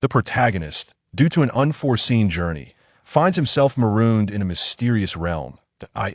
The protagonist, due to an unforeseen journey, finds himself marooned in a mysterious realm,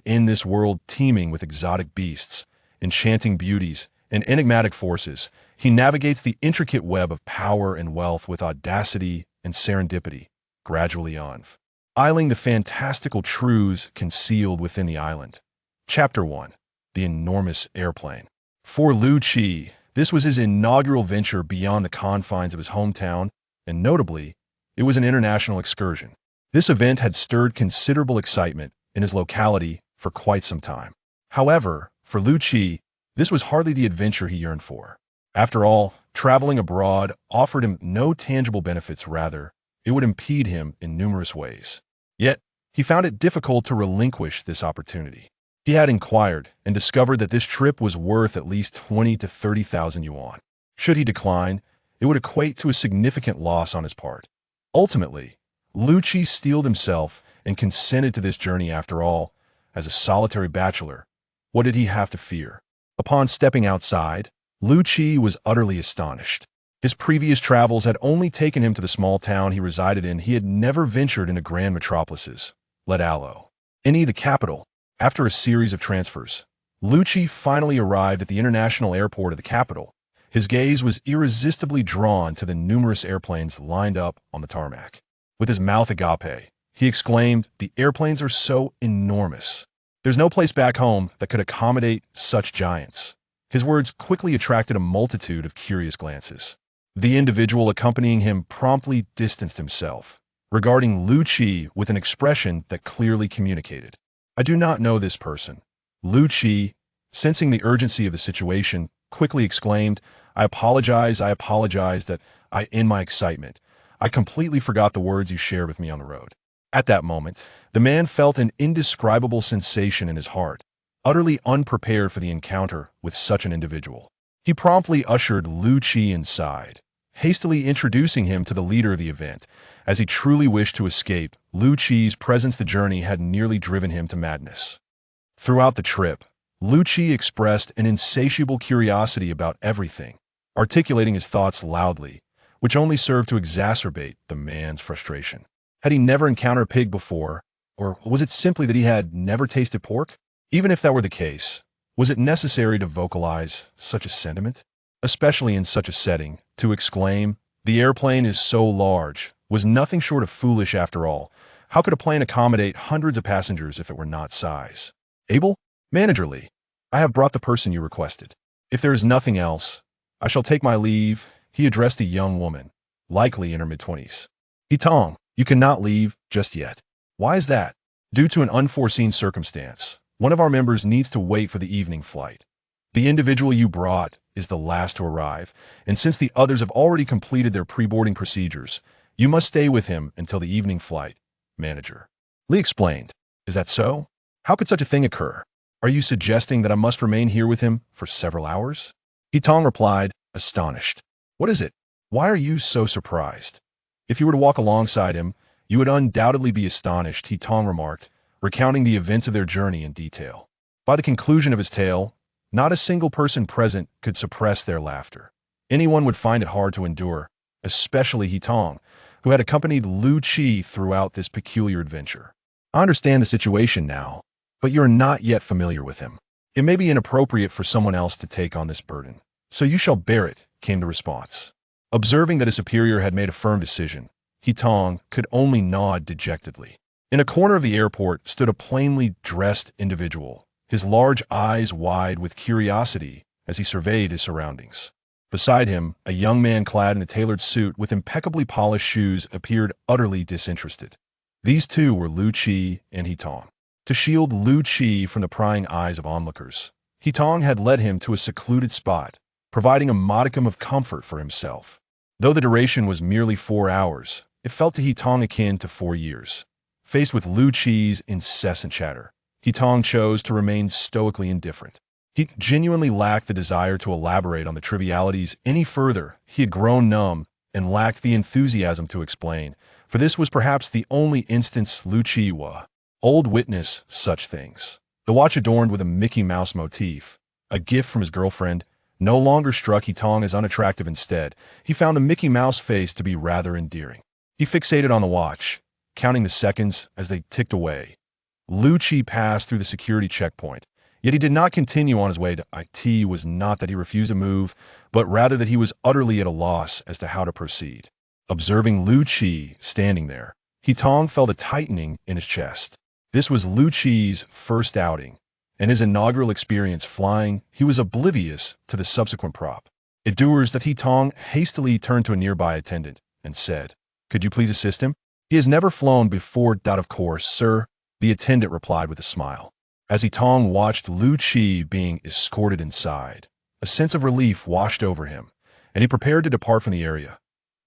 in this world teeming with exotic beasts, enchanting beauties, and enigmatic forces. He navigates the intricate web of power and wealth with audacity and serendipity, gradually unveiling the fantastical truths concealed within the island. Chapter 1. The Enormous Airplane. For Liu Qi, this was his inaugural venture beyond the confines of his hometown, and notably, it was an international excursion. This event had stirred considerable excitement in his locality for quite some time. However, for Liu Qi, this was hardly the adventure he yearned for. After all, traveling abroad offered him no tangible benefits, rather, it would impede him in numerous ways. Yet, he found it difficult to relinquish this opportunity. He had inquired and discovered that this trip was worth at least 20 to 30,000 yuan. Should he decline, it would equate to a significant loss on his part. Ultimately, Liu Qi steeled himself and consented to this journey. After all, as a solitary bachelor, what did he have to fear? Upon stepping outside, Liu Qi was utterly astonished. His previous travels had only taken him to the small town he resided in. He had never ventured into grand metropolises, let alone any the capital. After a series of transfers, Liu Qi finally arrived at the international airport of the capital. His gaze was irresistibly drawn to the numerous airplanes lined up on the tarmac. With his mouth agape, he exclaimed, "The airplanes are so enormous. There's no place back home that could accommodate such giants." His words quickly attracted a multitude of curious glances. The individual accompanying him promptly distanced himself, regarding Liu Qi with an expression that clearly communicated, "I do not know this person." Liu Qi, sensing the urgency of the situation, quickly exclaimed, I apologize that in my excitement, I completely forgot the words you shared with me on the road." At that moment, the man felt an indescribable sensation in his heart, utterly unprepared for the encounter with such an individual. He promptly ushered Liu Qi inside, hastily introducing him to the leader of the event. As he truly wished to escape Liu Qi's presence, the journey had nearly driven him to madness. Throughout the trip, Liu Qi expressed an insatiable curiosity about everything, articulating his thoughts loudly, which only served to exacerbate the man's frustration. Had he never encountered pig before, or was it simply that he had never tasted pork? Even if that were the case, was it necessary to vocalize such a sentiment? Especially in such a setting, to exclaim, "The airplane is so large," was nothing short of foolish. After all, how could a plane accommodate hundreds of passengers if it were not size? "Abel? Manager Lee, I have brought the person you requested. If there is nothing else, I shall take my leave," he addressed a young woman, likely in her mid-20s. "Tong, you cannot leave just yet." "Why is that?" "Due to an unforeseen circumstance, one of our members needs to wait for the evening flight. The individual you brought is the last to arrive, and since the others have already completed their pre-boarding procedures, you must stay with him until the evening flight," Manager Lee explained. "Is that so? How could such a thing occur? Are you suggesting that I must remain here with him for several hours?" Tong replied, astonished. "What is it? Why are you so surprised? If you were to walk alongside him, you would undoubtedly be astonished," Tong remarked, recounting the events of their journey in detail. By the conclusion of his tale, not a single person present could suppress their laughter. Anyone would find it hard to endure, especially Tong, who had accompanied Liu Qi throughout this peculiar adventure. "I understand the situation now, but you are not yet familiar with him. It may be inappropriate for someone else to take on this burden, so you shall bear it," came the response. Observing that his superior had made a firm decision, Tong could only nod dejectedly. In a corner of the airport stood a plainly dressed individual, his large eyes wide with curiosity as he surveyed his surroundings. Beside him, a young man clad in a tailored suit with impeccably polished shoes appeared utterly disinterested. These two were Liu Qi and Tong. To shield Liu Qi from the prying eyes of onlookers, Tong had led him to a secluded spot, providing a modicum of comfort for himself. Though the duration was merely 4 hours, it felt to Tong akin to 4 years. Faced with Liu Qi's incessant chatter, Tong chose to remain stoically indifferent. He genuinely lacked the desire to elaborate on the trivialities any further. He had grown numb and lacked the enthusiasm to explain, for this was perhaps the only instance Liu Qi was old witness such things. The watch adorned with a Mickey Mouse motif, a gift from his girlfriend, no longer struck He Tong as unattractive. Instead, he found the Mickey Mouse face to be rather endearing. He fixated on the watch, counting the seconds as they ticked away. Liu Qi passed through the security checkpoint, yet he did not continue on his way to IT. Was not that he refused to move, but rather that he was utterly at a loss as to how to proceed. Observing Liu Qi standing there, He Tong felt a tightening in his chest. This was Liu Qi's first outing, and his inaugural experience flying. He was oblivious to the subsequent prop. Endures that He Tong hastily turned to a nearby attendant and said, "Could you please assist him? He has never flown before." "Of course, sir," the attendant replied with a smile. As He Tong watched Liu Qi being escorted inside, a sense of relief washed over him, and he prepared to depart from the area.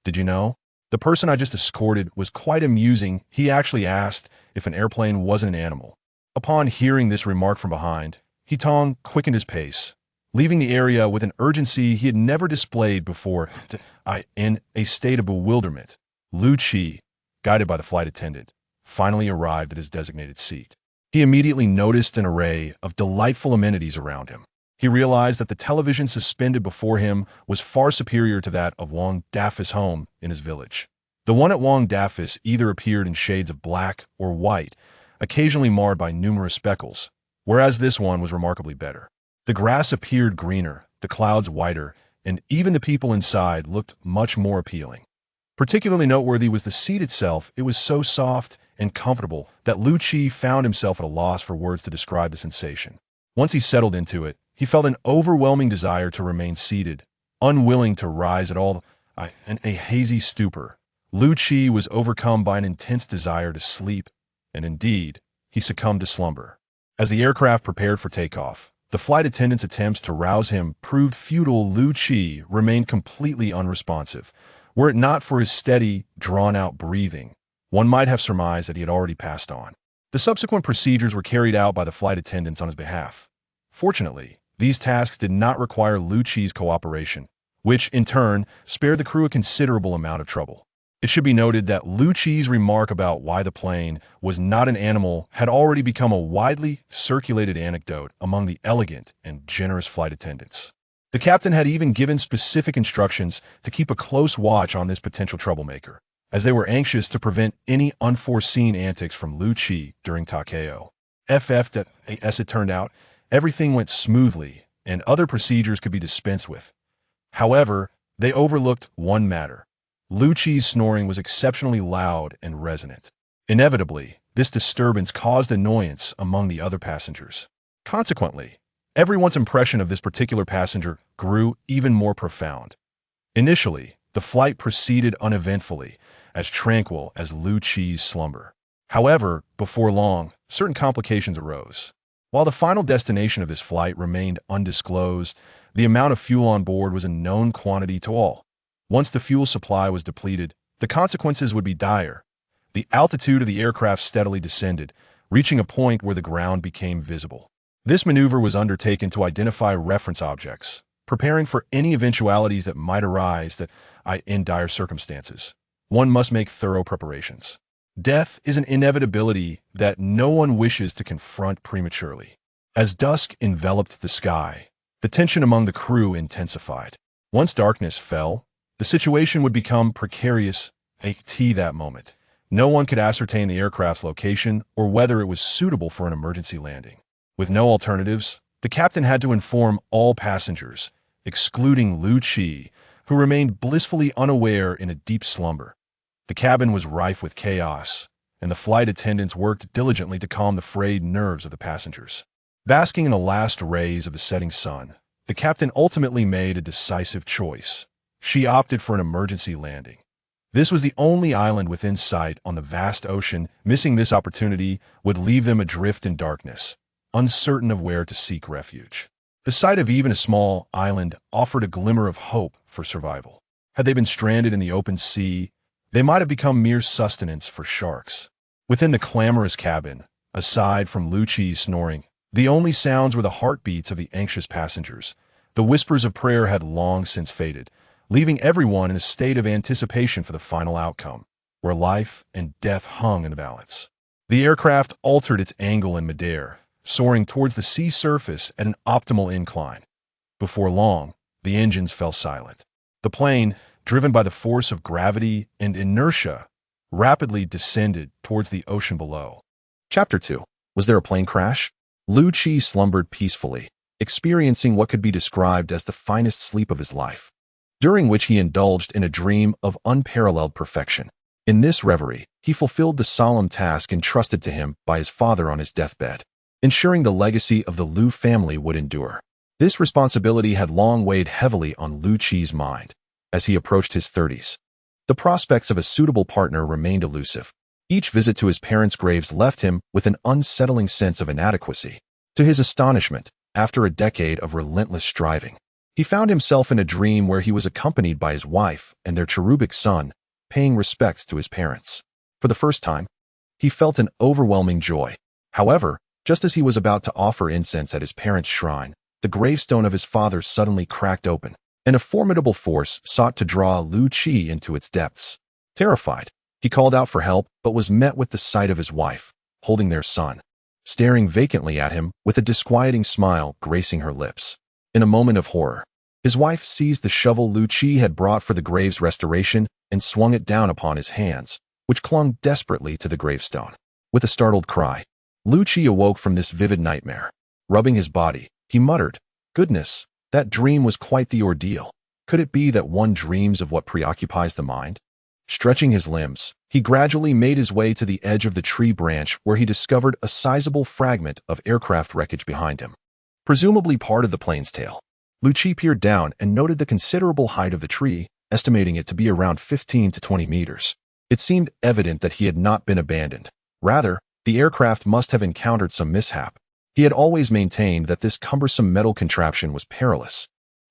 "Did you know? The person I just escorted was quite amusing. He actually asked if an airplane wasn't an animal." Upon hearing this remark from behind, He Tong quickened his pace, leaving the area with an urgency he had never displayed before. In a state of bewilderment, Liu Qi, guided by the flight attendant, finally arrived at his designated seat. He immediately noticed an array of delightful amenities around him. He realized that the television suspended before him was far superior to that of Wang Daffy's home in his village. The one at Wang Daffy's either appeared in shades of black or white, occasionally marred by numerous speckles, whereas this one was remarkably better. The grass appeared greener, the clouds whiter, and even the people inside looked much more appealing. Particularly noteworthy was the seat itself. It was so soft and comfortable that Liu Qi found himself at a loss for words to describe the sensation. Once he settled into it, he felt an overwhelming desire to remain seated, unwilling to rise at all. In a hazy stupor, Liu Qi was overcome by an intense desire to sleep, and indeed, he succumbed to slumber. As the aircraft prepared for takeoff, the flight attendant's attempts to rouse him proved futile. Liu Qi remained completely unresponsive. Were it not for his steady, drawn-out breathing, one might have surmised that he had already passed on. The subsequent procedures were carried out by the flight attendants on his behalf. Fortunately, these tasks did not require Liu Qi's cooperation, which, in turn, spared the crew a considerable amount of trouble. It should be noted that Liu Qi's remark about why the plane was not an animal had already become a widely circulated anecdote among the elegant and generous flight attendants. The captain had even given specific instructions to keep a close watch on this potential troublemaker, as they were anxious to prevent any unforeseen antics from Liu Qi during Takeo. As it turned out, everything went smoothly, and other procedures could be dispensed with. However, they overlooked one matter. Liu Qi's snoring was exceptionally loud and resonant. Inevitably, this disturbance caused annoyance among the other passengers. Consequently, everyone's impression of this particular passenger grew even more profound. Initially, the flight proceeded uneventfully, as tranquil as Liu Qi's slumber. However, before long, certain complications arose. While the final destination of this flight remained undisclosed, the amount of fuel on board was a known quantity to all. Once the fuel supply was depleted, the consequences would be dire. The altitude of the aircraft steadily descended, reaching a point where the ground became visible. This maneuver was undertaken to identify reference objects, preparing for any eventualities that might arise in dire circumstances. One must make thorough preparations. Death is an inevitability that no one wishes to confront prematurely. As dusk enveloped the sky, the tension among the crew intensified. Once darkness fell, the situation would become precarious. That moment, no one could ascertain the aircraft's location or whether it was suitable for an emergency landing. With no alternatives, the captain had to inform all passengers, excluding Liu Qi, who remained blissfully unaware in a deep slumber. The cabin was rife with chaos, and the flight attendants worked diligently to calm the frayed nerves of the passengers. Basking in the last rays of the setting sun, the captain ultimately made a decisive choice. She opted for an emergency landing. This was the only island within sight on the vast ocean. Missing this opportunity would leave them adrift in darkness, uncertain of where to seek refuge. The sight of even a small island offered a glimmer of hope for survival. Had they been stranded in the open sea, they might have become mere sustenance for sharks. Within the clamorous cabin, aside from Liu Qi's snoring, the only sounds were the heartbeats of the anxious passengers. The whispers of prayer had long since faded, leaving everyone in a state of anticipation for the final outcome, where life and death hung in the balance. The aircraft altered its angle in midair, soaring towards the sea surface at an optimal incline. Before long, the engines fell silent. The plane, driven by the force of gravity and inertia, rapidly descended towards the ocean below. Chapter 2. Was there a plane crash? Liu Qi slumbered peacefully, experiencing what could be described as the finest sleep of his life, during which he indulged in a dream of unparalleled perfection. In this reverie, he fulfilled the solemn task entrusted to him by his father on his deathbed, ensuring the legacy of the Liu family would endure. This responsibility had long weighed heavily on Liu Qi's mind as he approached his 30s. The prospects of a suitable partner remained elusive. Each visit to his parents' graves left him with an unsettling sense of inadequacy. To his astonishment, after a decade of relentless striving, he found himself in a dream where he was accompanied by his wife and their cherubic son, paying respects to his parents. For the first time, he felt an overwhelming joy. However, just as he was about to offer incense at his parents' shrine, the gravestone of his father suddenly cracked open, and a formidable force sought to draw Liu Qi into its depths. Terrified, he called out for help but was met with the sight of his wife, holding their son, staring vacantly at him with a disquieting smile gracing her lips. In a moment of horror, his wife seized the shovel Liu Qi had brought for the grave's restoration and swung it down upon his hands, which clung desperately to the gravestone. With a startled cry, Liu Qi awoke from this vivid nightmare. Rubbing his body, he muttered, "Goodness, that dream was quite the ordeal. Could it be that one dreams of what preoccupies the mind?" Stretching his limbs, he gradually made his way to the edge of the tree branch where he discovered a sizable fragment of aircraft wreckage behind him, presumably part of the plane's tail. Liu Qi peered down and noted the considerable height of the tree, estimating it to be around 15 to 20 meters. It seemed evident that he had not been abandoned. Rather, the aircraft must have encountered some mishap. He had always maintained that this cumbersome metal contraption was perilous,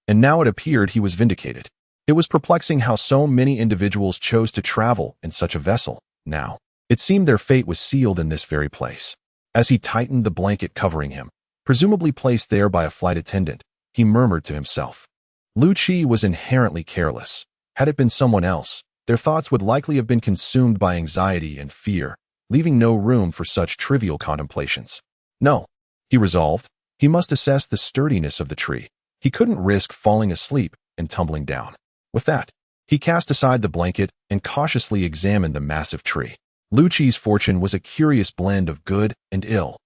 and now it appeared he was vindicated. It was perplexing how so many individuals chose to travel in such a vessel. Now, it seemed their fate was sealed in this very place. As he tightened the blanket covering him, presumably placed there by a flight attendant, he murmured to himself. Liu Qi was inherently careless. Had it been someone else, their thoughts would likely have been consumed by anxiety and fear, leaving no room for such trivial contemplations. No, he resolved, he must assess the sturdiness of the tree. He couldn't risk falling asleep and tumbling down. With that, he cast aside the blanket and cautiously examined the massive tree. Liu Qi's fortune was a curious blend of good and ill.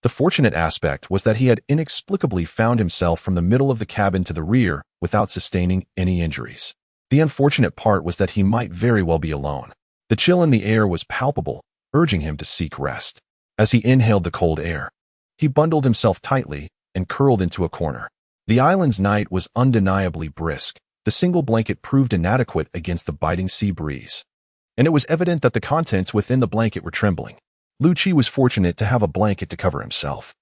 The fortunate aspect was that he had inexplicably found himself from the middle of the cabin to the rear without sustaining any injuries. The unfortunate part was that he might very well be alone. The chill in the air was palpable, urging him to seek rest. As he inhaled the cold air, he bundled himself tightly and curled into a corner. The island's night was undeniably brisk. The single blanket proved inadequate against the biting sea breeze, and it was evident that the contents within the blanket were trembling. Liu Qi was fortunate to have a blanket to cover himself.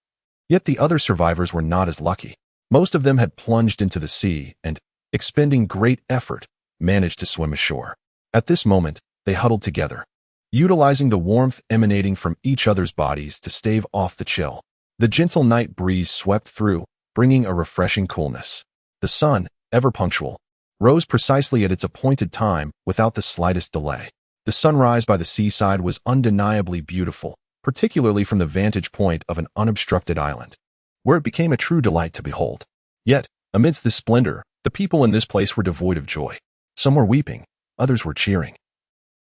Yet the other survivors were not as lucky. Most of them had plunged into the sea and, expending great effort, managed to swim ashore. At this moment, they huddled together, utilizing the warmth emanating from each other's bodies to stave off the chill. The gentle night breeze swept through, bringing a refreshing coolness. The sun, ever punctual, rose precisely at its appointed time without the slightest delay. The sunrise by the seaside was undeniably beautiful, particularly from the vantage point of an unobstructed island, where it became a true delight to behold. Yet, amidst this splendor, the people in this place were devoid of joy. Some were weeping, others were cheering,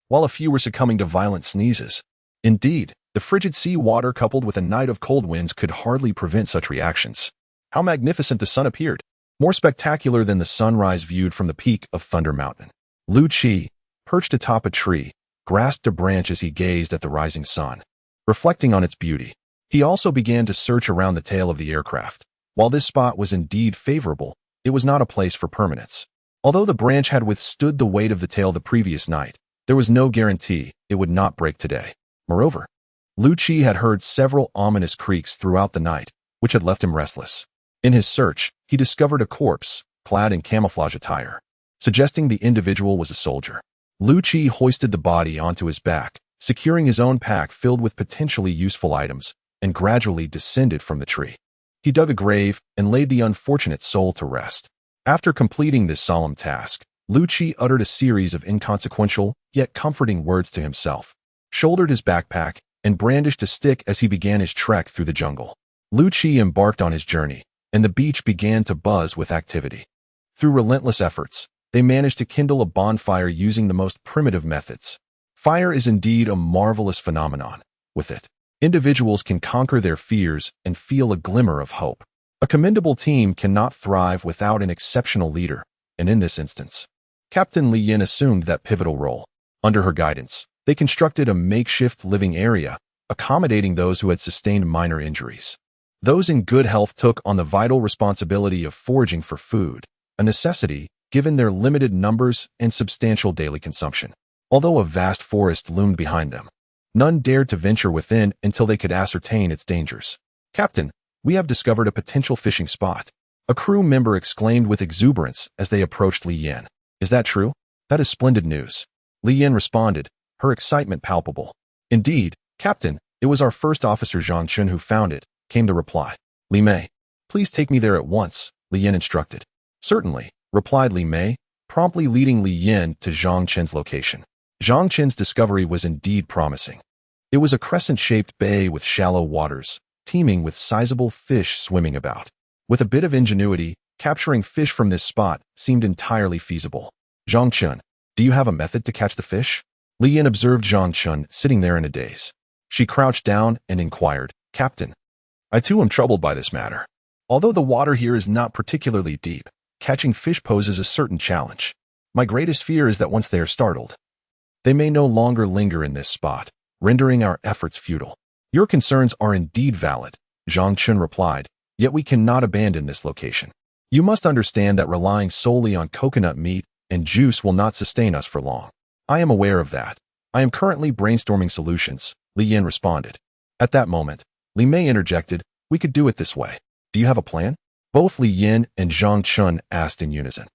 while a few were succumbing to violent sneezes. Indeed, the frigid sea water coupled with a night of cold winds could hardly prevent such reactions. How magnificent the sun appeared! More spectacular than the sunrise viewed from the peak of Thunder Mountain. Liu Qi, perched atop a tree, grasped a branch as he gazed at the rising sun. Reflecting on its beauty, he also began to search around the tail of the aircraft. While this spot was indeed favorable, it was not a place for permanence. Although the branch had withstood the weight of the tail the previous night, there was no guarantee it would not break today. Moreover, Liu Qi had heard several ominous creaks throughout the night, which had left him restless. In his search, he discovered a corpse, clad in camouflage attire, suggesting the individual was a soldier. Liu Qi hoisted the body onto his back, securing his own pack filled with potentially useful items, and gradually descended from the tree. He dug a grave and laid the unfortunate soul to rest. After completing this solemn task, Liu Qi uttered a series of inconsequential, yet comforting words to himself, shouldered his backpack, and brandished a stick as he began his trek through the jungle. Liu Qi embarked on his journey, and the beach began to buzz with activity. Through relentless efforts, they managed to kindle a bonfire using the most primitive methods. Fire is indeed a marvelous phenomenon. With it, individuals can conquer their fears and feel a glimmer of hope. A commendable team cannot thrive without an exceptional leader, and in this instance, Captain Li Yin assumed that pivotal role. Under her guidance, they constructed a makeshift living area, accommodating those who had sustained minor injuries. Those in good health took on the vital responsibility of foraging for food, a necessity given their limited numbers and substantial daily consumption. Although a vast forest loomed behind them, none dared to venture within until they could ascertain its dangers. "Captain, we have discovered a potential fishing spot," a crew member exclaimed with exuberance as they approached Li Yin. "Is that true? That is splendid news," Li Yin responded, her excitement palpable. "Indeed, Captain, it was our first officer Zhang Chen who found it," came the reply. "Li Mei, please take me there at once," Li Yin instructed. "Certainly," replied Li Mei, promptly leading Li Yin to Zhang Chen's location. Zhang Chen's discovery was indeed promising. It was a crescent-shaped bay with shallow waters, teeming with sizable fish swimming about. With a bit of ingenuity, capturing fish from this spot seemed entirely feasible. "Zhang Chen, do you have a method to catch the fish?" Li Yin observed Zhang Chen sitting there in a daze. She crouched down and inquired, "Captain, I too am troubled by this matter. Although the water here is not particularly deep, catching fish poses a certain challenge. My greatest fear is that once they are startled, they may no longer linger in this spot, rendering our efforts futile." "Your concerns are indeed valid," Zhang Chen replied, "yet we cannot abandon this location. You must understand that relying solely on coconut meat and juice will not sustain us for long." "I am aware of that. I am currently brainstorming solutions," Li Yin responded. At that moment, Li Mei interjected, "We could do it this way. Do you have a plan?" Both Li Yin and Zhang Chen asked in unison.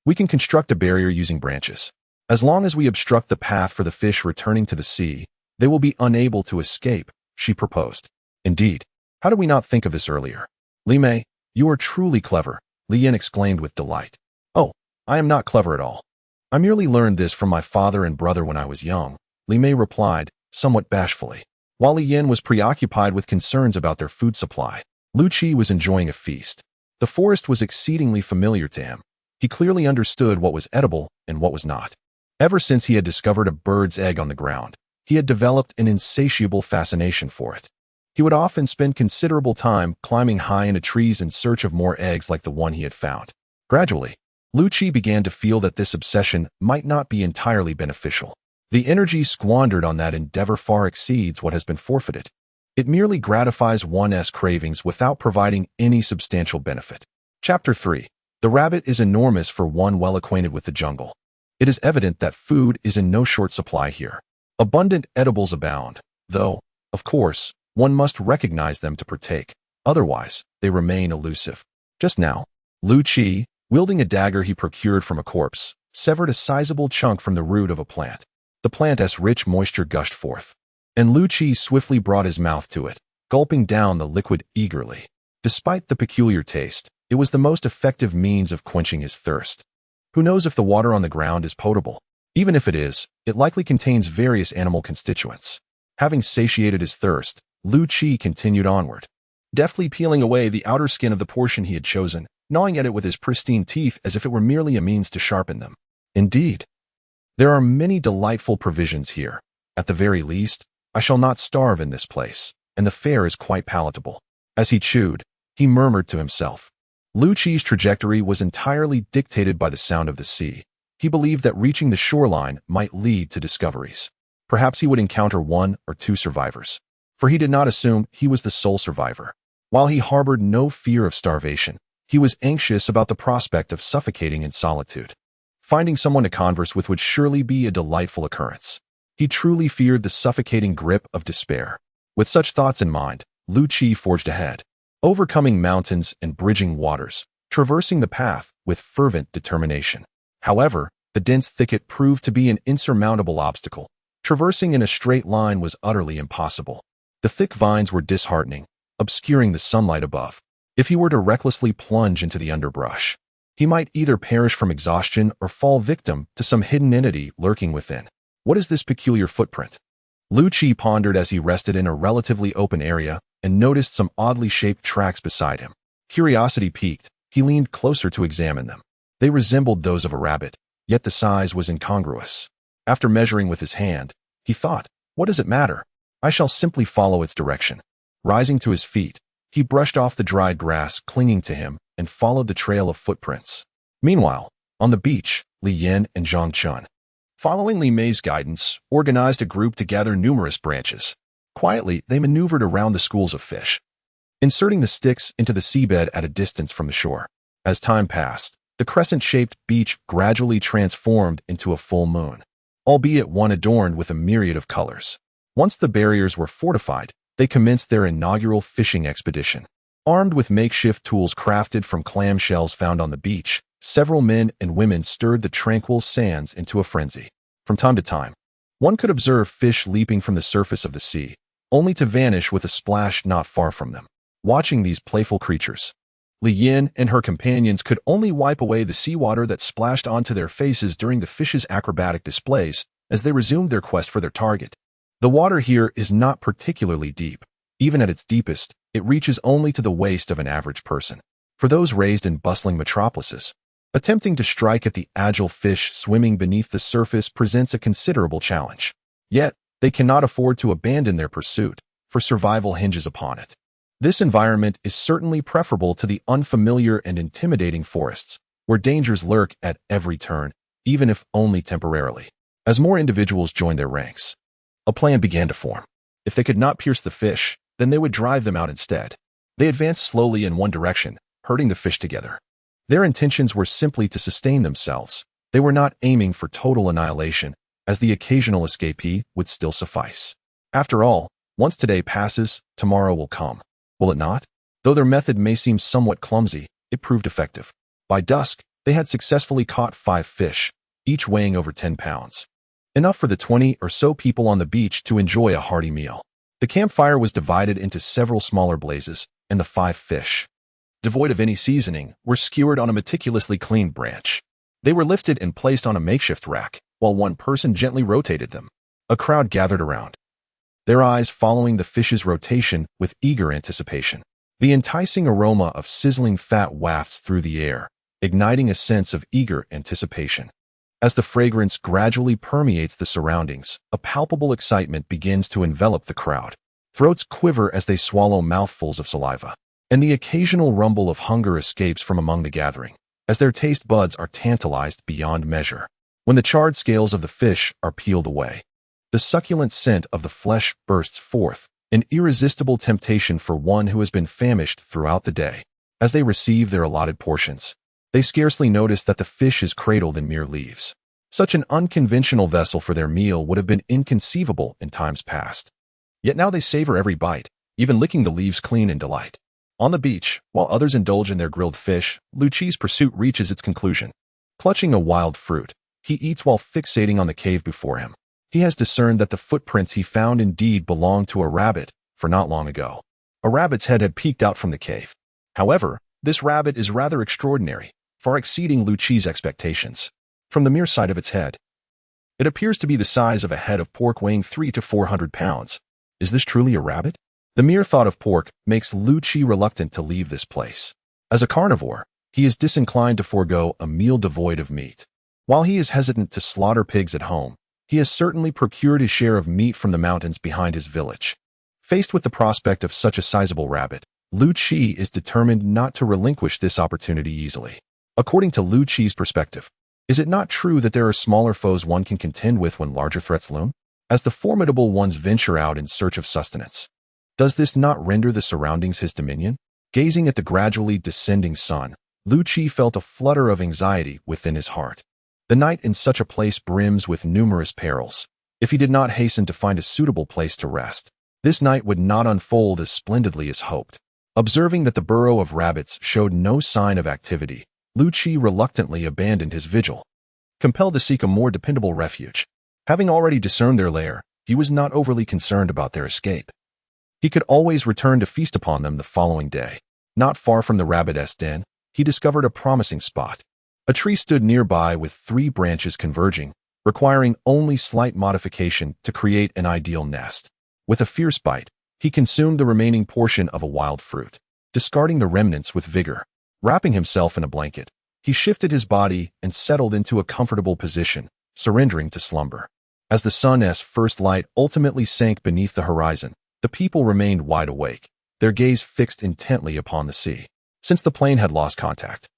"We can construct a barrier using branches. As long as we obstruct the path for the fish returning to the sea, they will be unable to escape," she proposed. "Indeed. How did we not think of this earlier?" "Li Mei, you are truly clever," Li Yin exclaimed with delight. "Oh, I am not clever at all. I merely learned this from my father and brother when I was young," Li Mei replied, somewhat bashfully. While Li Yin was preoccupied with concerns about their food supply, Liu Qi was enjoying a feast. The forest was exceedingly familiar to him. He clearly understood what was edible and what was not. Ever since he had discovered a bird's egg on the ground, he had developed an insatiable fascination for it. He would often spend considerable time climbing high into trees in search of more eggs like the one he had found. Gradually, Liu Qi began to feel that this obsession might not be entirely beneficial. The energy squandered on that endeavor far exceeds what has been forfeited. It merely gratifies one's cravings without providing any substantial benefit. Chapter 3. The rabbit is enormous for one well acquainted with the jungle. It is evident that food is in no short supply here. Abundant edibles abound, though, of course, one must recognize them to partake. Otherwise, they remain elusive. Just now, Liu Qi, wielding a dagger he procured from a corpse, severed a sizable chunk from the root of a plant. The plant's rich moisture gushed forth, and Liu Qi swiftly brought his mouth to it, gulping down the liquid eagerly. Despite the peculiar taste, it was the most effective means of quenching his thirst. Who knows if the water on the ground is potable? Even if it is, it likely contains various animal constituents. Having satiated his thirst, Liu Qi continued onward, deftly peeling away the outer skin of the portion he had chosen, gnawing at it with his pristine teeth as if it were merely a means to sharpen them. Indeed, there are many delightful provisions here. At the very least, I shall not starve in this place, and the fare is quite palatable. As he chewed, he murmured to himself. Liu Qi's trajectory was entirely dictated by the sound of the sea. He believed that reaching the shoreline might lead to discoveries. Perhaps he would encounter one or two survivors, for he did not assume he was the sole survivor. While he harbored no fear of starvation, he was anxious about the prospect of suffocating in solitude. Finding someone to converse with would surely be a delightful occurrence. He truly feared the suffocating grip of despair. With such thoughts in mind, Liu Qi forged ahead, overcoming mountains and bridging waters, traversing the path with fervent determination. However, the dense thicket proved to be an insurmountable obstacle. Traversing in a straight line was utterly impossible. The thick vines were disheartening, obscuring the sunlight above. If he were to recklessly plunge into the underbrush, he might either perish from exhaustion or fall victim to some hidden entity lurking within. What is this peculiar footprint? Liu Qi pondered as he rested in a relatively open area and noticed some oddly shaped tracks beside him. Curiosity piqued, he leaned closer to examine them. They resembled those of a rabbit, yet the size was incongruous. After measuring with his hand, he thought, "What does it matter? I shall simply follow its direction." Rising to his feet, he brushed off the dried grass clinging to him and followed the trail of footprints. Meanwhile, on the beach, Liu and Zhang Chen, following Li Mei's guidance, organized a group to gather numerous branches. Quietly, they maneuvered around the schools of fish, inserting the sticks into the seabed at a distance from the shore. As time passed, the crescent-shaped beach gradually transformed into a full moon, albeit one adorned with a myriad of colors. Once the barriers were fortified, they commenced their inaugural fishing expedition. Armed with makeshift tools crafted from clamshells found on the beach, several men and women stirred the tranquil sands into a frenzy. From time to time, one could observe fish leaping from the surface of the sea, only to vanish with a splash not far from them. Watching these playful creatures, Liu and her companions could only wipe away the seawater that splashed onto their faces during the fish's acrobatic displays as they resumed their quest for their target. The water here is not particularly deep. Even at its deepest, it reaches only to the waist of an average person. For those raised in bustling metropolises, attempting to strike at the agile fish swimming beneath the surface presents a considerable challenge. Yet, they cannot afford to abandon their pursuit, for survival hinges upon it. This environment is certainly preferable to the unfamiliar and intimidating forests, where dangers lurk at every turn, even if only temporarily. As more individuals joined their ranks, a plan began to form. If they could not pierce the fish, then they would drive them out instead. They advanced slowly in one direction, herding the fish together. Their intentions were simply to sustain themselves. They were not aiming for total annihilation, as the occasional escapee would still suffice. After all, once today passes, tomorrow will come. Will it not? Though their method may seem somewhat clumsy, it proved effective. By dusk, they had successfully caught 5 fish, each weighing over 10 pounds. Enough for the 20 or so people on the beach to enjoy a hearty meal. The campfire was divided into several smaller blazes, and the 5 fish, devoid of any seasoning, were skewered on a meticulously cleaned branch. They were lifted and placed on a makeshift rack, while one person gently rotated them. A crowd gathered around, their eyes following the fish's rotation with eager anticipation. The enticing aroma of sizzling fat wafts through the air, igniting a sense of eager anticipation. As the fragrance gradually permeates the surroundings, a palpable excitement begins to envelop the crowd. Throats quiver as they swallow mouthfuls of saliva, and the occasional rumble of hunger escapes from among the gathering, as their taste buds are tantalized beyond measure. When the charred scales of the fish are peeled away, the succulent scent of the flesh bursts forth, an irresistible temptation for one who has been famished throughout the day. As they receive their allotted portions, they scarcely notice that the fish is cradled in mere leaves. Such an unconventional vessel for their meal would have been inconceivable in times past. Yet now they savor every bite, even licking the leaves clean in delight. On the beach, while others indulge in their grilled fish, Liu Qi's pursuit reaches its conclusion. Clutching a wild fruit, he eats while fixating on the cave before him. He has discerned that the footprints he found indeed belonged to a rabbit, for not long ago. A rabbit's head had peeked out from the cave. However, this rabbit is rather extraordinary, far exceeding Liu Qi's expectations. From the mere sight of its head, it appears to be the size of a head of pork weighing 300 to 400 pounds. Is this truly a rabbit? The mere thought of pork makes Liu Qi reluctant to leave this place. As a carnivore, he is disinclined to forego a meal devoid of meat. While he is hesitant to slaughter pigs at home, he has certainly procured his share of meat from the mountains behind his village. Faced with the prospect of such a sizable rabbit, Liu Qi is determined not to relinquish this opportunity easily. According to Liu Qi's perspective, is it not true that there are smaller foes one can contend with when larger threats loom? As the formidable ones venture out in search of sustenance, does this not render the surroundings his dominion? Gazing at the gradually descending sun, Liu Qi felt a flutter of anxiety within his heart. The night in such a place brims with numerous perils. If he did not hasten to find a suitable place to rest, this night would not unfold as splendidly as hoped. Observing that the burrow of rabbits showed no sign of activity, Liu Qi reluctantly abandoned his vigil, compelled to seek a more dependable refuge. Having already discerned their lair, he was not overly concerned about their escape. He could always return to feast upon them the following day. Not far from the rabbit's den, he discovered a promising spot. A tree stood nearby with 3 branches converging, requiring only slight modification to create an ideal nest. With a fierce bite, he consumed the remaining portion of a wild fruit, discarding the remnants with vigor. Wrapping himself in a blanket, He shifted his body and settled into a comfortable position, surrendering to slumber. As the sun's first light ultimately sank beneath the horizon, the people remained wide awake, their gaze fixed intently upon the sea. Since the plane had lost contact,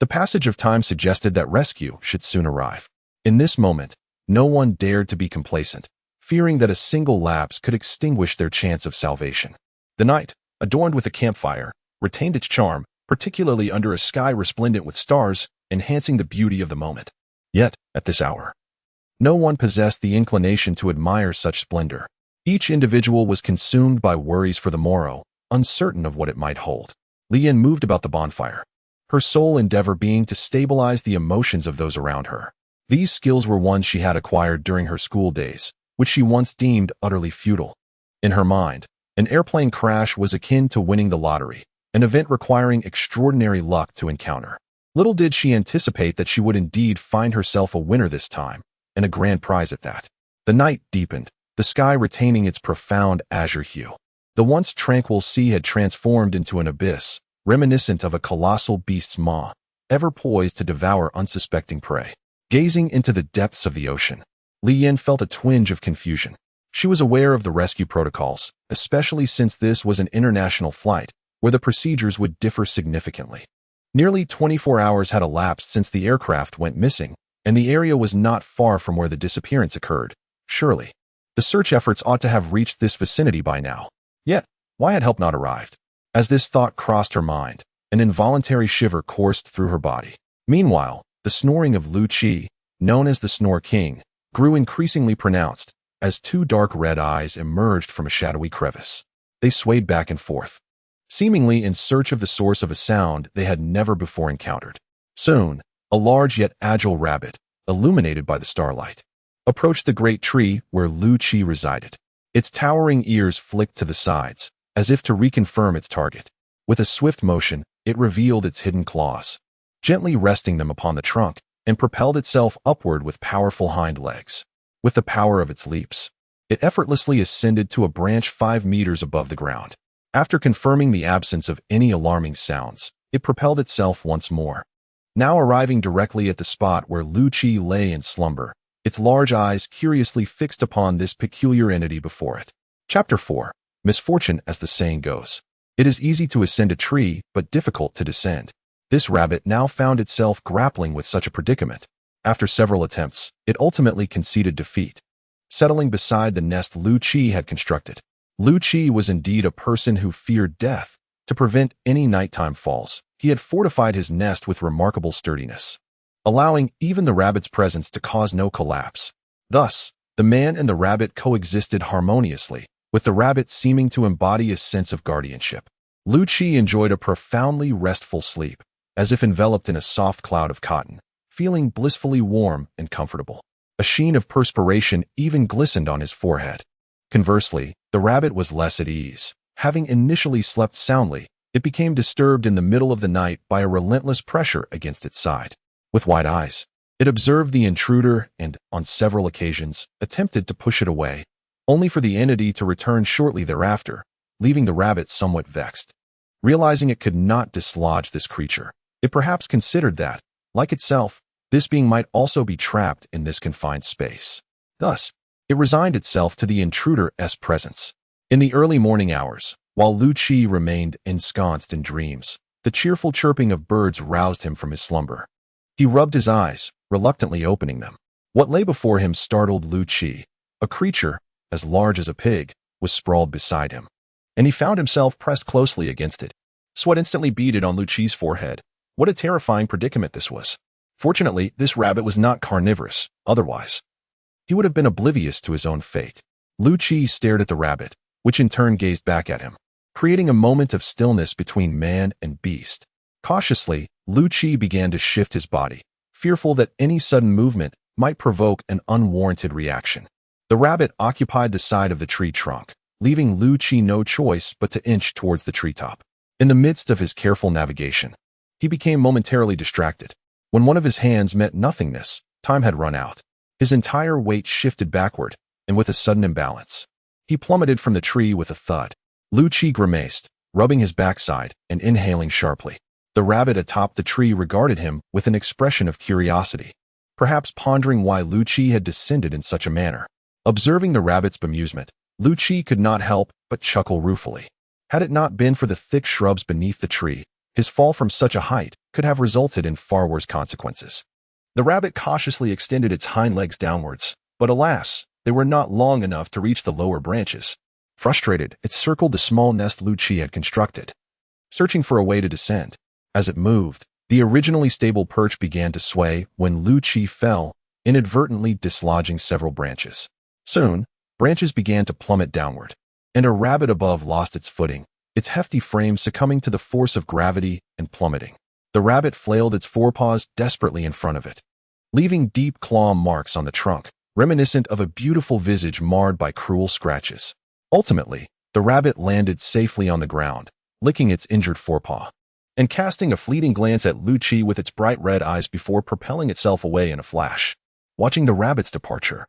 the passage of time suggested that rescue should soon arrive. In this moment, no one dared to be complacent, fearing that a single lapse could extinguish their chance of salvation. The night, adorned with a campfire, retained its charm, particularly under a sky resplendent with stars, enhancing the beauty of the moment. Yet, at this hour, no one possessed the inclination to admire such splendor. Each individual was consumed by worries for the morrow, uncertain of what it might hold. Lian moved about the bonfire, her sole endeavor being to stabilize the emotions of those around her. These skills were ones she had acquired during her school days, which she once deemed utterly futile. In her mind, an airplane crash was akin to winning the lottery, an event requiring extraordinary luck to encounter. Little did she anticipate that she would indeed find herself a winner this time, and a grand prize at that. The night deepened, the sky retaining its profound azure hue. The once tranquil sea had transformed into an abyss, reminiscent of a colossal beast's maw, ever poised to devour unsuspecting prey. Gazing into the depths of the ocean, Lian felt a twinge of confusion. She was aware of the rescue protocols, especially since this was an international flight, where the procedures would differ significantly. Nearly 24 hours had elapsed since the aircraft went missing, and the area was not far from where the disappearance occurred. Surely, the search efforts ought to have reached this vicinity by now. Yet, why had help not arrived? As this thought crossed her mind, an involuntary shiver coursed through her body. Meanwhile, the snoring of Liu Qi, known as the Snore King, grew increasingly pronounced as two dark red eyes emerged from a shadowy crevice. They swayed back and forth, seemingly in search of the source of a sound they had never before encountered. Soon, a large yet agile rabbit, illuminated by the starlight, approached the great tree where Liu Qi resided. Its towering ears flicked to the sides, as if to reconfirm its target. With a swift motion, it revealed its hidden claws, gently resting them upon the trunk, and propelled itself upward with powerful hind legs. With the power of its leaps, it effortlessly ascended to a branch 5 meters above the ground. After confirming the absence of any alarming sounds, it propelled itself once more, now arriving directly at the spot where Liu Qi lay in slumber, its large eyes curiously fixed upon this peculiar entity before it. Chapter 4. Misfortune, as the saying goes. It is easy to ascend a tree, but difficult to descend. This rabbit now found itself grappling with such a predicament. After several attempts, it ultimately conceded defeat, settling beside the nest Liu Qi had constructed. Liu Qi was indeed a person who feared death. To prevent any nighttime falls, he had fortified his nest with remarkable sturdiness, allowing even the rabbit's presence to cause no collapse. Thus, the man and the rabbit coexisted harmoniously, with the rabbit seeming to embody a sense of guardianship. Liu Qi enjoyed a profoundly restful sleep, as if enveloped in a soft cloud of cotton, feeling blissfully warm and comfortable. A sheen of perspiration even glistened on his forehead. Conversely, the rabbit was less at ease. Having initially slept soundly, it became disturbed in the middle of the night by a relentless pressure against its side. With wide eyes, it observed the intruder and, on several occasions, attempted to push it away, only for the entity to return shortly thereafter, leaving the rabbit somewhat vexed. Realizing it could not dislodge this creature, it perhaps considered that, like itself, this being might also be trapped in this confined space. Thus, it resigned itself to the intruder's presence. In the early morning hours, while Liu Qi remained ensconced in dreams, the cheerful chirping of birds roused him from his slumber. He rubbed his eyes, reluctantly opening them. What lay before him startled Liu Qi. A creature, as large as a pig, was sprawled beside him, and he found himself pressed closely against it. Sweat instantly beaded on Liu Qi's forehead. What a terrifying predicament this was. Fortunately, this rabbit was not carnivorous. Otherwise, he would have been oblivious to his own fate. Liu Qi stared at the rabbit, which in turn gazed back at him, creating a moment of stillness between man and beast. Cautiously, Liu Qi began to shift his body, fearful that any sudden movement might provoke an unwarranted reaction. The rabbit occupied the side of the tree trunk, leaving Liu Qi no choice but to inch towards the treetop. In the midst of his careful navigation, he became momentarily distracted. When one of his hands met nothingness, time had run out. His entire weight shifted backward, and with a sudden imbalance, he plummeted from the tree with a thud. Liu Qi grimaced, rubbing his backside and inhaling sharply. The rabbit atop the tree regarded him with an expression of curiosity, perhaps pondering why Liu Qi had descended in such a manner. Observing the rabbit's bemusement, Liu Qi could not help but chuckle ruefully. Had it not been for the thick shrubs beneath the tree, his fall from such a height could have resulted in far worse consequences. The rabbit cautiously extended its hind legs downwards, but alas, they were not long enough to reach the lower branches. Frustrated, it circled the small nest Liu Qi had constructed, searching for a way to descend. As it moved, the originally stable perch began to sway when Liu Qi fell, inadvertently dislodging several branches. Soon, branches began to plummet downward, and a rabbit above lost its footing, its hefty frame succumbing to the force of gravity and plummeting. The rabbit flailed its forepaws desperately in front of it, leaving deep claw marks on the trunk, reminiscent of a beautiful visage marred by cruel scratches. Ultimately, the rabbit landed safely on the ground, licking its injured forepaw, and casting a fleeting glance at Liu Qi with its bright red eyes before propelling itself away in a flash. Watching the rabbit's departure,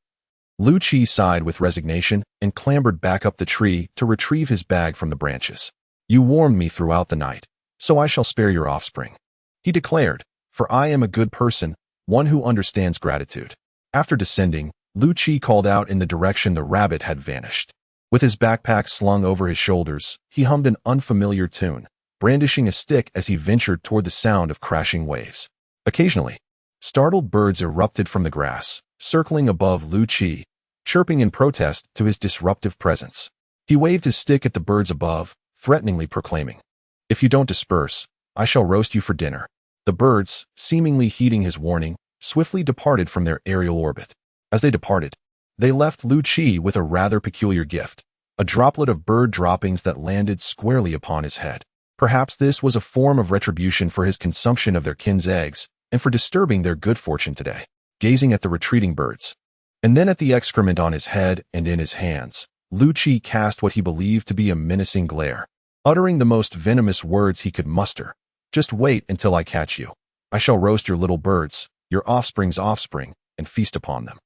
Liu Qi sighed with resignation and clambered back up the tree to retrieve his bag from the branches. "You warmed me throughout the night, so I shall spare your offspring," he declared, "for I am a good person, one who understands gratitude." After descending, Liu Qi called out in the direction the rabbit had vanished. With his backpack slung over his shoulders, he hummed an unfamiliar tune, brandishing a stick as he ventured toward the sound of crashing waves. Occasionally, startled birds erupted from the grass, circling above Liu Qi, chirping in protest to his disruptive presence. He waved his stick at the birds above, threateningly proclaiming, "If you don't disperse, I shall roast you for dinner." The birds, seemingly heeding his warning, swiftly departed from their aerial orbit. As they departed, they left Liu Qi with a rather peculiar gift, a droplet of bird droppings that landed squarely upon his head. Perhaps this was a form of retribution for his consumption of their kin's eggs and for disturbing their good fortune today. Gazing at the retreating birds, and then at the excrement on his head and in his hands, Liu Qi cast what he believed to be a menacing glare, uttering the most venomous words he could muster. "Just wait until I catch you. I shall roast your little birds, your offspring's offspring, and feast upon them."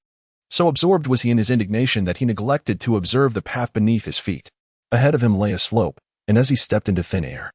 So absorbed was he in his indignation that he neglected to observe the path beneath his feet. Ahead of him lay a slope, and as he stepped into thin air,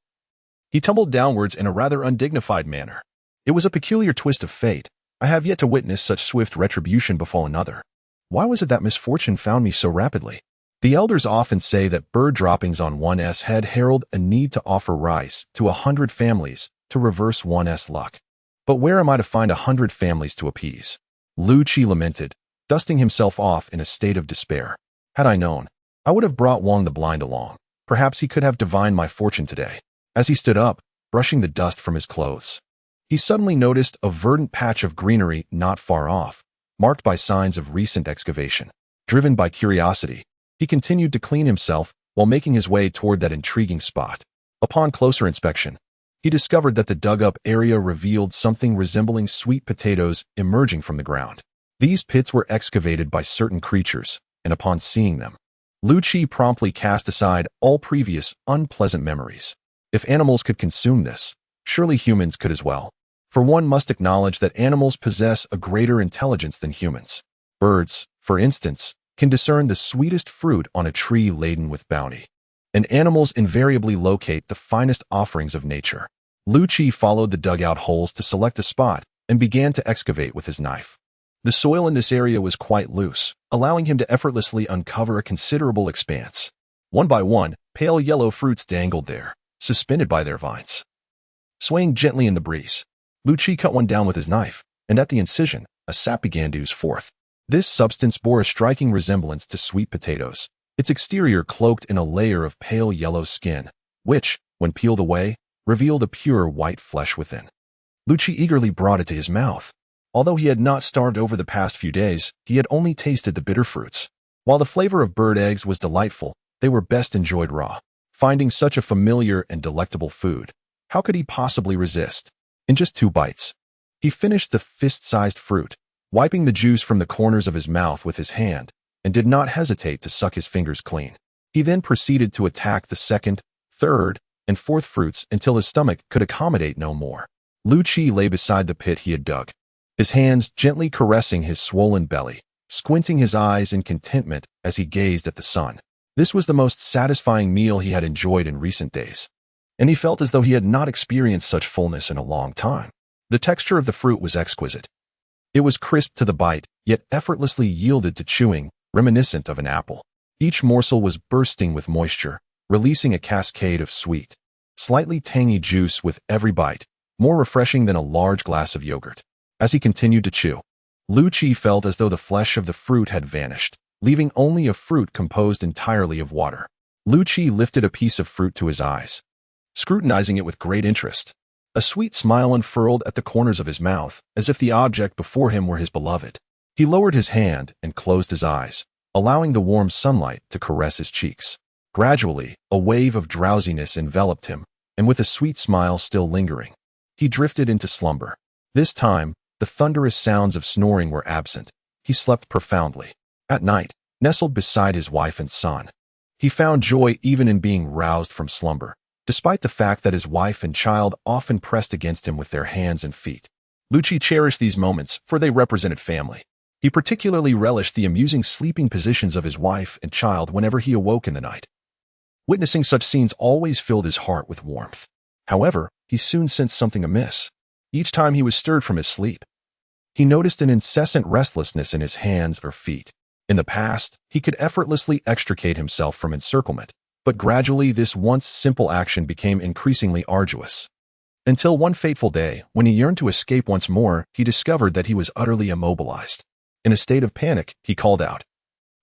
he tumbled downwards in a rather undignified manner. It was a peculiar twist of fate. I have yet to witness such swift retribution befall another. Why was it that misfortune found me so rapidly? The elders often say that bird droppings on one's head herald a need to offer rice to 100 families to reverse one's luck. But where am I to find 100 families to appease? Liu Qi lamented, dusting himself off in a state of despair. Had I known, I would have brought Wang the Blind along. Perhaps he could have divined my fortune today. As he stood up, brushing the dust from his clothes, he suddenly noticed a verdant patch of greenery not far off, marked by signs of recent excavation. Driven by curiosity, he continued to clean himself while making his way toward that intriguing spot. Upon closer inspection, he discovered that the dug-up area revealed something resembling sweet potatoes emerging from the ground. These pits were excavated by certain creatures, and upon seeing them, Liu Qi promptly cast aside all previous unpleasant memories. If animals could consume this, surely humans could as well. For one must acknowledge that animals possess a greater intelligence than humans. Birds, for instance, can discern the sweetest fruit on a tree laden with bounty. And animals invariably locate the finest offerings of nature. Liu Qi followed the dugout holes to select a spot and began to excavate with his knife. The soil in this area was quite loose, allowing him to effortlessly uncover a considerable expanse. One by one, pale yellow fruits dangled there, suspended by their vines. Swaying gently in the breeze, Liu Qi cut one down with his knife, and at the incision, a sap began to ooze forth. This substance bore a striking resemblance to sweet potatoes, its exterior cloaked in a layer of pale yellow skin, which, when peeled away, revealed a pure white flesh within. Liu Qi eagerly brought it to his mouth. Although he had not starved over the past few days, he had only tasted the bitter fruits. While the flavor of bird eggs was delightful, they were best enjoyed raw. Finding such a familiar and delectable food, how could he possibly resist? In just 2 bites, he finished the fist-sized fruit, wiping the juice from the corners of his mouth with his hand, and did not hesitate to suck his fingers clean. He then proceeded to attack the 2nd, 3rd, and 4th fruits until his stomach could accommodate no more. Liu Qi lay beside the pit he had dug, his hands gently caressing his swollen belly, squinting his eyes in contentment as he gazed at the sun. This was the most satisfying meal he had enjoyed in recent days. and he felt as though he had not experienced such fullness in a long time. The texture of the fruit was exquisite. It was crisp to the bite, yet effortlessly yielded to chewing, reminiscent of an apple. Each morsel was bursting with moisture, releasing a cascade of sweet, slightly tangy juice with every bite, more refreshing than a large glass of yogurt. As he continued to chew, Liu Qi felt as though the flesh of the fruit had vanished, leaving only a fruit composed entirely of water. Liu Qi lifted a piece of fruit to his eyes, scrutinizing it with great interest. A sweet smile unfurled at the corners of his mouth, as if the object before him were his beloved. He lowered his hand and closed his eyes, allowing the warm sunlight to caress his cheeks. Gradually, a wave of drowsiness enveloped him, and with a sweet smile still lingering, he drifted into slumber. This time, the thunderous sounds of snoring were absent. He slept profoundly. At night, nestled beside his wife and son, he found joy even in being roused from slumber, despite the fact that his wife and child often pressed against him with their hands and feet. Liu Qi cherished these moments, for they represented family. He particularly relished the amusing sleeping positions of his wife and child whenever he awoke in the night. Witnessing such scenes always filled his heart with warmth. However, he soon sensed something amiss. Each time he was stirred from his sleep, he noticed an incessant restlessness in his hands or feet. In the past, he could effortlessly extricate himself from encirclement, but gradually this once simple action became increasingly arduous. Until one fateful day, when he yearned to escape once more, he discovered that he was utterly immobilized. In a state of panic, he called out,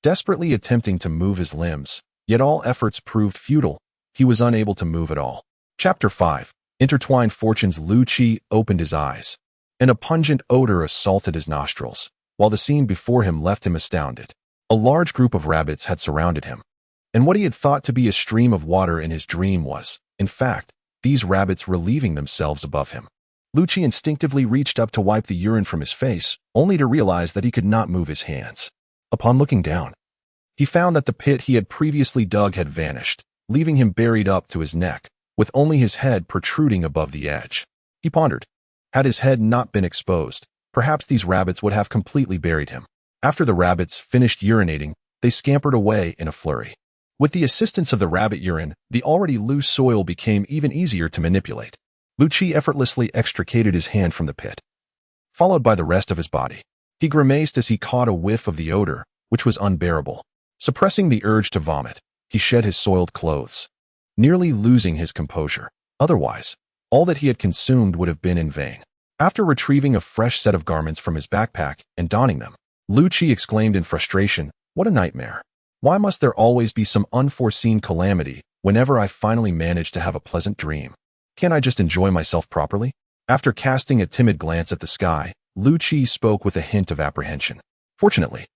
desperately attempting to move his limbs, yet all efforts proved futile. He was unable to move at all. Chapter 5. Intertwined Fortunes. Liu Qi opened his eyes, and a pungent odor assaulted his nostrils, while the scene before him left him astounded. A large group of rabbits had surrounded him, and what he had thought to be a stream of water in his dream was, in fact, these rabbits relieving themselves above him. Liu Qi instinctively reached up to wipe the urine from his face, only to realize that he could not move his hands. Upon looking down, he found that the pit he had previously dug had vanished, leaving him buried up to his neck, with only his head protruding above the edge. He pondered, had his head not been exposed, perhaps these rabbits would have completely buried him. After the rabbits finished urinating, they scampered away in a flurry. With the assistance of the rabbit urine, the already loose soil became even easier to manipulate. Liu Qi effortlessly extricated his hand from the pit, followed by the rest of his body. He grimaced as he caught a whiff of the odor, which was unbearable. Suppressing the urge to vomit, he shed his soiled clothes, nearly losing his composure. Otherwise, all that he had consumed would have been in vain. After retrieving a fresh set of garments from his backpack and donning them, Liu Qi exclaimed in frustration, "What a nightmare! Why must there always be some unforeseen calamity whenever I finally manage to have a pleasant dream? Can't I just enjoy myself properly?" After casting a timid glance at the sky, Liu Qi spoke with a hint of apprehension. Fortunately,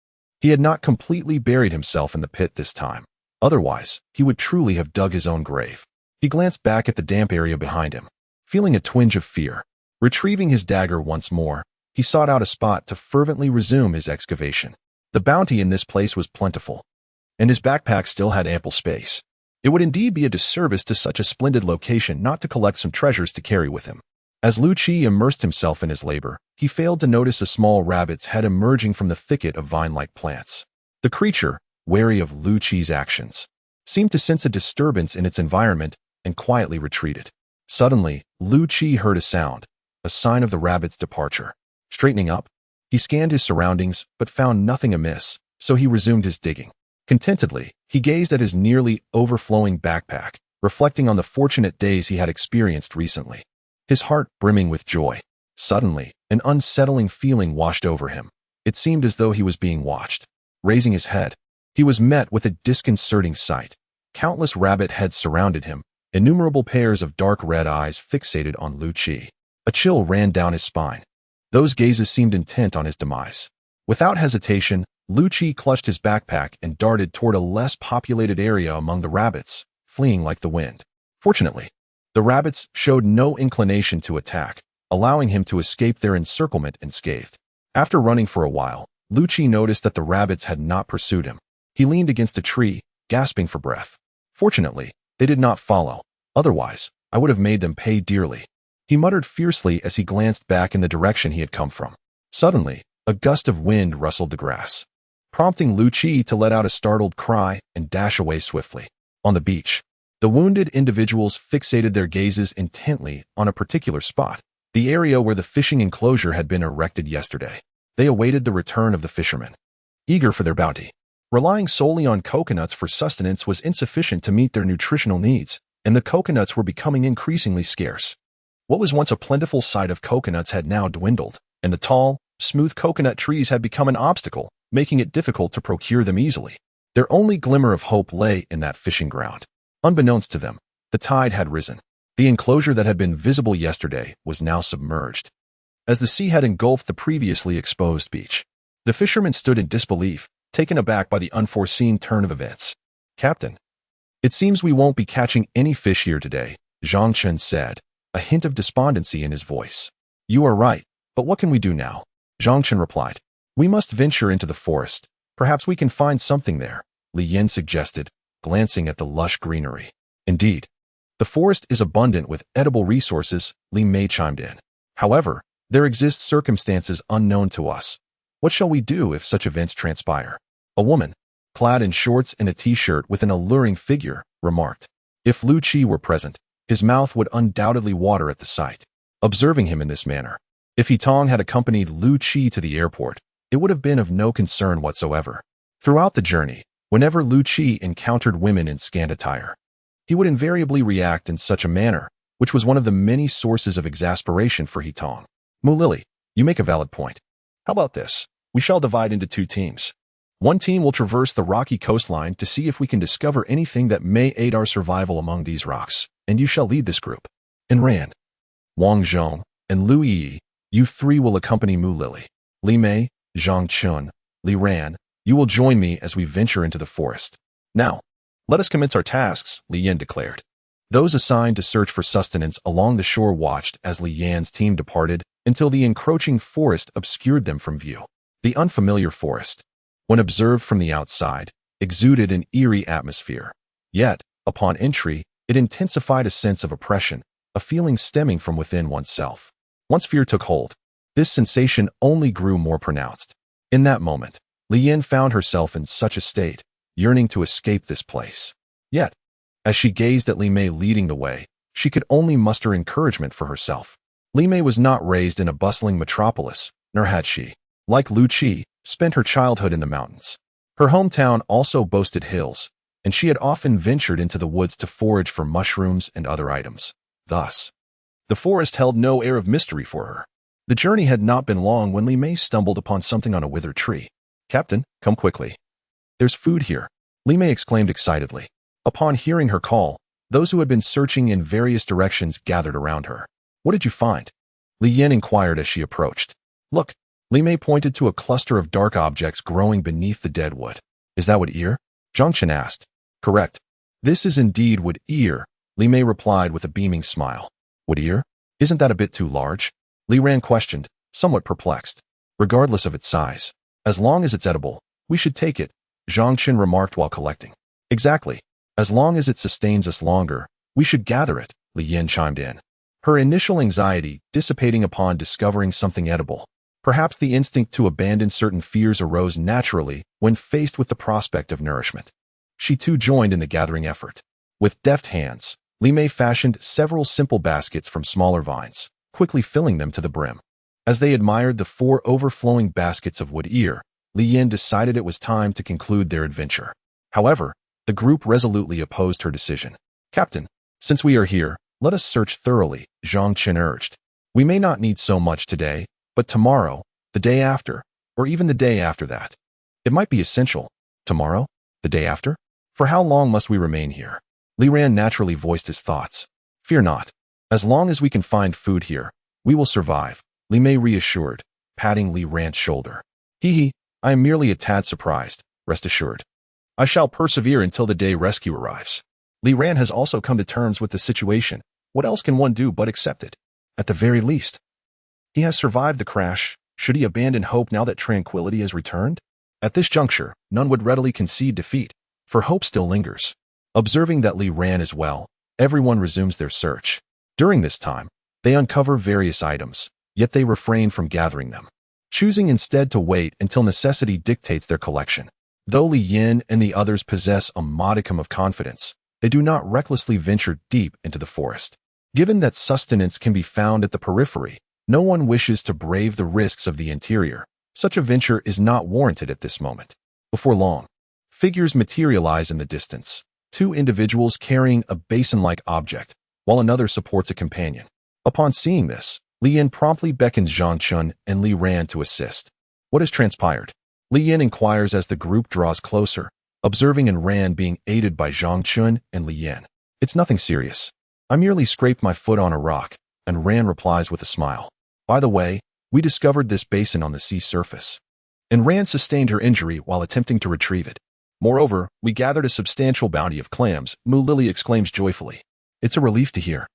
he had not completely buried himself in the pit this time. Otherwise, he would truly have dug his own grave. He glanced back at the damp area behind him, feeling a twinge of fear. Retrieving his dagger once more, he sought out a spot to fervently resume his excavation. The bounty in this place was plentiful, and his backpack still had ample space. It would indeed be a disservice to such a splendid location not to collect some treasures to carry with him. As Liu Qi immersed himself in his labor, he failed to notice a small rabbit's head emerging from the thicket of vine-like plants. The creature, wary of Liu Qi's actions, seemed to sense a disturbance in its environment and quietly retreated. Suddenly, Liu Qi heard a sound, a sign of the rabbit's departure. Straightening up, he scanned his surroundings but found nothing amiss, so he resumed his digging. Contentedly, he gazed at his nearly overflowing backpack, reflecting on the fortunate days he had experienced recently, his heart brimming with joy. Suddenly, an unsettling feeling washed over him. It seemed as though he was being watched. Raising his head, he was met with a disconcerting sight. Countless rabbit heads surrounded him, innumerable pairs of dark red eyes fixated on Liu Qi. A chill ran down his spine. Those gazes seemed intent on his demise. Without hesitation, Liu Qi clutched his backpack and darted toward a less populated area among the rabbits, fleeing like the wind. Fortunately, the rabbits showed no inclination to attack, allowing him to escape their encirclement unscathed. After running for a while, Liu Qi noticed that the rabbits had not pursued him. He leaned against a tree, gasping for breath. Fortunately, they did not follow. Otherwise, I would have made them pay dearly. He muttered fiercely as he glanced back in the direction he had come from. Suddenly, a gust of wind rustled the grass, prompting Liu Qi to let out a startled cry and dash away swiftly. On the beach, The wounded individuals fixated their gazes intently on a particular spot, the area where the fishing enclosure had been erected yesterday. They awaited the return of the fishermen, eager for their bounty. Relying solely on coconuts for sustenance was insufficient to meet their nutritional needs, and the coconuts were becoming increasingly scarce. What was once a plentiful sight of coconuts had now dwindled, and the tall, smooth coconut trees had become an obstacle, making it difficult to procure them easily. Their only glimmer of hope lay in that fishing ground. Unbeknownst to them, the tide had risen. The enclosure that had been visible yesterday was now submerged, as the sea had engulfed the previously exposed beach. The fishermen stood in disbelief, taken aback by the unforeseen turn of events. "Captain, it seems we won't be catching any fish here today," Zhang Chen said, a hint of despondency in his voice. "You are right, but what can we do now?" Zhang Chen replied. "We must venture into the forest. Perhaps we can find something there," Liu suggested, glancing at the lush greenery. "Indeed, the forest is abundant with edible resources," Liu chimed in. "However, there exist circumstances unknown to us. What shall we do if such events transpire?" A woman, clad in shorts and a t-shirt with an alluring figure, remarked. If Liu Qi were present, his mouth would undoubtedly water at the sight. Observing him in this manner, if Tong had accompanied Liu Qi to the airport, it would have been of no concern whatsoever. Throughout the journey, whenever Liu Qi encountered women in scant attire, he would invariably react in such a manner, which was one of the many sources of exasperation for Tong. "Mu Lily, you make a valid point. How about this? We shall divide into two teams. One team will traverse the rocky coastline to see if we can discover anything that may aid our survival among these rocks, and you shall lead this group. And Ran, Wang Zhong, and Liu Yi, you three will accompany Mu Lily. Li Mei, Zhang Chen, Li Ran, you will join me as we venture into the forest. Now, let us commence our tasks," Li Yan declared. Those assigned to search for sustenance along the shore watched as Li Yan's team departed until the encroaching forest obscured them from view. The unfamiliar forest, when observed from the outside, exuded an eerie atmosphere. Yet, upon entry, it intensified a sense of oppression, a feeling stemming from within oneself. Once fear took hold, this sensation only grew more pronounced. In that moment, Li Yan found herself in such a state, yearning to escape this place. Yet, as she gazed at Li Mei leading the way, she could only muster encouragement for herself. Li Mei was not raised in a bustling metropolis, nor had she, like Liu Qi, spent her childhood in the mountains. Her hometown also boasted hills, and she had often ventured into the woods to forage for mushrooms and other items. Thus, the forest held no air of mystery for her. The journey had not been long when Li Mei stumbled upon something on a withered tree. "Captain, come quickly. There's food here," Li Mei exclaimed excitedly. Upon hearing her call, those who had been searching in various directions gathered around her. "What did you find?" Li Yan inquired as she approached. "Look," Li Mei pointed to a cluster of dark objects growing beneath the dead wood. "Is that wood ear?" Zhang Chen asked. "Correct. This is indeed wood ear," Li Mei replied with a beaming smile. "Wood ear? Isn't that a bit too large?" Li Ran questioned, somewhat perplexed. "Regardless of its size, as long as it's edible, we should take it," Zhang Chen remarked while collecting. "Exactly. As long as it sustains us longer, we should gather it," Li Yan chimed in, her initial anxiety dissipating upon discovering something edible. Perhaps the instinct to abandon certain fears arose naturally when faced with the prospect of nourishment. She too joined in the gathering effort. With deft hands, Li Mei fashioned several simple baskets from smaller vines, quickly filling them to the brim. As they admired the 4 overflowing baskets of wood ear, Li Yan decided it was time to conclude their adventure. However, the group resolutely opposed her decision. "Captain, since we are here, let us search thoroughly," Zhang Chen urged. "We may not need so much today, but tomorrow, the day after, or even the day after that. It might be essential. Tomorrow? The day after? For how long must we remain here?" Li Ran naturally voiced his thoughts. "Fear not. As long as we can find food here, we will survive," Li Mei reassured, patting Li Ran's shoulder. "Hee, I am merely a tad surprised, rest assured. I shall persevere until the day rescue arrives." Li Ran has also come to terms with the situation. What else can one do but accept it? At the very least, he has survived the crash. Should he abandon hope now that tranquility has returned? At this juncture, none would readily concede defeat, for hope still lingers. Observing that Li Ran is well, everyone resumes their search. During this time, they uncover various items, yet they refrain from gathering them, choosing instead to wait until necessity dictates their collection. Though Li Yin and the others possess a modicum of confidence, they do not recklessly venture deep into the forest. Given that sustenance can be found at the periphery, no one wishes to brave the risks of the interior. Such a venture is not warranted at this moment. Before long, figures materialize in the distance, two individuals carrying a basin-like object, while another supports a companion. Upon seeing this, Lian promptly beckons Zhang Chen and Li Ran to assist. What has transpired? Lian inquires as the group draws closer, observing and Ran being aided by Zhang Chen and Lian. It's nothing serious. I merely scraped my foot on a rock, and Ran replies with a smile. By the way, we discovered this basin on the sea surface, and Ran sustained her injury while attempting to retrieve it. Moreover, we gathered a substantial bounty of clams, Mu Lily exclaims joyfully. It's a relief to hear.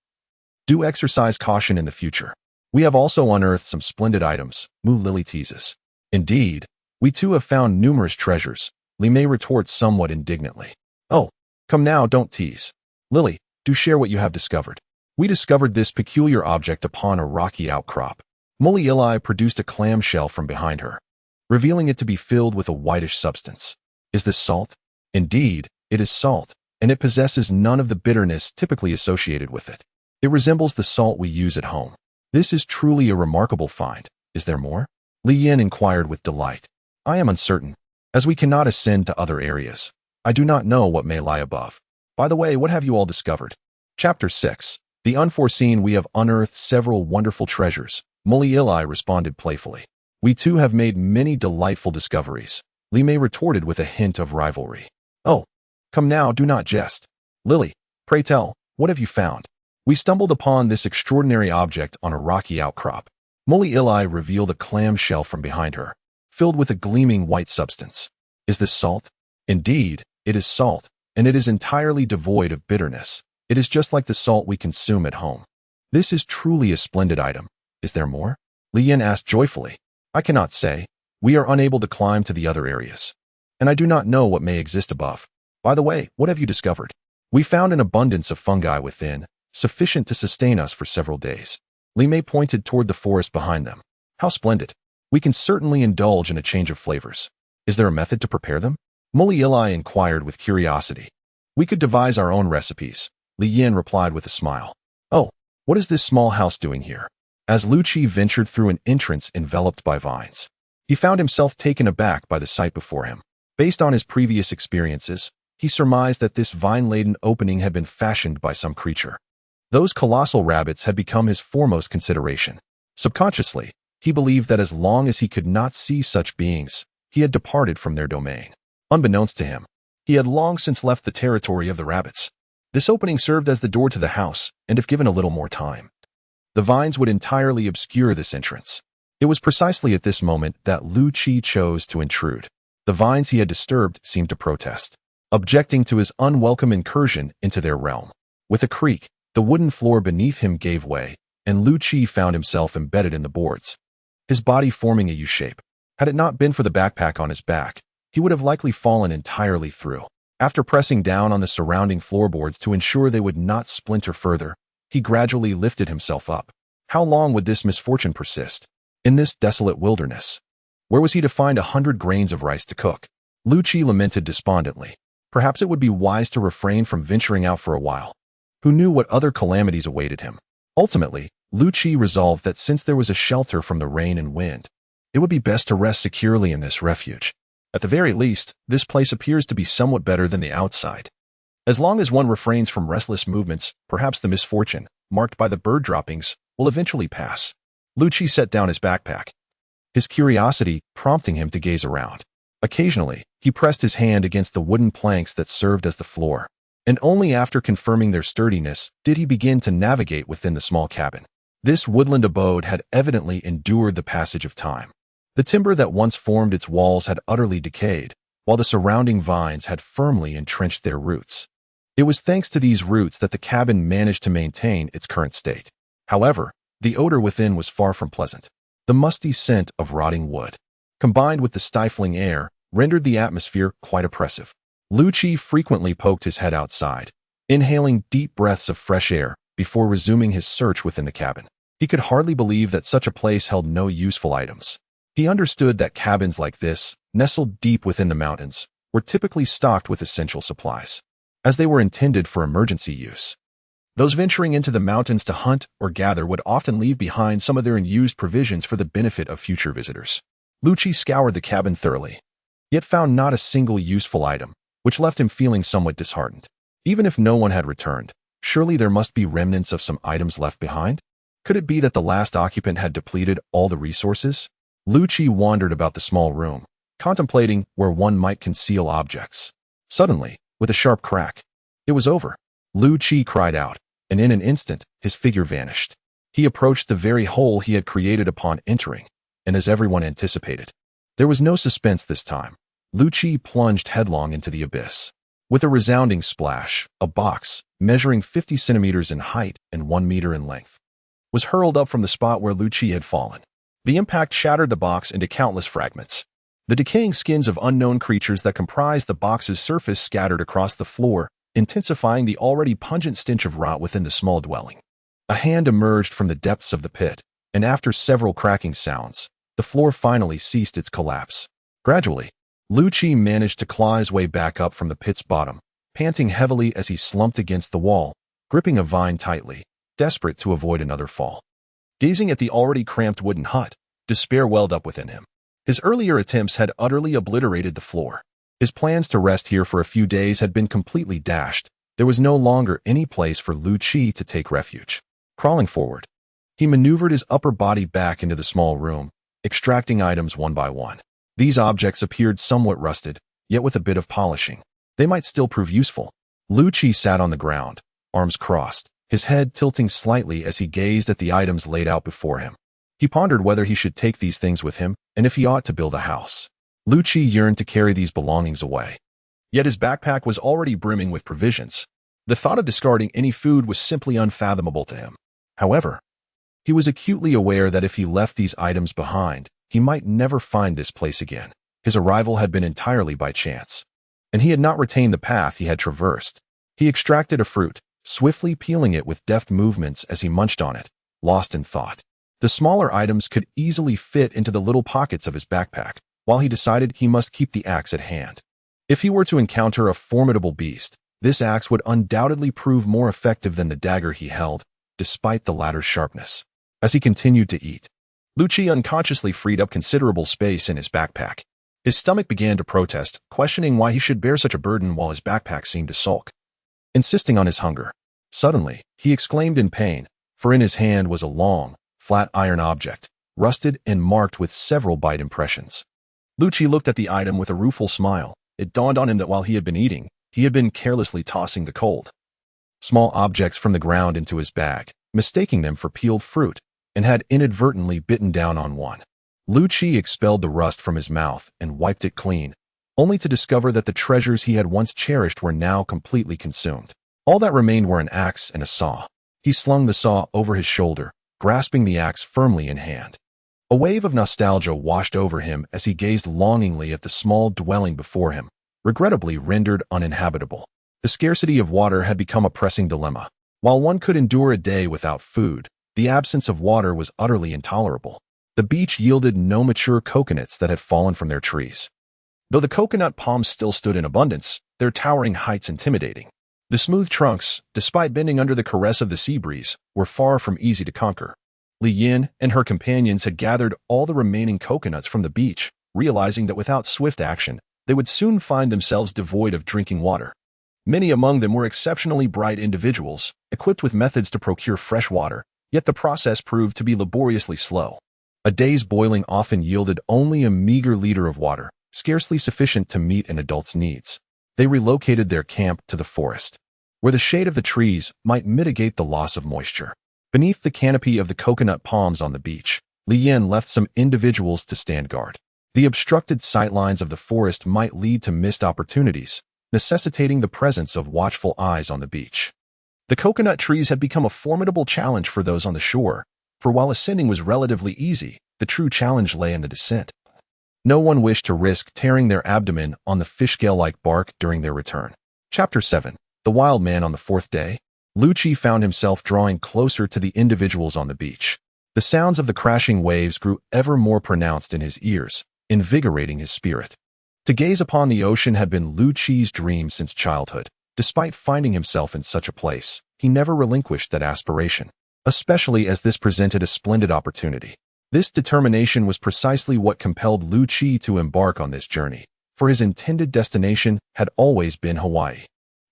Do exercise caution in the future. We have also unearthed some splendid items, Mu Lily teases. Indeed, we too have found numerous treasures, Li Mei retorts somewhat indignantly. Oh, come now, don't tease. Lily, do share what you have discovered. We discovered this peculiar object upon a rocky outcrop. Mully Ili produced a clamshell from behind her, revealing it to be filled with a whitish substance. Is this salt? Indeed, it is salt, and it possesses none of the bitterness typically associated with it. It resembles the salt we use at home. This is truly a remarkable find. Is there more? Li Yin inquired with delight. I am uncertain. As we cannot ascend to other areas, I do not know what may lie above. By the way, what have you all discovered? Chapter 6. The Unforeseen. We have unearthed several wonderful treasures, Mully Ili responded playfully. We too have made many delightful discoveries, Li Mei retorted with a hint of rivalry. Oh, come now, do not jest. Lily, pray tell, what have you found? We stumbled upon this extraordinary object on a rocky outcrop. Mully Ili revealed a clamshell from behind her, filled with a gleaming white substance. Is this salt? Indeed, it is salt, and it is entirely devoid of bitterness. It is just like the salt we consume at home. This is truly a splendid item. Is there more? Li Yin asked joyfully. I cannot say. We are unable to climb to the other areas, and I do not know what may exist above. By the way, what have you discovered? We found an abundance of fungi within, sufficient to sustain us for several days. Li Mei pointed toward the forest behind them. How splendid. We can certainly indulge in a change of flavors. Is there a method to prepare them? Mully Ili inquired with curiosity. We could devise our own recipes, Li Yin replied with a smile. Oh, what is this small house doing here? As Liu Qi ventured through an entrance enveloped by vines, he found himself taken aback by the sight before him. Based on his previous experiences, he surmised that this vine-laden opening had been fashioned by some creature. Those colossal rabbits had become his foremost consideration. Subconsciously, he believed that as long as he could not see such beings, he had departed from their domain. Unbeknownst to him, he had long since left the territory of the rabbits. This opening served as the door to the house, and if given a little more time, the vines would entirely obscure this entrance. It was precisely at this moment that Liu Qi chose to intrude. The vines he had disturbed seemed to protest, objecting to his unwelcome incursion into their realm. With a creak, the wooden floor beneath him gave way, and Liu Qi found himself embedded in the boards, his body forming a U-shape. Had it not been for the backpack on his back, he would have likely fallen entirely through. After pressing down on the surrounding floorboards to ensure they would not splinter further, he gradually lifted himself up. How long would this misfortune persist? In this desolate wilderness, where was he to find 100 grains of rice to cook? Liu Qi lamented despondently. Perhaps it would be wise to refrain from venturing out for a while. Who knew what other calamities awaited him? Ultimately, Liu Qi resolved that since there was a shelter from the rain and wind, it would be best to rest securely in this refuge. At the very least, this place appears to be somewhat better than the outside. As long as one refrains from restless movements, perhaps the misfortune, marked by the bird droppings, will eventually pass. Liu Qi set down his backpack, his curiosity prompting him to gaze around. Occasionally, he pressed his hand against the wooden planks that served as the floor, and only after confirming their sturdiness did he begin to navigate within the small cabin. This woodland abode had evidently endured the passage of time. The timber that once formed its walls had utterly decayed, while the surrounding vines had firmly entrenched their roots. It was thanks to these roots that the cabin managed to maintain its current state. However, the odor within was far from pleasant. The musty scent of rotting wood, combined with the stifling air, rendered the atmosphere quite oppressive. Liu Qi frequently poked his head outside, inhaling deep breaths of fresh air before resuming his search within the cabin. He could hardly believe that such a place held no useful items. He understood that cabins like this, nestled deep within the mountains, were typically stocked with essential supplies. as they were intended for emergency use. Those venturing into the mountains to hunt or gather would often leave behind some of their unused provisions for the benefit of future visitors. Liu Qi scoured the cabin thoroughly, yet found not a single useful item, which left him feeling somewhat disheartened. Even if no one had returned, surely there must be remnants of some items left behind? Could it be that the last occupant had depleted all the resources? Liu Qi wandered about the small room, contemplating where one might conceal objects. Suddenly, with a sharp crack, it was over. Liu Qi cried out, and in an instant, his figure vanished. He approached the very hole he had created upon entering, and as everyone anticipated, there was no suspense this time. Liu Qi plunged headlong into the abyss. With a resounding splash, a box, measuring 50 centimeters in height and 1 meter in length, was hurled up from the spot where Liu Qi had fallen. The impact shattered the box into countless fragments. The decaying skins of unknown creatures that comprised the box's surface scattered across the floor, intensifying the already pungent stench of rot within the small dwelling. A hand emerged from the depths of the pit, and after several cracking sounds, the floor finally ceased its collapse. Gradually, Liu Qi managed to claw his way back up from the pit's bottom, panting heavily as he slumped against the wall, gripping a vine tightly, desperate to avoid another fall. Gazing at the already cramped wooden hut, despair welled up within him. His earlier attempts had utterly obliterated the floor. His plans to rest here for a few days had been completely dashed. There was no longer any place for Liu Qi to take refuge. Crawling forward, he maneuvered his upper body back into the small room, extracting items one by one. These objects appeared somewhat rusted, yet with a bit of polishing. They might still prove useful. Liu Qi sat on the ground, arms crossed, his head tilting slightly as he gazed at the items laid out before him. He pondered whether he should take these things with him, and if he ought to build a house. Liu Qi yearned to carry these belongings away. Yet his backpack was already brimming with provisions. The thought of discarding any food was simply unfathomable to him. However, he was acutely aware that if he left these items behind, he might never find this place again. His arrival had been entirely by chance, and he had not retained the path he had traversed. He extracted a fruit, swiftly peeling it with deft movements as he munched on it, lost in thought. The smaller items could easily fit into the little pockets of his backpack, while he decided he must keep the axe at hand. If he were to encounter a formidable beast, this axe would undoubtedly prove more effective than the dagger he held, despite the latter's sharpness. As he continued to eat, Liu Qi unconsciously freed up considerable space in his backpack. His stomach began to protest, questioning why he should bear such a burden while his backpack seemed to sulk. Insisting on his hunger, suddenly, he exclaimed in pain, for in his hand was a long, flat iron object, rusted and marked with several bite impressions. Liu Qi looked at the item with a rueful smile. It dawned on him that while he had been eating, he had been carelessly tossing the cold small objects from the ground into his bag, mistaking them for peeled fruit, and had inadvertently bitten down on one. Liu Qi expelled the rust from his mouth and wiped it clean, only to discover that the treasures he had once cherished were now completely consumed. All that remained were an axe and a saw. He slung the saw over his shoulder, grasping the axe firmly in hand. A wave of nostalgia washed over him as he gazed longingly at the small dwelling before him, regrettably rendered uninhabitable. The scarcity of water had become a pressing dilemma. While one could endure a day without food, the absence of water was utterly intolerable. The beach yielded no mature coconuts that had fallen from their trees. Though the coconut palms still stood in abundance, their towering heights intimidating. The smooth trunks, despite bending under the caress of the sea breeze, were far from easy to conquer. Li Yin and her companions had gathered all the remaining coconuts from the beach, realizing that without swift action, they would soon find themselves devoid of drinking water. Many among them were exceptionally bright individuals, equipped with methods to procure fresh water, yet the process proved to be laboriously slow. A day's boiling often yielded only a meager liter of water, scarcely sufficient to meet an adult's needs. They relocated their camp to the forest, where the shade of the trees might mitigate the loss of moisture. Beneath the canopy of the coconut palms on the beach, Li Yin left some individuals to stand guard. The obstructed sightlines of the forest might lead to missed opportunities, necessitating the presence of watchful eyes on the beach. The coconut trees had become a formidable challenge for those on the shore, for while ascending was relatively easy, the true challenge lay in the descent. No one wished to risk tearing their abdomen on the fish-scale-like bark during their return. Chapter 7. The Wild Man on the fourth day. Liu Qi found himself drawing closer to the individuals on the beach. The sounds of the crashing waves grew ever more pronounced in his ears, invigorating his spirit. To gaze upon the ocean had been Liu Qi's dream since childhood. Despite finding himself in such a place, he never relinquished that aspiration, especially as this presented a splendid opportunity. This determination was precisely what compelled Liu Qi to embark on this journey, for his intended destination had always been Hawaii.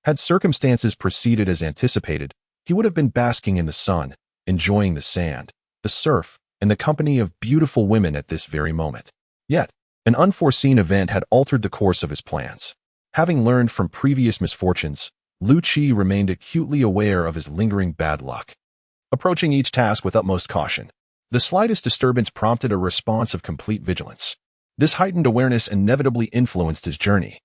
Had circumstances proceeded as anticipated, he would have been basking in the sun, enjoying the sand, the surf, and the company of beautiful women at this very moment. Yet, an unforeseen event had altered the course of his plans. Having learned from previous misfortunes, Liu Qi remained acutely aware of his lingering bad luck. Approaching each task with utmost caution, the slightest disturbance prompted a response of complete vigilance. This heightened awareness inevitably influenced his journey.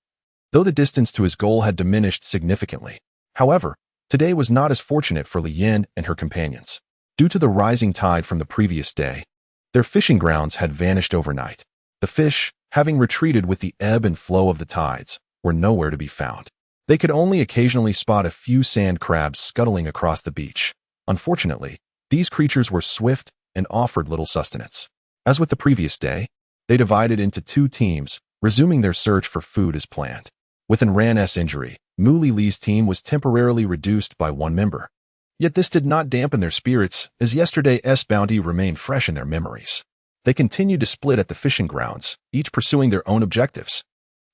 Though the distance to his goal had diminished significantly, however, today was not as fortunate for Li Yin and her companions. Due to the rising tide from the previous day, their fishing grounds had vanished overnight. The fish, having retreated with the ebb and flow of the tides, were nowhere to be found. They could only occasionally spot a few sand crabs scuttling across the beach. Unfortunately, these creatures were swift and offered little sustenance. As with the previous day, they divided into two teams, resuming their search for food as planned. With Ran's injury, Muli Li's team was temporarily reduced by one member. Yet this did not dampen their spirits, as yesterday's bounty remained fresh in their memories. They continued to split at the fishing grounds, each pursuing their own objectives.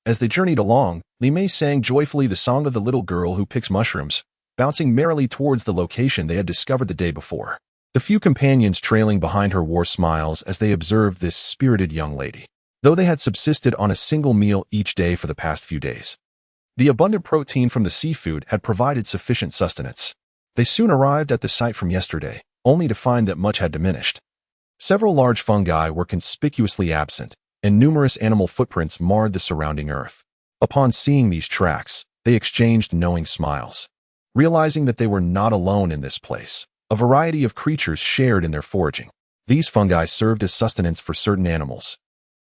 As they journeyed along, Li Mei sang joyfully the song of the little girl who picks mushrooms, bouncing merrily towards the location they had discovered the day before. The few companions trailing behind her wore smiles as they observed this spirited young lady, though they had subsisted on a single meal each day for the past few days. The abundant protein from the seafood had provided sufficient sustenance. They soon arrived at the site from yesterday, only to find that much had diminished. Several large fungi were conspicuously absent, and numerous animal footprints marred the surrounding earth. Upon seeing these tracks, they exchanged knowing smiles. Realizing that they were not alone in this place, a variety of creatures shared in their foraging. These fungi served as sustenance for certain animals,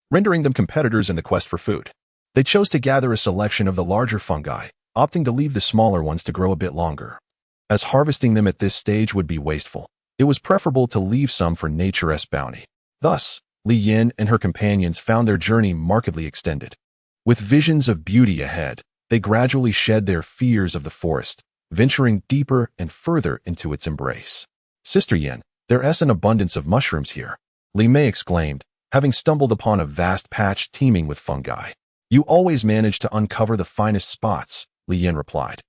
rendering them competitors in the quest for food. They chose to gather a selection of the larger fungi, opting to leave the smaller ones to grow a bit longer. As harvesting them at this stage would be wasteful, it was preferable to leave some for nature's bounty. Thus, Li Yin and her companions found their journey markedly extended. With visions of beauty ahead, they gradually shed their fears of the forest, venturing deeper and further into its embrace. Sister Yin, there's an abundance of mushrooms here, Li Mei exclaimed, having stumbled upon a vast patch teeming with fungi. You always manage to uncover the finest spots, Li Yin replied,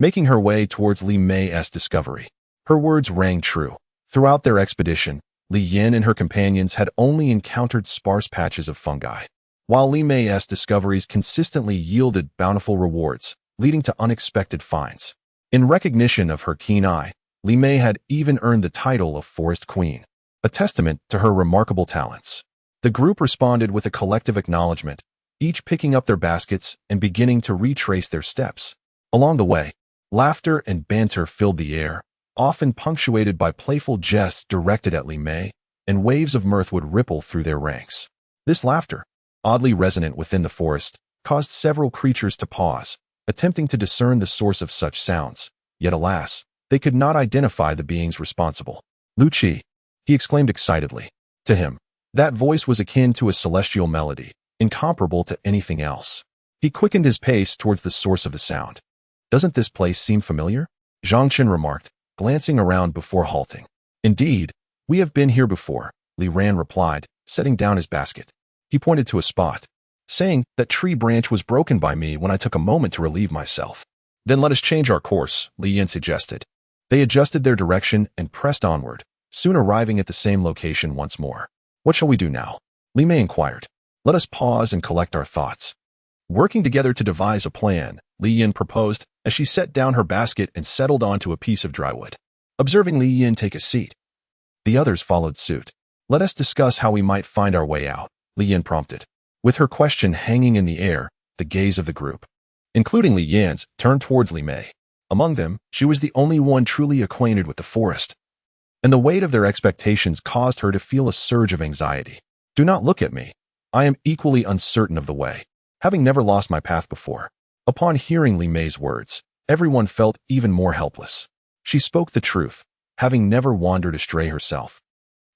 making her way towards Li Mei's discovery. Her words rang true. Throughout their expedition, Li Yin and her companions had only encountered sparse patches of fungi, while Li Mei's discoveries consistently yielded bountiful rewards, leading to unexpected finds. In recognition of her keen eye, Li Mei had even earned the title of Forest Queen, a testament to her remarkable talents. The group responded with a collective acknowledgement, each picking up their baskets and beginning to retrace their steps. Along the way, laughter and banter filled the air, often punctuated by playful jests directed at Li Mei, and waves of mirth would ripple through their ranks. This laughter, oddly resonant within the forest, caused several creatures to pause, attempting to discern the source of such sounds. Yet alas, they could not identify the beings responsible. Liu Qi, he exclaimed excitedly. To him, that voice was akin to a celestial melody, incomparable to anything else. He quickened his pace towards the source of the sound. Doesn't this place seem familiar? Zhang Chen remarked, glancing around before halting. Indeed, we have been here before, Li Ran replied, setting down his basket. He pointed to a spot, saying that tree branch was broken by me when I took a moment to relieve myself. Then let us change our course, Li Yin suggested. They adjusted their direction and pressed onward, soon arriving at the same location once more. What shall we do now? Li Mei inquired. Let us pause and collect our thoughts. Working together to devise a plan, Li Yin proposed as she set down her basket and settled onto a piece of dry wood. Observing Li Yin take a seat, the others followed suit. Let us discuss how we might find our way out, Li Yin prompted. With her question hanging in the air, the gaze of the group, including Li Yin's, turned towards Li Mei. Among them, she was the only one truly acquainted with the forest, and the weight of their expectations caused her to feel a surge of anxiety. Do not look at me. I am equally uncertain of the way, having never lost my path before. Upon hearing Li Mei's words, everyone felt even more helpless. She spoke the truth, having never wandered astray herself.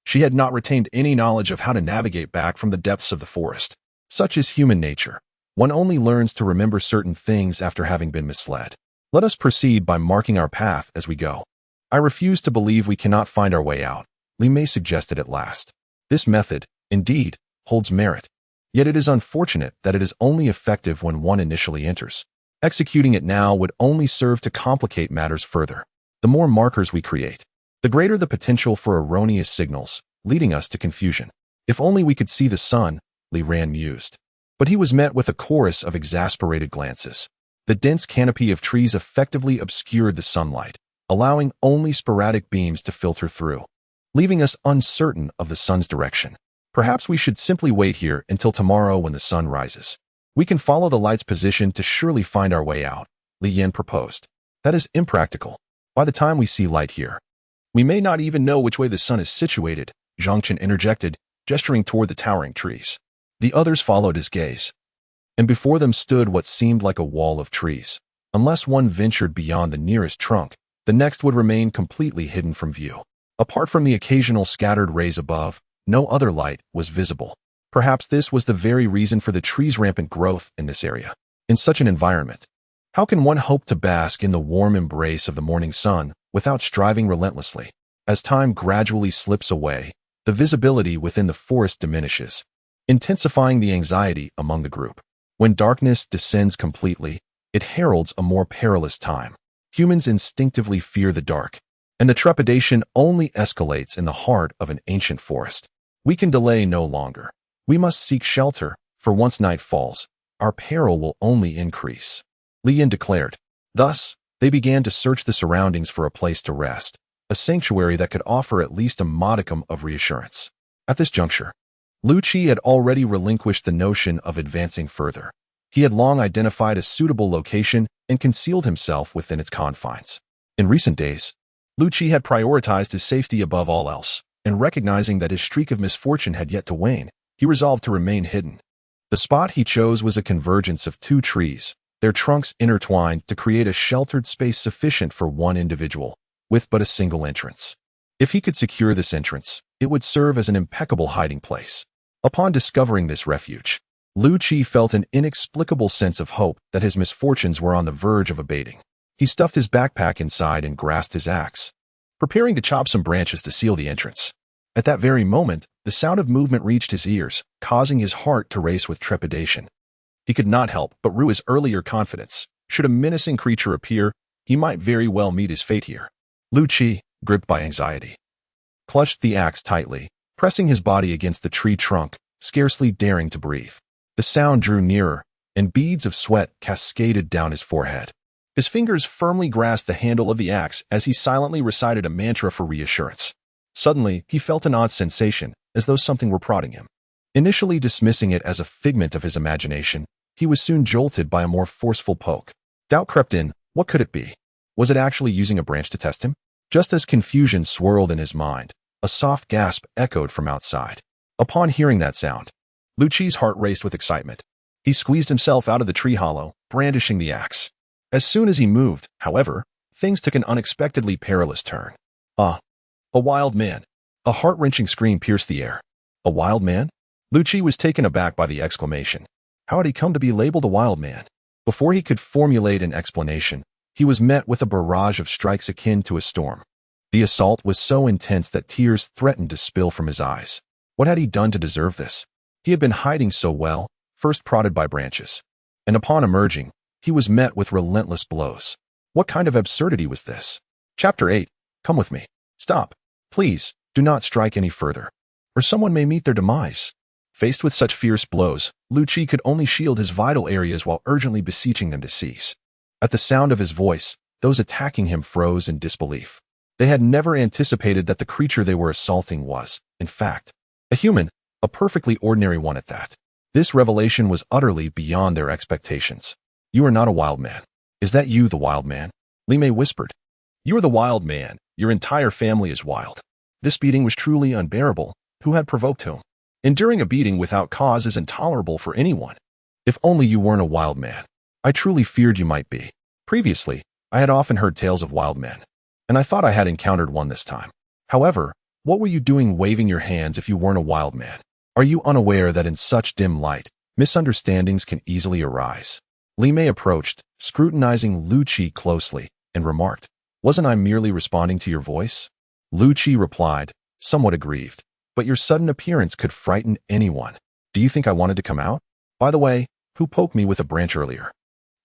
She had not retained any knowledge of how to navigate back from the depths of the forest. Such is human nature. One only learns to remember certain things after having been misled. Let us proceed by marking our path as we go. I refuse to believe we cannot find our way out, Li Mei suggested at last. This method, indeed, holds merit. Yet it is unfortunate that it is only effective when one initially enters. Executing it now would only serve to complicate matters further. The more markers we create, the greater the potential for erroneous signals, leading us to confusion. If only we could see the sun, Li Ran mused. But he was met with a chorus of exasperated glances. The dense canopy of trees effectively obscured the sunlight, allowing only sporadic beams to filter through, leaving us uncertain of the sun's direction. Perhaps we should simply wait here until tomorrow when the sun rises. We can follow the light's position to surely find our way out, Li Yan proposed. That is impractical. By the time we see light here, we may not even know which way the sun is situated, Zhang Chen interjected, gesturing toward the towering trees. The others followed his gaze, and before them stood what seemed like a wall of trees. Unless one ventured beyond the nearest trunk, the next would remain completely hidden from view. Apart from the occasional scattered rays above, no other light was visible. Perhaps this was the very reason for the trees' rampant growth in this area. In such an environment, how can one hope to bask in the warm embrace of the morning sun without striving relentlessly? As time gradually slips away, the visibility within the forest diminishes, intensifying the anxiety among the group. When darkness descends completely, it heralds a more perilous time. Humans instinctively fear the dark, and the trepidation only escalates in the heart of an ancient forest. We can delay no longer. We must seek shelter, for once night falls, our peril will only increase, Li Yan declared. Thus, they began to search the surroundings for a place to rest, a sanctuary that could offer at least a modicum of reassurance. At this juncture, Liu Qi had already relinquished the notion of advancing further. He had long identified a suitable location and concealed himself within its confines. In recent days, Liu Qi had prioritized his safety above all else, and recognizing that his streak of misfortune had yet to wane, he resolved to remain hidden. The spot he chose was a convergence of two trees, their trunks intertwined to create a sheltered space sufficient for one individual, with but a single entrance. If he could secure this entrance, it would serve as an impeccable hiding place. Upon discovering this refuge, Liu Qi felt an inexplicable sense of hope that his misfortunes were on the verge of abating. He stuffed his backpack inside and grasped his axe, preparing to chop some branches to seal the entrance. At that very moment, the sound of movement reached his ears, causing his heart to race with trepidation. He could not help but rue his earlier confidence. Should a menacing creature appear, he might very well meet his fate here. Liu Qi, gripped by anxiety, clutched the axe tightly, pressing his body against the tree trunk, scarcely daring to breathe. The sound drew nearer, and beads of sweat cascaded down his forehead. His fingers firmly grasped the handle of the axe as he silently recited a mantra for reassurance. Suddenly, he felt an odd sensation, as though something were prodding him. Initially dismissing it as a figment of his imagination, he was soon jolted by a more forceful poke. Doubt crept in. What could it be? Was it actually using a branch to test him? Just as confusion swirled in his mind, a soft gasp echoed from outside. Upon hearing that sound, Liu Qi's heart raced with excitement. He squeezed himself out of the tree hollow, brandishing the axe. As soon as he moved, however, things took an unexpectedly perilous turn. A wild man. A heart-wrenching scream pierced the air. A wild man? Liu Qi was taken aback by the exclamation. How had he come to be labeled a wild man? Before he could formulate an explanation, he was met with a barrage of strikes akin to a storm. The assault was so intense that tears threatened to spill from his eyes. What had he done to deserve this? He had been hiding so well, first prodded by branches, and upon emerging, he was met with relentless blows. What kind of absurdity was this? Chapter 8. Come with me. Stop. Please, do not strike any further, or someone may meet their demise. Faced with such fierce blows, Liu Qi could only shield his vital areas while urgently beseeching them to cease. At the sound of his voice, those attacking him froze in disbelief. They had never anticipated that the creature they were assaulting was, in fact, a human, a perfectly ordinary one at that. This revelation was utterly beyond their expectations. You are not a wild man. Is that you, the wild man? Li Mei whispered. You are the wild man. Your entire family is wild. This beating was truly unbearable. Who had provoked whom? Enduring a beating without cause is intolerable for anyone. If only you weren't a wild man. I truly feared you might be. Previously, I had often heard tales of wild men, and I thought I had encountered one this time. However, what were you doing waving your hands if you weren't a wild man? Are you unaware that in such dim light, misunderstandings can easily arise? Li Mei approached, scrutinizing Liu Qi closely, and remarked, "Wasn't I merely responding to your voice?" Liu Qi replied, somewhat aggrieved, "But your sudden appearance could frighten anyone. Do you think I wanted to come out? By the way, who poked me with a branch earlier?"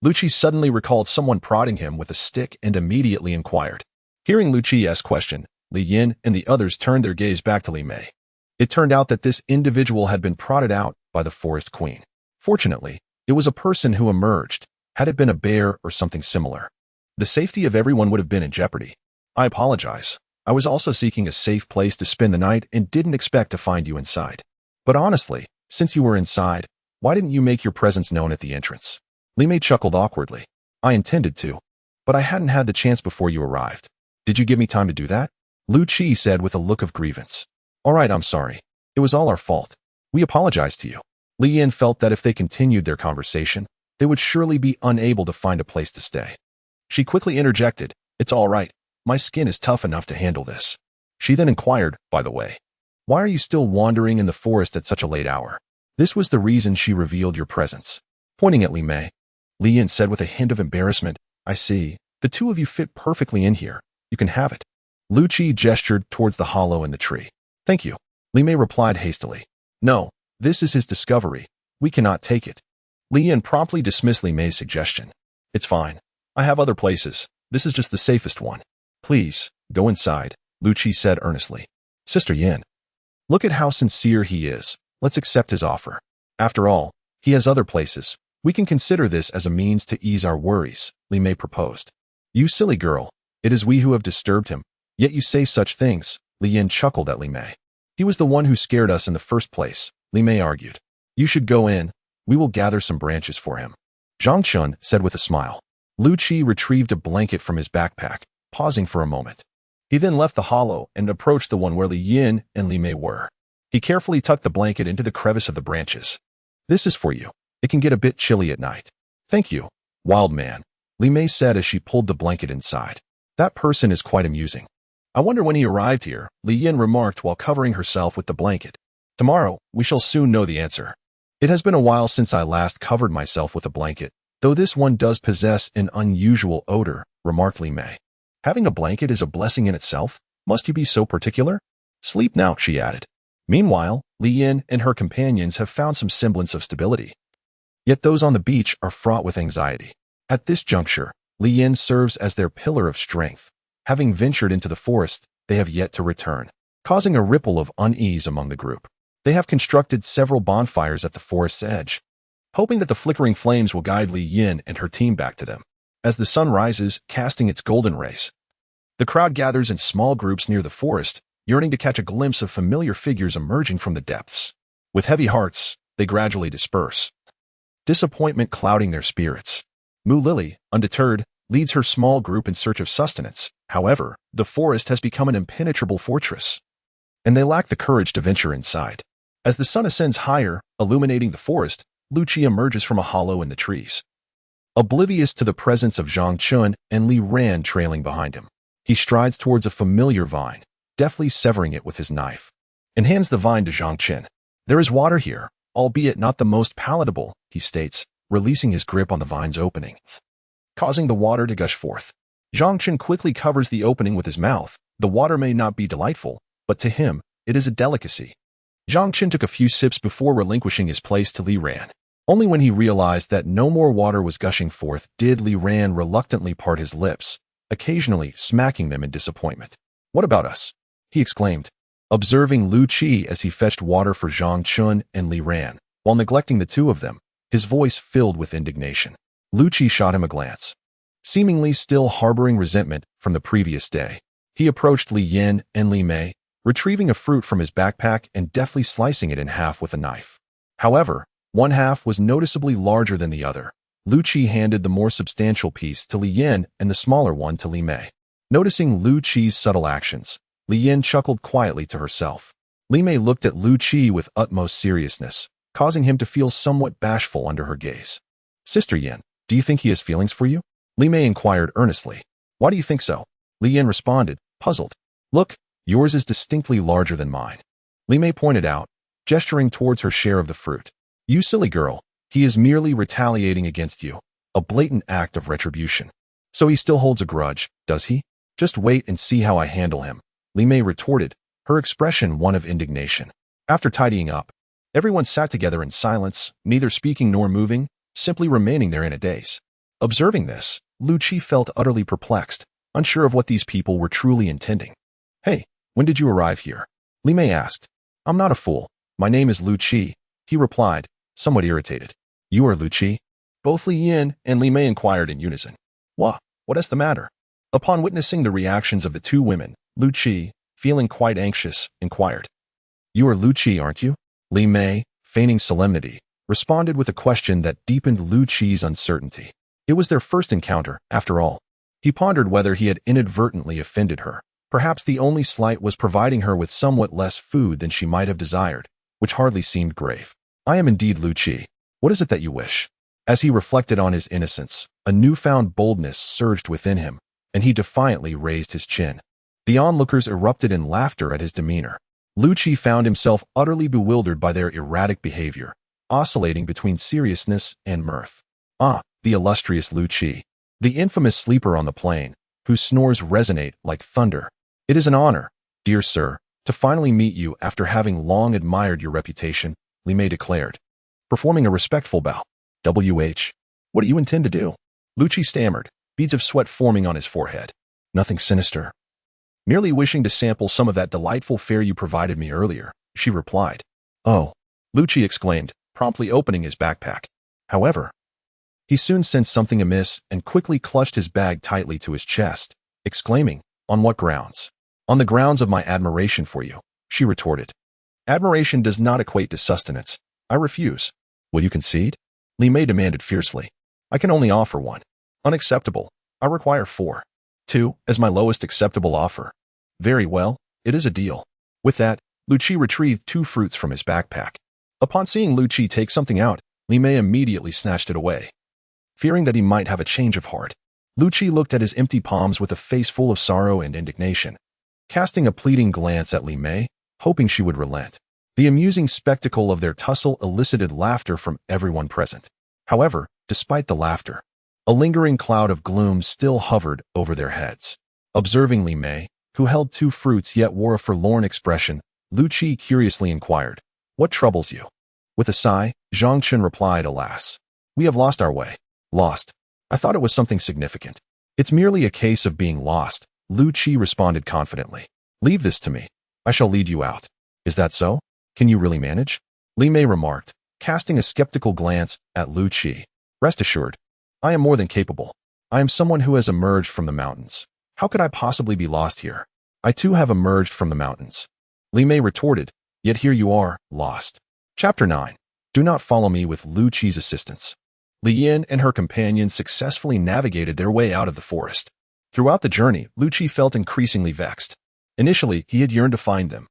Liu Qi suddenly recalled someone prodding him with a stick and immediately inquired. Hearing Liu Qi's question, Li Yin and the others turned their gaze back to Li Mei. It turned out that this individual had been prodded out by the Forest Queen. Fortunately, it was a person who emerged. Had it been a bear or something similar, the safety of everyone would have been in jeopardy. "I apologize. I was also seeking a safe place to spend the night and didn't expect to find you inside. But honestly, since you were inside, why didn't you make your presence known at the entrance?" Li Mei chuckled awkwardly. "I intended to, but I hadn't had the chance before you arrived. Did you give me time to do that?" Liu Qi said with a look of grievance. "All right, I'm sorry. It was all our fault. We apologize to you." Li Yin felt that if they continued their conversation, they would surely be unable to find a place to stay. She quickly interjected, "It's all right. My skin is tough enough to handle this." She then inquired, "By the way, why are you still wandering in the forest at such a late hour?" This was the reason she revealed your presence. Pointing at Li Mei, Li Yin said with a hint of embarrassment, "I see. The two of you fit perfectly in here. You can have it." Liu Qi gestured towards the hollow in the tree. "Thank you." Li Mei replied hastily. "No, this is his discovery. We cannot take it." Li Yin promptly dismissed Li Mei's suggestion. "It's fine. I have other places. This is just the safest one. Please, go inside," Liu Qi said earnestly. "Sister Yin, look at how sincere he is. Let's accept his offer. After all, he has other places. We can consider this as a means to ease our worries," Li Mei proposed. "You silly girl. It is we who have disturbed him. Yet you say such things." Li Yin chuckled at Li Mei. "He was the one who scared us in the first place," Li Mei argued. "You should go in. We will gather some branches for him," Zhang Chen said with a smile. Liu Qi retrieved a blanket from his backpack, pausing for a moment. He then left the hollow and approached the one where Li Yin and Li Mei were. He carefully tucked the blanket into the crevice of the branches. "This is for you. It can get a bit chilly at night." "Thank you, wild man," Li Mei said as she pulled the blanket inside. "That person is quite amusing. I wonder when he arrived here," Li Yin remarked while covering herself with the blanket. "Tomorrow, we shall soon know the answer. It has been a while since I last covered myself with a blanket, though this one does possess an unusual odor," remarked Li Mei. "Having a blanket is a blessing in itself. Must you be so particular? Sleep now," she added. Meanwhile, Li Yin and her companions have found some semblance of stability. Yet those on the beach are fraught with anxiety. At this juncture, Li Yin serves as their pillar of strength. Having ventured into the forest, they have yet to return, causing a ripple of unease among the group. They have constructed several bonfires at the forest's edge, hoping that the flickering flames will guide Li Yin and her team back to them. As the sun rises, casting its golden rays, the crowd gathers in small groups near the forest, yearning to catch a glimpse of familiar figures emerging from the depths. With heavy hearts, they gradually disperse, disappointment clouding their spirits. Mu Lily, undeterred, leads her small group in search of sustenance. However, the forest has become an impenetrable fortress, and they lack the courage to venture inside. As the sun ascends higher, illuminating the forest, Liu Qi emerges from a hollow in the trees, oblivious to the presence of Zhang Chen and Li Ran trailing behind him. He strides towards a familiar vine, deftly severing it with his knife, and hands the vine to Zhang Chen. "There is water here, albeit not the most palatable," he states, releasing his grip on the vine's opening, causing the water to gush forth. Zhang Chen quickly covers the opening with his mouth. The water may not be delightful, but to him, it is a delicacy. Zhang Chen took a few sips before relinquishing his place to Li Ran. Only when he realized that no more water was gushing forth did Li Ran reluctantly part his lips, occasionally smacking them in disappointment. "What about us?" he exclaimed, observing Liu Qi as he fetched water for Zhang Chen and Li Ran, while neglecting the two of them, his voice filled with indignation. Liu Qi shot him a glance. Seemingly still harboring resentment from the previous day, he approached Li Yin and Li Mei, retrieving a fruit from his backpack and deftly slicing it in half with a knife. However, one half was noticeably larger than the other. Liu Qi handed the more substantial piece to Li Yin and the smaller one to Li Mei. Noticing Liu Qi's subtle actions, Li Yin chuckled quietly to herself. Li Mei looked at Liu Qi with utmost seriousness, causing him to feel somewhat bashful under her gaze. "Sister Yin, do you think he has feelings for you?" Li Mei inquired earnestly. "Why do you think so?" Li Yin responded, puzzled. "Look, yours is distinctly larger than mine," Li Mei pointed out, gesturing towards her share of the fruit. "You silly girl, he is merely retaliating against you. a blatant act of retribution. So he still holds a grudge, does he? Just wait and see how I handle him, Li Mei retorted, her expression one of indignation. After tidying up, everyone sat together in silence, neither speaking nor moving, simply remaining there in a daze. Observing this, Liu Qi felt utterly perplexed, unsure of what these people were truly intending. Hey, when did you arrive here? Li Mei asked. I'm not a fool. My name is Liu Qi, he replied, somewhat irritated. You are Liu Qi? Both Li Yin and Li Mei inquired in unison. What is the matter? Upon witnessing the reactions of the two women, Liu Qi, feeling quite anxious, inquired. You are Liu Qi, aren't you? Li Mei, feigning solemnity, responded with a question that deepened Liu Qi's uncertainty. It was their first encounter, after all. He pondered whether he had inadvertently offended her. Perhaps the only slight was providing her with somewhat less food than she might have desired, which hardly seemed grave. I am indeed Liu Qi. What is it that you wish? As he reflected on his innocence, a newfound boldness surged within him, and he defiantly raised his chin. The onlookers erupted in laughter at his demeanor. Liu Qi found himself utterly bewildered by their erratic behavior, oscillating between seriousness and mirth. The illustrious Liu Qi, the infamous sleeper on the plain, whose snores resonate like thunder. It is an honor, dear sir, to finally meet you after having long admired your reputation, Li Mei declared, performing a respectful bow. What do you intend to do? Liu Qi stammered, beads of sweat forming on his forehead. Nothing sinister. Merely wishing to sample some of that delightful fare you provided me earlier, she replied. Oh, Liu Qi exclaimed, promptly opening his backpack. However, he soon sensed something amiss and quickly clutched his bag tightly to his chest, exclaiming, On what grounds? On the grounds of my admiration for you, she retorted. Admiration does not equate to sustenance. I refuse. Will you concede? Li Mei demanded fiercely. I can only offer one. Unacceptable. I require 4. 2, as my lowest acceptable offer. Very well, it is a deal. With that, Liu Qi retrieved 2 fruits from his backpack. Upon seeing Liu Qi take something out, Li Mei immediately snatched it away. Fearing that he might have a change of heart, Liu Qi looked at his empty palms with a face full of sorrow and indignation, casting a pleading glance at Li Mei, hoping she would relent. The amusing spectacle of their tussle elicited laughter from everyone present. However, despite the laughter, a lingering cloud of gloom still hovered over their heads. Observing Li Mei, who held 2 fruits yet wore a forlorn expression, Liu Qi curiously inquired, What troubles you? With a sigh, Zhang Chen replied, Alas, we have lost our way. Lost. I thought it was something significant. It's merely a case of being lost, Liu Qi responded confidently. Leave this to me. I shall lead you out. Is that so? Can you really manage? Li Mei remarked, casting a skeptical glance at Liu Qi. Rest assured, I am more than capable. I am someone who has emerged from the mountains. How could I possibly be lost here? I too have emerged from the mountains. Li Mei retorted, yet here you are, lost. Chapter 9. Do not follow me with Liu Qi's assistance. Li Yin and her companions successfully navigated their way out of the forest. Throughout the journey, Liu Qi felt increasingly vexed. Initially, he had yearned to find them.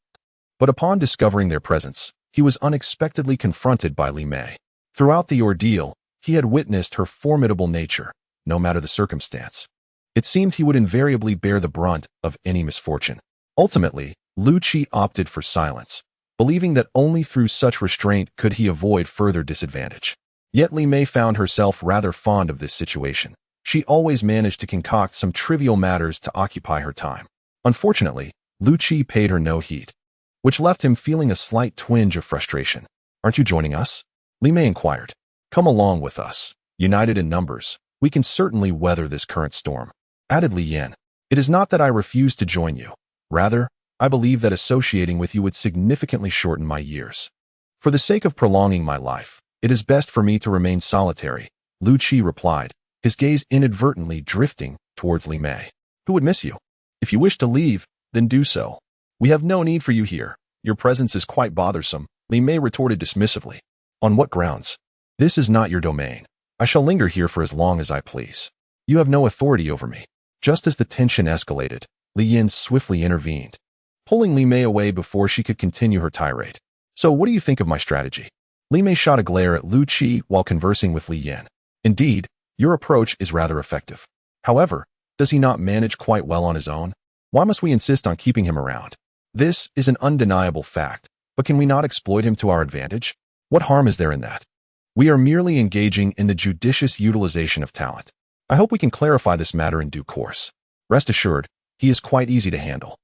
But upon discovering their presence, he was unexpectedly confronted by Li Mei. Throughout the ordeal, he had witnessed her formidable nature, no matter the circumstance. It seemed he would invariably bear the brunt of any misfortune. Ultimately, Liu Qi opted for silence, believing that only through such restraint could he avoid further disadvantage. Yet Li Mei found herself rather fond of this situation. She always managed to concoct some trivial matters to occupy her time. Unfortunately, Liu Qi paid her no heed, which left him feeling a slight twinge of frustration. Aren't you joining us? Li Mei inquired. Come along with us. United in numbers, we can certainly weather this current storm, added Li Yin. It is not that I refuse to join you. Rather, I believe that associating with you would significantly shorten my years. For the sake of prolonging my life, it is best for me to remain solitary, Liu Qi replied, his gaze inadvertently drifting towards Li Mei. Who would miss you? If you wish to leave, then do so. We have no need for you here. Your presence is quite bothersome, Li Mei retorted dismissively. On what grounds? This is not your domain. I shall linger here for as long as I please. You have no authority over me. Just as the tension escalated, Li Yin swiftly intervened, pulling Li Mei away before she could continue her tirade. So what do you think of my strategy? Li Mei shot a glare at Liu Qi while conversing with Li Yin. Indeed, your approach is rather effective. However, does he not manage quite well on his own? Why must we insist on keeping him around? This is an undeniable fact, but can we not exploit him to our advantage? What harm is there in that? We are merely engaging in the judicious utilization of talent. I hope we can clarify this matter in due course. Rest assured, he is quite easy to handle.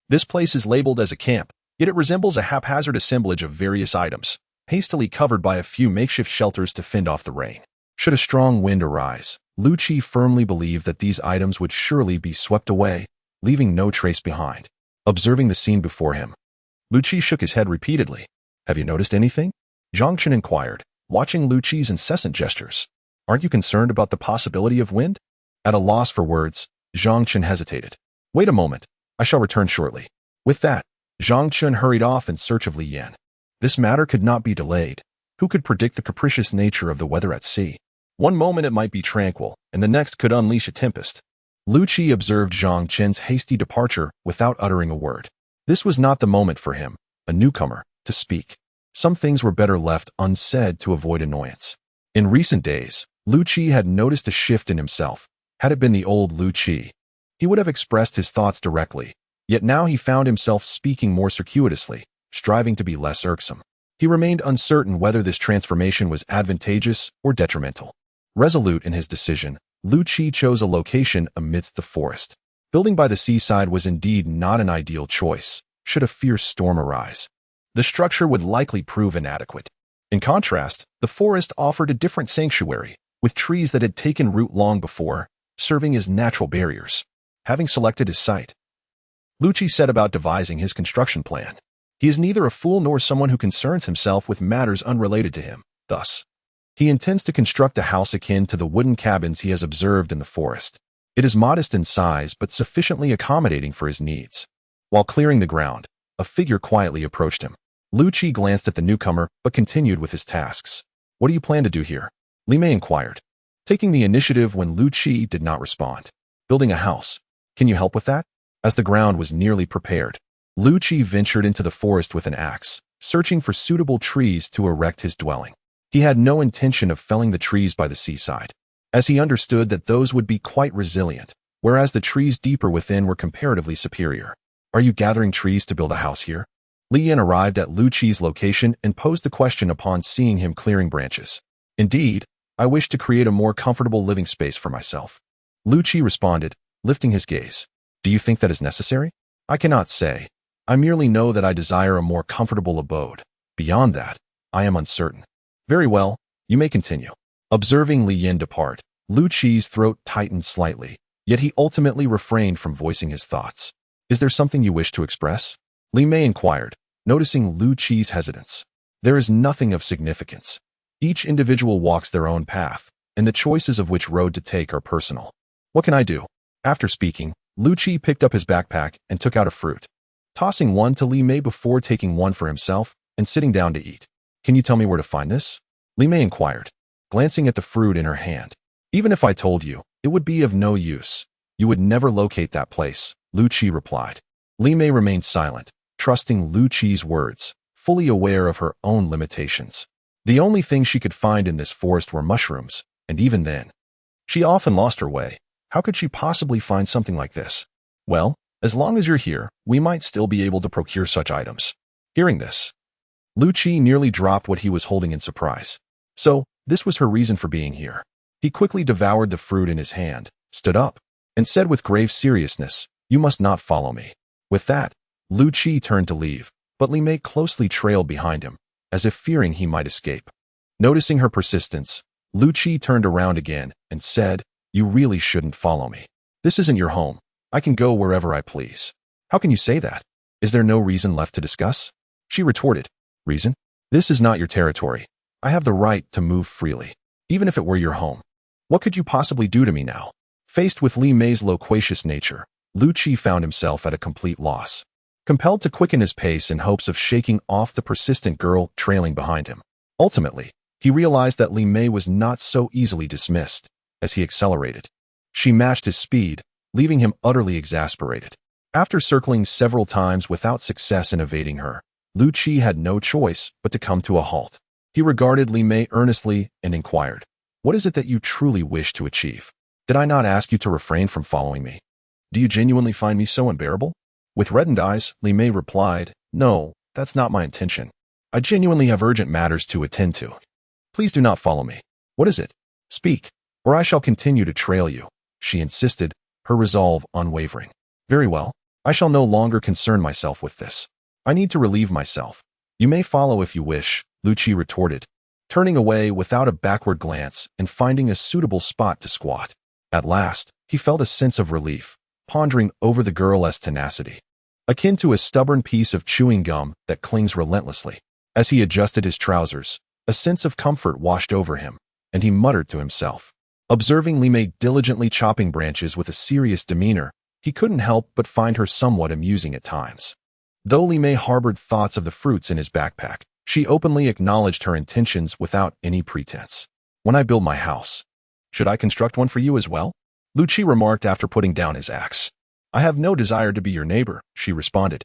This place is labeled as a camp, yet it resembles a haphazard assemblage of various items, hastily covered by a few makeshift shelters to fend off the rain. Should a strong wind arise, Liu Qi firmly believed that these items would surely be swept away, leaving no trace behind. Observing the scene before him, Liu Qi shook his head repeatedly. Have you noticed anything? Zhang Chen inquired, watching Liu Qi's incessant gestures. Aren't you concerned about the possibility of wind? At a loss for words, Zhang Chen hesitated. Wait a moment, I shall return shortly. With that, Zhang Chen hurried off in search of Li Yan. This matter could not be delayed. Who could predict the capricious nature of the weather at sea? One moment it might be tranquil, and the next could unleash a tempest. Liu Qi observed Zhang Chen's hasty departure without uttering a word. This was not the moment for him, a newcomer, to speak. Some things were better left unsaid to avoid annoyance. In recent days, Liu Qi had noticed a shift in himself. Had it been the old Liu Qi, he would have expressed his thoughts directly, yet now he found himself speaking more circuitously, striving to be less irksome. He remained uncertain whether this transformation was advantageous or detrimental. Resolute in his decision, Liu Qi chose a location amidst the forest. Building by the seaside was indeed not an ideal choice, should a fierce storm arise. The structure would likely prove inadequate. In contrast, the forest offered a different sanctuary, with trees that had taken root long before, serving as natural barriers. Having selected his site, Liu Qi set about devising his construction plan. He is neither a fool nor someone who concerns himself with matters unrelated to him. Thus, he intends to construct a house akin to the wooden cabins he has observed in the forest. It is modest in size but sufficiently accommodating for his needs. While clearing the ground, a figure quietly approached him. Liu Qi glanced at the newcomer but continued with his tasks. What do you plan to do here? Li Mei inquired, taking the initiative when Liu Qi did not respond. Building a house. Can you help with that? As the ground was nearly prepared, Liu Qi ventured into the forest with an axe, searching for suitable trees to erect his dwelling. He had no intention of felling the trees by the seaside, as he understood that those would be quite resilient, whereas the trees deeper within were comparatively superior. Are you gathering trees to build a house here? Li Yan arrived at Liu Qi's location and posed the question upon seeing him clearing branches. Indeed, I wish to create a more comfortable living space for myself. Liu Qi responded, lifting his gaze. Do you think that is necessary? I cannot say. I merely know that I desire a more comfortable abode. Beyond that, I am uncertain. Very well, you may continue. Observing Li Yan depart, Liu Qi's throat tightened slightly, yet he ultimately refrained from voicing his thoughts. Is there something you wish to express? Li Mei inquired, noticing Liu Qi's hesitance. There is nothing of significance. Each individual walks their own path, and the choices of which road to take are personal. What can I do? After speaking, Liu Qi picked up his backpack and took out a fruit, tossing one to Li Mei before taking one for himself and sitting down to eat. Can you tell me where to find this? Li Mei inquired, glancing at the fruit in her hand. Even if I told you, it would be of no use. You would never locate that place, Liu Qi replied. Li Mei remained silent, trusting Liu Qi's words, fully aware of her own limitations. The only thing she could find in this forest were mushrooms, and even then, she often lost her way. How could she possibly find something like this? Well, as long as you're here, we might still be able to procure such items. Hearing this, Liu Qi nearly dropped what he was holding in surprise. So, this was her reason for being here. He quickly devoured the fruit in his hand, stood up, and said with grave seriousness, "You must not follow me." With that, Liu Qi turned to leave, but Li Mei closely trailed behind him, as if fearing he might escape. Noticing her persistence, Liu Qi turned around again and said, "You really shouldn't follow me. This isn't your home. I can go wherever I please." "How can you say that? Is there no reason left to discuss?" She retorted. "Reason? This is not your territory. I have the right to move freely, even if it were your home. What could you possibly do to me now?" Faced with Li Mei's loquacious nature, Liu Qi found himself at a complete loss, compelled to quicken his pace in hopes of shaking off the persistent girl trailing behind him. Ultimately, he realized that Li Mei was not so easily dismissed. As he accelerated, she matched his speed, leaving him utterly exasperated. After circling several times without success in evading her, Liu Qi had no choice but to come to a halt. He regarded Li Mei earnestly and inquired, "What is it that you truly wish to achieve? Did I not ask you to refrain from following me? Do you genuinely find me so unbearable?" With reddened eyes, Li Mei replied, "No, that's not my intention. I genuinely have urgent matters to attend to." Please do not follow me. What is it? Speak, or I shall continue to trail you, she insisted, her resolve unwavering. Very well. I shall no longer concern myself with this. I need to relieve myself. You may follow if you wish, Liu Qi retorted, turning away without a backward glance and finding a suitable spot to squat. At last, he felt a sense of relief, pondering over the girl's tenacity, akin to a stubborn piece of chewing gum that clings relentlessly. As he adjusted his trousers, a sense of comfort washed over him, and he muttered to himself. Observing Li Mei diligently chopping branches with a serious demeanor, he couldn't help but find her somewhat amusing at times. Though Li Mei harbored thoughts of the fruits in his backpack, she openly acknowledged her intentions without any pretense. When I build my house, should I construct one for you as well? Liu Qi remarked after putting down his axe. I have no desire to be your neighbor, she responded.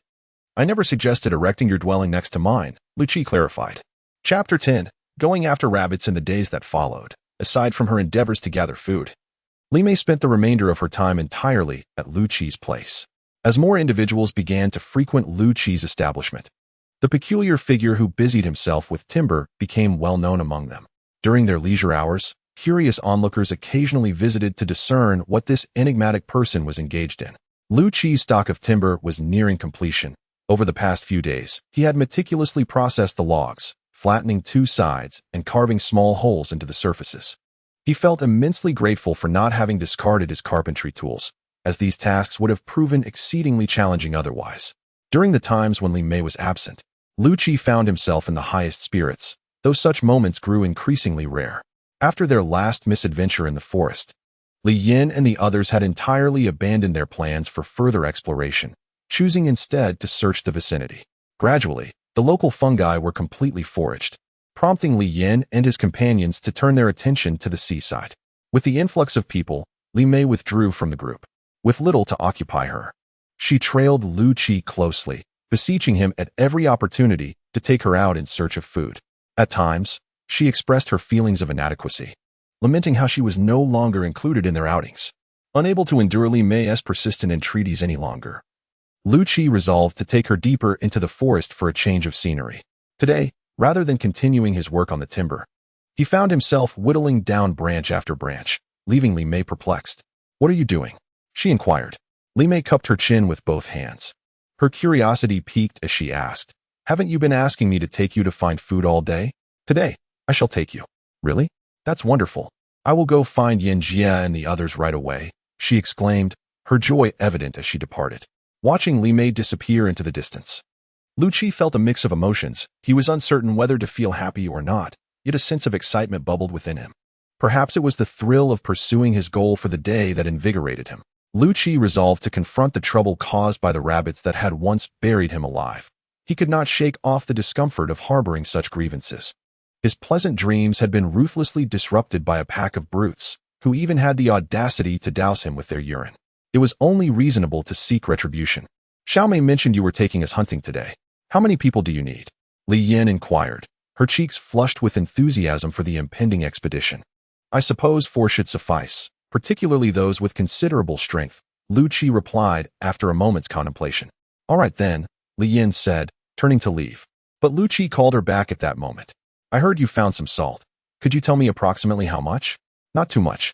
I never suggested erecting your dwelling next to mine, Liu Qi clarified. Chapter 10. Going after rabbits in the days that followed. Aside from her endeavors to gather food, Li Mei spent the remainder of her time entirely at Liu Qi's place. As more individuals began to frequent Liu Qi's establishment, the peculiar figure who busied himself with timber became well known among them. During their leisure hours, curious onlookers occasionally visited to discern what this enigmatic person was engaged in. Liu Qi's stock of timber was nearing completion. Over the past few days, he had meticulously processed the logs, flattening two sides and carving small holes into the surfaces. He felt immensely grateful for not having discarded his carpentry tools, as these tasks would have proven exceedingly challenging otherwise. During the times when Li Mei was absent, Liu Qi found himself in the highest spirits, though such moments grew increasingly rare. After their last misadventure in the forest, Li Yin and the others had entirely abandoned their plans for further exploration, choosing instead to search the vicinity. Gradually, the local fungi were completely foraged, prompting Li Yin and his companions to turn their attention to the seaside. With the influx of people, Li Mei withdrew from the group, with little to occupy her. She trailed Liu Qi closely, beseeching him at every opportunity to take her out in search of food. At times, she expressed her feelings of inadequacy, lamenting how she was no longer included in their outings. Unable to endure Li Mei's persistent entreaties any longer, Liu Qi resolved to take her deeper into the forest for a change of scenery. Today, rather than continuing his work on the timber, he found himself whittling down branch after branch, leaving Li Mei perplexed. What are you doing? She inquired. Li Mei cupped her chin with both hands. Her curiosity piqued as she asked, Haven't you been asking me to take you to find food all day? Today, I shall take you. Really? That's wonderful. I will go find Yin Jia and the others right away, she exclaimed, her joy evident as she departed. Watching Li Mei disappear into the distance, Liu Qi felt a mix of emotions. He was uncertain whether to feel happy or not, yet a sense of excitement bubbled within him. Perhaps it was the thrill of pursuing his goal for the day that invigorated him. Liu Qi resolved to confront the trouble caused by the rabbits that had once buried him alive. He could not shake off the discomfort of harboring such grievances. His pleasant dreams had been ruthlessly disrupted by a pack of brutes, who even had the audacity to douse him with their urine. It was only reasonable to seek retribution. Xiaomei mentioned you were taking us hunting today. How many people do you need? Li Yin inquired, her cheeks flushed with enthusiasm for the impending expedition. I suppose 4 should suffice, particularly those with considerable strength, Liu Qi replied after a moment's contemplation. All right then, Li Yin said, turning to leave. But Liu Qi called her back at that moment. I heard you found some salt. Could you tell me approximately how much? Not too much.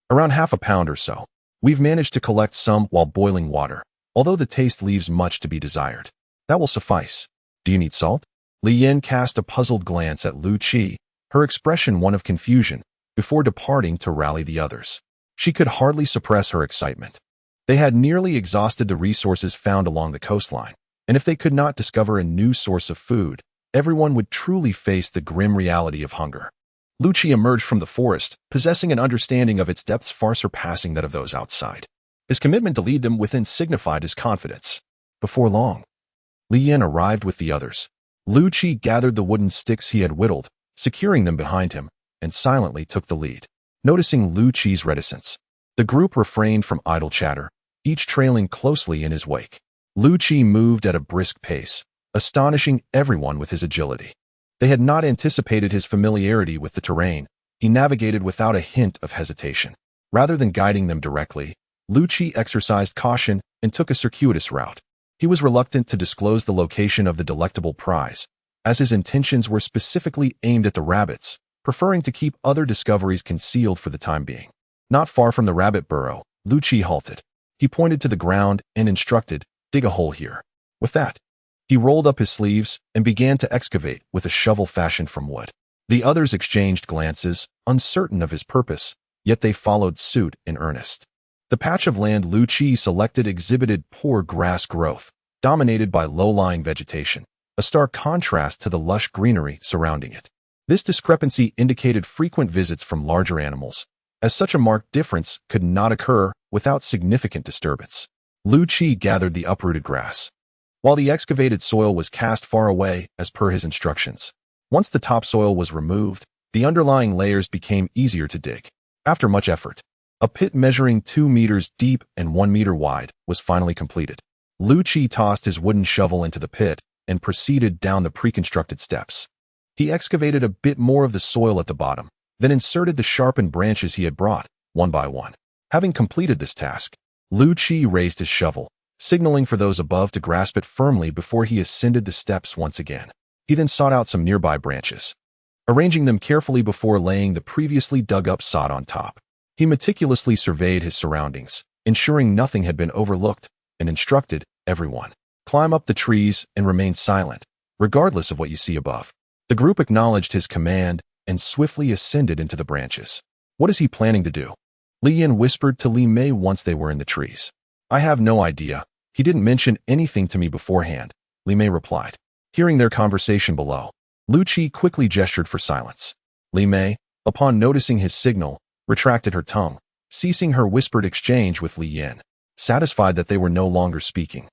Around half a pound or so. We've managed to collect some while boiling water, although the taste leaves much to be desired. That will suffice. Do you need salt? Li Yin cast a puzzled glance at Liu Qi, her expression one of confusion, before departing to rally the others. She could hardly suppress her excitement. They had nearly exhausted the resources found along the coastline, and if they could not discover a new source of food, everyone would truly face the grim reality of hunger. Liu Qi emerged from the forest, possessing an understanding of its depths far surpassing that of those outside. His commitment to lead them within signified his confidence. Before long, Li Yin arrived with the others. Liu Qi gathered the wooden sticks he had whittled, securing them behind him, and silently took the lead. Noticing Liu Qi's reticence, the group refrained from idle chatter, each trailing closely in his wake. Liu Qi moved at a brisk pace, astonishing everyone with his agility. They had not anticipated his familiarity with the terrain. He navigated without a hint of hesitation. Rather than guiding them directly, Liu Qi exercised caution and took a circuitous route. He was reluctant to disclose the location of the delectable prize, as his intentions were specifically aimed at the rabbits, preferring to keep other discoveries concealed for the time being. Not far from the rabbit burrow, Liu Qi halted. He pointed to the ground and instructed, "Dig a hole here." With that, he rolled up his sleeves and began to excavate with a shovel fashioned from wood. The others exchanged glances, uncertain of his purpose, yet they followed suit in earnest. The patch of land Liu Qi selected exhibited poor grass growth, dominated by low-lying vegetation, a stark contrast to the lush greenery surrounding it. This discrepancy indicated frequent visits from larger animals, as such a marked difference could not occur without significant disturbance. Liu Qi gathered the uprooted grass, while the excavated soil was cast far away as per his instructions. Once the topsoil was removed, the underlying layers became easier to dig. After much effort, a pit measuring 2 meters deep and 1 meter wide was finally completed. Liu Qi tossed his wooden shovel into the pit and proceeded down the pre-constructed steps. He excavated a bit more of the soil at the bottom, then inserted the sharpened branches he had brought, one by one. Having completed this task, Liu Qi raised his shovel, signaling for those above to grasp it firmly before he ascended the steps once again. He then sought out some nearby branches, arranging them carefully before laying the previously dug-up sod on top. He meticulously surveyed his surroundings, ensuring nothing had been overlooked, and instructed everyone, "Climb up the trees and remain silent, regardless of what you see above." The group acknowledged his command and swiftly ascended into the branches. "What is he planning to do?" Li Yan whispered to Li Mei once they were in the trees. "I have no idea. He didn't mention anything to me beforehand," Li Mei replied. Hearing their conversation below, Liu Qi quickly gestured for silence. Li Mei, upon noticing his signal, retracted her tongue, ceasing her whispered exchange with Li Yan. Satisfied that they were no longer speaking,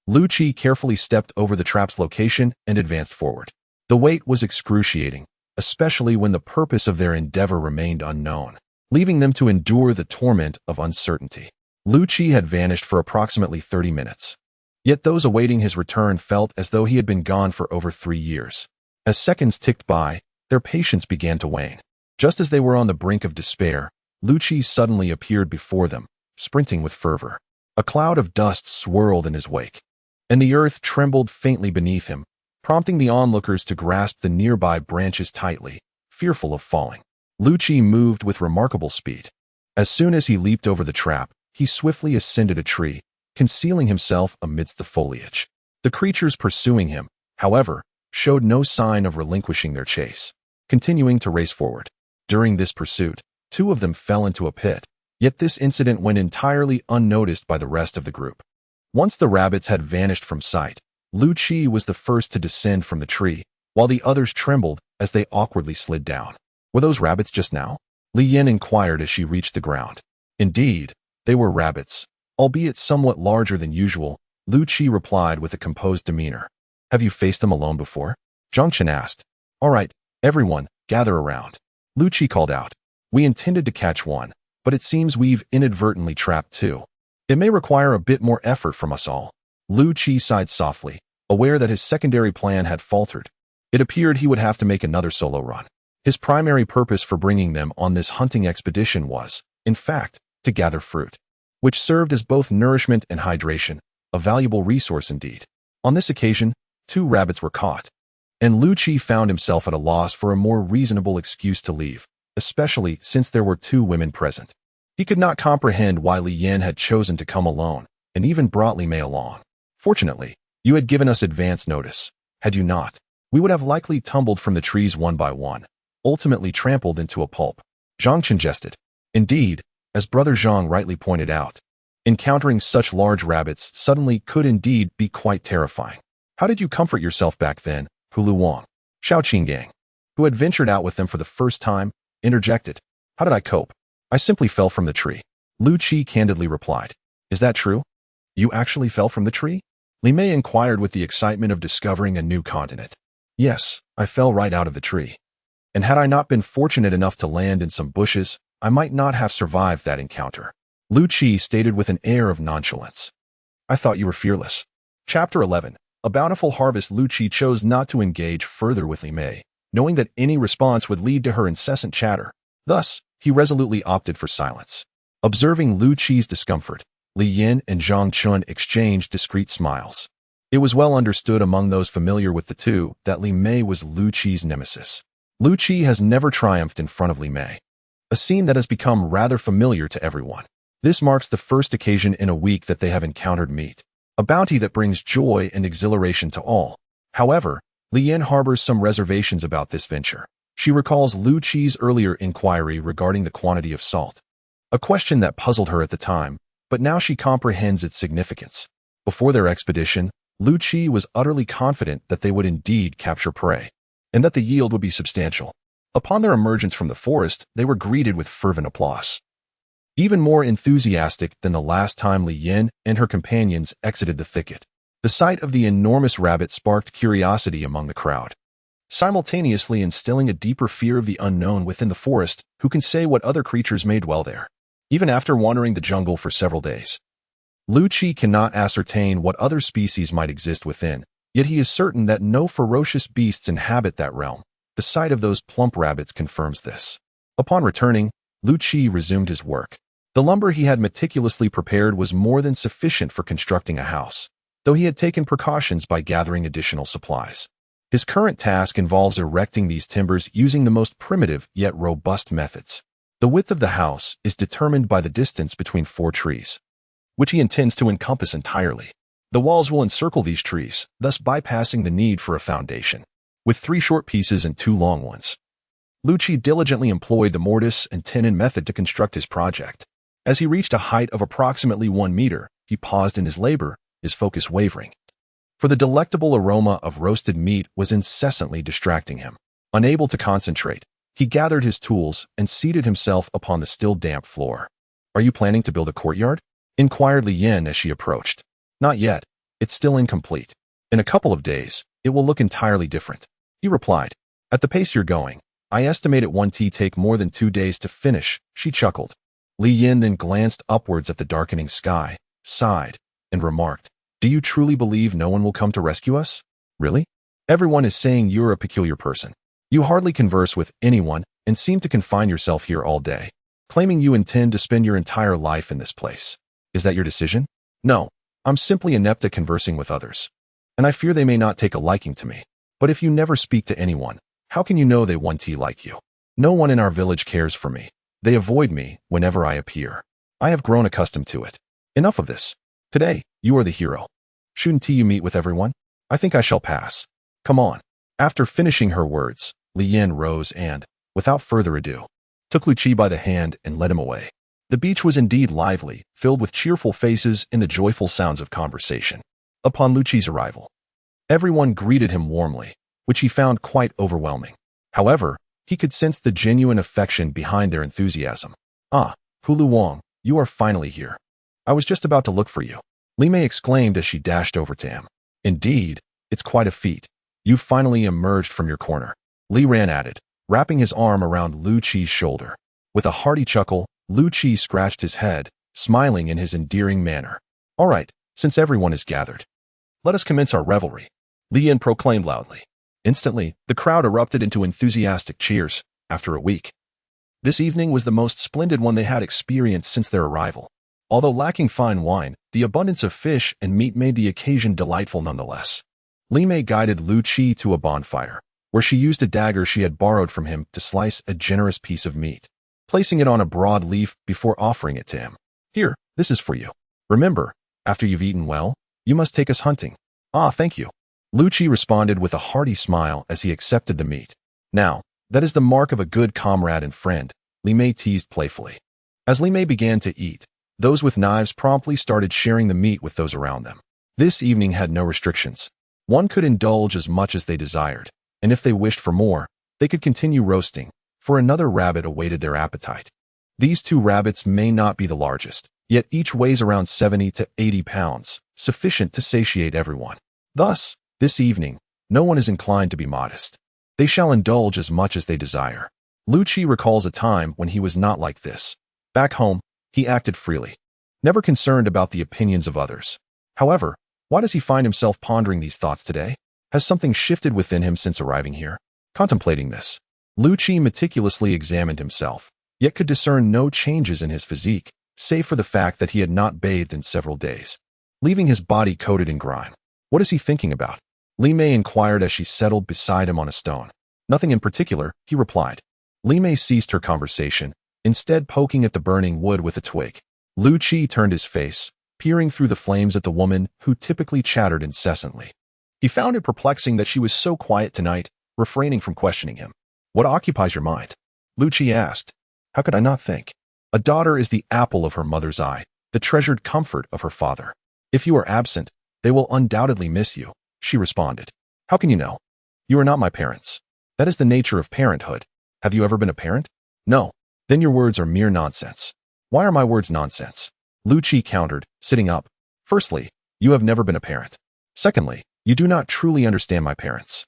Liu Qi carefully stepped over the trap's location and advanced forward. The wait was excruciating, especially when the purpose of their endeavor remained unknown, leaving them to endure the torment of uncertainty. Liu Qi had vanished for approximately 30 minutes. Yet those awaiting his return felt as though he had been gone for over 3 years. As seconds ticked by, their patience began to wane. Just as they were on the brink of despair, Liu Qi suddenly appeared before them, sprinting with fervor. A cloud of dust swirled in his wake, and the earth trembled faintly beneath him, prompting the onlookers to grasp the nearby branches tightly, fearful of falling. Liu Qi moved with remarkable speed. As soon as he leaped over the trap, he swiftly ascended a tree, concealing himself amidst the foliage. The creatures pursuing him, however, showed no sign of relinquishing their chase, continuing to race forward. During this pursuit, 2 of them fell into a pit, yet this incident went entirely unnoticed by the rest of the group. Once the rabbits had vanished from sight, Liu Qi was the first to descend from the tree, while the others trembled as they awkwardly slid down. "Were those rabbits just now?" Li Yan inquired as she reached the ground. Indeed, they were rabbits, albeit somewhat larger than usual, Liu Qi replied with a composed demeanor. "Have you faced them alone before?" Zhang Chen asked. "All right, everyone, gather around," Liu Qi called out. "We intended to catch one, but it seems we've inadvertently trapped 2. It may require a bit more effort from us all." Liu Qi sighed softly, aware that his secondary plan had faltered. It appeared he would have to make another solo run. His primary purpose for bringing them on this hunting expedition was, in fact, to gather fruit, which served as both nourishment and hydration, a valuable resource indeed. On this occasion, 2 rabbits were caught, and Liu Qi found himself at a loss for a more reasonable excuse to leave, especially since there were 2 women present. He could not comprehend why Li Yan had chosen to come alone, and even brought Li Mei along. "Fortunately, you had given us advance notice. Had you not, we would have likely tumbled from the trees one by one, ultimately trampled into a pulp," Zhang Chen jested. Indeed, as Brother Zhang rightly pointed out, encountering such large rabbits suddenly could indeed be quite terrifying. "How did you comfort yourself back then, Hulu Wang?" Xiao Qinggang, who had ventured out with them for the first time, interjected. "How did I cope? I simply fell from the tree," Liu Qi candidly replied. "Is that true? You actually fell from the tree?" Li Mei inquired with the excitement of discovering a new continent. "Yes, I fell right out of the tree. And had I not been fortunate enough to land in some bushes, I might not have survived that encounter," Liu Qi stated with an air of nonchalance. "I thought you were fearless." Chapter 11. A bountiful harvest. Liu Qi chose not to engage further with Li Mei, knowing that any response would lead to her incessant chatter. Thus, he resolutely opted for silence. Observing Liu Qi's discomfort, Li Yan and Zhang Chen exchanged discreet smiles. It was well understood among those familiar with the two that Li Mei was Liu Qi's nemesis. Liu Qi has never triumphed in front of Li Mei, a scene that has become rather familiar to everyone. This marks the first occasion in a week that they have encountered meat, a bounty that brings joy and exhilaration to all. However, Li Yan harbors some reservations about this venture. She recalls Liu Qi's earlier inquiry regarding the quantity of salt, a question that puzzled her at the time, but now she comprehends its significance. Before their expedition, Liu Qi was utterly confident that they would indeed capture prey, and that the yield would be substantial. Upon their emergence from the forest, they were greeted with fervent applause. Even more enthusiastic than the last time Li Yan and her companions exited the thicket. The sight of the enormous rabbit sparked curiosity among the crowd, simultaneously instilling a deeper fear of the unknown within the forest. Who can say what other creatures may dwell there? Even after wandering the jungle for several days, Liu Qi cannot ascertain what other species might exist within, yet he is certain that no ferocious beasts inhabit that realm. The sight of those plump rabbits confirms this. Upon returning, Liu Qi resumed his work. The lumber he had meticulously prepared was more than sufficient for constructing a house, though he had taken precautions by gathering additional supplies. His current task involves erecting these timbers using the most primitive yet robust methods. The width of the house is determined by the distance between 4 trees, which he intends to encompass entirely. The walls will encircle these trees, thus bypassing the need for a foundation. With 3 short pieces and 2 long ones, Liu Qi diligently employed the mortise and tenon method to construct his project. As he reached a height of approximately 1 meter, he paused in his labor, his focus wavering. For the delectable aroma of roasted meat was incessantly distracting him. Unable to concentrate, he gathered his tools and seated himself upon the still damp floor. "Are you planning to build a courtyard?" inquired Li Yan as she approached. "Not yet. It's still incomplete. In a couple of days, it will look entirely different," he replied. "At the pace you're going, I estimate it won't take more than 2 days to finish," she chuckled. Li Yan then glanced upwards at the darkening sky, sighed, and remarked, "Do you truly believe no one will come to rescue us? Really? Everyone is saying you're a peculiar person. You hardly converse with anyone and seem to confine yourself here all day, claiming you intend to spend your entire life in this place. Is that your decision?" "No, I'm simply inept at conversing with others, and I fear they may not take a liking to me. But if you never speak to anyone, how can you know they want to like you? No one in our village cares for me. They avoid me whenever I appear. I have grown accustomed to it. Enough of this. Today, you are the hero. Shouldn't you meet with everyone? I think I shall pass. Come on." After finishing her words, Li Yan rose and, without further ado, took Liu Qi by the hand and led him away. The beach was indeed lively, filled with cheerful faces and the joyful sounds of conversation. Upon Liu Qi's arrival, everyone greeted him warmly, which he found quite overwhelming. However, he could sense the genuine affection behind their enthusiasm. "Ah, Hulu Wang, you are finally here. I was just about to look for you," Li Mei exclaimed as she dashed over to him. "Indeed, it's quite a feat. You've finally emerged from your corner," Li Ran added, wrapping his arm around Liu Qi's shoulder. With a hearty chuckle, Liu Qi scratched his head, smiling in his endearing manner. "All right, since everyone is gathered, let us commence our revelry," Li Yan proclaimed loudly. Instantly, the crowd erupted into enthusiastic cheers. After a week, this evening was the most splendid one they had experienced since their arrival. Although lacking fine wine, the abundance of fish and meat made the occasion delightful nonetheless. Li Mei guided Liu Qi to a bonfire, where she used a dagger she had borrowed from him to slice a generous piece of meat, placing it on a broad leaf before offering it to him. "Here, this is for you. Remember, after you've eaten well, you must take us hunting." "Ah, thank you." Liu Qi responded with a hearty smile as he accepted the meat. "Now, that is the mark of a good comrade and friend," Li Mei teased playfully. As Li Mei began to eat, those with knives promptly started sharing the meat with those around them. This evening had no restrictions. One could indulge as much as they desired, and if they wished for more, they could continue roasting, for another rabbit awaited their appetite. These 2 rabbits may not be the largest, yet each weighs around 70 to 80 pounds, sufficient to satiate everyone. Thus, this evening, no one is inclined to be modest. They shall indulge as much as they desire. Liu Qi recalls a time when he was not like this. Back home, he acted freely, never concerned about the opinions of others. However, why does he find himself pondering these thoughts today? Has something shifted within him since arriving here? Contemplating this, Liu Qi meticulously examined himself, yet could discern no changes in his physique, save for the fact that he had not bathed in several days, leaving his body coated in grime. What is he thinking about? Li Mei inquired as she settled beside him on a stone. Nothing in particular, he replied. Li Mei ceased her conversation, instead poking at the burning wood with a twig. Liu Qi turned his face, peering through the flames at the woman who typically chattered incessantly. He found it perplexing that she was so quiet tonight, refraining from questioning him. What occupies your mind? Liu Qi asked. How could I not think? A daughter is the apple of her mother's eye, the treasured comfort of her father. If you are absent, they will undoubtedly miss you, she responded. How can you know? You are not my parents. That is the nature of parenthood. Have you ever been a parent? No. Then your words are mere nonsense. Why are my words nonsense? Liu Qi countered, sitting up. Firstly, you have never been a parent. Secondly, you do not truly understand my parents.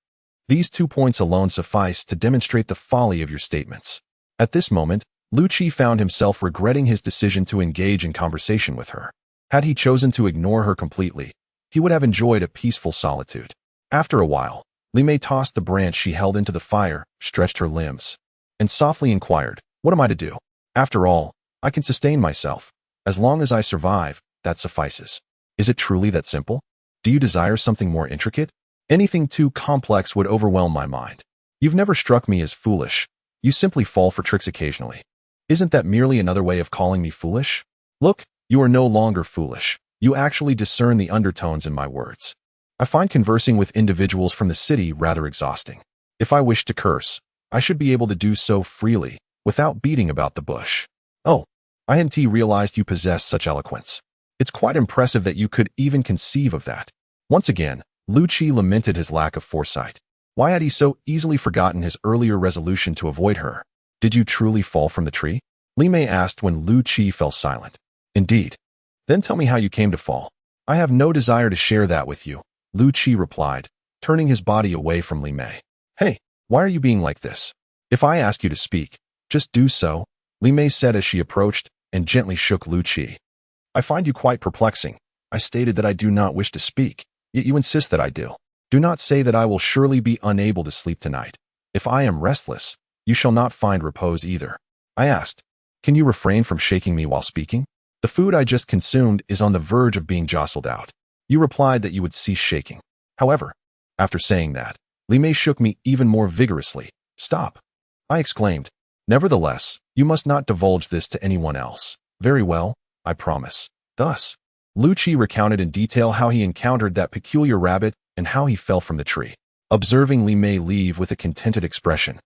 These 2 points alone suffice to demonstrate the folly of your statements. At this moment, Liu Qi found himself regretting his decision to engage in conversation with her. Had he chosen to ignore her completely, he would have enjoyed a peaceful solitude. After a while, Li Mei tossed the branch she held into the fire, stretched her limbs, and softly inquired, What am I to do? After all, I can sustain myself. As long as I survive, that suffices. Is it truly that simple? Do you desire something more intricate? Anything too complex would overwhelm my mind. You've never struck me as foolish. You simply fall for tricks occasionally. Isn't that merely another way of calling me foolish? Look, you are no longer foolish. You actually discern the undertones in my words. I find conversing with individuals from the city rather exhausting. If I wish to curse, I should be able to do so freely, without beating about the bush. Oh, I hadn't realized you possess such eloquence. It's quite impressive that you could even conceive of that. Once again, Liu Qi lamented his lack of foresight. Why had he so easily forgotten his earlier resolution to avoid her? Did you truly fall from the tree? Li Mei asked when Liu Qi fell silent. Indeed. Then tell me how you came to fall. I have no desire to share that with you, Liu Qi replied, turning his body away from Li Mei. Hey, why are you being like this? If I ask you to speak, just do so, Li Mei said as she approached and gently shook Liu Qi. I find you quite perplexing. I stated that I do not wish to speak, yet you insist that I do. Do not say that I will surely be unable to sleep tonight. If I am restless, you shall not find repose either. I asked, Can you refrain from shaking me while speaking? The food I just consumed is on the verge of being jostled out. You replied that you would cease shaking. However, after saying that, Li Mei shook me even more vigorously. Stop. I exclaimed. Nevertheless, you must not divulge this to anyone else. Very well, I promise. Thus, Liu Qi recounted in detail how he encountered that peculiar rabbit and how he fell from the tree. Observing Li Mei leave with a contented expression,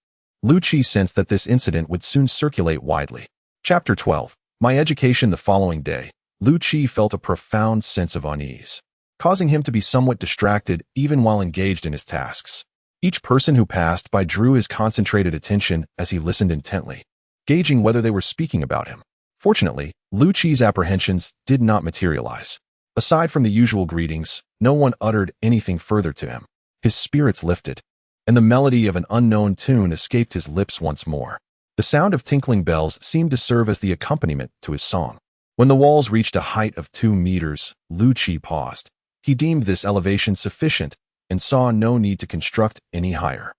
Liu Qi sensed that this incident would soon circulate widely. Chapter 12. My education. The following day, Liu Qi felt a profound sense of unease, causing him to be somewhat distracted even while engaged in his tasks. Each person who passed by drew his concentrated attention as he listened intently, gauging whether they were speaking about him. Fortunately, Liu Qi's apprehensions did not materialize. Aside from the usual greetings, no one uttered anything further to him. His spirits lifted, and the melody of an unknown tune escaped his lips once more. The sound of tinkling bells seemed to serve as the accompaniment to his song. When the walls reached a height of 2 meters, Liu Qi paused. He deemed this elevation sufficient and saw no need to construct any higher.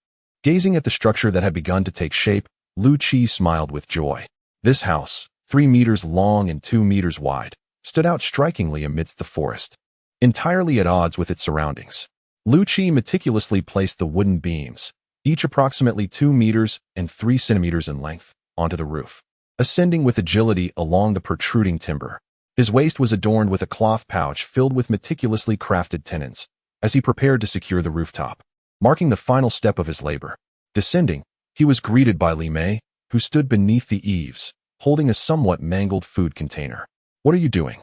Gazing at the structure that had begun to take shape, Liu Qi smiled with joy. This house, 3 meters long and 2 meters wide, stood out strikingly amidst the forest, entirely at odds with its surroundings. Liu Qi meticulously placed the wooden beams, each approximately 2 meters and 3 centimeters in length, onto the roof, ascending with agility along the protruding timber. His waist was adorned with a cloth pouch filled with meticulously crafted tenons, as he prepared to secure the rooftop, marking the final step of his labor. Descending, he was greeted by Li Mei, who stood beneath the eaves, holding a somewhat mangled food container. What are you doing?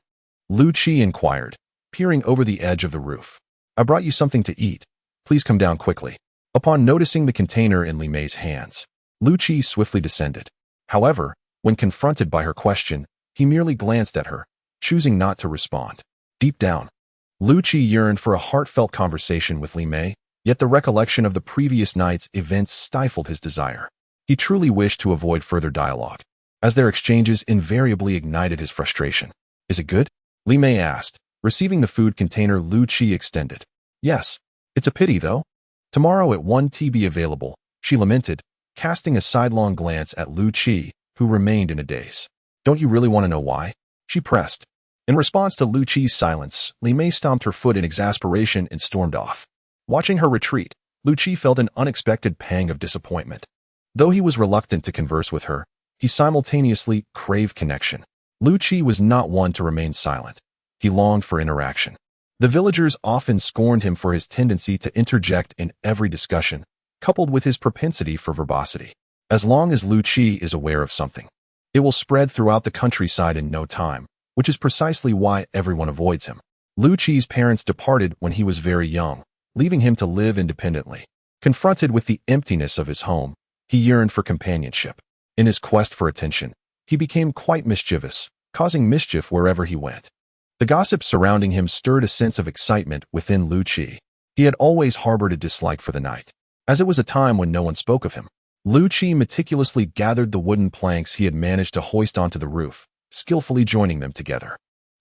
Liu Qi inquired, peering over the edge of the roof. I brought you something to eat. Please come down quickly. Upon noticing the container in Li Mei's hands, Liu Qi swiftly descended. However, when confronted by her question, he merely glanced at her, choosing not to respond. Deep down, Liu Qi yearned for a heartfelt conversation with Li Mei, yet the recollection of the previous night's events stifled his desire. He truly wished to avoid further dialogue, as their exchanges invariably ignited his frustration. Is it good? Li Mei asked, receiving the food container Liu Qi extended. Yes. It's a pity, though. Tomorrow at 1 to be available, she lamented, casting a sidelong glance at Liu Qi, who remained in a daze. Don't you really want to know why? She pressed. In response to Liu Qi's silence, Li Mei stomped her foot in exasperation and stormed off. Watching her retreat, Liu Qi felt an unexpected pang of disappointment. Though he was reluctant to converse with her, he simultaneously craved connection. Liu Qi was not one to remain silent. He longed for interaction. The villagers often scorned him for his tendency to interject in every discussion, coupled with his propensity for verbosity. As long as Liu Qi is aware of something, it will spread throughout the countryside in no time, which is precisely why everyone avoids him. Liu Qi's parents departed when he was very young, leaving him to live independently. Confronted with the emptiness of his home, he yearned for companionship. In his quest for attention, he became quite mischievous, causing mischief wherever he went. The gossip surrounding him stirred a sense of excitement within Liu Qi. He had always harbored a dislike for the night, as it was a time when no one spoke of him. Liu Qi meticulously gathered the wooden planks he had managed to hoist onto the roof, skillfully joining them together.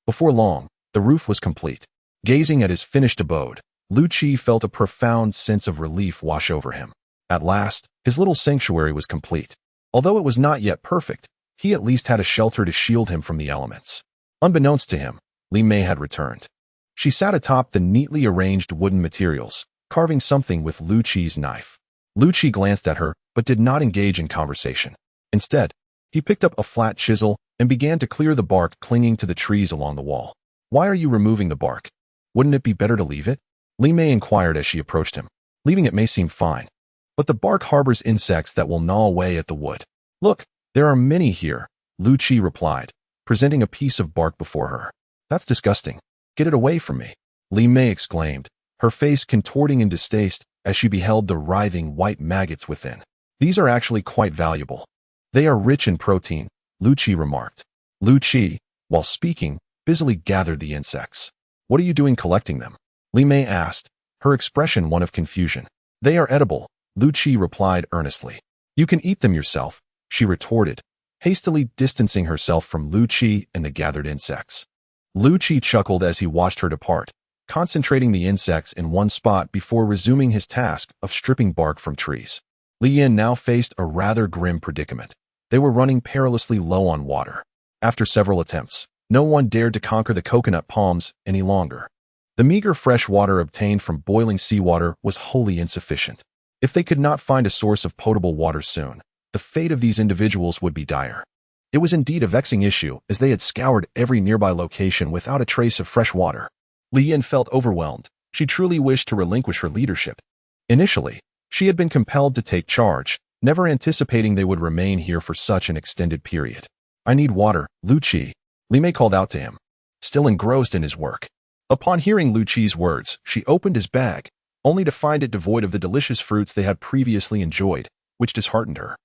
Before long, the roof was complete. Gazing at his finished abode, Liu Qi felt a profound sense of relief wash over him. At last, his little sanctuary was complete. Although it was not yet perfect, he at least had a shelter to shield him from the elements. Unbeknownst to him, Li Mei had returned. She sat atop the neatly arranged wooden materials, carving something with Liu Qi's knife. Liu Qi glanced at her, but did not engage in conversation. Instead, he picked up a flat chisel and began to clear the bark clinging to the trees along the wall. "Why are you removing the bark? Wouldn't it be better to leave it?" Li Mei inquired as she approached him. "Leaving it may seem fine, but the bark harbors insects that will gnaw away at the wood." "Look, there are many here," Liu Qi replied, presenting a piece of bark before her. "That's disgusting. Get it away from me," Li Mei exclaimed, her face contorting in distaste as she beheld the writhing white maggots within. "These are actually quite valuable. They are rich in protein," Liu Qi remarked. Liu Qi, while speaking, busily gathered the insects. "What are you doing collecting them?" Li Mei asked, her expression one of confusion. "They are edible," Liu Qi replied earnestly. "You can eat them yourself," she retorted, hastily distancing herself from Liu Qi and the gathered insects. Liu Qi chuckled as he watched her depart, concentrating the insects in one spot before resuming his task of stripping bark from trees. Li Yin now faced a rather grim predicament. They were running perilously low on water. After several attempts, no one dared to conquer the coconut palms any longer. The meager fresh water obtained from boiling seawater was wholly insufficient. If they could not find a source of potable water soon, the fate of these individuals would be dire. It was indeed a vexing issue, as they had scoured every nearby location without a trace of fresh water. Li Yin felt overwhelmed. She truly wished to relinquish her leadership. Initially, she had been compelled to take charge, never anticipating they would remain here for such an extended period. "I need water, Liu Qi," Li Mei called out to him, still engrossed in his work. Upon hearing Liu Qi's words, she opened his bag, only to find it devoid of the delicious fruits they had previously enjoyed, which disheartened her.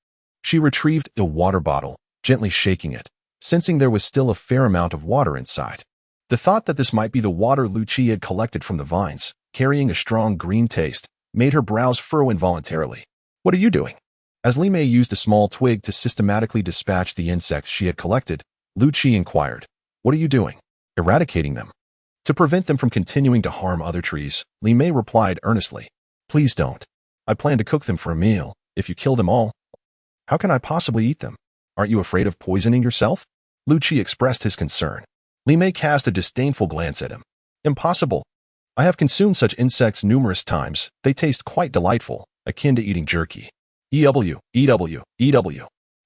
She retrieved a water bottle, gently shaking it, sensing there was still a fair amount of water inside. The thought that this might be the water Liu Qi had collected from the vines, carrying a strong green taste, made her brows furrow involuntarily. "What are you doing?" As Li Mei used a small twig to systematically dispatch the insects she had collected, Liu Qi inquired, "What are you doing?" "Eradicating them. To prevent them from continuing to harm other trees," Li Mei replied earnestly. "Please don't. I plan to cook them for a meal. If you kill them all, how can I possibly eat them? Aren't you afraid of poisoning yourself?" Liu Qi expressed his concern. Li Mei cast a disdainful glance at him. "Impossible. I have consumed such insects numerous times. They taste quite delightful, akin to eating jerky." EW.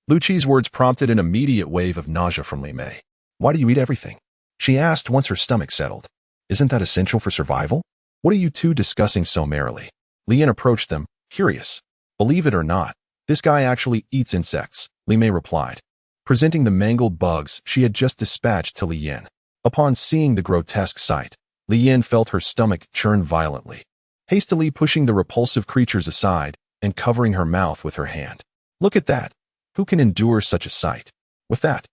Liu Qi's words prompted an immediate wave of nausea from Li Mei. "Why do you eat everything?" she asked once her stomach settled. "Isn't that essential for survival? What are you two discussing so merrily?" Li Yin approached them, curious. "Believe it or not, this guy actually eats insects," Li Mei replied, presenting the mangled bugs she had just dispatched to Li Yin. Upon seeing the grotesque sight, Li Yin felt her stomach churn violently. Hastily pushing the repulsive creatures aside and covering her mouth with her hand. "Look at that. Who can endure such a sight?" With that,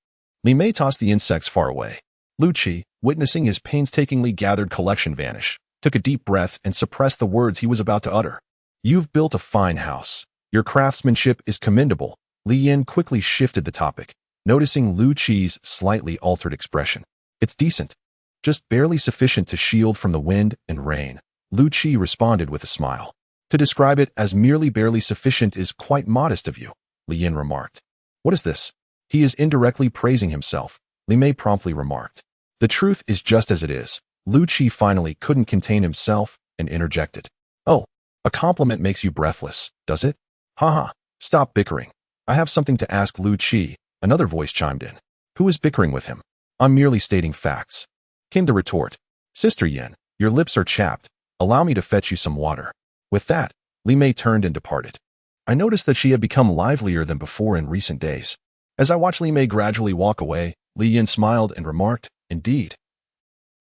Li Mei tossed the insects far away. Liu Qi, witnessing his painstakingly gathered collection vanish, took a deep breath and suppressed the words he was about to utter. "You've built a fine house. Your craftsmanship is commendable." Li Yin quickly shifted the topic, noticing Liu Qi's slightly altered expression. "It's decent. Just barely sufficient to shield from the wind and rain," Liu Qi responded with a smile. "To describe it as merely barely sufficient is quite modest of you," Li Yin remarked. "What is this?" "He is indirectly praising himself," Li Mei promptly remarked. "The truth is just as it is." Liu Qi finally couldn't contain himself and interjected. "Oh, A compliment makes you breathless, does it? Haha, stop bickering. I have something to ask Liu Qi, another voice chimed in. Who is bickering with him? I'm merely stating facts, came the retort. Sister Yen, your lips are chapped. Allow me to fetch you some water. With that, Li Mei turned and departed. I noticed that she had become livelier than before in recent days. As I watched Li Mei gradually walk away, Li Yin smiled and remarked, Indeed.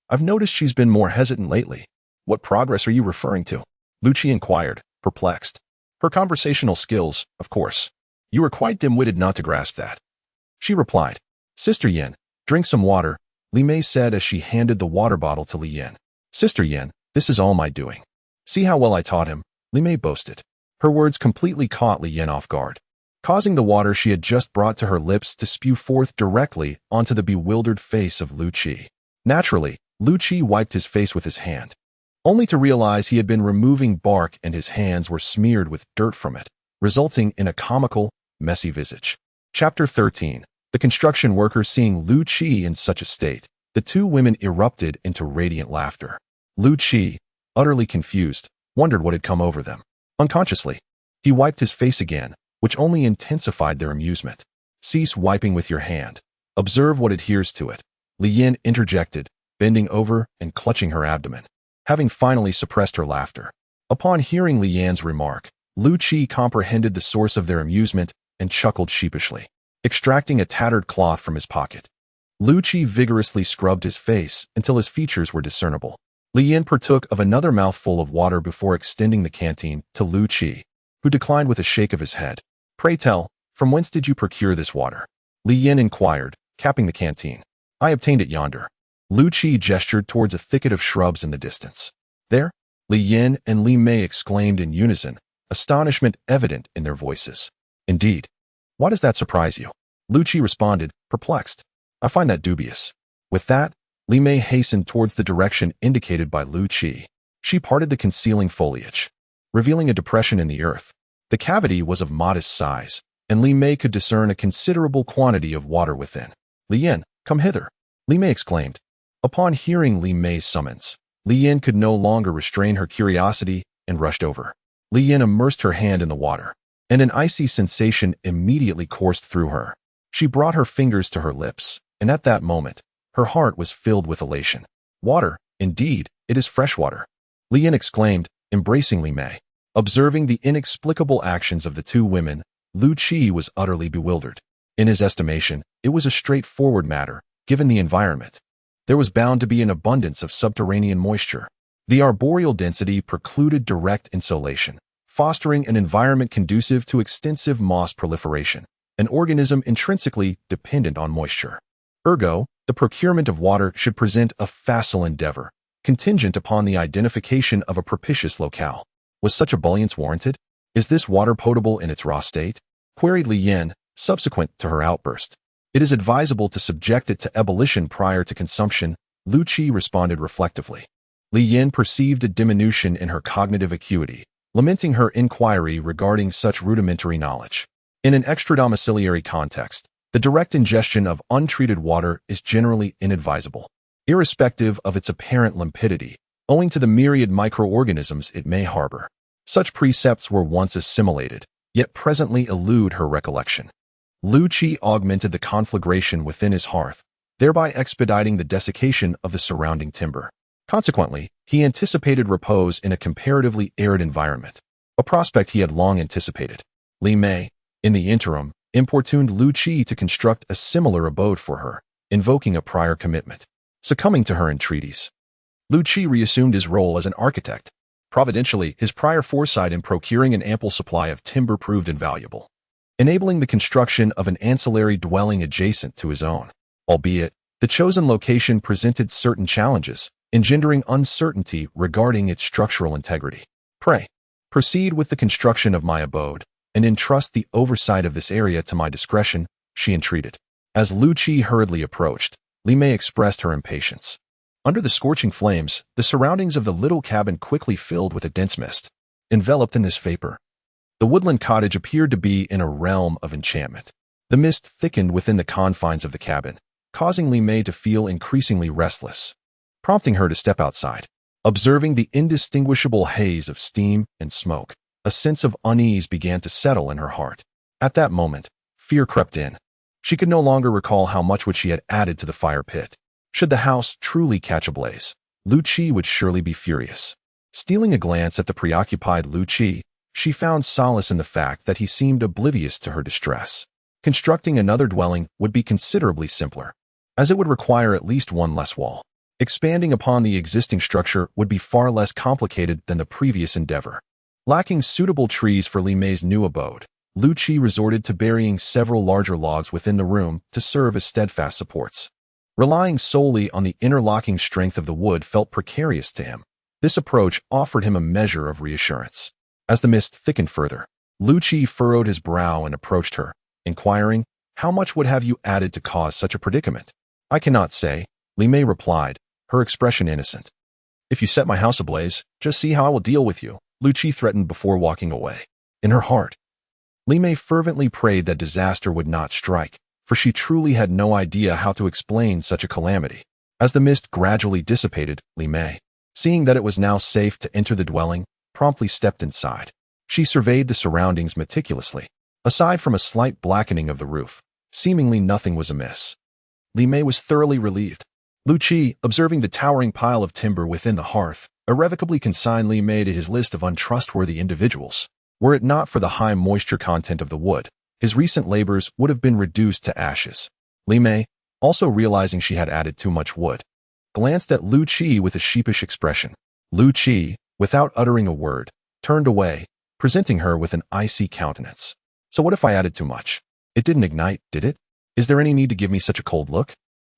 I've noticed she's been more hesitant lately. What progress are you referring to? Liu Qi inquired, perplexed. Her conversational skills, of course. You were quite dim-witted not to grasp that. She replied. Sister Yen, drink some water, Li Mei said as she handed the water bottle to Li Yen. Sister Yen, this is all my doing. See how well I taught him, Li Mei boasted. Her words completely caught Li Yen off guard, causing the water she had just brought to her lips to spew forth directly onto the bewildered face of Liu Qi. Naturally, Liu Qi wiped his face with his hand, only to realize he had been removing bark and his hands were smeared with dirt from it, resulting in a comical, messy visage. Chapter 13. The construction worker seeing Liu Qi in such a state, the two women erupted into radiant laughter. Liu Qi, utterly confused, wondered what had come over them. Unconsciously, he wiped his face again, which only intensified their amusement. Cease wiping with your hand. Observe what adheres to it, Li Yin interjected, bending over and clutching her abdomen, having finally suppressed her laughter. Upon hearing Li Yan's remark, Liu Qi comprehended the source of their amusement and chuckled sheepishly, extracting a tattered cloth from his pocket. Liu Qi vigorously scrubbed his face until his features were discernible. Li Yin partook of another mouthful of water before extending the canteen to Liu Qi, who declined with a shake of his head. Pray tell, from whence did you procure this water? Li Yin inquired, capping the canteen. I obtained it yonder. Liu Qi gestured towards a thicket of shrubs in the distance. There? Li Yin and Li Mei exclaimed in unison, astonishment evident in their voices. Indeed. Why does that surprise you? Liu Qi responded, perplexed. I find that dubious. With that, Li Mei hastened towards the direction indicated by Liu Qi. She parted the concealing foliage, revealing a depression in the earth. The cavity was of modest size, and Li Mei could discern a considerable quantity of water within. Li Yin, come hither, Li Mei exclaimed. Upon hearing Li Mei's summons, Li Yin could no longer restrain her curiosity and rushed over. Li Yin immersed her hand in the water, and an icy sensation immediately coursed through her. She brought her fingers to her lips, and at that moment, her heart was filled with elation. Water, indeed, it is fresh water, Li Yin exclaimed, embracing Li Mei. Observing the inexplicable actions of the two women, Liu Qi was utterly bewildered. In his estimation, it was a straightforward matter, given the environment. There was bound to be an abundance of subterranean moisture. The arboreal density precluded direct insolation, fostering an environment conducive to extensive moss proliferation, an organism intrinsically dependent on moisture. Ergo, the procurement of water should present a facile endeavor, contingent upon the identification of a propitious locale. Was such ebullience warranted? Is this water potable in its raw state? Queried Li Yin, subsequent to her outburst. It is advisable to subject it to ebullition prior to consumption, Liu Qi responded reflectively. Li Yin perceived a diminution in her cognitive acuity, lamenting her inquiry regarding such rudimentary knowledge. In an extradomiciliary context, the direct ingestion of untreated water is generally inadvisable, irrespective of its apparent limpidity, owing to the myriad microorganisms it may harbor. Such precepts were once assimilated, yet presently elude her recollection. Liu Qi augmented the conflagration within his hearth, thereby expediting the desiccation of the surrounding timber. Consequently, he anticipated repose in a comparatively arid environment, a prospect he had long anticipated. Li Mei, in the interim, importuned Liu Qi to construct a similar abode for her, invoking a prior commitment. Succumbing to her entreaties, Liu Qi reassumed his role as an architect. Providentially, his prior foresight in procuring an ample supply of timber proved invaluable, enabling the construction of an ancillary dwelling adjacent to his own. Albeit, the chosen location presented certain challenges, engendering uncertainty regarding its structural integrity. Pray, proceed with the construction of my abode, and entrust the oversight of this area to my discretion, she entreated. As Liu Qi hurriedly approached, Li Mei expressed her impatience. Under the scorching flames, the surroundings of the little cabin quickly filled with a dense mist. Enveloped in this vapor, the woodland cottage appeared to be in a realm of enchantment. The mist thickened within the confines of the cabin, causing Li Mei to feel increasingly restless, prompting her to step outside. Observing the indistinguishable haze of steam and smoke, a sense of unease began to settle in her heart. At that moment, fear crept in. She could no longer recall how much wood she had added to the fire pit. Should the house truly catch ablaze, Liu Qi would surely be furious. Stealing a glance at the preoccupied Liu Qi, she found solace in the fact that he seemed oblivious to her distress. Constructing another dwelling would be considerably simpler, as it would require at least one less wall. Expanding upon the existing structure would be far less complicated than the previous endeavor. Lacking suitable trees for Li Mei's new abode, Liu Qi resorted to burying several larger logs within the room to serve as steadfast supports. Relying solely on the interlocking strength of the wood felt precarious to him. This approach offered him a measure of reassurance. As the mist thickened further, Liu Qi furrowed his brow and approached her, inquiring, "How much would have you added to cause such a predicament?" "I cannot say," Li Mei replied, her expression innocent. "If you set my house ablaze, just see how I will deal with you," Liu Qi threatened before walking away. In her heart, Li Mei fervently prayed that disaster would not strike, for she truly had no idea how to explain such a calamity. As the mist gradually dissipated, Li Mei, seeing that it was now safe to enter the dwelling, promptly stepped inside. She surveyed the surroundings meticulously. Aside from a slight blackening of the roof, seemingly nothing was amiss. Li Mei was thoroughly relieved. Liu Qi, observing the towering pile of timber within the hearth, irrevocably consigned Li Mei to his list of untrustworthy individuals. Were it not for the high moisture content of the wood, his recent labors would have been reduced to ashes. Li Mei, also realizing she had added too much wood, glanced at Liu Qi with a sheepish expression. Liu Qi, without uttering a word, turned away, presenting her with an icy countenance. "So what if I added too much? It didn't ignite, did it? Is there any need to give me such a cold look?"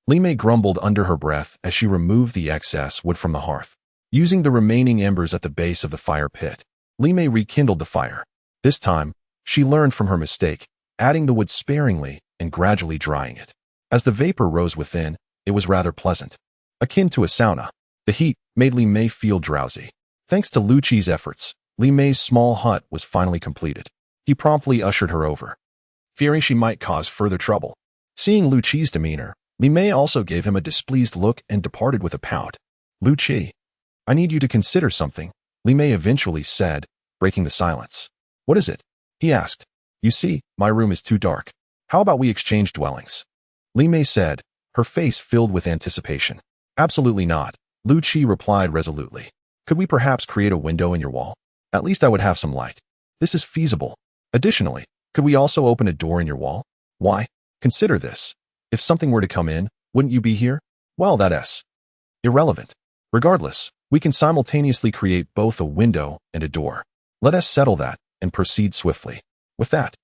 Li Mei grumbled under her breath as she removed the excess wood from the hearth. Using the remaining embers at the base of the fire pit, Li Mei rekindled the fire. This time, she learned from her mistake, adding the wood sparingly and gradually drying it. As the vapor rose within, it was rather pleasant. Akin to a sauna, the heat made Li Mei feel drowsy. Thanks to Liu Qi's efforts, Li Mei's small hut was finally completed. He promptly ushered her over, fearing she might cause further trouble. Seeing Liu Qi's demeanor, Li Mei also gave him a displeased look and departed with a pout. "Liu Qi, I need you to consider something," Li Mei eventually said, breaking the silence. "What is it?" he asked. "You see, my room is too dark. How about we exchange dwellings?" Li Mei said, her face filled with anticipation. "Absolutely not," Liu Qi replied resolutely. "Could we perhaps create a window in your wall? At least I would have some light." "This is feasible. Additionally, could we also open a door in your wall?" "Why? Consider this. If something were to come in, wouldn't you be here?" "Well, that's irrelevant. Regardless, we can simultaneously create both a window and a door. Let us settle that and proceed swiftly." With that,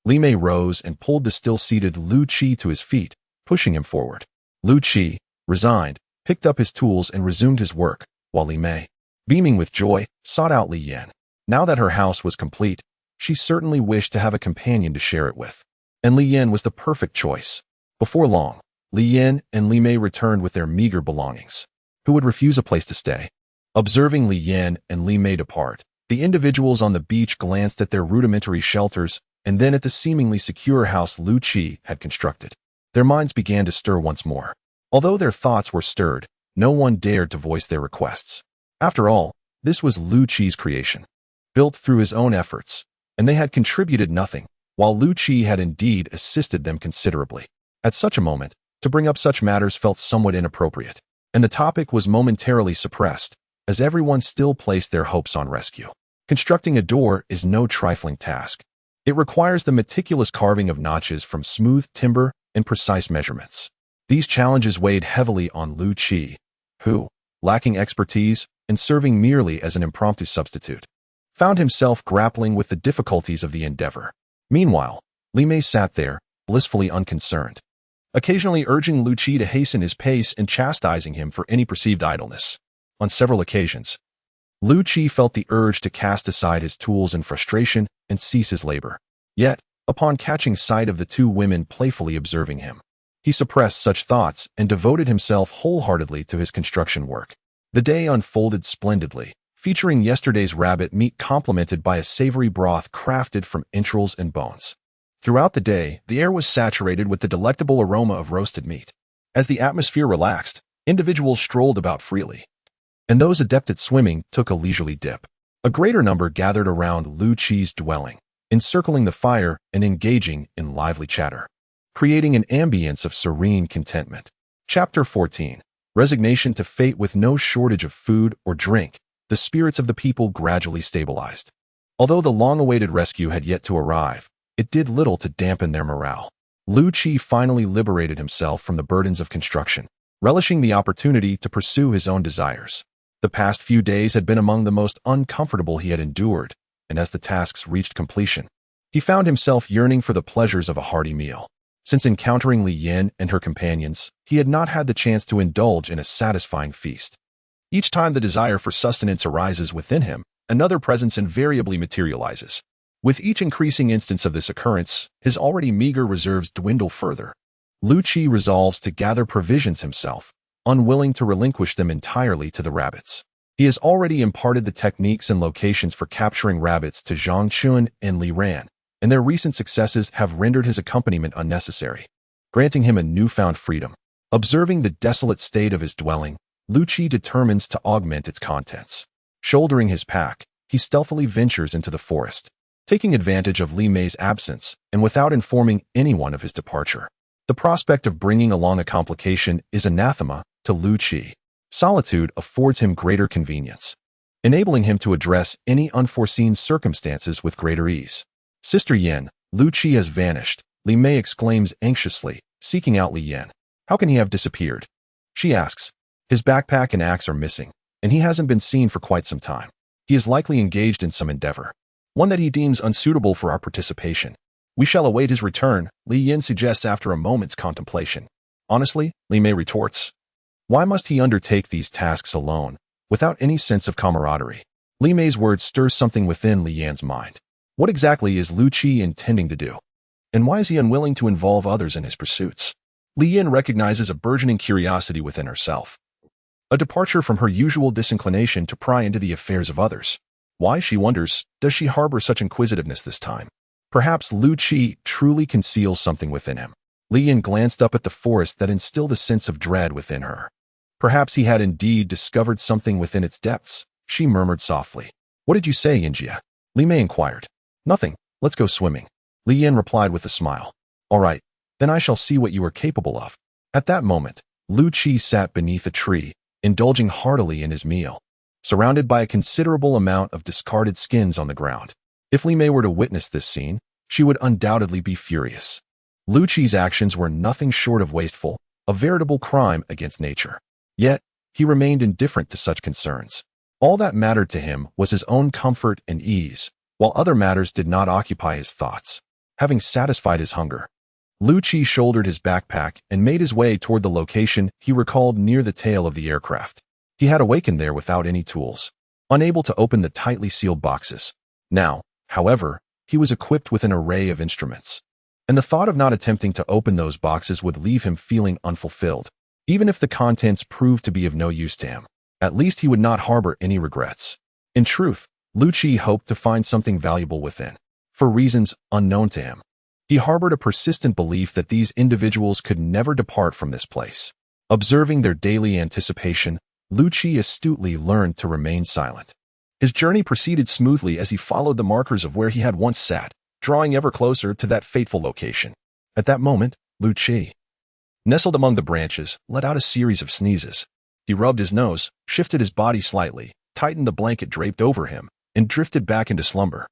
Li Mei rose and pulled the still-seated Liu Qi to his feet, pushing him forward. Liu Qi, resigned, picked up his tools and resumed his work, while Li Mei, beaming with joy, sought out Li Yan. Now that her house was complete, she certainly wished to have a companion to share it with. And Li Yan was the perfect choice. Before long, Li Yan and Li Mei returned with their meager belongings. Who would refuse a place to stay? Observing Li Yan and Li Mei depart, the individuals on the beach glanced at their rudimentary shelters and then at the seemingly secure house Liu Qi had constructed. Their minds began to stir once more. Although their thoughts were stirred, no one dared to voice their requests. After all, this was Liu Qi's creation, built through his own efforts, and they had contributed nothing, while Liu Qi had indeed assisted them considerably. At such a moment, to bring up such matters felt somewhat inappropriate, and the topic was momentarily suppressed, as everyone still placed their hopes on rescue. Constructing a door is no trifling task. It requires the meticulous carving of notches from smooth timber and precise measurements. These challenges weighed heavily on Liu Qi, who, lacking expertise and serving merely as an impromptu substitute, found himself grappling with the difficulties of the endeavor. Meanwhile, Li Mei sat there, blissfully unconcerned, occasionally urging Liu Qi to hasten his pace and chastising him for any perceived idleness. On several occasions, Liu Qi felt the urge to cast aside his tools in frustration and cease his labor. Yet, upon catching sight of the two women playfully observing him, he suppressed such thoughts and devoted himself wholeheartedly to his construction work. The day unfolded splendidly, featuring yesterday's rabbit meat complemented by a savory broth crafted from entrails and bones. Throughout the day, the air was saturated with the delectable aroma of roasted meat. As the atmosphere relaxed, individuals strolled about freely, and those adept at swimming took a leisurely dip. A greater number gathered around Liu Qi's dwelling, encircling the fire and engaging in lively chatter, creating an ambience of serene contentment. Chapter 14. Resignation to fate. With no shortage of food or drink, the spirits of the people gradually stabilized. Although the long-awaited rescue had yet to arrive, it did little to dampen their morale. Liu Qi finally liberated himself from the burdens of construction, relishing the opportunity to pursue his own desires. The past few days had been among the most uncomfortable he had endured, and as the tasks reached completion, he found himself yearning for the pleasures of a hearty meal. Since encountering Li Yin and her companions, he had not had the chance to indulge in a satisfying feast. Each time the desire for sustenance arises within him, another presence invariably materializes. With each increasing instance of this occurrence, his already meager reserves dwindle further. Liu Qi resolves to gather provisions himself, unwilling to relinquish them entirely to the rabbits. He has already imparted the techniques and locations for capturing rabbits to Zhang Chen and Li Ran, and their recent successes have rendered his accompaniment unnecessary, granting him a newfound freedom. Observing the desolate state of his dwelling, Liu Qi determines to augment its contents. Shouldering his pack, he stealthily ventures into the forest, taking advantage of Li Mei's absence and without informing anyone of his departure. The prospect of bringing along a complication is anathema to Liu Qi. Solitude affords him greater convenience, enabling him to address any unforeseen circumstances with greater ease. Sister Yin, Liu Qi has vanished, Li Mei exclaims anxiously, seeking out Li Yin. How can he have disappeared? She asks. His backpack and axe are missing, and he hasn't been seen for quite some time. He is likely engaged in some endeavor, one that he deems unsuitable for our participation. We shall await his return, Li Yin suggests after a moment's contemplation. Honestly, Li Mei retorts. Why must he undertake these tasks alone, without any sense of camaraderie? Li Mei's words stir something within Li Yan's mind. What exactly is Liu Qi intending to do? And why is he unwilling to involve others in his pursuits? Li Yin recognizes a burgeoning curiosity within herself, a departure from her usual disinclination to pry into the affairs of others. Why, she wonders, does she harbor such inquisitiveness this time? Perhaps Liu Qi truly conceals something within him. Li Yin glanced up at the forest that instilled a sense of dread within her. Perhaps he had indeed discovered something within its depths, she murmured softly. What did you say, Yinjia? Li Mei inquired. Nothing, let's go swimming. Li Yin replied with a smile. All right, then I shall see what you are capable of. At that moment, Liu Qi sat beneath a tree, indulging heartily in his meal, surrounded by a considerable amount of discarded skins on the ground. If Li Mei were to witness this scene, she would undoubtedly be furious. Liu Qi's actions were nothing short of wasteful, a veritable crime against nature. Yet, he remained indifferent to such concerns. All that mattered to him was his own comfort and ease, while other matters did not occupy his thoughts. Having satisfied his hunger, Liu Qi shouldered his backpack and made his way toward the location he recalled near the tail of the aircraft. He had awakened there without any tools, unable to open the tightly sealed boxes. Now, however, he was equipped with an array of instruments, and the thought of not attempting to open those boxes would leave him feeling unfulfilled. Even if the contents proved to be of no use to him, at least he would not harbor any regrets. In truth, Liu Qi hoped to find something valuable within, for reasons unknown to him. He harbored a persistent belief that these individuals could never depart from this place. Observing their daily anticipation, Liu Qi astutely learned to remain silent. His journey proceeded smoothly as he followed the markers of where he had once sat, drawing ever closer to that fateful location. At that moment, Liu Qi, nestled among the branches, let out a series of sneezes. He rubbed his nose, shifted his body slightly, tightened the blanket draped over him, and drifted back into slumber.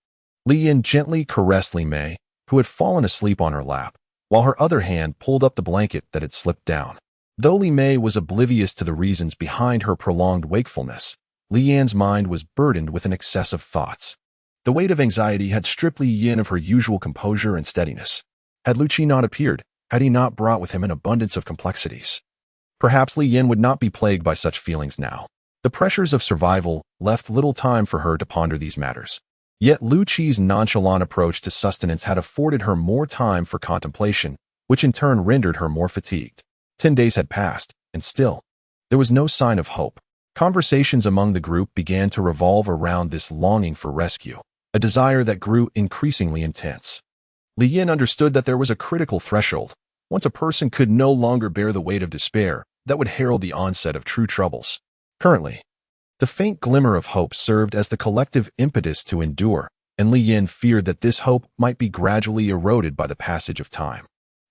Li Yin gently caressed Li Mei, who had fallen asleep on her lap, while her other hand pulled up the blanket that had slipped down. Though Li Mei was oblivious to the reasons behind her prolonged wakefulness, Li Yan's mind was burdened with an excess of thoughts. The weight of anxiety had stripped Li Yin of her usual composure and steadiness. Had Liu Qi not appeared, had he not brought with him an abundance of complexities, perhaps Li Yin would not be plagued by such feelings now. The pressures of survival left little time for her to ponder these matters. Yet Liu Qi's nonchalant approach to sustenance had afforded her more time for contemplation, which in turn rendered her more fatigued. 10 days had passed, and still, there was no sign of hope. Conversations among the group began to revolve around this longing for rescue, a desire that grew increasingly intense. Li Yin understood that there was a critical threshold, once a person could no longer bear the weight of despair, that would herald the onset of true troubles. Currently, The faint glimmer of hope served as the collective impetus to endure, and Li Yin feared that this hope might be gradually eroded by the passage of time.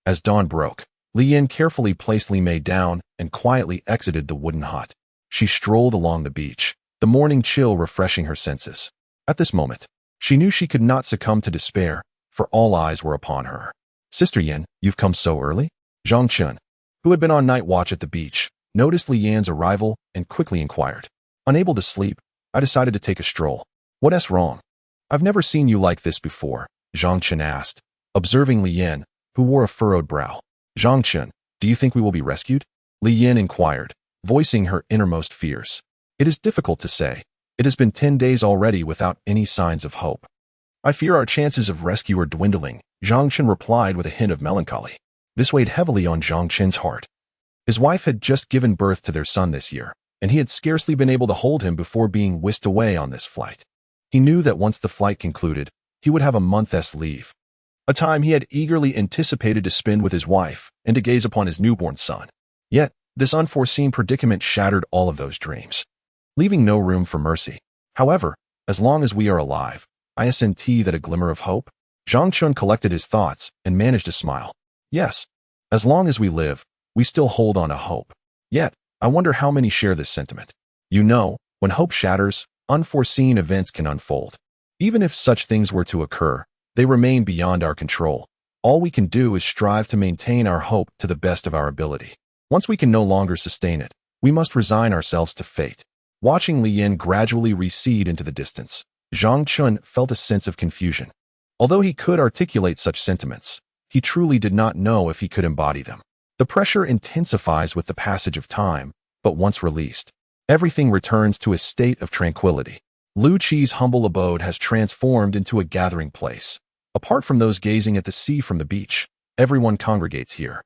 As dawn broke, Li Yin carefully placed Li Mei down and quietly exited the wooden hut. She strolled along the beach, the morning chill refreshing her senses. At this moment, she knew she could not succumb to despair, for all eyes were upon her. "Sister Yin, you've come so early?" Zhang Chen, who had been on night watch at the beach, noticed Li Yan's arrival and quickly inquired. "Unable to sleep, I decided to take a stroll. What's wrong?" "I've never seen you like this before," Zhang Chen asked, observing Li Yan, who wore a furrowed brow. "Zhang Chen, do you think we will be rescued?" Li Yan inquired, voicing her innermost fears. "It is difficult to say. It has been 10 days already without any signs of hope." "I fear our chances of rescue are dwindling," Zhang Chen replied with a hint of melancholy. This weighed heavily on Zhang Chen's heart. His wife had just given birth to their son this year, and he had scarcely been able to hold him before being whisked away on this flight. He knew that once the flight concluded, he would have a month's leave, a time he had eagerly anticipated to spend with his wife and to gaze upon his newborn son. Yet, this unforeseen predicament shattered all of those dreams, leaving no room for mercy. "However, as long as we are alive, isn't that a glimmer of hope?" Zhang Chen collected his thoughts and managed to smile. "Yes, as long as we live, we still hold on to hope. Yet, I wonder how many share this sentiment. You know, when hope shatters, unforeseen events can unfold. Even if such things were to occur, they remain beyond our control. All we can do is strive to maintain our hope to the best of our ability. Once we can no longer sustain it, we must resign ourselves to fate." Watching Li Yin gradually recede into the distance, Zhang Chen felt a sense of confusion. Although he could articulate such sentiments, he truly did not know if he could embody them. The pressure intensifies with the passage of time, but once released, everything returns to a state of tranquility. Liu Qi's humble abode has transformed into a gathering place. Apart from those gazing at the sea from the beach, everyone congregates here.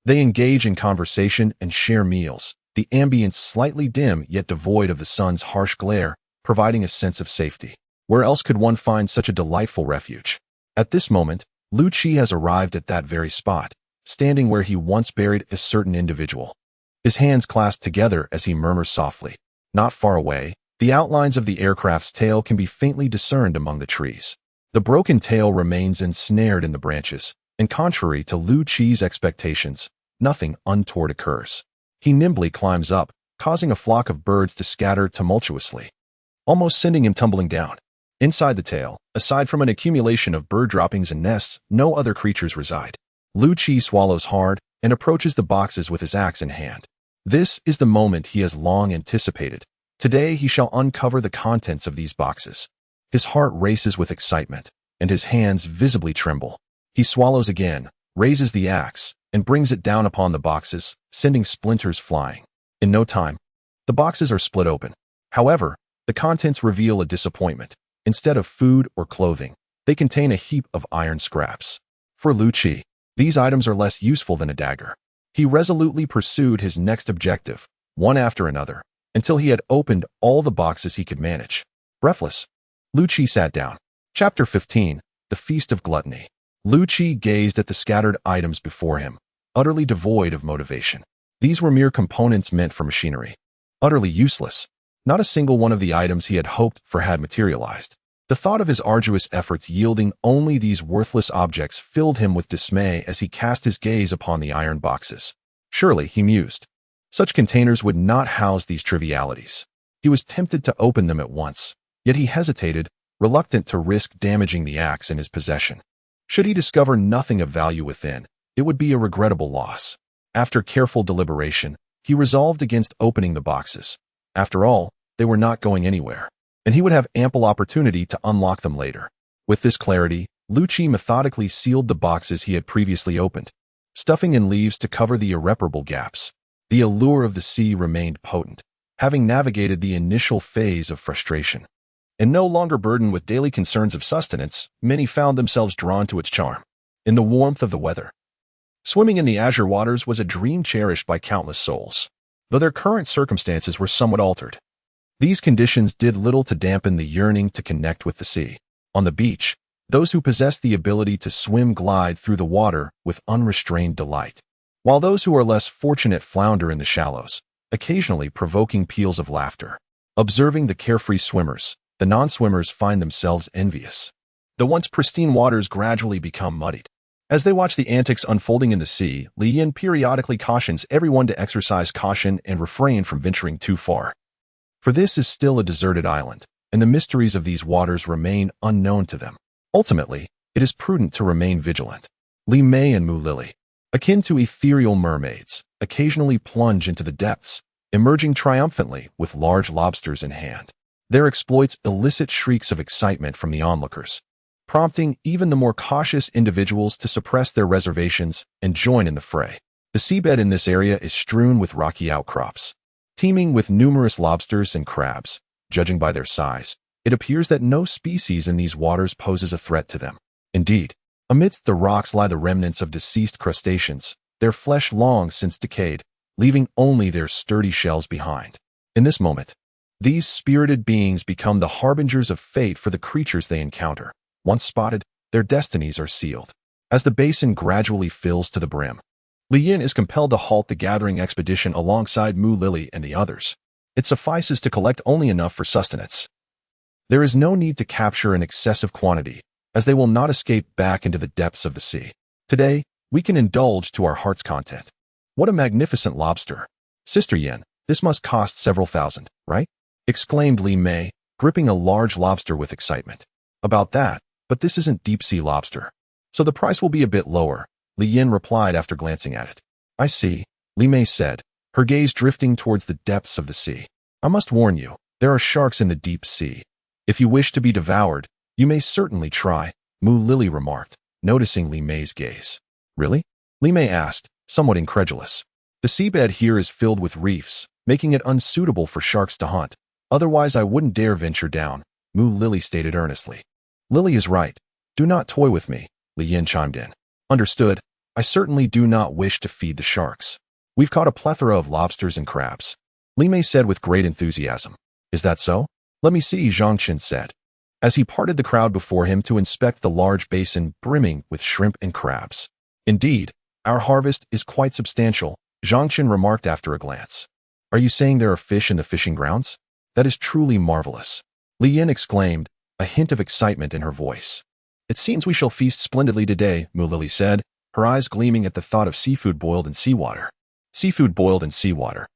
They engage in conversation and share meals, the ambience slightly dim yet devoid of the sun's harsh glare, providing a sense of safety. Where else could one find such a delightful refuge? At this moment, Liu Qi has arrived at that very spot, standing where he once buried a certain individual. His hands clasped together as he murmurs softly. Not far away, the outlines of the aircraft's tail can be faintly discerned among the trees. The broken tail remains ensnared in the branches, and contrary to Liu Qi's expectations, nothing untoward occurs. He nimbly climbs up, causing a flock of birds to scatter tumultuously, almost sending him tumbling down. Inside the tail, aside from an accumulation of bird droppings and nests, no other creatures reside. Liu Qi swallows hard and approaches the boxes with his axe in hand. This is the moment he has long anticipated. Today he shall uncover the contents of these boxes. His heart races with excitement, and his hands visibly tremble. He swallows again, raises the axe, and brings it down upon the boxes, sending splinters flying. In no time, the boxes are split open. However, the contents reveal a disappointment. Instead of food or clothing, they contain a heap of iron scraps. For Liu Qi, these items are less useful than a dagger. He resolutely pursued his next objective, one after another, until he had opened all the boxes he could manage. Breathless, Liu Qi sat down. Chapter 15, The Feast of Gluttony. Liu Qi gazed at the scattered items before him, utterly devoid of motivation. These were mere components meant for machinery. Utterly useless. Not a single one of the items he had hoped for had materialized. The thought of his arduous efforts yielding only these worthless objects filled him with dismay as he cast his gaze upon the iron boxes. Surely, he mused, such containers would not house these trivialities. He was tempted to open them at once, yet he hesitated, reluctant to risk damaging the axe in his possession. Should he discover nothing of value within, it would be a regrettable loss. After careful deliberation, he resolved against opening the boxes. After all, they were not going anywhere, and he would have ample opportunity to unlock them later. With this clarity, Liu Qi methodically sealed the boxes he had previously opened, stuffing in leaves to cover the irreparable gaps. The allure of the sea remained potent, having navigated the initial phase of frustration. And no longer burdened with daily concerns of sustenance, many found themselves drawn to its charm. In the warmth of the weather, swimming in the azure waters was a dream cherished by countless souls, though their current circumstances were somewhat altered. These conditions did little to dampen the yearning to connect with the sea. On the beach, those who possessed the ability to swim glide through the water with unrestrained delight, while those who are less fortunate flounder in the shallows, occasionally provoking peals of laughter. Observing the carefree swimmers, the non-swimmers find themselves envious. The once pristine waters gradually become muddied. As they watch the antics unfolding in the sea, Liu periodically cautions everyone to exercise caution and refrain from venturing too far. For this is still a deserted island, and the mysteries of these waters remain unknown to them. Ultimately, it is prudent to remain vigilant. Li Mei and Mu Lily, akin to ethereal mermaids, occasionally plunge into the depths, emerging triumphantly with large lobsters in hand. Their exploits elicit shrieks of excitement from the onlookers, prompting even the more cautious individuals to suppress their reservations and join in the fray. The seabed in this area is strewn with rocky outcrops, teeming with numerous lobsters and crabs. Judging by their size, it appears that no species in these waters poses a threat to them. Indeed, amidst the rocks lie the remnants of deceased crustaceans, their flesh long since decayed, leaving only their sturdy shells behind. In this moment, these spirited beings become the harbingers of fate for the creatures they encounter. Once spotted, their destinies are sealed. As the basin gradually fills to the brim, Liu is compelled to halt the gathering expedition alongside Mu Lily and the others. It suffices to collect only enough for sustenance. There is no need to capture an excessive quantity, as they will not escape back into the depths of the sea. Today, we can indulge to our heart's content. What a magnificent lobster! Sister Yen, this must cost several thousand, right? Exclaimed Li Mei, gripping a large lobster with excitement. About that, but this isn't deep-sea lobster, so the price will be a bit lower, Li Yin replied after glancing at it. I see, Li Mei said, her gaze drifting towards the depths of the sea. I must warn you, there are sharks in the deep sea. If you wish to be devoured, you may certainly try, Mu Lily remarked, noticing Li Mei's gaze. Really? Li Mei asked, somewhat incredulous. The seabed here is filled with reefs, making it unsuitable for sharks to hunt. Otherwise I wouldn't dare venture down, Mu Lily stated earnestly. Lily is right. Do not toy with me, Li Yin chimed in. Understood. I certainly do not wish to feed the sharks. We've caught a plethora of lobsters and crabs, Li Mei said with great enthusiasm. Is that so? Let me see, Zhang Chen said, as he parted the crowd before him to inspect the large basin brimming with shrimp and crabs. Indeed, our harvest is quite substantial, Zhang Chen remarked after a glance. Are you saying there are fish in the fishing grounds? That is truly marvelous, Li Yin exclaimed, a hint of excitement in her voice. It seems we shall feast splendidly today, Mu Lily said, her eyes gleaming at the thought of seafood boiled in seawater. Seafood boiled in seawater.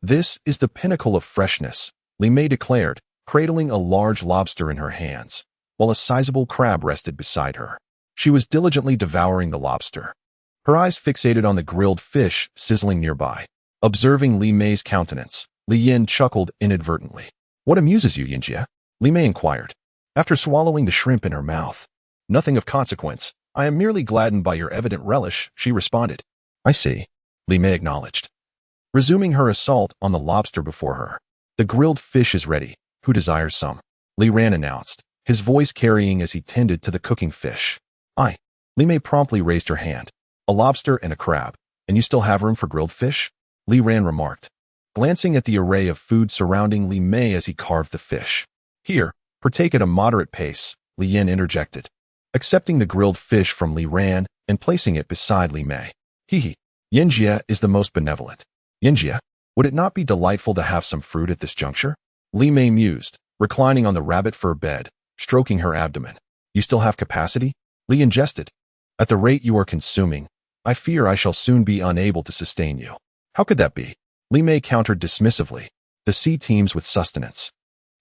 This is the pinnacle of freshness, Li Mei declared, cradling a large lobster in her hands, while a sizable crab rested beside her. She was diligently devouring the lobster, her eyes fixated on the grilled fish sizzling nearby. Observing Li Mei's countenance, Li Yin chuckled inadvertently. What amuses you, Yinjie? Li Mei inquired, after swallowing the shrimp in her mouth. Nothing of consequence. I am merely gladdened by your evident relish, she responded. I see, Li Mei acknowledged, resuming her assault on the lobster before her. The grilled fish is ready. Who desires some? Li Ran announced, his voice carrying as he tended to the cooking fish. I. Li Mei promptly raised her hand. A lobster and a crab. And you still have room for grilled fish? Li Ran remarked, glancing at the array of food surrounding Li Mei as he carved the fish. Here, partake at a moderate pace, Li Yin interjected, accepting the grilled fish from Li Ran and placing it beside Li Mei. Hee. Yinjie is the most benevolent. Yinjie, would it not be delightful to have some fruit at this juncture? Li Mei mused, reclining on the rabbit fur bed, stroking her abdomen. You still have capacity? Li Yin jested. At the rate you are consuming, I fear I shall soon be unable to sustain you. How could that be? Li Mei countered dismissively. The sea teems with sustenance.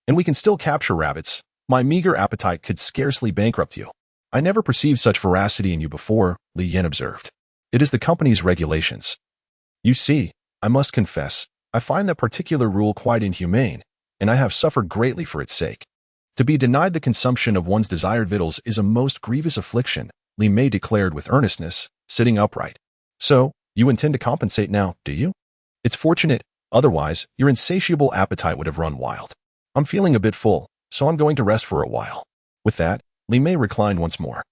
And we can still capture rabbits. My meager appetite could scarcely bankrupt you. I never perceived such voracity in you before, Li Yin observed. It is the company's regulations. You see, I must confess, I find that particular rule quite inhumane, and I have suffered greatly for its sake. To be denied the consumption of one's desired victuals is a most grievous affliction, Li Mei declared with earnestness, sitting upright. So, you intend to compensate now, do you? It's fortunate, otherwise, your insatiable appetite would have run wild. I'm feeling a bit full, so I'm going to rest for a while. With that, Li Mei reclined once more,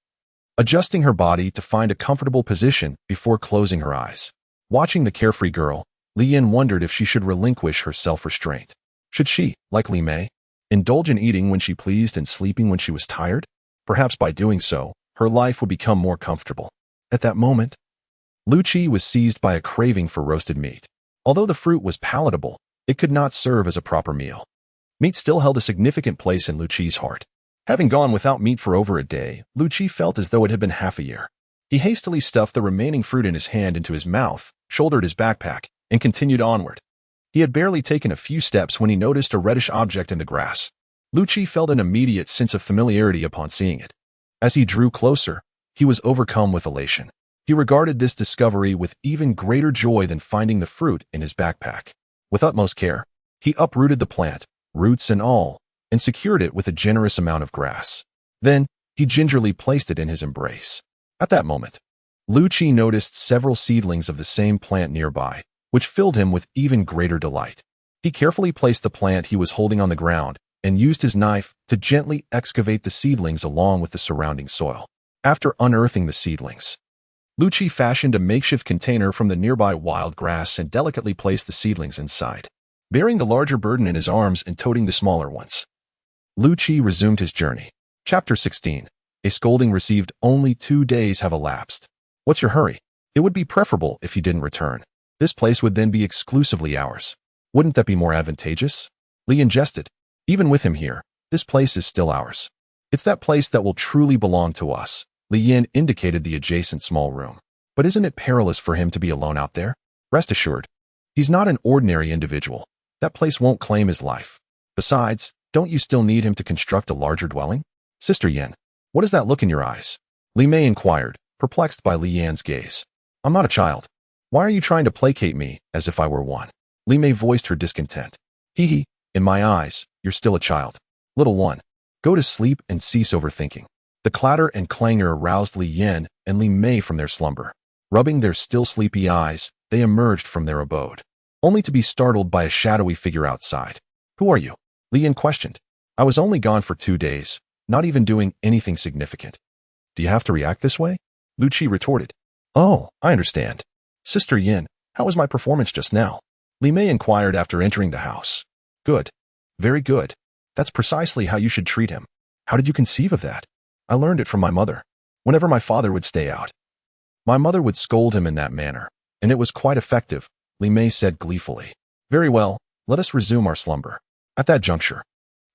adjusting her body to find a comfortable position before closing her eyes. Watching the carefree girl, Li Yin wondered if she should relinquish her self-restraint. Should she, like Li Mei, indulge in eating when she pleased and sleeping when she was tired? Perhaps by doing so, her life would become more comfortable. At that moment, Liu Qi was seized by a craving for roasted meat. Although the fruit was palatable, it could not serve as a proper meal. Meat still held a significant place in Liu Qi's heart. Having gone without meat for over a day, Liu Qi felt as though it had been half a year. He hastily stuffed the remaining fruit in his hand into his mouth, shouldered his backpack, and continued onward. He had barely taken a few steps when he noticed a reddish object in the grass. Liu Qi felt an immediate sense of familiarity upon seeing it. As he drew closer, he was overcome with elation. He regarded this discovery with even greater joy than finding the fruit in his backpack. With utmost care, he uprooted the plant, roots and all, and secured it with a generous amount of grass. Then, he gingerly placed it in his embrace. At that moment, Liu Qi noticed several seedlings of the same plant nearby, which filled him with even greater delight. He carefully placed the plant he was holding on the ground and used his knife to gently excavate the seedlings along with the surrounding soil. After unearthing the seedlings, Liu Qi fashioned a makeshift container from the nearby wild grass and delicately placed the seedlings inside. Bearing the larger burden in his arms and toting the smaller ones, Liu Qi resumed his journey. Chapter 16. A scolding received. Only 2 days have elapsed. What's your hurry? It would be preferable if he didn't return. This place would then be exclusively ours. Wouldn't that be more advantageous? Li jested. Even with him here, this place is still ours. It's that place that will truly belong to us. Li Yin indicated the adjacent small room. But isn't it perilous for him to be alone out there? Rest assured, he's not an ordinary individual. That place won't claim his life. Besides, don't you still need him to construct a larger dwelling? Sister Yin, what is that look in your eyes? Li Mei inquired, perplexed by Li Yan's gaze. I'm not a child. Why are you trying to placate me as if I were one? Li Mei voiced her discontent. Hee, in my eyes, you're still a child. Little one, go to sleep and cease overthinking. The clatter and clangor aroused Li Yin and Li Mei from their slumber. Rubbing their still sleepy eyes, they emerged from their abode, only to be startled by a shadowy figure outside. Who are you? Li Yin questioned. I was only gone for 2 days, not even doing anything significant. Do you have to react this way? Liu Qi retorted. Oh, I understand. Sister Yin, how was my performance just now? Li Mei inquired after entering the house. Good. Very good. That's precisely how you should treat him. How did you conceive of that? I learned it from my mother. Whenever my father would stay out, my mother would scold him in that manner, and it was quite effective, Li Mei said gleefully. Very well, let us resume our slumber. At that juncture,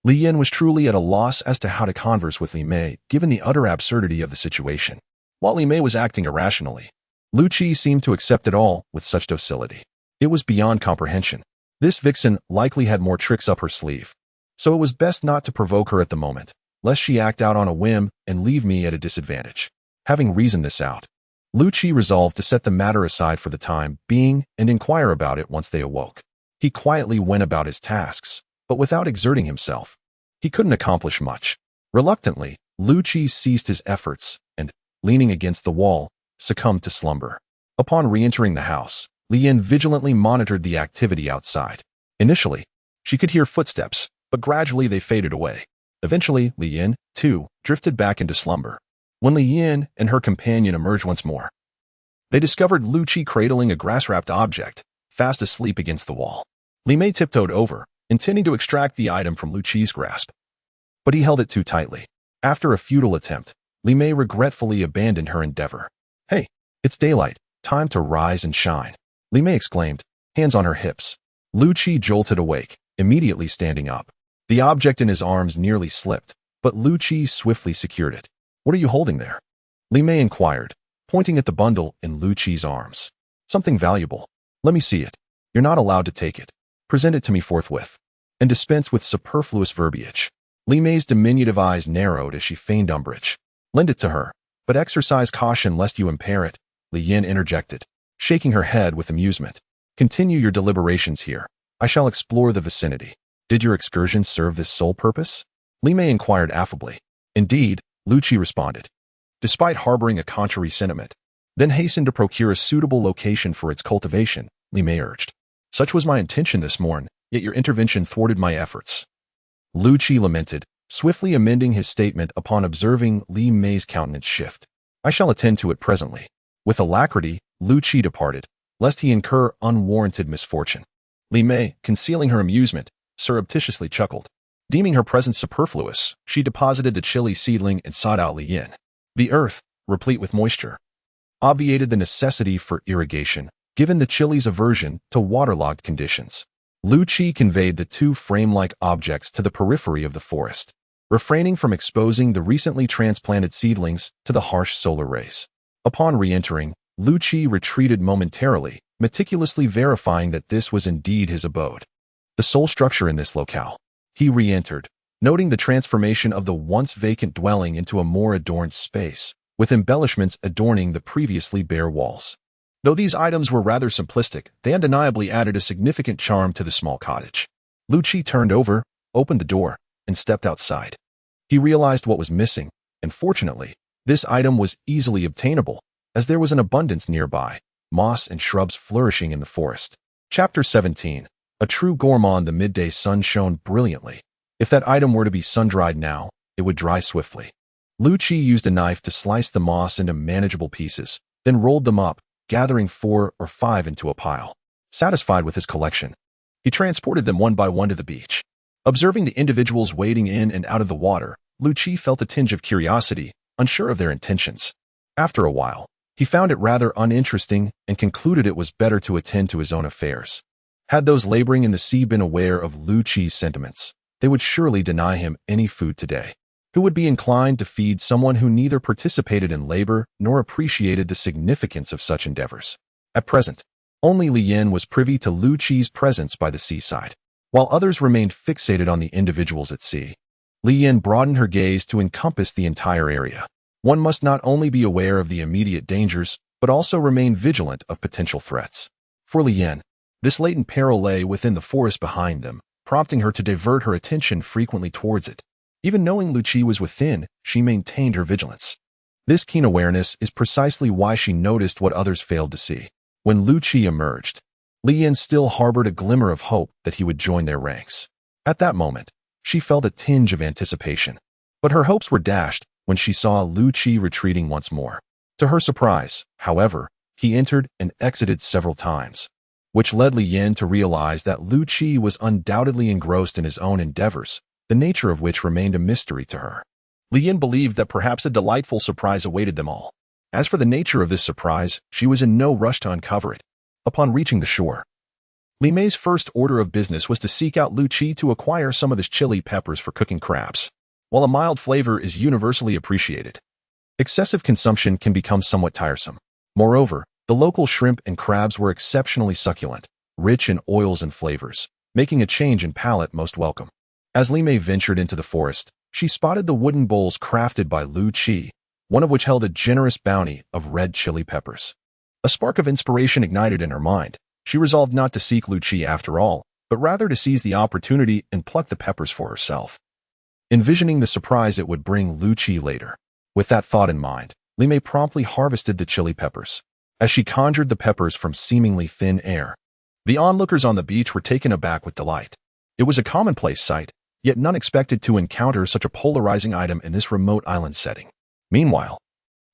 Li Yin was truly at a loss as to how to converse with Li Mei, given the utter absurdity of the situation. While Li Mei was acting irrationally, Liu Qi seemed to accept it all with such docility. It was beyond comprehension. This vixen likely had more tricks up her sleeve, so it was best not to provoke her at the moment, lest she act out on a whim and leave me at a disadvantage. Having reasoned this out, Liu Qi resolved to set the matter aside for the time being and inquire about it once they awoke. He quietly went about his tasks, but without exerting himself. He couldn't accomplish much. Reluctantly, Liu Qi ceased his efforts and, leaning against the wall, succumbed to slumber. Upon re-entering the house, Li Yin vigilantly monitored the activity outside. Initially, she could hear footsteps, but gradually they faded away. Eventually, Li Yin, too, drifted back into slumber. When Li Yin and her companion emerged once more, they discovered Liu Qi cradling a grass-wrapped object, fast asleep against the wall. Li Mei tiptoed over, intending to extract the item from Liu Qi's grasp, but he held it too tightly. After a futile attempt, Li Mei regretfully abandoned her endeavor. Hey, it's daylight, time to rise and shine, Li Mei exclaimed, hands on her hips. Liu Qi jolted awake, immediately standing up. The object in his arms nearly slipped, but Liu Qi swiftly secured it. What are you holding there? Li Mei inquired, pointing at the bundle in Liu Qi's arms. Something valuable. Let me see it. You're not allowed to take it. Present it to me forthwith, and dispense with superfluous verbiage. Li Mei's diminutive eyes narrowed as she feigned umbrage. Lend it to her, but exercise caution lest you impair it, Li Yin interjected, shaking her head with amusement. Continue your deliberations here. I shall explore the vicinity. Did your excursion serve this sole purpose? Li Mei inquired affably. Indeed, Liu Qi responded, despite harboring a contrary sentiment. Then hastened to procure a suitable location for its cultivation, Li Mei urged. Such was my intention this morn, yet your intervention thwarted my efforts. Liu Qi lamented, swiftly amending his statement upon observing Li Mei's countenance shift. I shall attend to it presently. With alacrity, Liu Qi departed, lest he incur unwarranted misfortune. Li Mei, concealing her amusement, surreptitiously chuckled. Deeming her presence superfluous, she deposited the chili seedling and sought out Li Yin. The earth, replete with moisture, obviated the necessity for irrigation, given the chili's aversion to waterlogged conditions. Liu Qi conveyed the two frame-like objects to the periphery of the forest, refraining from exposing the recently transplanted seedlings to the harsh solar rays. Upon re-entering, Liu Qi retreated momentarily, meticulously verifying that this was indeed his abode, the sole structure in this locale. He re-entered, noting the transformation of the once vacant dwelling into a more adorned space, with embellishments adorning the previously bare walls. Though these items were rather simplistic, they undeniably added a significant charm to the small cottage. Liu Qi turned over, opened the door, and stepped outside. He realized what was missing, and fortunately, this item was easily obtainable, as there was an abundance nearby, moss and shrubs flourishing in the forest. Chapter 17. A true gourmand. The midday sun shone brilliantly. If that item were to be sun-dried now, it would dry swiftly. Liu Qi used a knife to slice the moss into manageable pieces, then rolled them up, gathering 4 or 5 into a pile. Satisfied with his collection, he transported them one by one to the beach. Observing the individuals wading in and out of the water, Liu Qi felt a tinge of curiosity, unsure of their intentions. After a while, he found it rather uninteresting and concluded it was better to attend to his own affairs. Had those laboring in the sea been aware of Liu Qi's sentiments, they would surely deny him any food today. Who would be inclined to feed someone who neither participated in labor nor appreciated the significance of such endeavors? At present, only Li Yin was privy to Liu Qi's presence by the seaside, while others remained fixated on the individuals at sea. Li Yin broadened her gaze to encompass the entire area. One must not only be aware of the immediate dangers, but also remain vigilant of potential threats. For Li Yin, this latent peril lay within the forest behind them, prompting her to divert her attention frequently towards it. Even knowing Liu Qi was within, she maintained her vigilance. This keen awareness is precisely why she noticed what others failed to see. When Liu Qi emerged, Li Yin still harbored a glimmer of hope that he would join their ranks. At that moment, she felt a tinge of anticipation. But her hopes were dashed when she saw Liu Qi retreating once more. To her surprise, however, he entered and exited several times, which led Li Yin to realize that Liu Qi was undoubtedly engrossed in his own endeavors, the nature of which remained a mystery to her. Li Yin believed that perhaps a delightful surprise awaited them all. As for the nature of this surprise, she was in no rush to uncover it. Upon reaching the shore, Li Mei's first order of business was to seek out Liu Qi to acquire some of his chili peppers for cooking crabs. While a mild flavor is universally appreciated, excessive consumption can become somewhat tiresome. Moreover, the local shrimp and crabs were exceptionally succulent, rich in oils and flavors, making a change in palate most welcome. As Li Mei ventured into the forest, she spotted the wooden bowls crafted by Liu Qi, one of which held a generous bounty of red chili peppers. A spark of inspiration ignited in her mind. She resolved not to seek Liu Qi after all, but rather to seize the opportunity and pluck the peppers for herself, envisioning the surprise it would bring Liu Qi later. With that thought in mind, Li Mei promptly harvested the chili peppers. As she conjured the peppers from seemingly thin air, the onlookers on the beach were taken aback with delight. It was a commonplace sight, yet none expected to encounter such a polarizing item in this remote island setting. Meanwhile,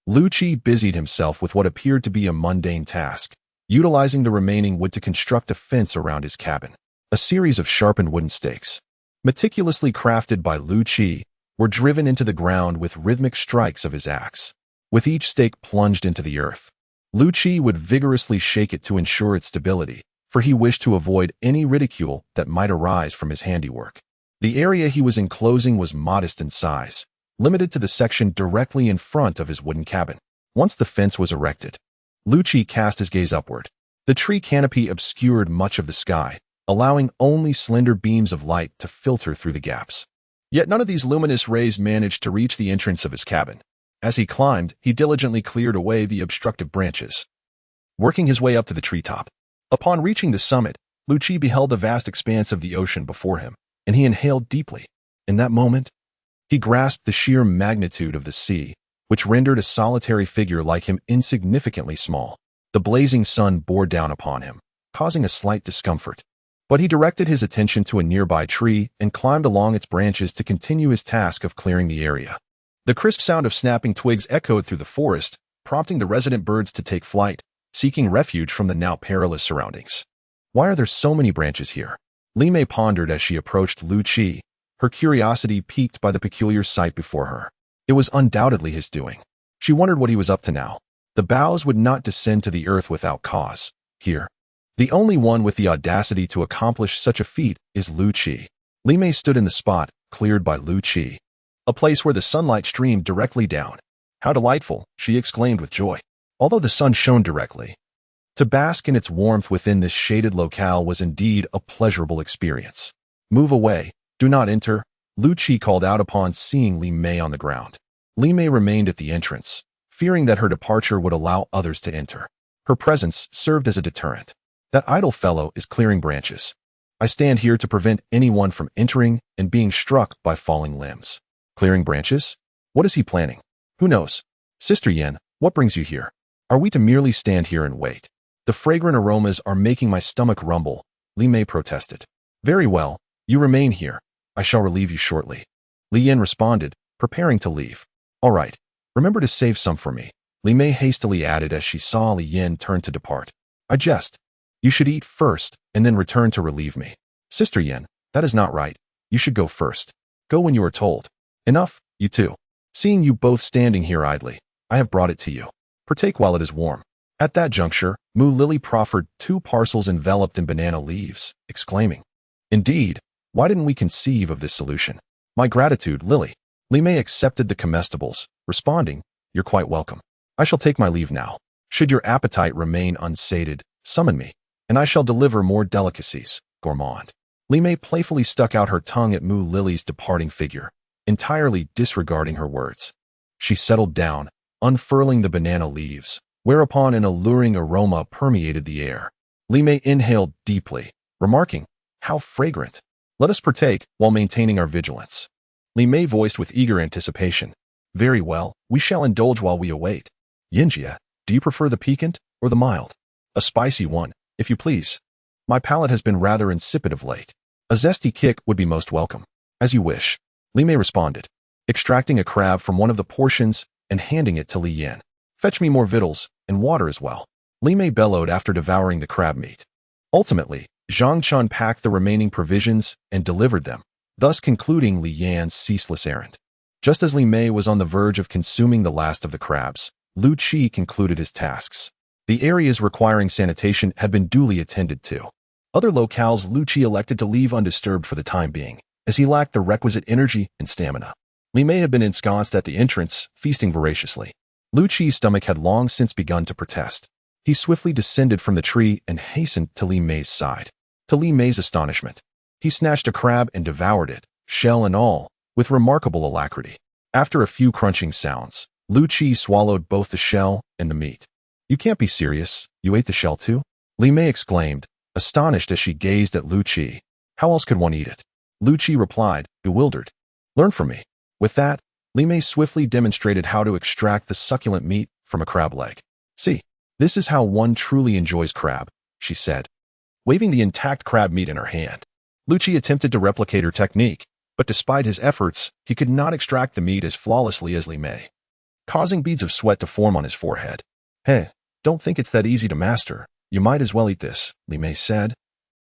Liu Qi busied himself with what appeared to be a mundane task, utilizing the remaining wood to construct a fence around his cabin. A series of sharpened wooden stakes, meticulously crafted by Liu Qi, were driven into the ground with rhythmic strikes of his axe. With each stake plunged into the earth, Liu Qi would vigorously shake it to ensure its stability, for he wished to avoid any ridicule that might arise from his handiwork. The area he was enclosing was modest in size, limited to the section directly in front of his wooden cabin. Once the fence was erected, Liu Qi cast his gaze upward. The tree canopy obscured much of the sky, allowing only slender beams of light to filter through the gaps. Yet none of these luminous rays managed to reach the entrance of his cabin. As he climbed, he diligently cleared away the obstructive branches, working his way up to the treetop. Upon reaching the summit, Liu Qi beheld the vast expanse of the ocean before him, and he inhaled deeply. In that moment, he grasped the sheer magnitude of the sea, which rendered a solitary figure like him insignificantly small. The blazing sun bore down upon him, causing a slight discomfort. But he directed his attention to a nearby tree and climbed along its branches to continue his task of clearing the area. The crisp sound of snapping twigs echoed through the forest, prompting the resident birds to take flight, seeking refuge from the now perilous surroundings. Why are there so many branches here? Li Mei pondered as she approached Liu Qi, her curiosity piqued by the peculiar sight before her. It was undoubtedly his doing. She wondered what he was up to now. The boughs would not descend to the earth without cause. Here, The only one with the audacity to accomplish such a feat is Liu Qi. Li Mei stood in the spot cleared by Liu Qi, a place where the sunlight streamed directly down. How delightful, she exclaimed with joy. Although the sun shone directly, to bask in its warmth within this shaded locale was indeed a pleasurable experience. Move away, do not enter, Liu Qi called out upon seeing Li Mei on the ground. Li Mei remained at the entrance, fearing that her departure would allow others to enter. Her presence served as a deterrent. That idle fellow is clearing branches. I stand here to prevent anyone from entering and being struck by falling limbs. Clearing branches? What is he planning? Who knows? Sister Yan, what brings you here? Are we to merely stand here and wait? The fragrant aromas are making my stomach rumble, Li Mei protested. Very well, you remain here. I shall relieve you shortly. Li Yan responded, preparing to leave. All right, remember to save some for me, Li Mei hastily added as she saw Li Yan turn to depart. I jest. You should eat first and then return to relieve me. Sister Yan, that is not right. You should go first. Go when you are told. Enough, you two. Seeing you both standing here idly, I have brought it to you. Partake while it is warm. At that juncture, Mu Lily proffered 2 parcels enveloped in banana leaves, exclaiming, Indeed, why didn't we conceive of this solution? My gratitude, Lily. Li Mei accepted the comestibles, responding, You're quite welcome. I shall take my leave now. Should your appetite remain unsated, summon me, and I shall deliver more delicacies, gourmand. Li Mei playfully stuck out her tongue at Mu Lily's departing figure, entirely disregarding her words. She settled down, unfurling the banana leaves, whereupon an alluring aroma permeated the air. Li Mei inhaled deeply, remarking, How fragrant! Let us partake while maintaining our vigilance. Li Mei voiced with eager anticipation. Very well, we shall indulge while we await. Yinjia, do you prefer the piquant or the mild? A spicy one, if you please. My palate has been rather insipid of late. A zesty kick would be most welcome. As you wish, Li Mei responded, extracting a crab from one of the portions and handing it to Li Yan. Fetch me more victuals and water as well. Li Mei bellowed after devouring the crab meat. Ultimately, Zhang Chen packed the remaining provisions and delivered them, thus concluding Li Yan's ceaseless errand. Just as Li Mei was on the verge of consuming the last of the crabs, Liu Qi concluded his tasks. The areas requiring sanitation had been duly attended to. Other locales Liu Qi elected to leave undisturbed for the time being, as he lacked the requisite energy and stamina. Li Mei had been ensconced at the entrance, feasting voraciously. Liu Qi's stomach had long since begun to protest. He swiftly descended from the tree and hastened to Li Mei's side. To Li Mei's astonishment, he snatched a crab and devoured it, shell and all, with remarkable alacrity. After a few crunching sounds, Liu Qi swallowed both the shell and the meat. You can't be serious, you ate the shell too? Li Mei exclaimed, astonished as she gazed at Liu Qi. How else could one eat it? Liu Qi replied, bewildered. Learn from me. With that, Li Mei swiftly demonstrated how to extract the succulent meat from a crab leg. See, this is how one truly enjoys crab, she said, waving the intact crab meat in her hand. Liu Qi attempted to replicate her technique, but despite his efforts, he could not extract the meat as flawlessly as Li Mei, causing beads of sweat to form on his forehead. Hey, don't think it's that easy to master. You might as well eat this, Li Mei said,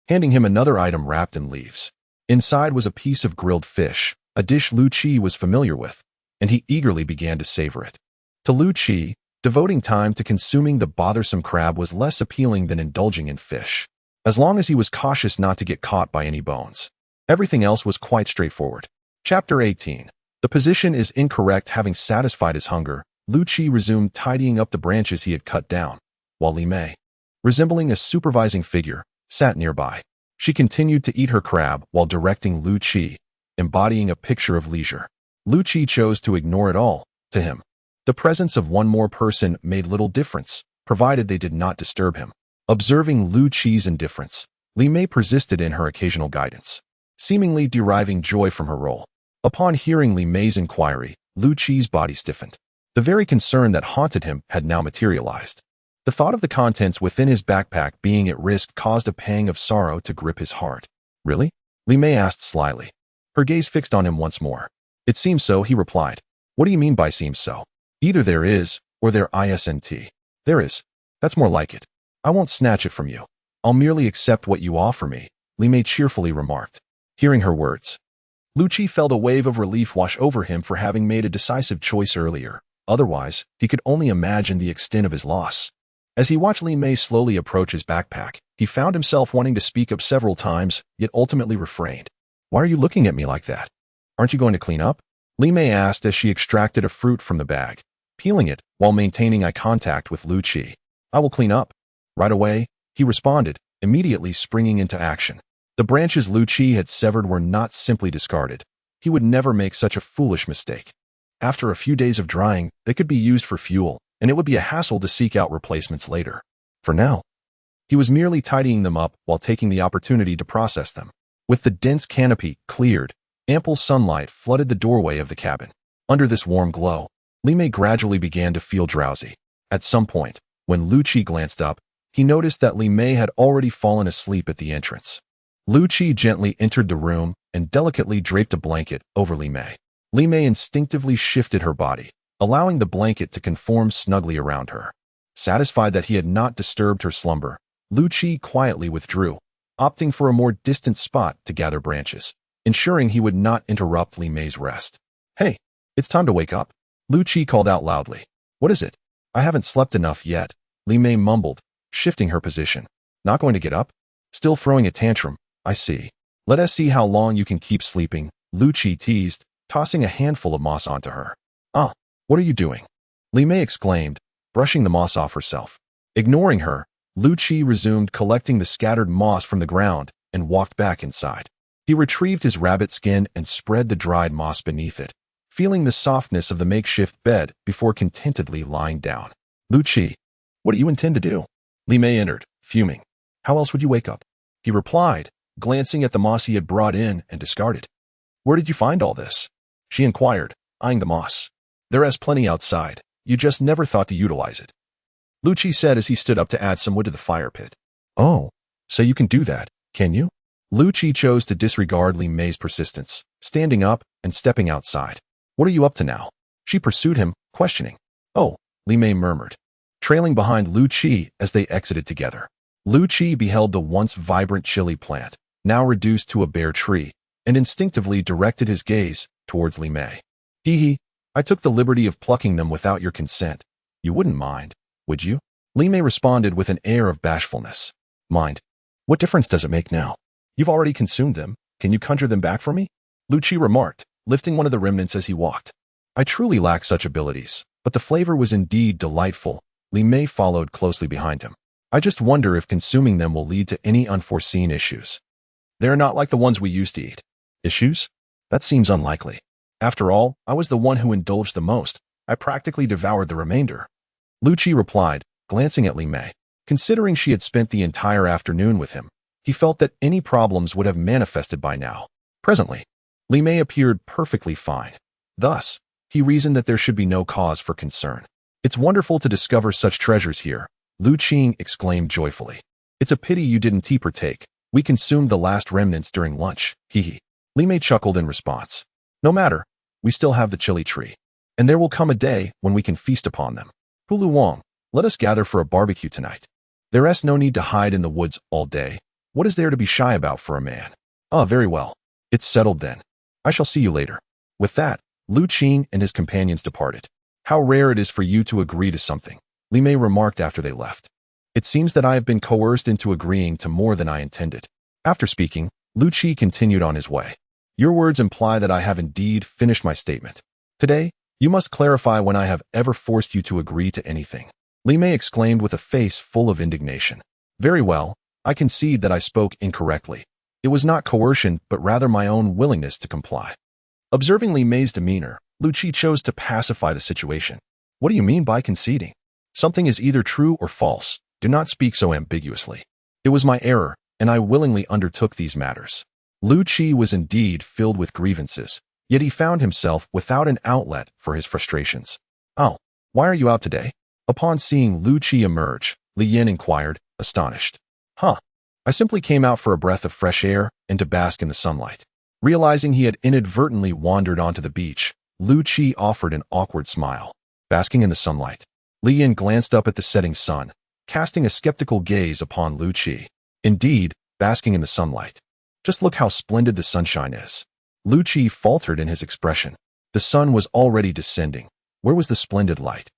handing him another item wrapped in leaves. Inside was a piece of grilled fish, a dish Liu Qi was familiar with, and he eagerly began to savor it. To Liu Qi, devoting time to consuming the bothersome crab was less appealing than indulging in fish, as long as he was cautious not to get caught by any bones. Everything else was quite straightforward. Chapter 18. The position is incorrect. Having satisfied his hunger, Liu Qi resumed tidying up the branches he had cut down, while Li Mei, resembling a supervising figure, sat nearby. She continued to eat her crab while directing Liu Qi, embodying a picture of leisure. Liu Qi chose to ignore it all. To him, the presence of one more person made little difference, provided they did not disturb him. Observing Liu Qi's indifference, Li Mei persisted in her occasional guidance, seemingly deriving joy from her role. Upon hearing Li Mei's inquiry, Liu Qi's body stiffened. The very concern that haunted him had now materialized. The thought of the contents within his backpack being at risk caused a pang of sorrow to grip his heart. Really? Li Mei asked slyly, her gaze fixed on him once more. It seems so, he replied. What do you mean by seems so? Either there is, or there isn't. There is. That's more like it. I won't snatch it from you. I'll merely accept what you offer me, Li Mei cheerfully remarked. Hearing her words, Liu Qi felt a wave of relief wash over him for having made a decisive choice earlier. Otherwise, he could only imagine the extent of his loss. As he watched Li Mei slowly approach his backpack, he found himself wanting to speak up several times, yet ultimately refrained. "Why are you looking at me like that? Aren't you going to clean up?" Li Mei asked as she extracted a fruit from the bag, peeling it while maintaining eye contact with Liu Qi. "I will clean up." Right away, he responded, immediately springing into action. The branches Liu Qi had severed were not simply discarded. He would never make such a foolish mistake. After a few days of drying, they could be used for fuel, and it would be a hassle to seek out replacements later. For now, he was merely tidying them up while taking the opportunity to process them. With the dense canopy cleared, ample sunlight flooded the doorway of the cabin. Under this warm glow, Li Mei gradually began to feel drowsy. At some point, when Liu Qi glanced up, he noticed that Li Mei had already fallen asleep at the entrance. Liu Qi gently entered the room and delicately draped a blanket over Li Mei. Li Mei instinctively shifted her body, allowing the blanket to conform snugly around her. Satisfied that he had not disturbed her slumber, Liu Qi quietly withdrew, opting for a more distant spot to gather branches, ensuring he would not interrupt Li Mei's rest. "Hey, it's time to wake up," Liu Qi called out loudly. "What is it?" "I haven't slept enough yet," Li Mei mumbled, shifting her position. "Not going to get up? Still throwing a tantrum, I see. Let us see how long you can keep sleeping," Liu Qi teased, tossing a handful of moss onto her. "Ah, what are you doing?" Li Mei exclaimed, brushing the moss off herself. Ignoring her, Liu Qi resumed collecting the scattered moss from the ground and walked back inside. He retrieved his rabbit skin and spread the dried moss beneath it, feeling the softness of the makeshift bed before contentedly lying down. "Liu Qi, what do you intend to do?" Li Mei entered, fuming. "How else would you wake up?" he replied, glancing at the moss he had brought in and discarded. "Where did you find all this?" she inquired, eyeing the moss. "There is plenty outside. You just never thought to utilize it," Liu Qi said as he stood up to add some wood to the fire pit. "Oh, so you can do that, can you?" Liu Qi chose to disregard Li Mei's persistence, standing up and stepping outside. "What are you up to now?" she pursued him, questioning. "Oh," Li Mei murmured, trailing behind Liu Qi as they exited together. Liu Qi beheld the once vibrant chili plant, now reduced to a bare tree, and instinctively directed his gaze towards Li Mei. "Hee, I took the liberty of plucking them without your consent. You wouldn't mind, would you?" Li Mei responded with an air of bashfulness. "Mind? What difference does it make now? You've already consumed them. Can you conjure them back for me?" Liu Qi remarked, lifting one of the remnants as he walked. "I truly lack such abilities, but the flavor was indeed delightful." Li Mei followed closely behind him. "I just wonder if consuming them will lead to any unforeseen issues. They are not like the ones we used to eat." "Issues? That seems unlikely. After all, I was the one who indulged the most. I practically devoured the remainder," Liu Qi replied, glancing at Li Mei. Considering she had spent the entire afternoon with him, he felt that any problems would have manifested by now. Presently, Li Mei appeared perfectly fine. Thus, he reasoned that there should be no cause for concern. "It's wonderful to discover such treasures here," Liu Qi exclaimed joyfully. "It's a pity you didn't partake. We consumed the last remnants during lunch." Hee. Li Mei chuckled in response. "No matter, we still have the chili tree, and there will come a day when we can feast upon them. Hulu Wong, let us gather for a barbecue tonight. There is no need to hide in the woods all day. What is there to be shy about for a man?" "Ah, very well. It's settled then. I shall see you later." With that, Liu Qi and his companions departed. "How rare it is for you to agree to something," Li Mei remarked after they left. "It seems that I have been coerced into agreeing to more than I intended." After speaking, Liu Qi continued on his way. "Your words imply that I have indeed finished my statement. Today, you must clarify when I have ever forced you to agree to anything." Li Mei exclaimed with a face full of indignation. "Very well, I concede that I spoke incorrectly. It was not coercion, but rather my own willingness to comply." Observing Li Mei's demeanor, Liu Qi chose to pacify the situation. "What do you mean by conceding? Something is either true or false. Do not speak so ambiguously. It was my error, and I willingly undertook these matters." Liu Qi was indeed filled with grievances, yet he found himself without an outlet for his frustrations. "Oh, why are you out today?" Upon seeing Liu Qi emerge, Li Yin inquired, astonished. "Huh. I simply came out for a breath of fresh air and to bask in the sunlight." Realizing he had inadvertently wandered onto the beach, Liu Qi offered an awkward smile. "Basking in the sunlight?" Li Yin glanced up at the setting sun, casting a skeptical gaze upon Liu Qi. "Indeed, basking in the sunlight. Just look how splendid the sunshine is." Liu Qi faltered in his expression. The sun was already descending. Where was the splendid light?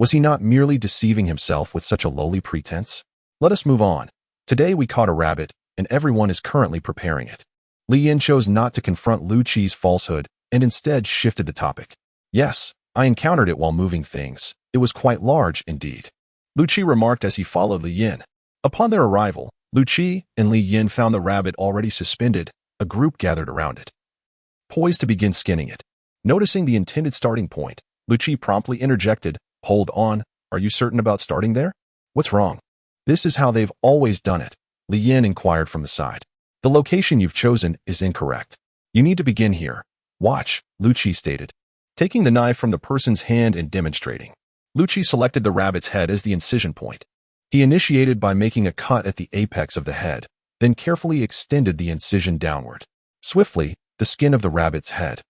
Was he not merely deceiving himself with such a lowly pretense? Let us move on. Today we caught a rabbit, and everyone is currently preparing it. Li Yin chose not to confront Liu Qi's falsehood and instead shifted the topic. Yes, I encountered it while moving things. It was quite large indeed. Liu Qi remarked as he followed Li Yin. Upon their arrival, Liu Qi and Li Yin found the rabbit already suspended. A group gathered around it, poised to begin skinning it. Noticing the intended starting point, Liu Qi promptly interjected, "Hold on, are you certain about starting there? What's wrong?" "This is how they've always done it," Li Yin inquired from the side. "The location you've chosen is incorrect. You need to begin here. Watch," Liu Qi stated, taking the knife from the person's hand and demonstrating. Liu Qi selected the rabbit's head as the incision point. He initiated by making a cut at the apex of the head, then carefully extended the incision downward. Swiftly, the skin of the rabbit's head,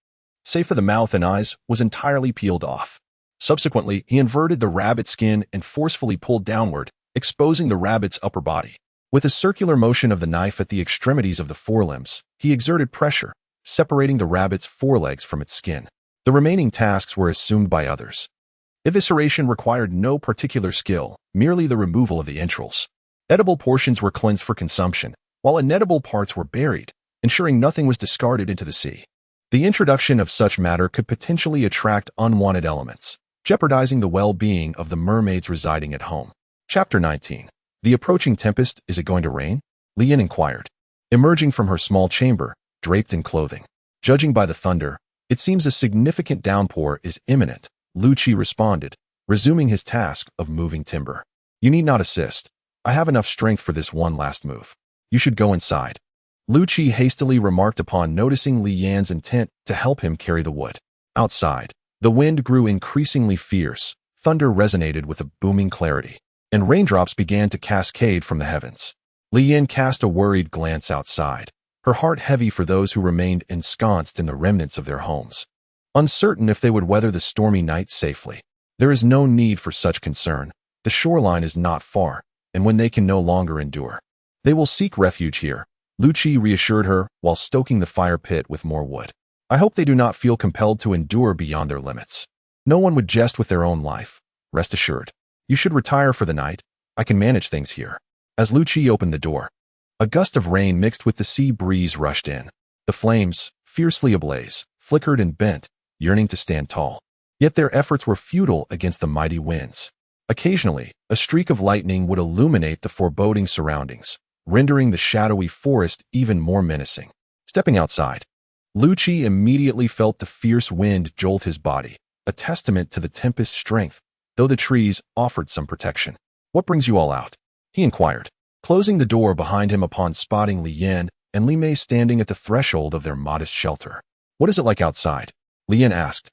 save for the mouth and eyes, was entirely peeled off. Subsequently, he inverted the rabbit's skin and forcefully pulled downward, exposing the rabbit's upper body. With a circular motion of the knife at the extremities of the forelimbs, he exerted pressure, separating the rabbit's forelegs from its skin. The remaining tasks were assumed by others. Evisceration required no particular skill, merely the removal of the entrails. Edible portions were cleansed for consumption, while inedible parts were buried, ensuring nothing was discarded into the sea. The introduction of such matter could potentially attract unwanted elements, jeopardizing the well-being of the mermaids residing at home. Chapter 19. The approaching tempest, is it going to rain? Li Yin inquired, emerging from her small chamber, draped in clothing. Judging by the thunder, it seems a significant downpour is imminent, Liu Qi responded, resuming his task of moving timber. You need not assist. I have enough strength for this one last move. You should go inside. Liu Qi hastily remarked upon noticing Li Yan's intent to help him carry the wood. Outside, the wind grew increasingly fierce, thunder resonated with a booming clarity, and raindrops began to cascade from the heavens. Li Yan cast a worried glance outside, her heart heavy for those who remained ensconced in the remnants of their homes, uncertain if they would weather the stormy night safely. There is no need for such concern. The shoreline is not far, and when they can no longer endure, they will seek refuge here, Liu Qi reassured her while stoking the fire pit with more wood. I hope they do not feel compelled to endure beyond their limits. No one would jest with their own life. Rest assured. You should retire for the night. I can manage things here. As Liu Qi opened the door, a gust of rain mixed with the sea breeze rushed in. The flames, fiercely ablaze, flickered and bent, yearning to stand tall. Yet their efforts were futile against the mighty winds. Occasionally, a streak of lightning would illuminate the foreboding surroundings, rendering the shadowy forest even more menacing. Stepping outside, Liu Qi immediately felt the fierce wind jolt his body, a testament to the tempest's strength, though the trees offered some protection. What brings you all out? He inquired, closing the door behind him upon spotting Li Yin and Li Mei standing at the threshold of their modest shelter. What is it like outside? Li Yin asked,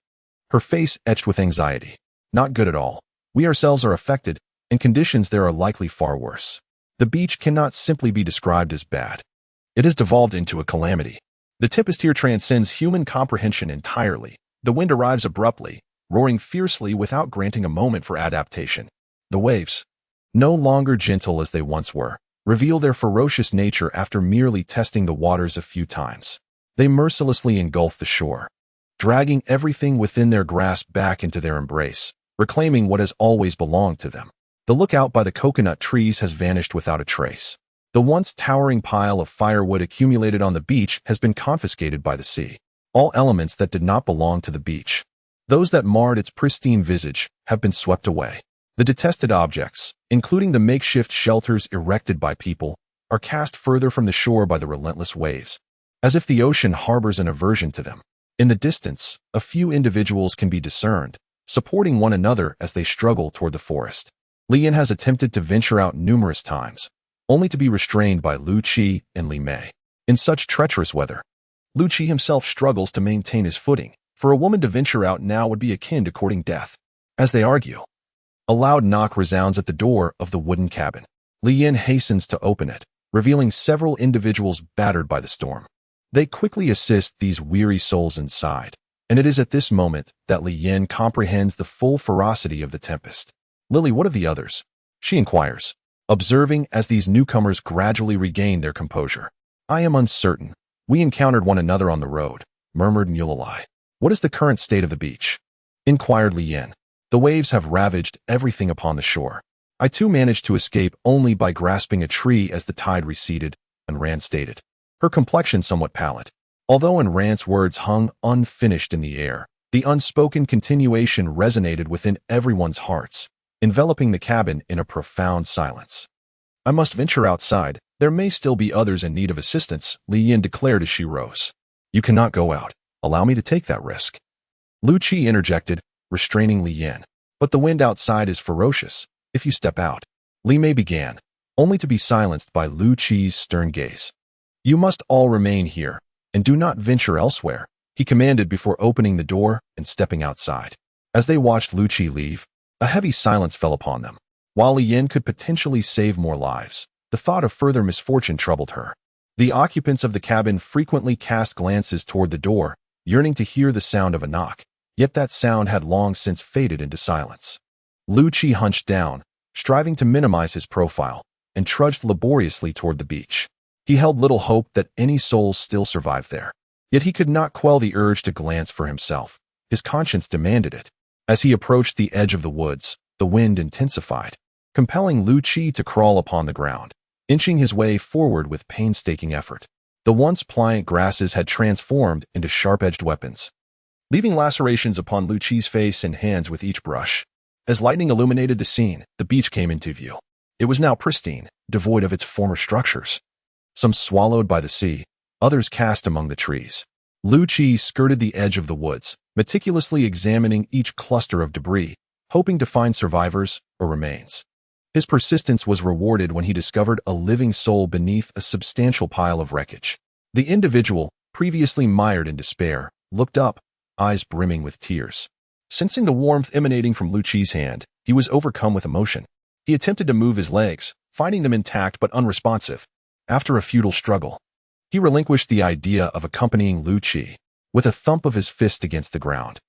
her face etched with anxiety. Not good at all. We ourselves are affected, and conditions there are likely far worse. The beach cannot simply be described as bad. It has devolved into a calamity. The tempest here transcends human comprehension entirely. The wind arrives abruptly, roaring fiercely without granting a moment for adaptation. The waves, no longer gentle as they once were, reveal their ferocious nature after merely testing the waters a few times. They mercilessly engulf the shore, dragging everything within their grasp back into their embrace, reclaiming what has always belonged to them. The lookout by the coconut trees has vanished without a trace. The once towering pile of firewood accumulated on the beach has been confiscated by the sea. All elements that did not belong to the beach, those that marred its pristine visage, have been swept away. The detested objects, including the makeshift shelters erected by people, are cast further from the shore by the relentless waves, as if the ocean harbors an aversion to them. In the distance, a few individuals can be discerned, supporting one another as they struggle toward the forest. Li Yin has attempted to venture out numerous times, only to be restrained by Liu Qi and Li Mei. In such treacherous weather, Liu Qi himself struggles to maintain his footing. For a woman to venture out now would be akin to courting death. As they argue, a loud knock resounds at the door of the wooden cabin. Li Yin hastens to open it, revealing several individuals battered by the storm. They quickly assist these weary souls inside, and it is at this moment that Li Yin comprehends the full ferocity of the tempest. Lily, what of the others? She inquires, observing as these newcomers gradually regain their composure. I am uncertain. We encountered one another on the road, murmured Mulali. What is the current state of the beach? Inquired Li Yin. The waves have ravaged everything upon the shore. I too managed to escape only by grasping a tree as the tide receded, and Rand stated, her complexion somewhat pallid. Although Rand's words hung unfinished in the air, the unspoken continuation resonated within everyone's hearts, enveloping the cabin in a profound silence. I must venture outside. There may still be others in need of assistance, Li Yin declared as she rose. You cannot go out. Allow me to take that risk. Liu Qi interjected, restraining Li Yin. But the wind outside is ferocious. If you step out, Li Mei began, only to be silenced by Liu Qi's stern gaze. You must all remain here, and do not venture elsewhere, he commanded before opening the door and stepping outside. As they watched Liu Qi leave, a heavy silence fell upon them. While Li Yin could potentially save more lives, the thought of further misfortune troubled her. The occupants of the cabin frequently cast glances toward the door, yearning to hear the sound of a knock, yet that sound had long since faded into silence. Liu Qi hunched down, striving to minimize his profile, and trudged laboriously toward the beach. He held little hope that any souls still survived there. Yet he could not quell the urge to glance for himself. His conscience demanded it. As he approached the edge of the woods, the wind intensified, compelling Liu Qi to crawl upon the ground, inching his way forward with painstaking effort. The once pliant grasses had transformed into sharp-edged weapons, leaving lacerations upon Liu Qi's face and hands with each brush. As lightning illuminated the scene, the beach came into view. It was now pristine, devoid of its former structures. Some swallowed by the sea, others cast among the trees. Liu Qi skirted the edge of the woods, meticulously examining each cluster of debris, hoping to find survivors or remains. His persistence was rewarded when he discovered a living soul beneath a substantial pile of wreckage. The individual, previously mired in despair, looked up, eyes brimming with tears. Sensing the warmth emanating from Liu Qi's hand, he was overcome with emotion. He attempted to move his legs, finding them intact but unresponsive. After a futile struggle, he relinquished the idea of accompanying Liu Qi. With a thump of his fist against the ground,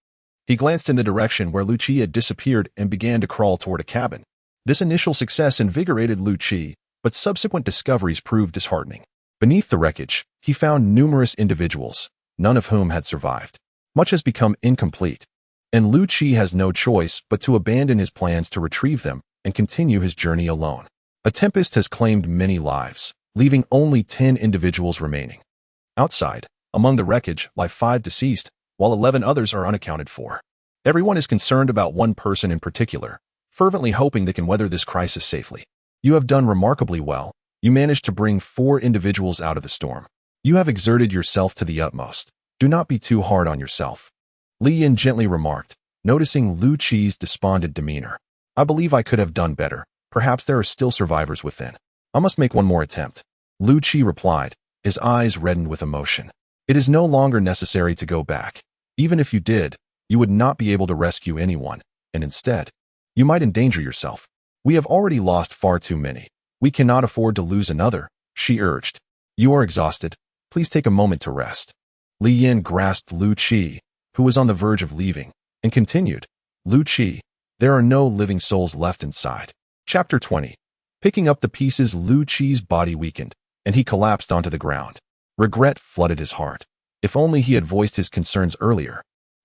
he glanced in the direction where Liu Qi had disappeared and began to crawl toward a cabin. This initial success invigorated Liu Qi, but subsequent discoveries proved disheartening. Beneath the wreckage, he found numerous individuals, none of whom had survived. Much has become incomplete, and Liu Qi has no choice but to abandon his plans to retrieve them and continue his journey alone. A tempest has claimed many lives, leaving only 10 individuals remaining. Outside, among the wreckage, lie 5 deceased, while 11 others are unaccounted for. Everyone is concerned about one person in particular, fervently hoping they can weather this crisis safely. You have done remarkably well. You managed to bring 4 individuals out of the storm. You have exerted yourself to the utmost. Do not be too hard on yourself, Li Yin gently remarked, noticing Liu Qi's despondent demeanor. I believe I could have done better. Perhaps there are still survivors within. I must make one more attempt. Liu Qi replied, his eyes reddened with emotion. It is no longer necessary to go back. Even if you did, you would not be able to rescue anyone, and instead, you might endanger yourself. We have already lost far too many. We cannot afford to lose another, she urged. You are exhausted. Please take a moment to rest. Li Yin grasped Liu Qi, who was on the verge of leaving, and continued, Liu Qi, there are no living souls left inside. Chapter 20. Picking up the pieces, Liu Qi's body weakened, and he collapsed onto the ground. Regret flooded his heart. If only he had voiced his concerns earlier.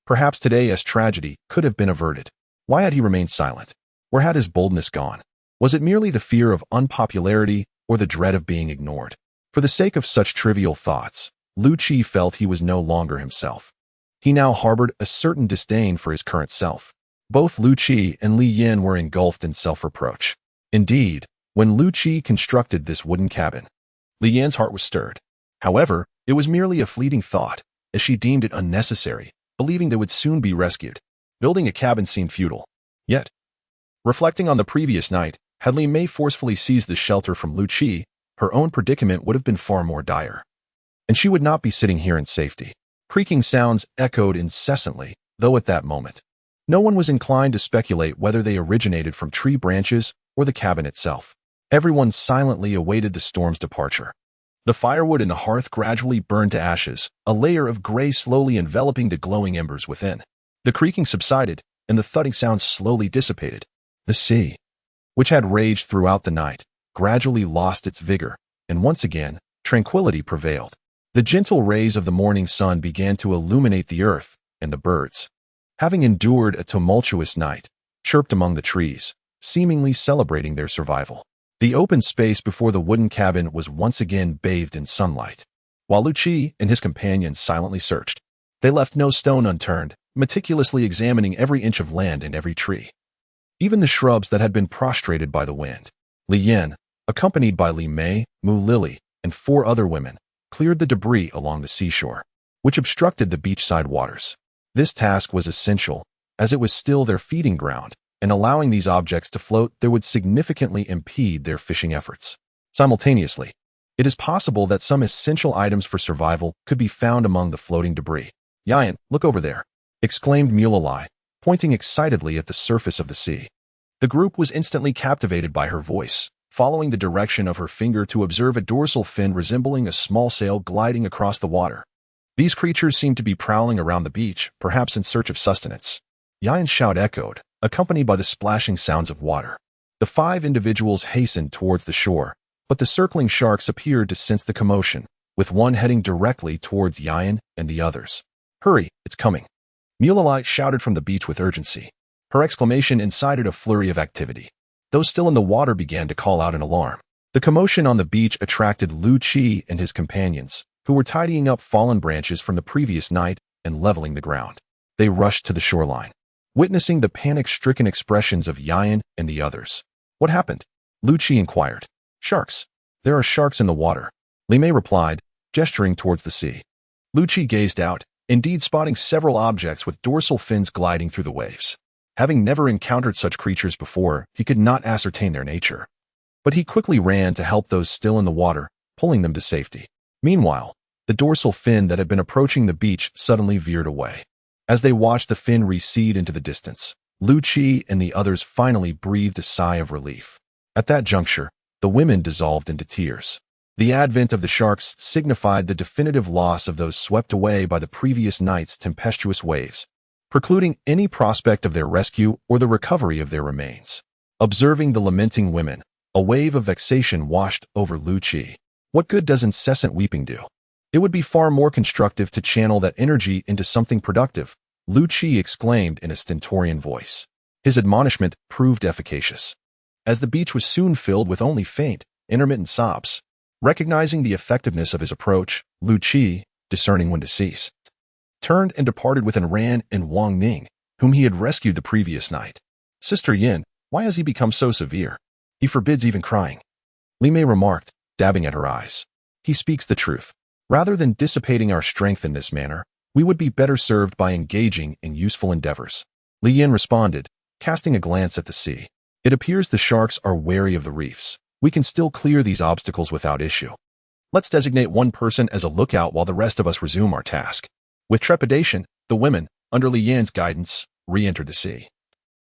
Perhaps today's tragedy could have been averted. Why had he remained silent? Where had his boldness gone? Was it merely the fear of unpopularity or the dread of being ignored? For the sake of such trivial thoughts, Liu Qi felt he was no longer himself. He now harbored a certain disdain for his current self. Both Liu Qi and Li Yin were engulfed in self-reproach. Indeed, when Liu Qi constructed this wooden cabin, Li Yin's heart was stirred. However, it was merely a fleeting thought, as she deemed it unnecessary, believing they would soon be rescued. Building a cabin seemed futile. Yet, reflecting on the previous night, had Li Mei forcefully seized the shelter from Liu Qi, her own predicament would have been far more dire. And she would not be sitting here in safety. Creaking sounds echoed incessantly, though at that moment, no one was inclined to speculate whether they originated from tree branches or the cabin itself. Everyone silently awaited the storm's departure. The firewood in the hearth gradually burned to ashes, a layer of gray slowly enveloping the glowing embers within. The creaking subsided, and the thudding sounds slowly dissipated. The sea, which had raged throughout the night, gradually lost its vigor, and once again, tranquility prevailed. The gentle rays of the morning sun began to illuminate the earth and the birds. Having endured a tumultuous night, chirped among the trees, seemingly celebrating their survival. The open space before the wooden cabin was once again bathed in sunlight. While Liu Qi and his companions silently searched, they left no stone unturned, meticulously examining every inch of land and every tree. Even the shrubs that had been prostrated by the wind. Li Yan, accompanied by Li Mei, Mu Lily, and 4 other women, cleared the debris along the seashore, which obstructed the beachside waters. This task was essential, as it was still their feeding ground, and allowing these objects to float there would significantly impede their fishing efforts. Simultaneously, it is possible that some essential items for survival could be found among the floating debris. "Yan, look over there," exclaimed Mulali, pointing excitedly at the surface of the sea. The group was instantly captivated by her voice, following the direction of her finger to observe a dorsal fin resembling a small sail gliding across the water. These creatures seemed to be prowling around the beach, perhaps in search of sustenance. Yan's shout echoed, accompanied by the splashing sounds of water. The 5 individuals hastened towards the shore, but the circling sharks appeared to sense the commotion, with one heading directly towards Yan and the others. "Hurry, it's coming!" Mulali shouted from the beach with urgency. Her exclamation incited a flurry of activity. Those still in the water began to call out in alarm. The commotion on the beach attracted Liu Qi and his companions, who were tidying up fallen branches from the previous night and leveling the ground. They rushed to the shoreline, witnessing the panic-stricken expressions of Yan and the others. "What happened?" Liu Qi inquired. "Sharks. There are sharks in the water," Li Mei replied, gesturing towards the sea. Liu Qi gazed out, indeed spotting several objects with dorsal fins gliding through the waves. Having never encountered such creatures before, he could not ascertain their nature. But he quickly ran to help those still in the water, pulling them to safety. Meanwhile, the dorsal fin that had been approaching the beach suddenly veered away. As they watched the fin recede into the distance, Liu Qi and the others finally breathed a sigh of relief. At that juncture, the women dissolved into tears. The advent of the sharks signified the definitive loss of those swept away by the previous night's tempestuous waves, precluding any prospect of their rescue or the recovery of their remains. Observing the lamenting women, a wave of vexation washed over Liu Qi. What good does incessant weeping do? It would be far more constructive to channel that energy into something productive, Liu Qi exclaimed in a stentorian voice. His admonishment proved efficacious, as the beach was soon filled with only faint, intermittent sobs. Recognizing the effectiveness of his approach, Liu Qi, discerning when to cease, turned and departed with Ran and Wang Ning, whom he had rescued the previous night. "Sister Yin, why has he become so severe? He forbids even crying," Li Mei remarked, dabbing at her eyes. "He speaks the truth. Rather than dissipating our strength in this manner, we would be better served by engaging in useful endeavors," Li Yin responded, casting a glance at the sea. "It appears the sharks are wary of the reefs. We can still clear these obstacles without issue. Let's designate one person as a lookout while the rest of us resume our task." With trepidation, the women, under Li Yan's guidance, re-entered the sea.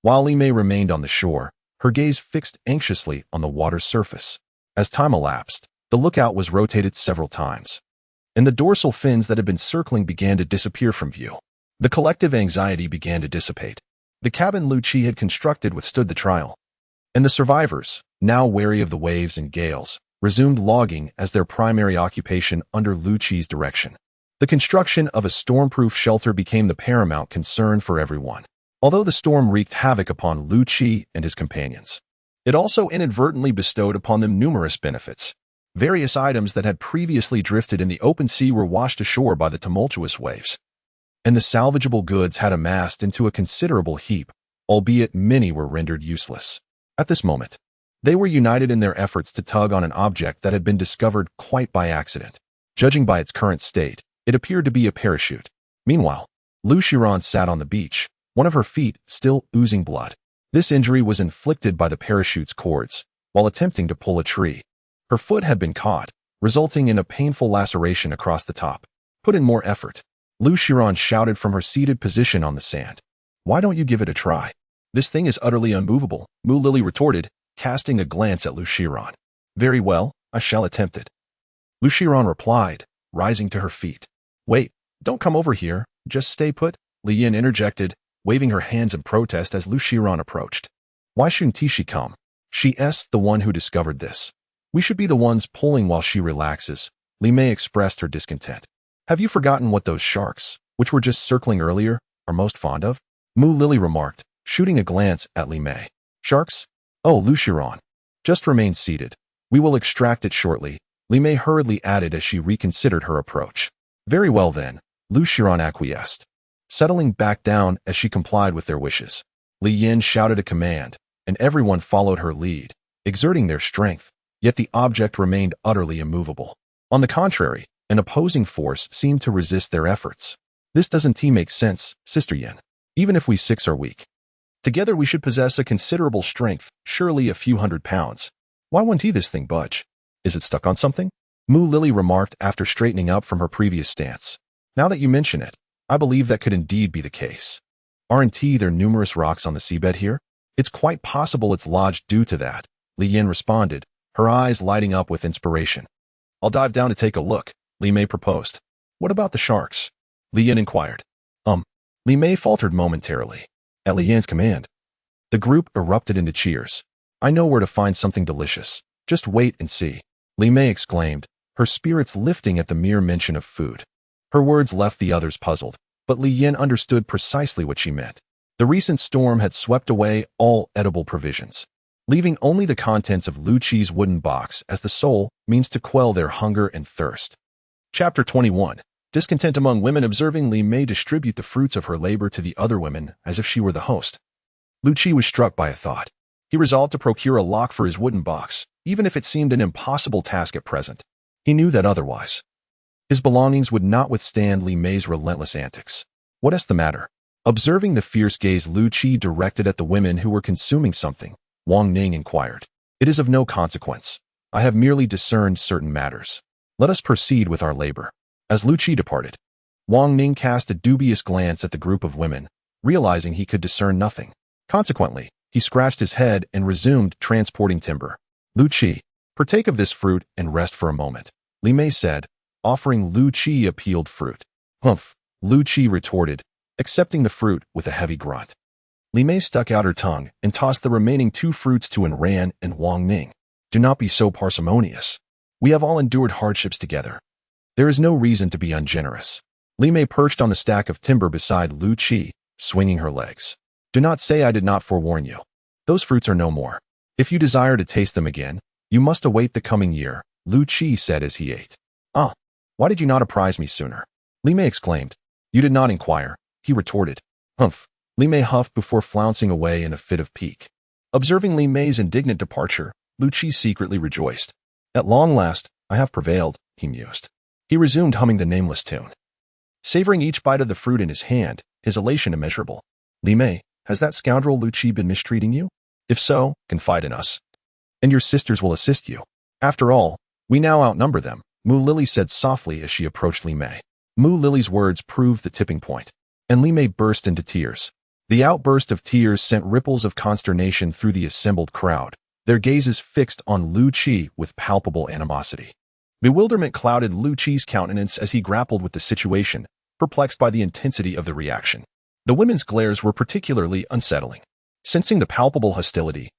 While Li Mei remained on the shore, her gaze fixed anxiously on the water's surface. As time elapsed, the lookout was rotated several times, and the dorsal fins that had been circling began to disappear from view. The collective anxiety began to dissipate. The cabin Liu Qi had constructed withstood the trial, and the survivors, now wary of the waves and gales, resumed logging as their primary occupation under Liu Qi's direction. The construction of a stormproof shelter became the paramount concern for everyone. Although the storm wreaked havoc upon Liu Qi and his companions, it also inadvertently bestowed upon them numerous benefits. Various items that had previously drifted in the open sea were washed ashore by the tumultuous waves, and the salvageable goods had amassed into a considerable heap, albeit many were rendered useless. At this moment, they were united in their efforts to tug on an object that had been discovered quite by accident. Judging by its current state, it appeared to be a parachute. Meanwhile, Liu Qiran sat on the beach, one of her feet still oozing blood. This injury was inflicted by the parachute's cords while attempting to pull a tree. Her foot had been caught, resulting in a painful laceration across the top. "Put in more effort," Liu Qiran shouted from her seated position on the sand. "Why don't you give it a try? This thing is utterly unmovable," Mu Lily retorted, casting a glance at Liu Qiran. "Very well, I shall attempt it," Liu Qiran replied, rising to her feet. "Wait, don't come over here, just stay put," Li Yin interjected, waving her hands in protest as Liu Qiran approached. "Why shouldn't she come? She's the one who discovered this. We should be the ones pulling while she relaxes," Li Mei expressed her discontent. "Have you forgotten what those sharks, which were just circling earlier, are most fond of?" Mu Lily remarked, shooting a glance at Li Mei. Sharks? Oh, Liu Qiran. Just remain seated. We will extract it shortly, Li Mei hurriedly added as she reconsidered her approach. Very well then, Liu Qiran acquiesced, settling back down as she complied with their wishes. Li Yin shouted a command, and everyone followed her lead, exerting their strength, yet the object remained utterly immovable. On the contrary, an opposing force seemed to resist their efforts. This doesn't make sense, Sister Yin. Even if we six are weak, together we should possess a considerable strength, surely a few 100 pounds. Why won't this thing budge? Is it stuck on something? Mu Lily remarked after straightening up from her previous stance. Now that you mention it, I believe that could indeed be the case. Aren't there numerous rocks on the seabed here? It's quite possible it's lodged due to that, Li Yin responded, her eyes lighting up with inspiration. I'll dive down to take a look, Li Mei proposed. What about the sharks? Li Yin inquired. Li Mei faltered momentarily. At Li Yin's command, the group erupted into cheers. I know where to find something delicious. Just wait and see, Li Mei exclaimed, her spirits lifting at the mere mention of food. Her words left the others puzzled, but Li Yin understood precisely what she meant. The recent storm had swept away all edible provisions, leaving only the contents of Liu Qi's wooden box as the sole means to quell their hunger and thirst. Chapter 21. Discontent among women. Observing Li Mei distribute the fruits of her labor to the other women as if she were the host, Liu Qi was struck by a thought. He resolved to procure a lock for his wooden box, even if it seemed an impossible task at present. He knew that otherwise his belongings would not withstand Li Mei's relentless antics. What's the matter? Observing the fierce gaze Liu Qi directed at the women who were consuming something, Wang Ning inquired. It is of no consequence. I have merely discerned certain matters. Let us proceed with our labor. As Liu Qi departed, Wang Ning cast a dubious glance at the group of women, realizing he could discern nothing. Consequently, he scratched his head and resumed transporting timber. Liu Qi, partake of this fruit and rest for a moment, Li Mei said, offering Liu Qi a peeled fruit. Humph, Liu Qi retorted, accepting the fruit with a heavy grunt. Li Mei stuck out her tongue and tossed the remaining 2 fruits to Ran and Wang Ning. Do not be so parsimonious. We have all endured hardships together. There is no reason to be ungenerous. Li Mei perched on the stack of timber beside Liu Qi, swinging her legs. Do not say I did not forewarn you. Those fruits are no more. If you desire to taste them again, you must await the coming year, Liu Qi said as he ate. Ah, why did you not apprise me sooner? Li Mei exclaimed. You did not inquire, he retorted. Humph, Li Mei huffed before flouncing away in a fit of pique. Observing Li Mei's indignant departure, Liu Qi secretly rejoiced. At long last, I have prevailed, he mused. He resumed humming the nameless tune, savoring each bite of the fruit in his hand, his elation immeasurable. Li Mei, has that scoundrel Liu Qi been mistreating you? If so, confide in us, and your sisters will assist you. After all, we now outnumber them, Mu Lily said softly as she approached Li Mei. Mu Lily's words proved the tipping point, and Li Mei burst into tears. The outburst of tears sent ripples of consternation through the assembled crowd, their gazes fixed on Liu Qi with palpable animosity. Bewilderment clouded Liu Qi's countenance as he grappled with the situation, perplexed by the intensity of the reaction. The women's glares were particularly unsettling. Sensing the palpable hostility,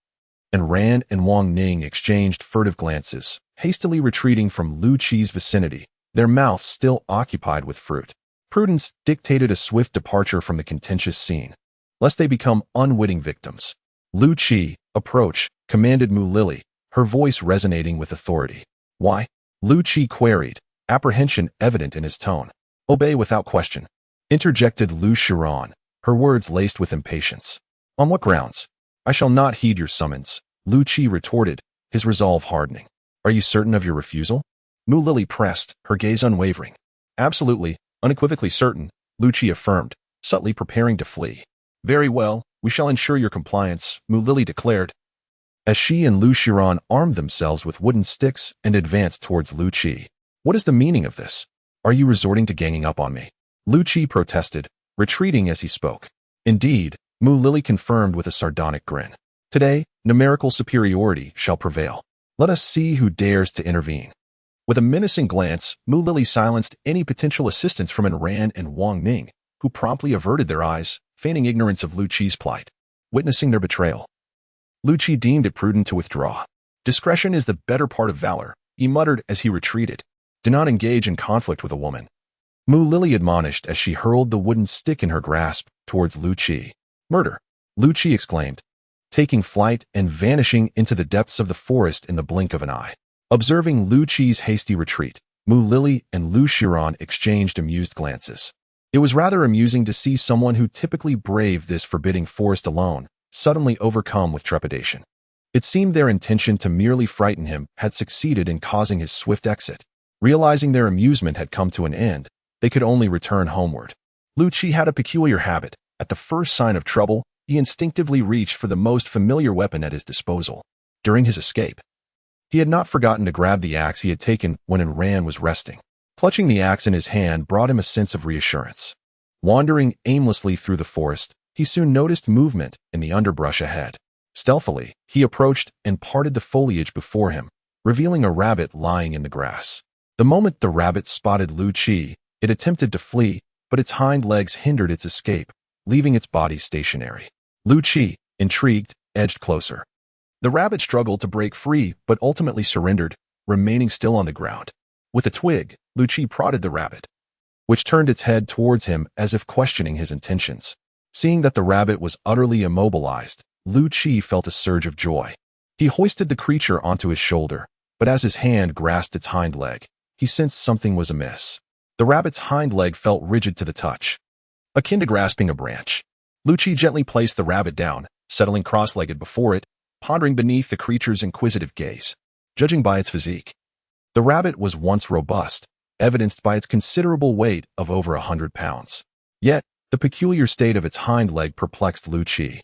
Ran and Wang Ning exchanged furtive glances, hastily retreating from Liu Qi's vicinity, their mouths still occupied with fruit. Prudence dictated a swift departure from the contentious scene, lest they become unwitting victims. Liu Qi, approach, commanded Mu Lily, her voice resonating with authority. Why? Liu Qi queried, apprehension evident in his tone. Obey without question, interjected Liu Qiran, her words laced with impatience. On what grounds? I shall not heed your summons, Liu Qi retorted, his resolve hardening. Are you certain of your refusal? Mu Lily pressed, her gaze unwavering. Absolutely, unequivocally certain, Liu Qi affirmed, subtly preparing to flee. Very well, we shall ensure your compliance, Mu Lily declared, as she and Liu Qiran armed themselves with wooden sticks and advanced towards Liu Qi. What is the meaning of this? Are you resorting to ganging up on me? Liu Qi protested, retreating as he spoke. Indeed, Mu Lily confirmed with a sardonic grin. Today, numerical superiority shall prevail. Let us see who dares to intervene. With a menacing glance, Mu Lily silenced any potential assistance from Ran and Wang Ning, who promptly averted their eyes, feigning ignorance of Liu Qi's plight. Witnessing their betrayal, Liu Qi deemed it prudent to withdraw. Discretion is the better part of valor, he muttered as he retreated. Do not engage in conflict with a woman, Mu Lily admonished as she hurled the wooden stick in her grasp towards Liu Qi. Murder. Liu Qi exclaimed, taking flight and vanishing into the depths of the forest in the blink of an eye. Observing Liu Qi's hasty retreat, Mu Lily and Lu Xiran exchanged amused glances. It was rather amusing to see someone who typically braved this forbidding forest alone, suddenly overcome with trepidation. It seemed their intention to merely frighten him had succeeded in causing his swift exit. Realizing their amusement had come to an end, they could only return homeward. Liu Qi had a peculiar habit. At the first sign of trouble, he instinctively reached for the most familiar weapon at his disposal. During his escape, he had not forgotten to grab the axe he had taken when Ran was resting. Clutching the axe in his hand brought him a sense of reassurance. Wandering aimlessly through the forest, he soon noticed movement in the underbrush ahead. Stealthily, he approached and parted the foliage before him, revealing a rabbit lying in the grass. The moment the rabbit spotted Liu Qi, it attempted to flee, but its hind legs hindered its escape, leaving its body stationary. Liu Qi, intrigued, edged closer. The rabbit struggled to break free, but ultimately surrendered, remaining still on the ground. With a twig, Liu Qi prodded the rabbit, which turned its head towards him as if questioning his intentions. Seeing that the rabbit was utterly immobilized, Liu Qi felt a surge of joy. He hoisted the creature onto his shoulder, but as his hand grasped its hind leg, he sensed something was amiss. The rabbit's hind leg felt rigid to the touch, akin to grasping a branch. Liu Qi gently placed the rabbit down, settling cross-legged before it, pondering beneath the creature's inquisitive gaze. Judging by its physique, the rabbit was once robust, evidenced by its considerable weight of over 100 pounds. Yet, the peculiar state of its hind leg perplexed Liu Qi.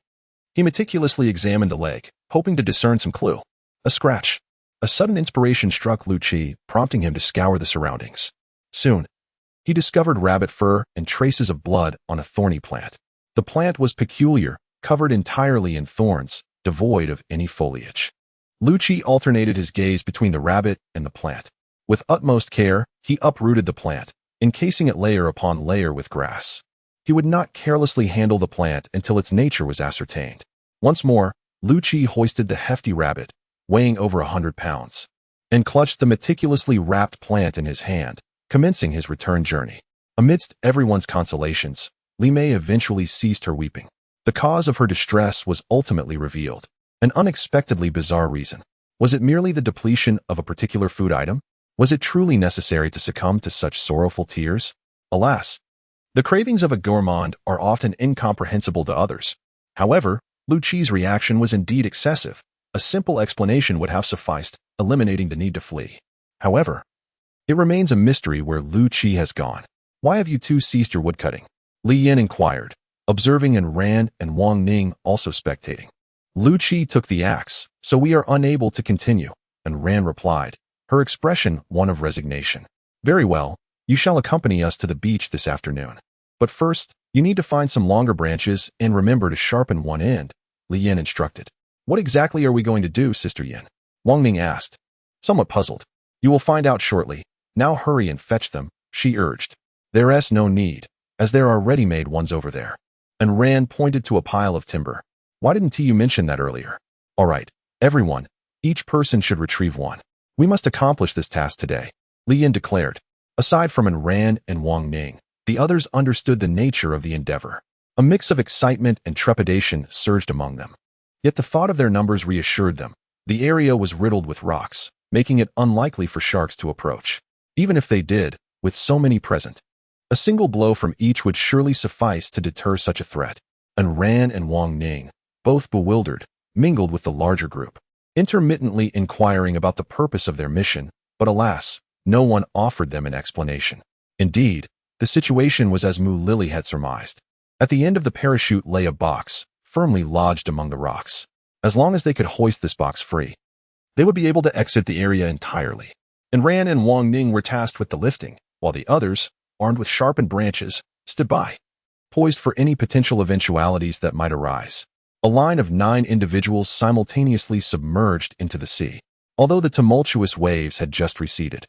He meticulously examined the leg, hoping to discern some clue. A scratch. A sudden inspiration struck Liu Qi, prompting him to scour the surroundings. Soon, he discovered rabbit fur and traces of blood on a thorny plant. The plant was peculiar, covered entirely in thorns, devoid of any foliage. Liu Qi alternated his gaze between the rabbit and the plant. With utmost care, he uprooted the plant, encasing it layer upon layer with grass. He would not carelessly handle the plant until its nature was ascertained. Once more, Liu Qi hoisted the hefty rabbit, weighing over 100 pounds, and clutched the meticulously wrapped plant in his hand, commencing his return journey. Amidst everyone's consolations, Li Mei eventually ceased her weeping. The cause of her distress was ultimately revealed. An unexpectedly bizarre reason. Was it merely the depletion of a particular food item? Was it truly necessary to succumb to such sorrowful tears? Alas, the cravings of a gourmand are often incomprehensible to others. However, Liu Qi's reaction was indeed excessive. A simple explanation would have sufficed, eliminating the need to flee. However, it remains a mystery where Liu Qi has gone. Why have you two ceased your woodcutting? Li Yin inquired, observing Ran and Wang Ning also spectating. Liu Qi took the axe, so we are unable to continue, and Ran replied, her expression one of resignation. Very well, you shall accompany us to the beach this afternoon. But first, you need to find some longer branches and remember to sharpen one end, Li Yin instructed. What exactly are we going to do, Sister Yin? Wang Ning asked, somewhat puzzled. You will find out shortly. Now hurry and fetch them, she urged. There's no need, as there are ready-made ones over there. And Ran pointed to a pile of timber. Why didn't you mention that earlier? All right, everyone, each person should retrieve one. We must accomplish this task today, Li Yin declared. Aside from Ran and Wang Ning, the others understood the nature of the endeavor. A mix of excitement and trepidation surged among them. Yet the thought of their numbers reassured them. The area was riddled with rocks, making it unlikely for sharks to approach. Even if they did, with so many present, a single blow from each would surely suffice to deter such a threat. And Ran and Wang Ning, both bewildered, mingled with the larger group, intermittently inquiring about the purpose of their mission, but alas, no one offered them an explanation. Indeed, the situation was as Mu Lily had surmised. At the end of the parachute lay a box, firmly lodged among the rocks. As long as they could hoist this box free, they would be able to exit the area entirely. And Ran and Wang Ning were tasked with the lifting, while the others, armed with sharpened branches, stood by, poised for any potential eventualities that might arise. A line of 9 individuals simultaneously submerged into the sea, although the tumultuous waves had just receded.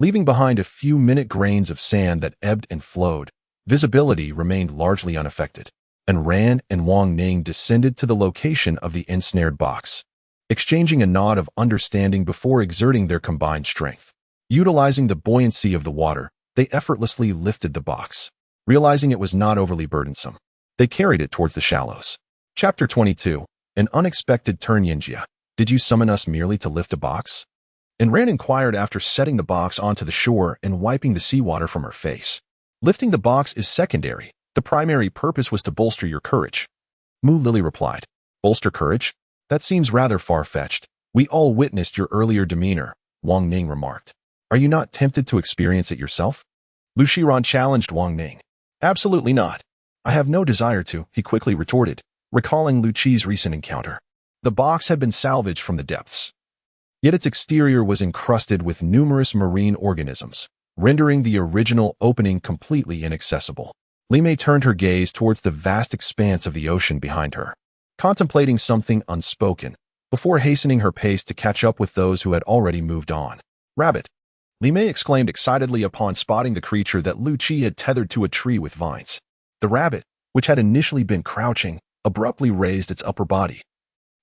Leaving behind a few minute grains of sand that ebbed and flowed, visibility remained largely unaffected, and Ran and Wang Ning descended to the location of the ensnared box, exchanging a nod of understanding before exerting their combined strength. Utilizing the buoyancy of the water, they effortlessly lifted the box. Realizing it was not overly burdensome, they carried it towards the shallows. Chapter 22. An unexpected turn. Yinjia. Did you summon us merely to lift a box? And Ran inquired after setting the box onto the shore and wiping the seawater from her face. Lifting the box is secondary. The primary purpose was to bolster your courage. Mu Lily replied. Bolster courage? That seems rather far-fetched. We all witnessed your earlier demeanor, Wang Ning remarked. Are you not tempted to experience it yourself? Liu Qi challenged Wang Ning. Absolutely not. I have no desire to, he quickly retorted, recalling Liu Qi's recent encounter. The box had been salvaged from the depths. Yet its exterior was encrusted with numerous marine organisms, rendering the original opening completely inaccessible. Li Mei turned her gaze towards the vast expanse of the ocean behind her, contemplating something unspoken, before hastening her pace to catch up with those who had already moved on. Rabbit! Li Mei exclaimed excitedly upon spotting the creature that Liu Qi had tethered to a tree with vines. The rabbit, which had initially been crouching, abruptly raised its upper body,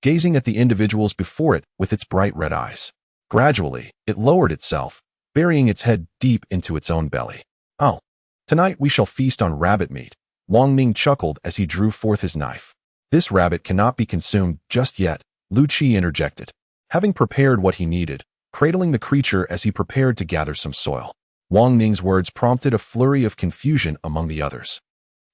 gazing at the individuals before it with its bright red eyes. Gradually, it lowered itself, burying its head deep into its own belly. Oh, tonight we shall feast on rabbit meat, Wang Ning chuckled as he drew forth his knife. This rabbit cannot be consumed just yet, Liu Qi interjected, having prepared what he needed, cradling the creature as he prepared to gather some soil. Wang Ning's words prompted a flurry of confusion among the others.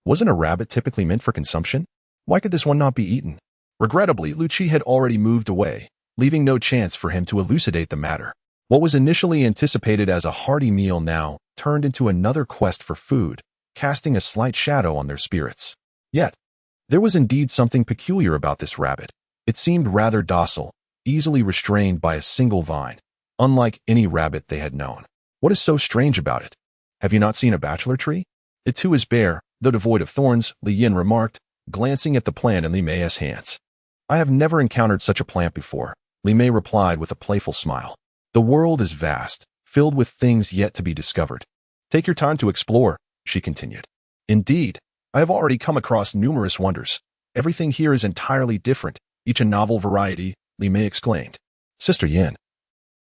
Wasn't a rabbit typically meant for consumption? Why could this one not be eaten? Regrettably, Liu Qi had already moved away, leaving no chance for him to elucidate the matter. What was initially anticipated as a hearty meal now turned into another quest for food, casting a slight shadow on their spirits. Yet, there was indeed something peculiar about this rabbit. It seemed rather docile, easily restrained by a single vine, unlike any rabbit they had known. What is so strange about it? Have you not seen a bachelor tree? It too is bare, though devoid of thorns, Li Yin remarked, glancing at the plant in Li Mei's hands. I have never encountered such a plant before, Li Mei replied with a playful smile. The world is vast, filled with things yet to be discovered. Take your time to explore, she continued. Indeed, I have already come across numerous wonders. Everything here is entirely different, each a novel variety, Li Mei exclaimed. Sister Yin,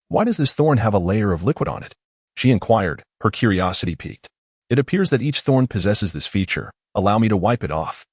why does this thorn have a layer of liquid on it? She inquired, her curiosity piqued. It appears that each thorn possesses this feature. Allow me to wipe it off.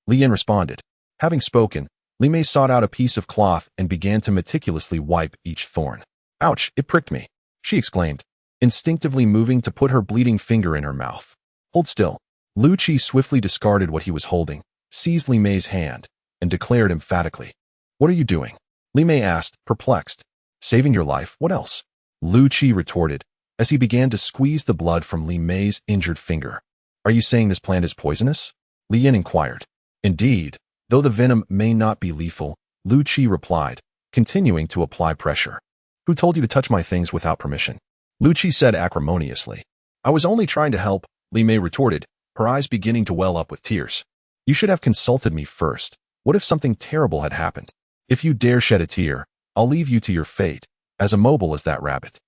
Li Yin responded. Having spoken, Li Mei sought out a piece of cloth and began to meticulously wipe each thorn. Ouch, it pricked me, she exclaimed, instinctively moving to put her bleeding finger in her mouth. Hold still. Liu Qi swiftly discarded what he was holding, seized Li Mei's hand, and declared emphatically. What are you doing? Li Mei asked, perplexed. Saving your life, what else? Liu Qi retorted, as he began to squeeze the blood from Li Mei's injured finger. Are you saying this plant is poisonous? Li Yin inquired. Indeed, though the venom may not be lethal, Liu Qi replied, continuing to apply pressure. Who told you to touch my things without permission? Liu Qi said acrimoniously. I was only trying to help, Li Mei retorted, her eyes beginning to well up with tears. You should have consulted me first. What if something terrible had happened? If you dare shed a tear, I'll leave you to your fate, as immobile as that rabbit.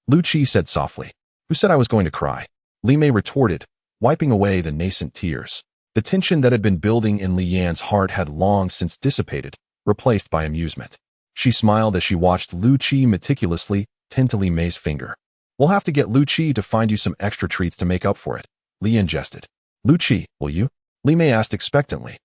Liu Qi said softly. Who said I was going to cry? Li Mei retorted, wiping away the nascent tears. The tension that had been building in Li Yan's heart had long since dissipated, replaced by amusement. She smiled as she watched Liu Qi meticulously tend to Li Mei's finger. We'll have to get Liu Qi to find you some extra treats to make up for it, Li Yan jested. Liu Qi, will you? Li Mei asked expectantly.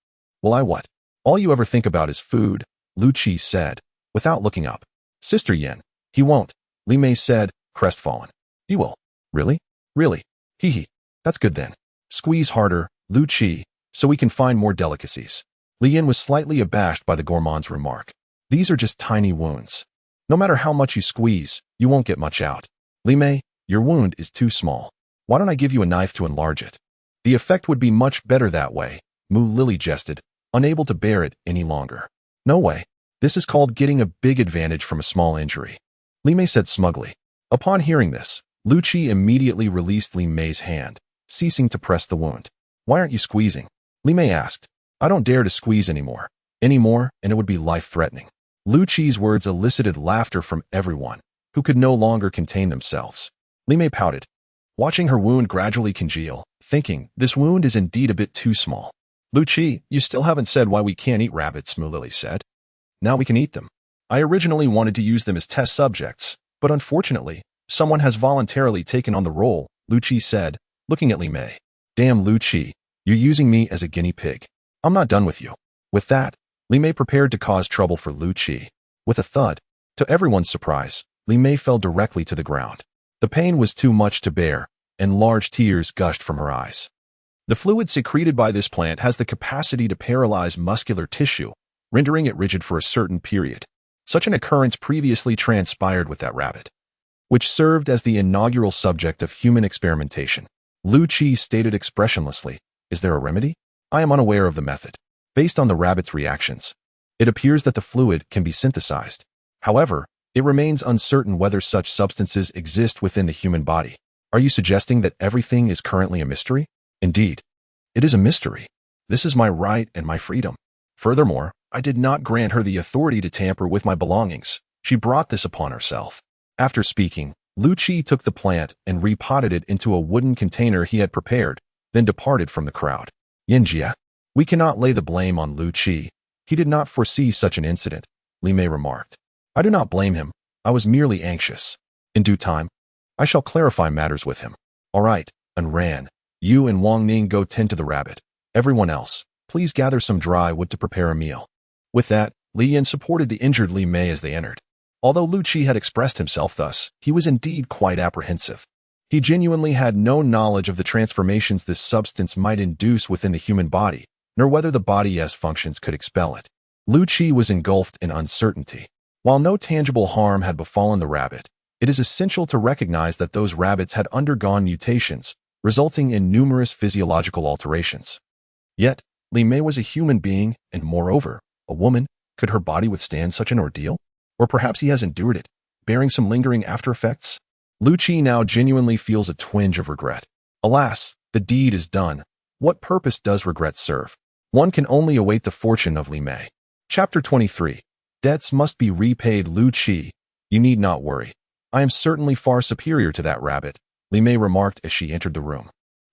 Will I what? All you ever think about is food, Liu Qi said, without looking up. Sister Yin, he won't, Li Mei said, crestfallen. He will. Really? Really? Hee hee. That's good then. Squeeze harder, Liu Qi, so we can find more delicacies. Li Yin was slightly abashed by the gourmand's remark. These are just tiny wounds. No matter how much you squeeze, you won't get much out. Li Mei, your wound is too small. Why don't I give you a knife to enlarge it? The effect would be much better that way, Mu Lily jested, unable to bear it any longer. No way. This is called getting a big advantage from a small injury. Li Mei said smugly. Upon hearing this, Liu Qi immediately released Li Mei's hand, ceasing to press the wound. Why aren't you squeezing? Li Mei asked. I don't dare to squeeze anymore, and it would be life-threatening. Liu Qi's words elicited laughter from everyone, who could no longer contain themselves. Li Mei pouted, watching her wound gradually congeal, thinking, this wound is indeed a bit too small. Liu Qi, you still haven't said why we can't eat rabbits, Mu Lily said. Now we can eat them. I originally wanted to use them as test subjects, but unfortunately, someone has voluntarily taken on the role, Liu Qi said, looking at Li Mei. Damn Liu Qi, you're using me as a guinea pig. I'm not done with you. With that, Li Mei prepared to cause trouble for Liu Qi. With a thud, to everyone's surprise, Li Mei fell directly to the ground. The pain was too much to bear, and large tears gushed from her eyes. The fluid secreted by this plant has the capacity to paralyze muscular tissue, rendering it rigid for a certain period. Such an occurrence previously transpired with that rabbit, which served as the inaugural subject of human experimentation. Liu Qi stated expressionlessly, "Is there a remedy? I am unaware of the method." Based on the rabbit's reactions, it appears that the fluid can be synthesized. However, it remains uncertain whether such substances exist within the human body. Are you suggesting that everything is currently a mystery? Indeed, it is a mystery. This is my right and my freedom. Furthermore, I did not grant her the authority to tamper with my belongings. She brought this upon herself. After speaking, Liu Qi took the plant and repotted it into a wooden container he had prepared, then departed from the crowd. Yinjia, we cannot lay the blame on Liu Qi. He did not foresee such an incident, Li Mei remarked. I do not blame him. I was merely anxious. In due time, I shall clarify matters with him. All right, and Ran, you and Wang Ning go tend to the rabbit. Everyone else, please gather some dry wood to prepare a meal. With that, Li Yin supported the injured Li Mei as they entered. Although Liu Qi had expressed himself thus, he was indeed quite apprehensive. He genuinely had no knowledge of the transformations this substance might induce within the human body, nor whether the body's functions could expel it. Liu Qi was engulfed in uncertainty. While no tangible harm had befallen the rabbit, it is essential to recognize that those rabbits had undergone mutations, resulting in numerous physiological alterations. Yet, Li Mei was a human being, and moreover, a woman. Could her body withstand such an ordeal? Or perhaps he has endured it, bearing some lingering after-effects? Liu Qi now genuinely feels a twinge of regret. Alas, the deed is done. What purpose does regret serve? One can only await the fortune of Li Mei. Chapter 23. Debts must be repaid. Liu Qi, you need not worry. I am certainly far superior to that rabbit, Li Mei remarked as she entered the room.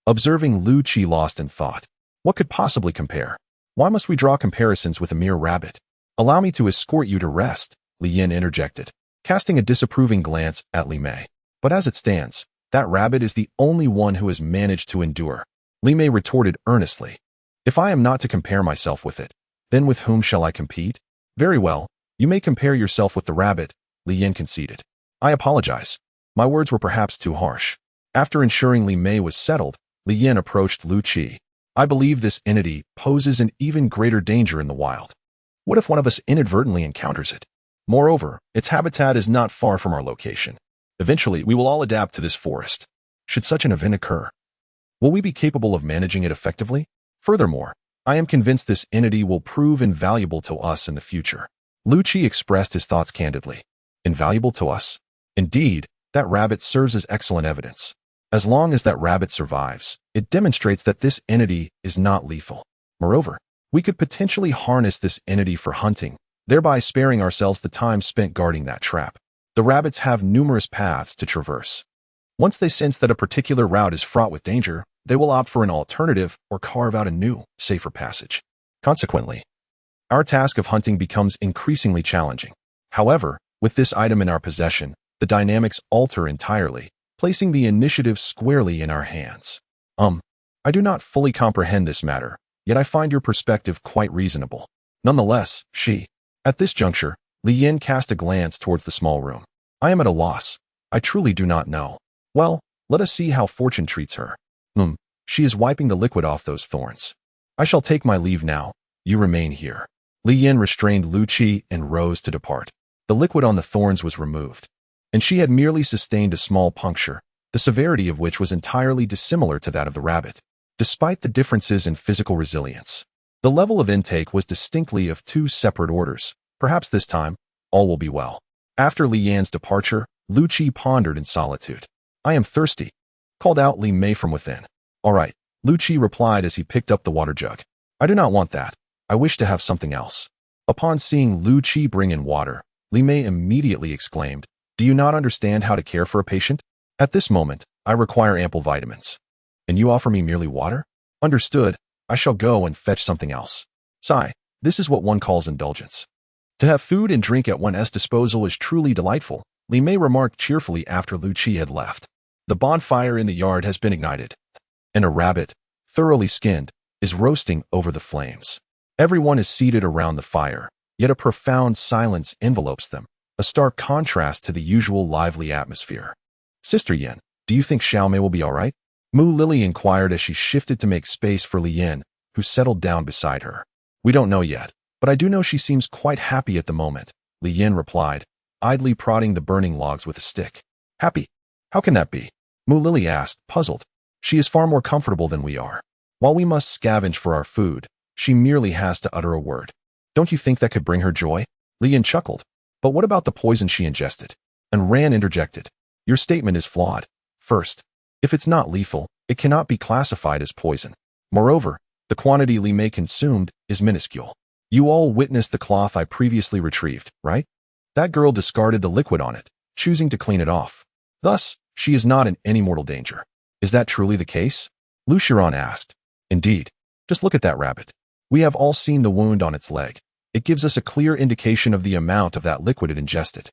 Observing Liu Qi lost in thought. What could possibly compare? Why must we draw comparisons with a mere rabbit? Allow me to escort you to rest, Li Yin interjected, casting a disapproving glance at Li Mei. But as it stands, that rabbit is the only one who has managed to endure. Li Mei retorted earnestly. If I am not to compare myself with it, then with whom shall I compete? Very well, you may compare yourself with the rabbit, Li Yin conceded. I apologize. My words were perhaps too harsh. After ensuring Li Mei was settled, Li Yin approached Liu Qi. I believe this entity poses an even greater danger in the wild. What if one of us inadvertently encounters it? Moreover, its habitat is not far from our location. Eventually, we will all adapt to this forest. Should such an event occur, will we be capable of managing it effectively? Furthermore, I am convinced this entity will prove invaluable to us in the future. Liu Qi expressed his thoughts candidly. Invaluable to us? Indeed, that rabbit serves as excellent evidence. As long as that rabbit survives, it demonstrates that this entity is not lethal. Moreover, we could potentially harness this entity for hunting, thereby sparing ourselves the time spent guarding that trap. The rabbits have numerous paths to traverse. Once they sense that a particular route is fraught with danger, they will opt for an alternative or carve out a new, safer passage. Consequently, our task of hunting becomes increasingly challenging. However, with this item in our possession, the dynamics alter entirely, placing the initiative squarely in our hands. I do not fully comprehend this matter, yet I find your perspective quite reasonable. Nonetheless, at this juncture, Li Yin cast a glance towards the small room. I am at a loss. I truly do not know. Well, let us see how fortune treats her. She is wiping the liquid off those thorns. I shall take my leave now. You remain here. Li Yin restrained Liu Qi and rose to depart. The liquid on the thorns was removed, and she had merely sustained a small puncture, the severity of which was entirely dissimilar to that of the rabbit. Despite the differences in physical resilience, the level of intake was distinctly of two separate orders. Perhaps this time, all will be well. After Li Yan's departure, Liu Qi pondered in solitude. I am thirsty, called out Li Mei from within. All right, Liu Qi replied as he picked up the water jug. I do not want that. I wish to have something else. Upon seeing Liu Qi bring in water, Li Mei immediately exclaimed, Do you not understand how to care for a patient? At this moment, I require ample vitamins. And you offer me merely water? Understood. I shall go and fetch something else. Sigh, this is what one calls indulgence. To have food and drink at one's disposal is truly delightful, Li Mei remarked cheerfully after Liu Qi had left. The bonfire in the yard has been ignited, and a rabbit, thoroughly skinned, is roasting over the flames. Everyone is seated around the fire, yet a profound silence envelopes them, a stark contrast to the usual lively atmosphere. Sister Yin, do you think Xiaomei will be all right? Mu Lily inquired as she shifted to make space for Li Yin, who settled down beside her. We don't know yet, but I do know she seems quite happy at the moment, Li Yin replied, idly prodding the burning logs with a stick. Happy? How can that be? Mu Lily asked, puzzled. She is far more comfortable than we are. While we must scavenge for our food, she merely has to utter a word. Don't you think that could bring her joy? Li Yin chuckled. But what about the poison she ingested? And Ran interjected. Your statement is flawed. First, if it's not lethal, it cannot be classified as poison. Moreover, the quantity Li Mei consumed is minuscule. You all witnessed the cloth I previously retrieved, right? That girl discarded the liquid on it, choosing to clean it off. Thus, she is not in any mortal danger. Is that truly the case? Lu Shiran asked. Indeed. Just look at that rabbit. We have all seen the wound on its leg. It gives us a clear indication of the amount of that liquid it ingested.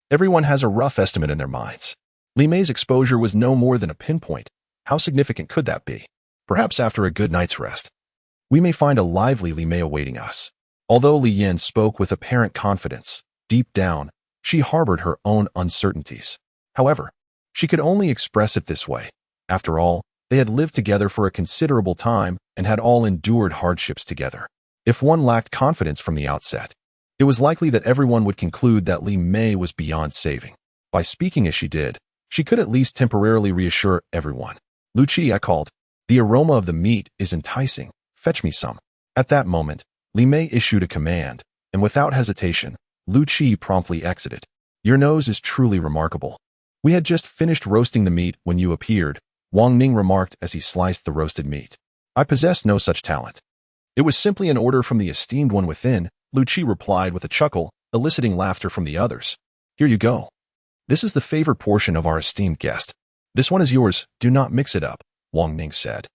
Everyone has a rough estimate in their minds. Li Mei's exposure was no more than a pinpoint. How significant could that be? Perhaps after a good night's rest, we may find a lively Li Mei awaiting us. Although Li Yin spoke with apparent confidence, deep down, she harbored her own uncertainties. However, she could only express it this way. After all, they had lived together for a considerable time and had all endured hardships together. If one lacked confidence from the outset, it was likely that everyone would conclude that Li Mei was beyond saving. By speaking as she did, she could at least temporarily reassure everyone. Liu Qi, I called. The aroma of the meat is enticing. Fetch me some. At that moment, Li Mei issued a command, and without hesitation, Liu Qi promptly exited. Your nose is truly remarkable. We had just finished roasting the meat when you appeared, Wang Ning remarked as he sliced the roasted meat. I possess no such talent. It was simply an order from the esteemed one within, Liu Qi replied with a chuckle, eliciting laughter from the others. Here you go. This is the favored portion of our esteemed guest. This one is yours, do not mix it up, Wang Ning said.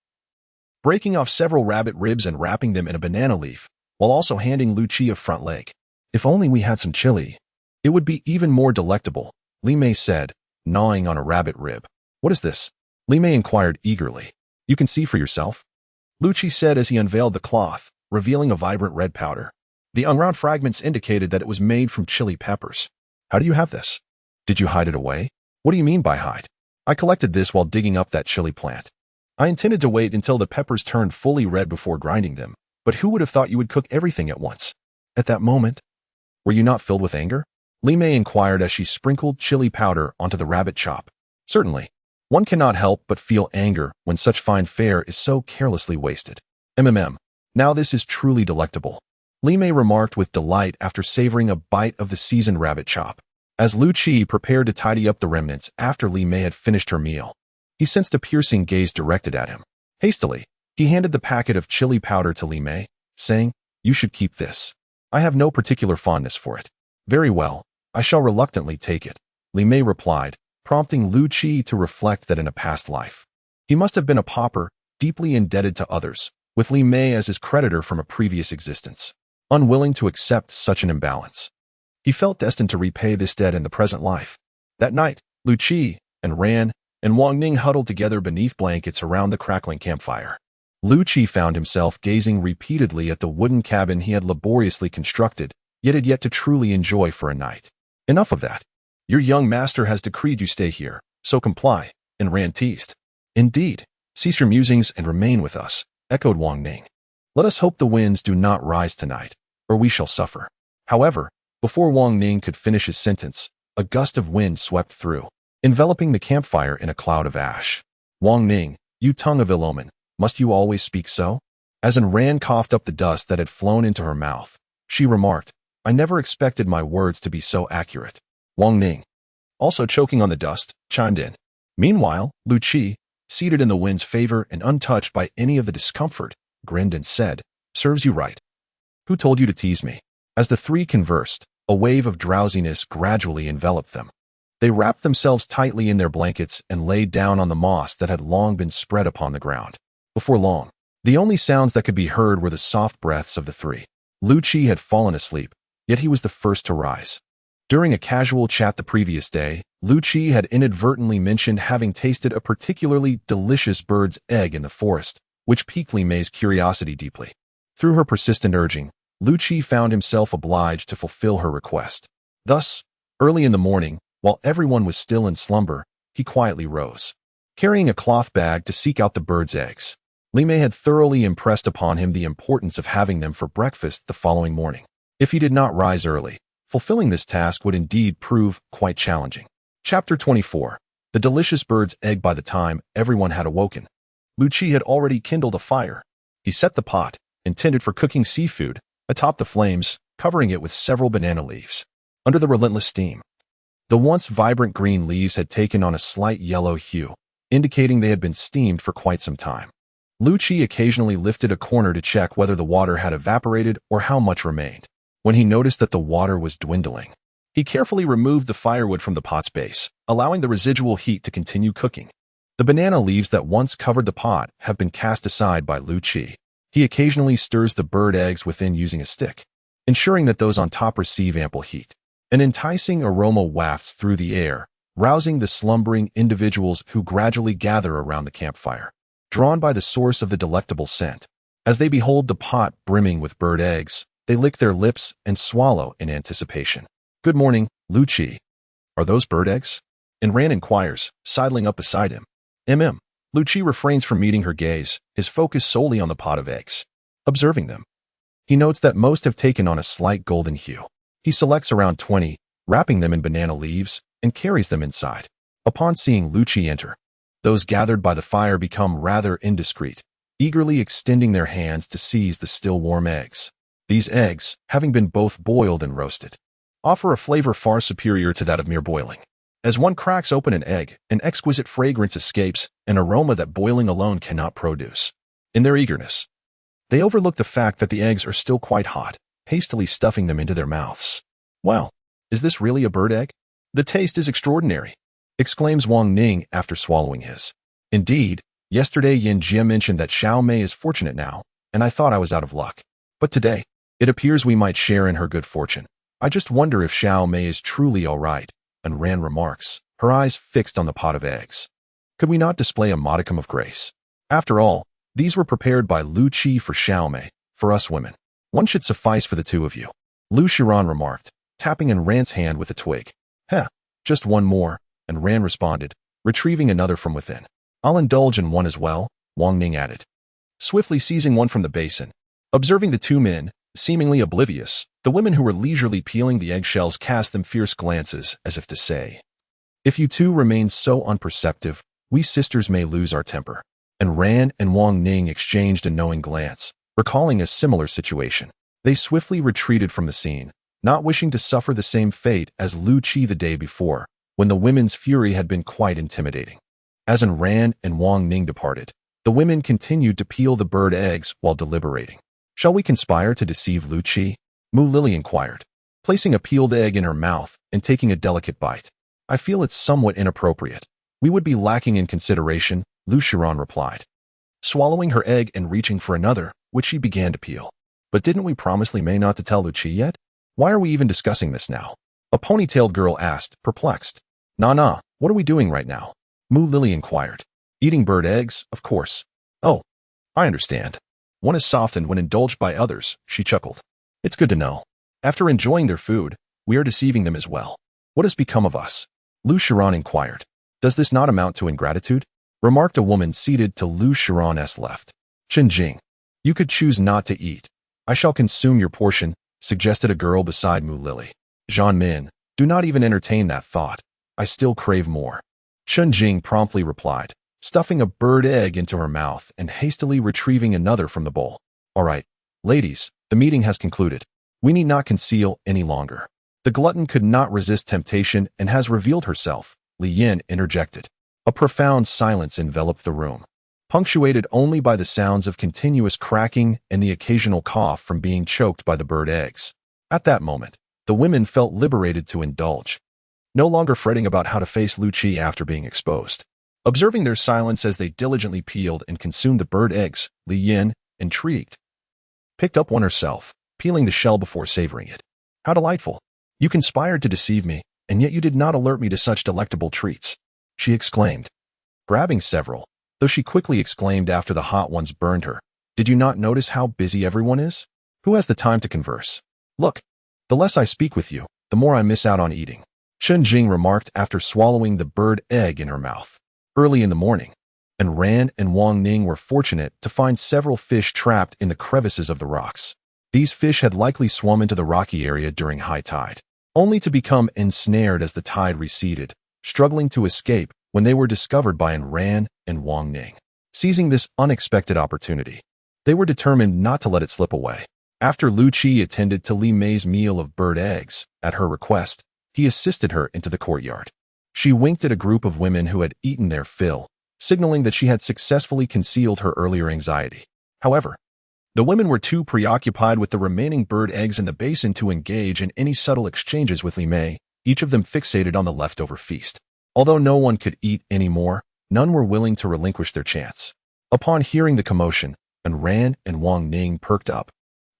Breaking off several rabbit ribs and wrapping them in a banana leaf, while also handing Liu Qi a front leg. If only we had some chili. It would be even more delectable, Li Mei said, gnawing on a rabbit rib. What is this? Li Mei inquired eagerly. You can see for yourself. Liu Qi said as he unveiled the cloth, revealing a vibrant red powder. The unround fragments indicated that it was made from chili peppers. How do you have this? Did you hide it away? What do you mean by hide? I collected this while digging up that chili plant. I intended to wait until the peppers turned fully red before grinding them, but who would have thought you would cook everything at once? At that moment, were you not filled with anger? Li Mei inquired as she sprinkled chili powder onto the rabbit chop. Certainly. One cannot help but feel anger when such fine fare is so carelessly wasted. Now this is truly delectable. Li Mei remarked with delight after savoring a bite of the seasoned rabbit chop. As Liu Qi prepared to tidy up the remnants after Li Mei had finished her meal, he sensed a piercing gaze directed at him. Hastily, he handed the packet of chili powder to Li Mei, saying, You should keep this. I have no particular fondness for it. Very well, I shall reluctantly take it, Li Mei replied, prompting Liu Qi to reflect that in a past life, he must have been a pauper, deeply indebted to others, with Li Mei as his creditor from a previous existence. Unwilling to accept such an imbalance, he felt destined to repay this debt in the present life. That night, Liu Qi and Ran and Wang Ning huddled together beneath blankets around the crackling campfire. Liu Qi found himself gazing repeatedly at the wooden cabin he had laboriously constructed, yet had yet to truly enjoy for a night. Enough of that. Your young master has decreed you stay here, so comply, and Ran teased. Indeed, cease your musings and remain with us, echoed Wang Ning. Let us hope the winds do not rise tonight, or we shall suffer. However, before Wang Ning could finish his sentence, a gust of wind swept through, enveloping the campfire in a cloud of ash. Wang Ning, you tongue of ill omen, must you always speak so? As Ran coughed up the dust that had flown into her mouth, she remarked, I never expected my words to be so accurate. Wang Ning, also choking on the dust, chimed in. Meanwhile, Liu Qi, seated in the wind's favor and untouched by any of the discomfort, grinned and said, Serves you right. Who told you to tease me? As the three conversed, a wave of drowsiness gradually enveloped them. They wrapped themselves tightly in their blankets and lay down on the moss that had long been spread upon the ground. Before long, the only sounds that could be heard were the soft breaths of the three. Liu Qi had fallen asleep, yet he was the first to rise. During a casual chat the previous day, Liu Qi had inadvertently mentioned having tasted a particularly delicious bird's egg in the forest, which piqued Li Mei's curiosity deeply. Through her persistent urging, Liu Qi found himself obliged to fulfill her request. Thus, early in the morning, while everyone was still in slumber, he quietly rose, carrying a cloth bag to seek out the birds' eggs. Li Mei had thoroughly impressed upon him the importance of having them for breakfast the following morning. If he did not rise early, fulfilling this task would indeed prove quite challenging. Chapter 24. The delicious bird's egg. By the time everyone had awoken, Liu Qi had already kindled a fire. He set the pot, intended for cooking seafood, atop the flames, covering it with several banana leaves. Under the relentless steam, the once vibrant green leaves had taken on a slight yellow hue, indicating they had been steamed for quite some time. Liu Qi occasionally lifted a corner to check whether the water had evaporated or how much remained. When he noticed that the water was dwindling, he carefully removed the firewood from the pot's base, allowing the residual heat to continue cooking. The banana leaves that once covered the pot have been cast aside by Liu Qi. He occasionally stirs the bird eggs within using a stick, ensuring that those on top receive ample heat. An enticing aroma wafts through the air, rousing the slumbering individuals who gradually gather around the campfire, drawn by the source of the delectable scent. As they behold the pot brimming with bird eggs, they lick their lips and swallow in anticipation. "Good morning, Liu Qi. Are those bird eggs?" And Ran inquires, sidling up beside him. Liu Qi refrains from meeting her gaze, his focus solely on the pot of eggs. Observing them, he notes that most have taken on a slight golden hue. He selects around 20, wrapping them in banana leaves, and carries them inside. Upon seeing Liu Qi enter, those gathered by the fire become rather indiscreet, eagerly extending their hands to seize the still warm eggs. These eggs, having been both boiled and roasted, offer a flavor far superior to that of mere boiling. As one cracks open an egg, an exquisite fragrance escapes, an aroma that boiling alone cannot produce. In their eagerness, they overlook the fact that the eggs are still quite hot, hastily stuffing them into their mouths. "Wow, is this really a bird egg? The taste is extraordinary," exclaims Wang Ning after swallowing his. "Indeed, yesterday Yin Jie mentioned that Xiao Mei is fortunate now, and I thought I was out of luck. But today, it appears we might share in her good fortune. I just wonder if Xiao Mei is truly all right," and Ran remarks, her eyes fixed on the pot of eggs. "Could we not display a modicum of grace? After all, these were prepared by Liu Qi for Xiao Mei, for us women. One should suffice for the two of you," Liu Shiran remarked, tapping in Ran's hand with a twig. Just one more," and Ran responded, retrieving another from within. "I'll indulge in one as well," Wang Ning added, swiftly seizing one from the basin. Observing the two men, seemingly oblivious, the women who were leisurely peeling the eggshells cast them fierce glances, as if to say, "If you two remain so unperceptive, we sisters may lose our temper." And Ran and Wang Ning exchanged a knowing glance, recalling a similar situation. They swiftly retreated from the scene, not wishing to suffer the same fate as Liu Qi the day before, when the women's fury had been quite intimidating. As Ran and Wang Ning departed, the women continued to peel the bird eggs while deliberating. "Shall we conspire to deceive Liu Qi?" Mu Lily inquired, placing a peeled egg in her mouth and taking a delicate bite. "I feel it's somewhat inappropriate. We would be lacking in consideration," Liu Shiran replied, swallowing her egg and reaching for another, which she began to peel. "But didn't we promise Li Mei not to tell Liu Qi yet? Why are we even discussing this now?" A ponytailed girl asked, perplexed. Nah, what are we doing right now?" Mu Lily inquired. "Eating bird eggs, of course." "Oh, I understand. One is softened when indulged by others," she chuckled. "It's good to know. After enjoying their food, we are deceiving them as well. What has become of us?" Liu Shiran inquired. "Does this not amount to ingratitude?" remarked a woman seated to Liu Shiran's left. "Chen Jing, you could choose not to eat. I shall consume your portion," suggested a girl beside Mu Lily. "Zhan Min, do not even entertain that thought. I still crave more," Chen Jing promptly replied, stuffing a bird egg into her mouth and hastily retrieving another from the bowl. "All right, ladies, the meeting has concluded. We need not conceal any longer. The glutton could not resist temptation and has revealed herself," Li Yin interjected. A profound silence enveloped the room, punctuated only by the sounds of continuous cracking and the occasional cough from being choked by the bird eggs. At that moment, the women felt liberated to indulge, no longer fretting about how to face Liu Qi after being exposed. Observing their silence as they diligently peeled and consumed the bird eggs, Li Yin, intrigued, picked up one herself, peeling the shell before savoring it. "How delightful! You conspired to deceive me, and yet you did not alert me to such delectable treats," she exclaimed, grabbing several, though she quickly exclaimed after the hot ones burned her, Did you not notice how busy everyone is? Who has the time to converse? Look, the less I speak with you, the more I miss out on eating, Chen Jing remarked after swallowing the bird egg in her mouth. Early in the morning, and Ran and Wang Ning were fortunate to find several fish trapped in the crevices of the rocks. These fish had likely swum into the rocky area during high tide, only to become ensnared as the tide receded, struggling to escape when they were discovered by Ran and Wang Ning. Seizing this unexpected opportunity, they were determined not to let it slip away. After Liu Qi attended to Li Mei's meal of bird eggs, at her request, he assisted her into the courtyard. She winked at a group of women who had eaten their fill, signaling that she had successfully concealed her earlier anxiety. However, the women were too preoccupied with the remaining bird eggs in the basin to engage in any subtle exchanges with Li Mei, each of them fixated on the leftover feast. Although no one could eat any more, none were willing to relinquish their chance. Upon hearing the commotion, Ran and Wang Ning perked up,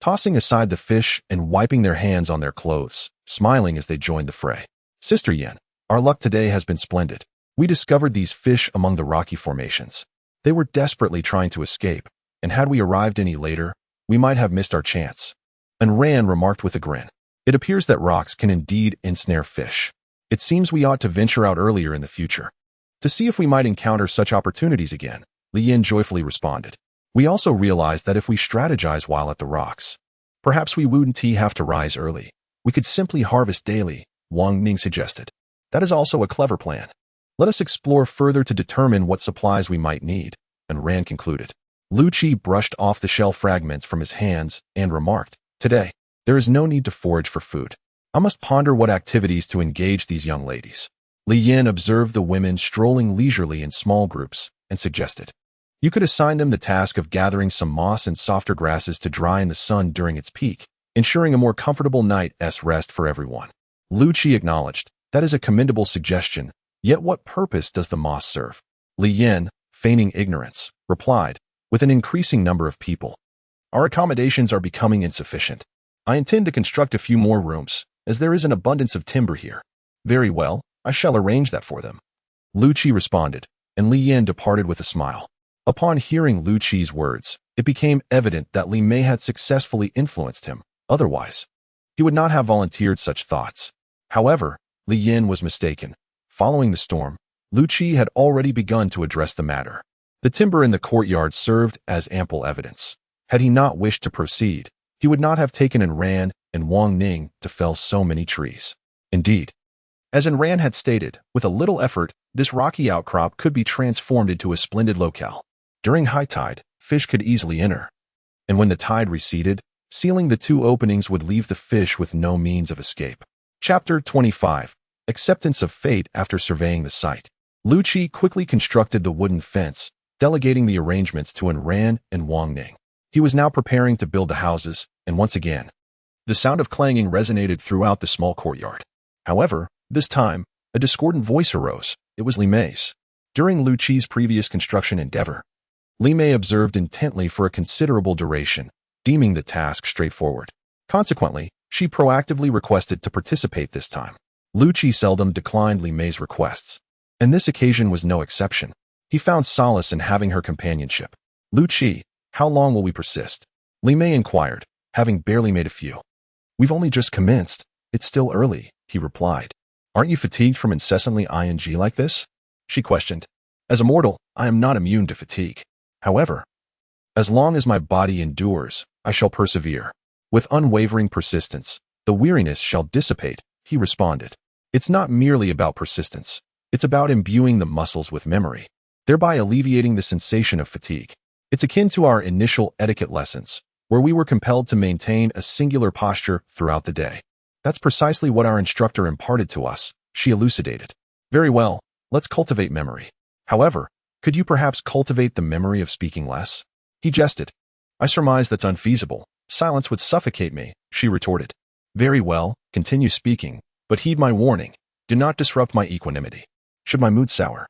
tossing aside the fish and wiping their hands on their clothes, smiling as they joined the fray. Sister Yan, our luck today has been splendid. We discovered these fish among the rocky formations. They were desperately trying to escape, and had we arrived any later, we might have missed our chance. And Ran remarked with a grin. It appears that rocks can indeed ensnare fish. It seems we ought to venture out earlier in the future, to see if we might encounter such opportunities again, Li Yin joyfully responded. We also realized that if we strategize while at the rocks, perhaps we wouldn't have to rise early. We could simply harvest daily, Wang Ning suggested. That is also a clever plan. Let us explore further to determine what supplies we might need, and Ran concluded. Liu Qi brushed off the shell fragments from his hands and remarked, Today, there is no need to forage for food. I must ponder what activities to engage these young ladies. Li Yin observed the women strolling leisurely in small groups and suggested, You could assign them the task of gathering some moss and softer grasses to dry in the sun during its peak, ensuring a more comfortable night's rest for everyone. Liu Qi acknowledged, That is a commendable suggestion, yet what purpose does the moss serve? Li Yin, feigning ignorance, replied, With an increasing number of people, our accommodations are becoming insufficient. I intend to construct a few more rooms, as there is an abundance of timber here. Very well, I shall arrange that for them. Liu Qi responded, and Li Yin departed with a smile. Upon hearing Liu Qi's words, it became evident that Li Mei had successfully influenced him. Otherwise, he would not have volunteered such thoughts. However, Li Yin was mistaken. Following the storm, Liu Qi had already begun to address the matter. The timber in the courtyard served as ample evidence. Had he not wished to proceed, he would not have taken Ran and Wang Ning to fell so many trees. Indeed, as Ran had stated, with a little effort, this rocky outcrop could be transformed into a splendid locale. During high tide, fish could easily enter, and when the tide receded, sealing the two openings would leave the fish with no means of escape. Chapter 25. Acceptance of Fate. After surveying the site, Liu Qi quickly constructed the wooden fence, delegating the arrangements to Ran and Wang Ning. He was now preparing to build the houses, and once again, the sound of clanging resonated throughout the small courtyard. However, this time, a discordant voice arose. It was Li Mei's. During Liu Qi's previous construction endeavor, Li Mei observed intently for a considerable duration, deeming the task straightforward. Consequently, she proactively requested to participate this time. Liu Qi seldom declined Li Mei's requests, and this occasion was no exception. He found solace in having her companionship. Liu Qi, how long will we persist? Li Mei inquired, having barely made a few. We've only just commenced. It's still early, he replied. Aren't you fatigued from incessantly ing like this? She questioned. As a mortal, I am not immune to fatigue. However, as long as my body endures, I shall persevere. With unwavering persistence, the weariness shall dissipate, he responded. It's not merely about persistence. It's about imbuing the muscles with memory, thereby alleviating the sensation of fatigue. It's akin to our initial etiquette lessons, where we were compelled to maintain a singular posture throughout the day. That's precisely what our instructor imparted to us, she elucidated. Very well, let's cultivate memory. However, could you perhaps cultivate the memory of speaking less? He jested. I surmise that's unfeasible. Silence would suffocate me, she retorted. Very well, continue speaking, but heed my warning. Do not disrupt my equanimity. Should my mood sour,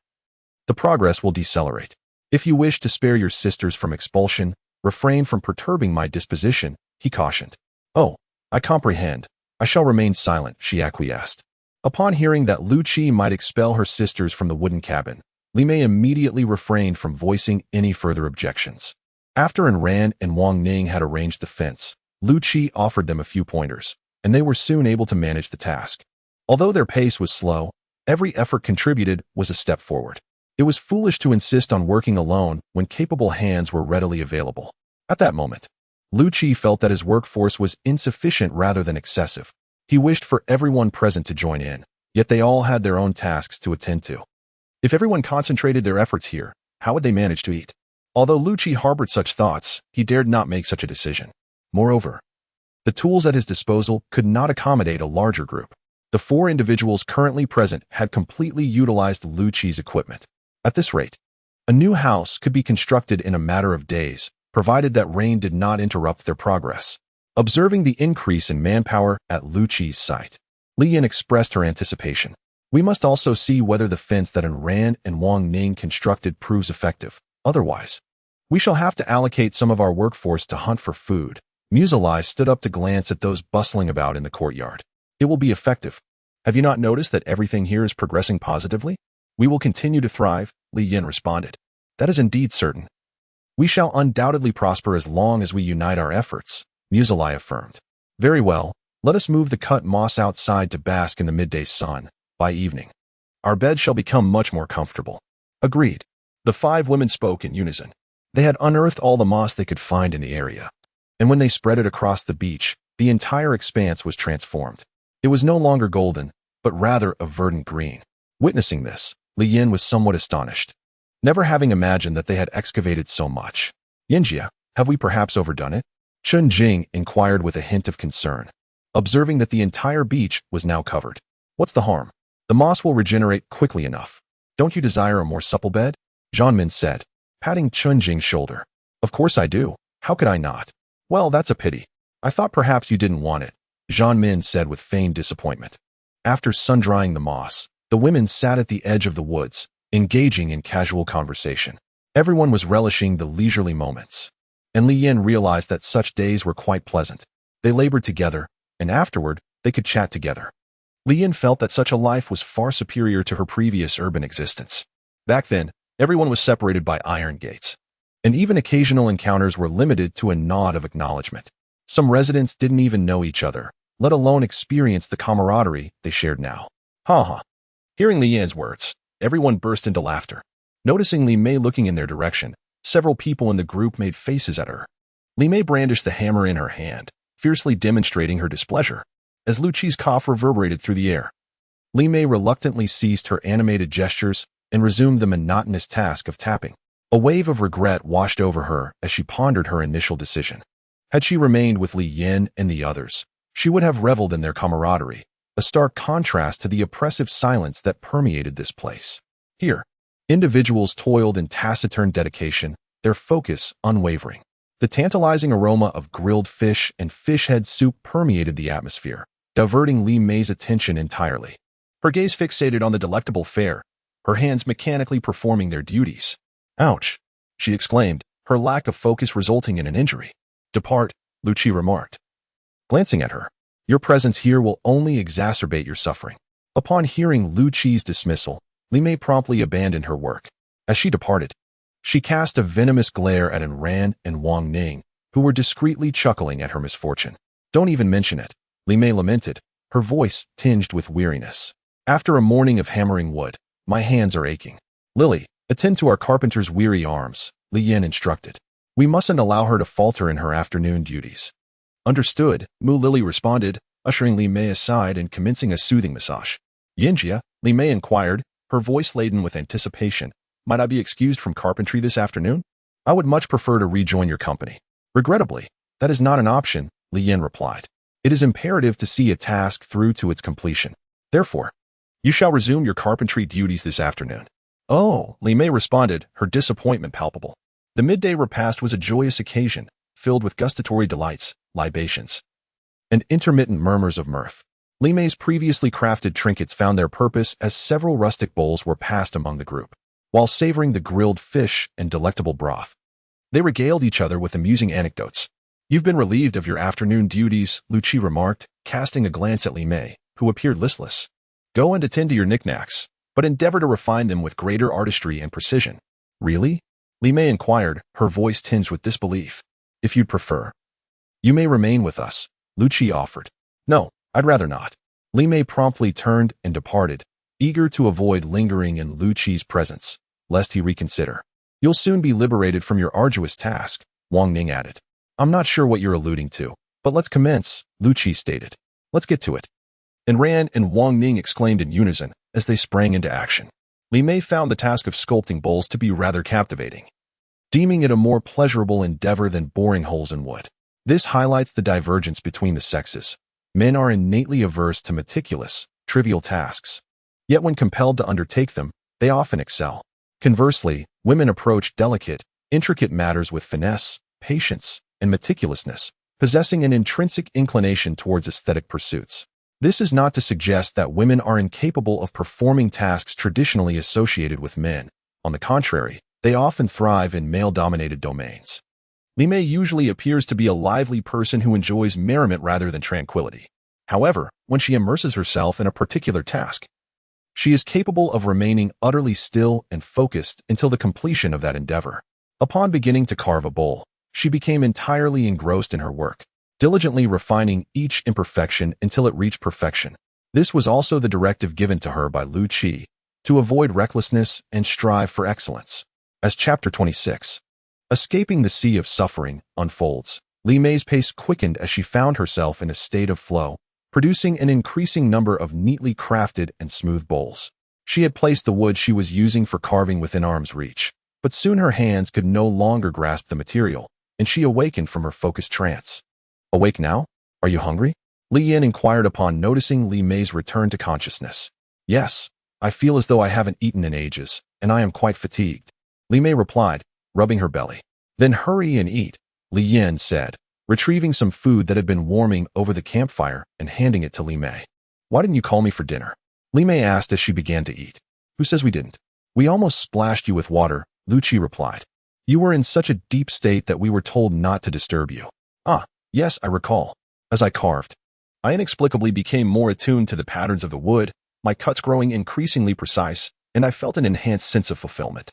the progress will decelerate. If you wish to spare your sisters from expulsion, refrain from perturbing my disposition, he cautioned. Oh, I comprehend. I shall remain silent, she acquiesced. Upon hearing that Liu Qi might expel her sisters from the wooden cabin, Li Mei immediately refrained from voicing any further objections. After Ran and Wang Ning had arranged the fence, Liu Qi offered them a few pointers, and they were soon able to manage the task. Although their pace was slow, every effort contributed was a step forward. It was foolish to insist on working alone when capable hands were readily available. At that moment, Liu Qi felt that his workforce was insufficient rather than excessive. He wished for everyone present to join in, yet they all had their own tasks to attend to. If everyone concentrated their efforts here, how would they manage to eat? Although Liu Qi harbored such thoughts, he dared not make such a decision. Moreover, the tools at his disposal could not accommodate a larger group. The 4 individuals currently present had completely utilized Liu Qi's equipment. At this rate, a new house could be constructed in a matter of days, provided that rain did not interrupt their progress. Observing the increase in manpower at Liu Qi's site, Li Yin expressed her anticipation. We must also see whether the fence that Ran and Wang Ning constructed proves effective. Otherwise, we shall have to allocate some of our workforce to hunt for food. Muselai stood up to glance at those bustling about in the courtyard. It will be effective. Have you not noticed that everything here is progressing positively? We will continue to thrive, Li Yin responded. That is indeed certain. We shall undoubtedly prosper as long as we unite our efforts, Muselai affirmed. Very well, let us move the cut moss outside to bask in the midday sun. By evening, our bed shall become much more comfortable. Agreed. The 5 women spoke in unison. They had unearthed all the moss they could find in the area, and when they spread it across the beach, the entire expanse was transformed. It was no longer golden, but rather a verdant green. Witnessing this, Li Yin was somewhat astonished, never having imagined that they had excavated so much. Yinjia, have we perhaps overdone it? Chun Jing inquired with a hint of concern, observing that the entire beach was now covered. What's the harm? The moss will regenerate quickly enough. Don't you desire a more supple bed? Zhang Min said, patting Chun Jing's shoulder. Of course I do. How could I not? Well, that's a pity. I thought perhaps you didn't want it, Zhang Min said with feigned disappointment. After sun-drying the moss, the women sat at the edge of the woods, engaging in casual conversation. Everyone was relishing the leisurely moments, and Li Yin realized that such days were quite pleasant. They labored together, and afterward, they could chat together. Li Yin felt that such a life was far superior to her previous urban existence. Back then, everyone was separated by iron gates, and even occasional encounters were limited to a nod of acknowledgement. Some residents didn't even know each other, let alone experience the camaraderie they shared now. Ha ha. Hearing Li Yin's words, everyone burst into laughter. Noticing Li Mei looking in their direction, several people in the group made faces at her. Li Mei brandished the hammer in her hand, fiercely demonstrating her displeasure. As Liu Qi's cough reverberated through the air, Li Mei reluctantly ceased her animated gestures and resumed the monotonous task of tapping. A wave of regret washed over her as she pondered her initial decision. Had she remained with Li Yin and the others, she would have reveled in their camaraderie, a stark contrast to the oppressive silence that permeated this place. Here, individuals toiled in taciturn dedication, their focus unwavering. The tantalizing aroma of grilled fish and fish head soup permeated the atmosphere, diverting Li Mei's attention entirely. Her gaze fixated on the delectable fare, her hands mechanically performing their duties. Ouch, she exclaimed, her lack of focus resulting in an injury. Depart, Liu Qi remarked, glancing at her. Your presence here will only exacerbate your suffering. Upon hearing Liu Qi's dismissal, Li Mei promptly abandoned her work. As she departed, she cast a venomous glare at Ran and Wang Ning, who were discreetly chuckling at her misfortune. Don't even mention it, Li Mei lamented, her voice tinged with weariness. After a morning of hammering wood, my hands are aching. Lily, attend to our carpenter's weary arms, Li Yin instructed. We mustn't allow her to falter in her afternoon duties. Understood, Mu Lily responded, ushering Li Mei aside and commencing a soothing massage. Yinjia, Li Mei inquired, her voice laden with anticipation. Might I be excused from carpentry this afternoon? I would much prefer to rejoin your company. Regrettably, that is not an option, Li Yin replied. It is imperative to see a task through to its completion. Therefore, you shall resume your carpentry duties this afternoon. Oh, Li Mei responded, her disappointment palpable. The midday repast was a joyous occasion, filled with gustatory delights, libations, and intermittent murmurs of mirth. Li Mei's previously crafted trinkets found their purpose as several rustic bowls were passed among the group. While savoring the grilled fish and delectable broth, they regaled each other with amusing anecdotes. You've been relieved of your afternoon duties, Liu Qi remarked, casting a glance at Li Mei, who appeared listless. Go and attend to your knickknacks, but endeavor to refine them with greater artistry and precision. Really? Li Mei inquired, her voice tinged with disbelief. If you'd prefer, you may remain with us, Liu Qi offered. No, I'd rather not. Li Mei promptly turned and departed, eager to avoid lingering in Liu Qi's presence, lest he reconsider. You'll soon be liberated from your arduous task, Wang Ning added. I'm not sure what you're alluding to, but let's commence, Liu Qi stated. Let's get to it. And Ran and Wang Ning exclaimed in unison as they sprang into action. Li Mei found the task of sculpting bowls to be rather captivating, deeming it a more pleasurable endeavor than boring holes in wood. This highlights the divergence between the sexes. Men are innately averse to meticulous, trivial tasks. Yet when compelled to undertake them, they often excel. Conversely, women approach delicate, intricate matters with finesse, patience, and meticulousness, possessing an intrinsic inclination towards aesthetic pursuits. This is not to suggest that women are incapable of performing tasks traditionally associated with men. On the contrary, they often thrive in male-dominated domains. Li Mei usually appears to be a lively person who enjoys merriment rather than tranquility. However, when she immerses herself in a particular task, she is capable of remaining utterly still and focused until the completion of that endeavor. Upon beginning to carve a bowl, she became entirely engrossed in her work, diligently refining each imperfection until it reached perfection. This was also the directive given to her by Liu Qi, to avoid recklessness and strive for excellence. As Chapter 26, Escaping the Sea of Suffering, unfolds, Li Mei's pace quickened as she found herself in a state of flow, producing an increasing number of neatly crafted and smooth bowls. She had placed the wood she was using for carving within arm's reach, but soon her hands could no longer grasp the material, and she awakened from her focused trance. Awake now? Are you hungry? Li Yin inquired upon noticing Li Mei's return to consciousness. Yes, I feel as though I haven't eaten in ages, and I am quite fatigued, Li Mei replied, rubbing her belly. Then hurry and eat, Li Yin said, retrieving some food that had been warming over the campfire and handing it to Li Mei. Why didn't you call me for dinner? Li Mei asked as she began to eat. Who says we didn't? We almost splashed you with water, Liu Qi replied. You were in such a deep state that we were told not to disturb you. Ah, yes, I recall. As I carved, I inexplicably became more attuned to the patterns of the wood, my cuts growing increasingly precise, and I felt an enhanced sense of fulfillment.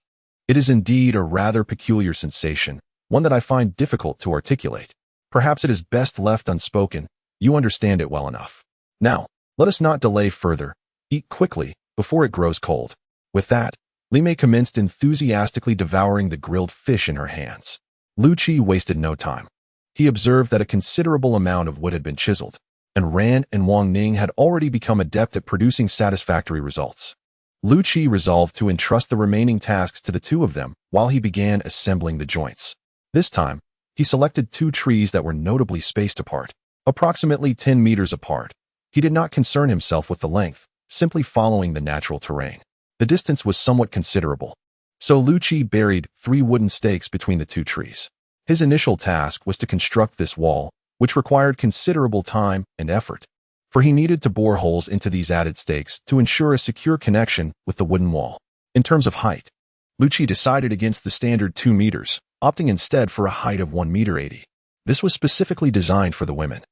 It is indeed a rather peculiar sensation, one that I find difficult to articulate. Perhaps it is best left unspoken. You understand it well enough. Now, let us not delay further. Eat quickly, before it grows cold. With that, Li Mei commenced enthusiastically devouring the grilled fish in her hands. Liu Qi wasted no time. He observed that a considerable amount of wood had been chiseled, and Ran and Wang Ning had already become adept at producing satisfactory results. Liu Qi resolved to entrust the remaining tasks to the two of them while he began assembling the joints. This time, he selected 2 trees that were notably spaced apart, approximately 10 meters apart. He did not concern himself with the length, simply following the natural terrain. The distance was somewhat considerable, so Liu Qi buried 3 wooden stakes between the 2 trees. His initial task was to construct this wall, which required considerable time and effort, for he needed to bore holes into these added stakes to ensure a secure connection with the wooden wall. In terms of height, Liu Qi decided against the standard 2 meters, opting instead for a height of 1.80 meters. This was specifically designed for the women,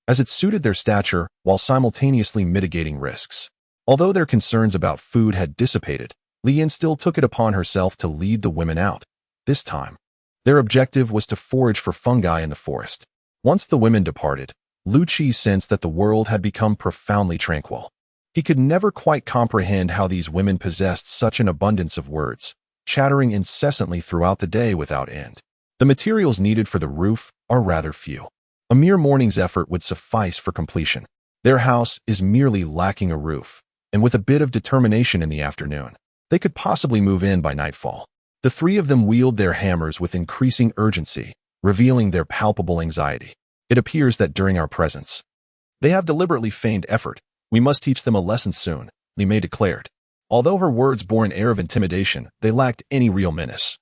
as it suited their stature while simultaneously mitigating risks. Although their concerns about food had dissipated, Li Yin still took it upon herself to lead the women out. This time, their objective was to forage for fungi in the forest. Once the women departed, Liu Qi sensed that the world had become profoundly tranquil. He could never quite comprehend how these women possessed such an abundance of words, chattering incessantly throughout the day without end. The materials needed for the roof are rather few. A mere morning's effort would suffice for completion. Their house is merely lacking a roof, and with a bit of determination in the afternoon, they could possibly move in by nightfall. The 3 of them wield their hammers with increasing urgency, revealing their palpable anxiety. It appears that during our presence, they have deliberately feigned effort. We must teach them a lesson soon, Li Mei declared. Although her words bore an air of intimidation, they lacked any real menace,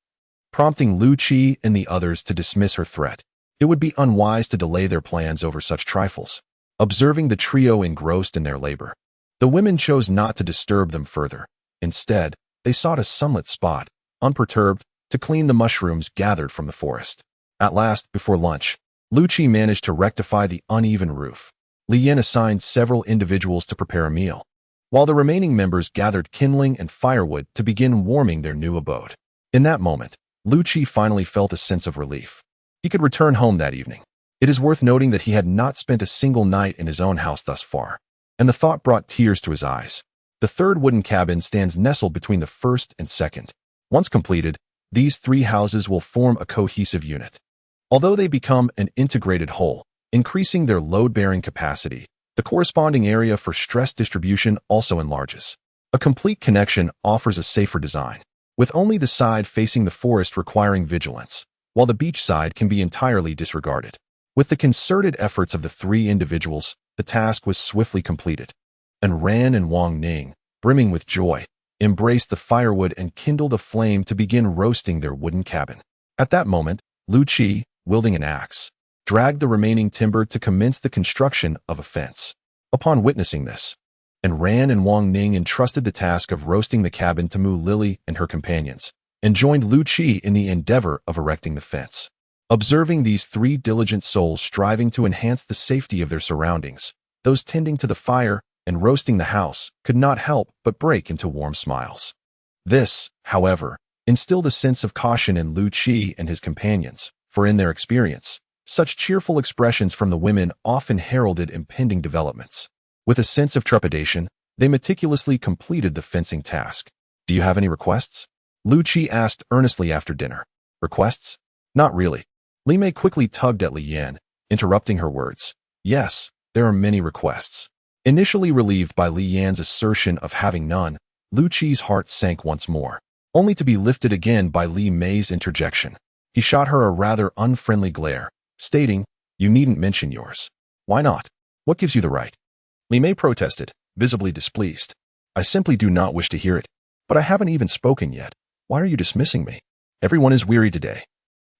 prompting Liu Qi and the others to dismiss her threat. It would be unwise to delay their plans over such trifles. Observing the trio engrossed in their labor, the women chose not to disturb them further. Instead, they sought a sunlit spot, unperturbed, to clean the mushrooms gathered from the forest. At last, before lunch, Liu Qi managed to rectify the uneven roof. Li Yin assigned several individuals to prepare a meal, while the remaining members gathered kindling and firewood to begin warming their new abode. In that moment, Liu Qi finally felt a sense of relief. He could return home that evening. It is worth noting that he had not spent a single night in his own house thus far, and the thought brought tears to his eyes. The third wooden cabin stands nestled between the first and second. Once completed, these three houses will form a cohesive unit. Although they become an integrated whole, increasing their load-bearing capacity, the corresponding area for stress distribution also enlarges. A complete connection offers a safer design, with only the side facing the forest requiring vigilance, while the beach side can be entirely disregarded. With the concerted efforts of the three individuals, the task was swiftly completed, and Ran and Wang Ning, brimming with joy, embraced the firewood and kindled a flame to begin roasting their wooden cabin. At that moment, Liu Qi, wielding an axe, dragged the remaining timber to commence the construction of a fence. Upon witnessing this, and Ran and Wang Ning entrusted the task of roasting the cabin to Mu Lily and her companions, and joined Liu Qi in the endeavor of erecting the fence. Observing these three diligent souls striving to enhance the safety of their surroundings, those tending to the fire and roasting the house could not help but break into warm smiles. This, however, instilled a sense of caution in Liu Qi and his companions, for in their experience, such cheerful expressions from the women often heralded impending developments. With a sense of trepidation, they meticulously completed the fencing task. "Do you have any requests?" Liu Qi asked earnestly after dinner. "Requests? Not really." Li Mei quickly tugged at Li Yan, interrupting her words. "Yes, there are many requests." Initially relieved by Li Yan's assertion of having none, Liu Qi's heart sank once more, only to be lifted again by Li Mei's interjection. He shot her a rather unfriendly glare, stating, "You needn't mention yours." "Why not? What gives you the right?" Li Mei protested, visibly displeased. "I simply do not wish to hear it. But I haven't even spoken yet. Why are you dismissing me? Everyone is weary today.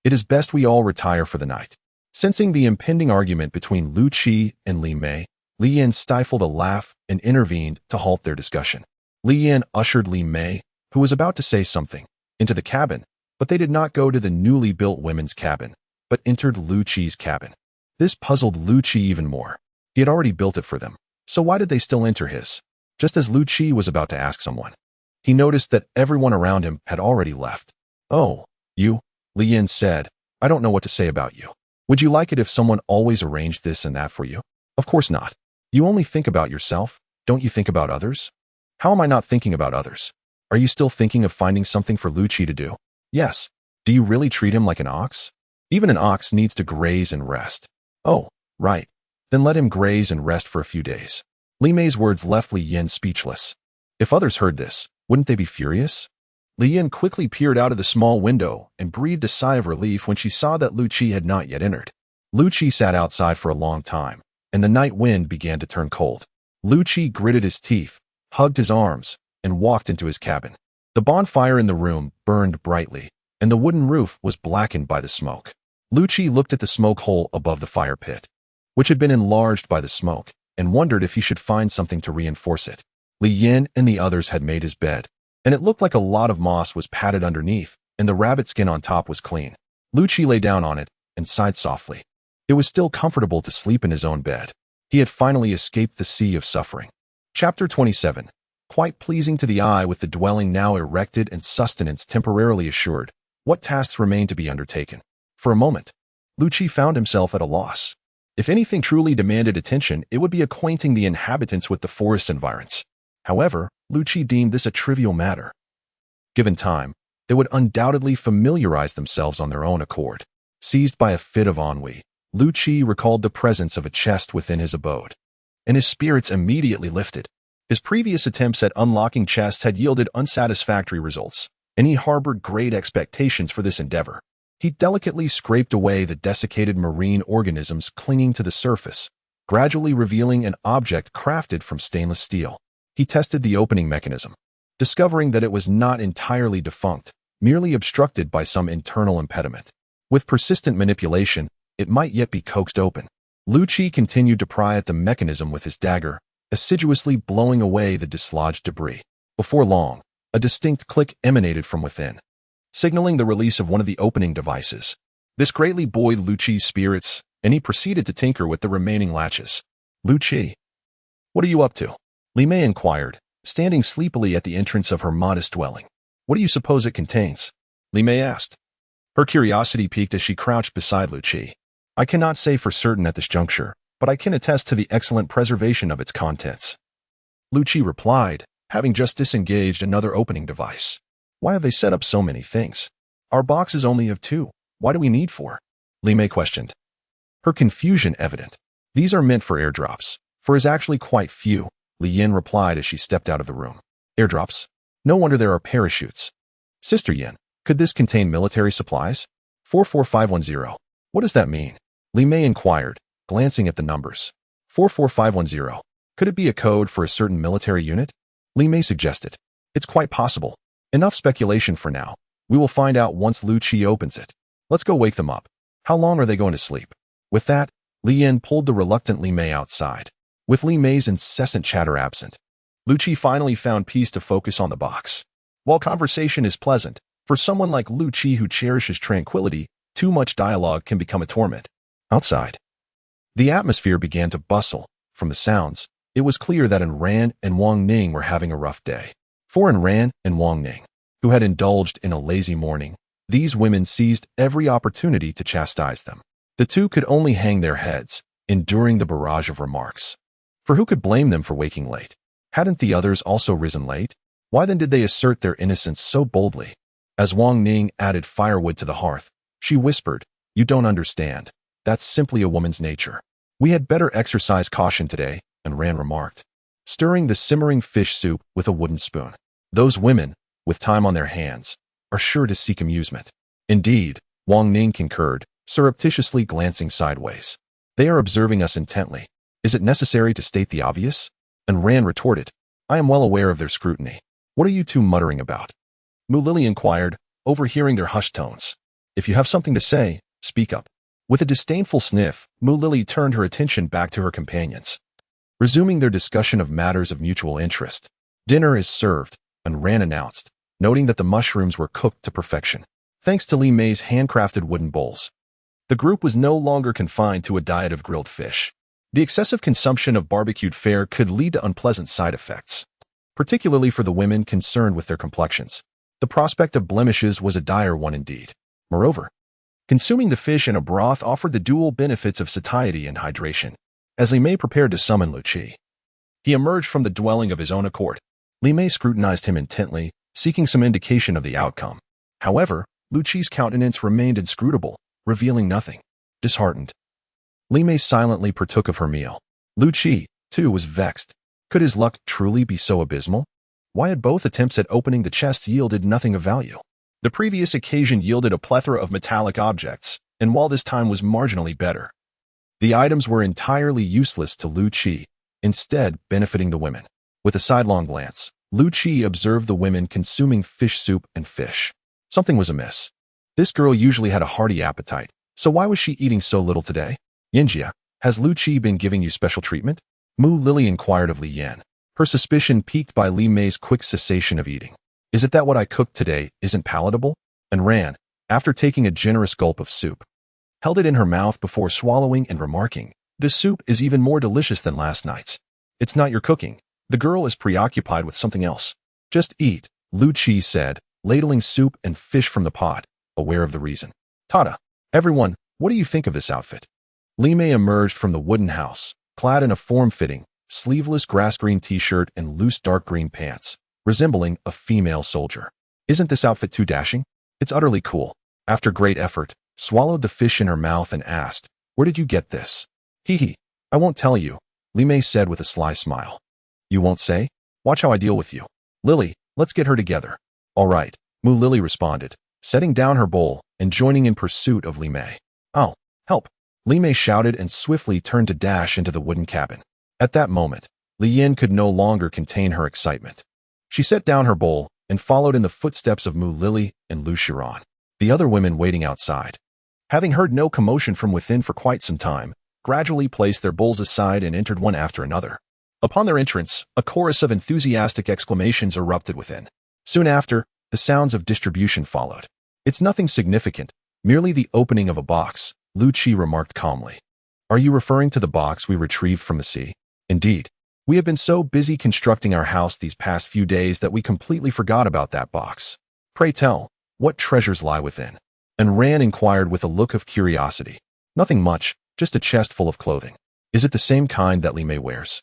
It is best we all retire for the night." Sensing the impending argument between Liu Qi and Li Mei, Li Yan stifled a laugh and intervened to halt their discussion. Li Yan ushered Li Mei, who was about to say something, into the cabin, but they did not go to the newly built women's cabin, but entered Liu Qi's cabin. This puzzled Liu Qi even more. He had already built it for them, so why did they still enter his? Just as Liu Qi was about to ask someone, he noticed that everyone around him had already left. "Oh, you," Li Yan said, "I don't know what to say about you. Would you like it if someone always arranged this and that for you?" "Of course not. You only think about yourself, don't you think about others?" "How am I not thinking about others? Are you still thinking of finding something for Liu Qi to do?" "Yes. Do you really treat him like an ox? Even an ox needs to graze and rest." "Oh, right. Then let him graze and rest for a few days." Li Mei's words left Li Yan speechless. If others heard this, wouldn't they be furious? Li Yan quickly peered out of the small window and breathed a sigh of relief when she saw that Liu Qi had not yet entered. Liu Qi sat outside for a long time, and the night wind began to turn cold. Liu Qi gritted his teeth, hugged his arms, and walked into his cabin. The bonfire in the room burned brightly, and the wooden roof was blackened by the smoke. Liu Qi looked at the smoke hole above the fire pit, which had been enlarged by the smoke, and wondered if he should find something to reinforce it. Li Yan and the others had made his bed, and it looked like a lot of moss was padded underneath, and the rabbit skin on top was clean. Liu Qi lay down on it and sighed softly. It was still comfortable to sleep in his own bed. He had finally escaped the sea of suffering. Chapter 27. Quite pleasing to the eye with the dwelling now erected and sustenance temporarily assured, what tasks remained to be undertaken? For a moment, Liu Qi found himself at a loss. If anything truly demanded attention, it would be acquainting the inhabitants with the forest environs. However, Liu Qi deemed this a trivial matter. Given time, they would undoubtedly familiarize themselves on their own accord. Seized by a fit of ennui, Liu Qi recalled the presence of a chest within his abode, and his spirits immediately lifted. His previous attempts at unlocking chests had yielded unsatisfactory results, and he harbored great expectations for this endeavor. He delicately scraped away the desiccated marine organisms clinging to the surface, gradually revealing an object crafted from stainless steel. He tested the opening mechanism, discovering that it was not entirely defunct, merely obstructed by some internal impediment. With persistent manipulation, it might yet be coaxed open. Liu Qi continued to pry at the mechanism with his dagger, assiduously blowing away the dislodged debris. Before long, a distinct click emanated from within, signaling the release of one of the opening devices. This greatly buoyed Liu Qi's spirits, and he proceeded to tinker with the remaining latches. "Liu Qi, what are you up to?" Li Mei inquired, standing sleepily at the entrance of her modest dwelling. "What do you suppose it contains?" Li Mei asked. Her curiosity piqued as she crouched beside Liu Qi. I cannot say for certain at this juncture, but I can attest to the excellent preservation of its contents. Liu Qi replied, having just disengaged another opening device. Why have they set up so many things? Our box is only of 2. Why do we need 4? Li Mei questioned. Her confusion evident. These are meant for airdrops. For is actually quite few, Li Yin replied as she stepped out of the room. Airdrops? No wonder there are parachutes. Sister Yin, could this contain military supplies? 44510. What does that mean? Li Mei inquired, glancing at the numbers. 44510. Could it be a code for a certain military unit? Li Mei suggested. It's quite possible. Enough speculation for now. We will find out once Liu Qi opens it. Let's go wake them up. How long are they going to sleep? With that, Li Yin pulled the reluctant Li Mei outside. With Li Mei's incessant chatter absent, Liu Qi finally found peace to focus on the box. While conversation is pleasant, for someone like Liu Qi who cherishes tranquility, too much dialogue can become a torment. Outside, the atmosphere began to bustle. From the sounds, it was clear that Ran and Wang Ning were having a rough day. For Ran and Wang Ning, who had indulged in a lazy morning, these women seized every opportunity to chastise them. The two could only hang their heads, enduring the barrage of remarks. For who could blame them for waking late? Hadn't the others also risen late? Why then did they assert their innocence so boldly? As Wang Ning added firewood to the hearth, she whispered, "You don't understand. That's simply a woman's nature. We had better exercise caution today," and Ran remarked, stirring the simmering fish soup with a wooden spoon. Those women, with time on their hands, are sure to seek amusement. Indeed, Wang Ning concurred, surreptitiously glancing sideways. They are observing us intently. Is it necessary to state the obvious? And Ran retorted, I am well aware of their scrutiny. What are you two muttering about? Mu Lily inquired, overhearing their hushed tones. If you have something to say, speak up. With a disdainful sniff, Mu Lily turned her attention back to her companions, resuming their discussion of matters of mutual interest. Dinner is served, and Ran announced, noting that the mushrooms were cooked to perfection, thanks to Li Mei's handcrafted wooden bowls. The group was no longer confined to a diet of grilled fish. The excessive consumption of barbecued fare could lead to unpleasant side effects, particularly for the women concerned with their complexions. The prospect of blemishes was a dire one indeed. Moreover, consuming the fish in a broth offered the dual benefits of satiety and hydration. As Li Mei prepared to summon Liu Qi, he emerged from the dwelling of his own accord. Li Mei scrutinized him intently, seeking some indication of the outcome. However, Liu Qi's countenance remained inscrutable, revealing nothing. Disheartened, Li Mei silently partook of her meal. Liu Qi, too, was vexed. Could his luck truly be so abysmal? Why had both attempts at opening the chests yielded nothing of value? The previous occasion yielded a plethora of metallic objects, and while this time was marginally better, the items were entirely useless to Liu Qi, instead benefiting the women. With a sidelong glance, Liu Qi observed the women consuming fish soup and fish. Something was amiss. This girl usually had a hearty appetite, so why was she eating so little today? Yinjia, has Liu Qi been giving you special treatment? Mu Lily inquired of Li Yan, her suspicion piqued by Li Mei's quick cessation of eating. Is it that what I cooked today isn't palatable? And Ran, after taking a generous gulp of soup, held it in her mouth before swallowing and remarking, this soup is even more delicious than last night's. It's not your cooking. The girl is preoccupied with something else. Just eat, Liu Qi said, ladling soup and fish from the pot, aware of the reason. Tada! Everyone, what do you think of this outfit? Li Mei emerged from the wooden house, clad in a form-fitting, sleeveless grass-green t-shirt and loose dark green pants, resembling a female soldier. Isn't this outfit too dashing? It's utterly cool. After great effort, swallowed the fish in her mouth and asked, where did you get this? Hee, I won't tell you, Li Mei said with a sly smile. You won't say? Watch how I deal with you. Lily, let's get her together. All right, Mu Lily responded, setting down her bowl and joining in pursuit of Li Mei. Oh, help! Li Mei shouted and swiftly turned to dash into the wooden cabin. At that moment, Li Yin could no longer contain her excitement. She set down her bowl and followed in the footsteps of Mu Lily and Lu Shiran, the other women waiting outside. Having heard no commotion from within for quite some time, gradually placed their bowls aside and entered one after another. Upon their entrance, a chorus of enthusiastic exclamations erupted within. Soon after, the sounds of distribution followed. It's nothing significant, merely the opening of a box, Liu Qi remarked calmly. Are you referring to the box we retrieved from the sea? Indeed. We have been so busy constructing our house these past few days that we completely forgot about that box. Pray tell, what treasures lie within? And Ran inquired with a look of curiosity. Nothing much, just a chest full of clothing. Is it the same kind that Li Mei wears?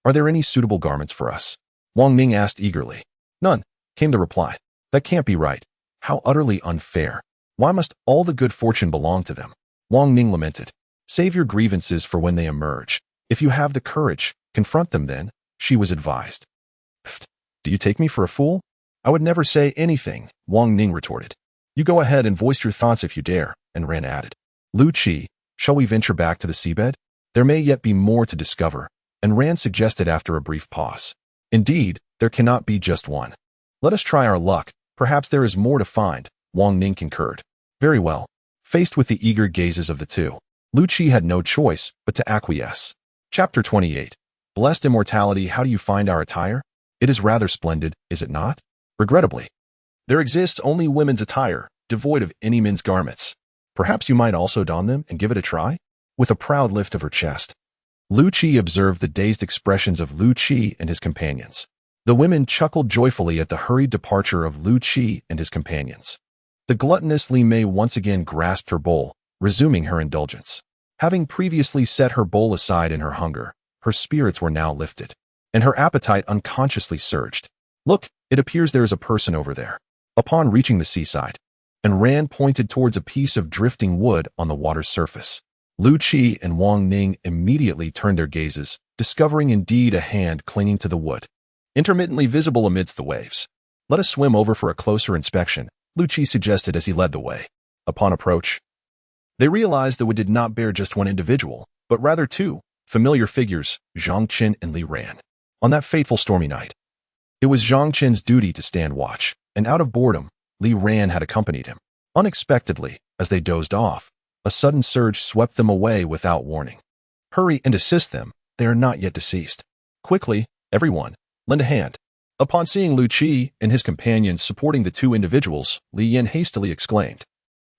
Are there any suitable garments for us? Wang Ning asked eagerly. None, came the reply. That can't be right. How utterly unfair. Why must all the good fortune belong to them? Wang Ning lamented. Save your grievances for when they emerge. If you have the courage, confront them then, she was advised. Pfft, do you take me for a fool? I would never say anything, Wang Ning retorted. You go ahead and voice your thoughts if you dare, and Ran added. Liu Qi, shall we venture back to the seabed? There may yet be more to discover, and Ran suggested after a brief pause. Indeed, there cannot be just one. Let us try our luck. Perhaps there is more to find, Wang Ning concurred. Very well. Faced with the eager gazes of the two, Liu Qi had no choice but to acquiesce. Chapter 28. Blessed immortality, how do you find our attire? It is rather splendid, is it not? Regrettably, there exists only women's attire, devoid of any men's garments. Perhaps you might also don them and give it a try? With a proud lift of her chest, Liu Qi observed the dazed expressions of Liu Qi and his companions. The women chuckled joyfully at the hurried departure of Liu Qi and his companions. The gluttonous Li Mei once again grasped her bowl, resuming her indulgence. Having previously set her bowl aside in her hunger, her spirits were now lifted, and her appetite unconsciously surged. Look, it appears there is a person over there. Upon reaching the seaside, and Ran pointed towards a piece of drifting wood on the water's surface. Liu Qi and Wang Ning immediately turned their gazes, discovering indeed a hand clinging to the wood, intermittently visible amidst the waves. Let us swim over for a closer inspection, Liu Qi suggested as he led the way. Upon approach, they realized the wood did not bear just one individual, but rather two familiar figures, Zhang Chen and Li Ran. On that fateful stormy night, it was Zhang Chen's duty to stand watch, and out of boredom, Li Ran had accompanied him. Unexpectedly, as they dozed off, a sudden surge swept them away without warning. Hurry and assist them, they are not yet deceased. Quickly, everyone, lend a hand. Upon seeing Liu Qi and his companions supporting the two individuals, Li Yin hastily exclaimed.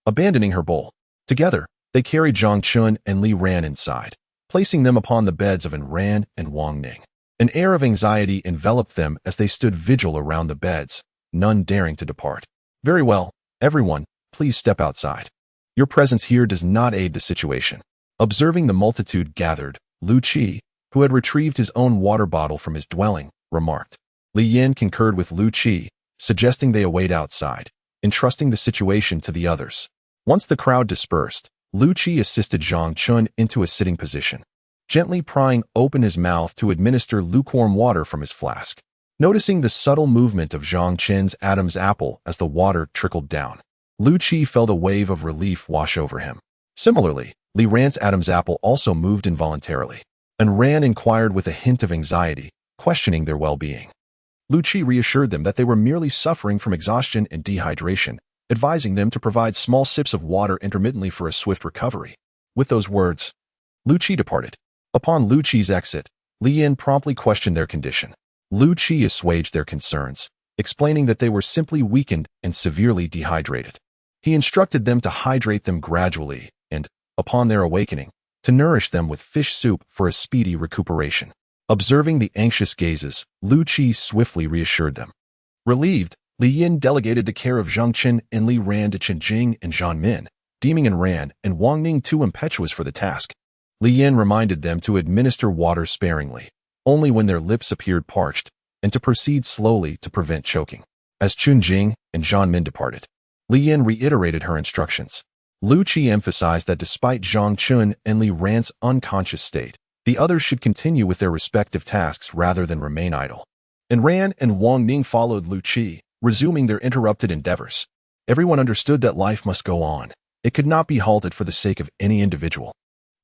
Abandoning her bowl, together, they carried Zhang Chen and Li Ran inside, placing them upon the beds of Ran and Wang Ning. An air of anxiety enveloped them as they stood vigil around the beds, none daring to depart. Very well, everyone, please step outside. Your presence here does not aid the situation. Observing the multitude gathered, Liu Qi, who had retrieved his own water bottle from his dwelling, remarked. Li Yin concurred with Liu Qi, suggesting they await outside, entrusting the situation to the others. Once the crowd dispersed, Liu Qi assisted Zhang Chen into a sitting position, gently prying open his mouth to administer lukewarm water from his flask. Noticing the subtle movement of Zhang Chen's Adam's apple as the water trickled down, Liu Qi felt a wave of relief wash over him. Similarly, Li Ran's Adam's apple also moved involuntarily, and Ran inquired with a hint of anxiety, questioning their well-being. Liu Qi reassured them that they were merely suffering from exhaustion and dehydration, advising them to provide small sips of water intermittently for a swift recovery. With those words, Liu Qi departed. Upon Liu Qi's exit, Li Yin promptly questioned their condition. Liu Qi assuaged their concerns, explaining that they were simply weakened and severely dehydrated. He instructed them to hydrate them gradually and, upon their awakening, to nourish them with fish soup for a speedy recuperation. Observing the anxious gazes, Liu Qi swiftly reassured them. Relieved, Li Yin delegated the care of Zhang Chen and Li Ran to Chen Jing and Zhan Min, deeming Ran and Wang Ning too impetuous for the task. Li Yin reminded them to administer water sparingly, only when their lips appeared parched, and to proceed slowly to prevent choking. As Chen Jing and Zhan Min departed, Li Yin reiterated her instructions. Liu Qi emphasized that despite Zhang Chen and Li Ran's unconscious state, the others should continue with their respective tasks rather than remain idle. Ran and Wang Ning followed Liu Qi, resuming their interrupted endeavors. Everyone understood that life must go on. It could not be halted for the sake of any individual.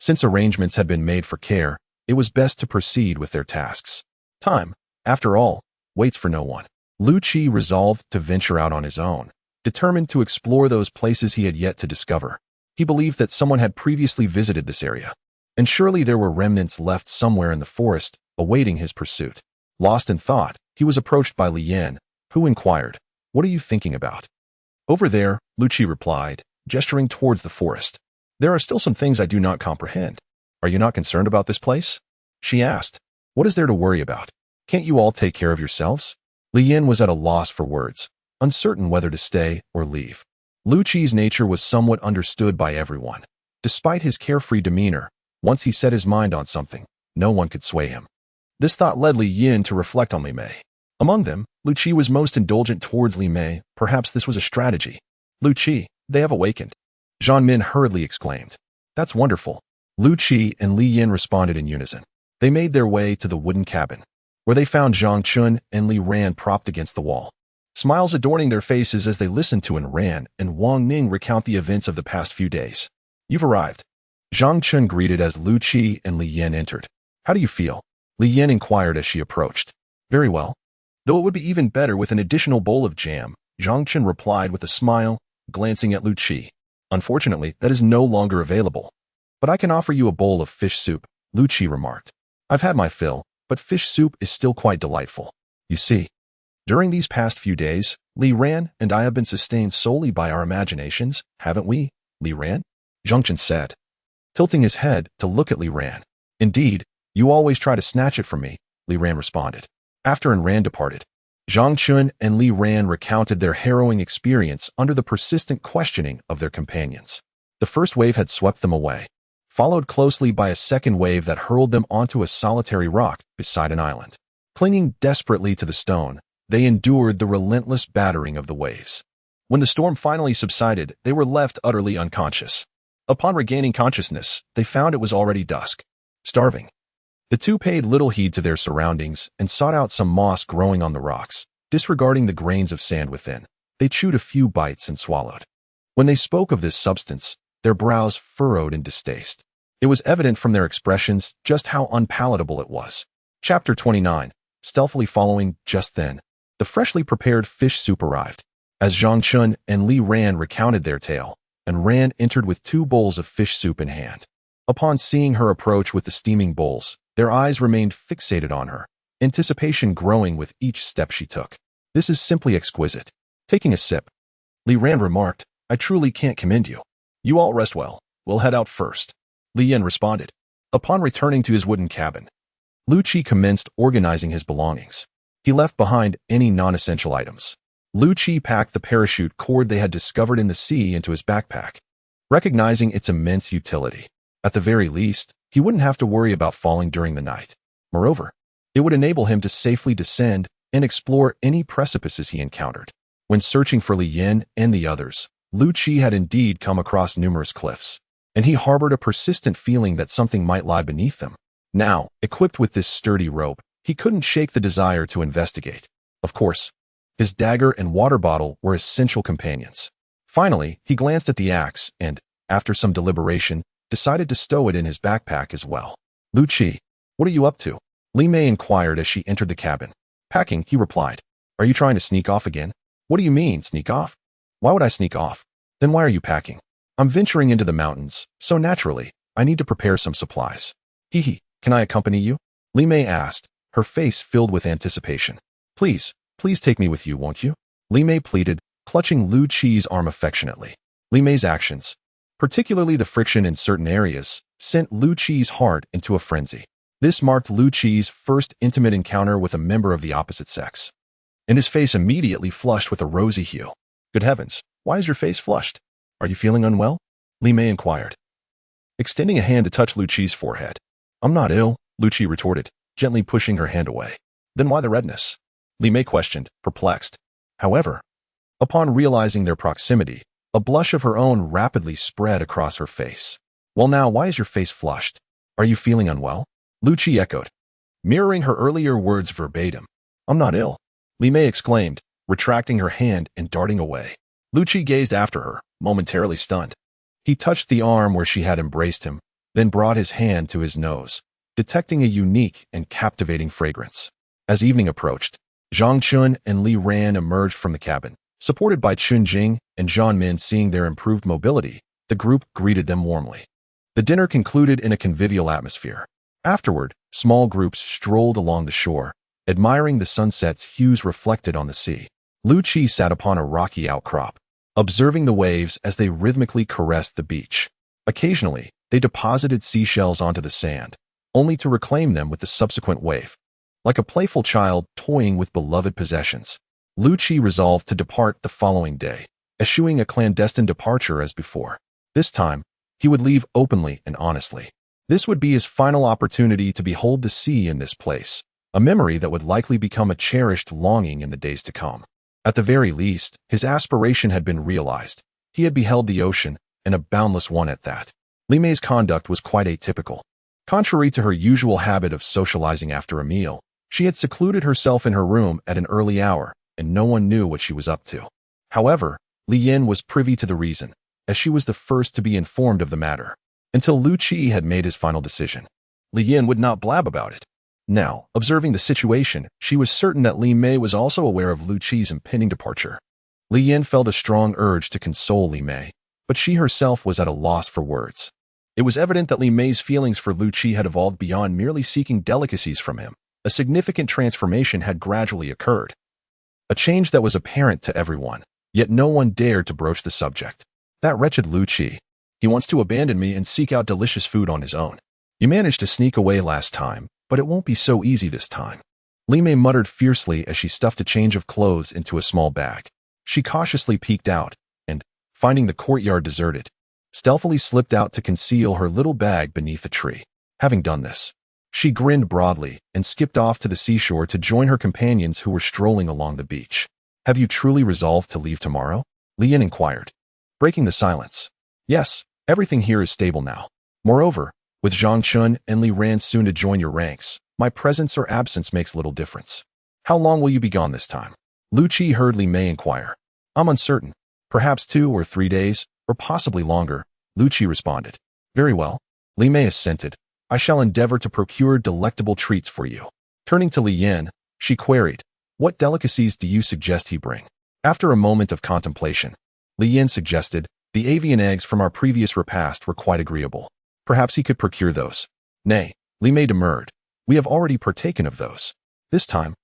Since arrangements had been made for care, it was best to proceed with their tasks. Time, after all, waits for no one. Liu Qi resolved to venture out on his own, determined to explore those places he had yet to discover. He believed that someone had previously visited this area, and surely there were remnants left somewhere in the forest, awaiting his pursuit. Lost in thought, he was approached by Li Yin, who inquired, "What are you thinking about?" "Over there," Liu Qi replied, gesturing towards the forest. "There are still some things I do not comprehend. Are you not concerned about this place?" She asked. "What is there to worry about? Can't you all take care of yourselves?" Li Yin was at a loss for words, uncertain whether to stay or leave. Liu Qi's nature was somewhat understood by everyone. Despite his carefree demeanor, once he set his mind on something, no one could sway him. This thought led Li Yin to reflect on Li Mei. Among them, Liu Qi was most indulgent towards Li Mei. Perhaps this was a strategy. Liu Qi, they have awakened. Zhang Min hurriedly exclaimed. That's wonderful. Liu Qi and Li Yin responded in unison. They made their way to the wooden cabin, where they found Zhang Chen and Li Ran propped against the wall, smiles adorning their faces as they listened to Ran and Wang Ning recount the events of the past few days. You've arrived. Zhang Chen greeted as Liu Qi and Li Yin entered. How do you feel? Li Yin inquired as she approached. Very well. Though it would be even better with an additional bowl of jam, Zhang Chen replied with a smile, glancing at Liu Qi. Unfortunately, that is no longer available. But I can offer you a bowl of fish soup, Liu Qi remarked. I've had my fill, but fish soup is still quite delightful. You see, during these past few days, Li Ran and I have been sustained solely by our imaginations, haven't we, Li Ran? Zhang Chen said, tilting his head to look at Li Ran. Indeed, you always try to snatch it from me, Li Ran responded. After Ran departed, Zhang Chen and Li Ran recounted their harrowing experience under the persistent questioning of their companions. The first wave had swept them away, followed closely by a second wave that hurled them onto a solitary rock beside an island. Clinging desperately to the stone, they endured the relentless battering of the waves. When the storm finally subsided, they were left utterly unconscious. Upon regaining consciousness, they found it was already dusk. Starving. The two paid little heed to their surroundings and sought out some moss growing on the rocks. Disregarding the grains of sand within, they chewed a few bites and swallowed. When they spoke of this substance, their brows furrowed in distaste. It was evident from their expressions just how unpalatable it was. Chapter 29. Stealthily following just then, the freshly prepared fish soup arrived. As Zhang Chen and Li Ran recounted their tale, and Ran entered with 2 bowls of fish soup in hand. Upon seeing her approach with the steaming bowls, their eyes remained fixated on her, anticipation growing with each step she took. This is simply exquisite. Taking a sip, Li Ran remarked, I truly can't commend you. You all rest well. We'll head out first. Li Yin responded. Upon returning to his wooden cabin, Liu Qi commenced organizing his belongings. He left behind any non-essential items. Liu Qi packed the parachute cord they had discovered in the sea into his backpack, recognizing its immense utility. At the very least, he wouldn't have to worry about falling during the night. Moreover, it would enable him to safely descend and explore any precipices he encountered. When searching for Li Yin and the others, Liu Qi had indeed come across numerous cliffs, and he harbored a persistent feeling that something might lie beneath them. Now, equipped with this sturdy rope, he couldn't shake the desire to investigate. Of course, his dagger and water bottle were essential companions. Finally, he glanced at the axe and, after some deliberation, decided to stow it in his backpack as well. Liu Qi, what are you up to? Li Mei inquired as she entered the cabin. Packing, he replied. Are you trying to sneak off again? What do you mean, sneak off? Why would I sneak off? Then why are you packing? I'm venturing into the mountains, so naturally, I need to prepare some supplies. Hee, can I accompany you? Li Mei asked, her face filled with anticipation. Please take me with you, won't you? Li Mei pleaded, clutching Liu Qi's arm affectionately. Li Mei's actions, particularly the friction in certain areas, sent Liu Qi's heart into a frenzy. This marked Liu Qi's first intimate encounter with a member of the opposite sex, and his face immediately flushed with a rosy hue. Good heavens, why is your face flushed? Are you feeling unwell? Li Mei inquired, extending a hand to touch Liu Qi's forehead. I'm not ill, Liu Qi retorted, gently pushing her hand away. Then why the redness? Li Mei questioned, perplexed. However, upon realizing their proximity, a blush of her own rapidly spread across her face. Well now, why is your face flushed? Are you feeling unwell? Liu Qi echoed, mirroring her earlier words verbatim. I'm not ill, Li Mei exclaimed, retracting her hand and darting away. Liu Qi gazed after her, momentarily stunned. He touched the arm where she had embraced him, then brought his hand to his nose, detecting a unique and captivating fragrance. As evening approached, Zhang Chen and Li Ran emerged from the cabin. Supported by Chun Jing and Zhang Min. Seeing their improved mobility, the group greeted them warmly. The dinner concluded in a convivial atmosphere. Afterward, small groups strolled along the shore, admiring the sunset's hues reflected on the sea. Liu Qi sat upon a rocky outcrop, observing the waves as they rhythmically caressed the beach. Occasionally, they deposited seashells onto the sand, only to reclaim them with the subsequent wave. Like a playful child toying with beloved possessions, Liu Qi resolved to depart the following day, eschewing a clandestine departure as before. This time, he would leave openly and honestly. This would be his final opportunity to behold the sea in this place, a memory that would likely become a cherished longing in the days to come. At the very least, his aspiration had been realized. He had beheld the ocean, and a boundless one at that. Li Mei's conduct was quite atypical. Contrary to her usual habit of socializing after a meal, she had secluded herself in her room at an early hour, and no one knew what she was up to. However, Li Yin was privy to the reason, as she was the first to be informed of the matter. Until Liu Qi had made his final decision, Li Yin would not blab about it. Now, observing the situation, she was certain that Li Mei was also aware of Liu Qi's impending departure. Li Yin felt a strong urge to console Li Mei, but she herself was at a loss for words. It was evident that Li Mei's feelings for Liu Qi had evolved beyond merely seeking delicacies from him. A significant transformation had gradually occurred. A change that was apparent to everyone, yet no one dared to broach the subject. That wretched Liu Qi. He wants to abandon me and seek out delicious food on his own. You managed to sneak away last time, but it won't be so easy this time. Li Mei muttered fiercely as she stuffed a change of clothes into a small bag. She cautiously peeked out, and, finding the courtyard deserted, stealthily slipped out to conceal her little bag beneath a tree. Having done this, she grinned broadly and skipped off to the seashore to join her companions who were strolling along the beach. Have you truly resolved to leave tomorrow? Li Yin inquired, breaking the silence. Yes, everything here is stable now. Moreover, with Zhang Chen and Li Ran soon to join your ranks, my presence or absence makes little difference. How long will you be gone this time? Liu Qi heard Li Mei inquire. I'm uncertain. Perhaps 2 or 3 days, or possibly longer, Liu Qi responded. Very well. Li Mei assented. I shall endeavor to procure delectable treats for you. Turning to Li Yin, she queried, what delicacies do you suggest he bring? After a moment of contemplation, Li Yin suggested, the avian eggs from our previous repast were quite agreeable. Perhaps he could procure those. Nay, Li Mei demurred. We have already partaken of those. This time,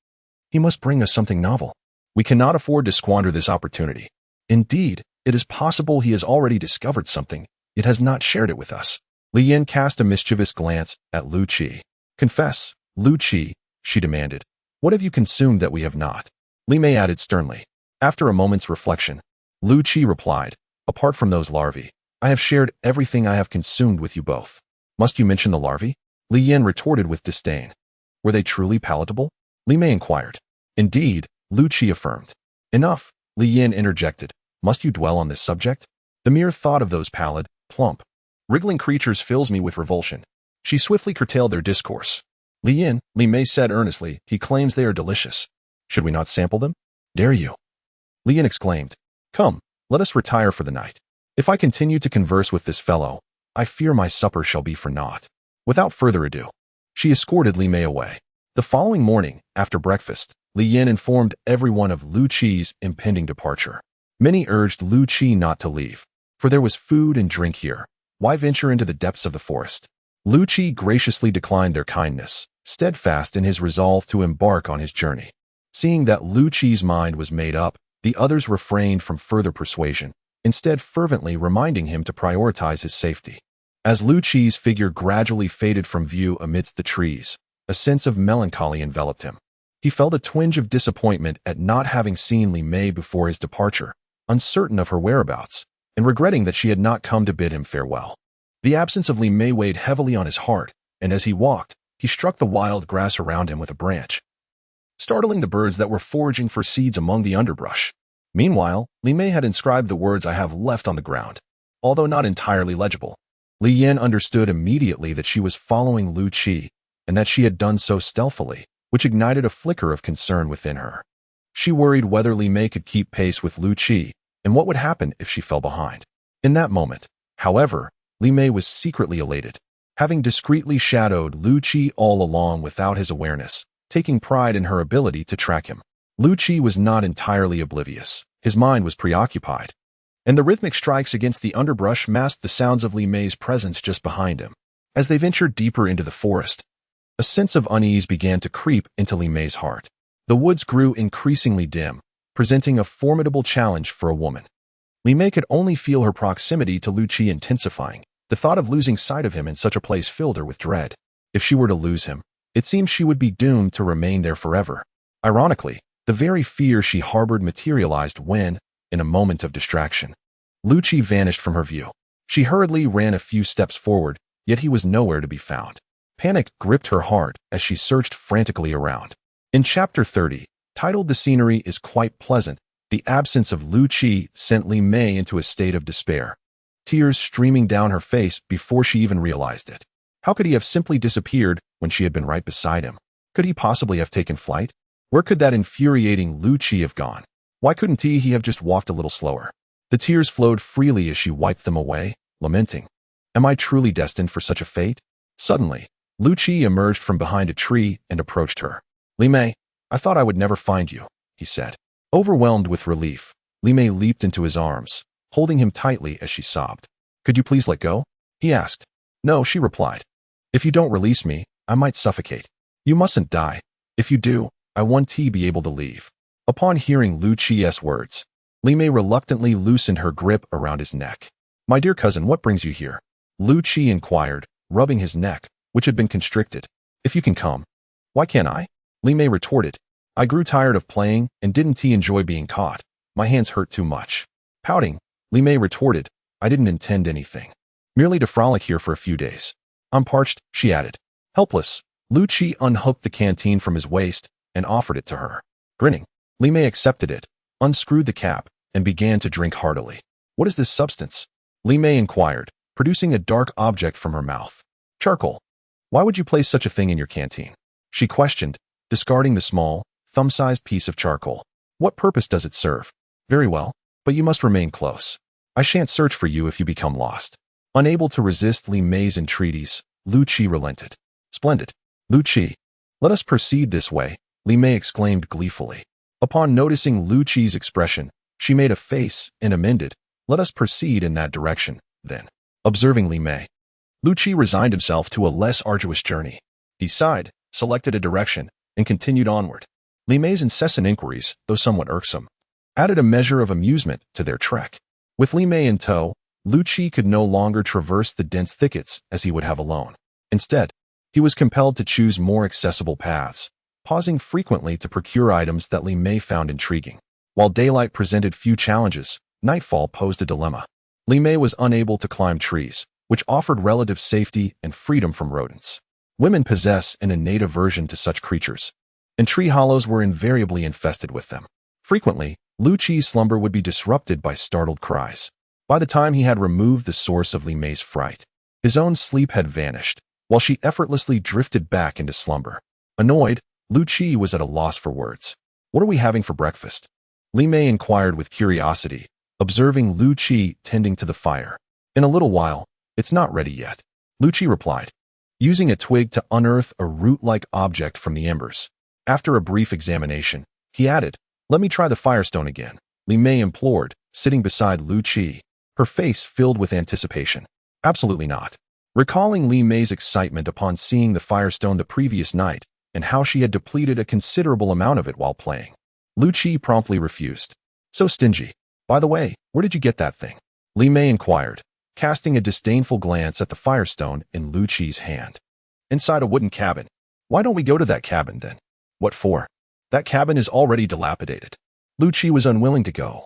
he must bring us something novel. We cannot afford to squander this opportunity. Indeed, it is possible he has already discovered something, yet has not shared it with us. Li Yin cast a mischievous glance at Liu Qi. Confess, Liu Qi, she demanded. What have you consumed that we have not? Li Mei added sternly. After a moment's reflection, Liu Qi replied, apart from those larvae, I have shared everything I have consumed with you both. Must you mention the larvae? Li Yin retorted with disdain. Were they truly palatable? Li Mei inquired. Indeed, Liu Qi affirmed. Enough, Li Yin interjected. Must you dwell on this subject? The mere thought of those pallid, plump, wriggling creatures fills me with revulsion. She swiftly curtailed their discourse. Li Yin, Li Mei said earnestly, he claims they are delicious. Should we not sample them? Dare you? Li Yin exclaimed. Come, let us retire for the night. If I continue to converse with this fellow, I fear my supper shall be for naught. Without further ado, she escorted Li Mei away. The following morning, after breakfast, Li Yin informed everyone of Liu Qi's impending departure. Many urged Liu Qi not to leave, for there was food and drink here. Why venture into the depths of the forest? Liu Qi graciously declined their kindness, steadfast in his resolve to embark on his journey. Seeing that Liu Qi's mind was made up, the others refrained from further persuasion, instead fervently reminding him to prioritize his safety. As Liu Qi's figure gradually faded from view amidst the trees, a sense of melancholy enveloped him. He felt a twinge of disappointment at not having seen Li Mei before his departure, uncertain of her whereabouts, and regretting that she had not come to bid him farewell. The absence of Li Mei weighed heavily on his heart, and as he walked, he struck the wild grass around him with a branch, startling the birds that were foraging for seeds among the underbrush. Meanwhile, Li Mei had inscribed the words I have left on the ground. Although not entirely legible, Li Yin understood immediately that she was following Liu Qi, and that she had done so stealthily, which ignited a flicker of concern within her. She worried whether Li Mei could keep pace with Liu Qi, and what would happen if she fell behind. In that moment, however, Li Mei was secretly elated, having discreetly shadowed Liu Qi all along without his awareness, taking pride in her ability to track him. Liu Qi was not entirely oblivious. His mind was preoccupied, and the rhythmic strikes against the underbrush masked the sounds of Li Mei's presence just behind him. As they ventured deeper into the forest, a sense of unease began to creep into Li Mei's heart. The woods grew increasingly dim, presenting a formidable challenge for a woman. Li Mei could only feel her proximity to Liu Qi intensifying. The thought of losing sight of him in such a place filled her with dread. If she were to lose him, it seemed she would be doomed to remain there forever. Ironically, the very fear she harbored materialized when, in a moment of distraction. Liu Qi vanished from her view. She hurriedly ran a few steps forward, yet he was nowhere to be found. Panic gripped her heart as she searched frantically around. In Chapter 30, titled "The Scenery is Quite Pleasant," the absence of Liu Qi sent Li Mei into a state of despair, tears streaming down her face before she even realized it. How could he have simply disappeared when she had been right beside him? Could he possibly have taken flight? Where could that infuriating Liu Qi have gone? Why couldn't he have just walked a little slower? The tears flowed freely as she wiped them away, lamenting, "Am I truly destined for such a fate?" Suddenly, Liu Qi emerged from behind a tree and approached her. "Li Mei, I thought I would never find you," he said. Overwhelmed with relief, Li Mei leaped into his arms, holding him tightly as she sobbed. "Could you please let go?" he asked. "No," she replied. "If you don't release me, I might suffocate. You mustn't die. If you do, I want to be able to leave." Upon hearing Liu Qi's words, Li Mei reluctantly loosened her grip around his neck. "My dear cousin, what brings you here?" Liu Qi inquired, rubbing his neck, which had been constricted. "If you can come." "Why can't I?" Li Mei retorted. "I grew tired of playing and didn't enjoy being caught. My hands hurt too much." Pouting, Li Mei retorted, "I didn't intend anything. Merely to frolic here for a few days." "I'm parched," she added. Helpless, Liu Qi unhooked the canteen from his waist and offered it to her. Grinning, Li Mei accepted it, unscrewed the cap, and began to drink heartily. "What is this substance?" Li Mei inquired, producing a dark object from her mouth. "Charcoal. Why would you place such a thing in your canteen?" she questioned, discarding the small, thumb-sized piece of charcoal. "What purpose does it serve?" "Very well, but you must remain close. I shan't search for you if you become lost." Unable to resist Li Mei's entreaties, Liu Qi relented. "Splendid. Liu Qi, let us proceed this way," Li Mei exclaimed gleefully. Upon noticing Liu Qi's expression, she made a face and amended, "Let us proceed in that direction, then." Observing Li Mei, Liu Qi resigned himself to a less arduous journey. He sighed, selected a direction, and continued onward. Li Mei's incessant inquiries, though somewhat irksome, added a measure of amusement to their trek. With Li Mei in tow, Liu Qi could no longer traverse the dense thickets as he would have alone. Instead, he was compelled to choose more accessible paths, pausing frequently to procure items that Li Mei found intriguing. While daylight presented few challenges, nightfall posed a dilemma. Li Mei was unable to climb trees, which offered relative safety and freedom from rodents. Women possess an innate aversion to such creatures, and tree hollows were invariably infested with them. Frequently, Liu Qi's slumber would be disrupted by startled cries. By the time he had removed the source of Li Mei's fright, his own sleep had vanished, while she effortlessly drifted back into slumber. Annoyed, Liu Qi was at a loss for words. "What are we having for breakfast?" Li Mei inquired with curiosity, observing Liu Qi tending to the fire. "In a little while. It's not ready yet," Liu Qi replied, using a twig to unearth a root-like object from the embers. After a brief examination, he added, "Let me try the firestone again," Li Mei implored, sitting beside Liu Qi, her face filled with anticipation. "Absolutely not." Recalling Li Mei's excitement upon seeing the firestone the previous night and how she had depleted a considerable amount of it while playing, Liu Qi promptly refused. "So stingy. By the way, where did you get that thing?" Li Mei inquired, casting a disdainful glance at the firestone in Liu Qi's hand. "Inside a wooden cabin. Why don't we go to that cabin then?" "What for?" "That cabin is already dilapidated." Liu Qi was unwilling to go,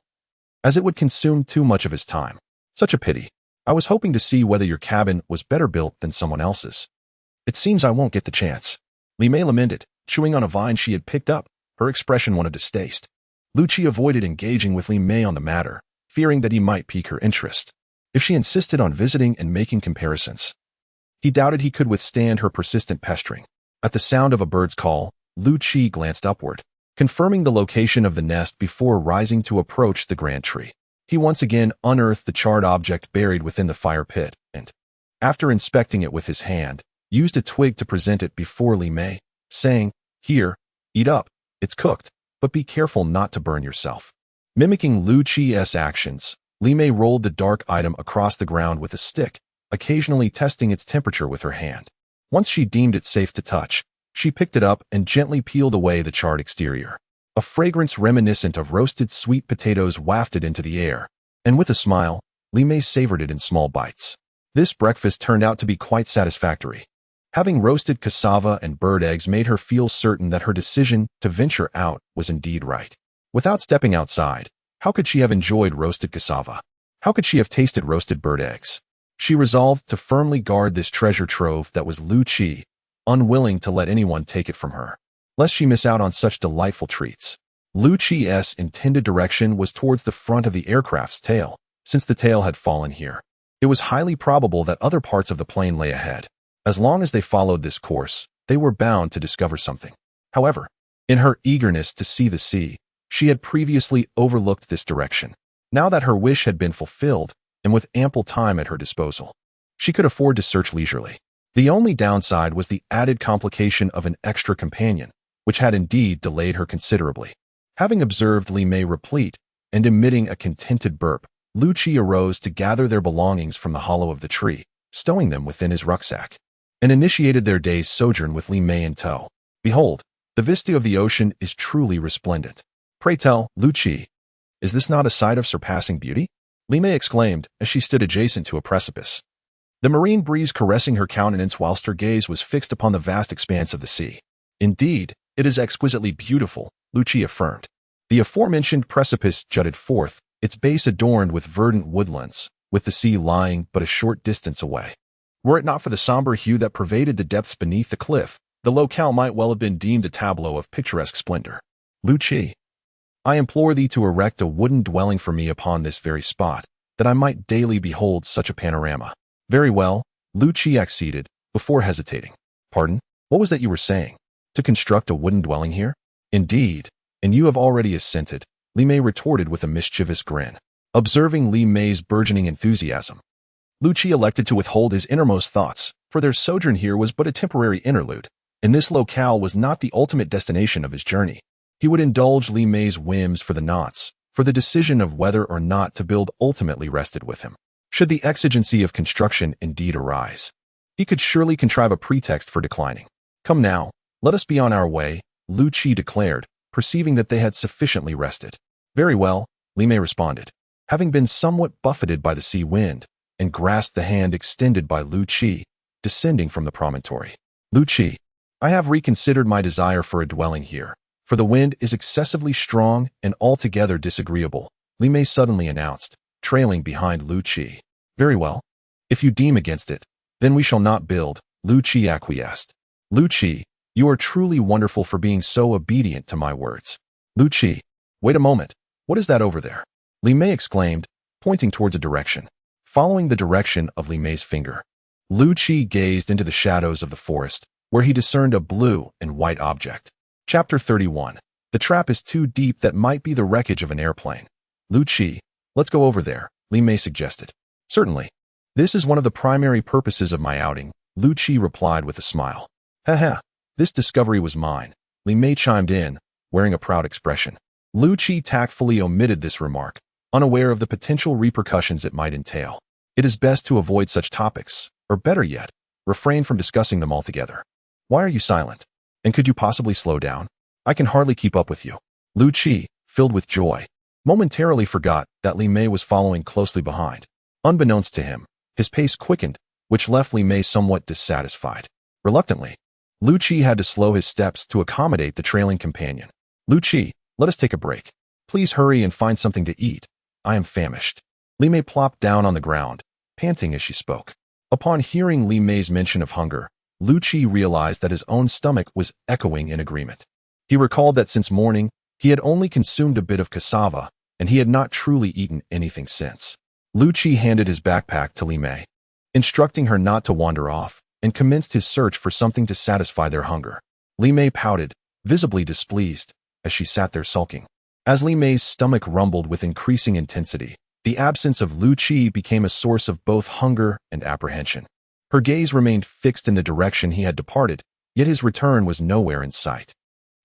as it would consume too much of his time. "Such a pity. I was hoping to see whether your cabin was better built than someone else's." "It seems I won't get the chance," Li Mei lamented, chewing on a vine she had picked up, her expression one of distaste. Liu Qi avoided engaging with Li Mei on the matter, fearing that he might pique her interest if she insisted on visiting and making comparisons. He doubted he could withstand her persistent pestering. At the sound of a bird's call, Liu Qi glanced upward, confirming the location of the nest before rising to approach the grand tree. He once again unearthed the charred object buried within the fire pit and, after inspecting it with his hand, used a twig to present it before Li Mei, saying, "Here, eat up, it's cooked, but be careful not to burn yourself." Mimicking Liu Qi's actions, Li Mei rolled the dark item across the ground with a stick, occasionally testing its temperature with her hand. Once she deemed it safe to touch, she picked it up and gently peeled away the charred exterior. A fragrance reminiscent of roasted sweet potatoes wafted into the air, and with a smile, Li Mei savored it in small bites. This breakfast turned out to be quite satisfactory. Having roasted cassava and bird eggs made her feel certain that her decision to venture out was indeed right. Without stepping outside, How could she have enjoyed roasted cassava? How could she have tasted roasted bird eggs? She resolved to firmly guard this treasure trove that was Liu Qi, unwilling to let anyone take it from her, lest she miss out on such delightful treats. Liu Qi's intended direction was towards the front of the aircraft's tail, since the tail had fallen here. It was highly probable that other parts of the plane lay ahead. As long as they followed this course, they were bound to discover something. However, in her eagerness to see the sea, she had previously overlooked this direction. Now that her wish had been fulfilled, and with ample time at her disposal, she could afford to search leisurely. The only downside was the added complication of an extra companion, which had indeed delayed her considerably. Having observed Li Mei replete and emitting a contented burp, Liu Qi arose to gather their belongings from the hollow of the tree, stowing them within his rucksack, and initiated their day's sojourn with Li Mei in tow. Behold, the vista of the ocean is truly resplendent. Pray tell, Liu Qi, is this not a sight of surpassing beauty? Li Mei exclaimed as she stood adjacent to a precipice, the marine breeze caressing her countenance whilst her gaze was fixed upon the vast expanse of the sea. Indeed, it is exquisitely beautiful, Liu Qi affirmed. The aforementioned precipice jutted forth, its base adorned with verdant woodlands, with the sea lying but a short distance away. Were it not for the somber hue that pervaded the depths beneath the cliff, the locale might well have been deemed a tableau of picturesque splendor. Liu Qi, I implore thee to erect a wooden dwelling for me upon this very spot, that I might daily behold such a panorama. Very well, Liu Qi acceded, before hesitating. Pardon, what was that you were saying? To construct a wooden dwelling here? Indeed, and you have already assented, Li Mei retorted with a mischievous grin. Observing Li Mei's burgeoning enthusiasm, Liu Qi elected to withhold his innermost thoughts, for their sojourn here was but a temporary interlude, and this locale was not the ultimate destination of his journey. He would indulge Li Mei's whims for the nonce, for the decision of whether or not to build ultimately rested with him. Should the exigency of construction indeed arise, he could surely contrive a pretext for declining. Come now, let us be on our way, Liu Qi declared, perceiving that they had sufficiently rested. Very well, Li Mei responded, having been somewhat buffeted by the sea wind, and grasped the hand extended by Liu Qi, descending from the promontory. Liu Qi, I have reconsidered my desire for a dwelling here, for the wind is excessively strong and altogether disagreeable, Li Mei suddenly announced, trailing behind Liu Qi. Very well. If you deem against it, then we shall not build, Liu Qi acquiesced. Liu Qi, you are truly wonderful for being so obedient to my words. Liu Qi, wait a moment, what is that over there? Li Mei exclaimed, pointing towards a direction. Following the direction of Li Mei's finger, Liu Qi gazed into the shadows of the forest, where he discerned a blue and white object. Chapter 31. The trap is too deep that might be the wreckage of an airplane. Liu Qi, let's go over there, Li Mei suggested. Certainly. This is one of the primary purposes of my outing, Liu Qi replied with a smile. Haha, this discovery was mine, Li Mei chimed in, wearing a proud expression. Liu Qi tactfully omitted this remark, unaware of the potential repercussions it might entail. It is best to avoid such topics, or better yet, refrain from discussing them altogether. Why are you silent? And could you possibly slow down? I can hardly keep up with you. Liu Qi, filled with joy, momentarily forgot that Li Mei was following closely behind. Unbeknownst to him, his pace quickened, which left Li Mei somewhat dissatisfied. Reluctantly, Liu Qi had to slow his steps to accommodate the trailing companion. Liu Qi, let us take a break. Please hurry and find something to eat. I am famished. Li Mei plopped down on the ground, panting as she spoke. Upon hearing Li Mei's mention of hunger, Liu Qi realized that his own stomach was echoing in agreement. He recalled that since morning, he had only consumed a bit of cassava, and he had not truly eaten anything since. Liu Qi handed his backpack to Li Mei, instructing her not to wander off, and commenced his search for something to satisfy their hunger. Li Mei pouted, visibly displeased, as she sat there sulking. As Li Mei's stomach rumbled with increasing intensity, the absence of Liu Qi became a source of both hunger and apprehension. Her gaze remained fixed in the direction he had departed, yet his return was nowhere in sight.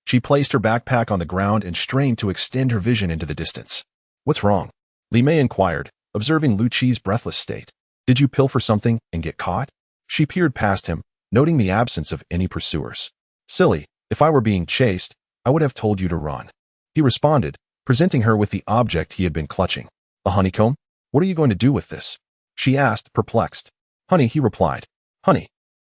She placed her backpack on the ground and strained to extend her vision into the distance. What's wrong? Li Mei inquired, observing Liu Qi's breathless state. Did you pilfer something and get caught? She peered past him, noting the absence of any pursuers. Silly, if I were being chased, I would have told you to run. He responded, presenting her with the object he had been clutching. A honeycomb? What are you going to do with this? She asked, perplexed. Honey, he replied. Honey.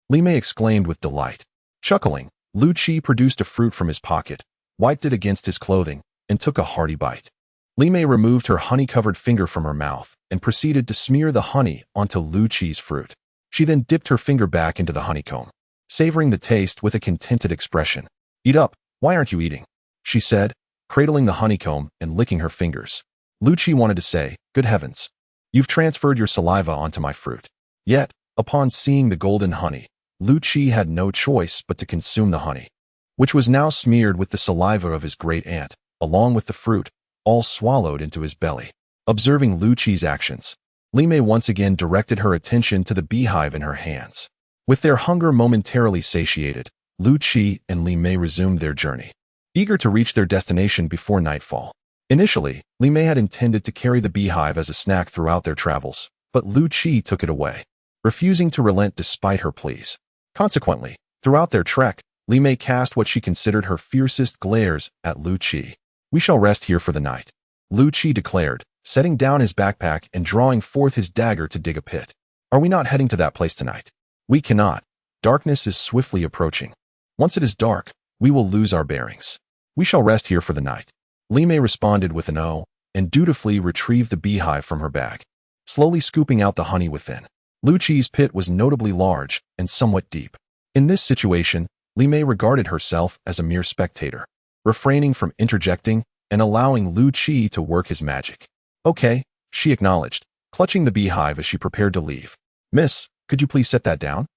Li Mei exclaimed with delight. Chuckling, Liu Qi produced a fruit from his pocket, wiped it against his clothing, and took a hearty bite. Li Mei removed her honey-covered finger from her mouth and proceeded to smear the honey onto Liu Qi's fruit. She then dipped her finger back into the honeycomb, savoring the taste with a contented expression. "Eat up, why aren't you eating?" she said, cradling the honeycomb and licking her fingers. Liu Qi wanted to say, "Good heavens, you've transferred your saliva onto my fruit." Yet, upon seeing the golden honey, Liu Qi had no choice but to consume the honey, which was now smeared with the saliva of his great aunt, along with the fruit, all swallowed into his belly. Observing Liu Qi's actions, Li Mei once again directed her attention to the beehive in her hands. With their hunger momentarily satiated, Liu Qi and Li Mei resumed their journey, eager to reach their destination before nightfall. Initially, Li Mei had intended to carry the beehive as a snack throughout their travels, but Liu Qi took it away, refusing to relent despite her pleas. Consequently, throughout their trek, Li Mei cast what she considered her fiercest glares at Liu Qi. "We shall rest here for the night," Liu Qi declared, setting down his backpack and drawing forth his dagger to dig a pit. "Are we not heading to that place tonight?" "We cannot. Darkness is swiftly approaching. Once it is dark, we will lose our bearings. We shall rest here for the night." Li Mei responded with an "oh," and dutifully retrieved the beehive from her bag, slowly scooping out the honey within. Liu Qi's pit was notably large and somewhat deep. In this situation, Li Mei regarded herself as a mere spectator, refraining from interjecting and allowing Liu Qi to work his magic. "Okay," she acknowledged, clutching the beehive as she prepared to leave. "Miss, could you please set that down?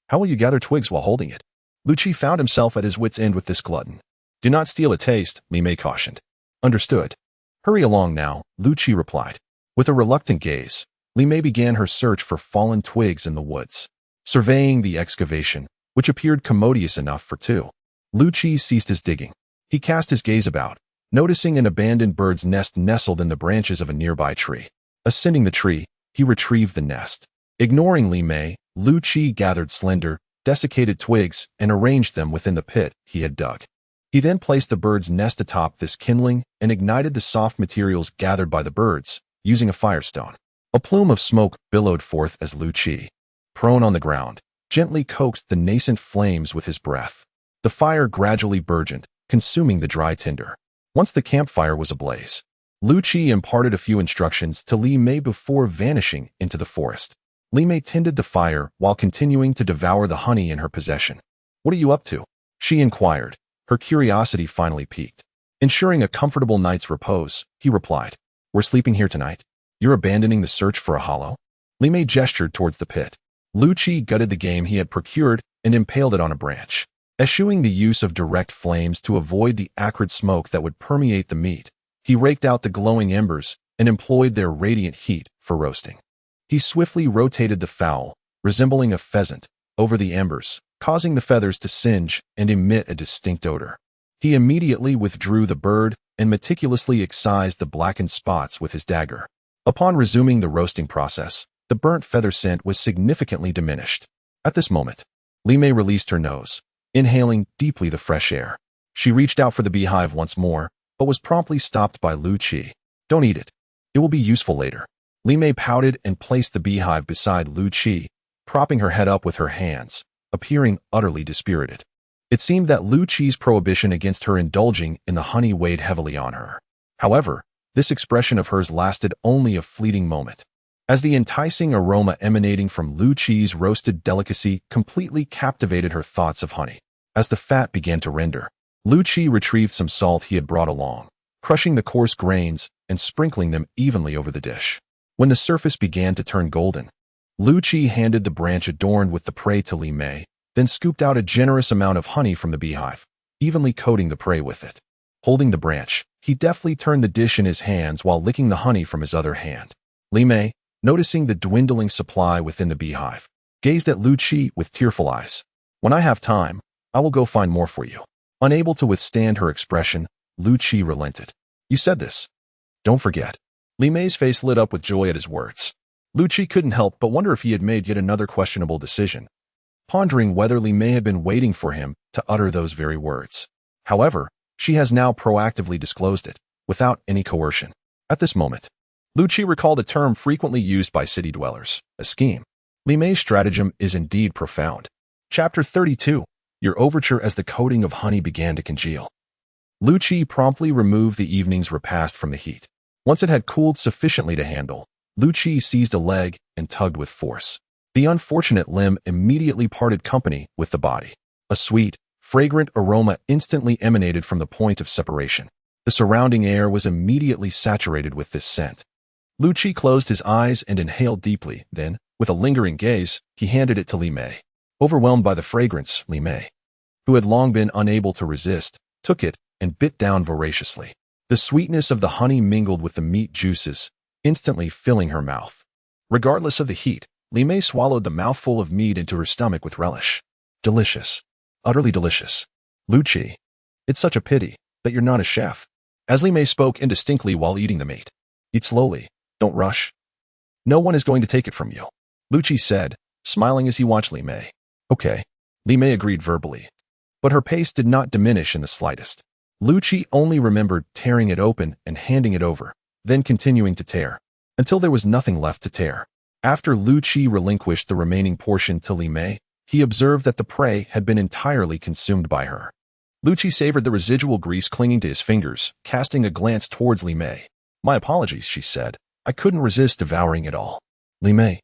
How will you gather twigs while holding it?" Liu Qi found himself at his wit's end with this glutton. "Do not steal a taste," Li Mei cautioned. "Understood. Hurry along now," Liu Qi replied. With a reluctant gaze, Li Mei began her search for fallen twigs in the woods. Surveying the excavation, which appeared commodious enough for two, Liu Qi ceased his digging. He cast his gaze about, noticing an abandoned bird's nest nestled in the branches of a nearby tree. Ascending the tree, he retrieved the nest. Ignoring Li Mei, Liu Qi gathered slender, desiccated twigs and arranged them within the pit he had dug. He then placed the bird's nest atop this kindling and ignited the soft materials gathered by the birds, using a firestone. A plume of smoke billowed forth as Liu Qi, prone on the ground, gently coaxed the nascent flames with his breath. The fire gradually burgeoned, consuming the dry tinder. Once the campfire was ablaze, Liu Qi imparted a few instructions to Li Mei before vanishing into the forest. Li Mei tended the fire while continuing to devour the honey in her possession. "What are you up to?" she inquired, her curiosity finally piqued. "Ensuring a comfortable night's repose," he replied. "We're sleeping here tonight. You're abandoning the search for a hollow?" Li Mei gestured towards the pit. Liu Qi gutted the game he had procured and impaled it on a branch, eschewing the use of direct flames to avoid the acrid smoke that would permeate the meat. He raked out the glowing embers and employed their radiant heat for roasting. He swiftly rotated the fowl, resembling a pheasant, over the embers, causing the feathers to singe and emit a distinct odor. He immediately withdrew the bird and meticulously excised the blackened spots with his dagger. Upon resuming the roasting process, the burnt feather scent was significantly diminished. At this moment, Li Mei released her nose, inhaling deeply the fresh air. She reached out for the beehive once more, but was promptly stopped by Liu Qi. "Don't eat it. It will be useful later." Li Mei pouted and placed the beehive beside Liu Qi, propping her head up with her hands, appearing utterly dispirited. It seemed that Liu Qi's prohibition against her indulging in the honey weighed heavily on her. However, this expression of hers lasted only a fleeting moment, as the enticing aroma emanating from Liu Qi's roasted delicacy completely captivated her thoughts of honey. As the fat began to render, Liu Qi retrieved some salt he had brought along, crushing the coarse grains and sprinkling them evenly over the dish. When the surface began to turn golden, Liu Qi handed the branch adorned with the prey to Li Mei, then scooped out a generous amount of honey from the beehive, evenly coating the prey with it. Holding the branch, he deftly turned the dish in his hands while licking the honey from his other hand. Li Mei, noticing the dwindling supply within the beehive, gazed at Liu Qi with tearful eyes. "When I have time, I will go find more for you." Unable to withstand her expression, Liu Qi relented. "You said this. Don't forget." Li Mei's face lit up with joy at his words. Liu Qi couldn't help but wonder if he had made yet another questionable decision, pondering whether Li Mei had been waiting for him to utter those very words. However, she has now proactively disclosed it, without any coercion. At this moment, Liu Qi recalled a term frequently used by city dwellers, a scheme. Li Mei's stratagem is indeed profound. Chapter 32. Your overture as the coating of honey began to congeal. Liu Qi promptly removed the evening's repast from the heat. Once it had cooled sufficiently to handle, Liu Qi seized a leg and tugged with force. The unfortunate limb immediately parted company with the body. A sweet, fragrant aroma instantly emanated from the point of separation. The surrounding air was immediately saturated with this scent. Liu Qi closed his eyes and inhaled deeply. Then, with a lingering gaze, he handed it to Li Mei. Overwhelmed by the fragrance, Li Mei, who had long been unable to resist, took it and bit down voraciously. The sweetness of the honey mingled with the meat juices, instantly filling her mouth. Regardless of the heat, Li Mei swallowed the mouthful of meat into her stomach with relish. Delicious. Utterly delicious. Liu Qi, it's such a pity that you're not a chef. As Li Mei spoke indistinctly while eating the meat. Eat slowly. Don't rush. No one is going to take it from you, Liu Qi said, smiling as he watched Li Mei. Okay. Li Mei agreed verbally. But her pace did not diminish in the slightest. Liu Qi only remembered tearing it open and handing it over, then continuing to tear, until there was nothing left to tear. After Liu Qi relinquished the remaining portion to Li Mei, he observed that the prey had been entirely consumed by her. Liu Qi savored the residual grease clinging to his fingers, casting a glance towards Li Mei. My apologies, she said. I couldn't resist devouring it all. Li Mei,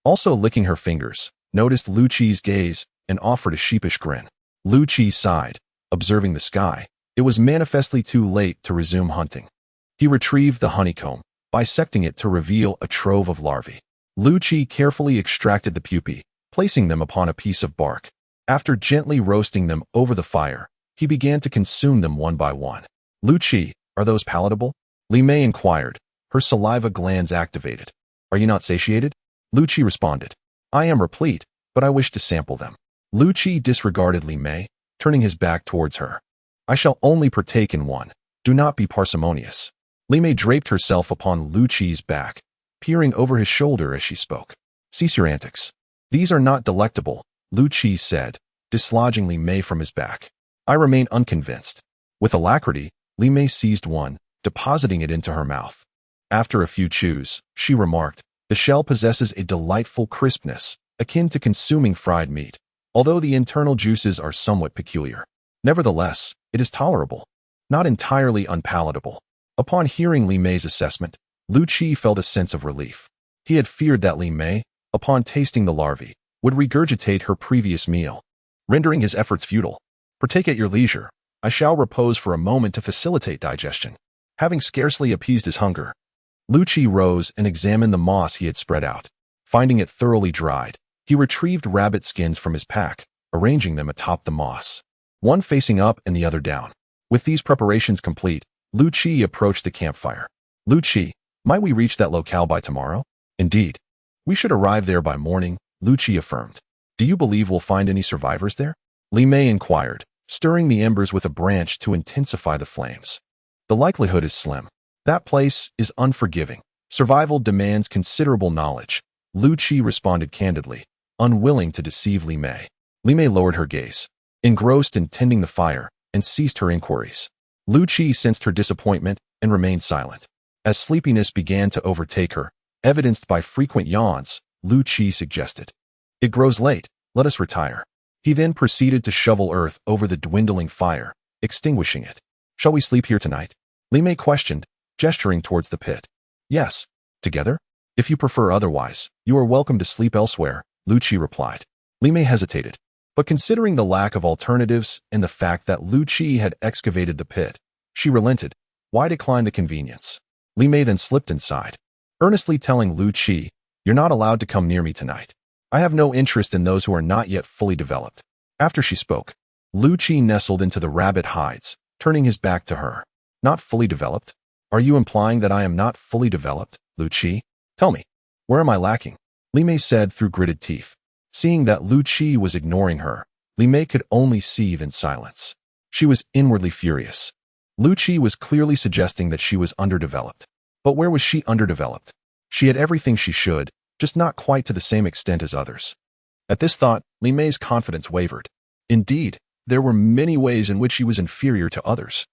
also licking her fingers, noticed Liu Qi's gaze and offered a sheepish grin. Liu Qi sighed, observing the sky. It was manifestly too late to resume hunting. He retrieved the honeycomb, bisecting it to reveal a trove of larvae. Liu Qi carefully extracted the pupae, placing them upon a piece of bark. After gently roasting them over the fire, he began to consume them one by one. Liu Qi, are those palatable? Li Mei inquired, her saliva glands activated. Are you not satiated? Liu Qi responded. I am replete, but I wish to sample them. Liu Qi disregarded Li Mei, turning his back towards her. I shall only partake in one. Do not be parsimonious. Li Mei draped herself upon Liu Qi's back, peering over his shoulder as she spoke. Cease your antics. These are not delectable, Liu Qi said, dislodging Li Mei from his back. I remain unconvinced. With alacrity, Li Mei seized one, depositing it into her mouth. After a few chews, she remarked, the shell possesses a delightful crispness, akin to consuming fried meat, although the internal juices are somewhat peculiar. Nevertheless, it is tolerable, not entirely unpalatable. Upon hearing Li Mei's assessment, Liu Qi felt a sense of relief. He had feared that Li Mei, upon tasting the larvae, would regurgitate her previous meal, rendering his efforts futile. Partake at your leisure. I shall repose for a moment to facilitate digestion. Having scarcely appeased his hunger, Liu Qi rose and examined the moss he had spread out. Finding it thoroughly dried, he retrieved rabbit skins from his pack, arranging them atop the moss, one facing up and the other down. With these preparations complete, Liu Qi approached the campfire. Liu Qi, might we reach that locale by tomorrow? Indeed. We should arrive there by morning, Liu Qi affirmed. Do you believe we'll find any survivors there? Li Mei inquired, stirring the embers with a branch to intensify the flames. The likelihood is slim. That place is unforgiving. Survival demands considerable knowledge, Liu Qi responded candidly, unwilling to deceive Li Mei. Li Mei lowered her gaze, engrossed in tending the fire, and ceased her inquiries. Liu Qi sensed her disappointment and remained silent. As sleepiness began to overtake her, evidenced by frequent yawns, Liu Qi suggested, it grows late, let us retire. He then proceeded to shovel earth over the dwindling fire, extinguishing it. Shall we sleep here tonight? Li Mei questioned, gesturing towards the pit. Yes. Together? If you prefer otherwise, you are welcome to sleep elsewhere, Liu Qi replied. Li Mei hesitated, but considering the lack of alternatives and the fact that Liu Qi had excavated the pit, she relented. Why decline the convenience? Li Mei then slipped inside, earnestly telling Liu Qi, you're not allowed to come near me tonight. I have no interest in those who are not yet fully developed. After she spoke, Liu Qi nestled into the rabbit hides, turning his back to her. Not fully developed? Are you implying that I am not fully developed, Liu Qi? Tell me, where am I lacking? Li Mei said through gritted teeth. Seeing that Liu Qi was ignoring her, Li Mei could only seethe in silence. She was inwardly furious. Liu Qi was clearly suggesting that she was underdeveloped. But where was she underdeveloped? She had everything she should, just not quite to the same extent as others. At this thought, Li Mei's confidence wavered. Indeed, there were many ways in which she was inferior to others.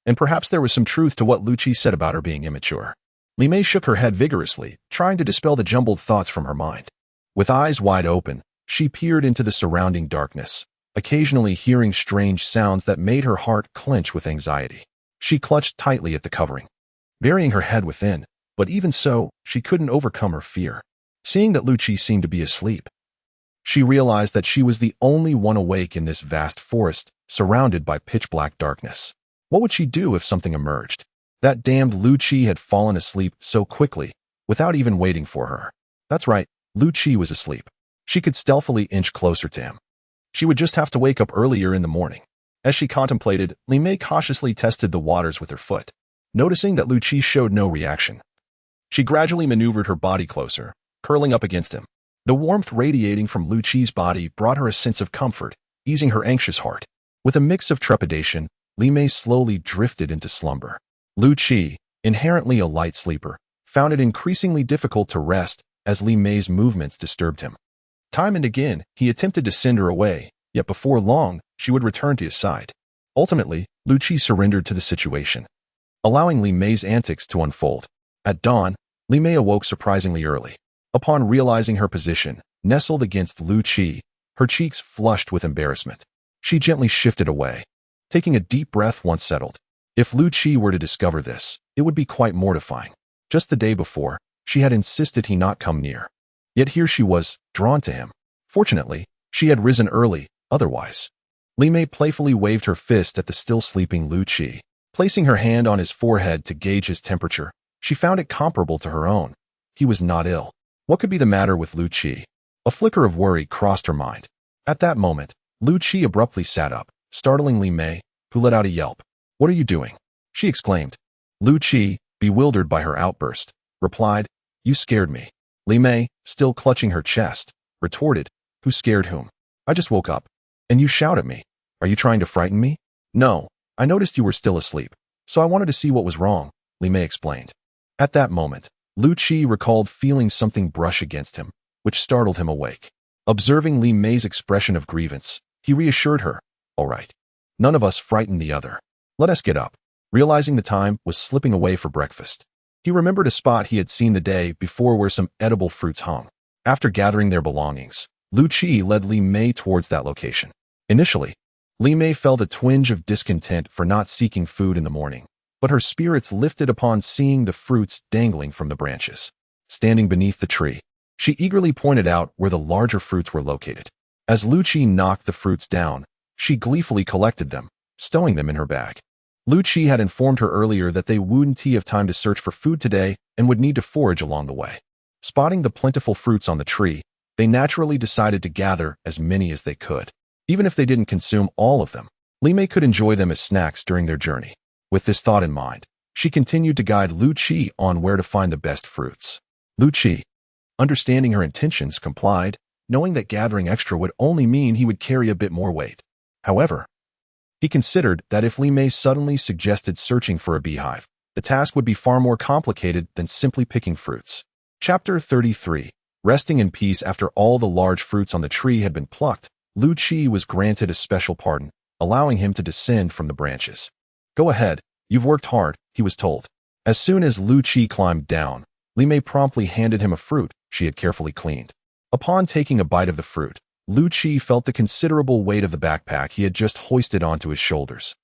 And perhaps there was some truth to what Liu Qi said about her being immature. Li Mei shook her head vigorously, trying to dispel the jumbled thoughts from her mind. With eyes wide open, she peered into the surrounding darkness, occasionally hearing strange sounds that made her heart clench with anxiety. She clutched tightly at the covering. burying her head within, but even so, she couldn't overcome her fear. Seeing that Liu Qi seemed to be asleep, she realized that she was the only one awake in this vast forest, surrounded by pitch-black darkness. What would she do if something emerged? That damned Liu Qi had fallen asleep so quickly, without even waiting for her. That's right, Liu Qi was asleep. She could stealthily inch closer to him. She would just have to wake up earlier in the morning. As she contemplated, Li Mei cautiously tested the waters with her foot. Noticing that Liu Qi showed no reaction, she gradually maneuvered her body closer, curling up against him. The warmth radiating from Liu Qi's body brought her a sense of comfort, easing her anxious heart. With a mix of trepidation, Li Mei slowly drifted into slumber. Liu Qi, inherently a light sleeper, found it increasingly difficult to rest as Li Mei's movements disturbed him. Time and again, he attempted to send her away, yet before long, she would return to his side. Ultimately, Liu Qi surrendered to the situation, allowing Li Mei's antics to unfold. At dawn, Li Mei awoke surprisingly early. Upon realizing her position, nestled against Liu Qi, her cheeks flushed with embarrassment. She gently shifted away, taking a deep breath once settled. If Liu Qi were to discover this, it would be quite mortifying. Just the day before, she had insisted he not come near. Yet here she was, drawn to him. Fortunately, she had risen early, otherwise. Li Mei playfully waved her fist at the still sleeping Liu Qi. Placing her hand on his forehead to gauge his temperature, she found it comparable to her own. He was not ill. What could be the matter with Liu Qi? A flicker of worry crossed her mind. At that moment, Liu Qi abruptly sat up, startling Li Mei, who let out a yelp. "What are you doing?" she exclaimed. Liu Qi, bewildered by her outburst, replied, "You scared me." Li Mei, still clutching her chest, retorted, "Who scared whom? I just woke up. And you shout at me. Are you trying to frighten me?" "No, I noticed you were still asleep, so I wanted to see what was wrong," Li Mei explained. At that moment, Liu Qi recalled feeling something brush against him, which startled him awake. Observing Li Mei's expression of grievance, he reassured her, "All right. None of us frightened the other. Let us get up." Realizing the time was slipping away for breakfast, he remembered a spot he had seen the day before where some edible fruits hung. After gathering their belongings, Liu Qi led Li Mei towards that location. Initially, Li Mei felt a twinge of discontent for not seeking food in the morning, but her spirits lifted upon seeing the fruits dangling from the branches. Standing beneath the tree, she eagerly pointed out where the larger fruits were located. As Liu Qi knocked the fruits down, she gleefully collected them, stowing them in her bag. Liu Qi had informed her earlier that they wouldn't have time to search for food today and would need to forage along the way. Spotting the plentiful fruits on the tree, they naturally decided to gather as many as they could. Even if they didn't consume all of them, Li Mei could enjoy them as snacks during their journey. With this thought in mind, she continued to guide Liu Qi on where to find the best fruits. Liu Qi, understanding her intentions, complied, knowing that gathering extra would only mean he would carry a bit more weight. However, he considered that if Li Mei suddenly suggested searching for a beehive, the task would be far more complicated than simply picking fruits. Chapter 33. Resting in peace after all the large fruits on the tree had been plucked, Liu Qi was granted a special pardon, allowing him to descend from the branches. "Go ahead, you've worked hard," he was told. As soon as Liu Qi climbed down, Li Mei promptly handed him a fruit she had carefully cleaned. Upon taking a bite of the fruit, Liu Qi felt the considerable weight of the backpack he had just hoisted onto his shoulders.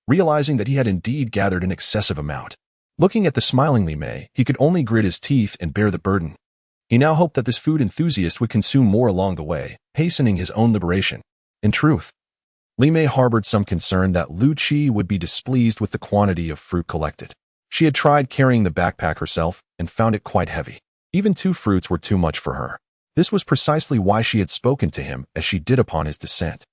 Realizing that he had indeed gathered an excessive amount. Looking at the smiling Li Mei, he could only grit his teeth and bear the burden. He now hoped that this food enthusiast would consume more along the way, hastening his own liberation. In truth, Li Mei harbored some concern that Liu Qi would be displeased with the quantity of fruit collected. She had tried carrying the backpack herself and found it quite heavy. Even 2 fruits were too much for her. This was precisely why she had spoken to him as she did upon his descent.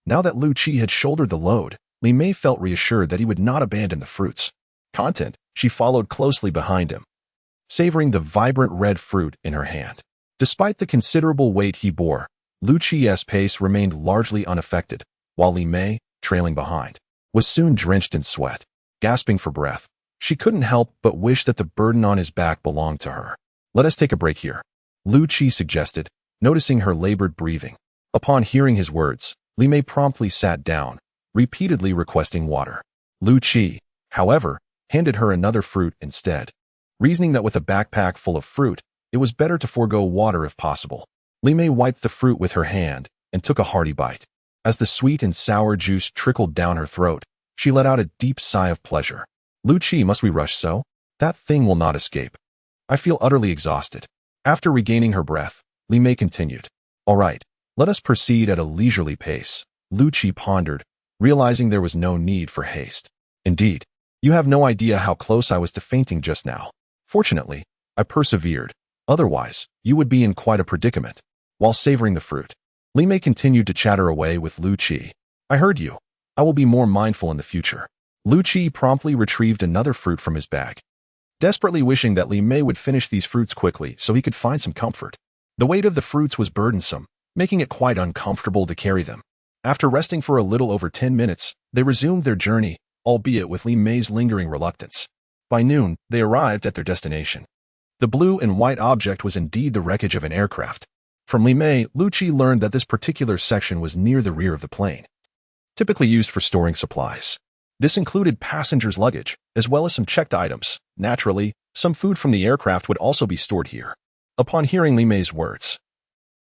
Now that Liu Qi had shouldered the load, Li Mei felt reassured that he would not abandon the fruits. Content, she followed closely behind him, savoring the vibrant red fruit in her hand. Despite the considerable weight he bore, Liu Qi's pace remained largely unaffected, while Li Mei, trailing behind, was soon drenched in sweat. Gasping for breath, she couldn't help but wish that the burden on his back belonged to her. "Let us take a break here," Liu Qi suggested, noticing her labored breathing. Upon hearing his words, Li Mei promptly sat down, repeatedly requesting water. Liu Qi, however, handed her another fruit instead, reasoning that with a backpack full of fruit, it was better to forego water if possible. Li Mei wiped the fruit with her hand and took a hearty bite. As the sweet and sour juice trickled down her throat, she let out a deep sigh of pleasure. "Liu Qi, must we rush so? That thing will not escape. I feel utterly exhausted. After regaining her breath, Li Mei continued. All right, let us proceed at a leisurely pace. Liu Qi pondered, realizing there was no need for haste. Indeed, you have no idea how close I was to fainting just now. Fortunately, I persevered. Otherwise, you would be in quite a predicament. While savoring the fruit, Li Mei continued to chatter away with Liu Qi. I heard you. I will be more mindful in the future. Liu Qi promptly retrieved another fruit from his bag, desperately wishing that Li Mei would finish these fruits quickly so he could find some comfort. The weight of the fruits was burdensome, making it quite uncomfortable to carry them. After resting for a little over 10 minutes, they resumed their journey, albeit with Li Mei's lingering reluctance. By noon, they arrived at their destination. The blue and white object was indeed the wreckage of an aircraft. From Li Mei, Liu Qi learned that this particular section was near the rear of the plane, typically used for storing supplies. This included passengers' luggage, as well as some checked items. Naturally, some food from the aircraft would also be stored here. Upon hearing Li Mei's words,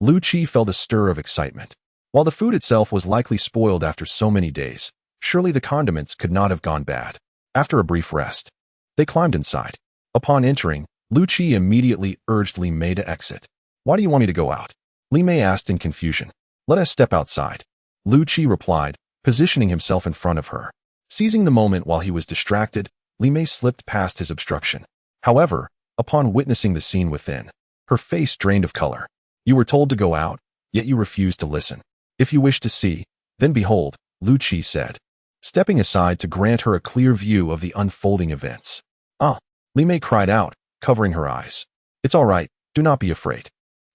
Liu Qi felt a stir of excitement. While the food itself was likely spoiled after so many days, surely the condiments could not have gone bad. After a brief rest, they climbed inside. Upon entering, Liu Qi immediately urged Li Mei to exit. Why do you want me to go out? Li Mei asked in confusion. Let us step outside. Liu Qi replied, positioning himself in front of her. Seizing the moment while he was distracted, Li Mei slipped past his obstruction. However, upon witnessing the scene within, her face drained of color. You were told to go out, yet you refused to listen. If you wish to see, then behold, Liu Qi said, stepping aside to grant her a clear view of the unfolding events. Ah, Li Mei cried out, covering her eyes. It's all right, do not be afraid.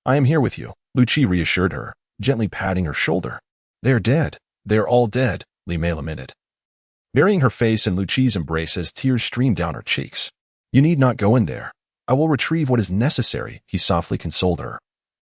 I am here with you, Liu Qi reassured her, gently patting her shoulder. They are dead. They are all dead, Li Mei lamented, burying her face in Liu Qi's embrace as tears streamed down her cheeks. You need not go in there. I will retrieve what is necessary, he softly consoled her,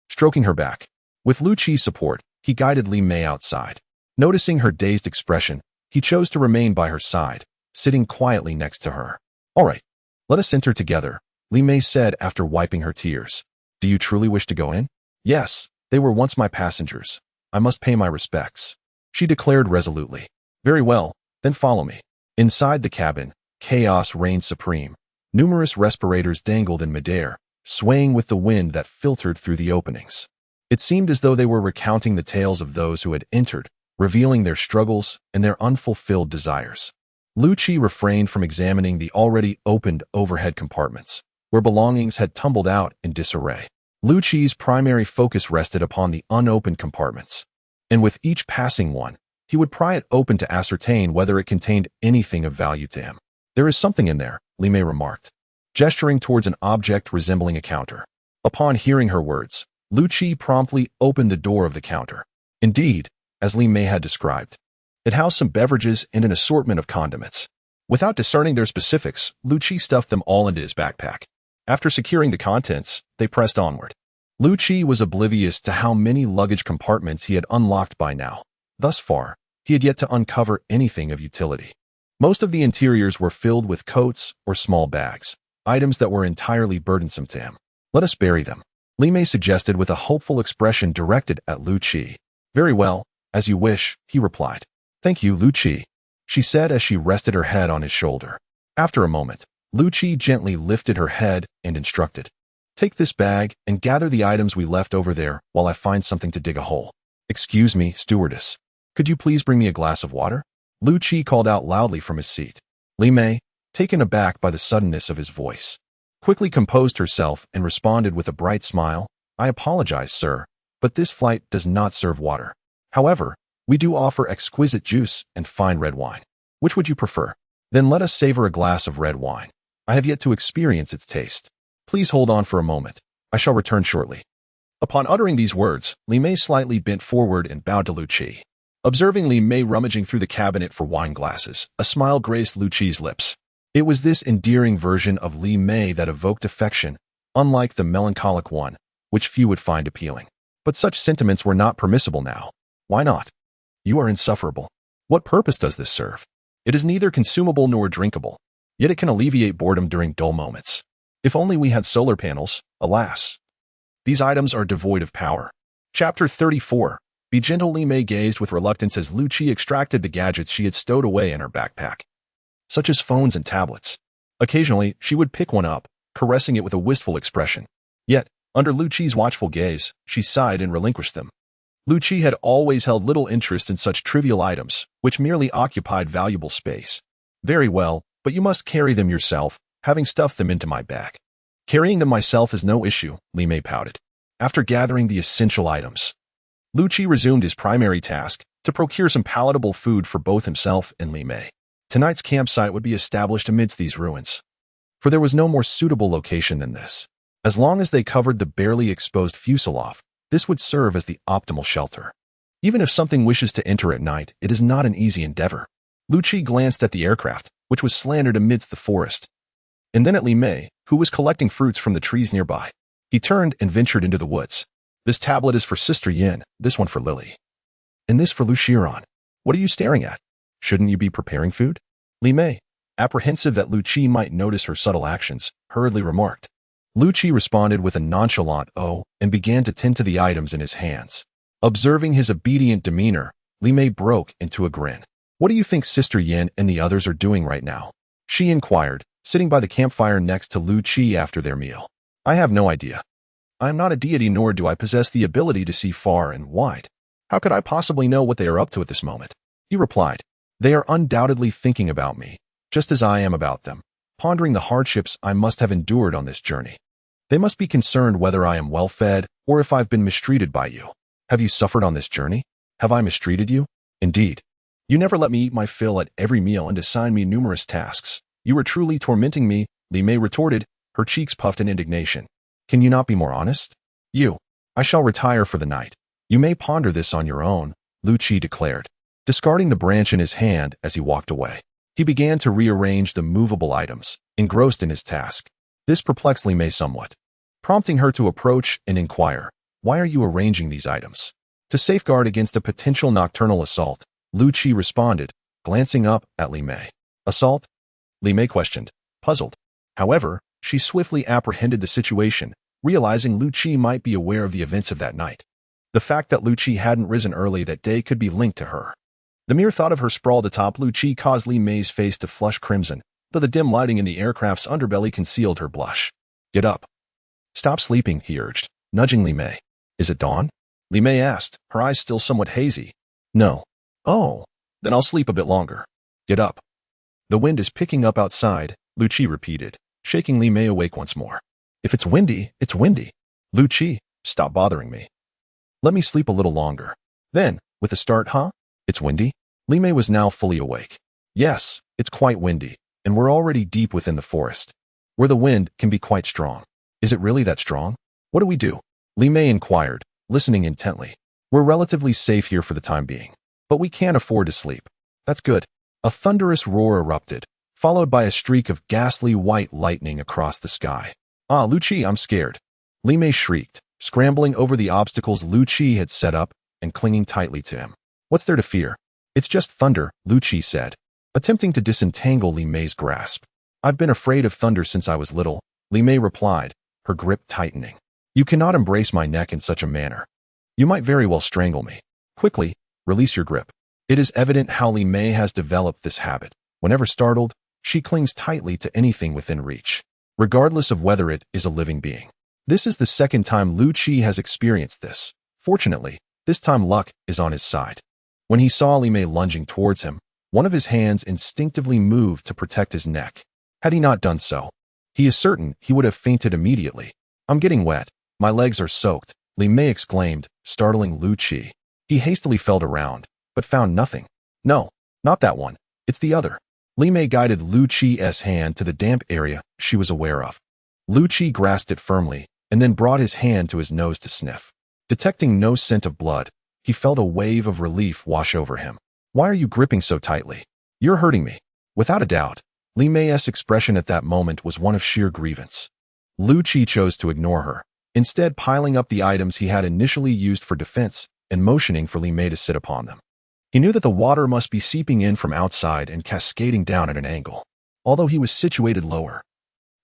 stroking her back. With Liu Qi's support, he guided Li Mei outside. Noticing her dazed expression, he chose to remain by her side, sitting quietly next to her. All right, let us enter together, Li Mei said after wiping her tears. Do you truly wish to go in? Yes, they were once my passengers. I must pay my respects, she declared resolutely. Very well, then follow me. Inside the cabin, chaos reigned supreme. Numerous respirators dangled in midair, swaying with the wind that filtered through the openings. It seemed as though they were recounting the tales of those who had entered, revealing their struggles and their unfulfilled desires. Liu Qi refrained from examining the already opened overhead compartments, where belongings had tumbled out in disarray. Liu Qi's primary focus rested upon the unopened compartments, and with each passing one, he would pry it open to ascertain whether it contained anything of value to him. There is something in there, Li Mei remarked, gesturing towards an object resembling a counter. Upon hearing her words, Liu Qi promptly opened the door of the counter. Indeed, as Li Mei had described, it housed some beverages and an assortment of condiments. Without discerning their specifics, Liu Qi stuffed them all into his backpack. After securing the contents, they pressed onward. Liu Qi was oblivious to how many luggage compartments he had unlocked by now. Thus far, he had yet to uncover anything of utility. Most of the interiors were filled with coats or small bags, items that were entirely burdensome to him. Let us bury them, Li Mei suggested with a hopeful expression directed at Liu Qi. Very well, as you wish, he replied. Thank you, Liu Qi, she said as she rested her head on his shoulder. After a moment, Liu Qi gently lifted her head and instructed. Take this bag and gather the items we left over there while I find something to dig a hole. Excuse me, stewardess. Could you please bring me a glass of water? Liu Qi called out loudly from his seat. Li Mei, taken aback by the suddenness of his voice, quickly composed herself and responded with a bright smile. I apologize, sir, but this flight does not serve water. However, we do offer exquisite juice and fine red wine. Which would you prefer? Then let us savor a glass of red wine. I have yet to experience its taste. Please hold on for a moment. I shall return shortly. Upon uttering these words, Li Mei slightly bent forward and bowed to Liu Qi. Observing Li Mei rummaging through the cabinet for wine glasses, a smile graced Liu Qi's lips. It was this endearing version of Li Mei that evoked affection, unlike the melancholic one, which few would find appealing. But such sentiments were not permissible now. Why not? You are insufferable. What purpose does this serve? It is neither consumable nor drinkable, yet it can alleviate boredom during dull moments. If only we had solar panels, alas. These items are devoid of power. Chapter 34. Be gentle. Li Mei gazed with reluctance as Liu Qi extracted the gadgets she had stowed away in her backpack, such as phones and tablets. Occasionally, she would pick one up, caressing it with a wistful expression. Yet, under Liu Qi's watchful gaze, she sighed and relinquished them. Liu Qi had always held little interest in such trivial items, which merely occupied valuable space. Very well, but you must carry them yourself, having stuffed them into my bag. Carrying them myself is no issue, Li Mei pouted. After gathering the essential items, Liu Qi resumed his primary task, to procure some palatable food for both himself and Li Mei. Tonight's campsite would be established amidst these ruins, for there was no more suitable location than this. As long as they covered the barely exposed fuselage, this would serve as the optimal shelter. Even if something wishes to enter at night, it is not an easy endeavor. Liu Qi glanced at the aircraft, which was slanted amidst the forest, and then at Li Mei, who was collecting fruits from the trees nearby. He turned and ventured into the woods. This tablet is for Sister Yin, this one for Lily, and this for Liu Xiran. What are you staring at? Shouldn't you be preparing food? Li Mei, apprehensive that Liu Qi might notice her subtle actions, hurriedly remarked. Liu Qi responded with a nonchalant "oh" and began to tend to the items in his hands. Observing his obedient demeanor, Li Mei broke into a grin. What do you think Sister Yin and the others are doing right now? She inquired, sitting by the campfire next to Liu Qi after their meal. I have no idea. I am not a deity, nor do I possess the ability to see far and wide. How could I possibly know what they are up to at this moment? He replied. They are undoubtedly thinking about me, just as I am about them, pondering the hardships I must have endured on this journey. They must be concerned whether I am well fed or if I've been mistreated by you. Have you suffered on this journey? Have I mistreated you? Indeed. You never let me eat my fill at every meal and assign me numerous tasks. You are truly tormenting me, Li Mei retorted, her cheeks puffed in indignation. Can you not be more honest? I shall retire for the night. You may ponder this on your own, Liu Qi declared, discarding the branch in his hand as he walked away. He began to rearrange the movable items, engrossed in his task. This perplexed Li Mei somewhat, prompting her to approach and inquire, why are you arranging these items? To safeguard against a potential nocturnal assault, Liu Qi responded, glancing up at Li Mei. Assault? Li Mei questioned, puzzled. However, she swiftly apprehended the situation, realizing Liu Qi might be aware of the events of that night. The fact that Liu Qi hadn't risen early that day could be linked to her. The mere thought of her sprawled atop Liu Qi caused Li Mei's face to flush crimson, though the dim lighting in the aircraft's underbelly concealed her blush. Get up. Stop sleeping, he urged, nudging Li Mei. Is it dawn? Li Mei asked, her eyes still somewhat hazy. No. Oh, then I'll sleep a bit longer. Get up. The wind is picking up outside, Liu Qi repeated, shaking Li Mei awake once more. If it's windy, it's windy. Liu Qi, stop bothering me. Let me sleep a little longer. Then, with a start, It's windy? Li Mei was now fully awake. Yes, it's quite windy, and we're already deep within the forest, where the wind can be quite strong. Is it really that strong? What do we do? Li Mei inquired, listening intently. We're relatively safe here for the time being, but we can't afford to sleep. That's good. A thunderous roar erupted, followed by a streak of ghastly white lightning across the sky. Ah, Liu Qi, I'm scared. Li Mei shrieked, scrambling over the obstacles Liu Qi had set up and clinging tightly to him. What's there to fear? It's just thunder, Liu Qi said, attempting to disentangle Li Mei's grasp. I've been afraid of thunder since I was little, Li Mei replied, her grip tightening. You cannot embrace my neck in such a manner. You might very well strangle me. Quickly, release your grip. It is evident how Li Mei has developed this habit. Whenever startled, she clings tightly to anything within reach, regardless of whether it is a living being. This is the second time Liu Qi has experienced this. Fortunately, this time luck is on his side. When he saw Li Mei lunging towards him, one of his hands instinctively moved to protect his neck. Had he not done so, he is certain he would have fainted immediately. I'm getting wet. My legs are soaked, Li Mei exclaimed, startling Liu Qi. He hastily felt around, but found nothing. No, not that one. It's the other. Li Mei guided Liu Qi's hand to the damp area she was aware of. Liu Qi grasped it firmly and then brought his hand to his nose to sniff. Detecting no scent of blood, he felt a wave of relief wash over him. Why are you gripping so tightly? You're hurting me. Without a doubt, Li Mei's expression at that moment was one of sheer grievance. Liu Qi chose to ignore her, instead piling up the items he had initially used for defense and motioning for Li Mei to sit upon them. He knew that the water must be seeping in from outside and cascading down at an angle. Although he was situated lower,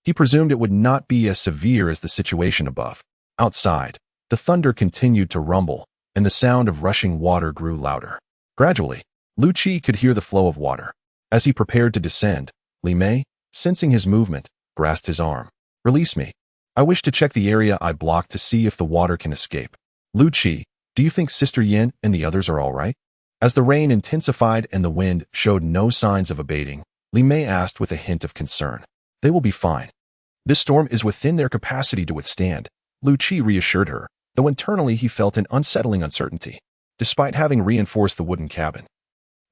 he presumed it would not be as severe as the situation above. Outside, the thunder continued to rumble, and the sound of rushing water grew louder. Gradually, Liu Qi could hear the flow of water. As he prepared to descend, Li Mei, sensing his movement, grasped his arm. "Release me. I wish to check the area I blocked to see if the water can escape." "Liu Qi, do you think Sister Yin and the others are all right?" As the rain intensified and the wind showed no signs of abating, Li Mei asked with a hint of concern. "They will be fine. This storm is within their capacity to withstand," Liu Qi reassured her, though internally he felt an unsettling uncertainty. Despite having reinforced the wooden cabin,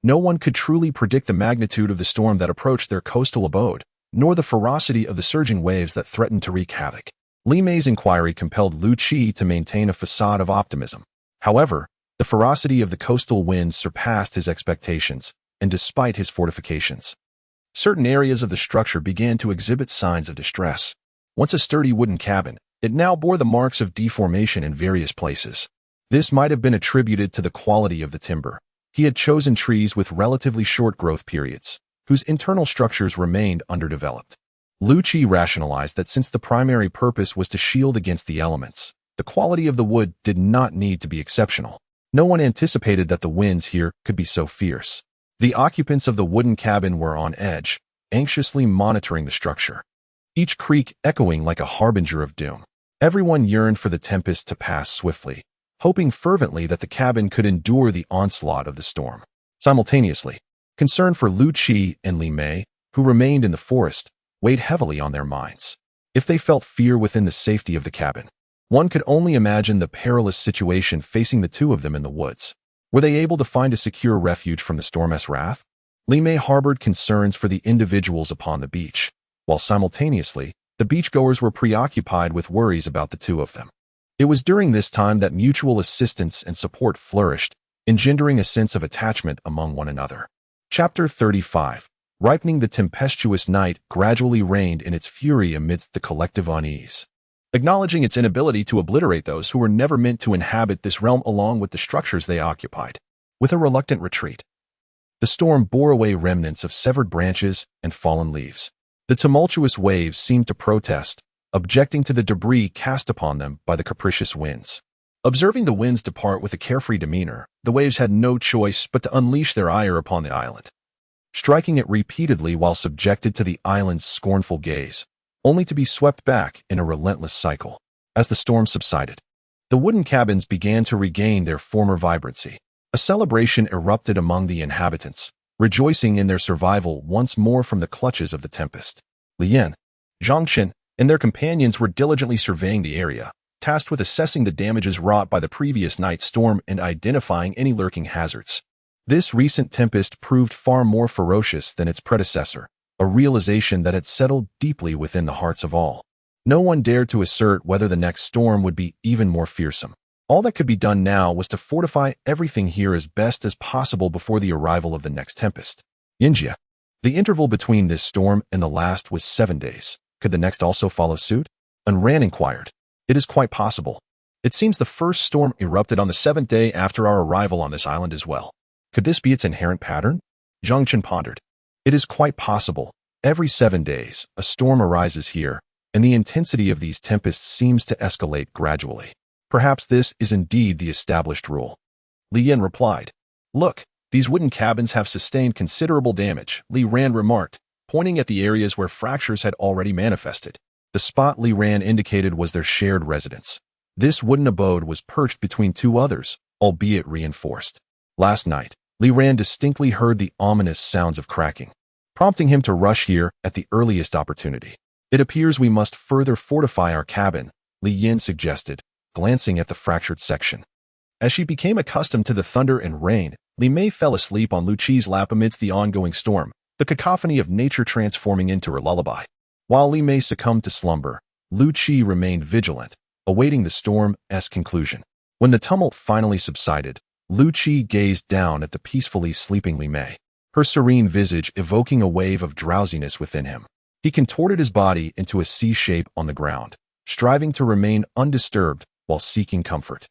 no one could truly predict the magnitude of the storm that approached their coastal abode, nor the ferocity of the surging waves that threatened to wreak havoc. Li Mei's inquiry compelled Liu Qi to maintain a facade of optimism. However, the ferocity of the coastal winds surpassed his expectations, and despite his fortifications, certain areas of the structure began to exhibit signs of distress. Once a sturdy wooden cabin, it now bore the marks of deformation in various places. This might have been attributed to the quality of the timber. He had chosen trees with relatively short growth periods, whose internal structures remained underdeveloped. Liu Qi rationalized that since the primary purpose was to shield against the elements, the quality of the wood did not need to be exceptional. No one anticipated that the winds here could be so fierce. The occupants of the wooden cabin were on edge, anxiously monitoring the structure, each creak echoing like a harbinger of doom. Everyone yearned for the tempest to pass swiftly, hoping fervently that the cabin could endure the onslaught of the storm. Simultaneously, concern for Liu Qi and Li Mei, who remained in the forest, weighed heavily on their minds. If they felt fear within the safety of the cabin, one could only imagine the perilous situation facing the two of them in the woods. Were they able to find a secure refuge from the storm's wrath? Li Mei harbored concerns for the individuals upon the beach, while simultaneously, the beachgoers were preoccupied with worries about the two of them. It was during this time that mutual assistance and support flourished, engendering a sense of attachment among one another. Chapter 35. Ripening. The tempestuous night gradually reigned in its fury amidst the collective unease, acknowledging its inability to obliterate those who were never meant to inhabit this realm along with the structures they occupied. With a reluctant retreat, the storm bore away remnants of severed branches and fallen leaves. The tumultuous waves seemed to protest, objecting to the debris cast upon them by the capricious winds. Observing the winds depart with a carefree demeanor, the waves had no choice but to unleash their ire upon the island, striking it repeatedly while subjected to the island's scornful gaze, only to be swept back in a relentless cycle. As the storm subsided, the wooden cabins began to regain their former vibrancy. A celebration erupted among the inhabitants, rejoicing in their survival once more from the clutches of the tempest. Lian, Zhang Chen, and their companions were diligently surveying the area, tasked with assessing the damages wrought by the previous night's storm and identifying any lurking hazards. This recent tempest proved far more ferocious than its predecessor, a realization that had settled deeply within the hearts of all. No one dared to assert whether the next storm would be even more fearsome. All that could be done now was to fortify everything here as best as possible before the arrival of the next tempest. Yinjia. The interval between this storm and the last was 7 days. Could the next also follow suit? Ran inquired. It is quite possible. It seems the first storm erupted on the 7th day after our arrival on this island as well. Could this be its inherent pattern? Zhang Chen pondered. It is quite possible. Every 7 days, a storm arises here, and the intensity of these tempests seems to escalate gradually. Perhaps this is indeed the established rule. Li Yan replied. Look, these wooden cabins have sustained considerable damage, Li Ran remarked, pointing at the areas where fractures had already manifested. The spot Li Ran indicated was their shared residence. This wooden abode was perched between two others, albeit reinforced. Last night, Li Ran distinctly heard the ominous sounds of cracking, prompting him to rush here at the earliest opportunity. It appears we must further fortify our cabin, Li Yin suggested, glancing at the fractured section. As she became accustomed to the thunder and rain, Li Mei fell asleep on Liu Qi's lap amidst the ongoing storm, the cacophony of nature transforming into her lullaby. While Li Mei succumbed to slumber, Liu Qi remained vigilant, awaiting the storm's conclusion. When the tumult finally subsided, Liu Qi gazed down at the peacefully sleeping Li Mei, her serene visage evoking a wave of drowsiness within him. He contorted his body into a C shape on the ground, striving to remain undisturbed while seeking comfort.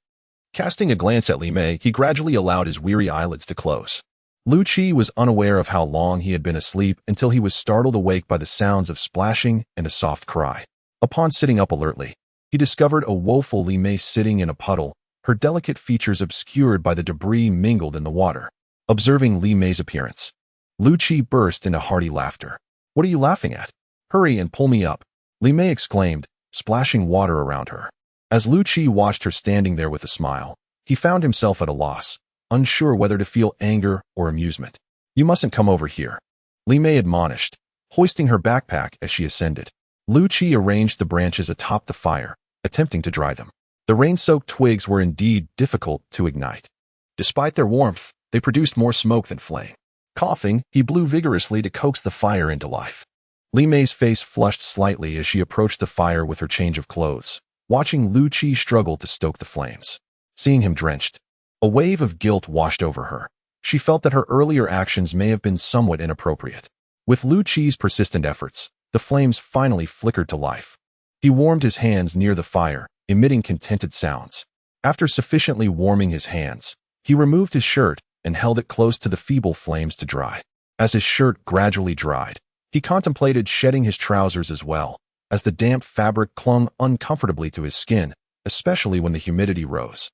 Casting a glance at Li Mei, he gradually allowed his weary eyelids to close. Liu Qi was unaware of how long he had been asleep until he was startled awake by the sounds of splashing and a soft cry. Upon sitting up alertly, he discovered a woeful Li Mei sitting in a puddle, her delicate features obscured by the debris mingled in the water. Observing Li Mei's appearance, Liu Qi burst into hearty laughter. What are you laughing at? Hurry and pull me up, Li Mei exclaimed, splashing water around her. As Liu Qi watched her standing there with a smile, he found himself at a loss, unsure whether to feel anger or amusement. You mustn't come over here, Li Mei admonished, hoisting her backpack as she ascended. Liu Qi arranged the branches atop the fire, attempting to dry them. The rain-soaked twigs were indeed difficult to ignite. Despite their warmth, they produced more smoke than flame. Coughing, he blew vigorously to coax the fire into life. Li Mei's face flushed slightly as she approached the fire with her change of clothes, watching Liu Qi struggle to stoke the flames. Seeing him drenched, a wave of guilt washed over her. She felt that her earlier actions may have been somewhat inappropriate. With Liu Qi's persistent efforts, the flames finally flickered to life. He warmed his hands near the fire, emitting contented sounds. After sufficiently warming his hands, he removed his shirt and held it close to the feeble flames to dry. As his shirt gradually dried, he contemplated shedding his trousers as well, as the damp fabric clung uncomfortably to his skin, especially when the humidity rose,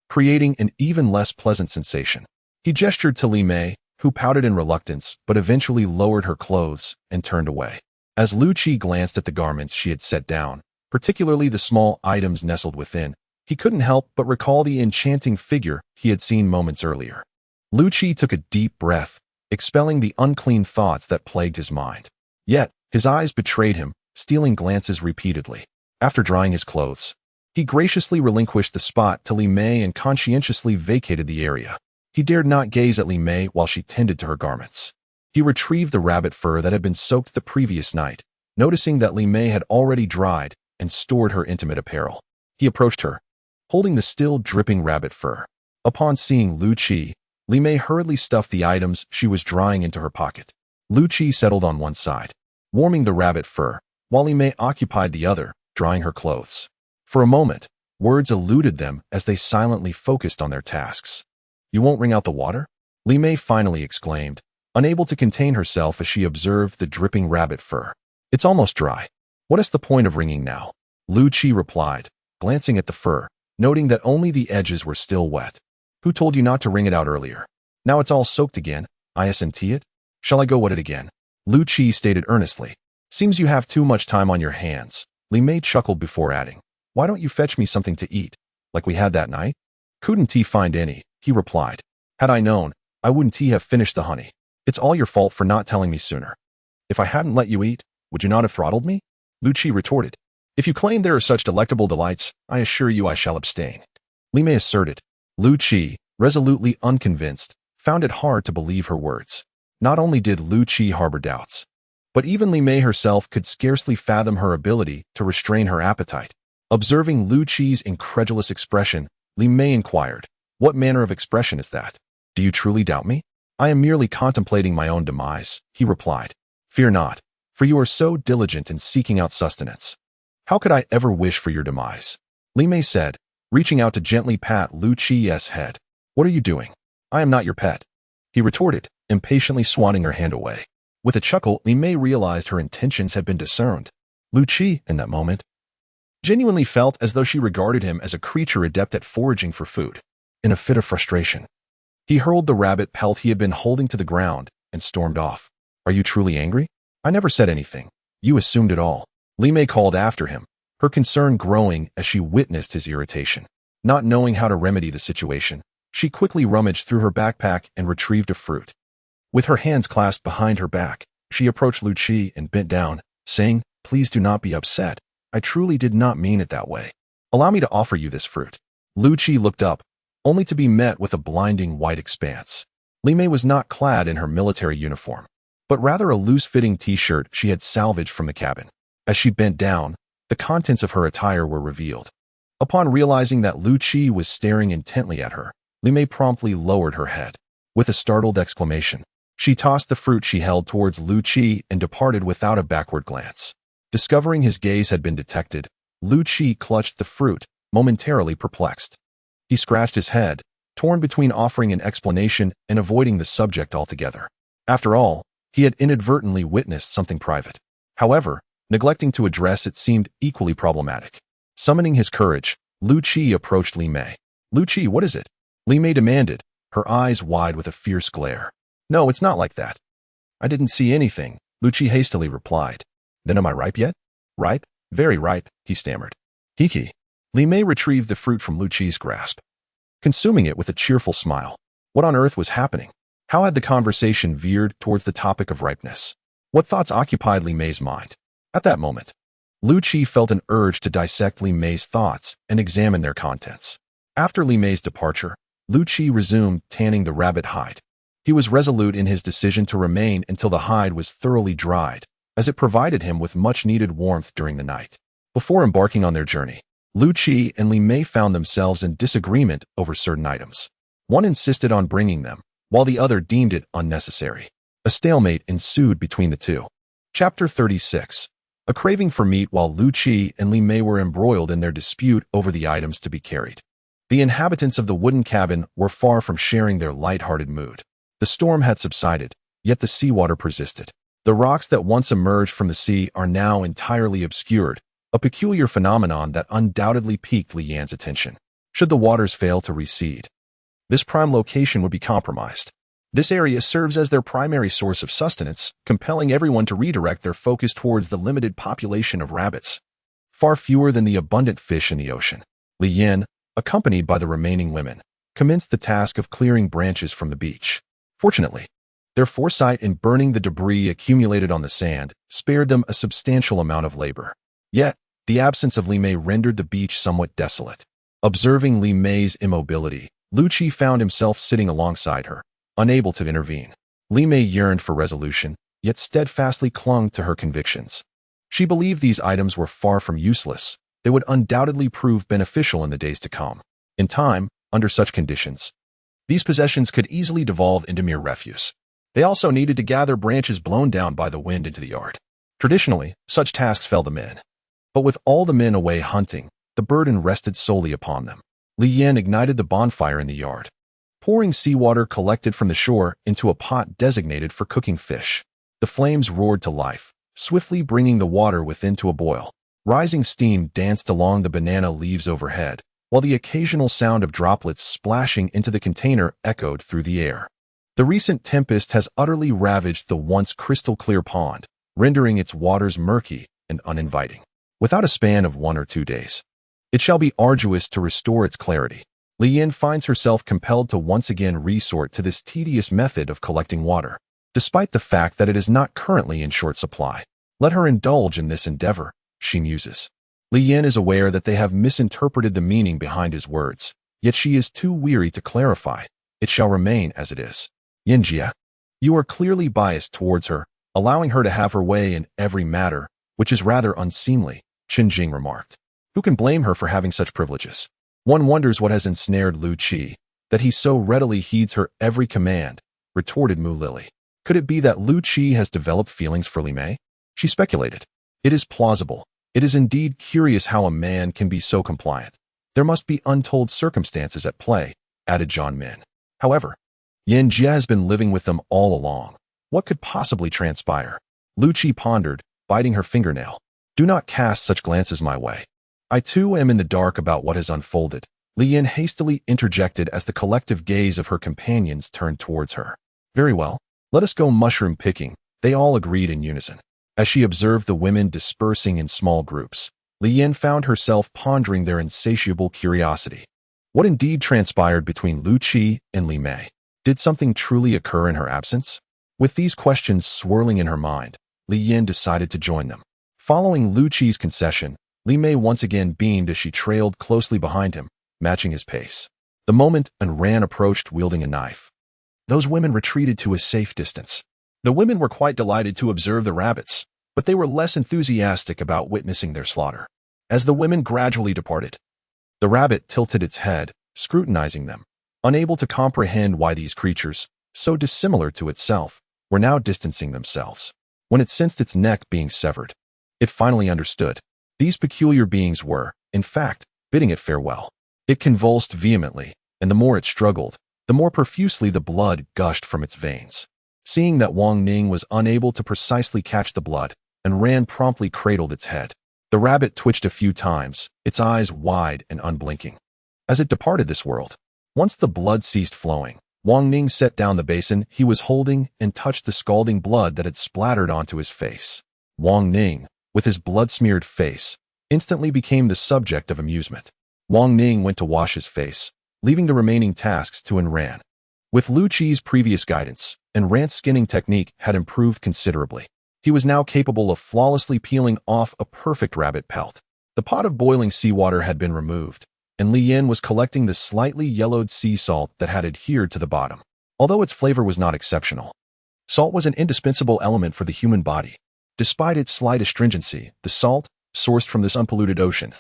creating an even less pleasant sensation. He gestured to Li Mei, who pouted in reluctance but eventually lowered her clothes and turned away. As Liu Qi glanced at the garments she had set down, particularly the small items nestled within, he couldn't help but recall the enchanting figure he had seen moments earlier. Liu Qi took a deep breath, expelling the unclean thoughts that plagued his mind. Yet, his eyes betrayed him, stealing glances repeatedly. After drying his clothes, he graciously relinquished the spot to Li Mei and conscientiously vacated the area. He dared not gaze at Li Mei while she tended to her garments. He retrieved the rabbit fur that had been soaked the previous night, noticing that Li Mei had already dried and stored her intimate apparel. He approached her, holding the still dripping rabbit fur. Upon seeing Liu Qi, Li Mei hurriedly stuffed the items she was drying into her pocket. Liu Qi settled on one side, warming the rabbit fur, while Li Mei occupied the other, drying her clothes. For a moment, words eluded them as they silently focused on their tasks. You won't wring out the water? Li Mei finally exclaimed, unable to contain herself as she observed the dripping rabbit fur. It's almost dry. What is the point of wringing now? Liu Qi replied, glancing at the fur, noting that only the edges were still wet. Who told you not to wring it out earlier? Now it's all soaked again. Isn't it? Shall I go wet it again? Liu Qi stated earnestly. Seems you have too much time on your hands. Li Mei chuckled before adding, why don't you fetch me something to eat, like we had that night? Couldn't he find any, he replied. Had I known, I wouldn't have finished the honey. It's all your fault for not telling me sooner. If I hadn't let you eat, would you not have throttled me? Liu Qi retorted. If you claim there are such delectable delights, I assure you I shall abstain. Li Mei asserted. Liu Qi, resolutely unconvinced, found it hard to believe her words. Not only did Liu Qi harbor doubts, but even Li Mei herself could scarcely fathom her ability to restrain her appetite. Observing Liu Qi's incredulous expression, Li Mei inquired, what manner of expression is that? Do you truly doubt me? I am merely contemplating my own demise, he replied. Fear not, for you are so diligent in seeking out sustenance. How could I ever wish for your demise? Li Mei said, reaching out to gently pat Liu Qi's head. What are you doing? I am not your pet, he retorted, impatiently swatting her hand away. With a chuckle, Li Mei realized her intentions had been discerned. Liu Qi, in that moment, genuinely felt as though she regarded him as a creature adept at foraging for food. In a fit of frustration, he hurled the rabbit pelt he had been holding to the ground and stormed off. Are you truly angry? I never said anything. You assumed it all. Li Mei called after him, her concern growing as she witnessed his irritation. Not knowing how to remedy the situation, she quickly rummaged through her backpack and retrieved a fruit. With her hands clasped behind her back, she approached Liu Qi and bent down, saying, please do not be upset. I truly did not mean it that way. Allow me to offer you this fruit. Liu Qi looked up, only to be met with a blinding white expanse. Li Mei was not clad in her military uniform, but rather a loose-fitting t-shirt she had salvaged from the cabin. As she bent down, the contents of her attire were revealed. Upon realizing that Liu Qi was staring intently at her, Li Mei promptly lowered her head. With a startled exclamation, she tossed the fruit she held towards Liu Qi and departed without a backward glance. Discovering his gaze had been detected, Liu Qi clutched the fruit, momentarily perplexed. He scratched his head, torn between offering an explanation and avoiding the subject altogether. After all, he had inadvertently witnessed something private. However, neglecting to address it seemed equally problematic. Summoning his courage, Liu Qi approached Li Mei. Liu Qi, what is it? Li Mei demanded, her eyes wide with a fierce glare. No, it's not like that. I didn't see anything, Liu Qi hastily replied. Then am I ripe yet? Ripe? Very ripe, he stammered. Hiki. Li Mei retrieved the fruit from Liu Qi's grasp, consuming it with a cheerful smile. What on earth was happening? How had the conversation veered towards the topic of ripeness? What thoughts occupied Li Mei's mind? At that moment, Liu Qi felt an urge to dissect Li Mei's thoughts and examine their contents. After Li Mei's departure, Liu Qi resumed tanning the rabbit hide. He was resolute in his decision to remain until the hide was thoroughly dried, as it provided him with much-needed warmth during the night. Before embarking on their journey, Liu Qi and Li Mei found themselves in disagreement over certain items. One insisted on bringing them, while the other deemed it unnecessary. A stalemate ensued between the two. Chapter 36. A craving for meat. While Liu Qi and Li Mei were embroiled in their dispute over the items to be carried, the inhabitants of the wooden cabin were far from sharing their light-hearted mood. The storm had subsided, yet the seawater persisted. The rocks that once emerged from the sea are now entirely obscured, a peculiar phenomenon that undoubtedly piqued Li Yan's attention. Should the waters fail to recede, this prime location would be compromised. This area serves as their primary source of sustenance, compelling everyone to redirect their focus towards the limited population of rabbits, far fewer than the abundant fish in the ocean. Li Yan, accompanied by the remaining women, commenced the task of clearing branches from the beach. Fortunately, their foresight in burning the debris accumulated on the sand spared them a substantial amount of labor. Yet, the absence of Li Mei rendered the beach somewhat desolate. Observing Li Mei's immobility, Liu Qi found himself sitting alongside her, unable to intervene. Li Mei yearned for resolution, yet steadfastly clung to her convictions. She believed these items were far from useless. They would undoubtedly prove beneficial in the days to come. In time, under such conditions, these possessions could easily devolve into mere refuse. They also needed to gather branches blown down by the wind into the yard. Traditionally, such tasks fell to men. But with all the men away hunting, the burden rested solely upon them. Li Yan ignited the bonfire in the yard, pouring seawater collected from the shore into a pot designated for cooking fish. The flames roared to life, swiftly bringing the water within to a boil. Rising steam danced along the banana leaves overhead, while the occasional sound of droplets splashing into the container echoed through the air. The recent tempest has utterly ravaged the once crystal-clear pond, rendering its waters murky and uninviting. Without a span of 1 or 2 days, it shall be arduous to restore its clarity. Li Yan finds herself compelled to once again resort to this tedious method of collecting water, despite the fact that it is not currently in short supply. Let her indulge in this endeavor, she muses. Li Yan is aware that they have misinterpreted the meaning behind his words, yet she is too weary to clarify. It shall remain as it is. Yanjia, you are clearly biased towards her, allowing her to have her way in every matter, which is rather unseemly, Qin Jing remarked. Who can blame her for having such privileges? One wonders what has ensnared Liu Qi, that he so readily heeds her every command, retorted Mu Lily. Could it be that Liu Qi has developed feelings for Li Mei? She speculated. It is plausible. It is indeed curious how a man can be so compliant. There must be untold circumstances at play, added Zhang Min. However, Yan Jia has been living with them all along. What could possibly transpire? Liu Qi pondered, biting her fingernail. Do not cast such glances my way. I too am in the dark about what has unfolded. Li Yan hastily interjected as the collective gaze of her companions turned towards her. Very well, let us go mushroom picking, they all agreed in unison. As she observed the women dispersing in small groups, Li Yan found herself pondering their insatiable curiosity. What indeed transpired between Liu Qi and Li Mei? Did something truly occur in her absence? With these questions swirling in her mind, Li Yan decided to join them. Following Liu Qi's concession, Li Mei once again beamed as she trailed closely behind him, matching his pace. The moment and Ran approached wielding a knife. Those women retreated to a safe distance. The women were quite delighted to observe the rabbits, but they were less enthusiastic about witnessing their slaughter. As the women gradually departed, the rabbit tilted its head, scrutinizing them, unable to comprehend why these creatures, so dissimilar to itself, were now distancing themselves. When it sensed its neck being severed, it finally understood. These peculiar beings were, in fact, bidding it farewell. It convulsed vehemently, and the more it struggled, the more profusely the blood gushed from its veins. Seeing that Wang Ning was unable to precisely catch the blood, and Ran promptly cradled its head. The rabbit twitched a few times, its eyes wide and unblinking. As it departed this world, once the blood ceased flowing, Wang Ning set down the basin he was holding and touched the scalding blood that had splattered onto his face. Wang Ning, with his blood-smeared face, instantly became the subject of amusement. Wang Ning went to wash his face, leaving the remaining tasks to Enran. With Liu Qi's previous guidance, Enran's skinning technique had improved considerably. He was now capable of flawlessly peeling off a perfect rabbit pelt. The pot of boiling seawater had been removed, and Li Yin was collecting the slightly yellowed sea salt that had adhered to the bottom. Although its flavor was not exceptional, salt was an indispensable element for the human body. Despite its slight astringency, the salt, sourced from this unpolluted ocean,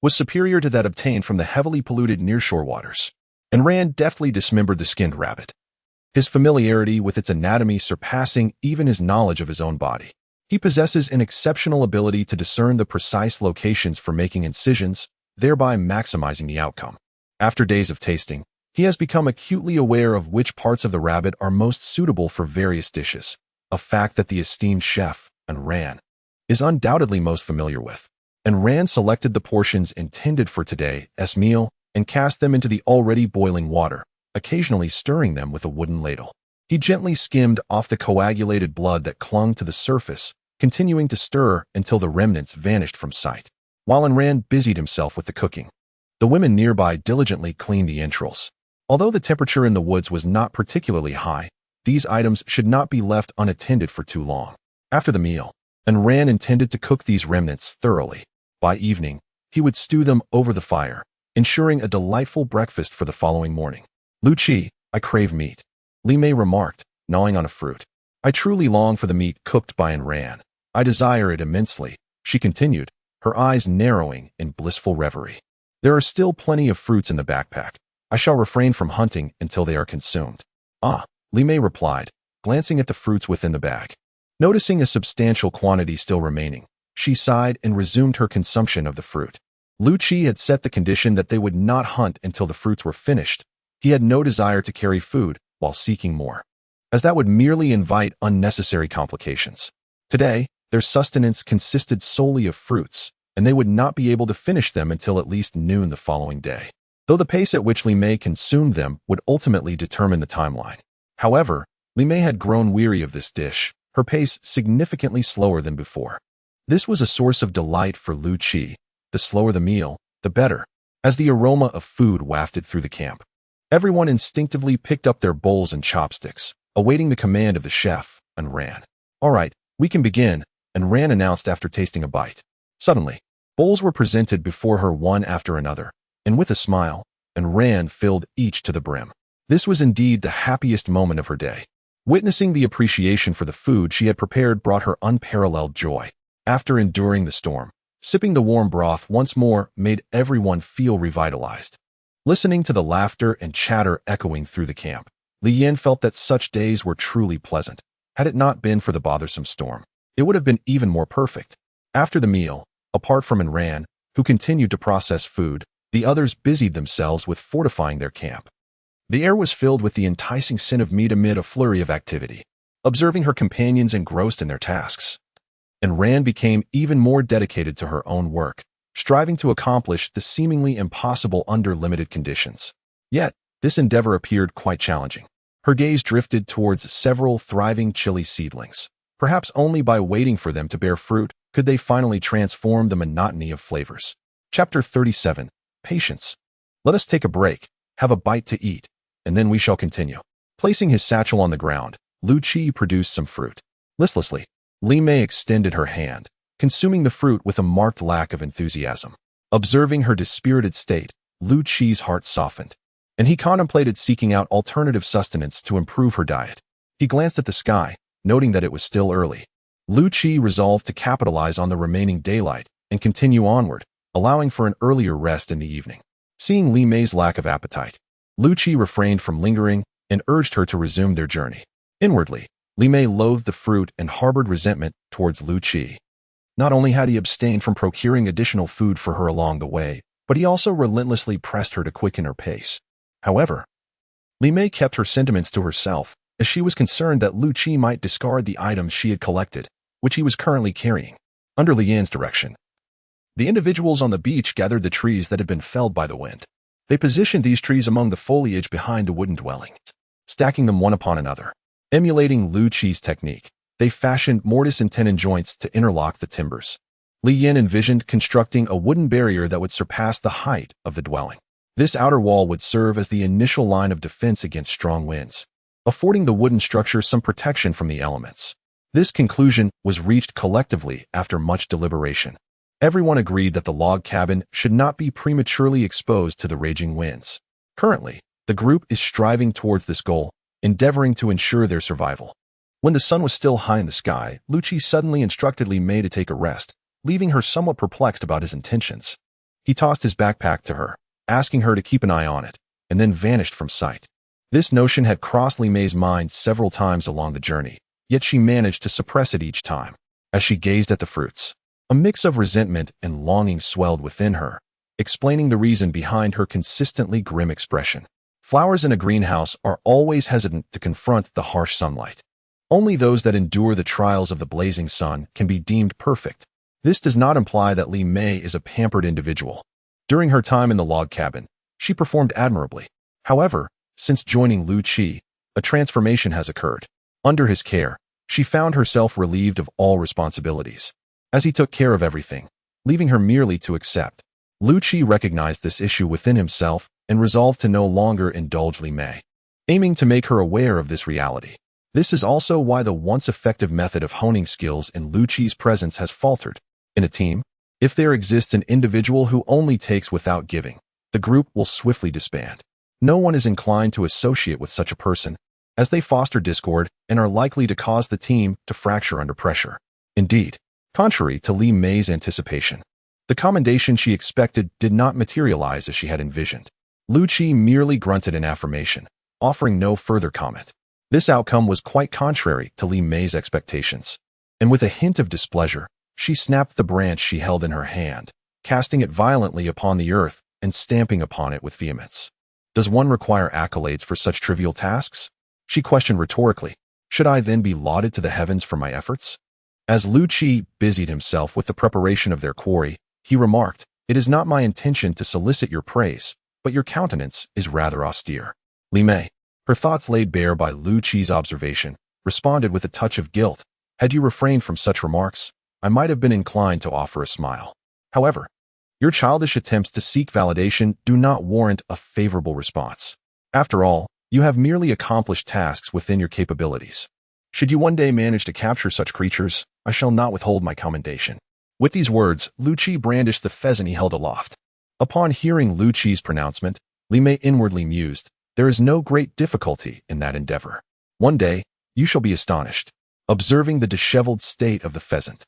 was superior to that obtained from the heavily polluted nearshore waters. Enran deftly dismembered the skinned rabbit, his familiarity with its anatomy surpassing even his knowledge of his own body. He possesses an exceptional ability to discern the precise locations for making incisions, thereby maximizing the outcome. After days of tasting, he has become acutely aware of which parts of the rabbit are most suitable for various dishes, a fact that the esteemed chef, Enran, is undoubtedly most familiar with. Enran selected the portions intended for today's meal and cast them into the already boiling water, occasionally stirring them with a wooden ladle. He gently skimmed off the coagulated blood that clung to the surface, continuing to stir until the remnants vanished from sight. While Enran busied himself with the cooking, the women nearby diligently cleaned the entrails. Although the temperature in the woods was not particularly high, these items should not be left unattended for too long. After the meal, Enran intended to cook these remnants thoroughly. By evening, he would stew them over the fire, ensuring a delightful breakfast for the following morning. Liu Qi, I crave meat, Li Mei remarked, gnawing on a fruit. I truly long for the meat cooked by Enran. I desire it immensely, she continued, her eyes narrowing in blissful reverie. There are still plenty of fruits in the backpack. I shall refrain from hunting until they are consumed. Ah, Li Mei replied, glancing at the fruits within the bag. Noticing a substantial quantity still remaining, she sighed and resumed her consumption of the fruit. Liu Qi had set the condition that they would not hunt until the fruits were finished. He had no desire to carry food while seeking more, as that would merely invite unnecessary complications. Today, their sustenance consisted solely of fruits, and they would not be able to finish them until at least noon the following day, though the pace at which Li Mei consumed them would ultimately determine the timeline. However, Li Mei had grown weary of this dish, her pace significantly slower than before. This was a source of delight for Liu Qi. The slower the meal, the better. As the aroma of food wafted through the camp, everyone instinctively picked up their bowls and chopsticks, awaiting the command of the chef, Enran. All right, we can begin, Enran announced after tasting a bite. Suddenly, bowls were presented before her one after another, and with a smile, Enran filled each to the brim. This was indeed the happiest moment of her day. Witnessing the appreciation for the food she had prepared brought her unparalleled joy. After enduring the storm, sipping the warm broth once more made everyone feel revitalized. Listening to the laughter and chatter echoing through the camp, Li Yin felt that such days were truly pleasant. Had it not been for the bothersome storm, it would have been even more perfect. After the meal, apart from Enran, who continued to process food, the others busied themselves with fortifying their camp. The air was filled with the enticing scent of meat amid a flurry of activity. Observing her companions engrossed in their tasks, Enran became even more dedicated to her own work, striving to accomplish the seemingly impossible under limited conditions. Yet, this endeavor appeared quite challenging. Her gaze drifted towards several thriving chili seedlings. Perhaps only by waiting for them to bear fruit could they finally transform the monotony of flavors. Chapter 37. Patience. Let us take a break, have a bite to eat, and then we shall continue. Placing his satchel on the ground, Liu Qi produced some fruit. Listlessly, Li Mei extended her hand, consuming the fruit with a marked lack of enthusiasm. Observing her dispirited state, Liu Qi's heart softened, and he contemplated seeking out alternative sustenance to improve her diet. He glanced at the sky, noting that it was still early. Liu Qi resolved to capitalize on the remaining daylight and continue onward, allowing for an earlier rest in the evening. Seeing Li Mei's lack of appetite, Liu Qi refrained from lingering and urged her to resume their journey. Inwardly, Li Mei loathed the fruit and harbored resentment towards Liu Qi. Not only had he abstained from procuring additional food for her along the way, but he also relentlessly pressed her to quicken her pace. However, Li Mei kept her sentiments to herself, as she was concerned that Liu Qi might discard the items she had collected, which he was currently carrying. Under Li Yan's direction, the individuals on the beach gathered the trees that had been felled by the wind. They positioned these trees among the foliage behind the wooden dwelling, stacking them one upon another. Emulating Liu Qi's technique, they fashioned mortise and tenon joints to interlock the timbers. Li Yin envisioned constructing a wooden barrier that would surpass the height of the dwelling. This outer wall would serve as the initial line of defense against strong winds, affording the wooden structure some protection from the elements. This conclusion was reached collectively after much deliberation. Everyone agreed that the log cabin should not be prematurely exposed to the raging winds. Currently, the group is striving towards this goal, endeavoring to ensure their survival. When the sun was still high in the sky, Liu Qi suddenly instructed Li Mei to take a rest, leaving her somewhat perplexed about his intentions. He tossed his backpack to her, asking her to keep an eye on it, and then vanished from sight. This notion had crossed Li Mei's mind several times along the journey, yet she managed to suppress it each time. As she gazed at the fruits, a mix of resentment and longing swelled within her, explaining the reason behind her consistently grim expression. Flowers in a greenhouse are always hesitant to confront the harsh sunlight. Only those that endure the trials of the blazing sun can be deemed perfect. This does not imply that Li Mei is a pampered individual. During her time in the log cabin, she performed admirably. However, since joining Liu Qi, a transformation has occurred. Under his care, she found herself relieved of all responsibilities, as he took care of everything, leaving her merely to accept. Liu Qi recognized this issue within himself and resolved to no longer indulge Li Mei, aiming to make her aware of this reality. This is also why the once effective method of honing skills in Liu Qi's presence has faltered. In a team, if there exists an individual who only takes without giving, the group will swiftly disband. No one is inclined to associate with such a person, as they foster discord and are likely to cause the team to fracture under pressure. Indeed, contrary to Li Mei's anticipation, the commendation she expected did not materialize as she had envisioned. Liu Qi merely grunted in affirmation, offering no further comment. This outcome was quite contrary to Li Mei's expectations, and with a hint of displeasure, she snapped the branch she held in her hand, casting it violently upon the earth and stamping upon it with vehemence. Does one require accolades for such trivial tasks? She questioned rhetorically. Should I then be lauded to the heavens for my efforts? As Liu Qi busied himself with the preparation of their quarry, he remarked, "It is not my intention to solicit your praise, but your countenance is rather austere." Li Mei, her thoughts laid bare by Liu Qi's observation, responded with a touch of guilt. Had you refrained from such remarks, I might have been inclined to offer a smile. However, your childish attempts to seek validation do not warrant a favorable response. After all, you have merely accomplished tasks within your capabilities. Should you one day manage to capture such creatures, I shall not withhold my commendation. With these words, Liu Qi brandished the pheasant he held aloft. Upon hearing Liu Qi's pronouncement, Li Mei inwardly mused, there is no great difficulty in that endeavor. One day, you shall be astonished, observing the disheveled state of the pheasant.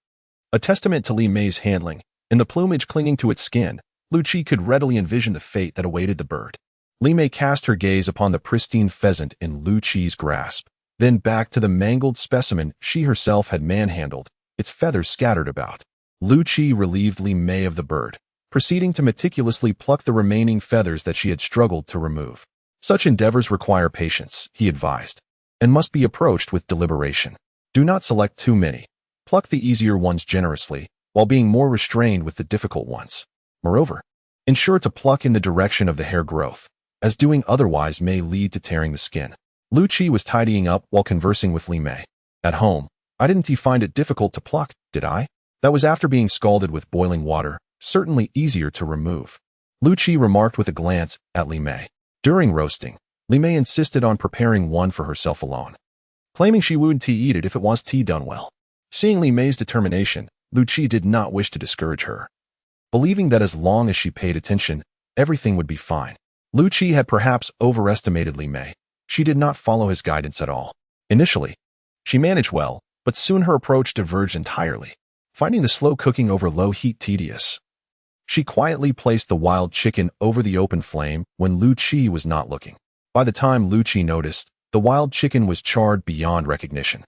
A testament to Li Mei's handling, in the plumage clinging to its skin, Liu Qi could readily envision the fate that awaited the bird. Li Mei cast her gaze upon the pristine pheasant in Liu Qi's grasp, then back to the mangled specimen she herself had manhandled, its feathers scattered about. Liu Qi relieved Li Mei of the bird, proceeding to meticulously pluck the remaining feathers that she had struggled to remove. Such endeavors require patience, he advised, and must be approached with deliberation. Do not select too many. Pluck the easier ones generously, while being more restrained with the difficult ones. Moreover, ensure to pluck in the direction of the hair growth, as doing otherwise may lead to tearing the skin. Liu Qi was tidying up while conversing with Li Mei. At home, I didn't find it difficult to pluck, did I? That was after being scalded with boiling water, certainly easier to remove. Liu Qi remarked with a glance at Li Mei. During roasting, Li Mei insisted on preparing one for herself alone, claiming she wouldn't eat it if it was done well. Seeing Li Mei's determination, Liu Qi did not wish to discourage her. Believing that as long as she paid attention, everything would be fine. Liu Qi had perhaps overestimated Li Mei. She did not follow his guidance at all. Initially, she managed well, but soon her approach diverged entirely, finding the slow cooking over low heat tedious. She quietly placed the wild chicken over the open flame when Liu Qi was not looking. By the time Liu Qi noticed, the wild chicken was charred beyond recognition.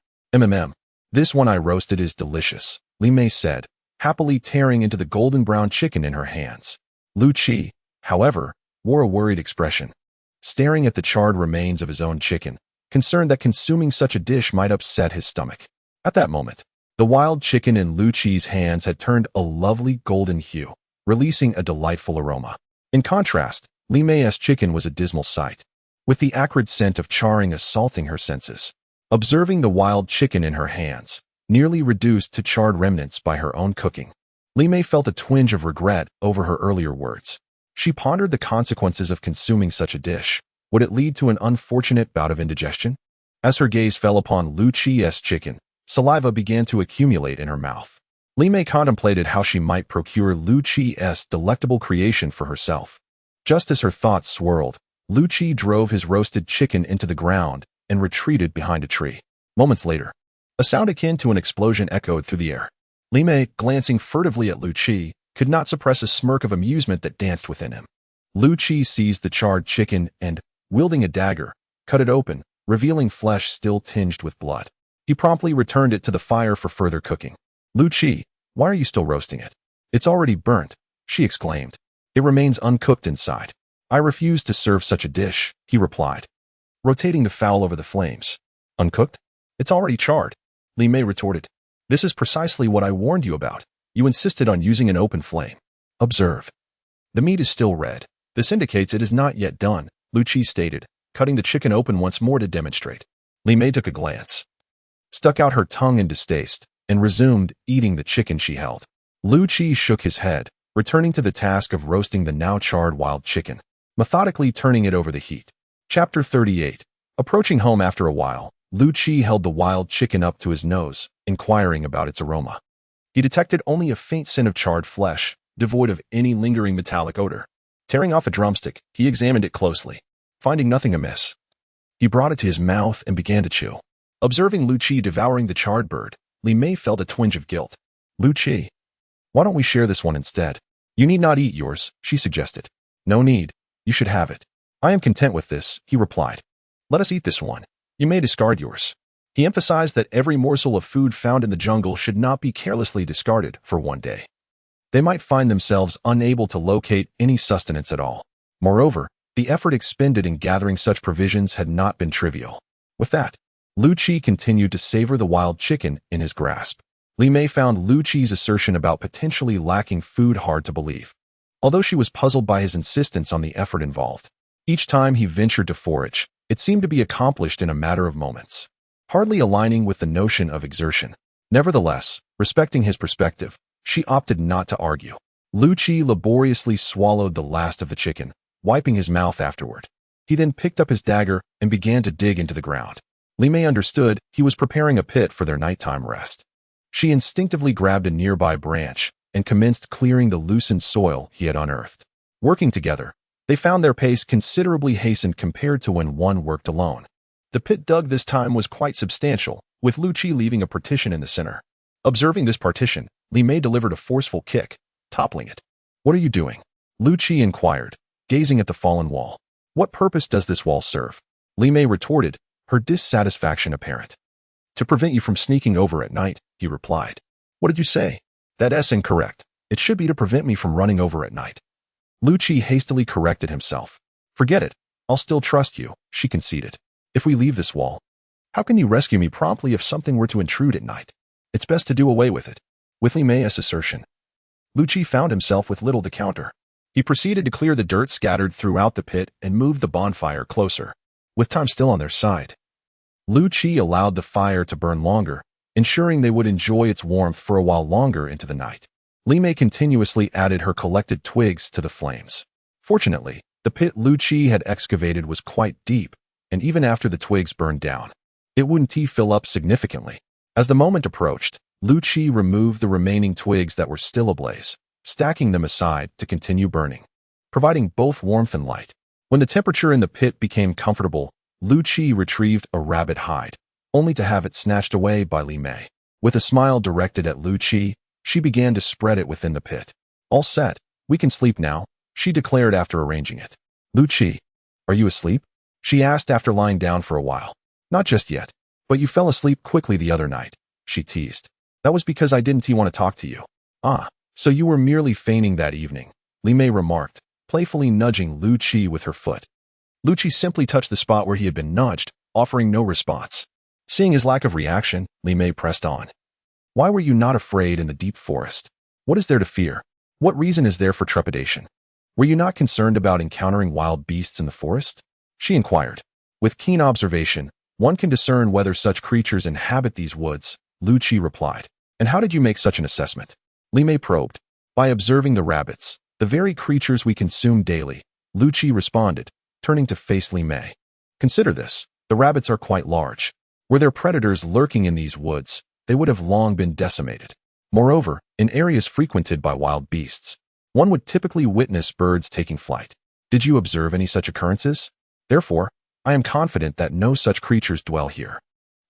This one I roasted is delicious, Li Mei said, happily tearing into the golden brown chicken in her hands. Liu Qi, however, wore a worried expression, staring at the charred remains of his own chicken, concerned that consuming such a dish might upset his stomach. At that moment, the wild chicken in Liu Qi's hands had turned a lovely golden hue, releasing a delightful aroma. In contrast, Li Mei's chicken was a dismal sight, with the acrid scent of charring assaulting her senses. Observing the wild chicken in her hands, nearly reduced to charred remnants by her own cooking, Li Mei felt a twinge of regret over her earlier words. She pondered the consequences of consuming such a dish. Would it lead to an unfortunate bout of indigestion? As her gaze fell upon Liu Qi's chicken, saliva began to accumulate in her mouth. Li Mei contemplated how she might procure Liu Qi's delectable creation for herself. Just as her thoughts swirled, Liu Qi drove his roasted chicken into the ground and retreated behind a tree. Moments later, a sound akin to an explosion echoed through the air. Li Mei, glancing furtively at Liu Qi, could not suppress a smirk of amusement that danced within him. Liu Qi seized the charred chicken and, wielding a dagger, cut it open, revealing flesh still tinged with blood. He promptly returned it to the fire for further cooking. Liu Qi, why are you still roasting it? It's already burnt, she exclaimed. It remains uncooked inside. I refuse to serve such a dish, he replied, rotating the fowl over the flames. Uncooked? It's already charred, Li Mei retorted. This is precisely what I warned you about. You insisted on using an open flame. Observe. The meat is still red. This indicates it is not yet done, Liu Qi stated, cutting the chicken open once more to demonstrate. Li Mei took a glance, stuck out her tongue in distaste, and resumed eating the chicken she held. Liu Qi shook his head, returning to the task of roasting the now charred wild chicken, methodically turning it over the heat. Chapter 38. Approaching home after a while, Liu Qi held the wild chicken up to his nose, inquiring about its aroma. He detected only a faint scent of charred flesh, devoid of any lingering metallic odor. Tearing off a drumstick, he examined it closely, finding nothing amiss. He brought it to his mouth and began to chew. Observing Liu Qi devouring the charred bird, Li Mei felt a twinge of guilt. Liu Qi, why don't we share this one instead? You need not eat yours, she suggested. No need. You should have it. I am content with this, he replied. Let us eat this one. You may discard yours. He emphasized that every morsel of food found in the jungle should not be carelessly discarded for one day. They might find themselves unable to locate any sustenance at all. Moreover, the effort expended in gathering such provisions had not been trivial. With that, Liu Qi continued to savor the wild chicken in his grasp. Li Mei found Liu Qi's assertion about potentially lacking food hard to believe, although she was puzzled by his insistence on the effort involved. Each time he ventured to forage, it seemed to be accomplished in a matter of moments, hardly aligning with the notion of exertion. Nevertheless, respecting his perspective, she opted not to argue. Liu Qi laboriously swallowed the last of the chicken, wiping his mouth afterward. He then picked up his dagger and began to dig into the ground. Li Mei understood he was preparing a pit for their nighttime rest. She instinctively grabbed a nearby branch and commenced clearing the loosened soil he had unearthed. Working together, they found their pace considerably hastened compared to when one worked alone. The pit dug this time was quite substantial, with Liu Qi leaving a partition in the center. Observing this partition, Li Mei delivered a forceful kick, toppling it. What are you doing? Liu Qi inquired, gazing at the fallen wall. What purpose does this wall serve? Li Mei retorted, her dissatisfaction apparent. To prevent you from sneaking over at night, he replied. What did you say? That's incorrect. It should be to prevent me from running over at night. Liu Qi hastily corrected himself. Forget it. I'll still trust you, she conceded. If we leave this wall, how can you rescue me promptly if something were to intrude at night? It's best to do away with it. With Li Mei's assertion, Liu Qi found himself with little to counter. He proceeded to clear the dirt scattered throughout the pit and move the bonfire closer. With time still on their side, Liu Qi allowed the fire to burn longer, ensuring they would enjoy its warmth for a while longer into the night. Li Mei continuously added her collected twigs to the flames. Fortunately, the pit Liu Qi had excavated was quite deep, and even after the twigs burned down, it wouldn't fill up significantly. As the moment approached, Liu Qi removed the remaining twigs that were still ablaze, stacking them aside to continue burning, providing both warmth and light. When the temperature in the pit became comfortable, Liu Qi retrieved a rabbit hide, only to have it snatched away by Li Mei. With a smile directed at Liu Qi, she began to spread it within the pit. All set, we can sleep now, she declared after arranging it. Liu Qi, are you asleep? She asked after lying down for a while. Not just yet, but you fell asleep quickly the other night, she teased. That was because I didn't want to talk to you. Ah, so you were merely feigning that evening, Li Mei remarked, playfully nudging Liu Qi with her foot. Liu Qi simply touched the spot where he had been nudged, offering no response. Seeing his lack of reaction, Li Mei pressed on. Why were you not afraid in the deep forest? What is there to fear? What reason is there for trepidation? Were you not concerned about encountering wild beasts in the forest? She inquired. With keen observation, one can discern whether such creatures inhabit these woods, Liu Qi replied. And how did you make such an assessment? Li Mei probed. By observing the rabbits, the very creatures we consume daily, Liu Qi responded, turning to face Li Mei. Consider this. The rabbits are quite large. Were there predators lurking in these woods, they would have long been decimated. Moreover, in areas frequented by wild beasts, one would typically witness birds taking flight. Did you observe any such occurrences? Therefore, I am confident that no such creatures dwell here.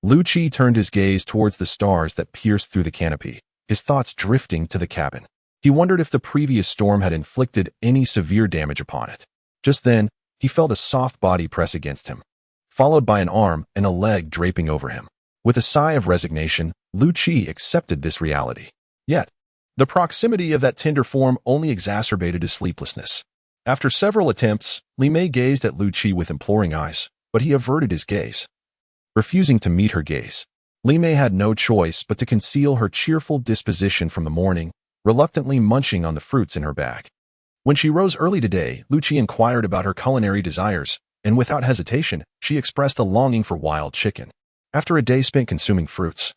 Liu Qi turned his gaze towards the stars that pierced through the canopy, his thoughts drifting to the cabin. He wondered if the previous storm had inflicted any severe damage upon it. Just then, he felt a soft body press against him, followed by an arm and a leg draping over him. With a sigh of resignation, Liu Qi accepted this reality. Yet, the proximity of that tender form only exacerbated his sleeplessness. After several attempts, Li Mei gazed at Liu Qi with imploring eyes, but he averted his gaze. Refusing to meet her gaze, Li Mei had no choice but to conceal her cheerful disposition from the morning, reluctantly munching on the fruits in her bag. When she rose early today, Liu Qi inquired about her culinary desires, and without hesitation, she expressed a longing for wild chicken. After a day spent consuming fruits,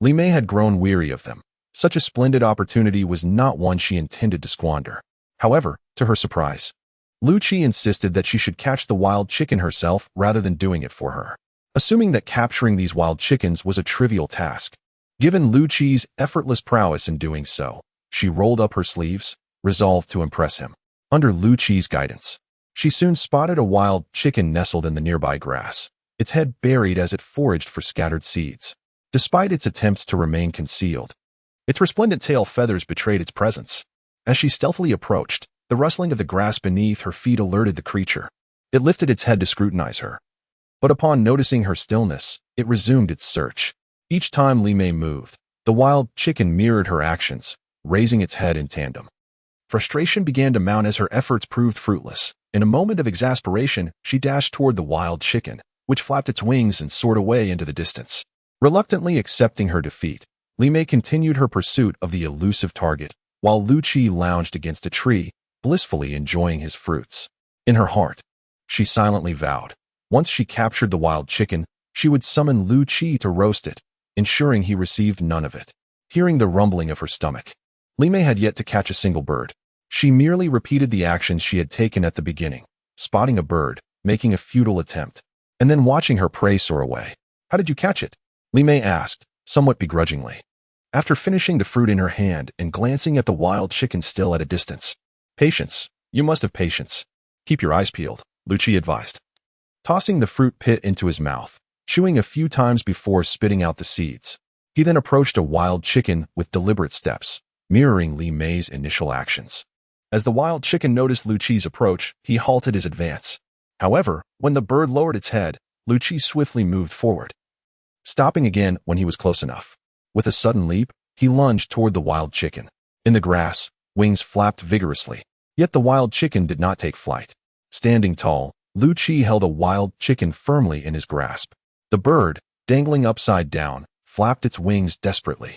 Li Mei had grown weary of them. Such a splendid opportunity was not one she intended to squander. However, to her surprise, Liu Qi insisted that she should catch the wild chicken herself rather than doing it for her. Assuming that capturing these wild chickens was a trivial task, given Liu Qi's effortless prowess in doing so, she rolled up her sleeves, resolved to impress him. Under Liu Qi's guidance, she soon spotted a wild chicken nestled in the nearby grass, its head buried as it foraged for scattered seeds. Despite its attempts to remain concealed, its resplendent tail feathers betrayed its presence. As she stealthily approached, the rustling of the grass beneath her feet alerted the creature. It lifted its head to scrutinize her. But upon noticing her stillness, it resumed its search. Each time Li Mei moved, the wild chicken mirrored her actions, raising its head in tandem. Frustration began to mount as her efforts proved fruitless. In a moment of exasperation, she dashed toward the wild chicken, which flapped its wings and soared away into the distance. Reluctantly accepting her defeat, Li Mei continued her pursuit of the elusive target, while Liu Qi lounged against a tree, blissfully enjoying his fruits. In her heart, she silently vowed, once she captured the wild chicken, she would summon Liu Qi to roast it, ensuring he received none of it. Hearing the rumbling of her stomach, Li Mei had yet to catch a single bird. She merely repeated the actions she had taken at the beginning, spotting a bird, making a futile attempt, and then watching her prey soar away. How did you catch it? Li Mei asked, somewhat begrudgingly. After finishing the fruit in her hand and glancing at the wild chicken still at a distance. Patience. You must have patience. Keep your eyes peeled, Liu Qi advised. Tossing the fruit pit into his mouth, chewing a few times before spitting out the seeds, he then approached a wild chicken with deliberate steps, mirroring Li Mei's initial actions. As the wild chicken noticed Liu Qi's approach, he halted his advance. However, when the bird lowered its head, Liu Qi swiftly moved forward, stopping again when he was close enough. With a sudden leap, he lunged toward the wild chicken. In the grass, wings flapped vigorously. Yet the wild chicken did not take flight. Standing tall, Liu Qi held a wild chicken firmly in his grasp. The bird, dangling upside down, flapped its wings desperately,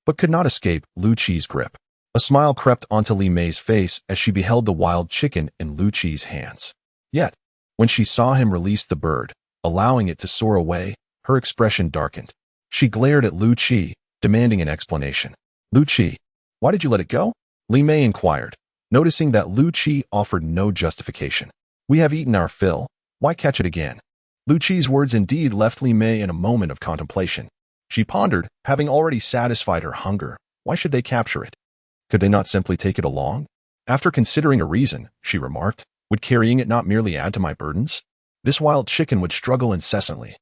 but could not escape Liu Qi's grip. A smile crept onto Li Mei's face as she beheld the wild chicken in Liu Qi's hands. Yet, when she saw him release the bird, allowing it to soar away, her expression darkened. She glared at Liu Qi, demanding an explanation. Liu Qi, why did you let it go? Li Mei inquired, noticing that Liu Qi offered no justification. We have eaten our fill. Why catch it again? Liu Qi's words indeed left Li Mei in a moment of contemplation. She pondered, having already satisfied her hunger, why should they capture it? Could they not simply take it along? After considering a reason, she remarked, would carrying it not merely add to my burdens? This wild chicken would struggle incessantly,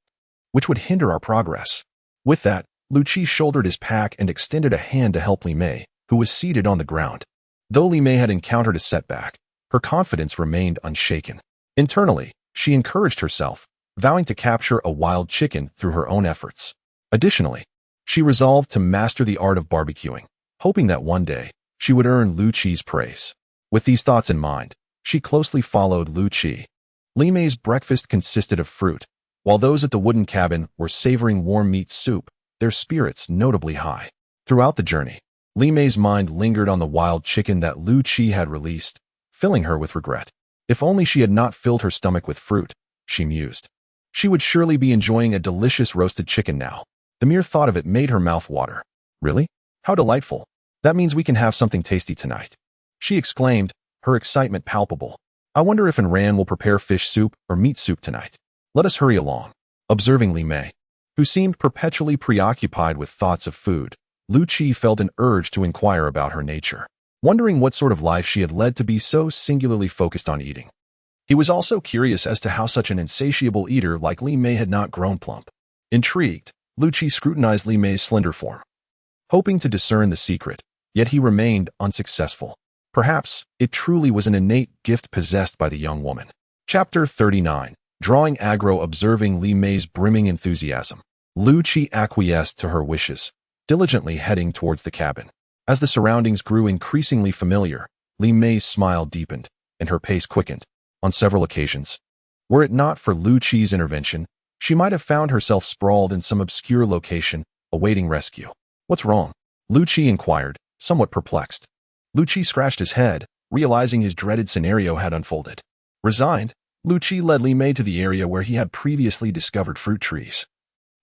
which would hinder our progress. With that, Liu Qi shouldered his pack and extended a hand to help Li Mei, who was seated on the ground. Though Li Mei had encountered a setback, her confidence remained unshaken. Internally, she encouraged herself, vowing to capture a wild chicken through her own efforts. Additionally, she resolved to master the art of barbecuing, hoping that one day, she would earn Liu Qi's praise. With these thoughts in mind, she closely followed Liu Qi. Li Mei's breakfast consisted of fruit, while those at the wooden cabin were savoring warm meat soup, their spirits notably high. Throughout the journey, Li Mei's mind lingered on the wild chicken that Liu Qi had released, filling her with regret. If only she had not filled her stomach with fruit, she mused. She would surely be enjoying a delicious roasted chicken now. The mere thought of it made her mouth water. Really? How delightful. That means we can have something tasty tonight," she exclaimed, her excitement palpable. "I wonder if Ran will prepare fish soup or meat soup tonight. Let us hurry along." Observing Li Mei, who seemed perpetually preoccupied with thoughts of food, Liu Qi felt an urge to inquire about her nature, wondering what sort of life she had led to be so singularly focused on eating. He was also curious as to how such an insatiable eater like Li Mei had not grown plump. Intrigued, Liu Qi scrutinized Li Mei's slender form, hoping to discern the secret, yet he remained unsuccessful. Perhaps it truly was an innate gift possessed by the young woman. Chapter 39. Drawing aggro. Observing Li Mei's brimming enthusiasm, Liu Qi acquiesced to her wishes, diligently heading towards the cabin. As the surroundings grew increasingly familiar, Li Mei's smile deepened, and her pace quickened. On several occasions, were it not for Liu Qi's intervention, she might have found herself sprawled in some obscure location, awaiting rescue. "What's wrong?" Liu Qi inquired, somewhat perplexed. Liu Qi scratched his head, realizing his dreaded scenario had unfolded. Resigned, Liu Qi led Li Mei to the area where he had previously discovered fruit trees,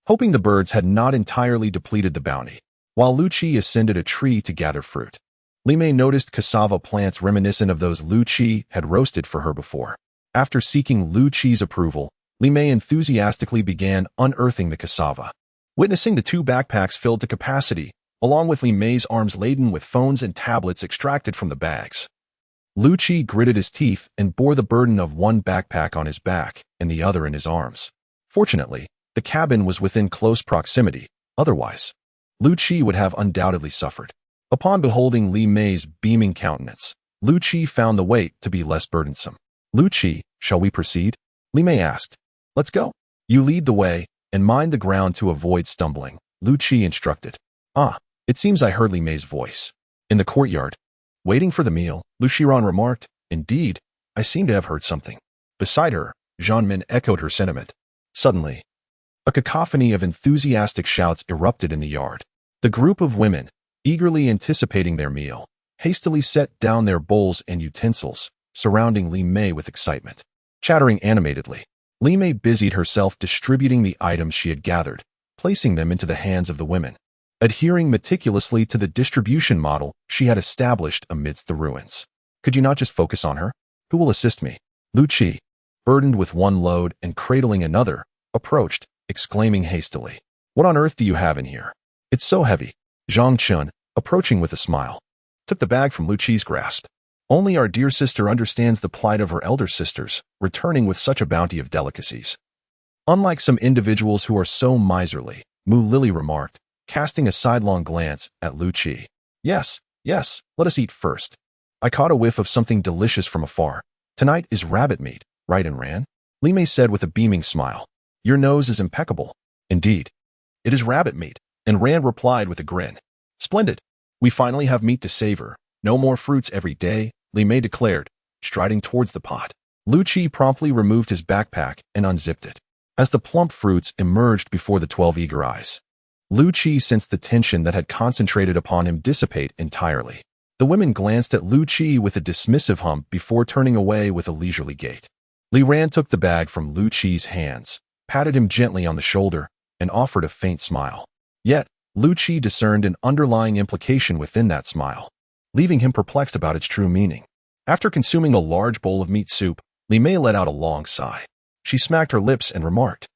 hoping the birds had not entirely depleted the bounty. While Liu Qi ascended a tree to gather fruit, Li Mei noticed cassava plants reminiscent of those Liu Qi had roasted for her before. After seeking Liu Qi's approval, Li Mei enthusiastically began unearthing the cassava. Witnessing the 2 backpacks filled to capacity, along with Li Mei's arms laden with phones and tablets extracted from the bags, Liu Qi gritted his teeth and bore the burden of one backpack on his back and the other in his arms. Fortunately, the cabin was within close proximity, otherwise, Liu Qi would have undoubtedly suffered. Upon beholding Li Mei's beaming countenance, Liu Qi found the weight to be less burdensome. "Liu Qi, shall we proceed?" Li Mei asked. "Let's go. You lead the way, and mind the ground to avoid stumbling," Liu Qi instructed. "Ah, it seems I heard Li Mei's voice in the courtyard, waiting for the meal," Liu Qiran remarked. "Indeed, I seem to have heard something." Beside her, Zhang Min echoed her sentiment. Suddenly, a cacophony of enthusiastic shouts erupted in the yard. The group of women, eagerly anticipating their meal, hastily set down their bowls and utensils, surrounding Li Mei with excitement. Chattering animatedly, Li Mei busied herself distributing the items she had gathered, placing them into the hands of the women, adhering meticulously to the distribution model she had established amidst the ruins. "Could you not just focus on her? Who will assist me?" Liu Qi, burdened with one load and cradling another, approached, exclaiming hastily, "What on earth do you have in here? It's so heavy." Zhang Chen, approaching with a smile, took the bag from Liu Qi's grasp. "Only our dear sister understands the plight of her elder sisters, returning with such a bounty of delicacies. Unlike some individuals who are so miserly," Mu Lily remarked, casting a sidelong glance at Liu Qi. Yes, let us eat first. I caught a whiff of something delicious from afar. Tonight is rabbit meat, right, Ran?" Li Mei said with a beaming smile. "Your nose is impeccable." "Indeed, it is rabbit meat," and Ran replied with a grin. "Splendid. We finally have meat to savor. No more fruits every day," Li Mei declared, striding towards the pot. Liu Qi promptly removed his backpack and unzipped it. As the plump fruits emerged before the 12 eager eyes, Liu Qi sensed the tension that had concentrated upon him dissipate entirely. The women glanced at Liu Qi with a dismissive hum before turning away with a leisurely gait. Li Ran took the bag from Liu Qi's hands, patted him gently on the shoulder, and offered a faint smile. Yet, Liu Qi discerned an underlying implication within that smile, leaving him perplexed about its true meaning. After consuming a large bowl of meat soup, Li Mei let out a long sigh. She smacked her lips and remarked,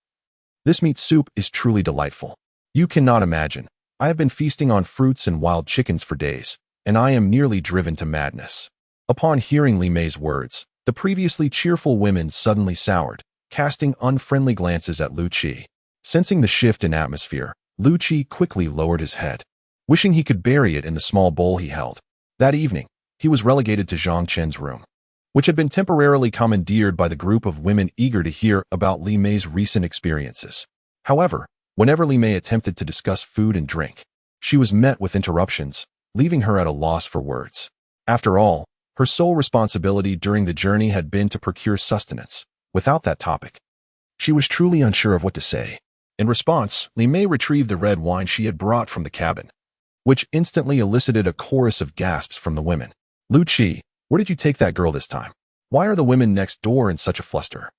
"This meat soup is truly delightful. You cannot imagine. I have been feasting on fruits and wild chickens for days, and I am nearly driven to madness." Upon hearing Li Mei's words, the previously cheerful women suddenly soured, casting unfriendly glances at Liu Qi. Sensing the shift in atmosphere, Liu Qi quickly lowered his head, wishing he could bury it in the small bowl he held. That evening, he was relegated to Zhang Chen's room, which had been temporarily commandeered by the group of women eager to hear about Li Mei's recent experiences. However, whenever Li Mei attempted to discuss food and drink, she was met with interruptions, leaving her at a loss for words. After all, her sole responsibility during the journey had been to procure sustenance. Without that topic, she was truly unsure of what to say. In response, Li Mei retrieved the red wine she had brought from the cabin, which instantly elicited a chorus of gasps from the women. "Liu Qi, where did you take that girl this time? Why are the women next door in such a fluster?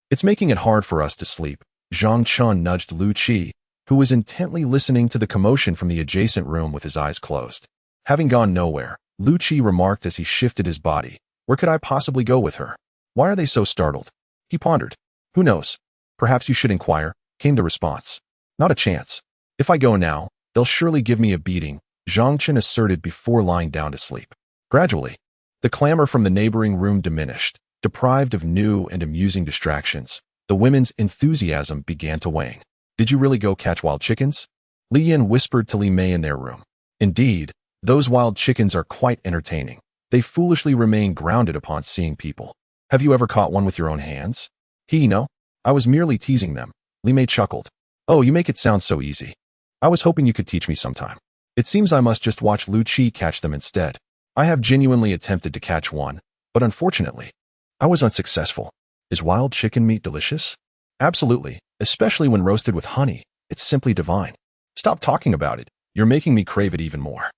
It's making it hard for us to sleep." Zhang Chen nudged Liu Qi, who was intently listening to the commotion from the adjacent room with his eyes closed. Having gone nowhere, Liu Qi remarked as he shifted his body. Where could I possibly go with her? Why are they so startled? He pondered. Who knows? Perhaps you should inquire, came the response. Not a chance. If I go now, they'll surely give me a beating, Zhang Chen asserted before lying down to sleep. Gradually, the clamor from the neighboring room diminished. Deprived of new and amusing distractions, the women's enthusiasm began to wane. Did you really go catch wild chickens? Li Yan whispered to Li Mei in their room. Indeed, those wild chickens are quite entertaining. They foolishly remain grounded upon seeing people. Have you ever caught one with your own hands? No. I was merely teasing them. Li Mei chuckled. Oh, you make it sound so easy. I was hoping you could teach me sometime. It seems I must just watch Liu Qi catch them instead. I have genuinely attempted to catch one, but unfortunately, I was unsuccessful. Is wild chicken meat delicious? Absolutely, especially when roasted with honey. It's simply divine. Stop talking about it. You're making me crave it even more.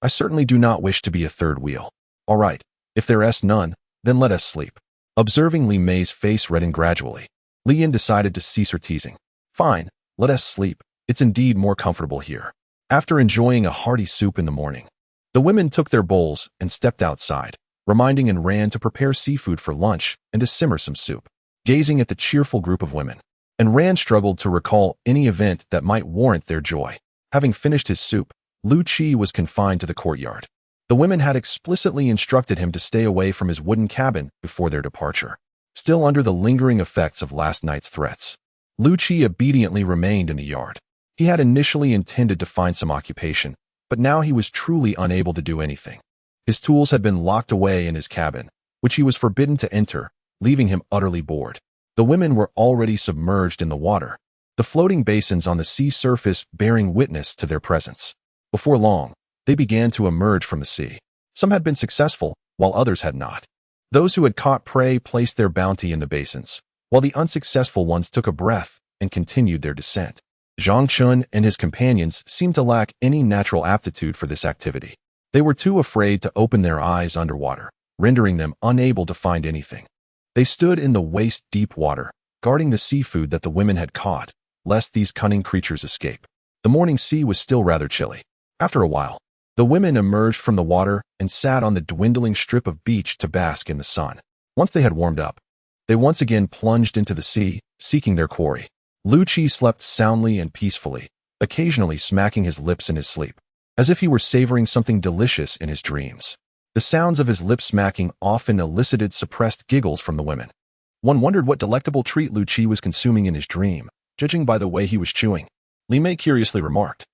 I certainly do not wish to be a third wheel. All right, if there is none, then let us sleep. Observing Li Mei's face redden gradually, Li Yan decided to cease her teasing. Fine, let us sleep. It's indeed more comfortable here. After enjoying a hearty soup in the morning, the women took their bowls and stepped outside, reminding and ran to prepare seafood for lunch and to simmer some soup. Gazing at the cheerful group of women, and Rand struggled to recall any event that might warrant their joy. Having finished his soup, Liu Qi was confined to the courtyard. The women had explicitly instructed him to stay away from his wooden cabin before their departure. Still under the lingering effects of last night's threats, Liu Qi obediently remained in the yard. He had initially intended to find some occupation, but now he was truly unable to do anything. His tools had been locked away in his cabin, which he was forbidden to enter, leaving him utterly bored. The women were already submerged in the water, the floating basins on the sea surface bearing witness to their presence. Before long, they began to emerge from the sea. Some had been successful, while others had not. Those who had caught prey placed their bounty in the basins, while the unsuccessful ones took a breath and continued their descent. Zhang Chen and his companions seemed to lack any natural aptitude for this activity. They were too afraid to open their eyes underwater, rendering them unable to find anything. They stood in the waist-deep water, guarding the seafood that the women had caught, lest these cunning creatures escape. The morning sea was still rather chilly. After a while, the women emerged from the water and sat on the dwindling strip of beach to bask in the sun. Once they had warmed up, they once again plunged into the sea, seeking their quarry. Liu Qi slept soundly and peacefully, occasionally smacking his lips in his sleep, as if he were savoring something delicious in his dreams. The sounds of his lip smacking often elicited suppressed giggles from the women. One wondered what delectable treat Liu Qi was consuming in his dream, judging by the way he was chewing. Li Mei curiously remarked,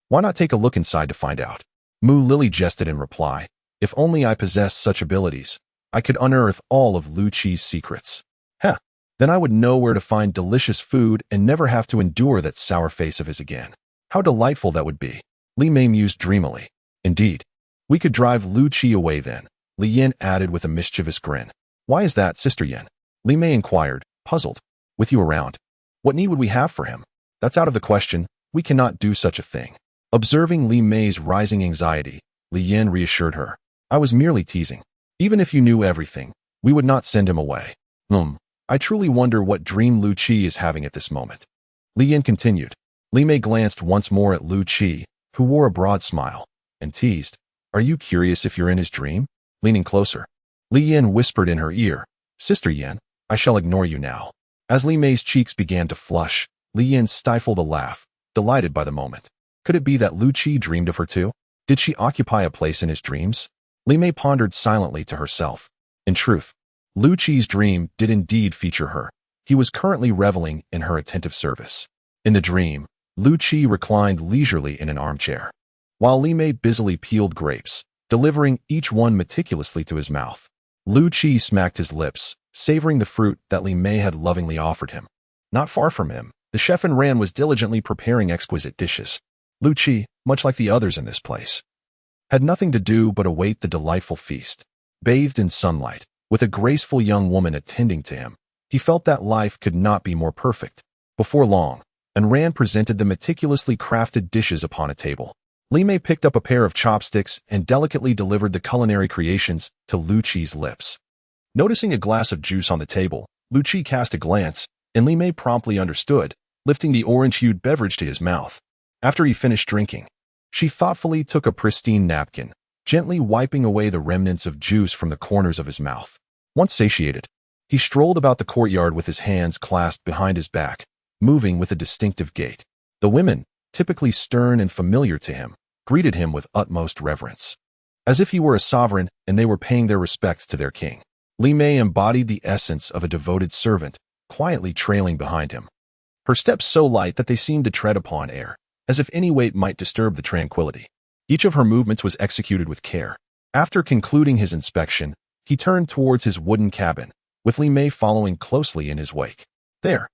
"Why not take a look inside to find out?" Mu Lily jested in reply, "If only I possessed such abilities, I could unearth all of Liu Qi's secrets. Heh, then I would know where to find delicious food and never have to endure that sour face of his again. How delightful that would be." Li Mei mused dreamily. "Indeed. We could drive Liu Qi away then," Li Yan added with a mischievous grin. "Why is that, Sister Yan?" Li Mei inquired, puzzled. "With you around, what need would we have for him? That's out of the question. We cannot do such a thing." Observing Li Mei's rising anxiety, Li Yan reassured her. "I was merely teasing. Even if you knew everything, we would not send him away. I truly wonder what dream Liu Qi is having at this moment." Li Yan continued. Li Mei glanced once more at Liu Qi, who wore a broad smile, and teased, "Are you curious if you're in his dream?" Leaning closer, Li Yan whispered in her ear, "Sister Yan, I shall ignore you now." As Li Mei's cheeks began to flush, Li Yan stifled a laugh, delighted by the moment. Could it be that Liu Qi dreamed of her too? Did she occupy a place in his dreams? Li Mei pondered silently to herself. In truth, Liu Qi's dream did indeed feature her. He was currently reveling in her attentive service. In the dream, Liu Qi reclined leisurely in an armchair, while Li Mei busily peeled grapes, delivering each one meticulously to his mouth. Liu Qi smacked his lips, savoring the fruit that Li Mei had lovingly offered him. Not far from him, the chef in Ran was diligently preparing exquisite dishes. Liu Qi, much like the others in this place, had nothing to do but await the delightful feast. Bathed in sunlight, with a graceful young woman attending to him, he felt that life could not be more perfect. Before long, and Rand presented the meticulously crafted dishes upon a table. Li Mei picked up a pair of chopsticks and delicately delivered the culinary creations to Liu Qi's lips. Noticing a glass of juice on the table, Liu Qi cast a glance, and Li Mei promptly understood, lifting the orange-hued beverage to his mouth. After he finished drinking, She thoughtfully took a pristine napkin, gently wiping away the remnants of juice from the corners of his mouth. Once satiated, he strolled about the courtyard with his hands clasped behind his back, moving with a distinctive gait. The women, typically stern and familiar to him, greeted him with utmost reverence, as if he were a sovereign and they were paying their respects to their king. Li Mei embodied the essence of a devoted servant, quietly trailing behind him. Her steps so light that they seemed to tread upon air, as if any weight might disturb the tranquility. Each of her movements was executed with care. After concluding his inspection, he turned towards his wooden cabin, with Li Mei following closely in his wake. There,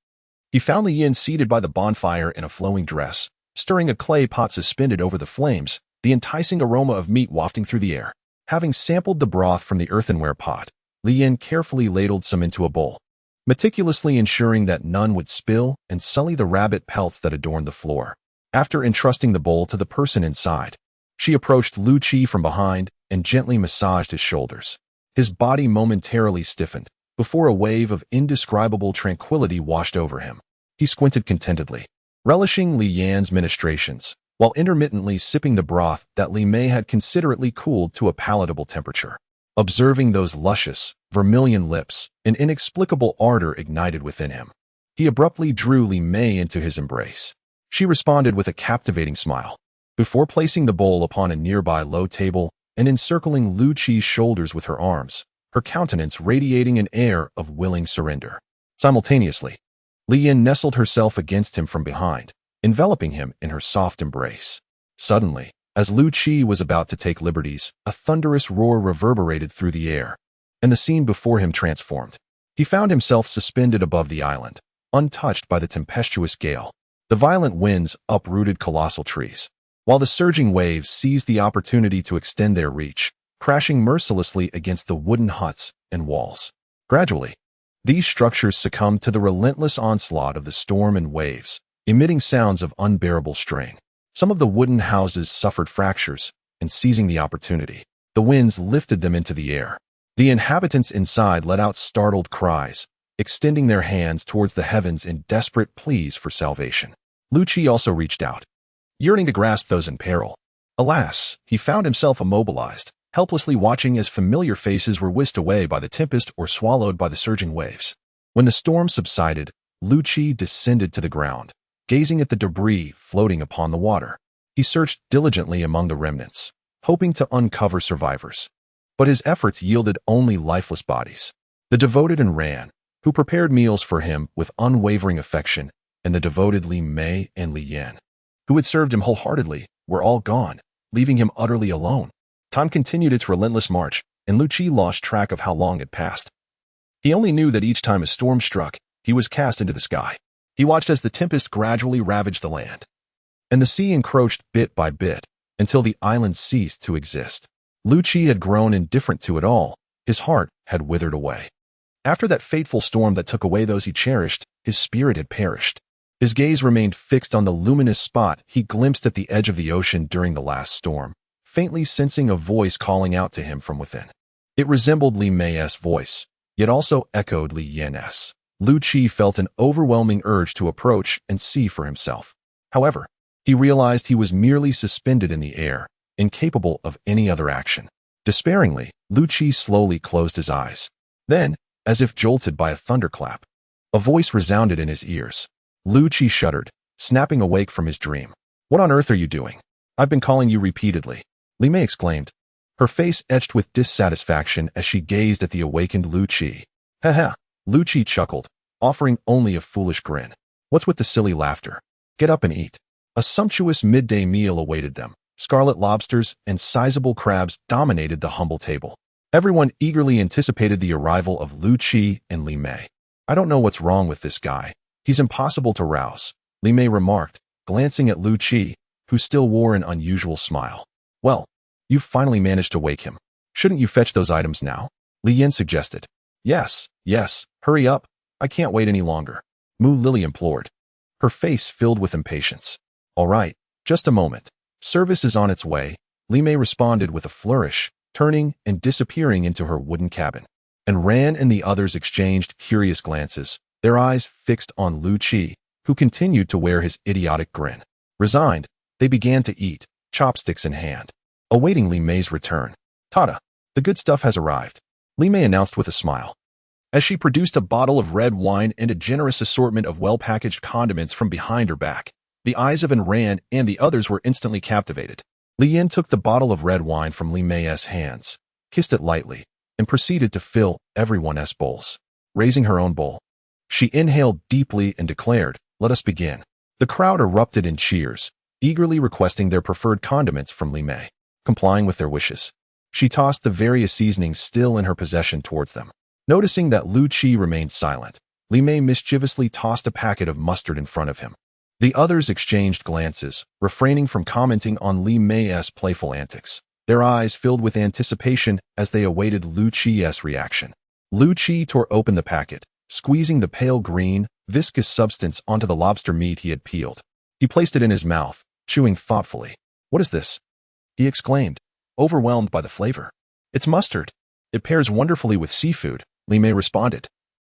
he found Li Yin seated by the bonfire in a flowing dress, stirring a clay pot suspended over the flames, the enticing aroma of meat wafting through the air. Having sampled the broth from the earthenware pot, Li Yin carefully ladled some into a bowl, meticulously ensuring that none would spill and sully the rabbit pelts that adorned the floor. After entrusting the bowl to the person inside, she approached Liu Qi from behind and gently massaged his shoulders. His body momentarily stiffened, before a wave of indescribable tranquility washed over him. He squinted contentedly, relishing Li Yan's ministrations, while intermittently sipping the broth that Li Mei had considerately cooled to a palatable temperature. Observing those luscious, vermilion lips, an inexplicable ardor ignited within him. He abruptly drew Li Mei into his embrace. She responded with a captivating smile. Before placing the bowl upon a nearby low table and encircling Liu Qi's shoulders with her arms, her countenance radiating an air of willing surrender. Simultaneously, Li Yin nestled herself against him from behind, enveloping him in her soft embrace. Suddenly, as Liu Qi was about to take liberties, a thunderous roar reverberated through the air, and the scene before him transformed. He found himself suspended above the island, untouched by the tempestuous gale. The violent winds uprooted colossal trees, while the surging waves seized the opportunity to extend their reach, crashing mercilessly against the wooden huts and walls. Gradually, these structures succumbed to the relentless onslaught of the storm and waves, emitting sounds of unbearable strain. Some of the wooden houses suffered fractures, and seizing the opportunity, the winds lifted them into the air. The inhabitants inside let out startled cries, extending their hands towards the heavens in desperate pleas for salvation. Liu Qi also reached out, yearning to grasp those in peril. Alas, he found himself immobilized, helplessly watching as familiar faces were whisked away by the tempest or swallowed by the surging waves. When the storm subsided, Liu Qi descended to the ground, gazing at the debris floating upon the water. He searched diligently among the remnants, hoping to uncover survivors. But his efforts yielded only lifeless bodies. The devoted and Ran, who prepared meals for him with unwavering affection, and the devoted Li Mei and Li Yan, who had served him wholeheartedly, were all gone, leaving him utterly alone. Time continued its relentless march, and Liu Qi lost track of how long had passed. He only knew that each time a storm struck, he was cast into the sky. He watched as the tempest gradually ravaged the land, and the sea encroached bit by bit, until the island ceased to exist. Liu Qi had grown indifferent to it all. His heart had withered away. After that fateful storm that took away those he cherished, his spirit had perished. His gaze remained fixed on the luminous spot he glimpsed at the edge of the ocean during the last storm, faintly sensing a voice calling out to him from within. It resembled Li Mei's voice, yet also echoed Li Yan's. Liu Qi felt an overwhelming urge to approach and see for himself. However, he realized he was merely suspended in the air, incapable of any other action. Despairingly, Liu Qi slowly closed his eyes. Then, as if jolted by a thunderclap, a voice resounded in his ears. Liu Qi shuddered, snapping awake from his dream. "What on earth are you doing? I've been calling you repeatedly," Li Mei exclaimed, her face etched with dissatisfaction as she gazed at the awakened Liu Qi. "Ha ha," Liu Qi chuckled, offering only a foolish grin. "What's with the silly laughter? Get up and eat." A sumptuous midday meal awaited them. Scarlet lobsters and sizable crabs dominated the humble table. Everyone eagerly anticipated the arrival of Liu Qi and Li Mei. "I don't know what's wrong with this guy. He's impossible to rouse," Li Mei remarked, glancing at Liu Qi, who still wore an unusual smile. "Well, you've finally managed to wake him. Shouldn't you fetch those items now?" Li Yan suggested. Yes, hurry up. I can't wait any longer," Mu Lily implored, her face filled with impatience. "All right, just a moment. Service is on its way," Li Mei responded with a flourish, turning and disappearing into her wooden cabin. And Ran and the others exchanged curious glances, their eyes fixed on Liu Qi, who continued to wear his idiotic grin. Resigned, they began to eat, chopsticks in hand, awaiting Li Mei's return. "Tada, the good stuff has arrived," Li Mei announced with a smile, as she produced a bottle of red wine and a generous assortment of well-packaged condiments from behind her back. The eyes of Ran and the others were instantly captivated. Li Yan took the bottle of red wine from Li Mei's hands, kissed it lightly, and proceeded to fill everyone's bowls. Raising her own bowl, she inhaled deeply and declared, "Let us begin." The crowd erupted in cheers, eagerly requesting their preferred condiments from Li Mei. Complying with their wishes, she tossed the various seasonings still in her possession towards them. Noticing that Liu Qi remained silent, Li Mei mischievously tossed a packet of mustard in front of him. The others exchanged glances, refraining from commenting on Li Mei's playful antics. Their eyes filled with anticipation as they awaited Liu Qi's reaction. Liu Qi tore open the packet, squeezing the pale green, viscous substance onto the lobster meat he had peeled. He placed it in his mouth, chewing thoughtfully. "What is this?" he exclaimed, overwhelmed by the flavor. "It's mustard. It pairs wonderfully with seafood," Li Mei responded,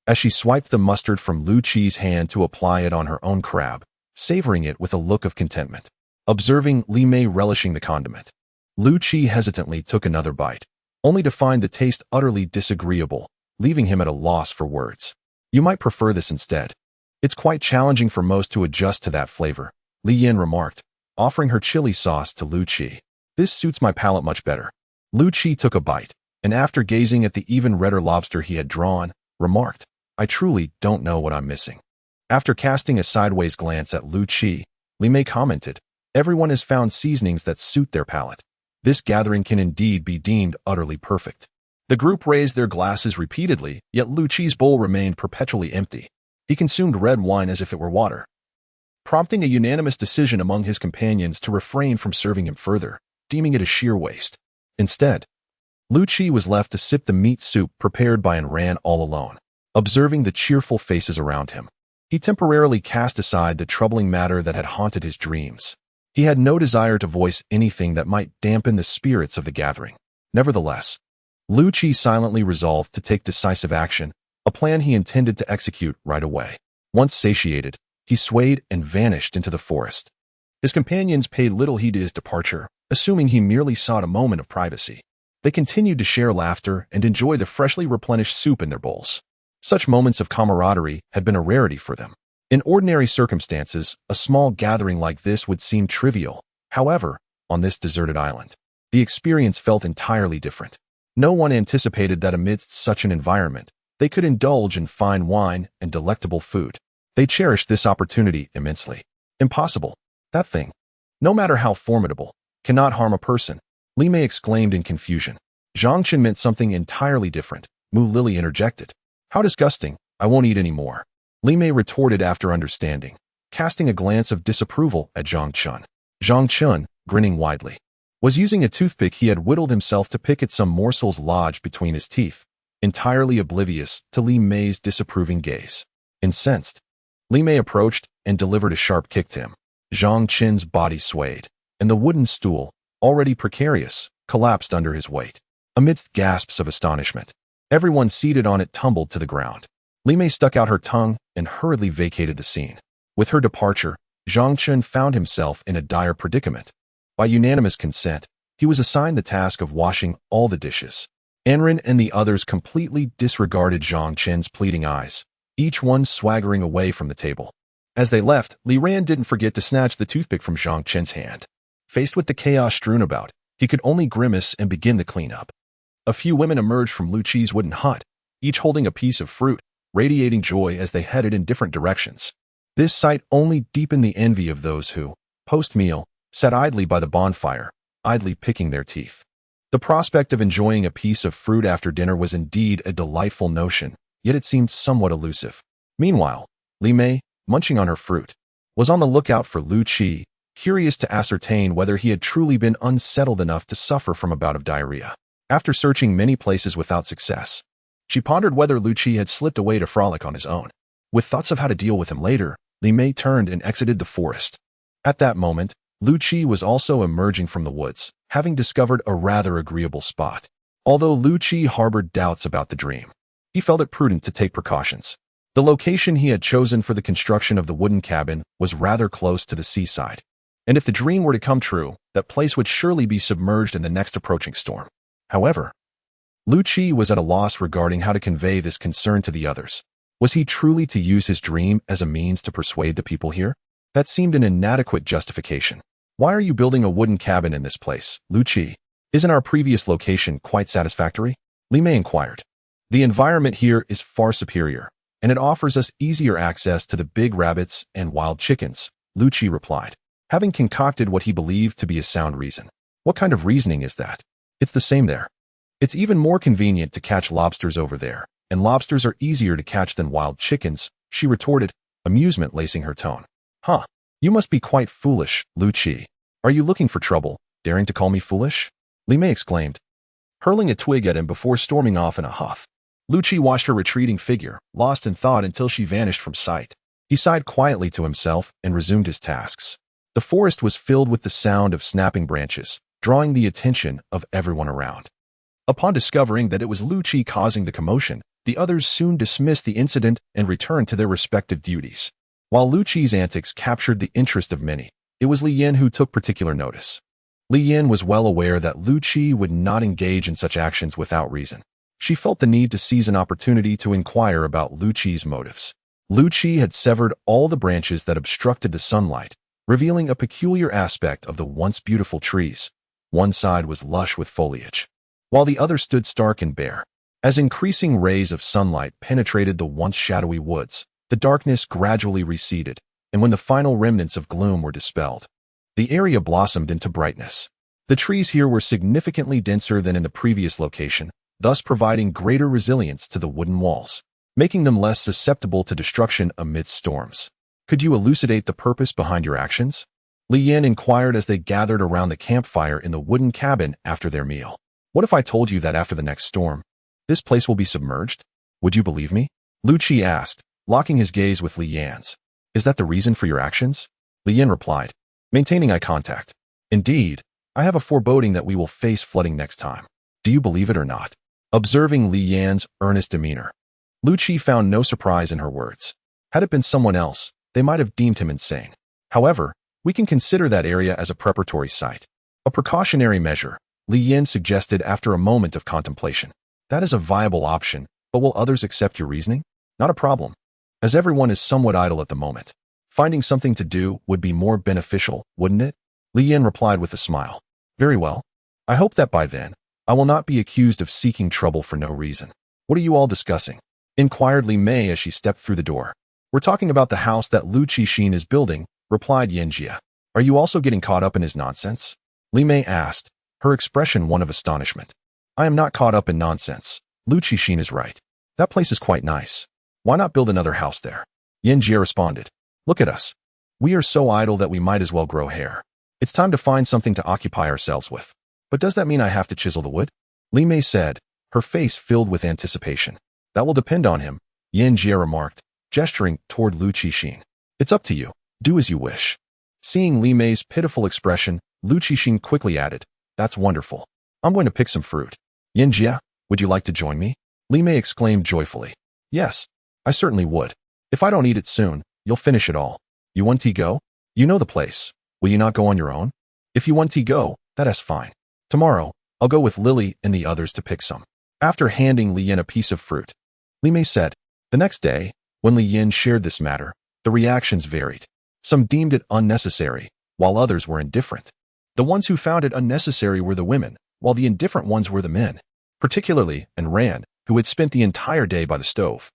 as she swiped the mustard from Liu Qi's hand to apply it on her own crab, savoring it with a look of contentment. Observing Li Mei relishing the condiment, Liu Qi hesitantly took another bite, only to find the taste utterly disagreeable, leaving him at a loss for words. "You might prefer this instead. It's quite challenging for most to adjust to that flavor," Li Yan remarked, offering her chili sauce to Liu Qi. "This suits my palate much better." Liu Qi took a bite, and after gazing at the even redder lobster he had drawn, remarked, "I truly don't know what I'm missing." After casting a sideways glance at Liu Qi, Li Mei commented, "Everyone has found seasonings that suit their palate. This gathering can indeed be deemed utterly perfect." The group raised their glasses repeatedly, yet Liu Qi's bowl remained perpetually empty. He consumed red wine as if it were water, prompting a unanimous decision among his companions to refrain from serving him further, deeming it a sheer waste. Instead, Liu Qi was left to sip the meat soup prepared by Ran all alone. Observing the cheerful faces around him, he temporarily cast aside the troubling matter that had haunted his dreams. He had no desire to voice anything that might dampen the spirits of the gathering. Nevertheless, Liu Qi silently resolved to take decisive action, a plan he intended to execute right away. Once satiated, he swayed and vanished into the forest. His companions paid little heed to his departure, assuming he merely sought a moment of privacy. They continued to share laughter and enjoy the freshly replenished soup in their bowls. Such moments of camaraderie had been a rarity for them. In ordinary circumstances, a small gathering like this would seem trivial. However, on this deserted island, the experience felt entirely different. No one anticipated that amidst such an environment, they could indulge in fine wine and delectable food. They cherished this opportunity immensely. "Impossible. That thing, no matter how formidable, cannot harm a person," Li Mei exclaimed in confusion. Zhang Chen meant something entirely different. Mu Lily interjected. "How disgusting. I won't eat any more," Li Mei retorted after understanding, casting a glance of disapproval at Zhang Chen. Zhang Chen, grinning widely, was using a toothpick he had whittled himself to pick at some morsels lodged between his teeth, entirely oblivious to Li Mei's disapproving gaze. Incensed, Li Mei approached and delivered a sharp kick to him. Zhang Chen's body swayed, and the wooden stool, already precarious, collapsed under his weight. Amidst gasps of astonishment, everyone seated on it tumbled to the ground. Li Mei stuck out her tongue and hurriedly vacated the scene. With her departure, Zhang Chen found himself in a dire predicament. By unanimous consent, he was assigned the task of washing all the dishes. Anren and the others completely disregarded Zhang Chen's pleading eyes, each one swaggering away from the table. As they left, Li Ran didn't forget to snatch the toothpick from Zhang Chen's hand. Faced with the chaos strewn about, he could only grimace and begin the cleanup. A few women emerged from Liu Qi's wooden hut, each holding a piece of fruit, radiating joy as they headed in different directions. This sight only deepened the envy of those who, post-meal, sat idly by the bonfire, idly picking their teeth. The prospect of enjoying a piece of fruit after dinner was indeed a delightful notion, yet it seemed somewhat elusive. Meanwhile, Li Mei, munching on her fruit, was on the lookout for Liu Qi, curious to ascertain whether he had truly been unsettled enough to suffer from a bout of diarrhea. After searching many places without success, she pondered whether Liu Qi had slipped away to frolic on his own. With thoughts of how to deal with him later, Li Mei turned and exited the forest. At that moment, Liu Qi was also emerging from the woods, having discovered a rather agreeable spot. Although Liu Qi harbored doubts about the dream, he felt it prudent to take precautions. The location he had chosen for the construction of the wooden cabin was rather close to the seaside. And if the dream were to come true, that place would surely be submerged in the next approaching storm. However, Liu Qi was at a loss regarding how to convey this concern to the others. Was he truly to use his dream as a means to persuade the people here? That seemed an inadequate justification. Why are you building a wooden cabin in this place, Liu Qi? Isn't our previous location quite satisfactory? Li Mei inquired. The environment here is far superior, and it offers us easier access to the big rabbits and wild chickens, Liu Qi replied, having concocted what he believed to be a sound reason. What kind of reasoning is that? It's the same there. It's even more convenient to catch lobsters over there, and lobsters are easier to catch than wild chickens, she retorted, amusement lacing her tone. Huh, you must be quite foolish, Liu Qi. Are you looking for trouble, daring to call me foolish? Li Mei exclaimed, hurling a twig at him before storming off in a huff. Liu Qi watched her retreating figure, lost in thought until she vanished from sight. He sighed quietly to himself and resumed his tasks. The forest was filled with the sound of snapping branches, drawing the attention of everyone around. Upon discovering that it was Liu Qi causing the commotion, the others soon dismissed the incident and returned to their respective duties. While Liu Qi's antics captured the interest of many, it was Li Yin who took particular notice. Li Yin was well aware that Liu Qi would not engage in such actions without reason. She felt the need to seize an opportunity to inquire about Liu Qi's motives. Liu Qi had severed all the branches that obstructed the sunlight, revealing a peculiar aspect of the once beautiful trees. One side was lush with foliage, while the other stood stark and bare. As increasing rays of sunlight penetrated the once shadowy woods, the darkness gradually receded, and when the final remnants of gloom were dispelled, the area blossomed into brightness. The trees here were significantly denser than in the previous location, thus providing greater resilience to the wooden walls, making them less susceptible to destruction amidst storms. Could you elucidate the purpose behind your actions? Li Yin inquired as they gathered around the campfire in the wooden cabin after their meal. What if I told you that after the next storm, this place will be submerged? Would you believe me? Liu Qi asked, locking his gaze with Li Yan's. Is that the reason for your actions? Li Yin replied, maintaining eye contact. Indeed, I have a foreboding that we will face flooding next time. Do you believe it or not? Observing Li Yan's earnest demeanor, Liu Qi found no surprise in her words. Had it been someone else, they might have deemed him insane. However, we can consider that area as a preparatory site. A precautionary measure, Li Yin suggested after a moment of contemplation. That is a viable option, but will others accept your reasoning? Not a problem, as everyone is somewhat idle at the moment. Finding something to do would be more beneficial, wouldn't it? Li Yin replied with a smile. Very well. I hope that by then, I will not be accused of seeking trouble for no reason. What are you all discussing? Inquired Li Mei as she stepped through the door. We're talking about the house that Liu Qi is building, replied Yin Jia. Are you also getting caught up in his nonsense? Li Mei asked, her expression one of astonishment. I am not caught up in nonsense. Liu Qi is right. That place is quite nice. Why not build another house there? Yin Jia responded. Look at us. We are so idle that we might as well grow hair. It's time to find something to occupy ourselves with. But does that mean I have to chisel the wood? Li Mei said, her face filled with anticipation. That will depend on him, Yin Jia remarked, gesturing toward Liu Qi. It's up to you. Do as you wish. Seeing Li Mei's pitiful expression, Liu Qi quickly added, That's wonderful. I'm going to pick some fruit. Yin Jia, would you like to join me? Li Mei exclaimed joyfully. Yes, I certainly would. If I don't eat it soon, you'll finish it all. You want to go? You know the place. Will you not go on your own? If you want to go, that is fine. Tomorrow, I'll go with Lily and the others to pick some. After handing Li Yin a piece of fruit, Li Mei said, the next day, when Li Yin shared this matter, the reactions varied. Some deemed it unnecessary, while others were indifferent. The ones who found it unnecessary were the women, while the indifferent ones were the men, particularly Ran, who had spent the entire day by the stove.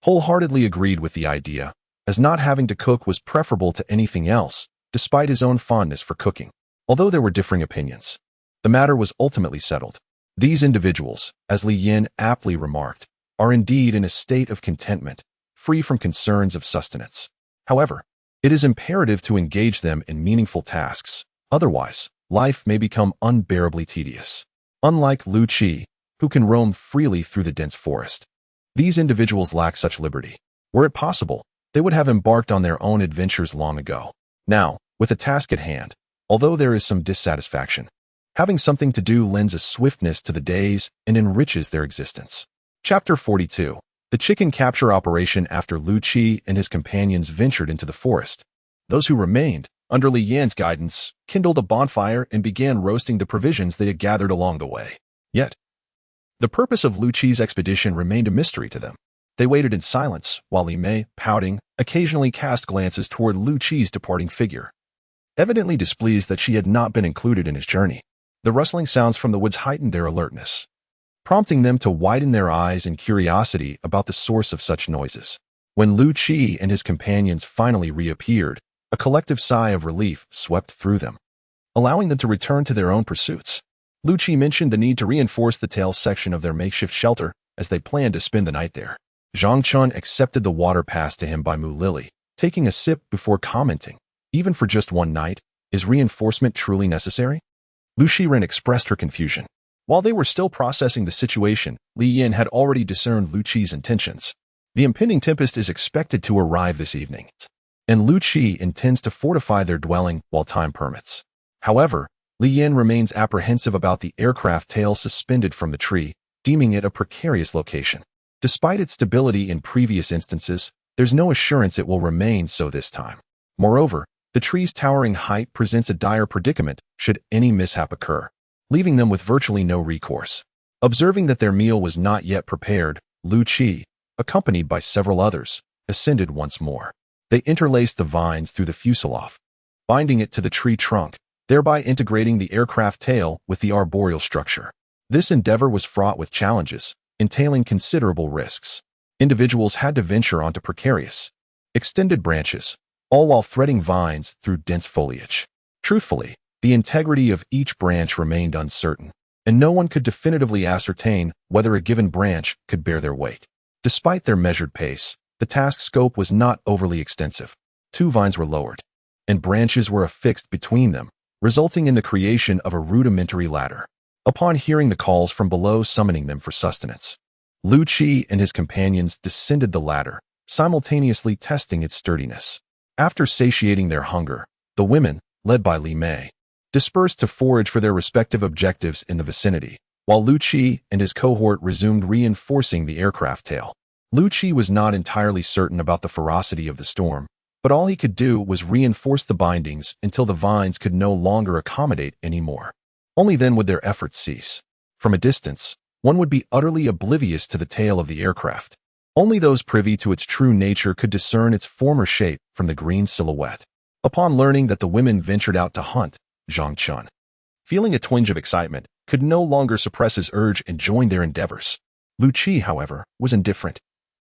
Wholeheartedly agreed with the idea, as not having to cook was preferable to anything else, despite his own fondness for cooking. Although there were differing opinions, the matter was ultimately settled. These individuals, as Li Yin aptly remarked, are indeed in a state of contentment, free from concerns of sustenance. However, it is imperative to engage them in meaningful tasks, otherwise, life may become unbearably tedious. Unlike Liu Qi, who can roam freely through the dense forest, these individuals lack such liberty. Were it possible, they would have embarked on their own adventures long ago. Now, with a task at hand, although there is some dissatisfaction, having something to do lends a swiftness to the days and enriches their existence. Chapter 42. The chicken capture operation. After Liu Qi and his companions ventured into the forest, those who remained, under Li Yan's guidance, kindled a bonfire and began roasting the provisions they had gathered along the way. Yet, the purpose of Liu Qi's expedition remained a mystery to them. They waited in silence, while Li Mei, pouting, occasionally cast glances toward Liu Qi's departing figure, evidently displeased that she had not been included in his journey. The rustling sounds from the woods heightened their alertness, prompting them to widen their eyes in curiosity about the source of such noises. When Liu Qi and his companions finally reappeared, a collective sigh of relief swept through them, allowing them to return to their own pursuits. Liu Qi mentioned the need to reinforce the tail section of their makeshift shelter as they planned to spend the night there. Zhang Chen accepted the water passed to him by Mu Lily, taking a sip before commenting, "Even for just one night, is reinforcement truly necessary?" Lu Shiren expressed her confusion. While they were still processing the situation, Li Yin had already discerned Liu Qi's intentions. The impending tempest is expected to arrive this evening, and Liu Qi intends to fortify their dwelling while time permits. However, Li Yin remains apprehensive about the aircraft tail suspended from the tree, deeming it a precarious location. Despite its stability in previous instances, there's no assurance it will remain so this time. Moreover, the tree's towering height presents a dire predicament should any mishap occur, leaving them with virtually no recourse. Observing that their meal was not yet prepared, Liu Qi, accompanied by several others, ascended once more. They interlaced the vines through the fuselage, binding it to the tree trunk, thereby integrating the aircraft tail with the arboreal structure. This endeavor was fraught with challenges, entailing considerable risks. Individuals had to venture onto precarious, extended branches, all while threading vines through dense foliage. Truthfully, the integrity of each branch remained uncertain, and no one could definitively ascertain whether a given branch could bear their weight. Despite their measured pace, the task scope was not overly extensive. 2 vines were lowered, and branches were affixed between them, resulting in the creation of a rudimentary ladder. Upon hearing the calls from below summoning them for sustenance, Liu Qi and his companions descended the ladder, simultaneously testing its sturdiness. After satiating their hunger, the women, led by Li Mei, dispersed to forage for their respective objectives in the vicinity, while Liu Qi and his cohort resumed reinforcing the aircraft tail. Liu Qi was not entirely certain about the ferocity of the storm, but all he could do was reinforce the bindings until the vines could no longer accommodate anymore. Only then would their efforts cease. From a distance, one would be utterly oblivious to the tail of the aircraft. Only those privy to its true nature could discern its former shape from the green silhouette. Upon learning that the women ventured out to hunt, Zhang Chen, feeling a twinge of excitement, could no longer suppress his urge and joined their endeavors. Liu Qi, however, was indifferent.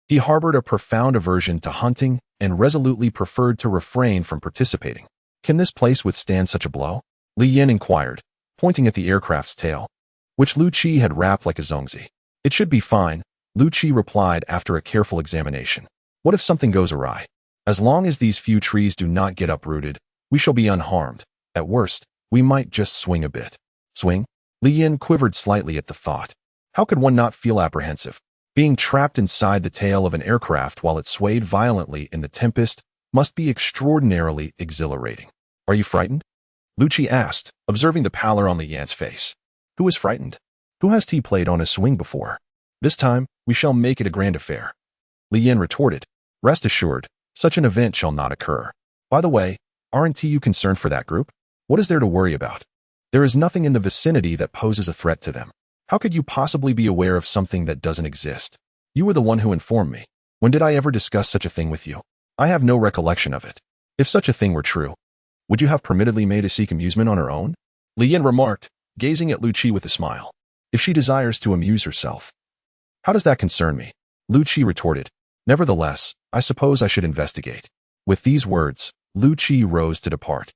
He harbored a profound aversion to hunting and resolutely preferred to refrain from participating. "Can this place withstand such a blow?" Li Yin inquired, pointing at the aircraft's tail, which Liu Qi had wrapped like a zongzi. "It should be fine," Liu Qi replied after a careful examination. "What if something goes awry? As long as these few trees do not get uprooted, we shall be unharmed. At worst, we might just swing a bit." Swing? Li Yin quivered slightly at the thought. How could one not feel apprehensive? Being trapped inside the tail of an aircraft while it swayed violently in the tempest must be extraordinarily exhilarating. "Are you frightened?" Liu Qi asked, observing the pallor on Li Yan's face. Who is frightened? Who has he played on a swing before? This time, we shall make it a grand affair. Li Yin retorted. "Rest assured, such an event shall not occur. By the way, aren't you concerned for that group? What is there to worry about? There is nothing in the vicinity that poses a threat to them. How could you possibly be aware of something that doesn't exist? You were the one who informed me. When did I ever discuss such a thing with you? I have no recollection of it. If such a thing were true, would you have permitted Li Mei to seek amusement on her own?" Li Yin remarked, gazing at Liu Qi with a smile. "If she desires to amuse herself, how does that concern me?" Liu Qi retorted. "Nevertheless, I suppose I should investigate." With these words, Liu Qi rose to depart.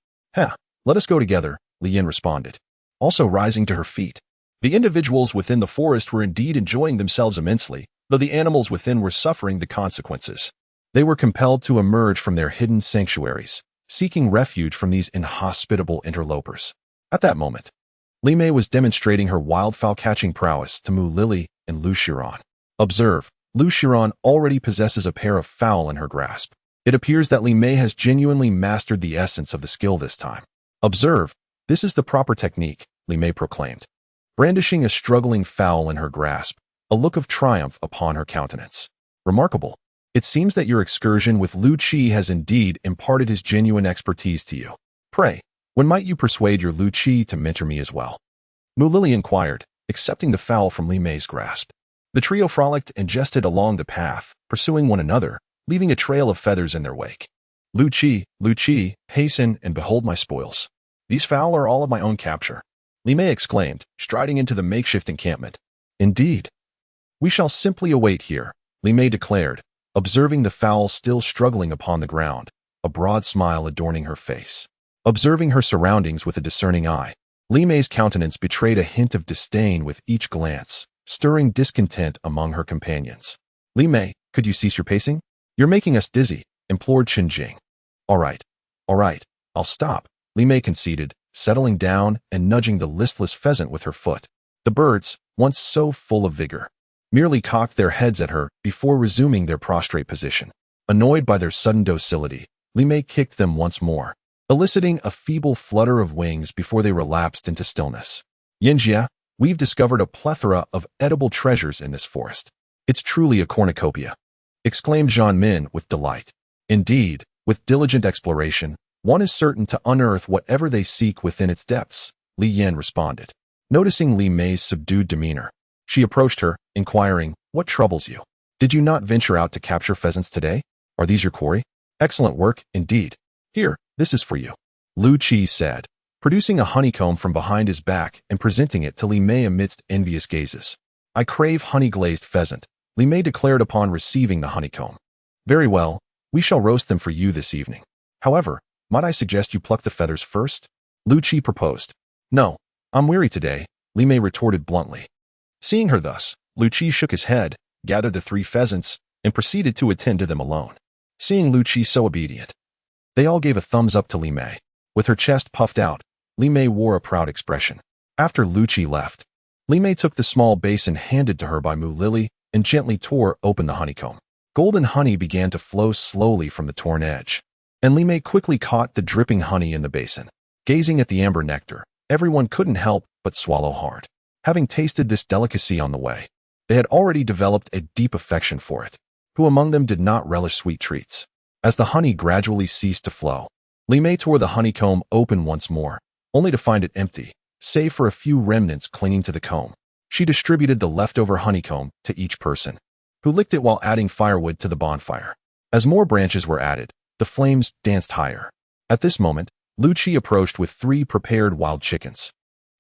Let us go together," Li Yin responded, also rising to her feet. The individuals within the forest were indeed enjoying themselves immensely, though the animals within were suffering the consequences. They were compelled to emerge from their hidden sanctuaries, seeking refuge from these inhospitable interlopers. At that moment, Li Mei was demonstrating her wildfowl-catching prowess to Mu Lily and Liu Shiran. Observe, Liu Shiran already possesses a pair of fowl in her grasp. It appears that Li Mei has genuinely mastered the essence of the skill this time. "Observe, this is the proper technique," Li Mei proclaimed, brandishing a struggling fowl in her grasp, a look of triumph upon her countenance. "Remarkable. It seems that your excursion with Liu Qi has indeed imparted his genuine expertise to you." Pray, when might you persuade your Liu Qi to mentor me as well? Mu Lily inquired, accepting the fowl from Li Mei's grasp. The trio frolicked and jested along the path, pursuing one another, leaving a trail of feathers in their wake. Liu Qi, hasten and behold my spoils. These fowl are all of my own capture. Li Mei exclaimed, striding into the makeshift encampment. Indeed. We shall simply await here, Li Mei declared, observing the fowl still struggling upon the ground, a broad smile adorning her face. Observing her surroundings with a discerning eye, Li Mei's countenance betrayed a hint of disdain with each glance, stirring discontent among her companions. Li Mei, could you cease your pacing? You're making us dizzy, implored Chen Jing. All right, I'll stop, Li Mei conceded, settling down and nudging the listless pheasant with her foot. The birds, once so full of vigor, merely cocked their heads at her before resuming their prostrate position. Annoyed by their sudden docility, Li Mei kicked them once more, eliciting a feeble flutter of wings before they relapsed into stillness. Yinjia, we've discovered a plethora of edible treasures in this forest. It's truly a cornucopia, exclaimed Zhang Min with delight. Indeed, with diligent exploration, one is certain to unearth whatever they seek within its depths, Li Yan responded. Noticing Li Mei's subdued demeanor, she approached her, inquiring, what troubles you? Did you not venture out to capture pheasants today? Are these your quarry? Excellent work, indeed. Here, this is for you, Liu Qi said, producing a honeycomb from behind his back and presenting it to Li Mei amidst envious gazes. I crave honey-glazed pheasant, Li Mei declared upon receiving the honeycomb. Very well, we shall roast them for you this evening. However, might I suggest you pluck the feathers first? Liu Qi proposed. No, I'm weary today, Li Mei retorted bluntly. Seeing her thus, Liu Qi shook his head, gathered the 3 pheasants, and proceeded to attend to them alone. Seeing Liu Qi so obedient, they all gave a thumbs up to Li Mei. With her chest puffed out, Li Mei wore a proud expression. After Liu Qi left, Li Mei took the small basin handed to her by Mu Lily and gently tore open the honeycomb. Golden honey began to flow slowly from the torn edge, and Li Mei quickly caught the dripping honey in the basin. Gazing at the amber nectar, everyone couldn't help but swallow hard. Having tasted this delicacy on the way, they had already developed a deep affection for it. Who among them did not relish sweet treats? As the honey gradually ceased to flow, Li Mei tore the honeycomb open once more, only to find it empty, save for a few remnants clinging to the comb. She distributed the leftover honeycomb to each person, who licked it while adding firewood to the bonfire. As more branches were added, the flames danced higher. At this moment, Liu Qi approached with 3 prepared wild chickens.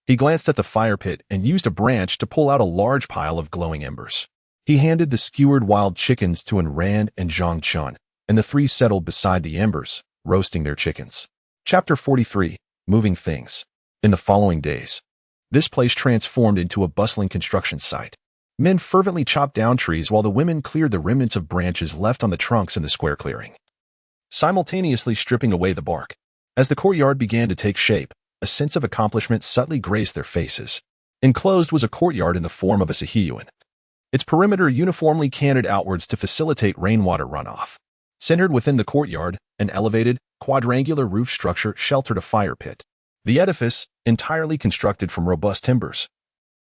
He glanced at the fire pit and used a branch to pull out a large pile of glowing embers. He handed the skewered wild chickens to Rand and Zhang Chen, and the 3 settled beside the embers, roasting their chickens. Chapter 43, Moving Things. In the following days, this place transformed into a bustling construction site. Men fervently chopped down trees while the women cleared the remnants of branches left on the trunks in the square clearing, simultaneously stripping away the bark. As the courtyard began to take shape, a sense of accomplishment subtly graced their faces. Enclosed was a courtyard in the form of a sihiyuan, its perimeter uniformly canted outwards to facilitate rainwater runoff. Centered within the courtyard, an elevated, quadrangular roof structure sheltered a fire pit. The edifice, entirely constructed from robust timbers,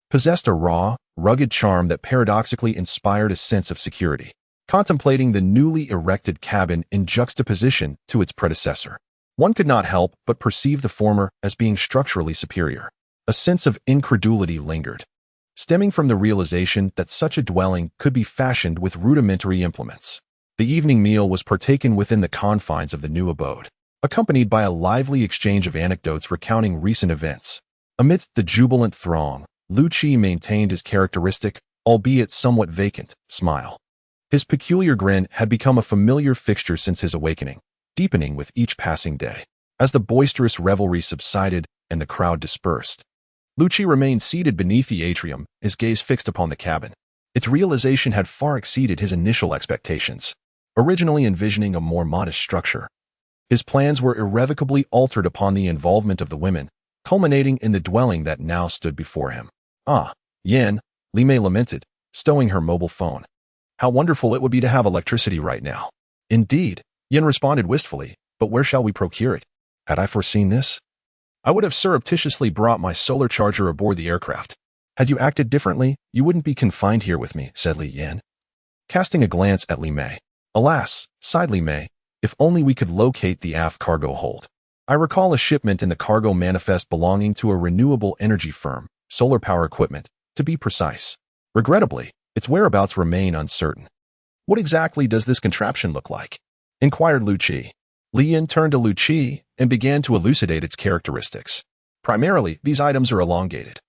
possessed a raw, rugged charm that paradoxically inspired a sense of security. Contemplating the newly erected cabin in juxtaposition to its predecessor, one could not help but perceive the former as being structurally superior. A sense of incredulity lingered, stemming from the realization that such a dwelling could be fashioned with rudimentary implements. The evening meal was partaken within the confines of the new abode, accompanied by a lively exchange of anecdotes recounting recent events. Amidst the jubilant throng, Liu Qi maintained his characteristic, albeit somewhat vacant, smile. His peculiar grin had become a familiar fixture since his awakening, deepening with each passing day. As the boisterous revelry subsided and the crowd dispersed, Liu Qi remained seated beneath the atrium, his gaze fixed upon the cabin. Its realization had far exceeded his initial expectations. Originally envisioning a more modest structure, his plans were irrevocably altered upon the involvement of the women, culminating in the dwelling that now stood before him. Ah, Yan, Li Mei lamented, stowing her mobile phone. How wonderful it would be to have electricity right now. Indeed, Yan responded wistfully, but where shall we procure it? Had I foreseen this, I would have surreptitiously brought my solar charger aboard the aircraft. Had you acted differently, you wouldn't be confined here with me, said Li Yan, casting a glance at Li Mei. Alas, sighed Li Mei, if only we could locate the aft cargo hold. I recall a shipment in the cargo manifest belonging to a renewable energy firm, solar power equipment, to be precise. Regrettably, its whereabouts remain uncertain. What exactly does this contraption look like? Inquired Liu Qi. Li Yin turned to Liu Qi and began to elucidate its characteristics. Primarily, these items are elongated,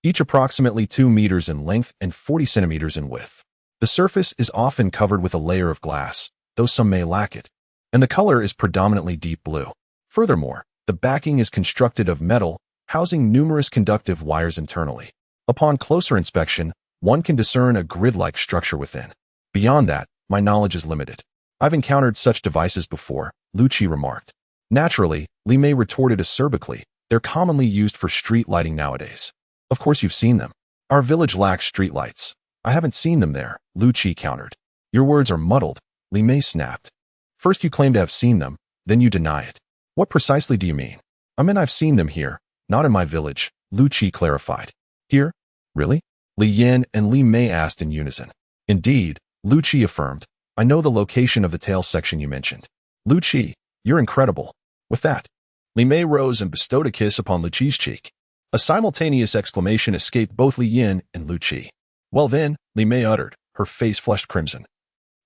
each approximately 2 meters in length and 40 centimeters in width. The surface is often covered with a layer of glass, though some may lack it, and the color is predominantly deep blue. Furthermore, the backing is constructed of metal, housing numerous conductive wires internally. Upon closer inspection, one can discern a grid-like structure within. Beyond that, my knowledge is limited. I've encountered such devices before, Liu Qi remarked. Naturally, Li Mei retorted acerbically, they're commonly used for street lighting nowadays. Of course you've seen them. Our village lacks streetlights. I haven't seen them there, Liu Qi countered. Your words are muddled, Li Mei snapped. First you claim to have seen them, then you deny it. What precisely do you mean? I mean I've seen them here, not in my village, Liu Qi clarified. Here? Really? Li Yin and Li Mei asked in unison. Indeed, Liu Qi affirmed. I know the location of the tail section you mentioned. Liu Qi, you're incredible. With that, Li Mei rose and bestowed a kiss upon Liu Qi's cheek. A simultaneous exclamation escaped both Li Yin and Liu Qi. Well then, Li Mei uttered, her face flushed crimson.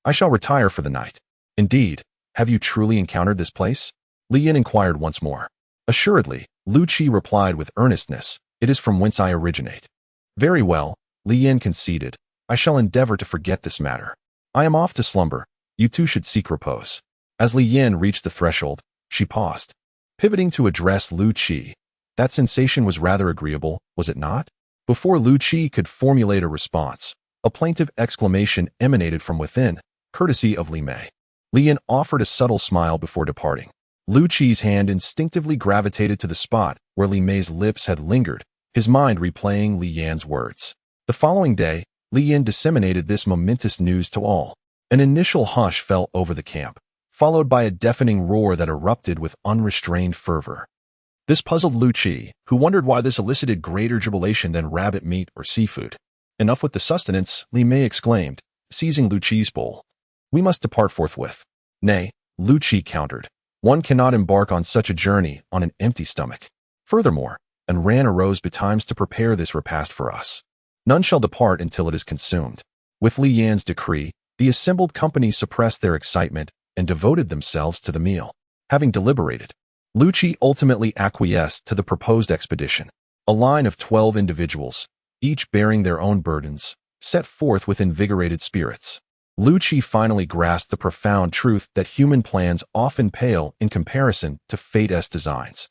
I shall retire for the night. Indeed, have you truly encountered this place? Li Yin inquired once more. Assuredly, Liu Qi replied with earnestness, it is from whence I originate. Very well, Li Yin conceded. I shall endeavor to forget this matter. I am off to slumber. You too should seek repose. As Li Yin reached the threshold, she paused. Pivoting to address Liu Qi, that sensation was rather agreeable, was it not? Before Liu Qi could formulate a response, a plaintive exclamation emanated from within, courtesy of Li Mei. Li Yin offered a subtle smile before departing. Liu Qi's hand instinctively gravitated to the spot where Li Mei's lips had lingered, his mind replaying Li Yan's words. The following day, Li Yin disseminated this momentous news to all. An initial hush fell over the camp, followed by a deafening roar that erupted with unrestrained fervor. This puzzled Liu Qi, who wondered why this elicited greater jubilation than rabbit meat or seafood. Enough with the sustenance, Li Mei exclaimed, seizing Liu Qi's bowl. We must depart forthwith. Nay, Liu Qi countered. One cannot embark on such a journey on an empty stomach. Furthermore, an ran arose betimes to prepare this repast for us. None shall depart until it is consumed. With Li Yan's decree, the assembled company suppressed their excitement and devoted themselves to the meal. Having deliberated, Liu Qi ultimately acquiesced to the proposed expedition. A line of 12 individuals, each bearing their own burdens, set forth with invigorated spirits. Liu Qi finally grasped the profound truth that human plans often pale in comparison to fate's designs.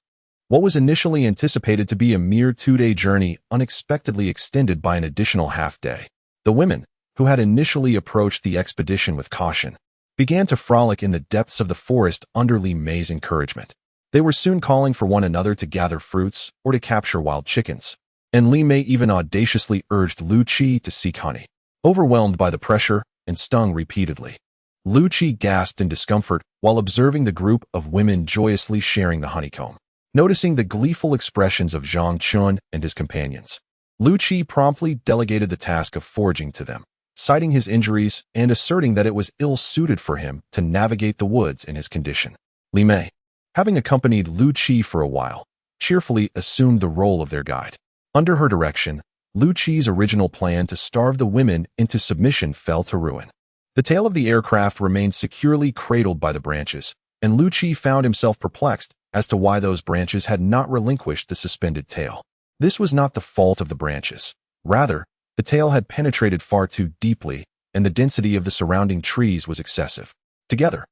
What was initially anticipated to be a mere 2-day journey unexpectedly extended by an additional half-day. The women, who had initially approached the expedition with caution, began to frolic in the depths of the forest under Li Mei's encouragement. They were soon calling for one another to gather fruits or to capture wild chickens, and Li Mei even audaciously urged Liu Qi to seek honey. Overwhelmed by the pressure and stung repeatedly, Liu Qi gasped in discomfort while observing the group of women joyously sharing the honeycomb. Noticing the gleeful expressions of Zhang Chen and his companions, Liu Qi promptly delegated the task of foraging to them, citing his injuries and asserting that it was ill-suited for him to navigate the woods in his condition. Li Mei, having accompanied Liu Qi for a while, cheerfully assumed the role of their guide. Under her direction, Liu Qi's original plan to starve the women into submission fell to ruin. The tail of the aircraft remained securely cradled by the branches, and Liu Qi found himself perplexed as to why those branches had not relinquished the suspended tail. This was not the fault of the branches. Rather, the tail had penetrated far too deeply, and the density of the surrounding trees was excessive. Together,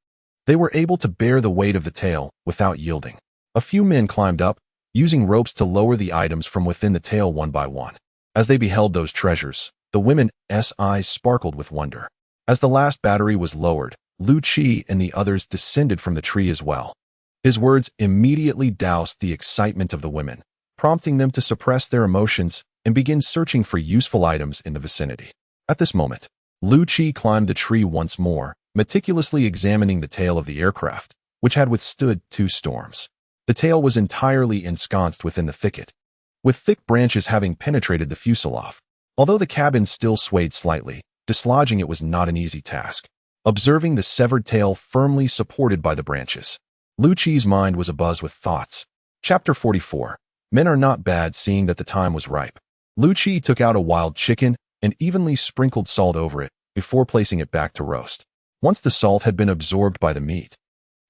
they were able to bear the weight of the tail without yielding. A few men climbed up, using ropes to lower the items from within the tail one by one. As they beheld those treasures, the women's eyes sparkled with wonder. As the last battery was lowered, Liu Qi and the others descended from the tree as well. His words immediately doused the excitement of the women, prompting them to suppress their emotions and begin searching for useful items in the vicinity. At this moment, Liu Qi climbed the tree once more, meticulously examining the tail of the aircraft, which had withstood 2 storms. The tail was entirely ensconced within the thicket, with thick branches having penetrated the fuselage. Although the cabin still swayed slightly, dislodging it was not an easy task. Observing the severed tail firmly supported by the branches, Liu Qi's mind was abuzz with thoughts. Chapter 44. Men are not bad, seeing that the time was ripe. Liu Qi took out a wild chicken and evenly sprinkled salt over it before placing it back to roast. Once the salt had been absorbed by the meat,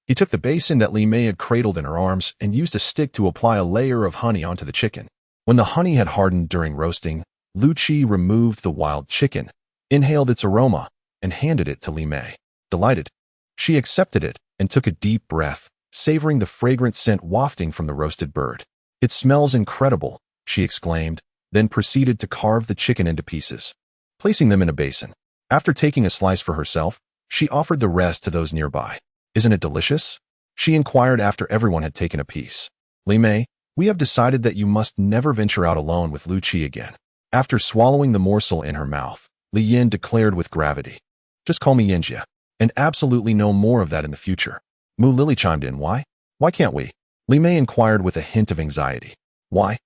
he took the basin that Li Mei had cradled in her arms and used a stick to apply a layer of honey onto the chicken. When the honey had hardened during roasting, Liu Qi removed the wild chicken, inhaled its aroma, and handed it to Li Mei. Delighted, she accepted it and took a deep breath, savoring the fragrant scent wafting from the roasted bird. "It smells incredible," she exclaimed, then proceeded to carve the chicken into pieces, placing them in a basin. After taking a slice for herself, she offered the rest to those nearby. "Isn't it delicious?" she inquired after everyone had taken a piece. "Li Mei, we have decided that you must never venture out alone with Liu Qi again." After swallowing the morsel in her mouth, Li Yin declared with gravity, "Just call me Yinjia, and absolutely no more of that in the future." Mu Lily chimed in, "Why? Why can't we?" Li Mei inquired with a hint of anxiety. "Why?"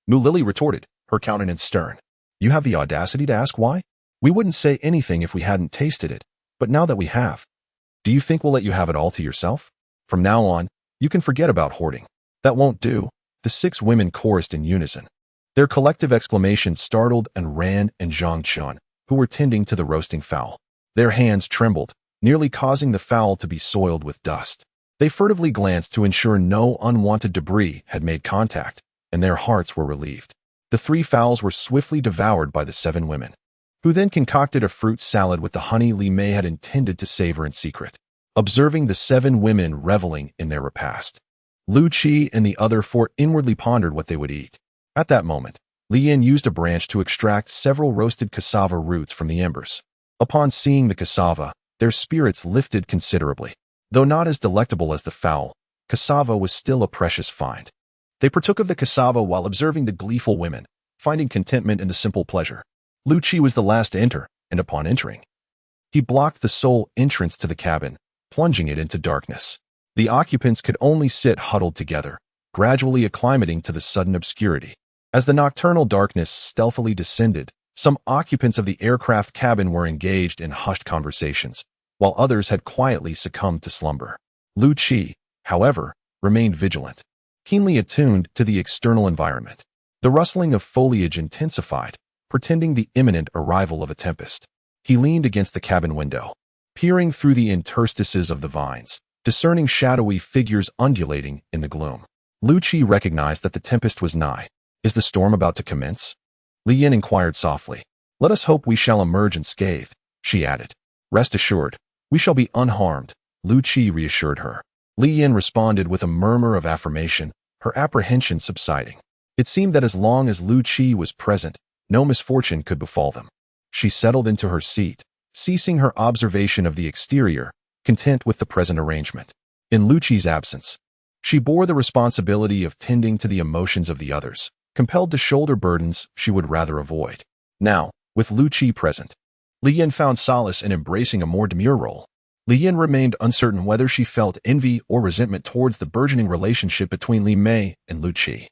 Mu Lily retorted, her countenance stern. "You have the audacity to ask why? We wouldn't say anything if we hadn't tasted it, but now that we have, do you think we'll let you have it all to yourself? From now on, you can forget about hoarding." "That won't do," the 6 women chorused in unison. Their collective exclamations startled and ran and Zhang Chen, who were tending to the roasting fowl. Their hands trembled, nearly causing the fowl to be soiled with dust. They furtively glanced to ensure no unwanted debris had made contact, and their hearts were relieved. The 3 fowls were swiftly devoured by the 7 women, who then concocted a fruit salad with the honey Li Mei had intended to savor in secret. Observing the 7 women reveling in their repast, Liu Qi and the other 4 inwardly pondered what they would eat. At that moment, Li Yin used a branch to extract several roasted cassava roots from the embers. Upon seeing the cassava, their spirits lifted considerably. Though not as delectable as the fowl, cassava was still a precious find. They partook of the cassava while observing the gleeful women, finding contentment in the simple pleasure. Liu Qi was the last to enter, and upon entering, he blocked the sole entrance to the cabin, plunging it into darkness. The occupants could only sit huddled together, gradually acclimating to the sudden obscurity. As the nocturnal darkness stealthily descended, some occupants of the aircraft cabin were engaged in hushed conversations, while others had quietly succumbed to slumber. Liu Qi, however, remained vigilant, keenly attuned to the external environment. The rustling of foliage intensified, portending the imminent arrival of a tempest. He leaned against the cabin window, peering through the interstices of the vines, discerning shadowy figures undulating in the gloom. Liu Qi recognized that the tempest was nigh. "Is the storm about to commence?" Li Yin inquired softly. "Let us hope we shall emerge unscathed," she added. "Rest assured, we shall be unharmed," Liu Qi reassured her. Li Yin responded with a murmur of affirmation, her apprehension subsiding. It seemed that as long as Liu Qi was present, no misfortune could befall them. She settled into her seat, ceasing her observation of the exterior, content with the present arrangement. In Liu Qi's absence, she bore the responsibility of tending to the emotions of the others, compelled to shoulder burdens she would rather avoid. Now, with Liu Qi present, Li Yin found solace in embracing a more demure role. Li Yin remained uncertain whether she felt envy or resentment towards the burgeoning relationship between Li Mei and Liu Qi.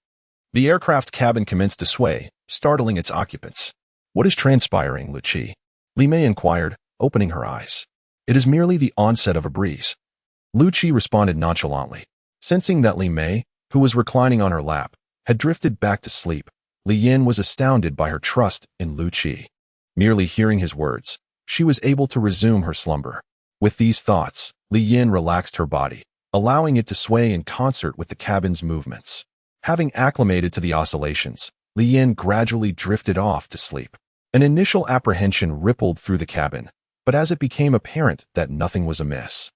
The aircraft cabin commenced to sway, startling its occupants. "What is transpiring, Liu Qi?" Li Mei inquired, opening her eyes. "It is merely the onset of a breeze," Liu Qi responded nonchalantly. Sensing that Li Mei, who was reclining on her lap, had drifted back to sleep, Li Yin was astounded by her trust in Liu Qi. Merely hearing his words, she was able to resume her slumber. With these thoughts, Li Yin relaxed her body, allowing it to sway in concert with the cabin's movements. Having acclimated to the oscillations, Li Yin gradually drifted off to sleep. An initial apprehension rippled through the cabin, but as it became apparent that nothing was amiss,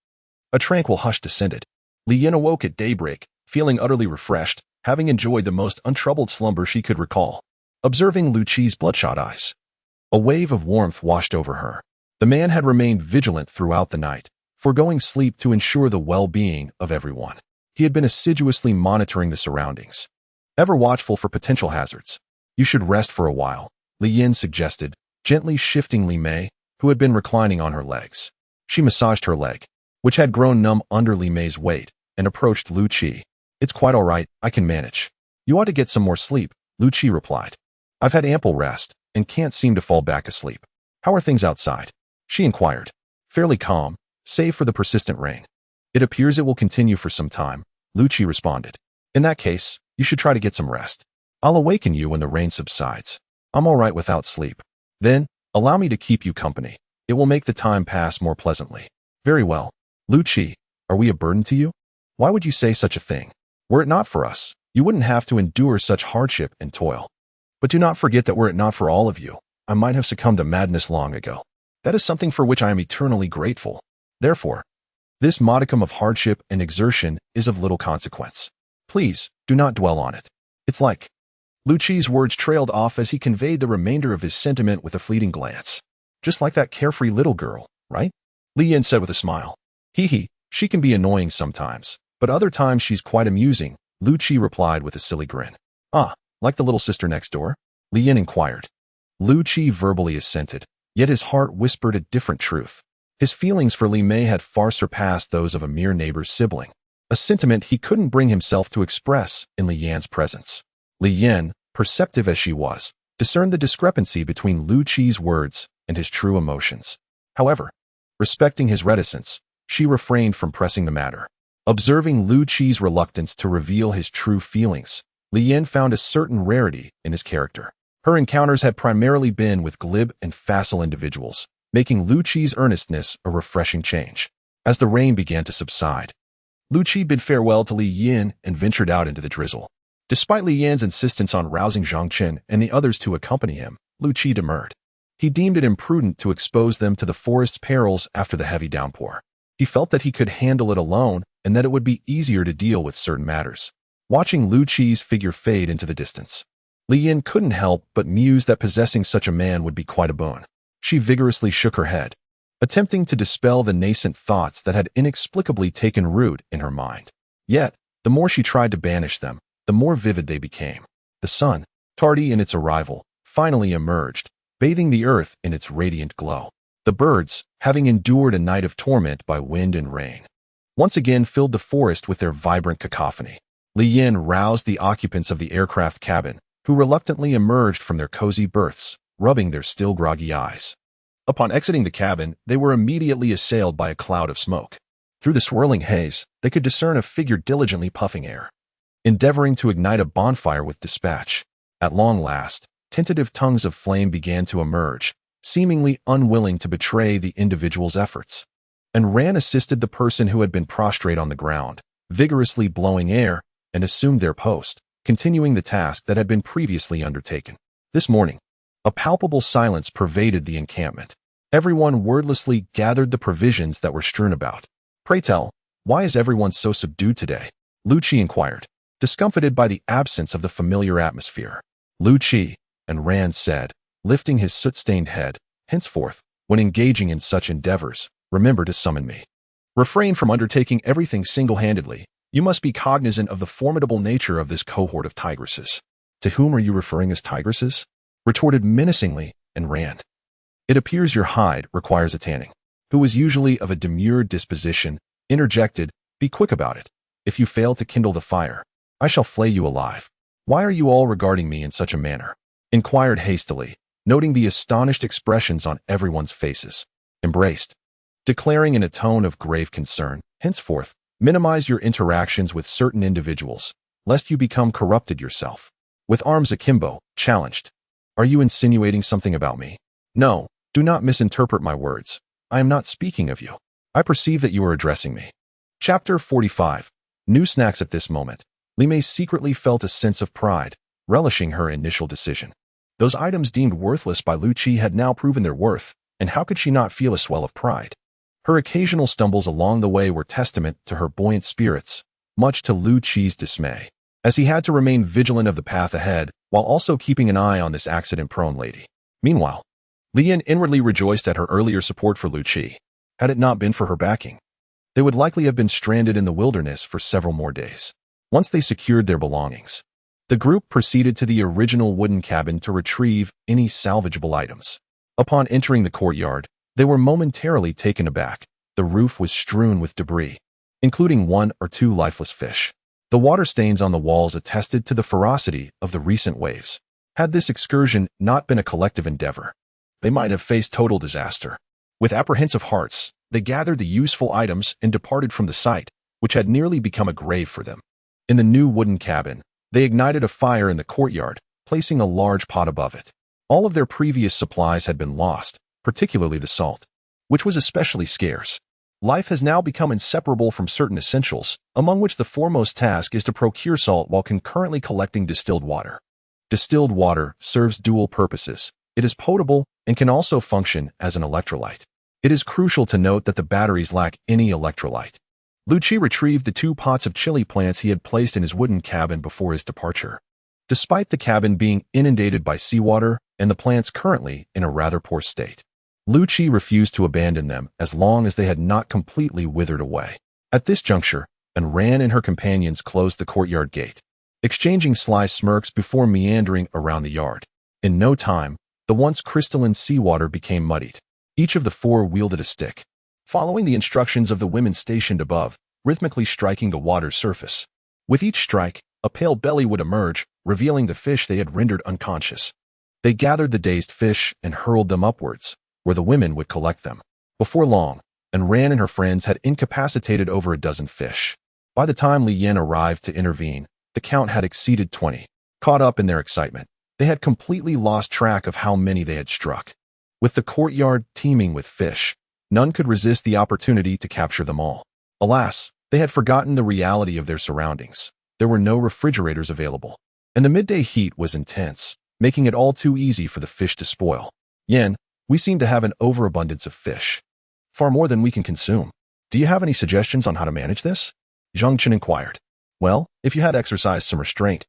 a tranquil hush descended. Li Yin awoke at daybreak, feeling utterly refreshed, having enjoyed the most untroubled slumber she could recall. Observing Liu Qi's bloodshot eyes, a wave of warmth washed over her. The man had remained vigilant throughout the night, foregoing sleep to ensure the well-being of everyone. He had been assiduously monitoring the surroundings, ever watchful for potential hazards. "You should rest for a while," Li Yin suggested, gently shifting Li Mei, who had been reclining on her legs. She massaged her leg, which had grown numb under Li Mei's weight, and approached Liu Qi. "It's quite all right, I can manage." "You ought to get some more sleep," Liu Qi replied. "I've had ample rest, and can't seem to fall back asleep." "How are things outside?" she inquired. "Fairly calm, save for the persistent rain." It appears it will continue for some time, Liu Qi responded. In that case, you should try to get some rest. I'll awaken you when the rain subsides. I'm all right without sleep. Then, allow me to keep you company. It will make the time pass more pleasantly. Very well. Liu Qi, are we a burden to you? Why would you say such a thing? Were it not for us, you wouldn't have to endure such hardship and toil. But do not forget that were it not for all of you, I might have succumbed to madness long ago. That is something for which I am eternally grateful. Therefore, this modicum of hardship and exertion is of little consequence. Please, do not dwell on it. It's like... Liu Qi's words trailed off as he conveyed the remainder of his sentiment with a fleeting glance. Just like that carefree little girl, right? Li Yin said with a smile. Hee, she can be annoying sometimes, but other times she's quite amusing, Liu Qi replied with a silly grin. Ah, like the little sister next door? Li Yin inquired. Liu Qi verbally assented, yet his heart whispered a different truth. His feelings for Li Mei had far surpassed those of a mere neighbor's sibling, a sentiment he couldn't bring himself to express in Li Yan's presence. Li Yan, perceptive as she was, discerned the discrepancy between Liu Qi's words and his true emotions. However, respecting his reticence, she refrained from pressing the matter. Observing Liu Qi's reluctance to reveal his true feelings, Li Yan found a certain rarity in his character. Her encounters had primarily been with glib and facile individuals, making Liu Qi's earnestness a refreshing change. As the rain began to subside, Liu Qi bid farewell to Li Yan and ventured out into the drizzle. Despite Li Yan's insistence on rousing Zhang Chen and the others to accompany him, Liu Qi demurred. He deemed it imprudent to expose them to the forest's perils after the heavy downpour. He felt that he could handle it alone and that it would be easier to deal with certain matters. Watching Liu Qi's figure fade into the distance, Li Yan couldn't help but muse that possessing such a man would be quite a boon. She vigorously shook her head, attempting to dispel the nascent thoughts that had inexplicably taken root in her mind. Yet, the more she tried to banish them, the more vivid they became. The sun, tardy in its arrival, finally emerged, bathing the earth in its radiant glow. The birds, having endured a night of torment by wind and rain, once again filled the forest with their vibrant cacophony. Li Yan roused the occupants of the aircraft cabin, who reluctantly emerged from their cozy berths, rubbing their still groggy eyes. Upon exiting the cabin, they were immediately assailed by a cloud of smoke. Through the swirling haze, they could discern a figure diligently puffing air, endeavoring to ignite a bonfire with dispatch. At long last, tentative tongues of flame began to emerge, seemingly unwilling to betray the individual's efforts. And Ran assisted the person who had been prostrate on the ground, vigorously blowing air, and assumed their post, continuing the task that had been previously undertaken. This morning, a palpable silence pervaded the encampment. Everyone wordlessly gathered the provisions that were strewn about. Pray tell, why is everyone so subdued today? Liu Qi inquired, discomfited by the absence of the familiar atmosphere. Liu Qi, and Rand said, lifting his soot-stained head, henceforth, when engaging in such endeavors, remember to summon me. Refrain from undertaking everything single-handedly. You must be cognizant of the formidable nature of this cohort of tigresses. To whom are you referring as tigresses? Retorted menacingly, and Rand. It appears your hide requires a tanning. Who is usually of a demure disposition, interjected, be quick about it. If you fail to kindle the fire, I shall flay you alive. Why are you all regarding me in such a manner? Inquired hastily, noting the astonished expressions on everyone's faces. Embraced. Declaring in a tone of grave concern, henceforth, minimize your interactions with certain individuals, lest you become corrupted yourself. With arms akimbo, challenged. Are you insinuating something about me? No, do not misinterpret my words. I am not speaking of you. I perceive that you are addressing me. Chapter 45. New snacks. At this moment, Li Mei secretly felt a sense of pride, relishing her initial decision. Those items deemed worthless by Liu Qi had now proven their worth, and how could she not feel a swell of pride? Her occasional stumbles along the way were testament to her buoyant spirits, much to Liu Qi's dismay, as he had to remain vigilant of the path ahead while also keeping an eye on this accident-prone lady. Meanwhile, Li Yan inwardly rejoiced at her earlier support for Liu Qi. Had it not been for her backing, they would likely have been stranded in the wilderness for several more days. Once they secured their belongings, the group proceeded to the original wooden cabin to retrieve any salvageable items. Upon entering the courtyard, they were momentarily taken aback. The roof was strewn with debris, including 1 or 2 lifeless fish. The water stains on the walls attested to the ferocity of the recent waves. Had this excursion not been a collective endeavor, they might have faced total disaster. With apprehensive hearts, They gathered the useful items and departed from the site, which had nearly become a grave for them. In the new wooden cabin, they ignited a fire in the courtyard, placing a large pot above it. All of their previous supplies had been lost, particularly the salt, which was especially scarce. Life has now become inseparable from certain essentials, among which the foremost task is to procure salt while concurrently collecting distilled water. Distilled water serves dual purposes. It is potable and can also function as an electrolyte. It is crucial to note that the batteries lack any electrolyte. Liu Qi retrieved the 2 pots of chili plants he had placed in his wooden cabin before his departure. Despite the cabin being inundated by seawater and the plants currently in a rather poor state, Liu Qi refused to abandon them as long as they had not completely withered away. At this juncture, Ran and her companions closed the courtyard gate, exchanging sly smirks before meandering around the yard. In no time, the once crystalline seawater became muddied. Each of the 4 wielded a stick, following the instructions of the women stationed above, rhythmically striking the water's surface. With each strike, a pale belly would emerge, revealing the fish they had rendered unconscious. They gathered the dazed fish and hurled them upwards, where the women would collect them. Before long, Ran and her friends had incapacitated over a dozen fish. By the time Li Yan arrived to intervene, the count had exceeded 20. Caught up in their excitement, they had completely lost track of how many they had struck. With the courtyard teeming with fish, none could resist the opportunity to capture them all. Alas, they had forgotten the reality of their surroundings. There were no refrigerators available, and the midday heat was intense, making it all too easy for the fish to spoil. Yan, we seem to have an overabundance of fish. Far more than we can consume. Do you have any suggestions on how to manage this? Zhang Chen inquired. Well, if you had exercised some restraint,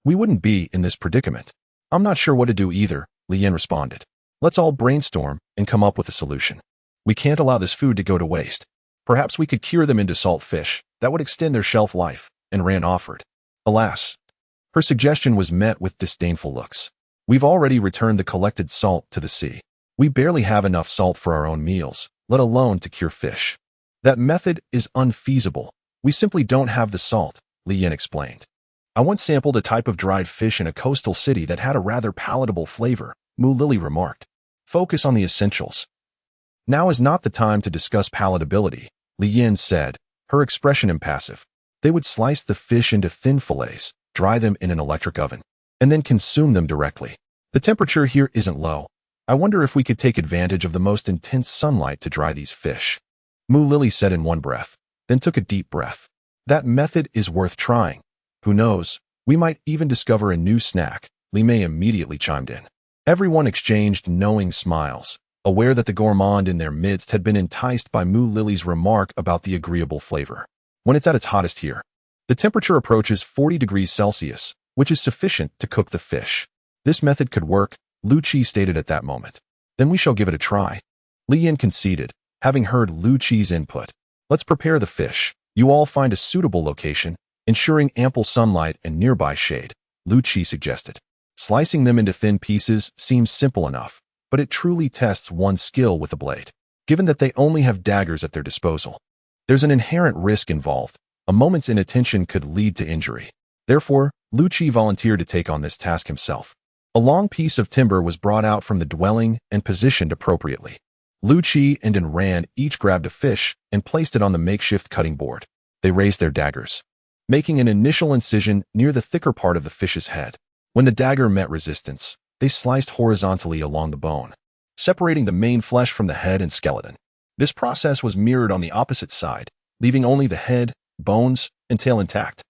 we wouldn't be in this predicament. I'm not sure what to do either, Li Yan responded. Let's all brainstorm and come up with a solution. We can't allow this food to go to waste. Perhaps we could cure them into salt fish. That would extend their shelf life, Ran offered. Alas, her suggestion was met with disdainful looks. We've already returned the collected salt to the sea. We barely have enough salt for our own meals, let alone to cure fish. That method is unfeasible. We simply don't have the salt, Li Yan explained. I once sampled a type of dried fish in a coastal city that had a rather palatable flavor, Mu Lily remarked. Focus on the essentials. Now is not the time to discuss palatability, Li Yan said, her expression impassive. They would slice the fish into thin fillets, dry them in an electric oven, and then consume them directly. The temperature here isn't low. I wonder if we could take advantage of the most intense sunlight to dry these fish. Mu Lily said in one breath, then took a deep breath. That method is worth trying. Who knows, we might even discover a new snack, Li Mei immediately chimed in. Everyone exchanged knowing smiles, aware that the gourmand in their midst had been enticed by Mu Lily's remark about the agreeable flavor. When it's at its hottest here, the temperature approaches 40 degrees Celsius, which is sufficient to cook the fish. This method could work, Liu Qi stated at that moment. Then we shall give it a try. Li Yan conceded, having heard Liu Qi's input. Let's prepare the fish. You all find a suitable location, ensuring ample sunlight and nearby shade, Liu Qi suggested. Slicing them into thin pieces seems simple enough, but it truly tests one's skill with a blade. Given that they only have daggers at their disposal, there's an inherent risk involved. A moment's inattention could lead to injury. Therefore, Liu Qi volunteered to take on this task himself. A long piece of timber was brought out from the dwelling and positioned appropriately. Liu Qi and Ran each grabbed a fish and placed it on the makeshift cutting board. They raised their daggers, making an initial incision near the thicker part of the fish's head. When the dagger met resistance, they sliced horizontally along the bone, separating the main flesh from the head and skeleton. This process was mirrored on the opposite side, leaving only the head, bones, and tail intact.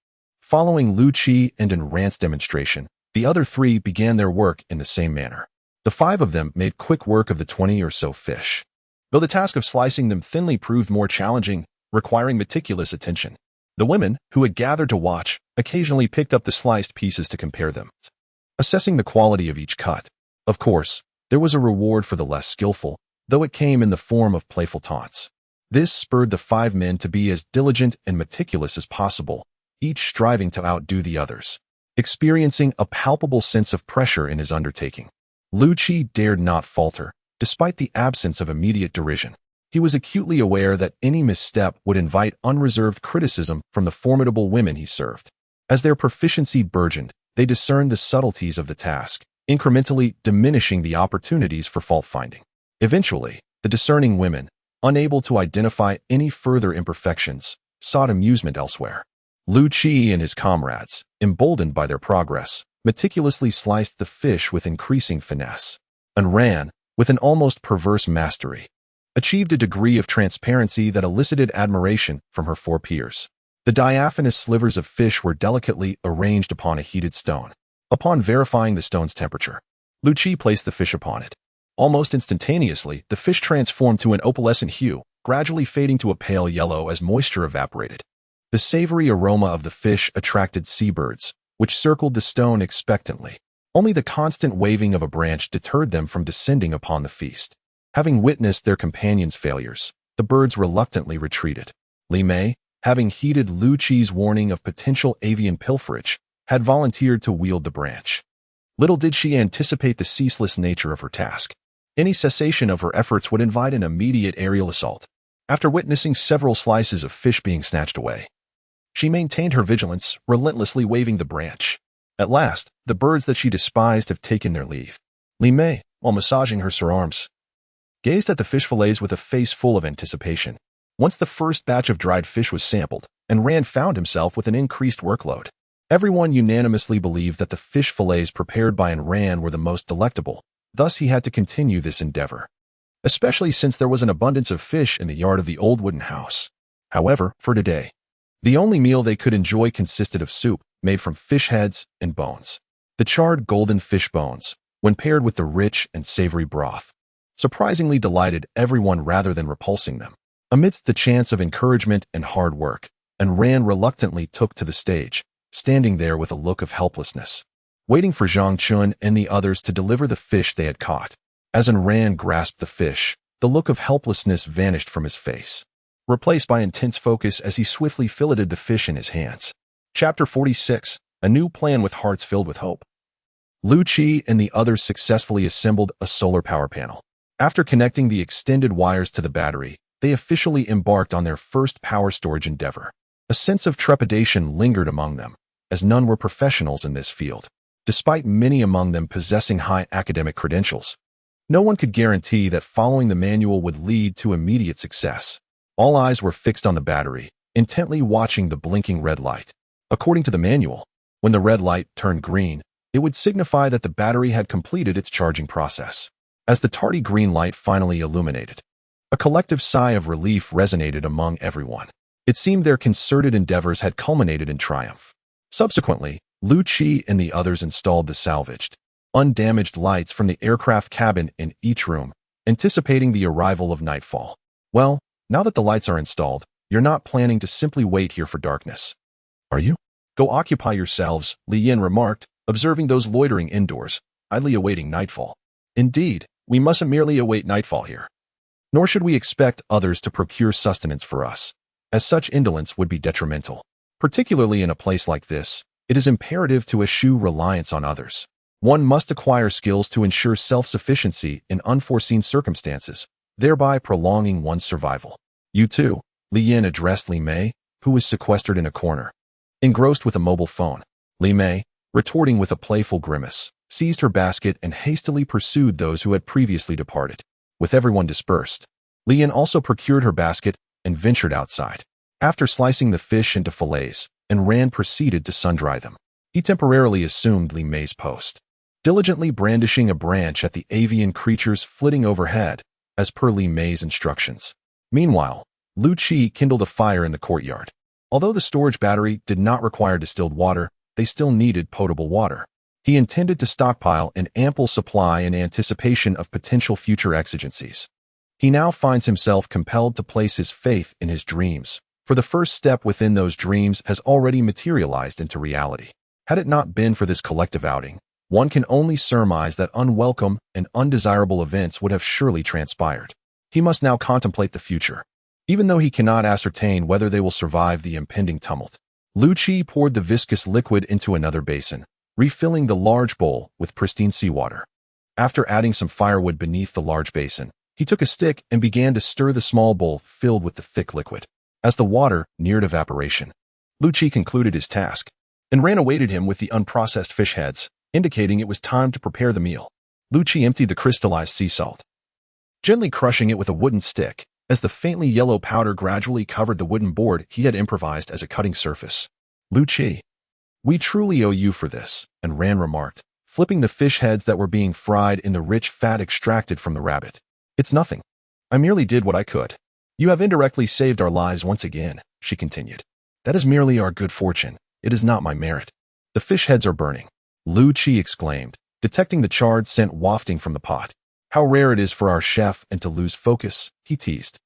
Following Liu Qi and Ran's demonstration, the other 3 began their work in the same manner. The 5 of them made quick work of the 20 or so fish, though the task of slicing them thinly proved more challenging, requiring meticulous attention. The women, who had gathered to watch, occasionally picked up the sliced pieces to compare them, assessing the quality of each cut. Of course, there was a reward for the less skillful, though it came in the form of playful taunts. This spurred the 5 men to be as diligent and meticulous as possible, each striving to outdo the others. Experiencing a palpable sense of pressure in his undertaking, Liu Qi dared not falter, despite the absence of immediate derision. He was acutely aware that any misstep would invite unreserved criticism from the formidable women he served. As their proficiency burgeoned, they discerned the subtleties of the task, incrementally diminishing the opportunities for fault-finding. Eventually, the discerning women, unable to identify any further imperfections, sought amusement elsewhere. Liu Qi and his comrades, emboldened by their progress, meticulously sliced the fish with increasing finesse, and ran, with an almost perverse mastery, achieved a degree of transparency that elicited admiration from her four peers. The diaphanous slivers of fish were delicately arranged upon a heated stone. Upon verifying the stone's temperature, Liu Qi placed the fish upon it. Almost instantaneously, the fish transformed to an opalescent hue, gradually fading to a pale yellow as moisture evaporated. The savory aroma of the fish attracted seabirds, which circled the stone expectantly. Only the constant waving of a branch deterred them from descending upon the feast. Having witnessed their companions' failures, the birds reluctantly retreated. Li Mei, having heeded Liu Qi's warning of potential avian pilferage, had volunteered to wield the branch. Little did she anticipate the ceaseless nature of her task. Any cessation of her efforts would invite an immediate aerial assault. After witnessing several slices of fish being snatched away, she maintained her vigilance, relentlessly waving the branch. At last, the birds that she despised have taken their leave. Li Mei, while massaging her forearms, gazed at the fish fillets with a face full of anticipation. Once the first batch of dried fish was sampled, and Rand found himself with an increased workload. Everyone unanimously believed that the fish fillets prepared by Rand were the most delectable, thus he had to continue this endeavor, especially since there was an abundance of fish in the yard of the old wooden house. However, for today, the only meal they could enjoy consisted of soup made from fish heads and bones. The charred golden fish bones, when paired with the rich and savory broth, surprisingly delighted everyone rather than repulsing them. Amidst the chants of encouragement and hard work, Rand reluctantly took to the stage, standing there with a look of helplessness, waiting for Zhang Chen and the others to deliver the fish they had caught. As Rand grasped the fish, the look of helplessness vanished from his face, replaced by intense focus as he swiftly filleted the fish in his hands. Chapter 46, A New Plan with Hearts Filled with Hope. Liu Qi and the others successfully assembled a solar power panel. After connecting the extended wires to the battery, they officially embarked on their first power storage endeavor. A sense of trepidation lingered among them, as none were professionals in this field. Despite many among them possessing high academic credentials, no one could guarantee that following the manual would lead to immediate success. All eyes were fixed on the battery, intently watching the blinking red light. According to the manual, when the red light turned green, it would signify that the battery had completed its charging process. As the tardy green light finally illuminated, a collective sigh of relief resonated among everyone. It seemed their concerted endeavors had culminated in triumph. Subsequently, Liu Qi and the others installed the salvaged, undamaged lights from the aircraft cabin in each room, anticipating the arrival of nightfall. Well, now that the lights are installed, you're not planning to simply wait here for darkness, are you? Go occupy yourselves, Li Yin remarked, observing those loitering indoors, idly awaiting nightfall. Indeed, we mustn't merely await nightfall here. Nor should we expect others to procure sustenance for us, as such indolence would be detrimental. Particularly in a place like this, it is imperative to eschew reliance on others. One must acquire skills to ensure self-sufficiency in unforeseen circumstances, thereby prolonging one's survival. You too, Li Yin addressed Li Mei, who was sequestered in a corner, engrossed with a mobile phone. Li Mei, retorting with a playful grimace, seized her basket and hastily pursued those who had previously departed. With everyone dispersed, Li Yin also procured her basket and ventured outside. After slicing the fish into fillets, Rand proceeded to sun-dry them. He temporarily assumed Li Mei's post, diligently brandishing a branch at the avian creatures flitting overhead, as per Li Mei's instructions. Meanwhile, Liu Qi kindled a fire in the courtyard. Although the storage battery did not require distilled water, they still needed potable water. He intended to stockpile an ample supply in anticipation of potential future exigencies. He now finds himself compelled to place his faith in his dreams, for the first step within those dreams has already materialized into reality. Had it not been for this collective outing, one can only surmise that unwelcome and undesirable events would have surely transpired. He must now contemplate the future, even though he cannot ascertain whether they will survive the impending tumult. Liu Qi poured the viscous liquid into another basin, refilling the large bowl with pristine seawater. After adding some firewood beneath the large basin, he took a stick and began to stir the small bowl filled with the thick liquid. As the water neared evaporation, Liu Qi concluded his task, and Rand awaited him with the unprocessed fish heads, indicating it was time to prepare the meal. Liu Qi emptied the crystallized sea salt, gently crushing it with a wooden stick, as the faintly yellow powder gradually covered the wooden board he had improvised as a cutting surface. Liu Qi, we truly owe you for this, and Ran remarked, flipping the fish heads that were being fried in the rich fat extracted from the rabbit. It's nothing. I merely did what I could. You have indirectly saved our lives once again, she continued. That is merely our good fortune. It is not my merit. The fish heads are burning, Liu Qi exclaimed, detecting the charred scent wafting from the pot. How rare it is for our chef and to lose focus, he teased,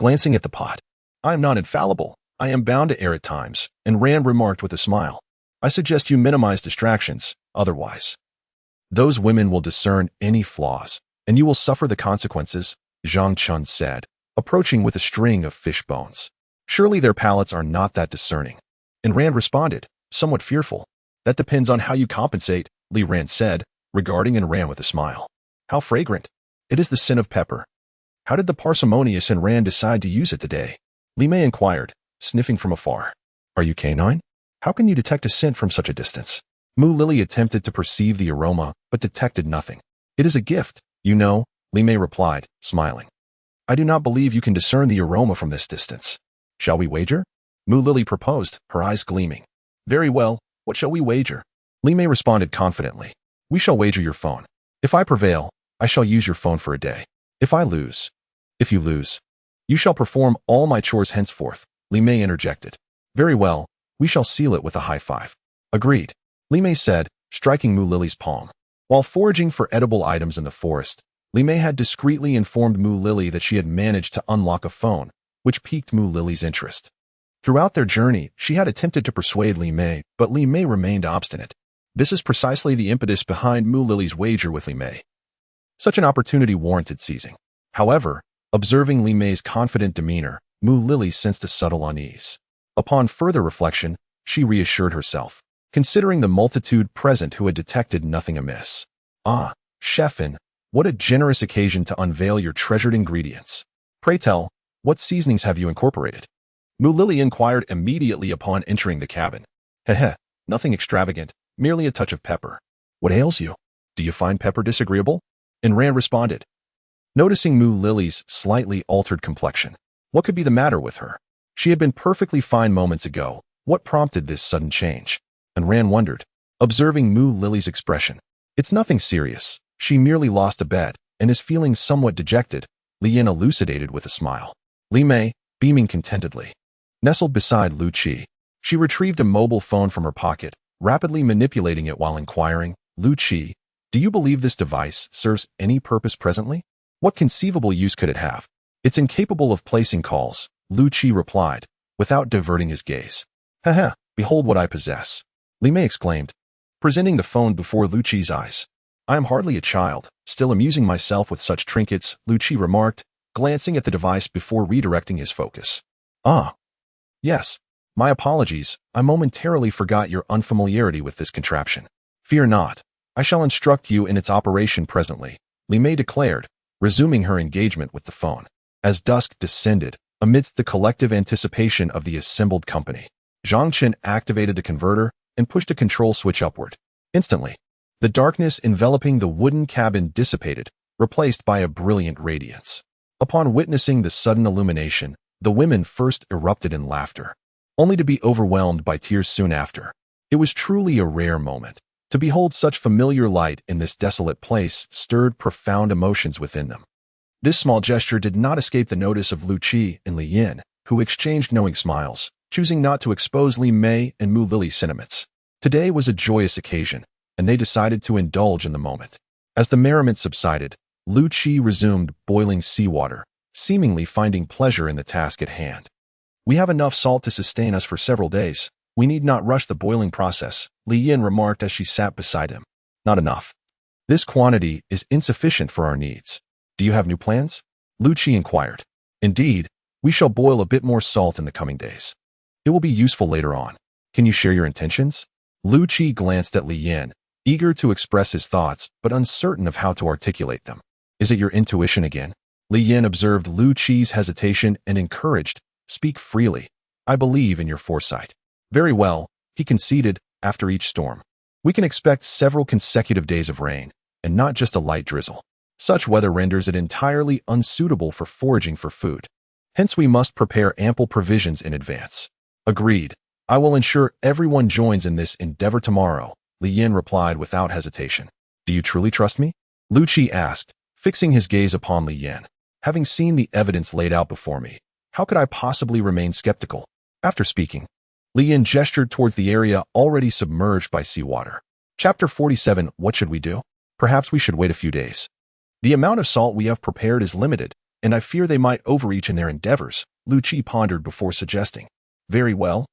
glancing at the pot. I am not infallible. I am bound to err at times, and Rand remarked with a smile. I suggest you minimize distractions, otherwise those women will discern any flaws, and you will suffer the consequences, Zhang Chen said, approaching with a string of fish bones. Surely their palates are not that discerning. And Rand responded, somewhat fearful. That depends on how you compensate, Li Rand said, regarding and Rand with a smile. How fragrant. It is the scent of pepper. How did the parsimonious and Rand decide to use it today? Li Mei inquired, sniffing from afar. Are you canine? How can you detect a scent from such a distance? Mu Lily attempted to perceive the aroma, but detected nothing. It is a gift, you know, Li Mei replied, smiling. I do not believe you can discern the aroma from this distance. Shall we wager? Mu Lily proposed, her eyes gleaming. Very well, what shall we wager? Li Mei responded confidently. We shall wager your phone. If I prevail, I shall use your phone for a day. If you lose, you shall perform all my chores henceforth, Li Mei interjected. Very well, we shall seal it with a high five. Agreed, Li Mei said, striking Mu Lily's palm. While foraging for edible items in the forest, Li Mei had discreetly informed Mu Lily that she had managed to unlock a phone, which piqued Mu Lily's interest. Throughout their journey, she had attempted to persuade Li Mei, but Li Mei remained obstinate. This is precisely the impetus behind Mu Lily's wager with Li Mei. Such an opportunity warranted seizing. However, observing Li Mei's confident demeanor, Mu Lily sensed a subtle unease. Upon further reflection, she reassured herself, considering the multitude present who had detected nothing amiss. Ah, chefin, what a generous occasion to unveil your treasured ingredients. Pray tell, what seasonings have you incorporated? Mu Lily inquired immediately upon entering the cabin. Heh, nothing extravagant, merely a touch of pepper. What ails you? Do you find pepper disagreeable? And Rand responded, noticing Mu Lily's slightly altered complexion. What could be the matter with her? She had been perfectly fine moments ago. What prompted this sudden change? And Rand wondered, observing Mu Lily's expression. It's nothing serious. She merely lost a bet and is feeling somewhat dejected, Li Yin elucidated with a smile. Li Mei, beaming contentedly, nestled beside Liu Qi. She retrieved a mobile phone from her pocket, rapidly manipulating it while inquiring, Liu Qi, do you believe this device serves any purpose presently? What conceivable use could it have? It's incapable of placing calls, Liu Qi replied, without diverting his gaze. Behold what I possess, Li Mei exclaimed, presenting the phone before Liu Qi's eyes. I am hardly a child, still amusing myself with such trinkets, Liu Qi remarked, glancing at the device before redirecting his focus. Ah. Yes. My apologies, I momentarily forgot your unfamiliarity with this contraption. Fear not. I shall instruct you in its operation presently, Li Mei declared, resuming her engagement with the phone. As dusk descended, amidst the collective anticipation of the assembled company, Zhang Chen activated the converter and pushed a control switch upward. Instantly, the darkness enveloping the wooden cabin dissipated, replaced by a brilliant radiance. Upon witnessing the sudden illumination, the women first erupted in laughter, only to be overwhelmed by tears soon after. It was truly a rare moment. To behold such familiar light in this desolate place stirred profound emotions within them. This small gesture did not escape the notice of Liu Qi and Li Yin, who exchanged knowing smiles, choosing not to expose Li Mei and Mu Lily's sentiments. Today was a joyous occasion, and they decided to indulge in the moment. As the merriment subsided, Liu Qi resumed boiling seawater, seemingly finding pleasure in the task at hand. We have enough salt to sustain us for several days. We need not rush the boiling process, Li Yin remarked as she sat beside him. Not enough. This quantity is insufficient for our needs. Do you have new plans? Liu Qi inquired. Indeed, we shall boil a bit more salt in the coming days. It will be useful later on. Can you share your intentions? Liu Qi glanced at Li Yin, eager to express his thoughts but uncertain of how to articulate them. Is it your intuition again? Li Yin observed Liu Qi's hesitation and encouraged, speak freely. I believe in your foresight. Very well, he conceded, after each storm. We can expect several consecutive days of rain, and not just a light drizzle. Such weather renders it entirely unsuitable for foraging for food. Hence we must prepare ample provisions in advance. Agreed. I will ensure everyone joins in this endeavor tomorrow, Li Yin replied without hesitation. Do you truly trust me? Liu Qi asked, fixing his gaze upon Li Yin. Having seen the evidence laid out before me, how could I possibly remain skeptical? After speaking, Li Yin gestured towards the area already submerged by seawater. Chapter 47. What should we do? Perhaps we should wait a few days. The amount of salt we have prepared is limited, and I fear they might overreach in their endeavors, Liu Qi pondered before suggesting. Very well.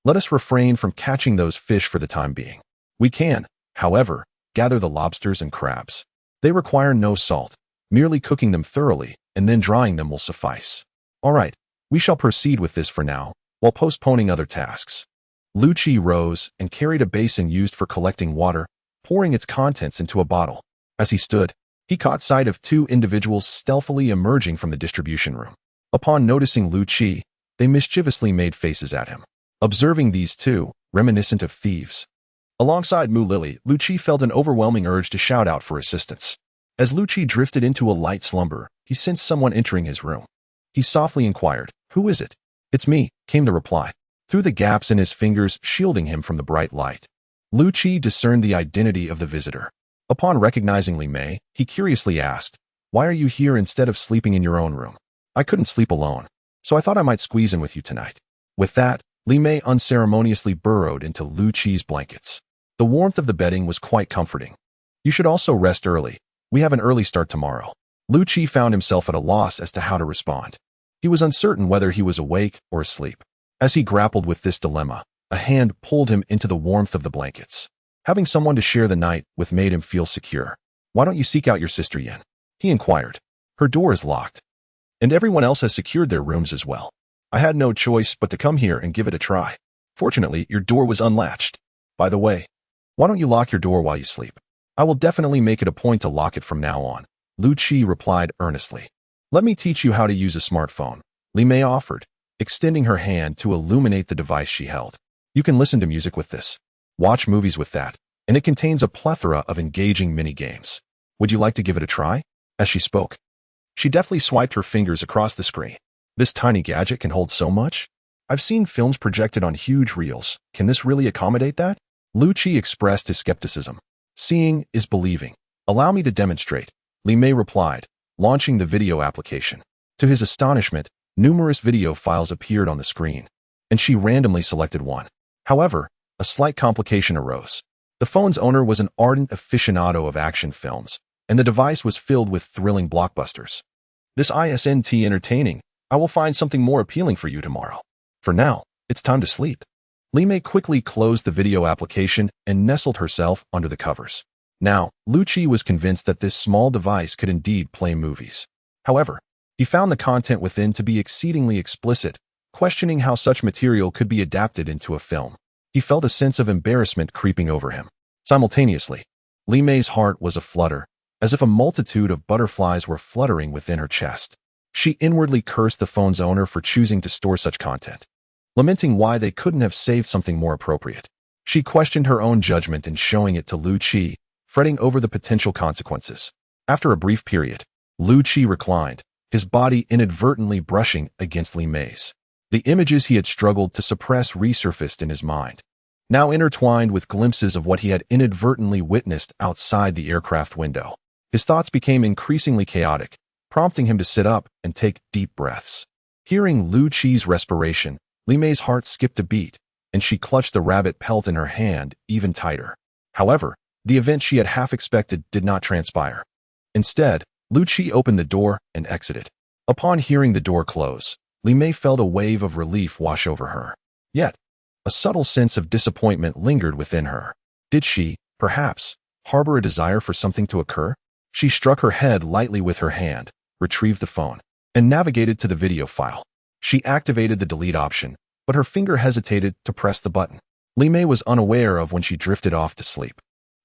Let us refrain from catching those fish for the time being. We can, however, gather the lobsters and crabs. They require no salt. Merely cooking them thoroughly and then drying them will suffice. All right, we shall proceed with this for now, while postponing other tasks. Liu Qi rose and carried a basin used for collecting water, pouring its contents into a bottle. As he stood, he caught sight of two individuals stealthily emerging from the distribution room. Upon noticing Liu Qi, they mischievously made faces at him. Observing these two, reminiscent of thieves. Alongside Mu Lily, Liu Qi felt an overwhelming urge to shout out for assistance. As Liu Qi drifted into a light slumber, he sensed someone entering his room. He softly inquired, "Who is it?" "It's me," came the reply, through the gaps in his fingers shielding him from the bright light. Liu Qi discerned the identity of the visitor. Upon recognizing Li Mei, he curiously asked, "Why are you here instead of sleeping in your own room?" "I couldn't sleep alone, so I thought I might squeeze in with you tonight." With that, Li Mei unceremoniously burrowed into Liu Qi's blankets. The warmth of the bedding was quite comforting. "You should also rest early. We have an early start tomorrow." Liu Qi found himself at a loss as to how to respond. He was uncertain whether he was awake or asleep. As he grappled with this dilemma, a hand pulled him into the warmth of the blankets. Having someone to share the night with made him feel secure. "Why don't you seek out your sister Yin?" he inquired. "Her door is locked, and everyone else has secured their rooms as well. I had no choice but to come here and give it a try. Fortunately, your door was unlatched. By the way, why don't you lock your door while you sleep?" "I will definitely make it a point to lock it from now on," Liu Qi replied earnestly. "Let me teach you how to use a smartphone," Li Mei offered, extending her hand to illuminate the device she held. "You can listen to music with this, watch movies with that, and it contains a plethora of engaging mini-games. Would you like to give it a try?" As she spoke, she deftly swiped her fingers across the screen. "This tiny gadget can hold so much? I've seen films projected on huge reels. Can this really accommodate that?" Liu Qi expressed his skepticism. "Seeing is believing. Allow me to demonstrate," Li Mei replied, launching the video application. To his astonishment, numerous video files appeared on the screen, and she randomly selected one. However, a slight complication arose. The phone's owner was an ardent aficionado of action films, and the device was filled with thrilling blockbusters. "This isn't entertaining. I will find something more appealing for you tomorrow. For now, it's time to sleep." Li Mei quickly closed the video application and nestled herself under the covers. Now, Liu Qi was convinced that this small device could indeed play movies. However, he found the content within to be exceedingly explicit, questioning how such material could be adapted into a film. He felt a sense of embarrassment creeping over him. Simultaneously, Li Mei's heart was aflutter, as if a multitude of butterflies were fluttering within her chest. She inwardly cursed the phone's owner for choosing to store such content, lamenting why they couldn't have saved something more appropriate. She questioned her own judgment in showing it to Liu Qi, fretting over the potential consequences. After a brief period, Liu Qi reclined, his body inadvertently brushing against Li Mei's. The images he had struggled to suppress resurfaced in his mind, now intertwined with glimpses of what he had inadvertently witnessed outside the aircraft window. His thoughts became increasingly chaotic, prompting him to sit up and take deep breaths. Hearing Liu Qi's respiration, Li Mei's heart skipped a beat, and she clutched the rabbit pelt in her hand even tighter. However, the event she had half expected did not transpire. Instead, Liu Qi opened the door and exited. Upon hearing the door close, Li Mei felt a wave of relief wash over her. Yet, a subtle sense of disappointment lingered within her. Did she, perhaps, harbor a desire for something to occur? She struck her head lightly with her hand, retrieved the phone, and navigated to the video file. She activated the delete option, but her finger hesitated to press the button. Li Mei was unaware of when she drifted off to sleep.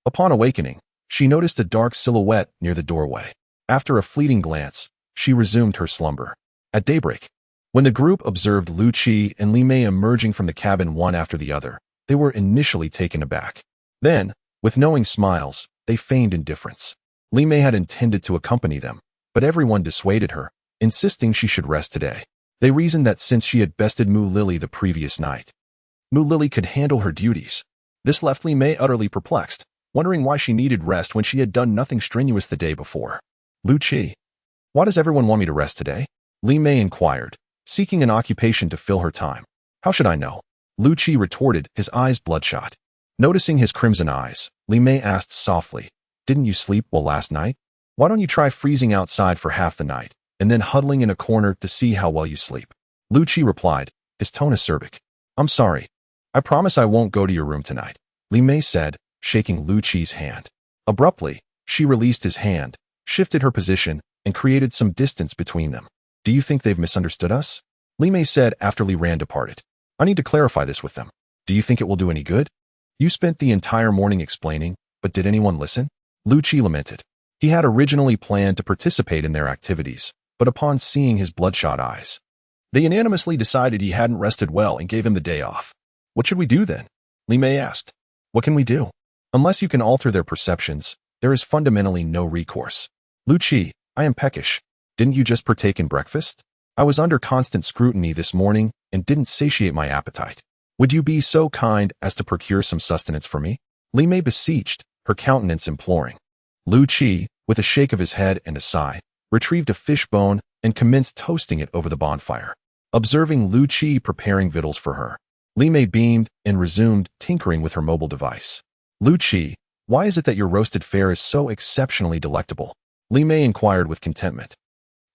Upon awakening, she noticed a dark silhouette near the doorway. After a fleeting glance, she resumed her slumber. At daybreak, when the group observed Liu Qi and Li Mei emerging from the cabin one after the other, they were initially taken aback. Then, with knowing smiles, they feigned indifference. Li Mei had intended to accompany them, but everyone dissuaded her, insisting she should rest today. They reasoned that since she had bested Mu Lily the previous night, Mu Lily could handle her duties. This left Li Mei utterly perplexed, wondering why she needed rest when she had done nothing strenuous the day before. Liu Qi, why does everyone want me to rest today? Li Mei inquired, seeking an occupation to fill her time. How should I know? Liu Qi retorted, his eyes bloodshot. Noticing his crimson eyes, Li Mei asked softly, didn't you sleep well last night? Why don't you try freezing outside for half the night, and then huddling in a corner to see how well you sleep? Liu Qi replied, his tone acerbic. I'm sorry. I promise I won't go to your room tonight, Li Mei said, shaking Liu Qi's hand. Abruptly, she released his hand, shifted her position, and created some distance between them. Do you think they've misunderstood us? Li Mei said after Li Ran departed. I need to clarify this with them. Do you think it will do any good? You spent the entire morning explaining, but did anyone listen? Liu Qi lamented. He had originally planned to participate in their activities, but upon seeing his bloodshot eyes, they unanimously decided he hadn't rested well and gave him the day off. What should we do then? Li Mei asked. What can we do? Unless you can alter their perceptions, there is fundamentally no recourse. Liu Qi, I am peckish. Didn't you just partake in breakfast? I was under constant scrutiny this morning and didn't satiate my appetite. Would you be so kind as to procure some sustenance for me? Li Mei beseeched, her countenance imploring. Liu Qi, with a shake of his head and a sigh, retrieved a fish bone and commenced toasting it over the bonfire. Observing Liu Qi preparing victuals for her, Li Mei beamed and resumed tinkering with her mobile device. Liu Qi, why is it that your roasted fare is so exceptionally delectable? Li Mei inquired with contentment.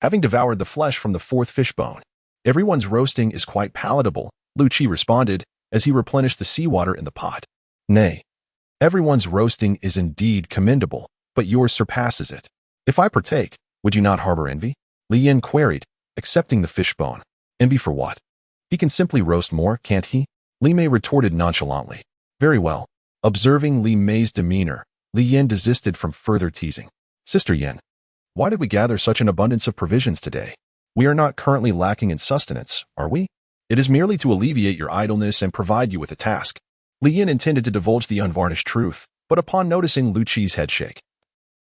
Having devoured the flesh from the fourth fish bone, everyone's roasting is quite palatable, Liu Qi responded as he replenished the seawater in the pot. Nay, everyone's roasting is indeed commendable, but yours surpasses it. If I partake, would you not harbor envy? Li Yin queried, accepting the fish bone. Envy for what? He can simply roast more, can't he? Li Mei retorted nonchalantly. Very well. Observing Li Mei's demeanor, Li Yin desisted from further teasing. Sister Yin, why did we gather such an abundance of provisions today? We are not currently lacking in sustenance, are we? It is merely to alleviate your idleness and provide you with a task. Li Yin intended to divulge the unvarnished truth, but upon noticing Liu Qi's head shake,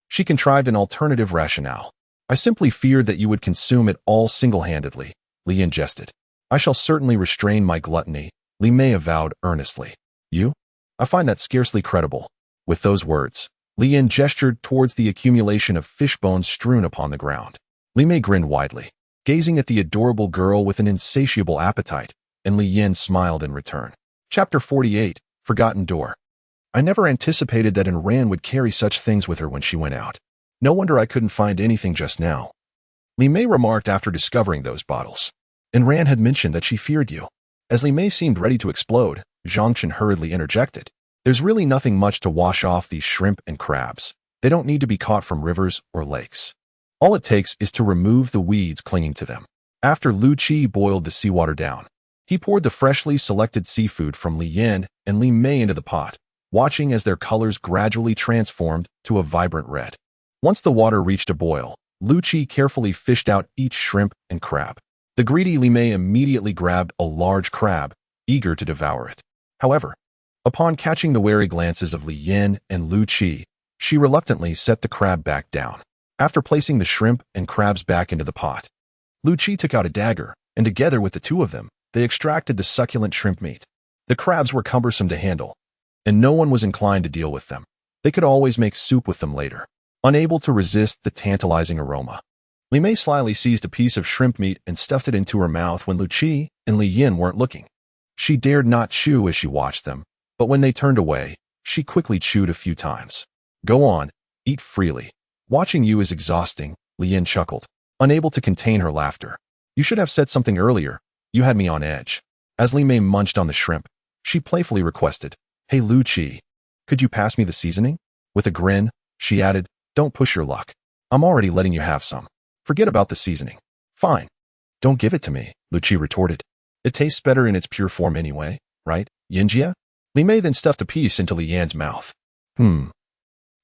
she contrived an alternative rationale. I simply feared that you would consume it all single-handedly, Li Yin jested. I shall certainly restrain my gluttony, Li Mei avowed earnestly. You? I find that scarcely credible. With those words, Li Yin gestured towards the accumulation of fish bones strewn upon the ground. Li Mei grinned widely, gazing at the adorable girl with an insatiable appetite, and Li Yin smiled in return. Chapter 48, Forgotten Door. I never anticipated that Ran would carry such things with her when she went out. No wonder I couldn't find anything just now. Li Mei remarked after discovering those bottles. Ran had mentioned that she feared you. As Li Mei seemed ready to explode, Zhang Chen hurriedly interjected. There's really nothing much to wash off these shrimp and crabs. They don't need to be caught from rivers or lakes. All it takes is to remove the weeds clinging to them. After Liu Qi boiled the seawater down, he poured the freshly selected seafood from Li Yin and Li Mei into the pot, watching as their colors gradually transformed to a vibrant red. Once the water reached a boil, Liu Qi carefully fished out each shrimp and crab. The greedy Li Mei immediately grabbed a large crab, eager to devour it. However, upon catching the wary glances of Li Yin and Liu Qi, she reluctantly set the crab back down. After placing the shrimp and crabs back into the pot, Liu Qi took out a dagger, and together with the two of them, they extracted the succulent shrimp meat. The crabs were cumbersome to handle, and no one was inclined to deal with them. They could always make soup with them later. Unable to resist the tantalizing aroma, Li Mei slyly seized a piece of shrimp meat and stuffed it into her mouth when Liu Qi and Li Yin weren't looking. She dared not chew as she watched them, but when they turned away, she quickly chewed a few times. Go on, eat freely. Watching you is exhausting, Li Yin chuckled, unable to contain her laughter. You should have said something earlier. You had me on edge. As Li Mei munched on the shrimp, she playfully requested, Hey Liu Qi, could you pass me the seasoning? With a grin, she added, Don't push your luck. I'm already letting you have some. Forget about the seasoning. Fine. Don't give it to me, Liu Qi retorted. It tastes better in its pure form anyway, right, Yinjia? Li Mei then stuffed a piece into Li Yan's mouth.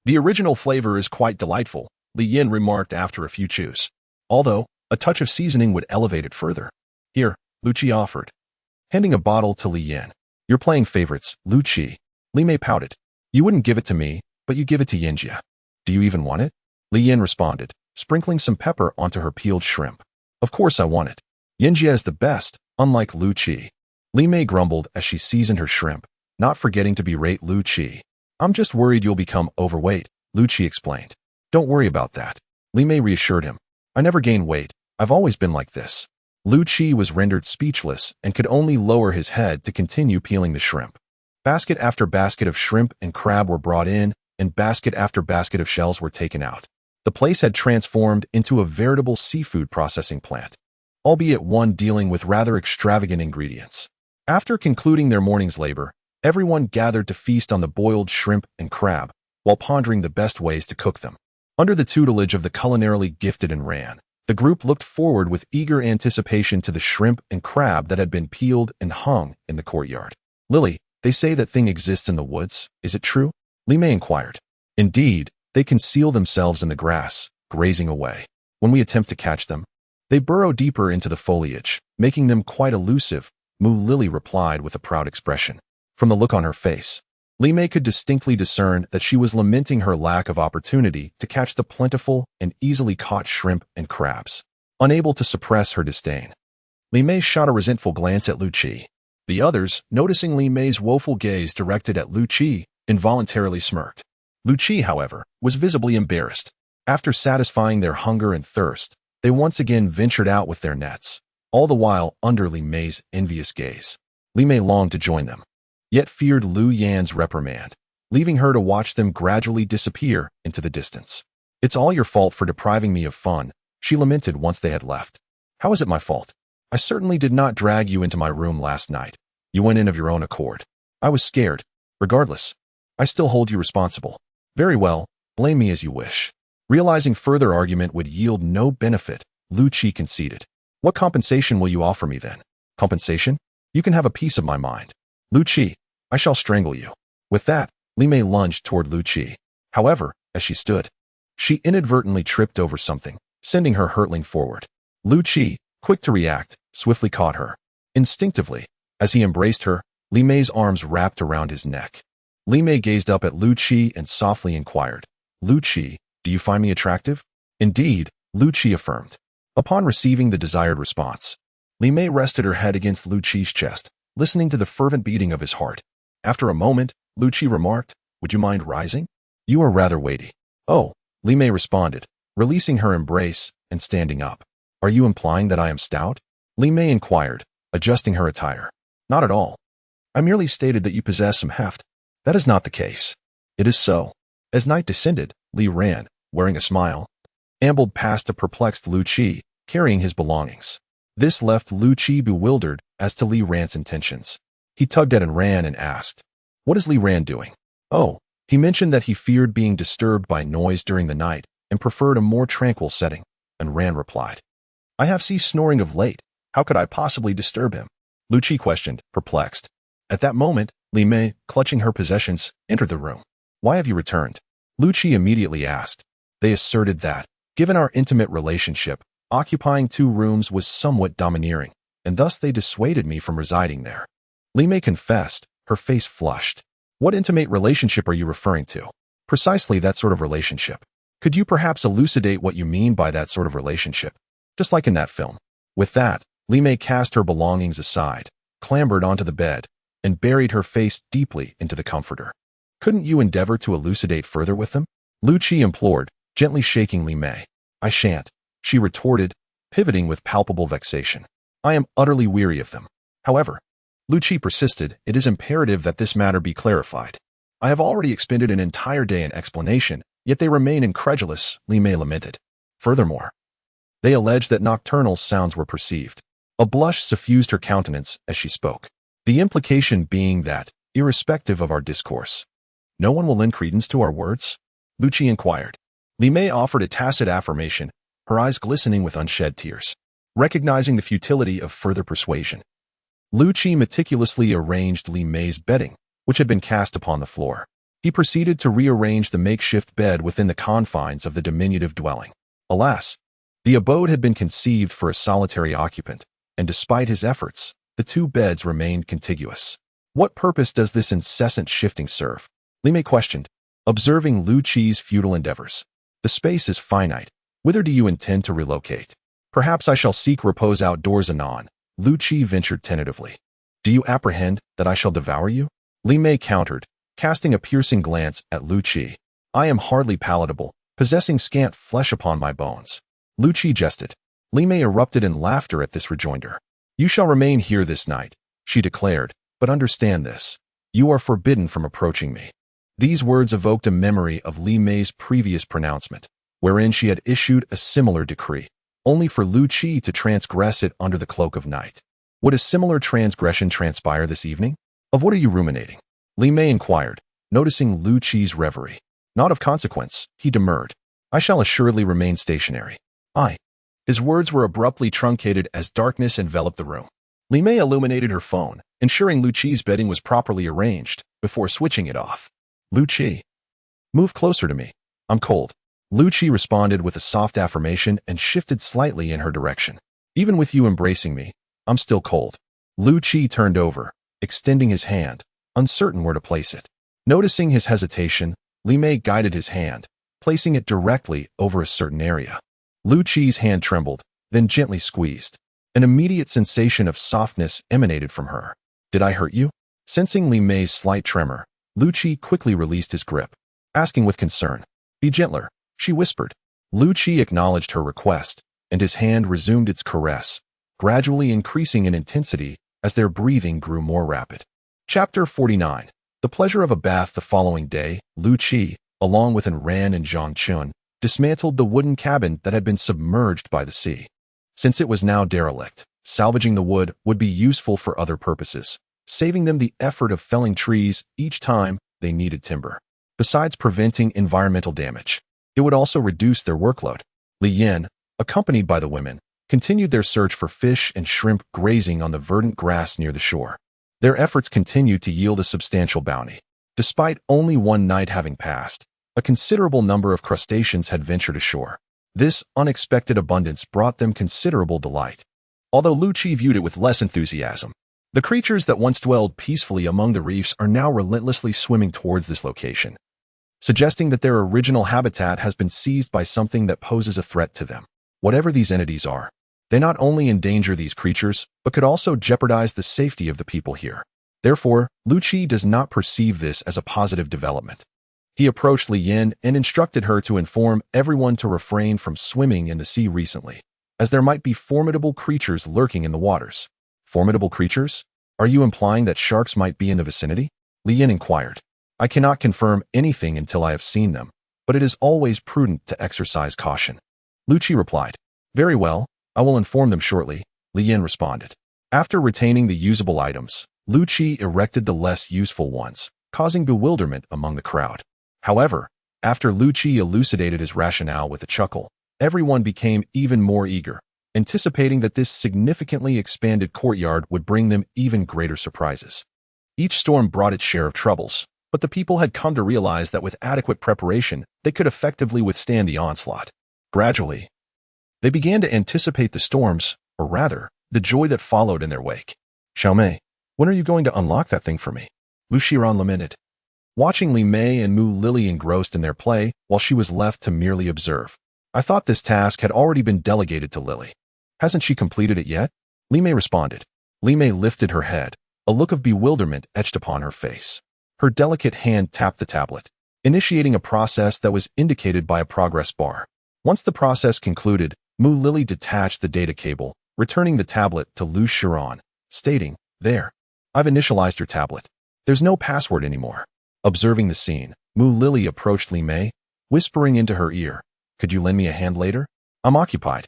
The original flavor is quite delightful, Li Yin remarked after a few chews. Although, a touch of seasoning would elevate it further. Here, Liu Qi offered, handing a bottle to Li Yin. You're playing favorites, Liu Qi. Li Mei pouted. You wouldn't give it to me, but you give it to Yinjia. Do you even want it? Li Yin responded, sprinkling some pepper onto her peeled shrimp. Of course I want it. Yinjie is the best, unlike Liu Qi. Li Mei grumbled as she seasoned her shrimp, not forgetting to berate Liu Qi. I'm just worried you'll become overweight, Liu Qi explained. Don't worry about that. Li Mei reassured him. I never gain weight. I've always been like this. Liu Qi was rendered speechless and could only lower his head to continue peeling the shrimp. Basket after basket of shrimp and crab were brought in, and basket after basket of shells were taken out. The place had transformed into a veritable seafood processing plant, albeit one dealing with rather extravagant ingredients. After concluding their morning's labor, everyone gathered to feast on the boiled shrimp and crab, while pondering the best ways to cook them. Under the tutelage of the culinarily gifted and Ran, the group looked forward with eager anticipation to the shrimp and crab that had been peeled and hung in the courtyard. Lily, they say that thing exists in the woods. Is it true? Li Mei inquired. Indeed, they conceal themselves in the grass, grazing away. When we attempt to catch them, they burrow deeper into the foliage, making them quite elusive, Mu Lily replied with a proud expression. From the look on her face, Li Mei could distinctly discern that she was lamenting her lack of opportunity to catch the plentiful and easily caught shrimp and crabs. Unable to suppress her disdain, Li Mei shot a resentful glance at Liu Qi. The others, noticing Li Mei's woeful gaze directed at Liu Qi, involuntarily smirked. Liu Qi, however, was visibly embarrassed. After satisfying their hunger and thirst, they once again ventured out with their nets, all the while under Li Mei's envious gaze. Li Mei longed to join them, yet feared Liu Yan's reprimand, leaving her to watch them gradually disappear into the distance. It's all your fault for depriving me of fun, she lamented once they had left. How is it my fault? I certainly did not drag you into my room last night. You went in of your own accord. I was scared. Regardless, I still hold you responsible. Very well, blame me as you wish. Realizing further argument would yield no benefit, Liu Qi conceded. What compensation will you offer me then? Compensation? You can have a piece of my mind. Liu Qi, I shall strangle you. With that, Li Mei lunged toward Liu Qi. However, as she stood, she inadvertently tripped over something, sending her hurtling forward. Liu Qi, quick to react, swiftly caught her. Instinctively, as he embraced her, Li Mei's arms wrapped around his neck. Li Mei gazed up at Liu Qi and softly inquired, Liu Qi, do you find me attractive? Indeed, Liu Qi affirmed. Upon receiving the desired response, Li Mei rested her head against Liu Qi's chest, listening to the fervent beating of his heart. After a moment, Liu Qi remarked, would you mind rising? You are rather weighty. Oh, Li Mei responded, releasing her embrace and standing up. Are you implying that I am stout? Li Mei inquired, adjusting her attire. Not at all. I merely stated that you possess some heft. That is not the case. It is so. As night descended, Li Ran, wearing a smile, ambled past a perplexed Liu Qi, carrying his belongings. This left Liu Qi bewildered as to Li Ran's intentions. He tugged at and ran and asked, what is Li Ran doing? Oh, he mentioned that he feared being disturbed by noise during the night and preferred a more tranquil setting, and Ran replied, I have ceased snoring of late. How could I possibly disturb him? Liu Qi questioned, perplexed. At that moment, Li Mei, clutching her possessions, entered the room. Why have you returned? Liu Qi immediately asked. They asserted that, given our intimate relationship, occupying 2 rooms was somewhat domineering, and thus they dissuaded me from residing there. Li Mei confessed, her face flushed. What intimate relationship are you referring to? Precisely that sort of relationship. Could you perhaps elucidate what you mean by that sort of relationship? Just like in that film. With that, Li Mei cast her belongings aside, clambered onto the bed, and buried her face deeply into the comforter. Couldn't you endeavor to elucidate further with them? Liu Qi implored, gently shaking Li Mei. I shan't, she retorted, pivoting with palpable vexation. I am utterly weary of them. However, Liu Qi persisted, it is imperative that this matter be clarified. I have already expended an entire day in explanation, yet they remain incredulous, Li Mei lamented. Furthermore, they alleged that nocturnal sounds were perceived. A blush suffused her countenance as she spoke. The implication being that, irrespective of our discourse, no one will lend credence to our words? Liu Qi inquired. Li Mei offered a tacit affirmation, her eyes glistening with unshed tears. Recognizing the futility of further persuasion, Liu Qi meticulously arranged Li Mei's bedding, which had been cast upon the floor. He proceeded to rearrange the makeshift bed within the confines of the diminutive dwelling. Alas, the abode had been conceived for a solitary occupant, and despite his efforts, the 2 beds remained contiguous. What purpose does this incessant shifting serve? Li Mei questioned, observing Liu Qi's futile endeavors. The space is finite. Whither do you intend to relocate? Perhaps I shall seek repose outdoors anon, Liu Qi ventured tentatively. Do you apprehend that I shall devour you? Li Mei countered, casting a piercing glance at Liu Qi. I am hardly palatable, possessing scant flesh upon my bones. Liu Qi jested. Li Mei erupted in laughter at this rejoinder. You shall remain here this night, she declared, but understand this. You are forbidden from approaching me. These words evoked a memory of Li Mei's previous pronouncement, wherein she had issued a similar decree, only for Liu Qi to transgress it under the cloak of night. Would a similar transgression transpire this evening? Of what are you ruminating? Li Mei inquired, noticing Liu Qi's reverie. Not of consequence, he demurred. I shall assuredly remain stationary. His words were abruptly truncated as darkness enveloped the room. Li Mei illuminated her phone, ensuring Liu Qi's bedding was properly arranged, before switching it off. Liu Qi. Move closer to me. I'm cold. Liu Qi responded with a soft affirmation and shifted slightly in her direction. Even with you embracing me, I'm still cold. Liu Qi turned over, extending his hand, uncertain where to place it. Noticing his hesitation, Li Mei guided his hand, placing it directly over a certain area. Liu Qi's hand trembled, then gently squeezed. An immediate sensation of softness emanated from her. Did I hurt you? Sensing Li Mei's slight tremor, Liu Qi quickly released his grip, asking with concern. Be gentler, she whispered. Liu Qi acknowledged her request, and his hand resumed its caress, gradually increasing in intensity as their breathing grew more rapid. Chapter 49. The pleasure of a bath. The following day, Liu Qi, along with Ran and Zhang Chen, dismantled the wooden cabin that had been submerged by the sea. Since it was now derelict, salvaging the wood would be useful for other purposes, saving them the effort of felling trees each time they needed timber. Besides preventing environmental damage, it would also reduce their workload. Li Yan, accompanied by the women, continued their search for fish and shrimp grazing on the verdant grass near the shore. Their efforts continued to yield a substantial bounty. Despite only one night having passed, a considerable number of crustaceans had ventured ashore. This unexpected abundance brought them considerable delight. Although Liu Qi viewed it with less enthusiasm, the creatures that once dwelled peacefully among the reefs are now relentlessly swimming towards this location, suggesting that their original habitat has been seized by something that poses a threat to them. Whatever these entities are, they not only endanger these creatures, but could also jeopardize the safety of the people here. Therefore, Liu Qi does not perceive this as a positive development. He approached Li Yan and instructed her to inform everyone to refrain from swimming in the sea recently, as there might be formidable creatures lurking in the waters. Formidable creatures? Are you implying that sharks might be in the vicinity? Li Yan inquired. I cannot confirm anything until I have seen them, but it is always prudent to exercise caution. Liu Qi replied. Very well, I will inform them shortly, Li Yan responded. After retaining the usable items, Liu Qi erected the less useful ones, causing bewilderment among the crowd. However, after Liu Qi elucidated his rationale with a chuckle, everyone became even more eager, anticipating that this significantly expanded courtyard would bring them even greater surprises. Each storm brought its share of troubles, but the people had come to realize that with adequate preparation, they could effectively withstand the onslaught. Gradually, they began to anticipate the storms, or rather, the joy that followed in their wake. Xiaomei, when are you going to unlock that thing for me? Lu Xiran lamented, watching Li Mei and Mu Lily engrossed in their play while she was left to merely observe. I thought this task had already been delegated to Lily. Hasn't she completed it yet? Li Mei responded. Li Mei lifted her head, a look of bewilderment etched upon her face. Her delicate hand tapped the tablet, initiating a process that was indicated by a progress bar. Once the process concluded, Mu Lily detached the data cable, returning the tablet to Lu Xiran, stating, There. I've initialized your tablet. There's no password anymore. Observing the scene, Mu Lily approached Li Mei, whispering into her ear, Could you lend me a hand later? I'm occupied.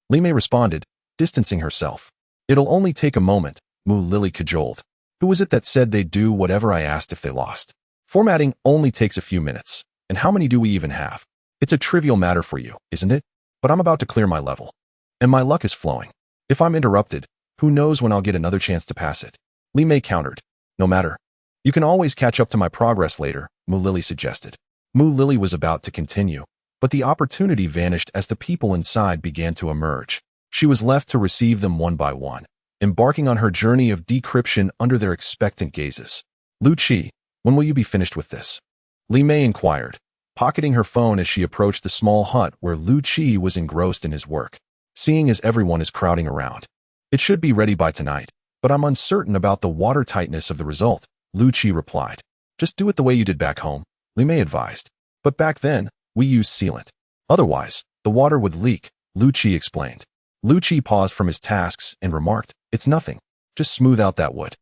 Li Mei responded, distancing herself. It'll only take a moment, Mu Lily cajoled. Who was it that said they'd do whatever I asked if they lost? Formatting only takes a few minutes, and how many do we even have? It's a trivial matter for you, isn't it? But I'm about to clear my level, and my luck is flowing. If I'm interrupted, who knows when I'll get another chance to pass it? Li Mei countered. No matter. You can always catch up to my progress later, Mu Lily suggested. Mu Lily was about to continue, but the opportunity vanished as the people inside began to emerge. She was left to receive them one by one, embarking on her journey of decryption under their expectant gazes. Liu Qi, when will you be finished with this? Li Mei inquired, pocketing her phone as she approached the small hut where Liu Qi was engrossed in his work. seeing as everyone is crowding around. It should be ready by tonight, but I'm uncertain about the watertightness of the result, Liu Qi replied. Just do it the way you did back home, Li Mei advised. But back then, we used sealant. Otherwise, the water would leak, Liu Qi explained. Liu Qi paused from his tasks and remarked, it's nothing. Just smooth out that wood.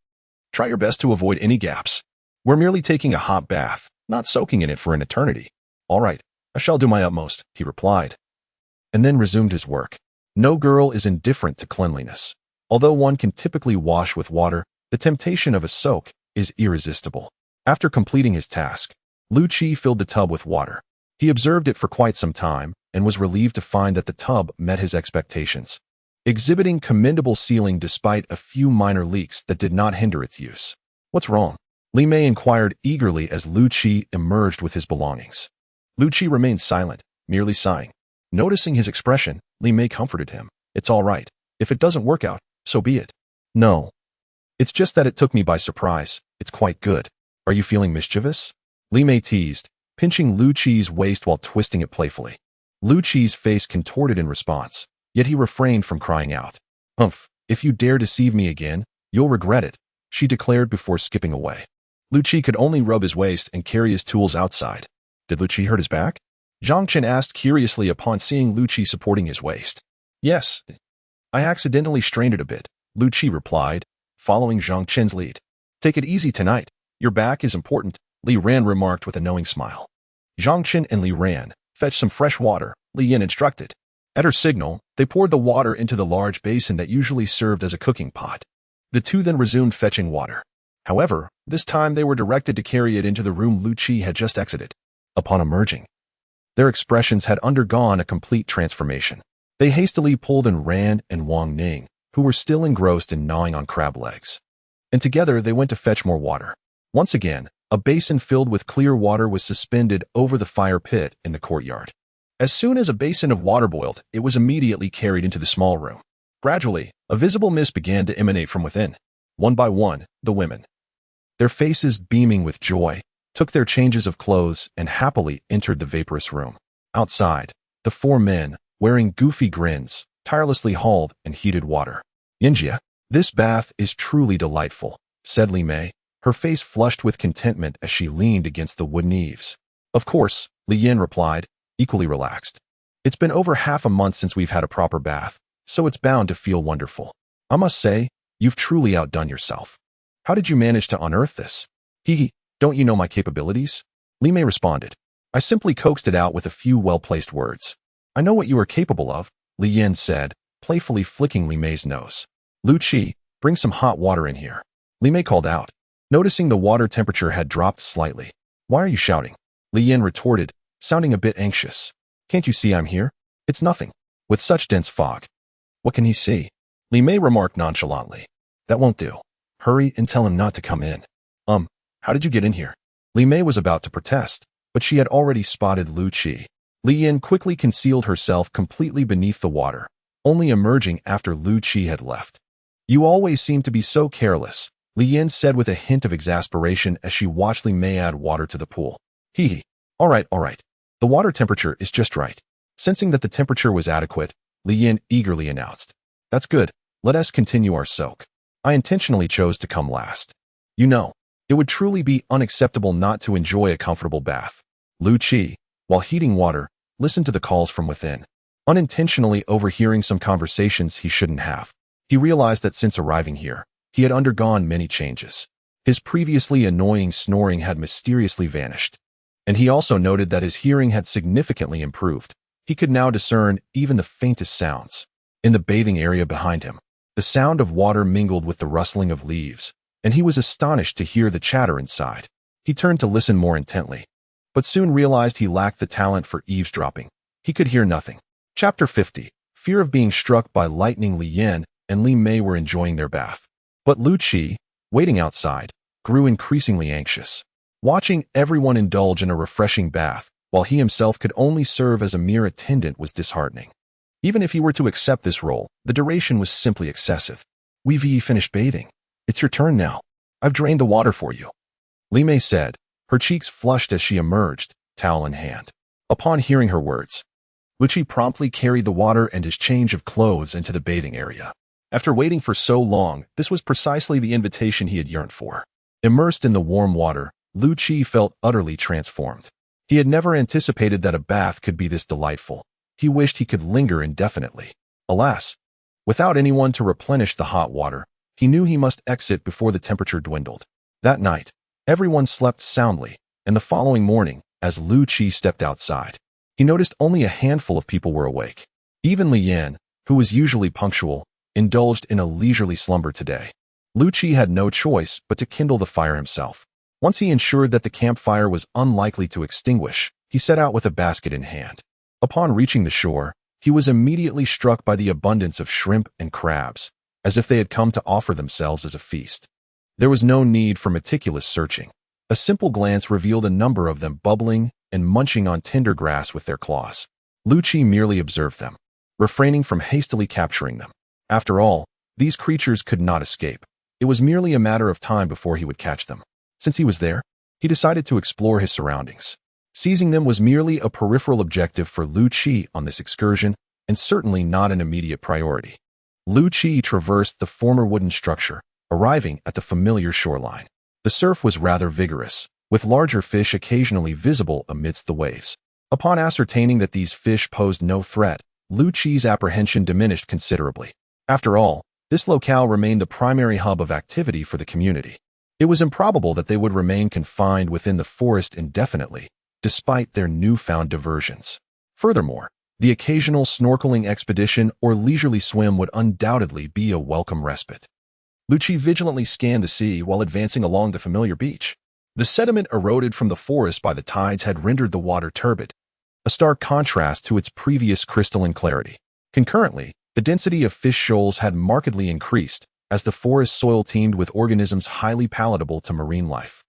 Try your best to avoid any gaps. We're merely taking a hot bath, not soaking in it for an eternity. All right, I shall do my utmost, he replied. And then resumed his work. No girl is indifferent to cleanliness. Although one can typically wash with water, the temptation of a soak is irresistible. After completing his task, Liu Qi filled the tub with water. He observed it for quite some time and was relieved to find that the tub met his expectations, exhibiting commendable sealing despite a few minor leaks that did not hinder its use. What's wrong? Li Mei inquired eagerly as Liu Qi emerged with his belongings. Liu Qi remained silent, merely sighing. Noticing his expression, Li Mei comforted him. It's all right. If it doesn't work out, so be it. No. It's just that it took me by surprise. It's quite good. Are you feeling mischievous? Li Mei teased, pinching Liu Qi's waist while twisting it playfully. Liu Qi's face contorted in response, yet he refrained from crying out. Humph, if you dare deceive me again, you'll regret it, she declared before skipping away. Liu Qi could only rub his waist and carry his tools outside. Did Liu Qi hurt his back? Zhang Chen asked curiously upon seeing Liu Qi supporting his waist. Yes. I accidentally strained it a bit, Liu Qi replied, following Zhang Chen's lead. Take it easy tonight. Your back is important, Li Ran remarked with a knowing smile. Zhang Chen and Li Ran fetched some fresh water, Li Yin instructed. At her signal, they poured the water into the large basin that usually served as a cooking pot. The two then resumed fetching water. However, this time they were directed to carry it into the room Liu Qi had just exited. Upon emerging, their expressions had undergone a complete transformation. They hastily pulled in Ran and Wang Ning, who were still engrossed in gnawing on crab legs. And together they went to fetch more water. Once again, a basin filled with clear water was suspended over the fire pit in the courtyard. As soon as a basin of water boiled, it was immediately carried into the small room. Gradually, a visible mist began to emanate from within. One by one, the women, their faces beaming with joy, took their changes of clothes and happily entered the vaporous room. Outside, the four men, wearing goofy grins, tirelessly hauled and heated water. Yinjia, this bath is truly delightful, said Li Mei, her face flushed with contentment as she leaned against the wooden eaves. Of course, Li Yin replied, equally relaxed. It's been over half a month since we've had a proper bath, so it's bound to feel wonderful. I must say, you've truly outdone yourself. How did you manage to unearth this? Hee, don't you know my capabilities? Li Mei responded. I simply coaxed it out with a few well-placed words. I know what you are capable of, Li Yin said, playfully flicking Li Mei's nose. Liu Qi, bring some hot water in here. Li Mei called out, noticing the water temperature had dropped slightly. Why are you shouting? Li Yin retorted, sounding a bit anxious. Can't you see I'm here? It's nothing. With such dense fog. What can he see? Li Mei remarked nonchalantly. That won't do. Hurry and tell him not to come in. How did you get in here? Li Mei was about to protest, but she had already spotted Liu Qi. Li Yin quickly concealed herself completely beneath the water, only emerging after Liu Qi had left. You always seem to be so careless, Li Yin said with a hint of exasperation as she watched Li Mei add water to the pool. Hee. All right. The water temperature is just right. Sensing that the temperature was adequate, Li Yin eagerly announced. That's good. Let us continue our soak. I intentionally chose to come last. You know, it would truly be unacceptable not to enjoy a comfortable bath. Liu Qi, while heating water, listened to the calls from within, unintentionally overhearing some conversations he shouldn't have. He realized that since arriving here, he had undergone many changes. His previously annoying snoring had mysteriously vanished, and he also noted that his hearing had significantly improved. He could now discern even the faintest sounds. In the bathing area behind him, the sound of water mingled with the rustling of leaves, and he was astonished to hear the chatter inside. He turned to listen more intently, but soon realized he lacked the talent for eavesdropping. He could hear nothing. Chapter 50. Fear of being struck by lightning. Li Yin and Li Mei were enjoying their bath, but Liu Qi, waiting outside, grew increasingly anxious. Watching everyone indulge in a refreshing bath, while he himself could only serve as a mere attendant, was disheartening. Even if he were to accept this role, the duration was simply excessive. We've finished bathing. It's your turn now. I've drained the water for you, Li Mei said, her cheeks flushed as she emerged, towel in hand. Upon hearing her words, Liu Qi promptly carried the water and his change of clothes into the bathing area. After waiting for so long, this was precisely the invitation he had yearned for. Immersed in the warm water, Liu Qi felt utterly transformed. He had never anticipated that a bath could be this delightful. He wished he could linger indefinitely. Alas, without anyone to replenish the hot water, he knew he must exit before the temperature dwindled. That night, everyone slept soundly, and the following morning, as Liu Qi stepped outside, he noticed only a handful of people were awake. Even Lian, who was usually punctual, indulged in a leisurely slumber today. Liu Qi had no choice but to kindle the fire himself. Once he ensured that the campfire was unlikely to extinguish, he set out with a basket in hand. Upon reaching the shore, he was immediately struck by the abundance of shrimp and crabs, as if they had come to offer themselves as a feast. There was no need for meticulous searching. A simple glance revealed a number of them bubbling and munching on tender grass with their claws. Liu Qi merely observed them, refraining from hastily capturing them. After all, these creatures could not escape. It was merely a matter of time before he would catch them. Since he was there, he decided to explore his surroundings. Seizing them was merely a peripheral objective for Liu Qi on this excursion, and certainly not an immediate priority. Liu Qi traversed the former wooden structure, arriving at the familiar shoreline. The surf was rather vigorous, with larger fish occasionally visible amidst the waves. Upon ascertaining that these fish posed no threat, Liu Qi's apprehension diminished considerably. After all, this locale remained the primary hub of activity for the community. It was improbable that they would remain confined within the forest indefinitely, despite their newfound diversions. Furthermore, the occasional snorkeling expedition or leisurely swim would undoubtedly be a welcome respite. Liu Qi vigilantly scanned the sea while advancing along the familiar beach. The sediment eroded from the forest by the tides had rendered the water turbid, a stark contrast to its previous crystalline clarity. Concurrently, the density of fish shoals had markedly increased, as the forest soil teemed with organisms highly palatable to marine life.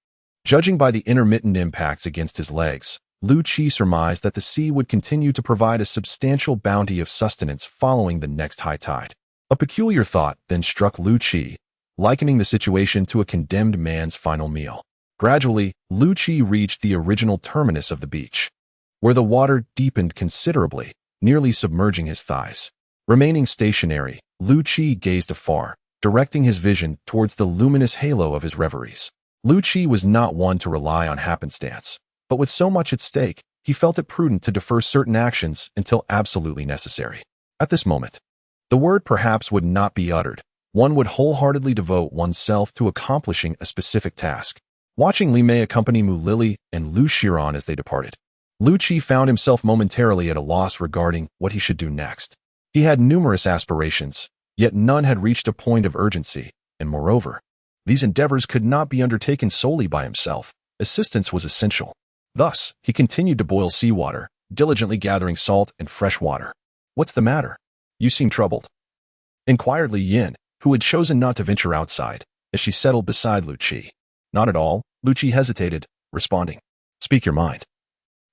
Judging by the intermittent impacts against his legs, Liu Qi surmised that the sea would continue to provide a substantial bounty of sustenance following the next high tide. A peculiar thought then struck Liu Qi, likening the situation to a condemned man's final meal. Gradually, Liu Qi reached the original terminus of the beach, where the water deepened considerably, nearly submerging his thighs. Remaining stationary, Liu Qi gazed afar, directing his vision towards the luminous halo of his reveries. Liu Qi was not one to rely on happenstance, but with so much at stake, he felt it prudent to defer certain actions until absolutely necessary. At this moment, the word perhaps would not be uttered. One would wholeheartedly devote oneself to accomplishing a specific task. Watching Li Mei accompany Mu Lili and Lu Xiran as they departed, Liu Qi found himself momentarily at a loss regarding what he should do next. He had numerous aspirations, yet none had reached a point of urgency, and moreover, these endeavors could not be undertaken solely by himself. Assistance was essential. Thus, he continued to boil seawater, diligently gathering salt and fresh water. "What's the matter? You seem troubled," inquired Li Yin, who had chosen not to venture outside, as she settled beside Liu Qi. "Not at all," Liu Qi hesitated, responding. "Speak your mind.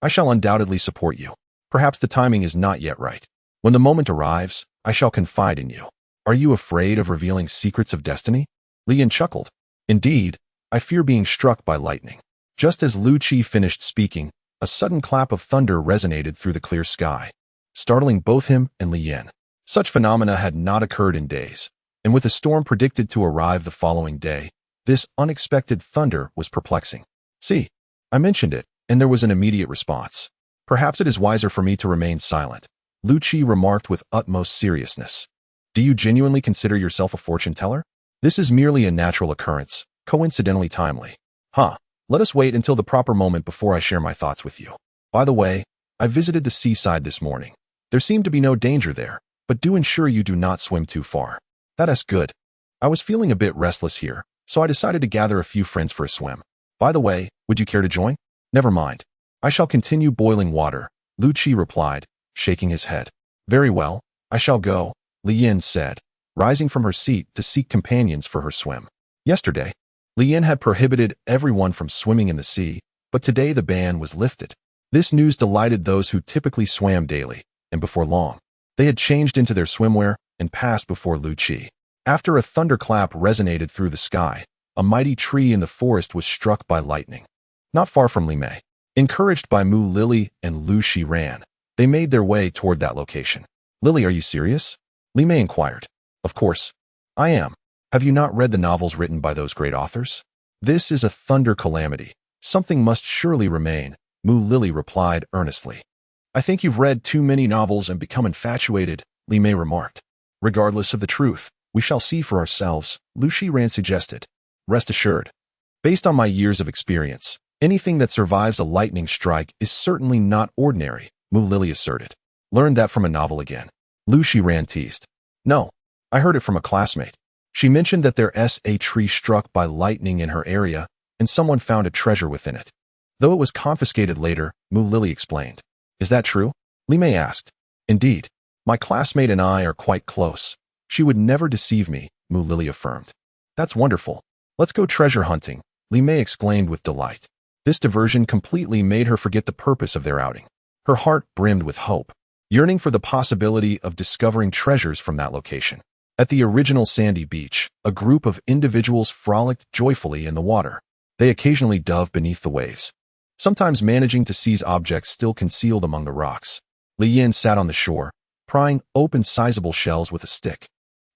I shall undoubtedly support you. Perhaps the timing is not yet right. When the moment arrives, I shall confide in you. Are you afraid of revealing secrets of destiny?" Li Yin chuckled. "Indeed, I fear being struck by lightning." Just as Liu Qi finished speaking, a sudden clap of thunder resonated through the clear sky, startling both him and Li Yin. Such phenomena had not occurred in days, and with a storm predicted to arrive the following day, this unexpected thunder was perplexing. "See, I mentioned it, and there was an immediate response. Perhaps it is wiser for me to remain silent," Liu Qi remarked with utmost seriousness. "Do you genuinely consider yourself a fortune teller? This is merely a natural occurrence, coincidentally timely. Let us wait until the proper moment before I share my thoughts with you. By the way, I visited the seaside this morning. There seemed to be no danger there, but do ensure you do not swim too far." "That's good. I was feeling a bit restless here, so I decided to gather a few friends for a swim. By the way, would you care to join?" "Never mind. I shall continue boiling water," Liu Qi replied, shaking his head. "Very well, I shall go," Li Yin said, rising from her seat to seek companions for her swim. Yesterday, Li Yin had prohibited everyone from swimming in the sea, but today the ban was lifted. This news delighted those who typically swam daily, and before long, they had changed into their swimwear and passed before Liu Qi. After a thunderclap resonated through the sky, a mighty tree in the forest was struck by lightning. Not far from Li Mei, encouraged by Mu Lili and Lu Xiran, They made their way toward that location. Lily, are you serious? Li Mei inquired. Of course. I am. Have you not read the novels written by those great authors? This is a thunder calamity. Something must surely remain, Mu Lily replied earnestly. I think you've read too many novels and become infatuated, Li Mei remarked. Regardless of the truth, we shall see for ourselves, Liu Qi suggested. Rest assured. Based on my years of experience, anything that survives a lightning strike is certainly not ordinary, Mu Lily asserted. Learned that from a novel again. Liu Qi teased. No, I heard it from a classmate. She mentioned that there's a tree struck by lightning in her area, and someone found a treasure within it. Though it was confiscated later, Mu Lily explained. Is that true? Li Mei asked. Indeed. My classmate and I are quite close. She would never deceive me, Mu Lily affirmed. That's wonderful. Let's go treasure hunting, Li Mei exclaimed with delight. This diversion completely made her forget the purpose of their outing. Her heart brimmed with hope, yearning for the possibility of discovering treasures from that location. At the original sandy beach, a group of individuals frolicked joyfully in the water. They occasionally dove beneath the waves, sometimes managing to seize objects still concealed among the rocks. Li Yin sat on the shore, prying open sizable shells with a stick.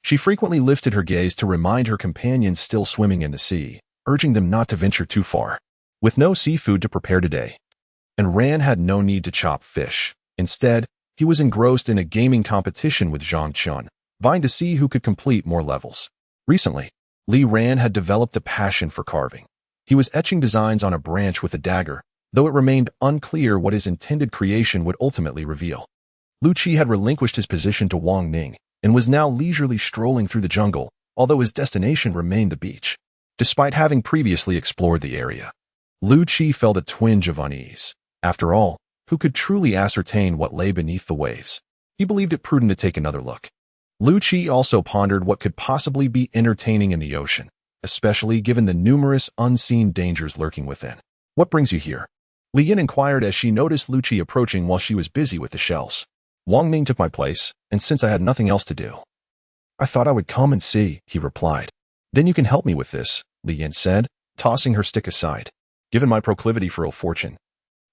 She frequently lifted her gaze to remind her companions still swimming in the sea, urging them not to venture too far. With no seafood to prepare today, and Ran had no need to chop fish. Instead, he was engrossed in a gaming competition with Zhang Chen, vying to see who could complete more levels. Recently, Li Ran had developed a passion for carving. He was etching designs on a branch with a dagger, though it remained unclear what his intended creation would ultimately reveal. Liu Qi had relinquished his position to Wang Ning and was now leisurely strolling through the jungle, although his destination remained the beach. Despite having previously explored the area, Liu Qi felt a twinge of unease. After all, who could truly ascertain what lay beneath the waves? He believed it prudent to take another look. Liu Qi also pondered what could possibly be entertaining in the ocean, especially given the numerous unseen dangers lurking within. What brings you here? Li Yin inquired as she noticed Liu Qi approaching while she was busy with the shells. Wang Ning took my place, and since I had nothing else to do, I thought I would come and see, he replied. Then you can help me with this, Li Yin said, tossing her stick aside. Given my proclivity for ill fortune,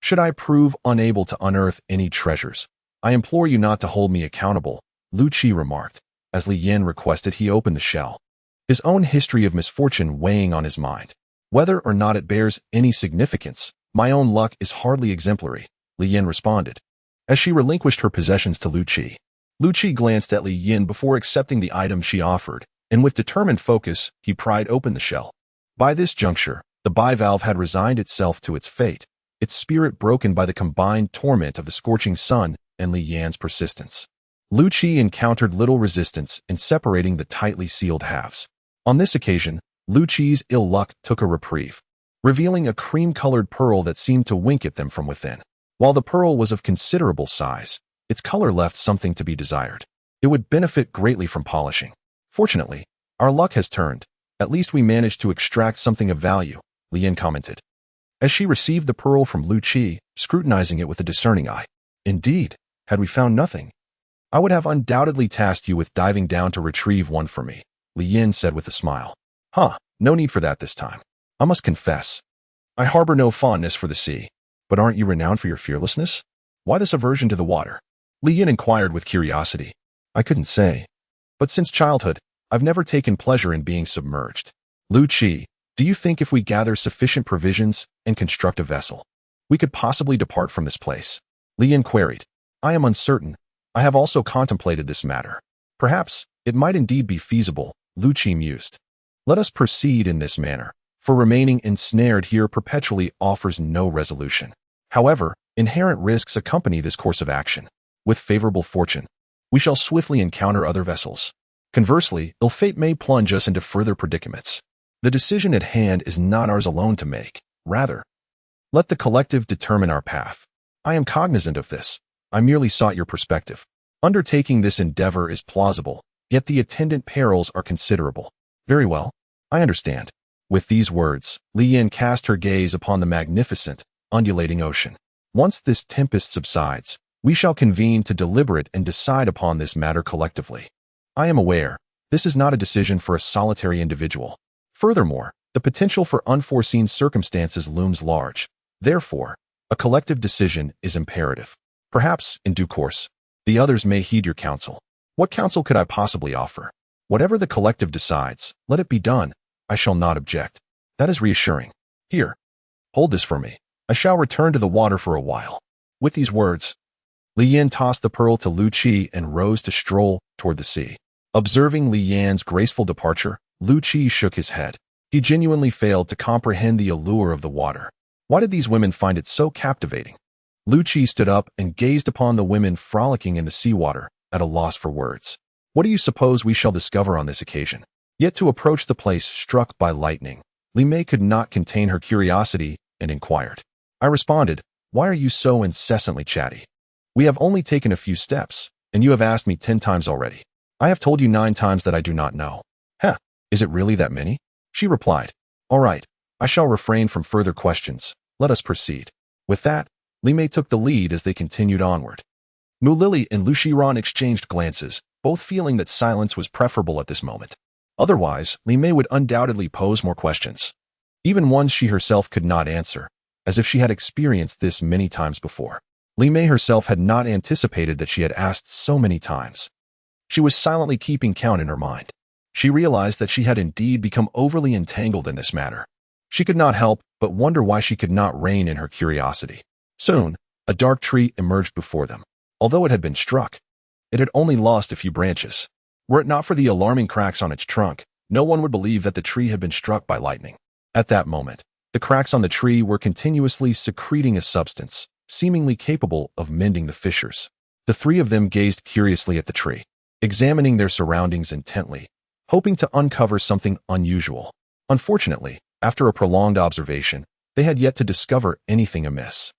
should I prove unable to unearth any treasures, I implore you not to hold me accountable, Liu Qi remarked, as Li Yin requested he open the shell. His own history of misfortune weighing on his mind. Whether or not it bears any significance, my own luck is hardly exemplary, Li Yin responded. As she relinquished her possessions to Liu Qi glanced at Li Yin before accepting the item she offered, and with determined focus, he pried open the shell. By this juncture, the bivalve had resigned itself to its fate, its spirit broken by the combined torment of the scorching sun and Li Yan's persistence. Liu Qi encountered little resistance in separating the tightly sealed halves. On this occasion, Liu Qi's ill luck took a reprieve, revealing a cream-colored pearl that seemed to wink at them from within. While the pearl was of considerable size, its color left something to be desired. It would benefit greatly from polishing. Fortunately, our luck has turned. At least we managed to extract something of value, Li Yin commented, as she received the pearl from Liu Qi, scrutinizing it with a discerning eye. Indeed, had we found nothing, I would have undoubtedly tasked you with diving down to retrieve one for me, Li Yin said with a smile. No need for that this time. I must confess, I harbor no fondness for the sea. But aren't you renowned for your fearlessness? Why this aversion to the water? Li Yin inquired with curiosity. I couldn't say. But since childhood, I've never taken pleasure in being submerged. Liu Qi, do you think if we gather sufficient provisions and construct a vessel, we could possibly depart from this place? Li Yin queried. I am uncertain. I have also contemplated this matter. Perhaps it might indeed be feasible, Liu Qi mused. Let us proceed in this manner, for remaining ensnared here perpetually offers no resolution. However, inherent risks accompany this course of action. With favorable fortune, we shall swiftly encounter other vessels. Conversely, ill fate may plunge us into further predicaments. The decision at hand is not ours alone to make. Rather, let the collective determine our path. I am cognizant of this. I merely sought your perspective. Undertaking this endeavor is plausible, yet the attendant perils are considerable. Very well, I understand. With these words, Li Yin cast her gaze upon the magnificent, undulating ocean. Once this tempest subsides, we shall convene to deliberate and decide upon this matter collectively. I am aware, this is not a decision for a solitary individual. Furthermore, the potential for unforeseen circumstances looms large. Therefore, a collective decision is imperative. Perhaps, in due course, the others may heed your counsel. What counsel could I possibly offer? Whatever the collective decides, let it be done. I shall not object. That is reassuring. Here, hold this for me. I shall return to the water for a while. With these words, Li Yan tossed the pearl to Liu Qi and rose to stroll toward the sea. Observing Li Yan's graceful departure, Liu Qi shook his head. He genuinely failed to comprehend the allure of the water. Why did these women find it so captivating? Liu Qi stood up and gazed upon the women frolicking in the seawater, at a loss for words. What do you suppose we shall discover on this occasion? Yet to approach the place struck by lightning, Li Mei could not contain her curiosity and inquired. I responded, why are you so incessantly chatty? We have only taken a few steps, and you have asked me 10 times already. I have told you 9 times that I do not know. Heh, is it really that many? She replied. All right, I shall refrain from further questions. Let us proceed. With that, Li Mei took the lead as they continued onward. Mu Lily and Lu Xiran exchanged glances, both feeling that silence was preferable at this moment. Otherwise, Li Mei would undoubtedly pose more questions, even ones she herself could not answer, as if she had experienced this many times before. Li Mei herself had not anticipated that she had asked so many times. She was silently keeping count in her mind. She realized that she had indeed become overly entangled in this matter. She could not help but wonder why she could not rein in her curiosity. Soon, a dark tree emerged before them. Although it had been struck, it had only lost a few branches. Were it not for the alarming cracks on its trunk, no one would believe that the tree had been struck by lightning. At that moment, the cracks on the tree were continuously secreting a substance, seemingly capable of mending the fissures. The 3 of them gazed curiously at the tree, examining their surroundings intently, hoping to uncover something unusual. Unfortunately, after a prolonged observation, they had yet to discover anything amiss.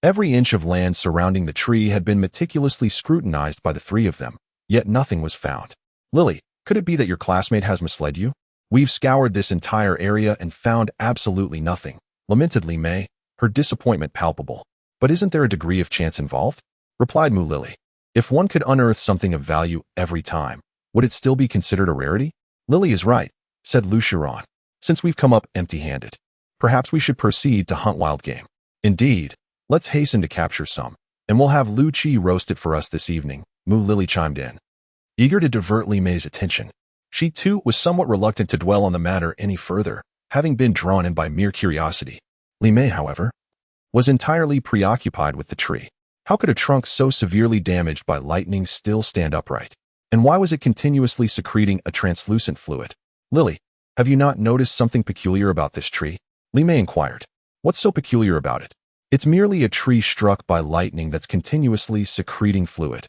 Every inch of land surrounding the tree had been meticulously scrutinized by the 3 of them, yet nothing was found. Lily, could it be that your classmate has misled you? We've scoured this entire area and found absolutely nothing, lamented Li Mei, her disappointment palpable. But isn't there a degree of chance involved? Replied Mu Lily. If one could unearth something of value every time, would it still be considered a rarity? Lily is right, said Liu Xiran. Since we've come up empty-handed, perhaps we should proceed to hunt wild game. Indeed, let's hasten to capture some, and we'll have Liu Qi roast it for us this evening, Mu Lily chimed in. Eager to divert Li Mei's attention, she too was somewhat reluctant to dwell on the matter any further, having been drawn in by mere curiosity. Li Mei, however, was entirely preoccupied with the tree. How could a trunk so severely damaged by lightning still stand upright? And why was it continuously secreting a translucent fluid? Lily, have you not noticed something peculiar about this tree? Li Mei inquired. What's so peculiar about it? It's merely a tree struck by lightning that's continuously secreting fluid,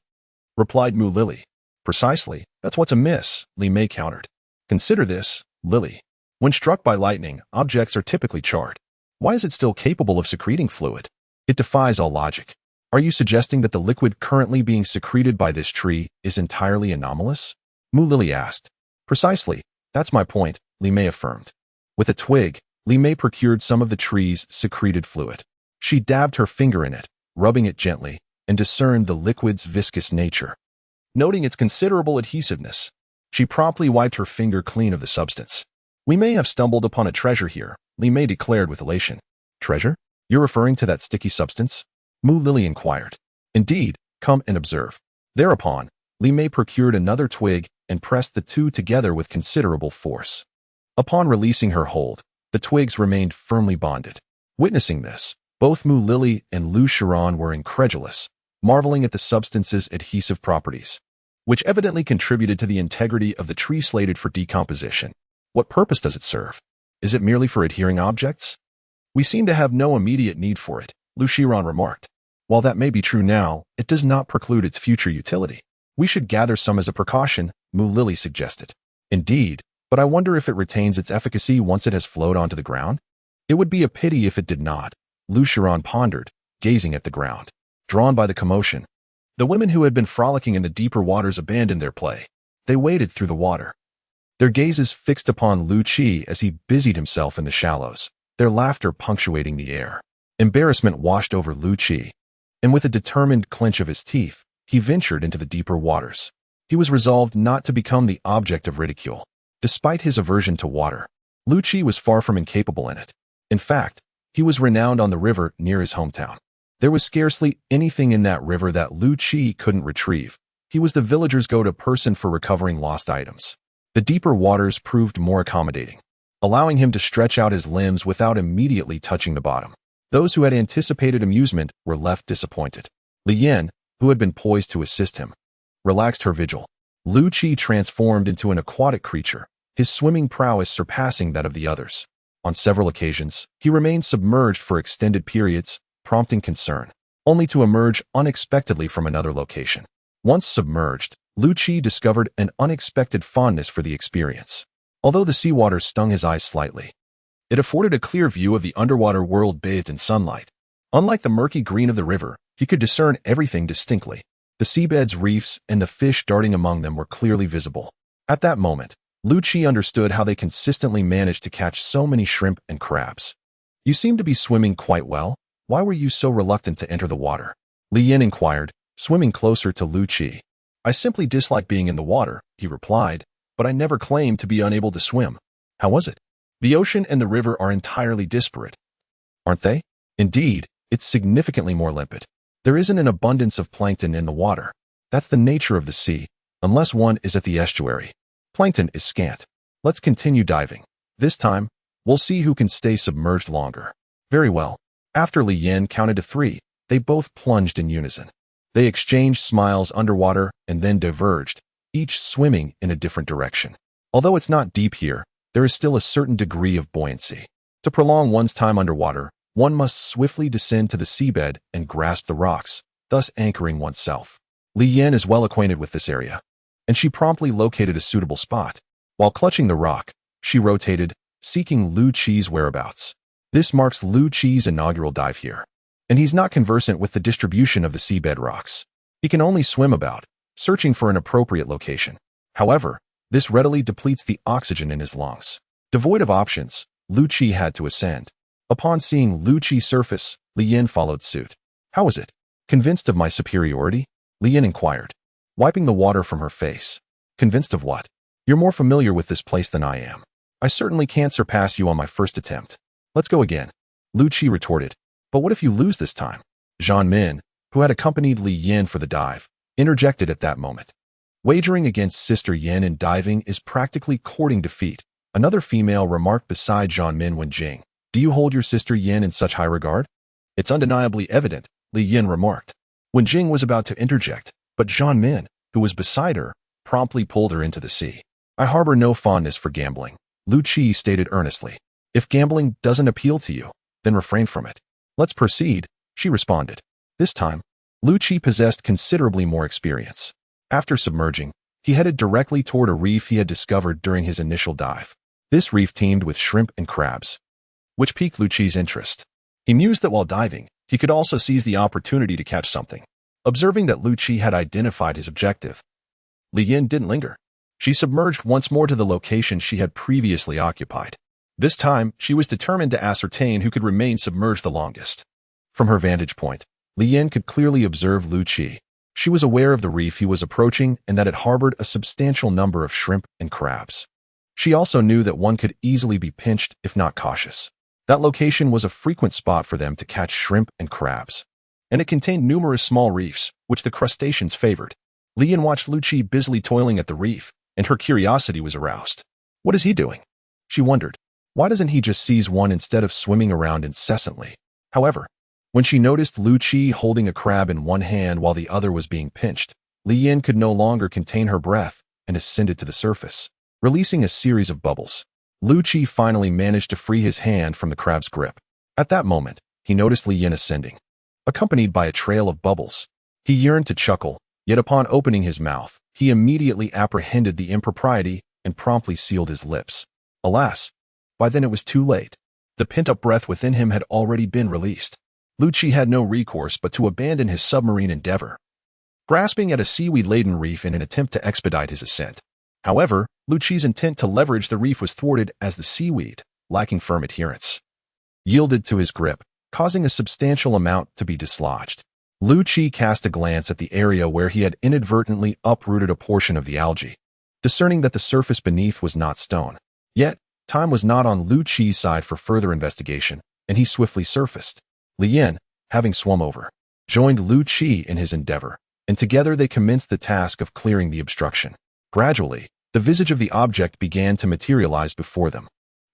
replied Mu Lily. Precisely, that's what's amiss, Li Mei countered. Consider this, Lily. When struck by lightning, objects are typically charred. Why is it still capable of secreting fluid? It defies all logic. Are you suggesting that the liquid currently being secreted by this tree is entirely anomalous? Mu Lily asked. Precisely, that's my point, Li Mei affirmed. With a twig, Li Mei procured some of the tree's secreted fluid. She dabbed her finger in it, rubbing it gently, and discerned the liquid's viscous nature. Noting its considerable adhesiveness, she promptly wiped her finger clean of the substance. We may have stumbled upon a treasure here, Li Mei declared with elation. Treasure? You're referring to that sticky substance? Mu Lily inquired. Indeed, come and observe. Thereupon, Li Mei procured another twig and pressed the 2 together with considerable force. Upon releasing her hold, the twigs remained firmly bonded. Witnessing this, both Mu Lily and Liu Xiran were incredulous, marveling at the substance's adhesive properties, which evidently contributed to the integrity of the tree slated for decomposition. What purpose does it serve? Is it merely for adhering objects? We seem to have no immediate need for it, Liu Xiran remarked. While that may be true now, it does not preclude its future utility. We should gather some as a precaution, Mu Lily suggested. Indeed, but I wonder if it retains its efficacy once it has flowed onto the ground? It would be a pity if it did not, Liu Xiran pondered, gazing at the ground. Drawn by the commotion, the women who had been frolicking in the deeper waters abandoned their play. They waded through the water, their gazes fixed upon Liu Qi as he busied himself in the shallows, their laughter punctuating the air. Embarrassment washed over Liu Qi, and with a determined clench of his teeth, he ventured into the deeper waters. He was resolved not to become the object of ridicule. Despite his aversion to water, Liu Qi was far from incapable in it. In fact, he was renowned on the river near his hometown. There was scarcely anything in that river that Liu Qi couldn't retrieve. He was the villagers' go-to person for recovering lost items. The deeper waters proved more accommodating, allowing him to stretch out his limbs without immediately touching the bottom. Those who had anticipated amusement were left disappointed. Lian, who had been poised to assist him, relaxed her vigil. Liu Qi transformed into an aquatic creature, his swimming prowess surpassing that of the others. On several occasions, he remained submerged for extended periods, prompting concern, only to emerge unexpectedly from another location. Once submerged, Liu Qi discovered an unexpected fondness for the experience. Although the seawater stung his eyes slightly, it afforded a clear view of the underwater world bathed in sunlight. Unlike the murky green of the river, he could discern everything distinctly. The seabed's reefs and the fish darting among them were clearly visible. At that moment, Liu Qi understood how they consistently managed to catch so many shrimp and crabs. "You seem to be swimming quite well. Why were you so reluctant to enter the water?" Li Yin inquired, swimming closer to Liu Qi. "I simply dislike being in the water," he replied, "but I never claimed to be unable to swim." "How was it?" "The ocean and the river are entirely disparate, aren't they?" "Indeed, it's significantly more limpid. There isn't an abundance of plankton in the water. That's the nature of the sea, unless one is at the estuary. Plankton is scant. Let's continue diving. This time, we'll see who can stay submerged longer." "Very well." After Li Yin counted to 3, they both plunged in unison. They exchanged smiles underwater and then diverged, each swimming in a different direction. Although it's not deep here, there is still a certain degree of buoyancy. To prolong one's time underwater, one must swiftly descend to the seabed and grasp the rocks, thus anchoring oneself. Li Yin is well acquainted with this area, and she promptly located a suitable spot. While clutching the rock, she rotated, seeking Liu Qi's whereabouts. This marks Liu Qi's inaugural dive here, and he's not conversant with the distribution of the seabed rocks. He can only swim about, searching for an appropriate location. However, this readily depletes the oxygen in his lungs. Devoid of options, Liu Qi had to ascend. Upon seeing Liu Qi surface, Li Yin followed suit. "How was it?" "Convinced of my superiority?" Li Yin inquired, wiping the water from her face. "Convinced of what?" "You're more familiar with this place than I am. I certainly can't surpass you on my first attempt." "Let's go again," Liu Qi retorted. "But what if you lose this time?" Zhang Min, who had accompanied Li Yin for the dive, interjected at that moment. "Wagering against Sister Yin in diving is practically courting defeat," another female remarked beside Zhang Min. "When Jing, do you hold your Sister Yin in such high regard?" "It's undeniably evident," Li Yin remarked. When Jing was about to interject, but Zhang Min, who was beside her, promptly pulled her into the sea. "I harbor no fondness for gambling," Liu Qi stated earnestly. "If gambling doesn't appeal to you, then refrain from it." "Let's proceed," she responded. This time, Liu Qi possessed considerably more experience. After submerging, he headed directly toward a reef he had discovered during his initial dive. This reef teemed with shrimp and crabs, which piqued Liu Qi's interest. He mused that while diving, he could also seize the opportunity to catch something. Observing that Liu Qi had identified his objective, Li Yin didn't linger. She submerged once more to the location she had previously occupied. This time, she was determined to ascertain who could remain submerged the longest. From her vantage point, Li Yin could clearly observe Liu Qi. She was aware of the reef he was approaching and that it harbored a substantial number of shrimp and crabs. She also knew that one could easily be pinched if not cautious. That location was a frequent spot for them to catch shrimp and crabs, and it contained numerous small reefs, which the crustaceans favored. Li Yin watched Liu Qi busily toiling at the reef, and her curiosity was aroused. What is he doing? She wondered. Why doesn't he just seize one instead of swimming around incessantly? However, when she noticed Liu Qi holding a crab in one hand while the other was being pinched, Li Yin could no longer contain her breath and ascended to the surface, releasing a series of bubbles. Liu Qi finally managed to free his hand from the crab's grip. At that moment, he noticed Li Yin ascending, accompanied by a trail of bubbles. He yearned to chuckle, yet upon opening his mouth, he immediately apprehended the impropriety and promptly sealed his lips. Alas, by then it was too late. The pent-up breath within him had already been released. Liu Qi had no recourse but to abandon his submarine endeavor, grasping at a seaweed-laden reef in an attempt to expedite his ascent. However, Liu Qi's intent to leverage the reef was thwarted as the seaweed, lacking firm adherence, yielded to his grip, causing a substantial amount to be dislodged. Liu Qi cast a glance at the area where he had inadvertently uprooted a portion of the algae, discerning that the surface beneath was not stone. Yet, time was not on Liu Qi's side for further investigation, and he swiftly surfaced. Li Yin, having swum over, joined Liu Qi in his endeavor, and together they commenced the task of clearing the obstruction. Gradually, the visage of the object began to materialize before them.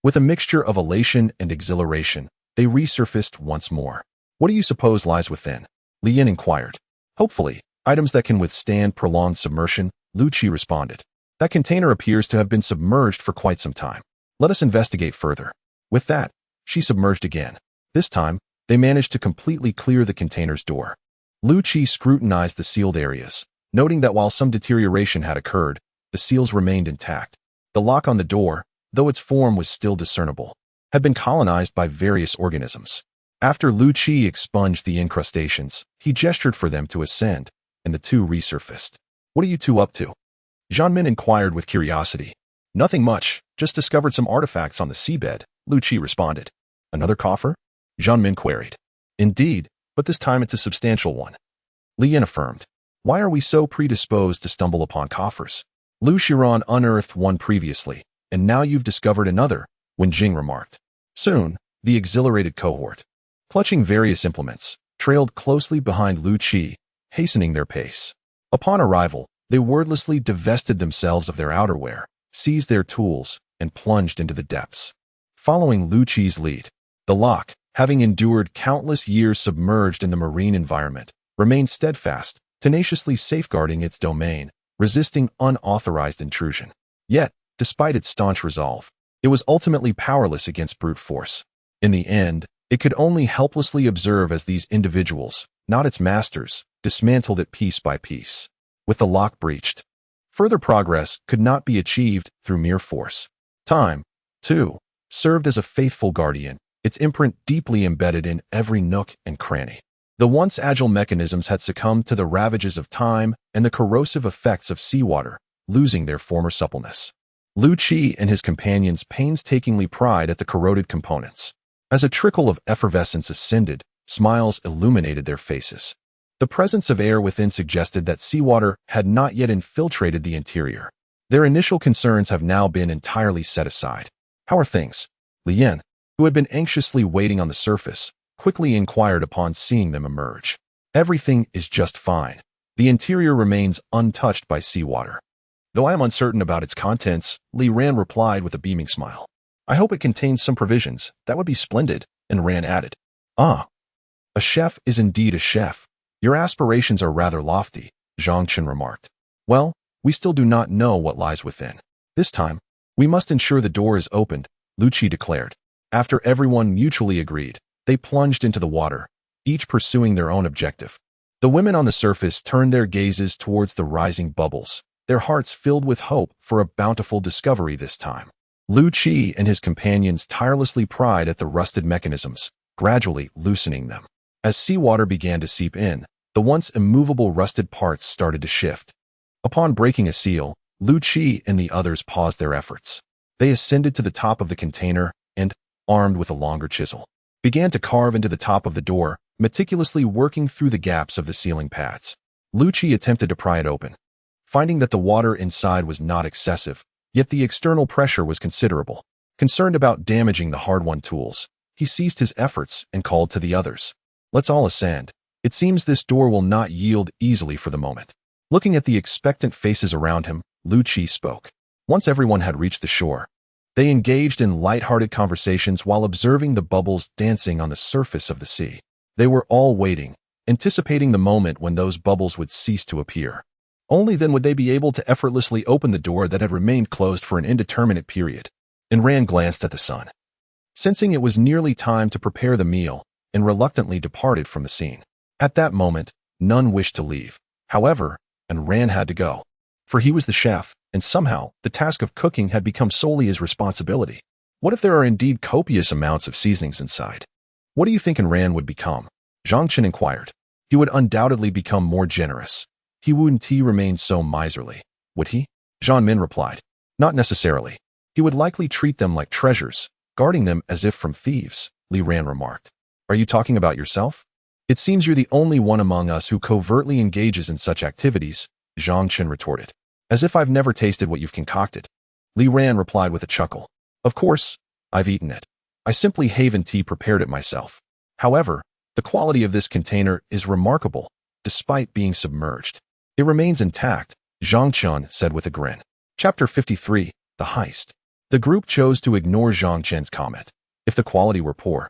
With a mixture of elation and exhilaration, they resurfaced once more. What do you suppose lies within? Lian inquired. Hopefully, items that can withstand prolonged submersion, Liu Qi responded. That container appears to have been submerged for quite some time. Let us investigate further. With that, she submerged again. This time, they managed to completely clear the container's door. Liu Qi scrutinized the sealed areas, noting that while some deterioration had occurred, the seals remained intact. The lock on the door, though its form was still discernible, had been colonized by various organisms. After Liu Qi expunged the incrustations, he gestured for them to ascend, and the two resurfaced. What are you two up to? Zhang Min inquired with curiosity. Nothing much, just discovered some artifacts on the seabed, Liu Qi responded. Another coffer? Zhang Min queried. Indeed, but this time it's a substantial one. Lian affirmed. Why are we so predisposed to stumble upon coffers? Liu Shiran unearthed one previously, and now you've discovered another, Wen Jing remarked. Soon, the exhilarated cohort, clutching various implements, trailed closely behind Liu Qi, hastening their pace. Upon arrival, they wordlessly divested themselves of their outerwear, seized their tools, and plunged into the depths. Following Liu Qi's lead, the lock, having endured countless years submerged in the marine environment, remained steadfast, tenaciously safeguarding its domain, resisting unauthorized intrusion. Yet, despite its staunch resolve, it was ultimately powerless against brute force. In the end, it could only helplessly observe as these individuals, not its masters, dismantled it piece by piece. With the lock breached, further progress could not be achieved through mere force. Time, too, served as a faithful guardian, its imprint deeply embedded in every nook and cranny. The once agile mechanisms had succumbed to the ravages of time and the corrosive effects of seawater, losing their former suppleness. Liu Qi and his companions painstakingly pried at the corroded components. As a trickle of effervescence ascended, smiles illuminated their faces. The presence of air within suggested that seawater had not yet infiltrated the interior. Their initial concerns have now been entirely set aside. How are things? Lian, who had been anxiously waiting on the surface, quickly inquired upon seeing them emerge. Everything is just fine. The interior remains untouched by seawater. Though I am uncertain about its contents, Li Ran replied with a beaming smile. I hope it contains some provisions. That would be splendid, and Ran added. Ah, a chef is indeed a chef. Your aspirations are rather lofty, Zhang Chen remarked. Well, we still do not know what lies within. This time, we must ensure the door is opened, Liu Qi declared. After everyone mutually agreed, they plunged into the water, each pursuing their own objective. The women on the surface turned their gazes towards the rising bubbles, their hearts filled with hope for a bountiful discovery this time. Liu Qi and his companions tirelessly pried at the rusted mechanisms, gradually loosening them. As seawater began to seep in, the once immovable rusted parts started to shift. Upon breaking a seal, Liu Qi and the others paused their efforts. They ascended to the top of the container and, armed with a longer chisel, began to carve into the top of the door, meticulously working through the gaps of the ceiling pads. Liu Qi attempted to pry it open. Finding that the water inside was not excessive, yet the external pressure was considerable. Concerned about damaging the hard-won tools, he ceased his efforts and called to the others. Let's all ascend. It seems this door will not yield easily for the moment. Looking at the expectant faces around him, Liu Qi spoke. Once everyone had reached the shore, they engaged in light-hearted conversations while observing the bubbles dancing on the surface of the sea. They were all waiting, anticipating the moment when those bubbles would cease to appear. Only then would they be able to effortlessly open the door that had remained closed for an indeterminate period. And Rand glanced at the sun. Sensing it was nearly time to prepare the meal, and reluctantly departed from the scene. At that moment, none wished to leave. However, and Rand had to go. For he was the chef, and somehow, the task of cooking had become solely his responsibility. What if there are indeed copious amounts of seasonings inside? What do you think Rand would become? Zhang Chen inquired. He would undoubtedly become more generous. He wouldn't remain so miserly, would he? Zhang Min replied. Not necessarily. He would likely treat them like treasures, guarding them as if from thieves, Li Ran remarked. Are you talking about yourself? It seems you're the only one among us who covertly engages in such activities, Zhang Chen retorted. As if I've never tasted what you've concocted. Li Ran replied with a chuckle. Of course, I've eaten it. I simply haven't prepared it myself. However, The quality of this container is remarkable, despite being submerged. It remains intact, Zhang Chen said with a grin. Chapter 53, The Heist. The group chose to ignore Zhang Chen's comment. If the quality were poor,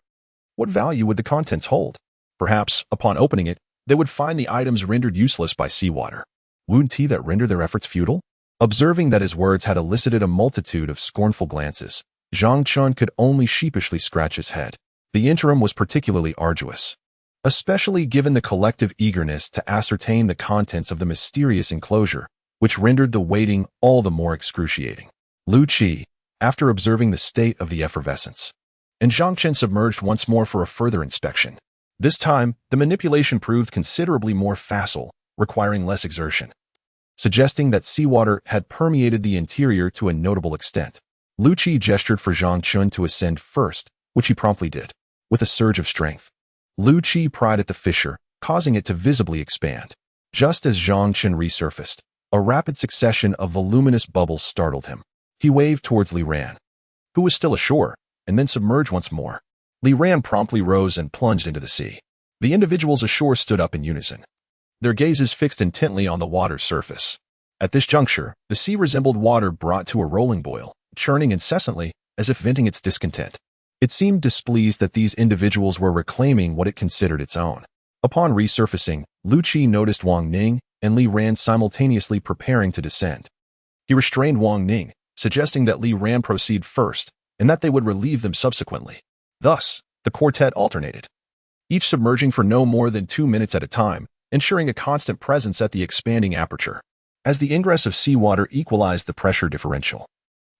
what value would the contents hold? Perhaps, upon opening it, they would find the items rendered useless by seawater. Wouldn't he that render their efforts futile? Observing that his words had elicited a multitude of scornful glances, Zhang Chen could only sheepishly scratch his head. The interim was particularly arduous, especially given the collective eagerness to ascertain the contents of the mysterious enclosure, which rendered the waiting all the more excruciating. Liu Qi, after observing the state of the effervescence, and Zhang Chen submerged once more for a further inspection. This time, the manipulation proved considerably more facile, requiring less exertion, suggesting that seawater had permeated the interior to a notable extent. Liu Qi gestured for Zhang Chen to ascend first, which he promptly did. With a surge of strength, Liu Qi pried at the fissure, causing it to visibly expand. Just as Zhang Chen resurfaced, a rapid succession of voluminous bubbles startled him. He waved towards Li Ran, who was still ashore, and then submerged once more. Li Ran promptly rose and plunged into the sea. The individuals ashore stood up in unison, their gazes fixed intently on the water's surface. At this juncture, the sea resembled water brought to a rolling boil, churning incessantly, as if venting its discontent. It seemed displeased that these individuals were reclaiming what it considered its own. Upon resurfacing, Liu Qi noticed Wang Ning and Li Ran simultaneously preparing to descend. He restrained Wang Ning, suggesting that Li Ran proceed first, and that they would relieve them subsequently. Thus, the quartet alternated, each submerging for no more than 2 minutes at a time, ensuring a constant presence at the expanding aperture. As the ingress of seawater equalized the pressure differential,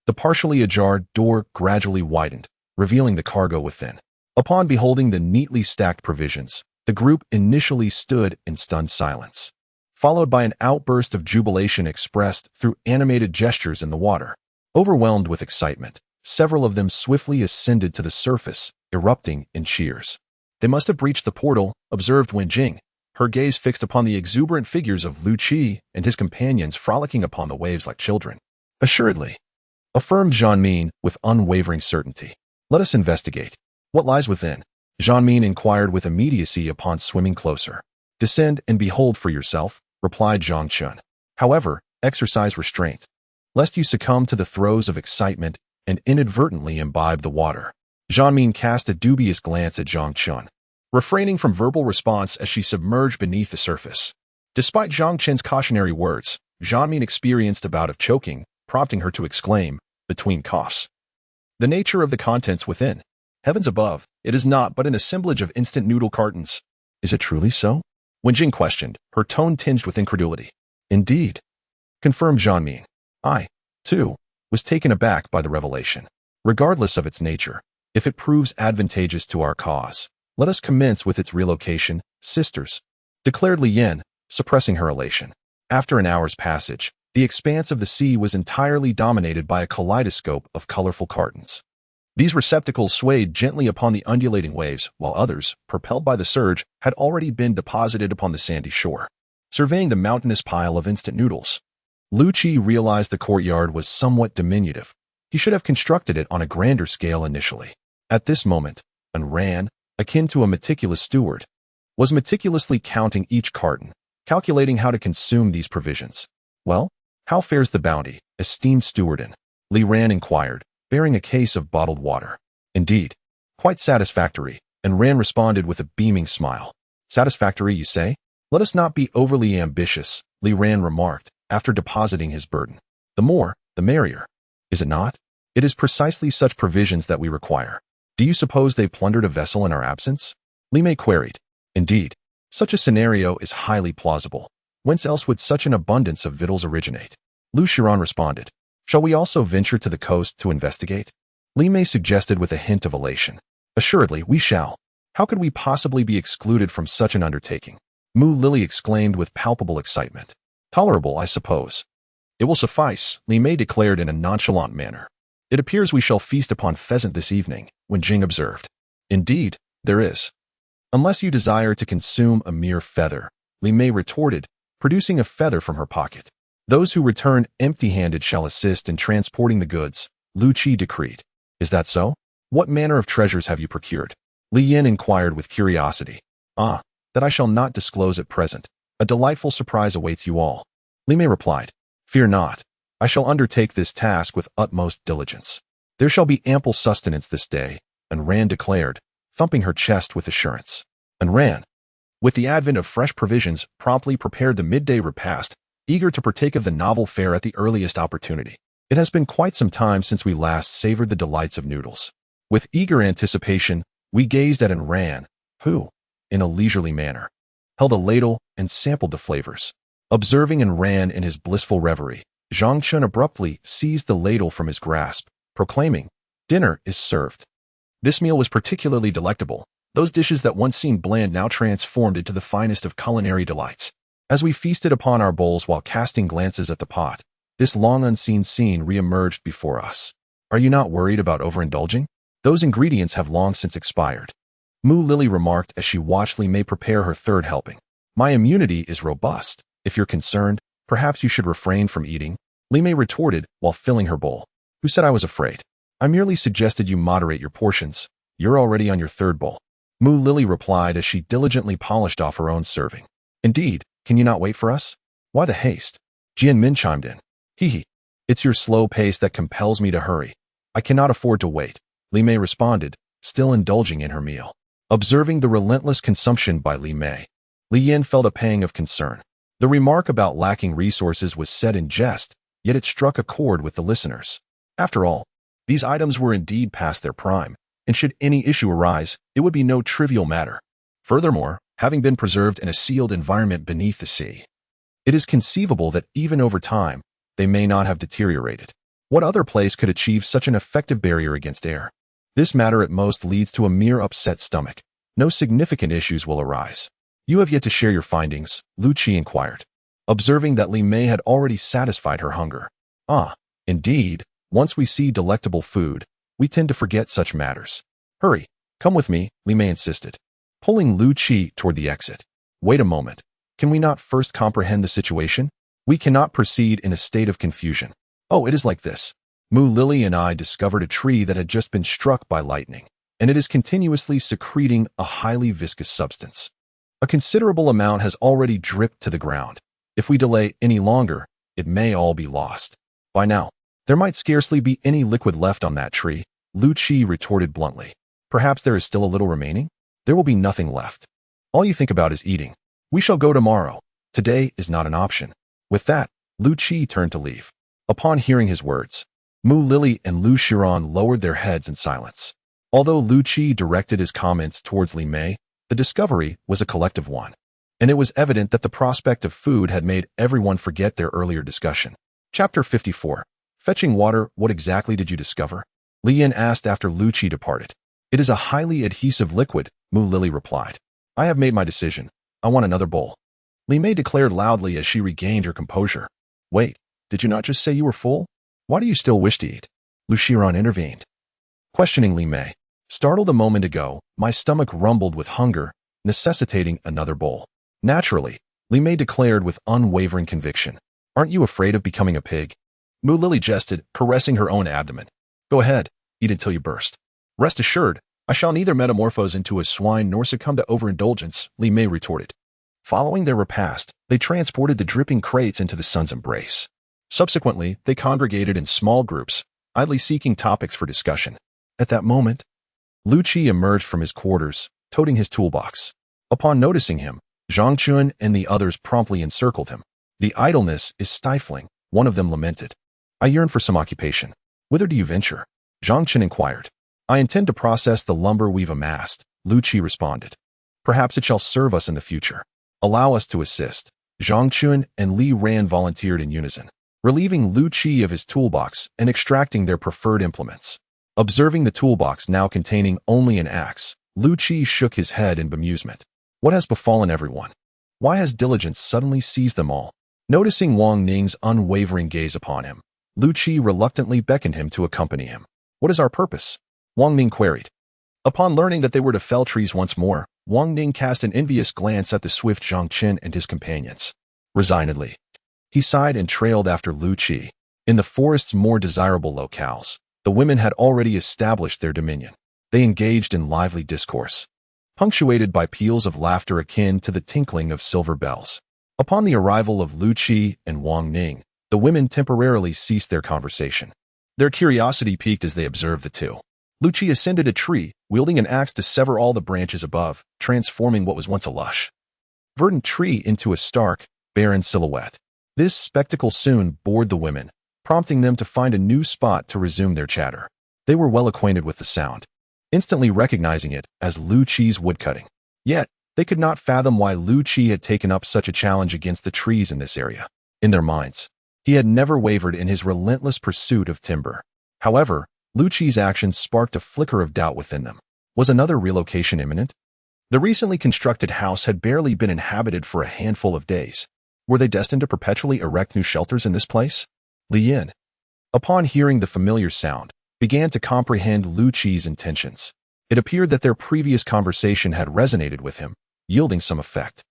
the partially ajar door gradually widened, revealing the cargo within. Upon beholding the neatly stacked provisions, the group initially stood in stunned silence, followed by an outburst of jubilation expressed through animated gestures in the water. Overwhelmed with excitement, several of them swiftly ascended to the surface, erupting in cheers. They must have breached the portal, observed Wenjing, her gaze fixed upon the exuberant figures of Liu Qi and his companions frolicking upon the waves like children. Assuredly, affirmed Zhanmin with unwavering certainty. Let us investigate. What lies within? Zhanmin inquired with immediacy upon swimming closer. Descend and behold for yourself, replied Zhang Chen. However, exercise restraint, lest you succumb to the throes of excitement and inadvertently imbibe the water. Zhanmin cast a dubious glance at Zhang Chen, refraining from verbal response as she submerged beneath the surface. Despite Zhang Chen's cautionary words, Zhanmin experienced a bout of choking, prompting her to exclaim, between coughs, the nature of the contents within. Heavens above, it is not but an assemblage of instant noodle cartons. Is it truly so? Wenjing questioned, her tone tinged with incredulity. Indeed, confirmed Zhanmin. I, too, was taken aback by the revelation. Regardless of its nature, if it proves advantageous to our cause, let us commence with its relocation, sisters, declared Li Yan, suppressing her elation. After an hour's passage, the expanse of the sea was entirely dominated by a kaleidoscope of colorful cartons. These receptacles swayed gently upon the undulating waves, while others, propelled by the surge, had already been deposited upon the sandy shore. Surveying the mountainous pile of instant noodles, Liu Qi realized the courtyard was somewhat diminutive. He should have constructed it on a grander scale initially. At this moment, An Ran, akin to a meticulous steward, was meticulously counting each carton, calculating how to consume these provisions. Well, how fares the bounty, esteemed stewardin? Li Ran inquired, bearing a case of bottled water. Indeed, quite satisfactory, and Ran responded with a beaming smile. Satisfactory, you say? Let us not be overly ambitious, Li Ran remarked, after depositing his burden. The more, the merrier. Is it not? It is precisely such provisions that we require. Do you suppose they plundered a vessel in our absence? Li Mei queried. Indeed, such a scenario is highly plausible. Whence else would such an abundance of victuals originate? Lu Shiran responded. Shall we also venture to the coast to investigate? Li Mei suggested with a hint of elation. Assuredly, we shall. How could we possibly be excluded from such an undertaking? Mu Lily exclaimed with palpable excitement. Tolerable, I suppose. It will suffice, Li Mei declared in a nonchalant manner. It appears we shall feast upon pheasant this evening, Wenjing observed. Indeed, there is. Unless you desire to consume a mere feather, Li Mei retorted, producing a feather from her pocket. Those who return empty-handed shall assist in transporting the goods, Liu Qi decreed. Is that so? What manner of treasures have you procured? Li Yin inquired with curiosity. Ah, that I shall not disclose at present. A delightful surprise awaits you all. Li Mei replied, Fear not. I shall undertake this task with utmost diligence. There shall be ample sustenance this day, and Ran declared, thumping her chest with assurance. And Ran, with the advent of fresh provisions, promptly prepared the midday repast, eager to partake of the novel fare at the earliest opportunity. It has been quite some time since we last savored the delights of noodles. With eager anticipation, we gazed at and Ran, who, in a leisurely manner, held a ladle and sampled the flavors. Observing and Ran in his blissful reverie, Zhang Chen abruptly seized the ladle from his grasp, proclaiming, Dinner is served. This meal was particularly delectable. Those dishes that once seemed bland now transformed into the finest of culinary delights. As we feasted upon our bowls while casting glances at the pot, this long unseen scene re-emerged before us. Are you not worried about overindulging? Those ingredients have long since expired. Mu Lily remarked as she watched Li Mei prepare her third helping. My immunity is robust. If you're concerned, perhaps you should refrain from eating, Li Mei retorted while filling her bowl. Who said I was afraid? I merely suggested you moderate your portions. You're already on your third bowl. Mu Lily replied as she diligently polished off her own serving. Indeed, can you not wait for us? Why the haste? Jian Min chimed in. Hee. It's your slow pace that compels me to hurry. I cannot afford to wait, Li Mei responded, still indulging in her meal. Observing the relentless consumption by Li Mei, Li Yin felt a pang of concern. The remark about lacking resources was said in jest, yet it struck a chord with the listeners. After all, these items were indeed past their prime, and should any issue arise, it would be no trivial matter. Furthermore, having been preserved in a sealed environment beneath the sea, it is conceivable that even over time, they may not have deteriorated. What other place could achieve such an effective barrier against air? This matter at most leads to a mere upset stomach. No significant issues will arise. You have yet to share your findings, Liu Qi inquired, observing that Li Mei had already satisfied her hunger. Ah, indeed, once we see delectable food, we tend to forget such matters. Hurry, come with me, Li Mei insisted, pulling Liu Qi toward the exit. Wait a moment. Can we not first comprehend the situation? We cannot proceed in a state of confusion. Oh, it is like this. Mu Lily and I discovered a tree that had just been struck by lightning, and it is continuously secreting a highly viscous substance. A considerable amount has already dripped to the ground. If we delay any longer, it may all be lost. By now, there might scarcely be any liquid left on that tree, Liu Qi retorted bluntly. Perhaps there is still a little remaining? There will be nothing left. All you think about is eating. We shall go tomorrow. Today is not an option. With that, Liu Qi turned to leave. Upon hearing his words, Mu Lily and Lu Xiran lowered their heads in silence. Although Liu Qi directed his comments towards Li Mei, the discovery was a collective one, and it was evident that the prospect of food had made everyone forget their earlier discussion. Chapter 54. Fetching water, what exactly did you discover? Li Yin asked after Liu Qi departed. It is a highly adhesive liquid, Mu Lily replied. I have made my decision. I want another bowl. Li Mei declared loudly as she regained her composure. Wait, did you not just say you were full? Why do you still wish to eat? Lu Xiran intervened, questioning Li Mei. Startled a moment ago, my stomach rumbled with hunger, necessitating another bowl. Naturally, Li Mei declared with unwavering conviction. Aren't you afraid of becoming a pig? Mu Lily jested, caressing her own abdomen. Go ahead, eat until you burst. Rest assured, I shall neither metamorphose into a swine nor succumb to overindulgence, Li Mei retorted. Following their repast, they transported the dripping crates into the sun's embrace. Subsequently, they congregated in small groups, idly seeking topics for discussion. At that moment, Liu Qi emerged from his quarters, toting his toolbox. Upon noticing him, Zhang Chen and the others promptly encircled him. The idleness is stifling, one of them lamented. I yearn for some occupation. Whither do you venture? Zhang Chen inquired. I intend to process the lumber we've amassed, Liu Qi responded. Perhaps it shall serve us in the future. Allow us to assist. Zhang Chen and Li Ran volunteered in unison, relieving Liu Qi of his toolbox and extracting their preferred implements. Observing the toolbox now containing only an axe, Liu Qi shook his head in bemusement. What has befallen everyone? Why has diligence suddenly seized them all? Noticing Wang Ning's unwavering gaze upon him, Liu Qi reluctantly beckoned him to accompany him. What is our purpose? Wang Ning queried. Upon learning that they were to fell trees once more, Wang Ning cast an envious glance at the swift Zhang Chen and his companions. Resignedly, he sighed and trailed after Liu Qi. In the forest's more desirable locales, the women had already established their dominion. They engaged in lively discourse. punctuated by peals of laughter akin to the tinkling of silver bells. Upon the arrival of Liu Qi and Wang Ning, the women temporarily ceased their conversation. Their curiosity piqued as they observed the two. Liu Qi ascended a tree, wielding an axe to sever all the branches above, transforming what was once a lush, verdant tree into a stark, barren silhouette. This spectacle soon bored the women, prompting them to find a new spot to resume their chatter. They were well acquainted with the sound, instantly recognizing it as Liu Qi's woodcutting. Yet, they could not fathom why Liu Qi had taken up such a challenge against the trees in this area. In their minds, he had never wavered in his relentless pursuit of timber. However, Liu Qi's actions sparked a flicker of doubt within them. Was another relocation imminent? The recently constructed house had barely been inhabited for a handful of days. Were they destined to perpetually erect new shelters in this place? Li Yin, upon hearing the familiar sound, began to comprehend Liu Qi's intentions. It appeared that their previous conversation had resonated with him, yielding some effect.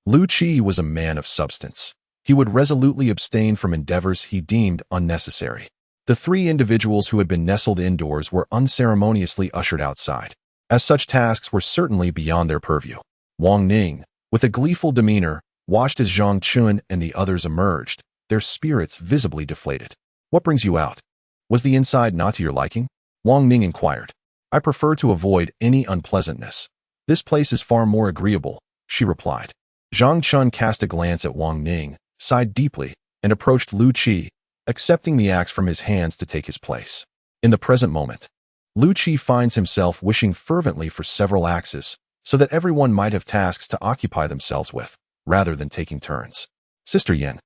Liu Qi was a man of substance. He would resolutely abstain from endeavors he deemed unnecessary. The three individuals who had been nestled indoors were unceremoniously ushered outside, as such tasks were certainly beyond their purview. Wang Ning, with a gleeful demeanor, watched as Zhang Chen and the others emerged, their spirits visibly deflated. What brings you out? Was the inside not to your liking? Wang Ning inquired. I prefer to avoid any unpleasantness. This place is far more agreeable, she replied. Zhang Chen cast a glance at Wang Ning, sighed deeply, and approached Liu Qi, accepting the axe from his hands to take his place. In the present moment, Liu Qi finds himself wishing fervently for several axes, so that everyone might have tasks to occupy themselves with, rather than taking turns. Sister Yin,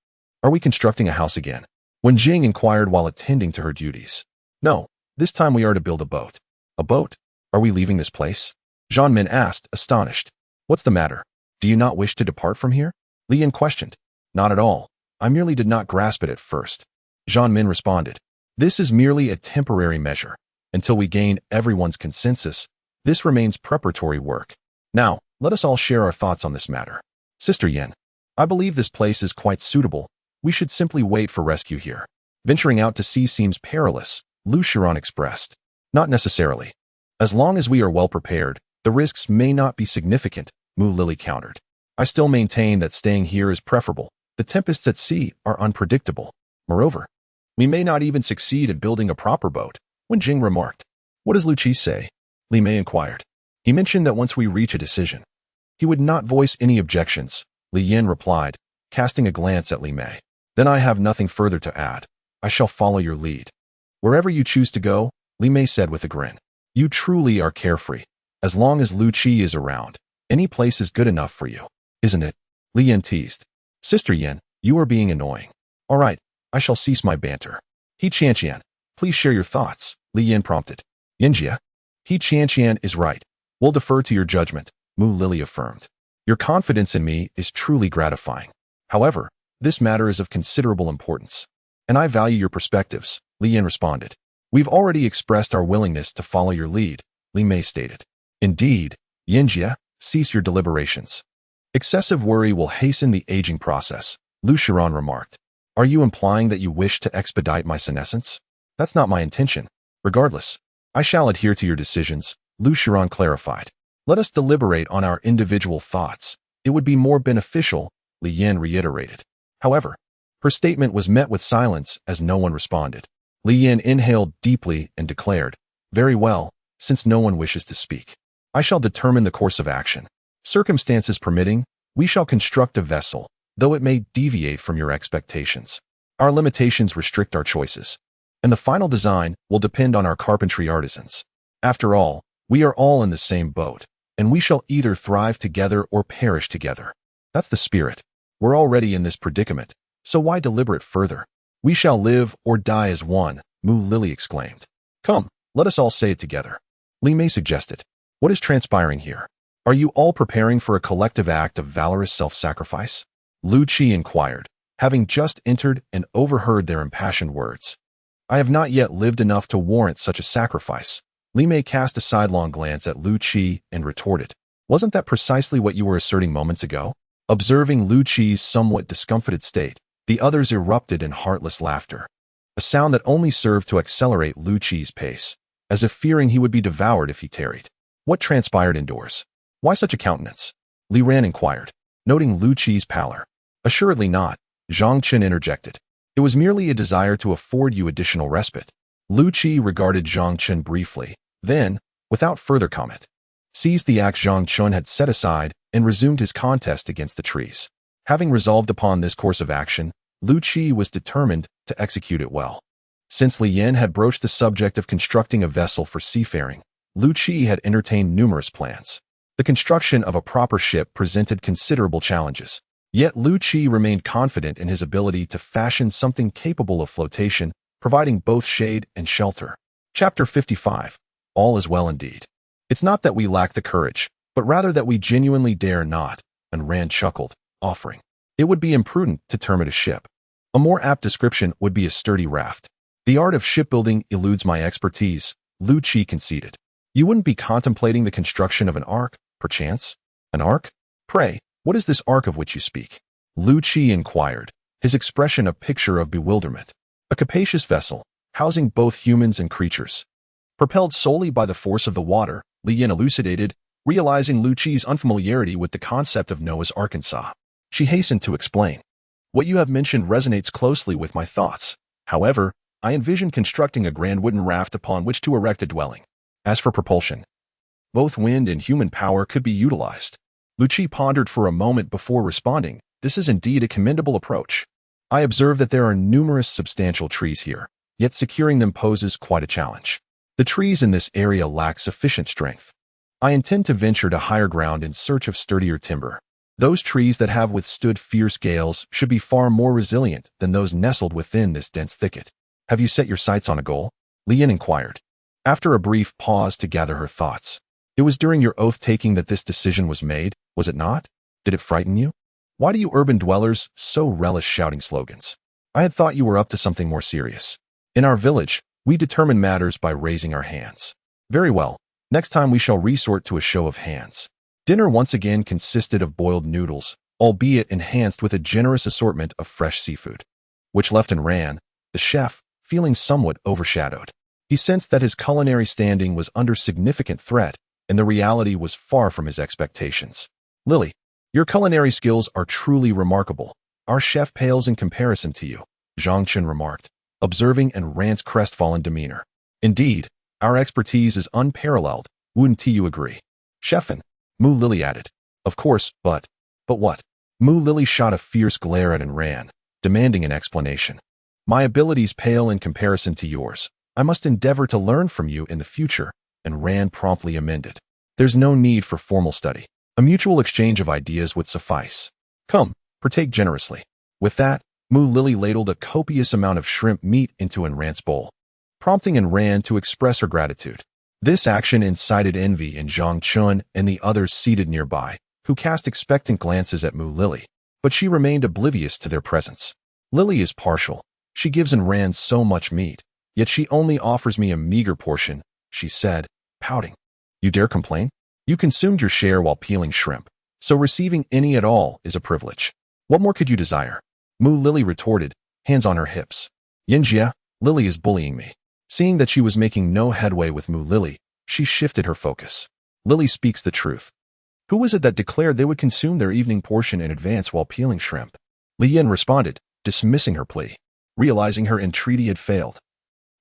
are we constructing a house again? Wen Jing inquired while attending to her duties. No, this time we are to build a boat. A boat? Are we leaving this place? Zhan Min asked, astonished. What's the matter? Do you not wish to depart from here? Li Yin questioned. Not at all. I merely did not grasp it at first. Zhan Min responded. This is merely a temporary measure. Until we gain everyone's consensus, this remains preparatory work. Now, let us all share our thoughts on this matter. Sister Yin, I believe this place is quite suitable. We should simply wait for rescue here. Venturing out to sea seems perilous, Lu Shiran expressed. Not necessarily. As long as we are well prepared, the risks may not be significant, Mu Lily countered. I still maintain that staying here is preferable. The tempests at sea are unpredictable. Moreover, we may not even succeed in building a proper boat, Wen Jing remarked. What does Liu Qi say? Li Mei inquired. He mentioned that once we reach a decision, he would not voice any objections, Li Yin replied, casting a glance at Li Mei. Then I have nothing further to add. I shall follow your lead. Wherever you choose to go, Li Mei said with a grin. You truly are carefree. As long as Liu Qi is around, any place is good enough for you, isn't it? Li Yin teased. Sister Yin, you are being annoying. All right, I shall cease my banter. He Qianqian, please share your thoughts, Li Yin prompted. Yinjia, He Qianqian is right. We'll defer to your judgment, Mu Lily affirmed. Your confidence in me is truly gratifying. However, this matter is of considerable importance, and I value your perspectives, Li Yin responded. We've already expressed our willingness to follow your lead, Li Mei stated. Indeed, Yinjia, cease your deliberations. Excessive worry will hasten the aging process, Lu Shiran remarked. Are you implying that you wish to expedite my senescence? That's not my intention. Regardless, I shall adhere to your decisions, Lu Shiran clarified. Let us deliberate on our individual thoughts. It would be more beneficial, Li Yin reiterated. However, her statement was met with silence as no one responded. Li Yin inhaled deeply and declared, Very well, since no one wishes to speak. I shall determine the course of action. Circumstances permitting, we shall construct a vessel, though it may deviate from your expectations. Our limitations restrict our choices, and the final design will depend on our carpentry artisans. After all, we are all in the same boat, and we shall either thrive together or perish together. That's the spirit. We're already in this predicament, so why deliberate further? We shall live or die as one, Mu Lily exclaimed. Come, let us all say it together. Li Mei suggested. What is transpiring here? Are you all preparing for a collective act of valorous self-sacrifice? Liu Qi inquired, having just entered and overheard their impassioned words. I have not yet lived enough to warrant such a sacrifice. Li Mei cast a sidelong glance at Liu Qi and retorted. Wasn't that precisely what you were asserting moments ago? Observing Liu Qi's somewhat discomfited state, the others erupted in heartless laughter, a sound that only served to accelerate Liu Qi's pace, as if fearing he would be devoured if he tarried. What transpired indoors? Why such a countenance? Li Ran inquired, noting Liu Qi's pallor. Assuredly not, Zhang Chen interjected. It was merely a desire to afford you additional respite. Liu Qi regarded Zhang Chen briefly, then, without further comment, seized the axe Zhang Chen had set aside and resumed his contest against the trees. Having resolved upon this course of action, Liu Qi was determined to execute it well. Since Li Yan had broached the subject of constructing a vessel for seafaring, Liu Qi had entertained numerous plans. The construction of a proper ship presented considerable challenges. Yet Liu Qi remained confident in his ability to fashion something capable of flotation, providing both shade and shelter. Chapter 55. All is well indeed. It's not that we lack the courage, but rather that we genuinely dare not, and Rand chuckled, offering. It would be imprudent to term it a ship. A more apt description would be a sturdy raft. The art of shipbuilding eludes my expertise, Liu Qi conceded. You wouldn't be contemplating the construction of an ark, perchance? An ark? Pray, what is this ark of which you speak? Liu Qi inquired, his expression a picture of bewilderment. A capacious vessel, housing both humans and creatures. Propelled solely by the force of the water, Li Yan elucidated, realizing Liu Qi's unfamiliarity with the concept of Noah's Arkansas. She hastened to explain. What you have mentioned resonates closely with my thoughts. However, I envision constructing a grand wooden raft upon which to erect a dwelling. As for propulsion, both wind and human power could be utilized. Liu Qi pondered for a moment before responding. This is indeed a commendable approach. I observe that there are numerous substantial trees here, yet securing them poses quite a challenge. The trees in this area lack sufficient strength. I intend to venture to higher ground in search of sturdier timber. Those trees that have withstood fierce gales should be far more resilient than those nestled within this dense thicket. Have you set your sights on a goal? Li Yan inquired, after a brief pause to gather her thoughts. It was during your oath-taking that this decision was made, was it not? Did it frighten you? Why do you urban dwellers so relish shouting slogans? I had thought you were up to something more serious. In our village, we determine matters by raising our hands. Very well, next time we shall resort to a show of hands. Dinner once again consisted of boiled noodles, albeit enhanced with a generous assortment of fresh seafood, which left and ran, the chef, feeling somewhat overshadowed. He sensed that his culinary standing was under significant threat, and the reality was far from his expectations. Lily, your culinary skills are truly remarkable. Our chef pales in comparison to you, Zhang Chen remarked, observing and Rand's crestfallen demeanor. Indeed, our expertise is unparalleled, wouldn't you agree? Chefin, Mu Lily added. Of course, but what? Mu Lily shot a fierce glare at and ran, demanding an explanation. My abilities pale in comparison to yours. I must endeavor to learn from you in the future, and Rand promptly amended. There's no need for formal study. A mutual exchange of ideas would suffice. Come, partake generously. With that, Mu Lily ladled a copious amount of shrimp meat into Rand's bowl, prompting Rand to express her gratitude. This action incited envy in Zhang Chen and the others seated nearby, who cast expectant glances at Mu Lily, but she remained oblivious to their presence. Lily is partial. She gives Rand so much meat, yet she only offers me a meager portion, she said, pouting. You dare complain? You consumed your share while peeling shrimp, so receiving any at all is a privilege. What more could you desire? Mu Lily retorted, hands on her hips. Yinjia, Lily is bullying me. Seeing that she was making no headway with Mu Lily, she shifted her focus. Lily speaks the truth. Who was it that declared they would consume their evening portion in advance while peeling shrimp? Li Yan responded, dismissing her plea, realizing her entreaty had failed.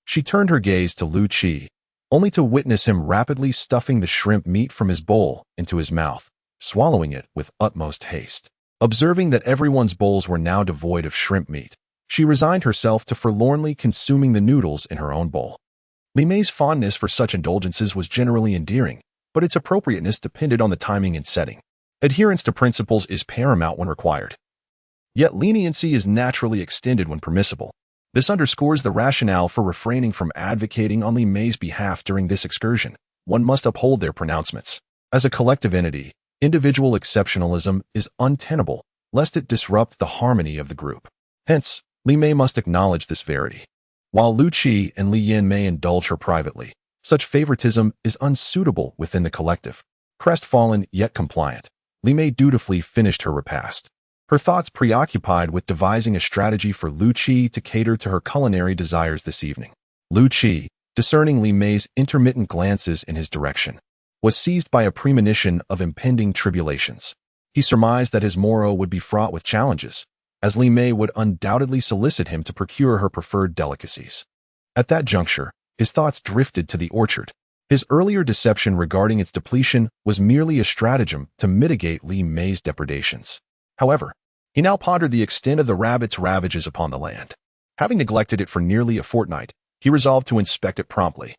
She turned her gaze to Liu Qi, only to witness him rapidly stuffing the shrimp meat from his bowl into his mouth, swallowing it with utmost haste. Observing that everyone's bowls were now devoid of shrimp meat, she resigned herself to forlornly consuming the noodles in her own bowl. Li Mei's fondness for such indulgences was generally endearing, but its appropriateness depended on the timing and setting. Adherence to principles is paramount when required. Yet leniency is naturally extended when permissible. This underscores the rationale for refraining from advocating on Li Mei's behalf during this excursion. One must uphold their pronouncements. As a collective entity, individual exceptionalism is untenable, lest it disrupt the harmony of the group. Hence, Li Mei must acknowledge this verity. While Liu Qi and Li Yan may indulge her privately, such favoritism is unsuitable within the collective. Crestfallen yet compliant, Li Mei dutifully finished her repast, her thoughts preoccupied with devising a strategy for Liu Qi to cater to her culinary desires this evening. Liu Qi, discerning Li Mei's intermittent glances in his direction, was seized by a premonition of impending tribulations. He surmised that his morrow would be fraught with challenges, as Li Mei would undoubtedly solicit him to procure her preferred delicacies. At that juncture, his thoughts drifted to the orchard. His earlier deception regarding its depletion was merely a stratagem to mitigate Li Mei's depredations. However, he now pondered the extent of the rabbit's ravages upon the land. Having neglected it for nearly a fortnight, he resolved to inspect it promptly,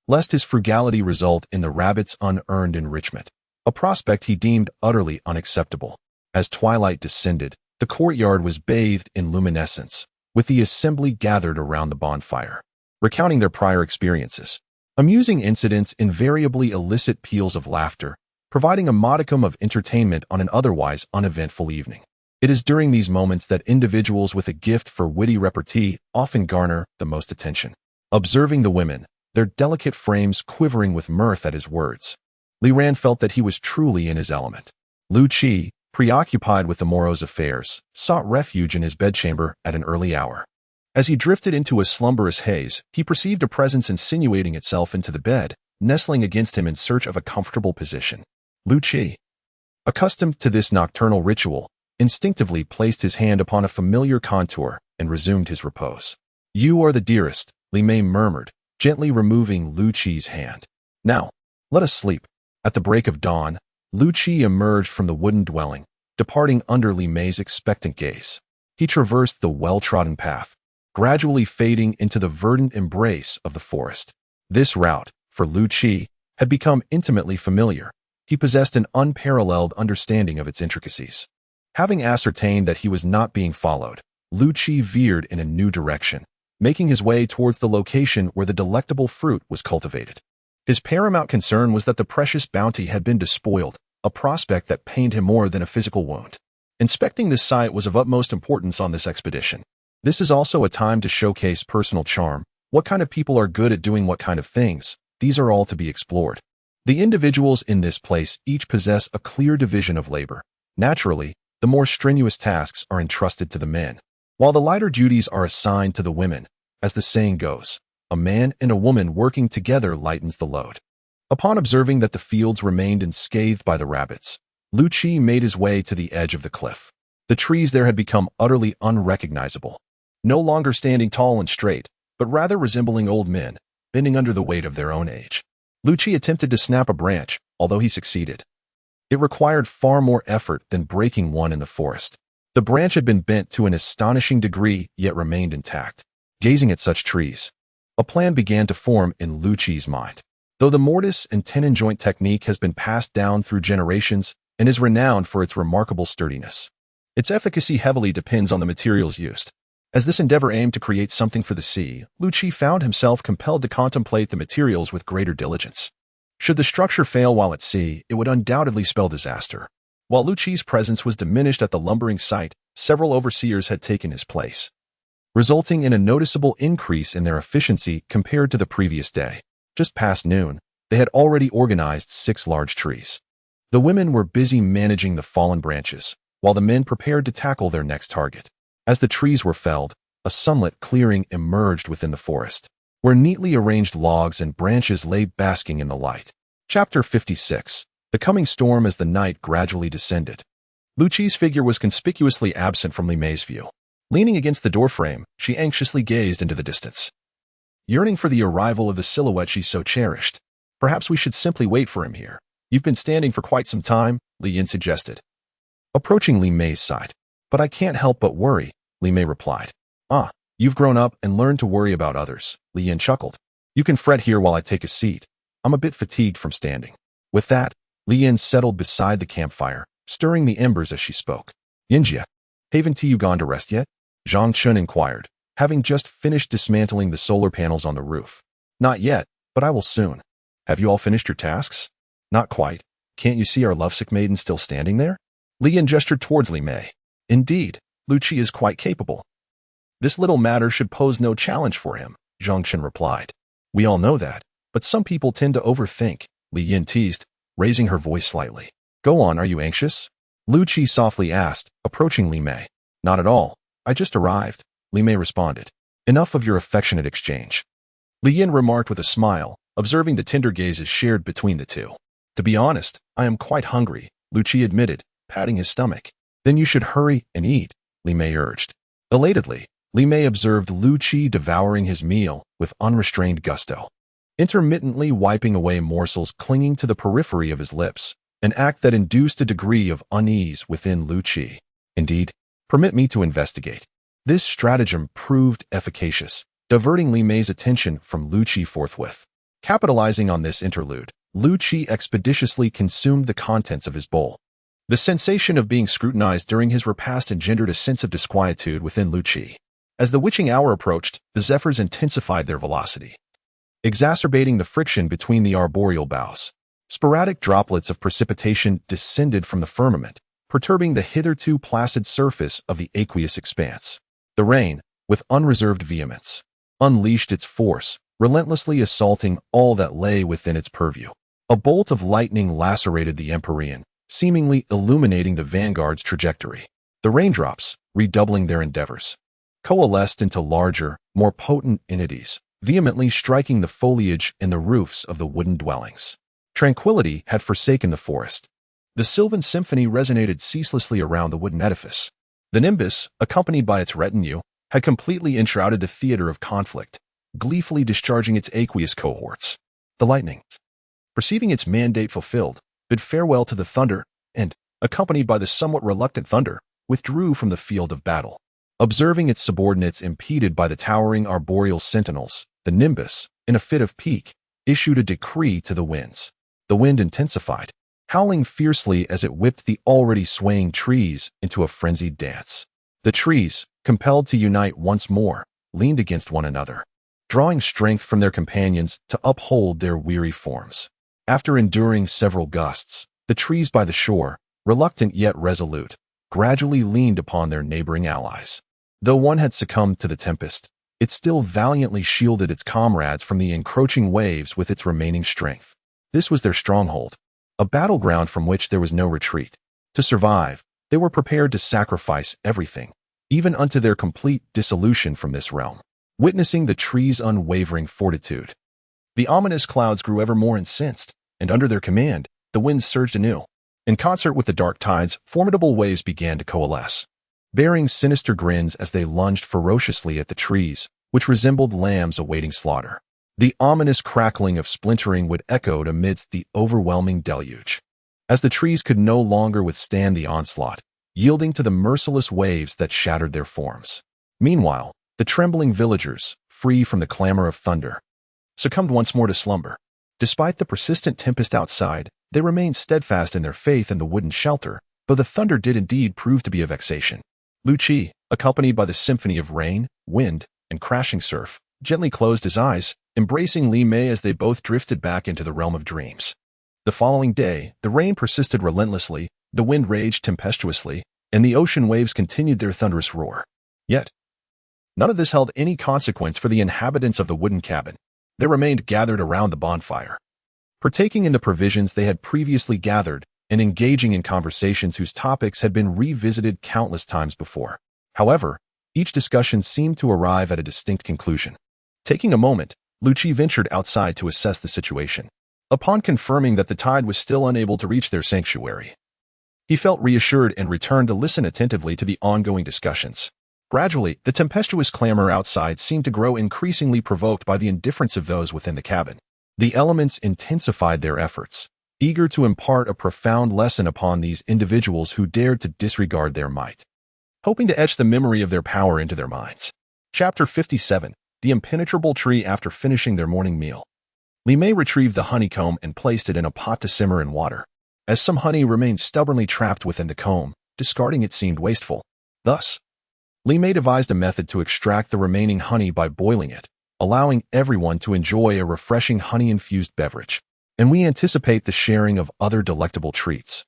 lest his frugality result in the rabbit's unearned enrichment, a prospect he deemed utterly unacceptable. As twilight descended, the courtyard was bathed in luminescence, with the assembly gathered around the bonfire, recounting their prior experiences. Amusing incidents invariably elicit peals of laughter, providing a modicum of entertainment on an otherwise uneventful evening. It is during these moments that individuals with a gift for witty repartee often garner the most attention. Observing the women, their delicate frames quivering with mirth at his words, Li Ran felt that he was truly in his element. Liu Qi, preoccupied with the morrow's affairs, sought refuge in his bedchamber at an early hour. As he drifted into a slumberous haze, he perceived a presence insinuating itself into the bed, nestling against him in search of a comfortable position. Liu Qi, accustomed to this nocturnal ritual, instinctively placed his hand upon a familiar contour and resumed his repose. "You are the dearest," Li Mei murmured, gently removing Liu Qi's hand. "Now, let us sleep." At the break of dawn, Liu Qi emerged from the wooden dwelling, departing under Li Mei's expectant gaze. He traversed the well-trodden path, gradually fading into the verdant embrace of the forest. This route, for Liu Qi, had become intimately familiar. He possessed an unparalleled understanding of its intricacies. Having ascertained that he was not being followed, Liu Qi veered in a new direction, making his way towards the location where the delectable fruit was cultivated. His paramount concern was that the precious bounty had been despoiled, a prospect that pained him more than a physical wound. Inspecting this site was of utmost importance on this expedition. This is also a time to showcase personal charm. What kind of people are good at doing what kind of things? These are all to be explored. The individuals in this place each possess a clear division of labor. Naturally, the more strenuous tasks are entrusted to the men, while the lighter duties are assigned to the women. As the saying goes, a man and a woman working together lightens the load. Upon observing that the fields remained unscathed by the rabbits, Liu Qi made his way to the edge of the cliff. The trees there had become utterly unrecognizable, no longer standing tall and straight, but rather resembling old men, bending under the weight of their own age. Liu Qi attempted to snap a branch, although he succeeded. It required far more effort than breaking one in the forest. The branch had been bent to an astonishing degree, yet remained intact. Gazing at such trees, a plan began to form in Liu Qi's mind. Though the mortise and tenon joint technique has been passed down through generations and is renowned for its remarkable sturdiness, its efficacy heavily depends on the materials used. As this endeavor aimed to create something for the sea, Liu Qi found himself compelled to contemplate the materials with greater diligence. Should the structure fail while at sea, it would undoubtedly spell disaster. While Liu Qi's presence was diminished at the lumbering site, several overseers had taken his place, resulting in a noticeable increase in their efficiency compared to the previous day. Just past noon, they had already organized 6 large trees. The women were busy managing the fallen branches, while the men prepared to tackle their next target. As the trees were felled, a sunlit clearing emerged within the forest, where neatly arranged logs and branches lay basking in the light. Chapter 56. The coming storm. As the night gradually descended, Liu Qi's figure was conspicuously absent from Li Mei's view. Leaning against the doorframe, she anxiously gazed into the distance, yearning for the arrival of the silhouette she so cherished. "Perhaps we should simply wait for him here. You've been standing for quite some time," Li Yin suggested, approaching Li Mei's side. "But I can't help but worry," Li Mei replied. "Ah, you've grown up and learned to worry about others," Li Yin chuckled. "You can fret here while I take a seat. I'm a bit fatigued from standing." With that, Li Yin settled beside the campfire, stirring the embers as she spoke. "Yinjia, haven't you gone to rest yet?" Zhang Chen inquired, having just finished dismantling the solar panels on the roof. "Not yet, but I will soon." "Have you all finished your tasks?" "Not quite. Can't you see our lovesick maiden still standing there?" Li Yin gestured towards Li Mei. "Indeed, Liu Qi is quite capable. This little matter should pose no challenge for him," Zhang Chen replied. "We all know that, but some people tend to overthink," Li Yin teased, raising her voice slightly. "Go on, are you anxious?" Liu Qi softly asked, approaching Li Mei. "Not at all. I just arrived," Li Mei responded. "Enough of your affectionate exchange," Li Yin remarked with a smile, observing the tender gazes shared between the two. To be honest, I am quite hungry, Liu Qi admitted, patting his stomach. Then you should hurry and eat, Li Mei urged. Elatedly, Li Mei observed Liu Qi devouring his meal with unrestrained gusto, intermittently wiping away morsels clinging to the periphery of his lips, an act that induced a degree of unease within Liu Qi. Indeed, permit me to investigate. This stratagem proved efficacious, diverting Li Mei's attention from Liu Qi forthwith. Capitalizing on this interlude, Liu Qi expeditiously consumed the contents of his bowl. The sensation of being scrutinized during his repast engendered a sense of disquietude within Liu Qi. As the witching hour approached, the zephyrs intensified their velocity, exacerbating the friction between the arboreal boughs. Sporadic droplets of precipitation descended from the firmament, perturbing the hitherto placid surface of the aqueous expanse. The rain, with unreserved vehemence, unleashed its force, relentlessly assaulting all that lay within its purview. A bolt of lightning lacerated the Empyrean, seemingly illuminating the vanguard's trajectory. The raindrops, redoubling their endeavors, coalesced into larger, more potent entities, vehemently striking the foliage and the roofs of the wooden dwellings. Tranquility had forsaken the forest. The sylvan symphony resonated ceaselessly around the wooden edifice. The nimbus, accompanied by its retinue, had completely enshrouded the theater of conflict, gleefully discharging its aqueous cohorts. The lightning, perceiving its mandate fulfilled, bid farewell to the thunder and, accompanied by the somewhat reluctant thunder, withdrew from the field of battle. Observing its subordinates impeded by the towering arboreal sentinels, the nimbus, in a fit of pique, issued a decree to the winds. The wind intensified, howling fiercely as it whipped the already swaying trees into a frenzied dance. The trees, compelled to unite once more, leaned against one another, drawing strength from their companions to uphold their weary forms. After enduring several gusts, the trees by the shore, reluctant yet resolute, gradually leaned upon their neighboring allies. Though one had succumbed to the tempest, it still valiantly shielded its comrades from the encroaching waves with its remaining strength. This was their stronghold, a battleground from which there was no retreat. To survive, they were prepared to sacrifice everything, even unto their complete dissolution from this realm. Witnessing the trees' unwavering fortitude, the ominous clouds grew ever more incensed, and under their command, the winds surged anew. In concert with the dark tides, formidable waves began to coalesce, bearing sinister grins as they lunged ferociously at the trees, which resembled lambs awaiting slaughter. The ominous crackling of splintering wood echoed amidst the overwhelming deluge, as the trees could no longer withstand the onslaught, yielding to the merciless waves that shattered their forms. Meanwhile, the trembling villagers, free from the clamor of thunder, succumbed once more to slumber. Despite the persistent tempest outside, they remained steadfast in their faith in the wooden shelter, though the thunder did indeed prove to be a vexation. Liu Qi, accompanied by the symphony of rain, wind, and crashing surf, gently closed his eyes, embracing Li Mei as they both drifted back into the realm of dreams. The following day, the rain persisted relentlessly, the wind raged tempestuously, and the ocean waves continued their thunderous roar. Yet, none of this held any consequence for the inhabitants of the wooden cabin. They remained gathered around the bonfire, partaking in the provisions they had previously gathered and engaging in conversations whose topics had been revisited countless times before. However, each discussion seemed to arrive at a distinct conclusion. Taking a moment, Liu Qi ventured outside to assess the situation. Upon confirming that the tide was still unable to reach their sanctuary, he felt reassured and returned to listen attentively to the ongoing discussions. Gradually, the tempestuous clamor outside seemed to grow increasingly provoked by the indifference of those within the cabin. The elements intensified their efforts, eager to impart a profound lesson upon these individuals who dared to disregard their might, hoping to etch the memory of their power into their minds. Chapter 57. The Impenetrable Tree. After finishing their morning meal, Li Mei retrieved the honeycomb and placed it in a pot to simmer in water. As some honey remained stubbornly trapped within the comb, discarding it seemed wasteful. Thus, Li Mei devised a method to extract the remaining honey by boiling it, allowing everyone to enjoy a refreshing honey-infused beverage. And we anticipate the sharing of other delectable treats,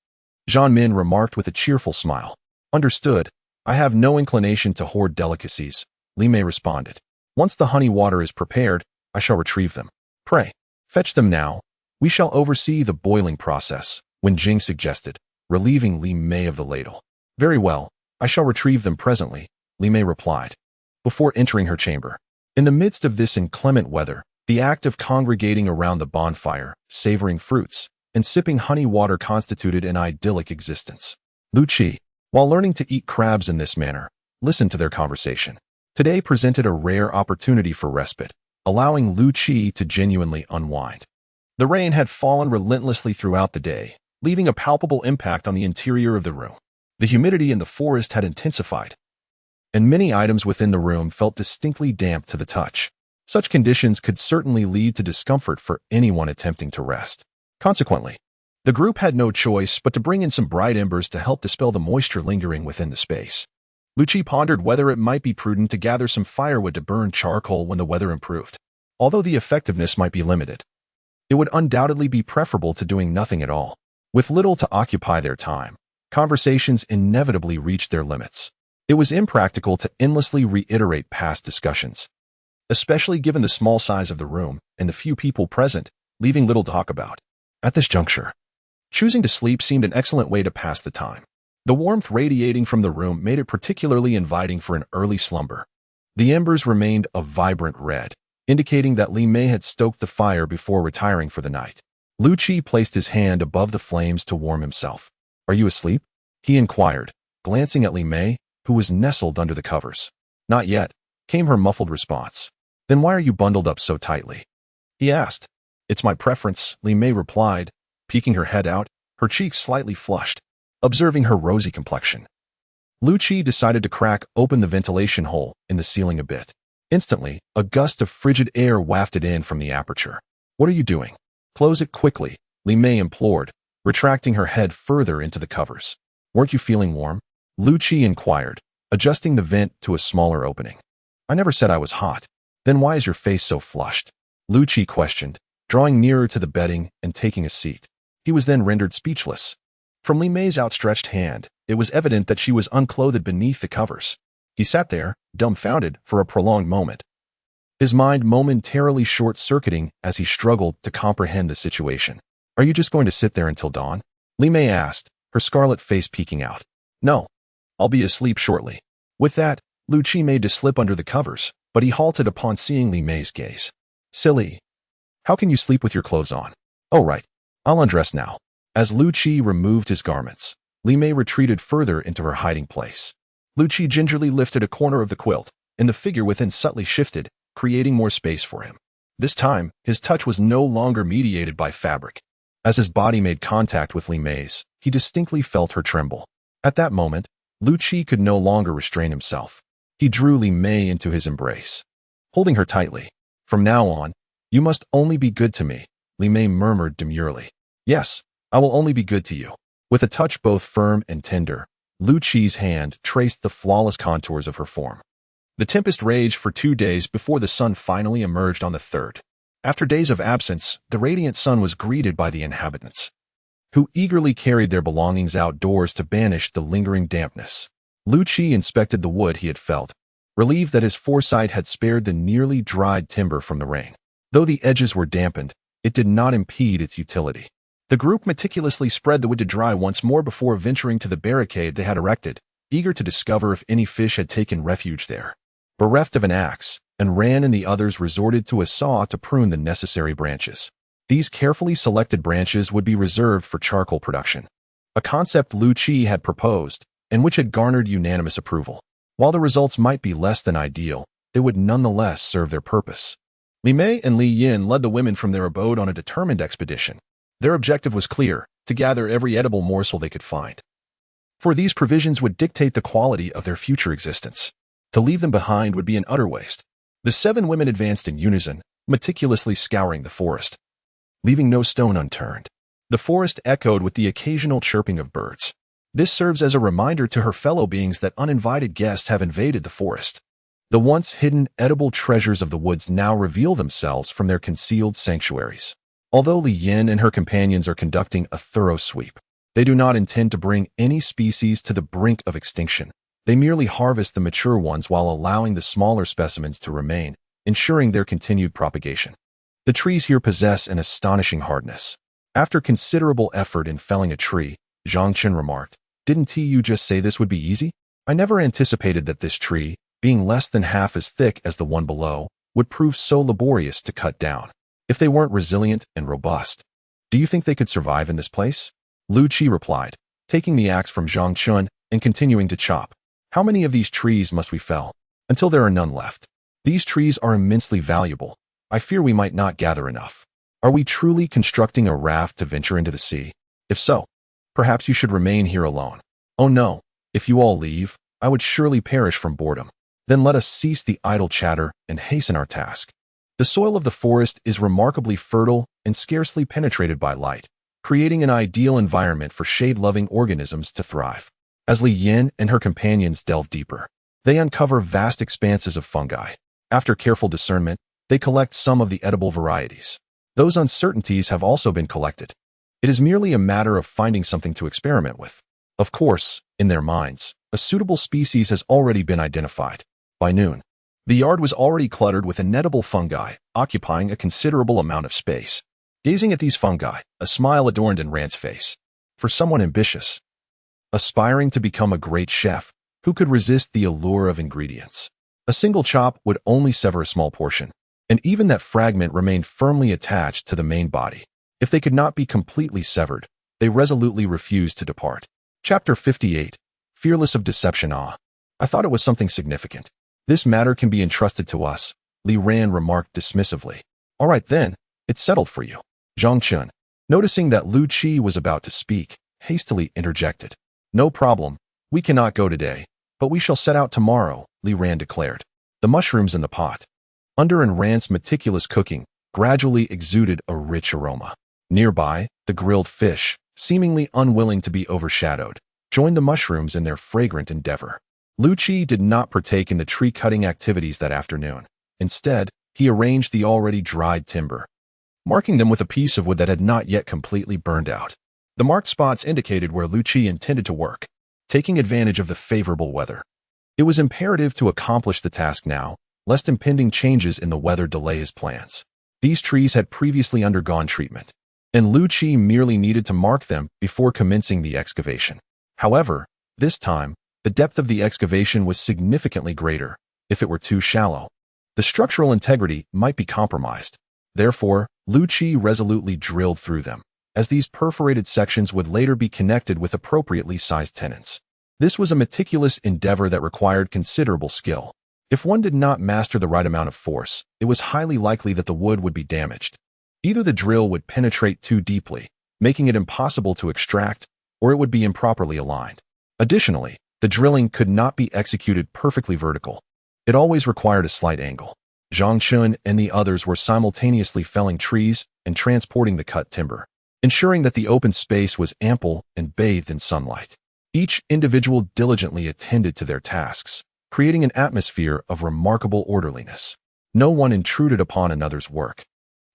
Zhang Min remarked with a cheerful smile. Understood. I have no inclination to hoard delicacies, Li Mei responded. Once the honey water is prepared, I shall retrieve them. Pray, fetch them now. We shall oversee the boiling process, Wen Jing suggested, relieving Li Mei of the ladle. Very well, I shall retrieve them presently, Li Mei replied, before entering her chamber. In the midst of this inclement weather, the act of congregating around the bonfire, savoring fruits, and sipping honey water constituted an idyllic existence. Liu Qi, while learning to eat crabs in this manner, listened to their conversation. Today presented a rare opportunity for respite, allowing Liu Qi to genuinely unwind. The rain had fallen relentlessly throughout the day, leaving a palpable impact on the interior of the room. The humidity in the forest had intensified, and many items within the room felt distinctly damp to the touch. Such conditions could certainly lead to discomfort for anyone attempting to rest. Consequently, the group had no choice but to bring in some bright embers to help dispel the moisture lingering within the space. Liu Qi pondered whether it might be prudent to gather some firewood to burn charcoal when the weather improved. Although the effectiveness might be limited, it would undoubtedly be preferable to doing nothing at all. With little to occupy their time, conversations inevitably reached their limits. It was impractical to endlessly reiterate past discussions, especially given the small size of the room and the few people present, leaving little to talk about. At this juncture, choosing to sleep seemed an excellent way to pass the time. The warmth radiating from the room made it particularly inviting for an early slumber. The embers remained a vibrant red, indicating that Li Mei had stoked the fire before retiring for the night. Liu Qi placed his hand above the flames to warm himself. "Are you asleep?" he inquired, glancing at Li Mei, who was nestled under the covers. "Not yet," came her muffled response. "Then why are you bundled up so tightly?" he asked. "It's my preference," Li Mei replied, peeking her head out, her cheeks slightly flushed. Observing her rosy complexion, Liu Qi decided to crack open the ventilation hole in the ceiling a bit. Instantly, a gust of frigid air wafted in from the aperture. "What are you doing?" "Close it quickly," Li Mei implored, retracting her head further into the covers. "Weren't you feeling warm?" Liu Qi inquired, adjusting the vent to a smaller opening. "I never said I was hot." "Then why is your face so flushed?" Liu Qi questioned, drawing nearer to the bedding and taking a seat. He was then rendered speechless. From Li Mei's outstretched hand, it was evident that she was unclothed beneath the covers. He sat there, dumbfounded, for a prolonged moment, his mind momentarily short-circuiting as he struggled to comprehend the situation. "Are you just going to sit there until dawn?" Li Mei asked, her scarlet face peeking out. "No. I'll be asleep shortly." With that, Liu Qi made to slip under the covers, but he halted upon seeing Li Mei's gaze. "Silly. How can you sleep with your clothes on?" "Oh right. I'll undress now." As Liu Qi removed his garments, Li Mei retreated further into her hiding place. Liu Qi gingerly lifted a corner of the quilt, and the figure within subtly shifted, creating more space for him. This time, his touch was no longer mediated by fabric. As his body made contact with Li Mei's, he distinctly felt her tremble. At that moment, Liu Qi could no longer restrain himself. He drew Li Mei into his embrace, holding her tightly. "From now on, you must only be good to me," Li Mei murmured demurely. "Yes, I will only be good to you." With a touch both firm and tender, Liu Qi's hand traced the flawless contours of her form. The tempest raged for 2 days before the sun finally emerged on the third. After days of absence, the radiant sun was greeted by the inhabitants, who eagerly carried their belongings outdoors to banish the lingering dampness. Liu Qi inspected the wood he had felled, relieved that his foresight had spared the nearly dried timber from the rain. Though the edges were dampened, it did not impede its utility. The group meticulously spread the wood to dry once more before venturing to the barricade they had erected, eager to discover if any fish had taken refuge there. Bereft of an axe, and Ran and the others resorted to a saw to prune the necessary branches. These carefully selected branches would be reserved for charcoal production, a concept Liu Qi had proposed, and which had garnered unanimous approval. While the results might be less than ideal, they would nonetheless serve their purpose. Li Mei and Li Yin led the women from their abode on a determined expedition. Their objective was clear: to gather every edible morsel they could find. For these provisions would dictate the quality of their future existence. To leave them behind would be an utter waste. The 7 women advanced in unison, meticulously scouring the forest, leaving no stone unturned. The forest echoed with the occasional chirping of birds. This serves as a reminder to her fellow beings that uninvited guests have invaded the forest. The once hidden edible treasures of the woods now reveal themselves from their concealed sanctuaries. Although Li Yin and her companions are conducting a thorough sweep, they do not intend to bring any species to the brink of extinction. They merely harvest the mature ones while allowing the smaller specimens to remain, ensuring their continued propagation. The trees here possess an astonishing hardness. After considerable effort in felling a tree, Zhang Chen remarked, "Didn't you just say this would be easy? I never anticipated that this tree, being less than half as thick as the one below, would prove so laborious to cut down. If they weren't resilient and robust, Do you think they could survive in this place? Liu Qi replied, taking the axe from Zhang Chen and continuing to chop. How many of these trees must we fell? Until there are none left. These trees are immensely valuable. I fear we might not gather enough. Are we truly constructing a raft to venture into the sea? If so, perhaps you should remain here alone. Oh no, if you all leave, I would surely perish from boredom. Then let us cease the idle chatter and hasten our task. The soil of the forest is remarkably fertile and scarcely penetrated by light, creating an ideal environment for shade-loving organisms to thrive. As Li Yin and her companions delve deeper, they uncover vast expanses of fungi. After careful discernment, they collect some of the edible varieties. Those uncertainties have also been collected. It is merely a matter of finding something to experiment with. Of course, in their minds, a suitable species has already been identified. By noon, the yard was already cluttered with inedible fungi, occupying a considerable amount of space. Gazing at these fungi, a smile adorned Rand's face. For someone ambitious, aspiring to become a great chef, who could resist the allure of ingredients? A single chop would only sever a small portion, and even that fragment remained firmly attached to the main body. If they could not be completely severed, they resolutely refused to depart. Chapter 58. Fearless of Deception. I thought it was something significant. This matter can be entrusted to us, Li Ran remarked dismissively. All right then, it's settled for you. Zhang Chen, noticing that Liu Qi was about to speak, hastily interjected. No problem, we cannot go today, but we shall set out tomorrow, Li Ran declared. The mushrooms in the pot, under Rand's meticulous cooking, gradually exuded a rich aroma. Nearby, the grilled fish, seemingly unwilling to be overshadowed, joined the mushrooms in their fragrant endeavor. Liu Qi did not partake in the tree-cutting activities that afternoon. Instead, he arranged the already dried timber, marking them with a piece of wood that had not yet completely burned out. The marked spots indicated where Liu Qi intended to work, taking advantage of the favorable weather. It was imperative to accomplish the task now, lest impending changes in the weather delay his plans. These trees had previously undergone treatment, and Liu Qi merely needed to mark them before commencing the excavation. However, this time, the depth of the excavation was significantly greater. If it were too shallow, the structural integrity might be compromised. Therefore, Liu Qi resolutely drilled through them, as these perforated sections would later be connected with appropriately sized tenons. This was a meticulous endeavor that required considerable skill. If one did not master the right amount of force, it was highly likely that the wood would be damaged. Either the drill would penetrate too deeply, making it impossible to extract, or it would be improperly aligned. Additionally, the drilling could not be executed perfectly vertical. It always required a slight angle. Zhang Chen and the others were simultaneously felling trees and transporting the cut timber, ensuring that the open space was ample and bathed in sunlight. Each individual diligently attended to their tasks, creating an atmosphere of remarkable orderliness. No one intruded upon another's work,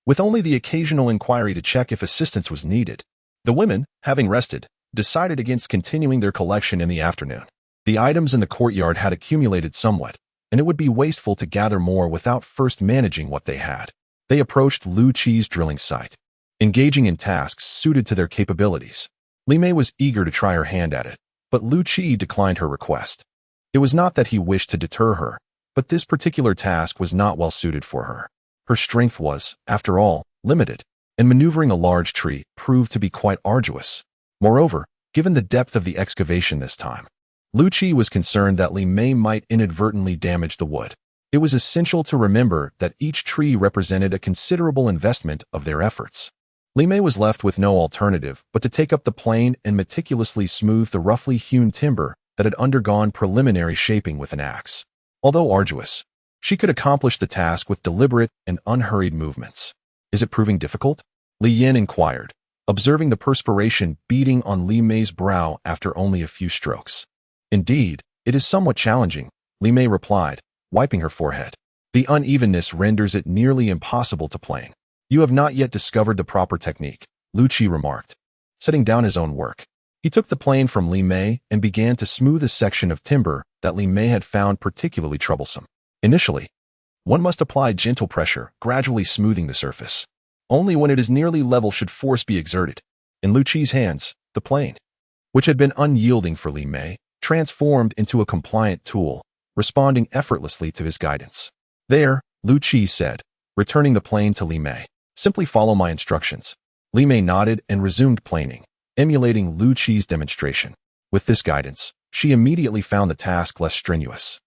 with only the occasional inquiry to check if assistance was needed. The women, having rested, decided against continuing their collection in the afternoon. The items in the courtyard had accumulated somewhat, and it would be wasteful to gather more without first managing what they had. They approached Liu Qi's drilling site, engaging in tasks suited to their capabilities. Li Mei was eager to try her hand at it, but Liu Qi declined her request. It was not that he wished to deter her, but this particular task was not well suited for her. Her strength was, after all, limited, and maneuvering a large tree proved to be quite arduous. Moreover, given the depth of the excavation this time, Liu Qi was concerned that Li Mei might inadvertently damage the wood. It was essential to remember that each tree represented a considerable investment of their efforts. Li Mei was left with no alternative but to take up the plane and meticulously smooth the roughly hewn timber that had undergone preliminary shaping with an axe. Although arduous, she could accomplish the task with deliberate and unhurried movements. Is it proving difficult? Li Yin inquired, observing the perspiration beading on Li Mei's brow after only a few strokes. Indeed, it is somewhat challenging, Li Mei replied, wiping her forehead. The unevenness renders it nearly impossible to plane. You have not yet discovered the proper technique, Liu Qi remarked, setting down his own work. He took the plane from Li Mei and began to smooth a section of timber that Li Mei had found particularly troublesome. Initially, one must apply gentle pressure, gradually smoothing the surface. Only when it is nearly level should force be exerted. In Liu Qi's hands, the plane, which had been unyielding for Li Mei, transformed into a compliant tool, responding effortlessly to his guidance. There, Liu Qi said, returning the plane to Li Mei. Simply follow my instructions. Li Mei nodded and resumed planing, emulating Liu Qi's demonstration. With this guidance, she immediately found the task less strenuous.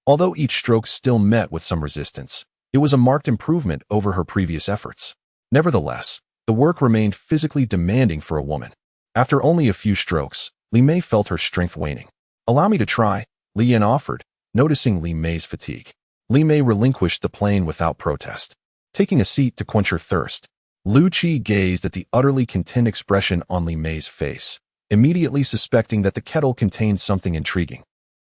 Although each stroke still met with some resistance, it was a marked improvement over her previous efforts. Nevertheless, the work remained physically demanding for a woman. After only a few strokes, Li Mei felt her strength waning. "Allow me to try," Li Yan offered, noticing Li Mei's fatigue. Li Mei relinquished the plane without protest. Taking a seat to quench her thirst, Liu Qi gazed at the utterly content expression on Li Mei's face, immediately suspecting that the kettle contained something intriguing.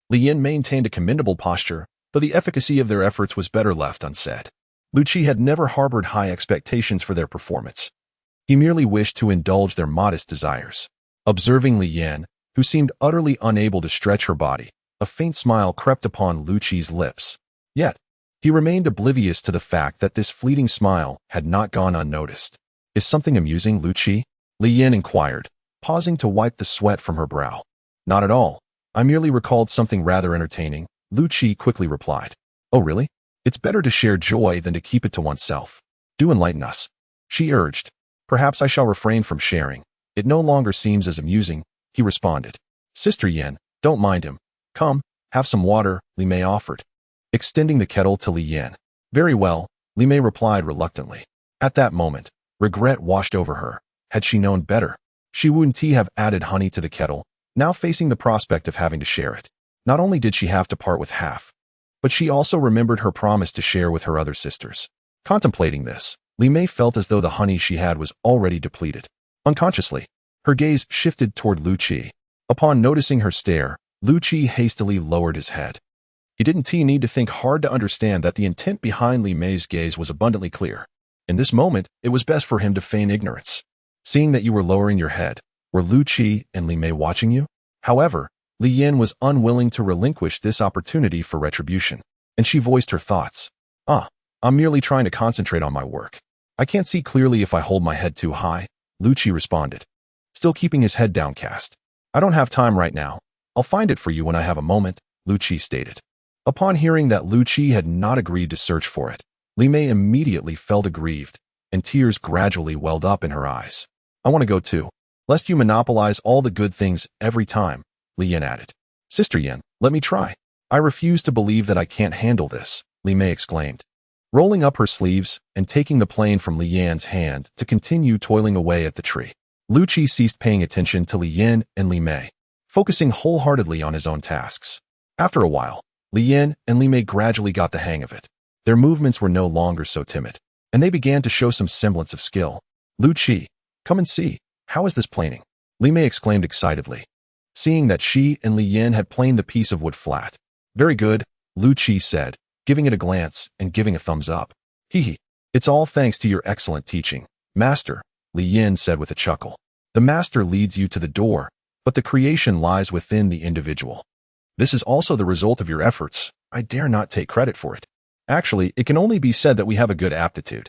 Li Yan maintained a commendable posture, though the efficacy of their efforts was better left unsaid. Liu Qi had never harbored high expectations for their performance. He merely wished to indulge their modest desires. Observing Li Yan, who seemed utterly unable to stretch her body, a faint smile crept upon Liu Qi's lips. Yet, he remained oblivious to the fact that this fleeting smile had not gone unnoticed. "Is something amusing, Liu Qi?" Li Yan inquired, pausing to wipe the sweat from her brow. "Not at all. I merely recalled something rather entertaining," Liu Qi quickly replied. "Oh really? It's better to share joy than to keep it to oneself. Do enlighten us," she urged. "Perhaps I shall refrain from sharing. It no longer seems as amusing," he responded. "Sister Yan, don't mind him. Come, have some water," Li Mei offered, extending the kettle to Li Yan. "Very well," Li Mei replied reluctantly. At that moment, regret washed over her. Had she known better, she wouldn't have added honey to the kettle, now facing the prospect of having to share it. Not only did she have to part with half, but she also remembered her promise to share with her other sisters. Contemplating this, Li Mei felt as though the honey she had was already depleted. Unconsciously, her gaze shifted toward Liu Qi. Upon noticing her stare, Liu Qi hastily lowered his head. He didn't need to think hard to understand that the intent behind Li Mei's gaze was abundantly clear. In this moment, it was best for him to feign ignorance. "Seeing that you were lowering your head, were Liu Qi and Li Mei watching you?" However, Li Yan was unwilling to relinquish this opportunity for retribution, and she voiced her thoughts. I'm merely trying to concentrate on my work. I can't see clearly if I hold my head too high," Liu Qi responded, still keeping his head downcast. "I don't have time right now. I'll find it for you when I have a moment," Liu Qi stated. Upon hearing that Liu Qi had not agreed to search for it, Li Mei immediately felt aggrieved, and tears gradually welled up in her eyes. "I want to go too, lest you monopolize all the good things every time," Li Yan added. "Sister Yan, let me try." "I refuse to believe that I can't handle this," Li Mei exclaimed, rolling up her sleeves and taking the plane from Li Yan's hand to continue toiling away at the tree. Liu Qi ceased paying attention to Li Yan and Li Mei, focusing wholeheartedly on his own tasks. After a while, Li Yan and Li Mei gradually got the hang of it. Their movements were no longer so timid, and they began to show some semblance of skill. "Liu Qi, come and see. How is this planing?" Li Mei exclaimed excitedly, seeing that she and Li Yan had planed the piece of wood flat. "Very good," Liu Qi said, giving it a glance and giving a thumbs up. "Hee. It's all thanks to your excellent teaching, Master," Li Yan said with a chuckle. "The Master leads you to the door, but the creation lies within the individual. This is also the result of your efforts. I dare not take credit for it. Actually, it can only be said that we have a good aptitude.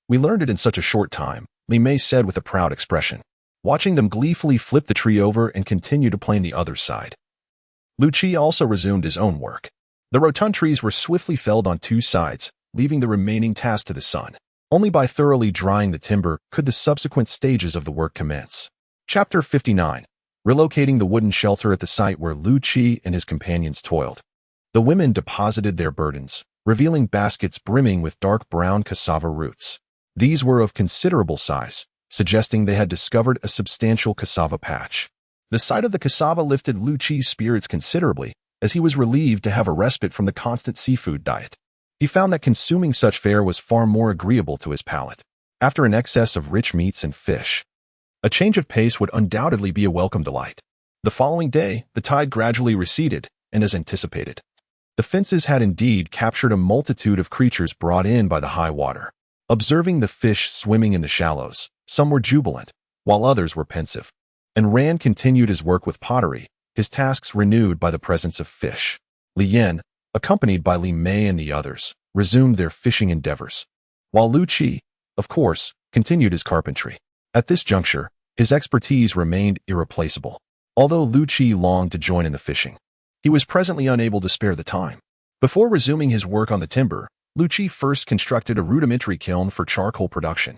We learned it in such a short time," Li Mei said with a proud expression, watching them gleefully flip the tree over and continue to plane the other side. Liu Qi also resumed his own work. The rotund trees were swiftly felled on two sides, leaving the remaining task to the sun. Only by thoroughly drying the timber could the subsequent stages of the work commence. Chapter 59. Relocating the wooden shelter at the site where Liu Qi and his companions toiled. The women deposited their burdens, revealing baskets brimming with dark brown cassava roots. These were of considerable size, suggesting they had discovered a substantial cassava patch. The sight of the cassava lifted Liu Qi's spirits considerably, as he was relieved to have a respite from the constant seafood diet. He found that consuming such fare was far more agreeable to his palate. After an excess of rich meats and fish, a change of pace would undoubtedly be a welcome delight. The following day, the tide gradually receded, and as anticipated, the fences had indeed captured a multitude of creatures brought in by the high water. Observing the fish swimming in the shallows, some were jubilant, while others were pensive. And Rand continued his work with pottery, his tasks renewed by the presence of fish. Li Yan, accompanied by Li Mei and the others, resumed their fishing endeavors, while Liu Qi, of course, continued his carpentry. At this juncture, his expertise remained irreplaceable. Although Liu Qi longed to join in the fishing, he was presently unable to spare the time. Before resuming his work on the timber, Liu Qi first constructed a rudimentary kiln for charcoal production.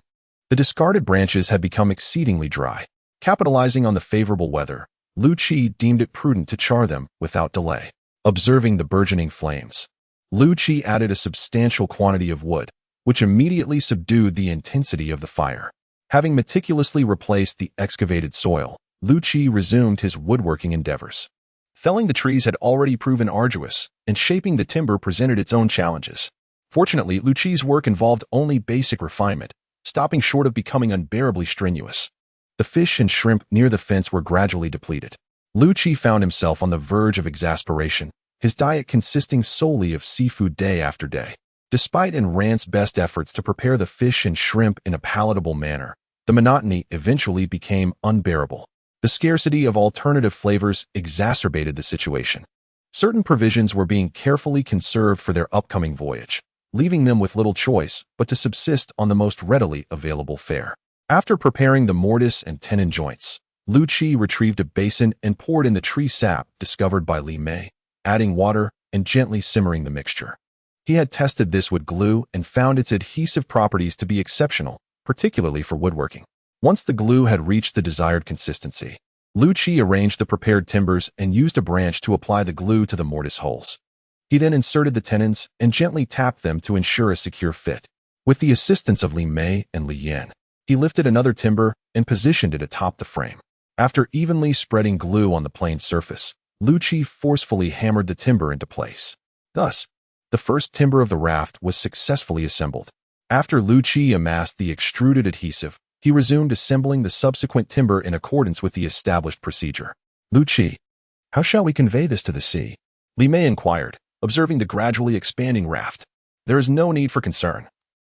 The discarded branches had become exceedingly dry. Capitalizing on the favorable weather, Liu Qi deemed it prudent to char them without delay. Observing the burgeoning flames, Liu Qi added a substantial quantity of wood, which immediately subdued the intensity of the fire. Having meticulously replaced the excavated soil, Liu Qi resumed his woodworking endeavors. Felling the trees had already proven arduous, and shaping the timber presented its own challenges. Fortunately, Liu Qi's work involved only basic refinement, stopping short of becoming unbearably strenuous. The fish and shrimp near the fence were gradually depleted. Liu Qi found himself on the verge of exasperation, his diet consisting solely of seafood day after day. Despite Enran's best efforts to prepare the fish and shrimp in a palatable manner, the monotony eventually became unbearable. The scarcity of alternative flavors exacerbated the situation. Certain provisions were being carefully conserved for their upcoming voyage, leaving them with little choice but to subsist on the most readily available fare. After preparing the mortise and tenon joints, Liu Qi retrieved a basin and poured in the tree sap discovered by Li Mei, adding water and gently simmering the mixture. He had tested this with glue and found its adhesive properties to be exceptional, particularly for woodworking. Once the glue had reached the desired consistency, Liu Qi arranged the prepared timbers and used a branch to apply the glue to the mortise holes. He then inserted the tenons and gently tapped them to ensure a secure fit. With the assistance of Li Mei and Li Yan, he lifted another timber and positioned it atop the frame. After evenly spreading glue on the planed surface, Liu Qi forcefully hammered the timber into place. Thus, the first timber of the raft was successfully assembled. After Liu Qi amassed the extruded adhesive, he resumed assembling the subsequent timber in accordance with the established procedure. Liu Qi, how shall we convey this to the sea? Li Mei inquired, observing the gradually expanding raft. There is no need for concern.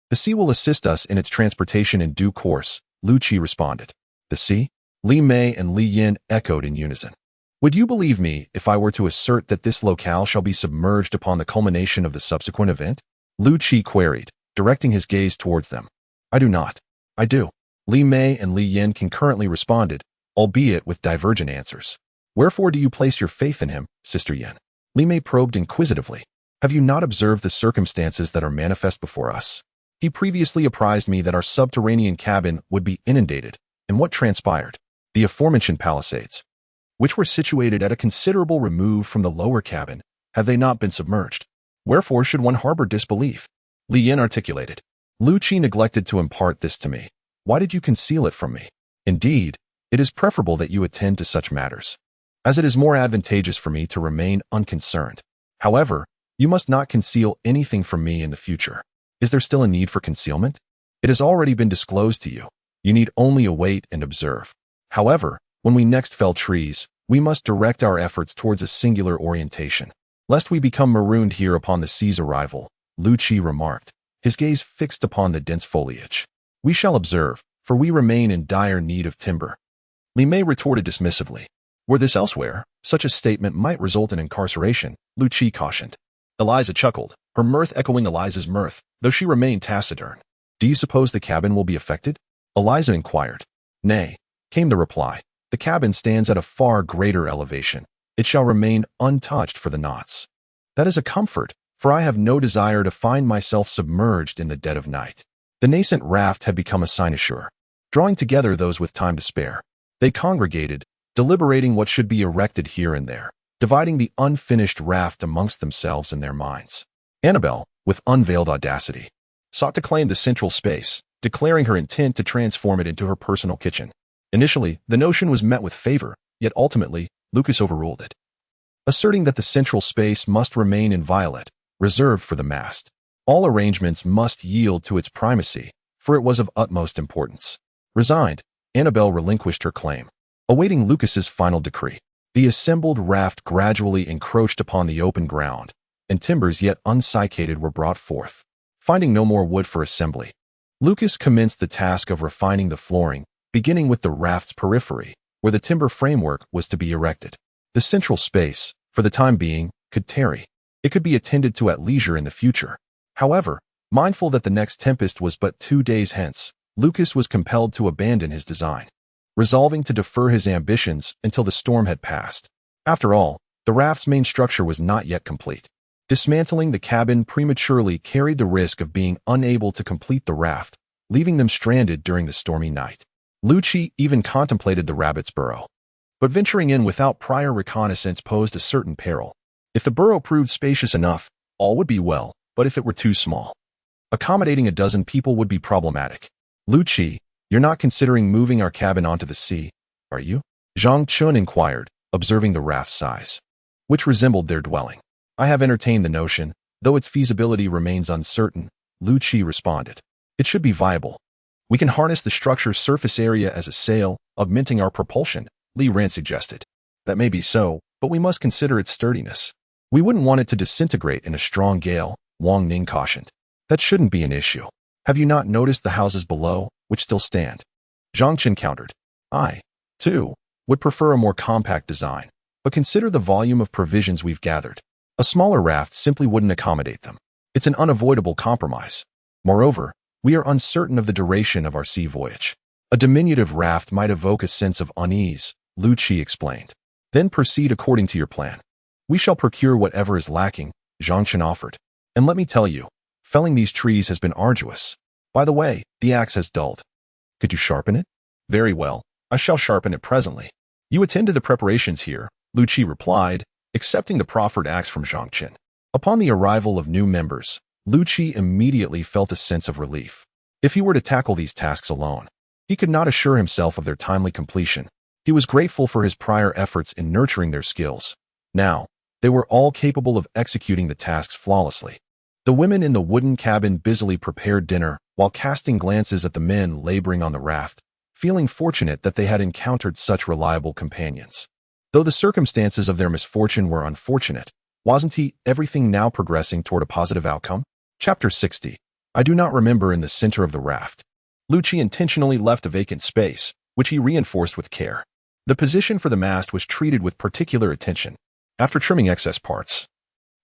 The sea will assist us in its transportation in due course, Liu Qi responded. The sea? Li Mei and Li Yin echoed in unison. Would you believe me if I were to assert that this locale shall be submerged upon the culmination of the subsequent event? Liu Qi queried, directing his gaze towards them. I do not. I do. Li Mei and Li Yin concurrently responded, albeit with divergent answers. Wherefore do you place your faith in him, Sister Yin? Li Mei probed inquisitively. Have you not observed the circumstances that are manifest before us? He previously apprised me that our subterranean cabin would be inundated, and what transpired? The aforementioned palisades, which were situated at a considerable remove from the lower cabin, have they not been submerged? Wherefore should one harbor disbelief? Li Yin articulated. Liu Qi neglected to impart this to me. Why did you conceal it from me? Indeed, it is preferable that you attend to such matters, as it is more advantageous for me to remain unconcerned. However, you must not conceal anything from me in the future. Is there still a need for concealment? It has already been disclosed to you. You need only await and observe. However, when we next fell trees, we must direct our efforts towards a singular orientation, lest we become marooned here upon the sea's arrival, Liu Qi remarked, his gaze fixed upon the dense foliage. We shall observe, for we remain in dire need of timber. Li Mei retorted dismissively. Were this elsewhere, such a statement might result in incarceration, Liu Qi cautioned. Eliza chuckled, her mirth echoing Eliza's mirth, though she remained taciturn. Do you suppose the cabin will be affected? Eliza inquired. Nay, came the reply. The cabin stands at a far greater elevation. It shall remain untouched for the nonce. That is a comfort, for I have no desire to find myself submerged in the dead of night. The nascent raft had become a cynosure. Drawing together those with time to spare, they congregated, deliberating what should be erected here and there, dividing the unfinished raft amongst themselves in their minds. Annabelle, with unveiled audacity, sought to claim the central space, declaring her intent to transform it into her personal kitchen. Initially, the notion was met with favor, yet ultimately, Lucas overruled it, asserting that the central space must remain inviolate, reserved for the mast. All arrangements must yield to its primacy, for it was of utmost importance. Resigned, Annabelle relinquished her claim, awaiting Lucas's final decree. The assembled raft gradually encroached upon the open ground, and timbers yet uncycated were brought forth. Finding no more wood for assembly, Lucas commenced the task of refining the flooring, beginning with the raft's periphery, where the timber framework was to be erected. The central space, for the time being, could tarry. It could be attended to at leisure in the future. However, mindful that the next tempest was but 2 days hence, Lucas was compelled to abandon his design, resolving to defer his ambitions until the storm had passed. After all, the raft's main structure was not yet complete. Dismantling the cabin prematurely carried the risk of being unable to complete the raft, leaving them stranded during the stormy night. Liu Qi even contemplated the rabbit's burrow. But venturing in without prior reconnaissance posed a certain peril. If the burrow proved spacious enough, all would be well, but if it were too small, accommodating a dozen people would be problematic. Liu Qi, you're not considering moving our cabin onto the sea, are you? Zhang Chen inquired, observing the raft's size, which resembled their dwelling. I have entertained the notion, though its feasibility remains uncertain, Liu Qi responded. It should be viable. We can harness the structure's surface area as a sail, augmenting our propulsion, Li Ran suggested. That may be so, but we must consider its sturdiness. We wouldn't want it to disintegrate in a strong gale, Wang Ning cautioned. That shouldn't be an issue. Have you not noticed the houses below, which still stand? Zhang Chen countered. I, too, would prefer a more compact design, but consider the volume of provisions we've gathered. A smaller raft simply wouldn't accommodate them. It's an unavoidable compromise. Moreover, we are uncertain of the duration of our sea voyage. A diminutive raft might evoke a sense of unease, Liu Qi explained. Then proceed according to your plan. We shall procure whatever is lacking, Zhang Chen offered. And let me tell you, felling these trees has been arduous. By the way, the axe has dulled. Could you sharpen it? Very well, I shall sharpen it presently. You attend to the preparations here, Liu Qi replied, accepting the proffered axe from Zhang Chen. Upon the arrival of new members, Liu Qi immediately felt a sense of relief. If he were to tackle these tasks alone, he could not assure himself of their timely completion. He was grateful for his prior efforts in nurturing their skills. Now, they were all capable of executing the tasks flawlessly. The women in the wooden cabin busily prepared dinner while casting glances at the men laboring on the raft, feeling fortunate that they had encountered such reliable companions. Though the circumstances of their misfortune were unfortunate, wasn't everything now progressing toward a positive outcome? Chapter 60. I do not remember in the center of the raft. Liu Qi intentionally left a vacant space, which he reinforced with care. The position for the mast was treated with particular attention. After trimming excess parts,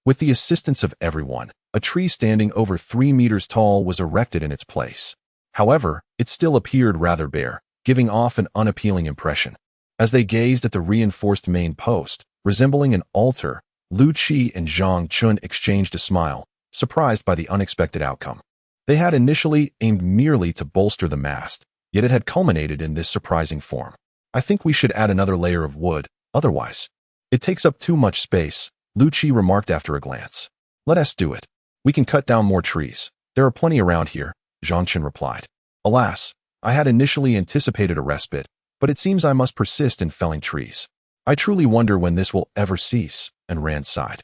with the assistance of everyone, a tree standing over 3 meters tall was erected in its place. However, it still appeared rather bare, giving off an unappealing impression. As they gazed at the reinforced main post, resembling an altar, Liu Qi and Zhang Chen exchanged a smile, surprised by the unexpected outcome. They had initially aimed merely to bolster the mast, yet it had culminated in this surprising form. I think we should add another layer of wood, otherwise it takes up too much space, Liu Qi remarked after a glance. Let us do it. We can cut down more trees. There are plenty around here, Zhang Chen replied. Alas, I had initially anticipated a respite, but it seems I must persist in felling trees. I truly wonder when this will ever cease, and Rand sighed.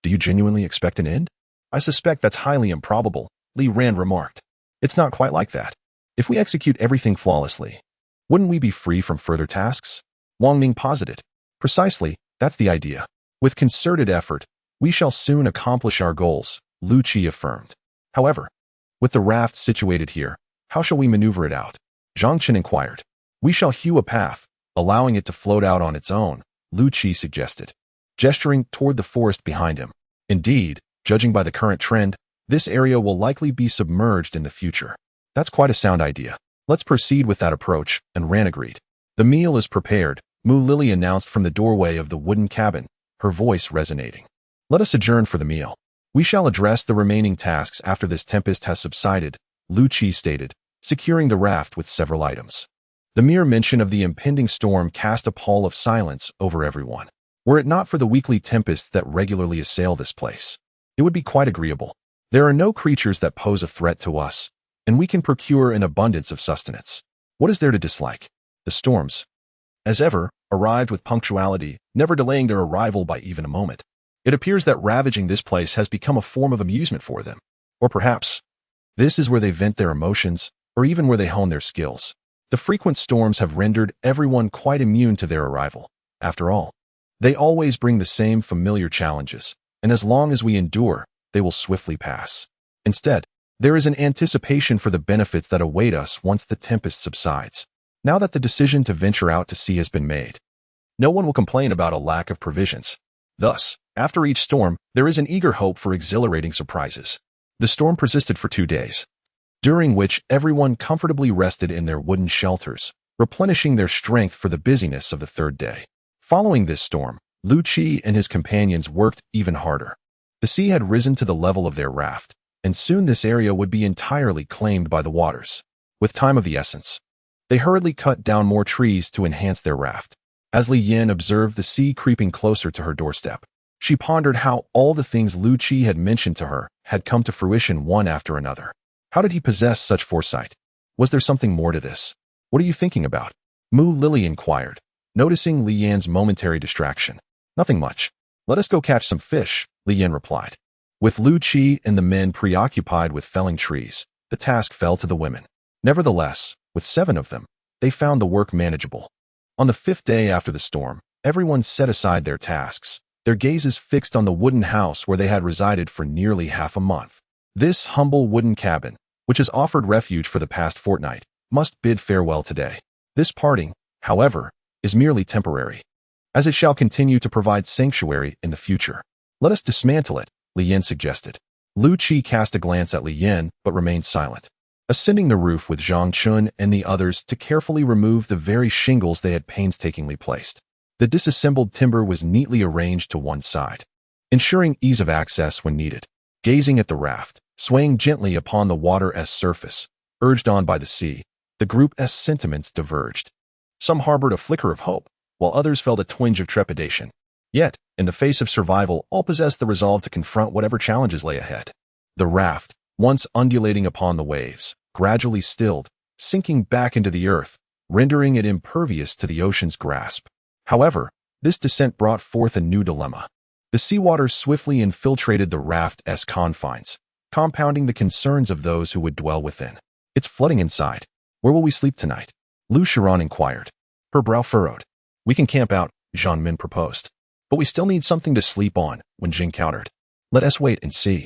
Do you genuinely expect an end? I suspect that's highly improbable, Li Ran remarked. It's not quite like that. If we execute everything flawlessly, wouldn't we be free from further tasks? Wang Ning posited. Precisely, that's the idea. With concerted effort, we shall soon accomplish our goals, Liu Qi affirmed. However, with the raft situated here, how shall we maneuver it out? Zhang Chen inquired. We shall hew a path, allowing it to float out on its own, Liu Qi suggested, gesturing toward the forest behind him. Indeed, judging by the current trend, this area will likely be submerged in the future. That's quite a sound idea. Let's proceed with that approach, and Ran agreed. The meal is prepared, Mu Lily announced from the doorway of the wooden cabin, her voice resonating. Let us adjourn for the meal. We shall address the remaining tasks after this tempest has subsided, Liu Qi stated, securing the raft with several items. The mere mention of the impending storm cast a pall of silence over everyone. Were it not for the weekly tempests that regularly assail this place, it would be quite agreeable. There are no creatures that pose a threat to us, and we can procure an abundance of sustenance. What is there to dislike? The storms, as ever, arrived with punctuality, never delaying their arrival by even a moment. It appears that ravaging this place has become a form of amusement for them. Or perhaps, this is where they vent their emotions, or even where they hone their skills. The frequent storms have rendered everyone quite immune to their arrival. After all, they always bring the same familiar challenges, and as long as we endure, they will swiftly pass. Instead, there is an anticipation for the benefits that await us once the tempest subsides. Now that the decision to venture out to sea has been made, no one will complain about a lack of provisions. Thus, after each storm, there is an eager hope for exhilarating surprises. The storm persisted for 2 days, during which everyone comfortably rested in their wooden shelters, replenishing their strength for the busyness of the 3rd day. Following this storm, Liu Qi and his companions worked even harder. The sea had risen to the level of their raft, and soon this area would be entirely claimed by the waters. with time of the essence. They hurriedly cut down more trees to enhance their raft. As Li Yin observed the sea creeping closer to her doorstep, she pondered how all the things Liu Qi had mentioned to her had come to fruition one after another. How did he possess such foresight? Was there something more to this? What are you thinking about? Mu Lily inquired, noticing Li Yan's momentary distraction. Nothing much. Let us go catch some fish, Li Yan replied. With Liu Qi and the men preoccupied with felling trees, the task fell to the women. Nevertheless, with 7 of them, they found the work manageable. On the 5th day after the storm, everyone set aside their tasks, their gazes fixed on the wooden house where they had resided for nearly half a month. This humble wooden cabin, which has offered refuge for the past fortnight, must bid farewell today. This parting, however, is merely temporary, as it shall continue to provide sanctuary in the future. Let us dismantle it, Li Yin suggested. Liu Qi cast a glance at Li Yin but remained silent. Ascending the roof with Zhang Chen and the others to carefully remove the very shingles they had painstakingly placed, the disassembled timber was neatly arranged to one side, ensuring ease of access when needed. Gazing at the raft, swaying gently upon the water's surface, urged on by the sea, the group's sentiments diverged. Some harbored a flicker of hope, while others felt a twinge of trepidation. Yet, in the face of survival, all possessed the resolve to confront whatever challenges lay ahead. The raft, once undulating upon the waves, gradually stilled, sinking back into the earth, rendering it impervious to the ocean's grasp. However, this descent brought forth a new dilemma. The seawater swiftly infiltrated the raft's confines, compounding the concerns of those who would dwell within. It's flooding inside. Where will we sleep tonight? Liu Shiran inquired. Her brow furrowed. We can camp out, Zhang Min proposed. But we still need something to sleep on, Wen Jing countered. Let us wait and see.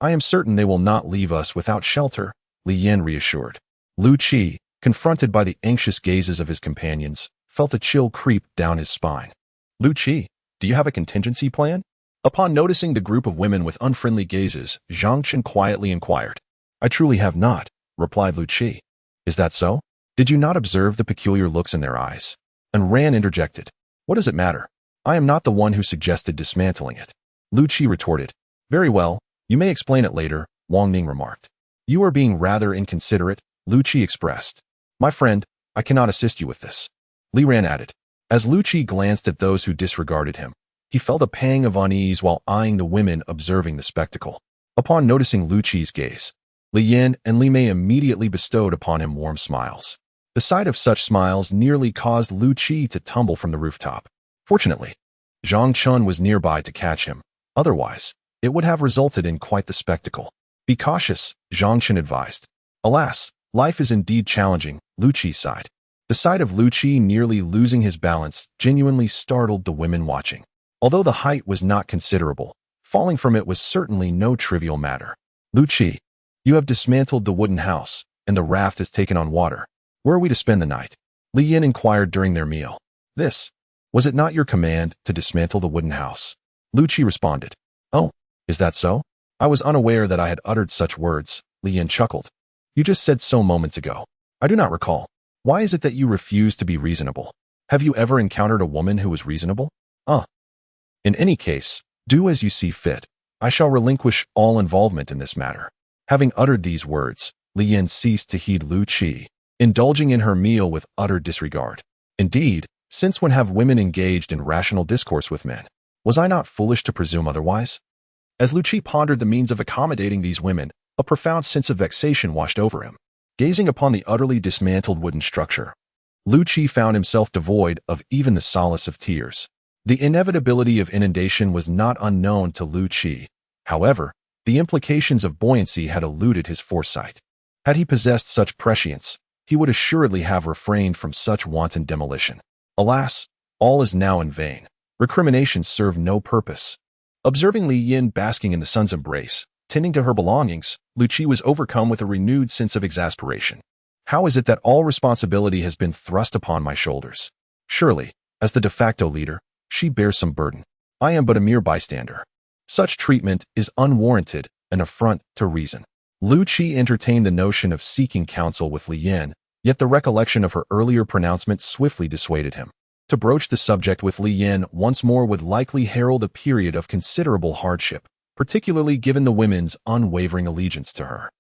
I am certain they will not leave us without shelter, Li Yin reassured. Liu Qi, confronted by the anxious gazes of his companions, felt a chill creep down his spine. Liu Qi, do you have a contingency plan? Upon noticing the group of women with unfriendly gazes, Zhang Chen quietly inquired. I truly have not, replied Liu Qi. Is that so? Did you not observe the peculiar looks in their eyes? And Ran interjected. What does it matter? I am not the one who suggested dismantling it. Liu Qi retorted. Very well, you may explain it later, Wang Ning remarked. You are being rather inconsiderate, Liu Qi expressed. My friend, I cannot assist you with this. Li Ran added. As Liu Qi glanced at those who disregarded him, he felt a pang of unease while eyeing the women observing the spectacle. Upon noticing Liu Qi's gaze, Li Yin and Li Mei immediately bestowed upon him warm smiles. The sight of such smiles nearly caused Liu Qi to tumble from the rooftop. Fortunately, Zhang Chen was nearby to catch him. Otherwise, it would have resulted in quite the spectacle. Be cautious, Zhang Chen advised. Alas, life is indeed challenging, Liu Qi sighed. The sight of Liu Qi nearly losing his balance genuinely startled the women watching. Although the height was not considerable, falling from it was certainly no trivial matter. Liu Qi, you have dismantled the wooden house, and the raft has taken on water. Where are we to spend the night? Li Yin inquired during their meal. Was it not your command to dismantle the wooden house? Liu Qi responded. Oh, is that so? I was unaware that I had uttered such words, Li Yin chuckled. You just said so moments ago. I do not recall. Why is it that you refuse to be reasonable? Have you ever encountered a woman who was reasonable? In any case, do as you see fit. I shall relinquish all involvement in this matter. Having uttered these words, Li Yin ceased to heed Liu Qi, indulging in her meal with utter disregard. Indeed, since when have women engaged in rational discourse with men? Was I not foolish to presume otherwise? As Liu Qi pondered the means of accommodating these women, a profound sense of vexation washed over him. Gazing upon the utterly dismantled wooden structure, Liu Qi found himself devoid of even the solace of tears. The inevitability of inundation was not unknown to Liu Qi. However, the implications of buoyancy had eluded his foresight. Had he possessed such prescience, he would assuredly have refrained from such wanton demolition. Alas, all is now in vain. Recriminations serve no purpose. Observing Li Yin basking in the sun's embrace, tending to her belongings, Liu Qi was overcome with a renewed sense of exasperation. How is it that all responsibility has been thrust upon my shoulders? Surely, as the de facto leader, she bears some burden. I am but a mere bystander. Such treatment is unwarranted, an affront to reason. Liu Qi entertained the notion of seeking counsel with Li Yin, yet the recollection of her earlier pronouncement swiftly dissuaded him. To broach the subject with Li Yin once more would likely herald a period of considerable hardship, particularly given the women's unwavering allegiance to her.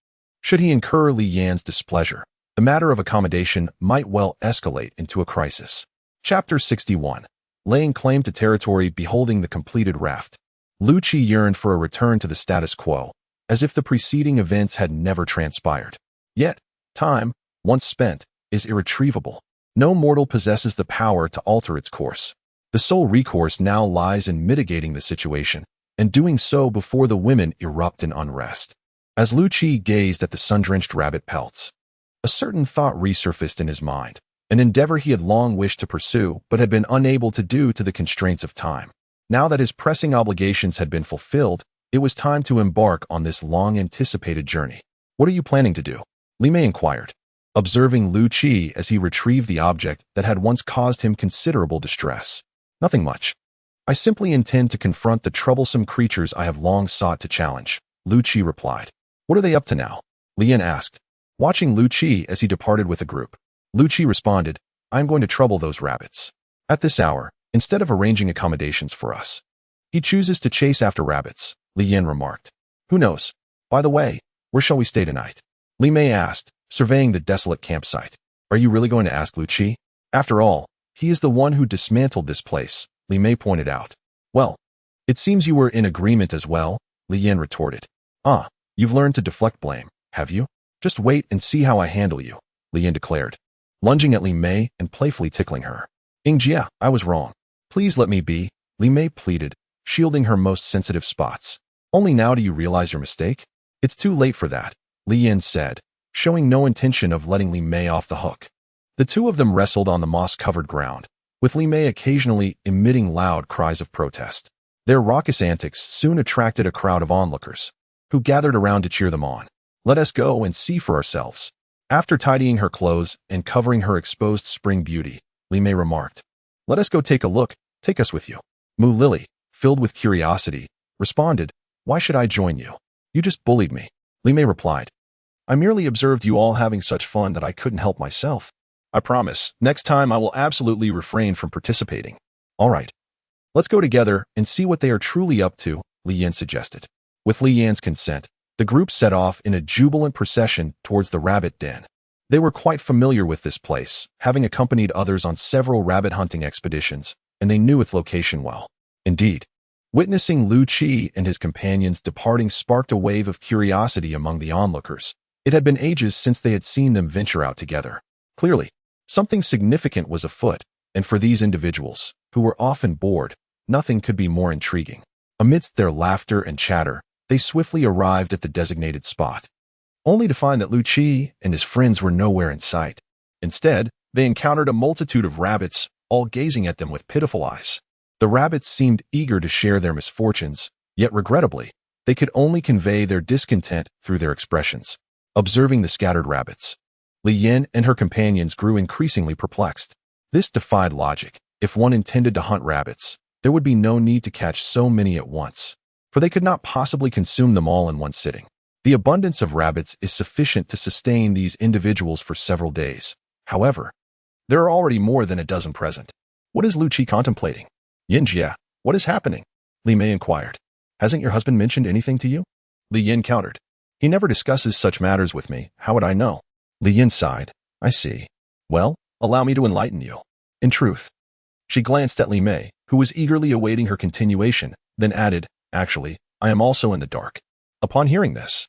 Should he incur Li Yan's displeasure, the matter of accommodation might well escalate into a crisis. Chapter 61. Laying claim to territory beholding the completed raft. Liu Qi yearned for a return to the status quo, as if the preceding events had never transpired. Yet, time, once spent, is irretrievable. No mortal possesses the power to alter its course. The sole recourse now lies in mitigating the situation, and doing so before the women erupt in unrest. As Liu Qi gazed at the sun-drenched rabbit pelts, a certain thought resurfaced in his mind, an endeavor he had long wished to pursue but had been unable to do to the constraints of time. Now that his pressing obligations had been fulfilled, it was time to embark on this long-anticipated journey. "What are you planning to do?" Li Mei inquired, observing Liu Qi as he retrieved the object that had once caused him considerable distress. "Nothing much. I simply intend to confront the troublesome creatures I have long sought to challenge," Liu Qi replied. "What are they up to now?" Lian asked, watching Liu Qi as he departed with a group. Liu Qi responded, "I am going to trouble those rabbits. At this hour, instead of arranging accommodations for us, he chooses to chase after rabbits," Li Yan remarked. "Who knows? By the way, where shall we stay tonight?" Li Mei asked, surveying the desolate campsite. "Are you really going to ask Liu Qi? After all, he is the one who dismantled this place," Li Mei pointed out. "Well, it seems you were in agreement as well," Li Yan retorted. "Ah, you've learned to deflect blame, have you? Just wait and see how I handle you," Li Yan declared, lunging at Li Mei and playfully tickling her. "Ingjia, I was wrong. Please let me be," Li Mei pleaded, shielding her most sensitive spots. "Only now do you realize your mistake?" "It's too late for that," Li Yan said, showing no intention of letting Li Mei off the hook. The two of them wrestled on the moss-covered ground, with Li Mei occasionally emitting loud cries of protest. Their raucous antics soon attracted a crowd of onlookers, who gathered around to cheer them on. "Let us go and see for ourselves." After tidying her clothes and covering her exposed spring beauty, Li Mei remarked, "Let us go take a look. Take us with you." Mu Lily, filled with curiosity, responded, "Why should I join you? You just bullied me." Li Mei replied, "I merely observed you all having such fun that I couldn't help myself. I promise, next time I will absolutely refrain from participating." "All right. Let's go together and see what they are truly up to," Li Yan suggested. With Li Yan's consent, the group set off in a jubilant procession towards the rabbit den. They were quite familiar with this place, having accompanied others on several rabbit hunting expeditions, and they knew its location well. Indeed, witnessing Liu Qi and his companions departing sparked a wave of curiosity among the onlookers. It had been ages since they had seen them venture out together. Clearly, something significant was afoot, and for these individuals, who were often bored, nothing could be more intriguing. Amidst their laughter and chatter, they swiftly arrived at the designated spot, only to find that Liu Qi and his friends were nowhere in sight. Instead, they encountered a multitude of rabbits, all gazing at them with pitiful eyes. The rabbits seemed eager to share their misfortunes, yet regrettably, they could only convey their discontent through their expressions. Observing the scattered rabbits, Li Yan and her companions grew increasingly perplexed. This defied logic. If one intended to hunt rabbits, there would be no need to catch so many at once, for they could not possibly consume them all in one sitting. The abundance of rabbits is sufficient to sustain these individuals for several days. However, there are already more than a dozen present. "What is Liu Qi contemplating?" "Yinjia, what is happening?" Li Mei inquired. "Hasn't your husband mentioned anything to you?" Li Yan countered. "He never discusses such matters with me. How would I know?" Li Yan sighed. "I see. Well, allow me to enlighten you. In truth." She glanced at Li Mei, who was eagerly awaiting her continuation, then added, "Actually, I am also in the dark." Upon hearing this,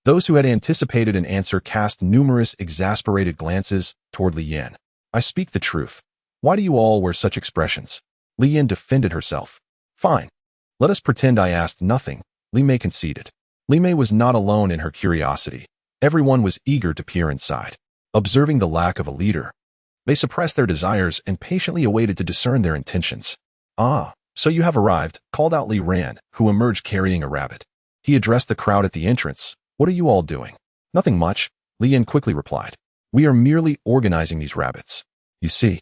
those who had anticipated an answer cast numerous exasperated glances toward Li Yan. "I speak the truth. Why do you all wear such expressions?" Li Yan defended herself. "Fine. Let us pretend I asked nothing," Li Mei conceded. Li Mei was not alone in her curiosity. Everyone was eager to peer inside. Observing the lack of a leader, they suppressed their desires and patiently awaited to discern their intentions. "Ah, so you have arrived," called out Li Ran, who emerged carrying a rabbit. He addressed the crowd at the entrance. "What are you all doing?" "Nothing much," Li Yan quickly replied. "We are merely organizing these rabbits. You see,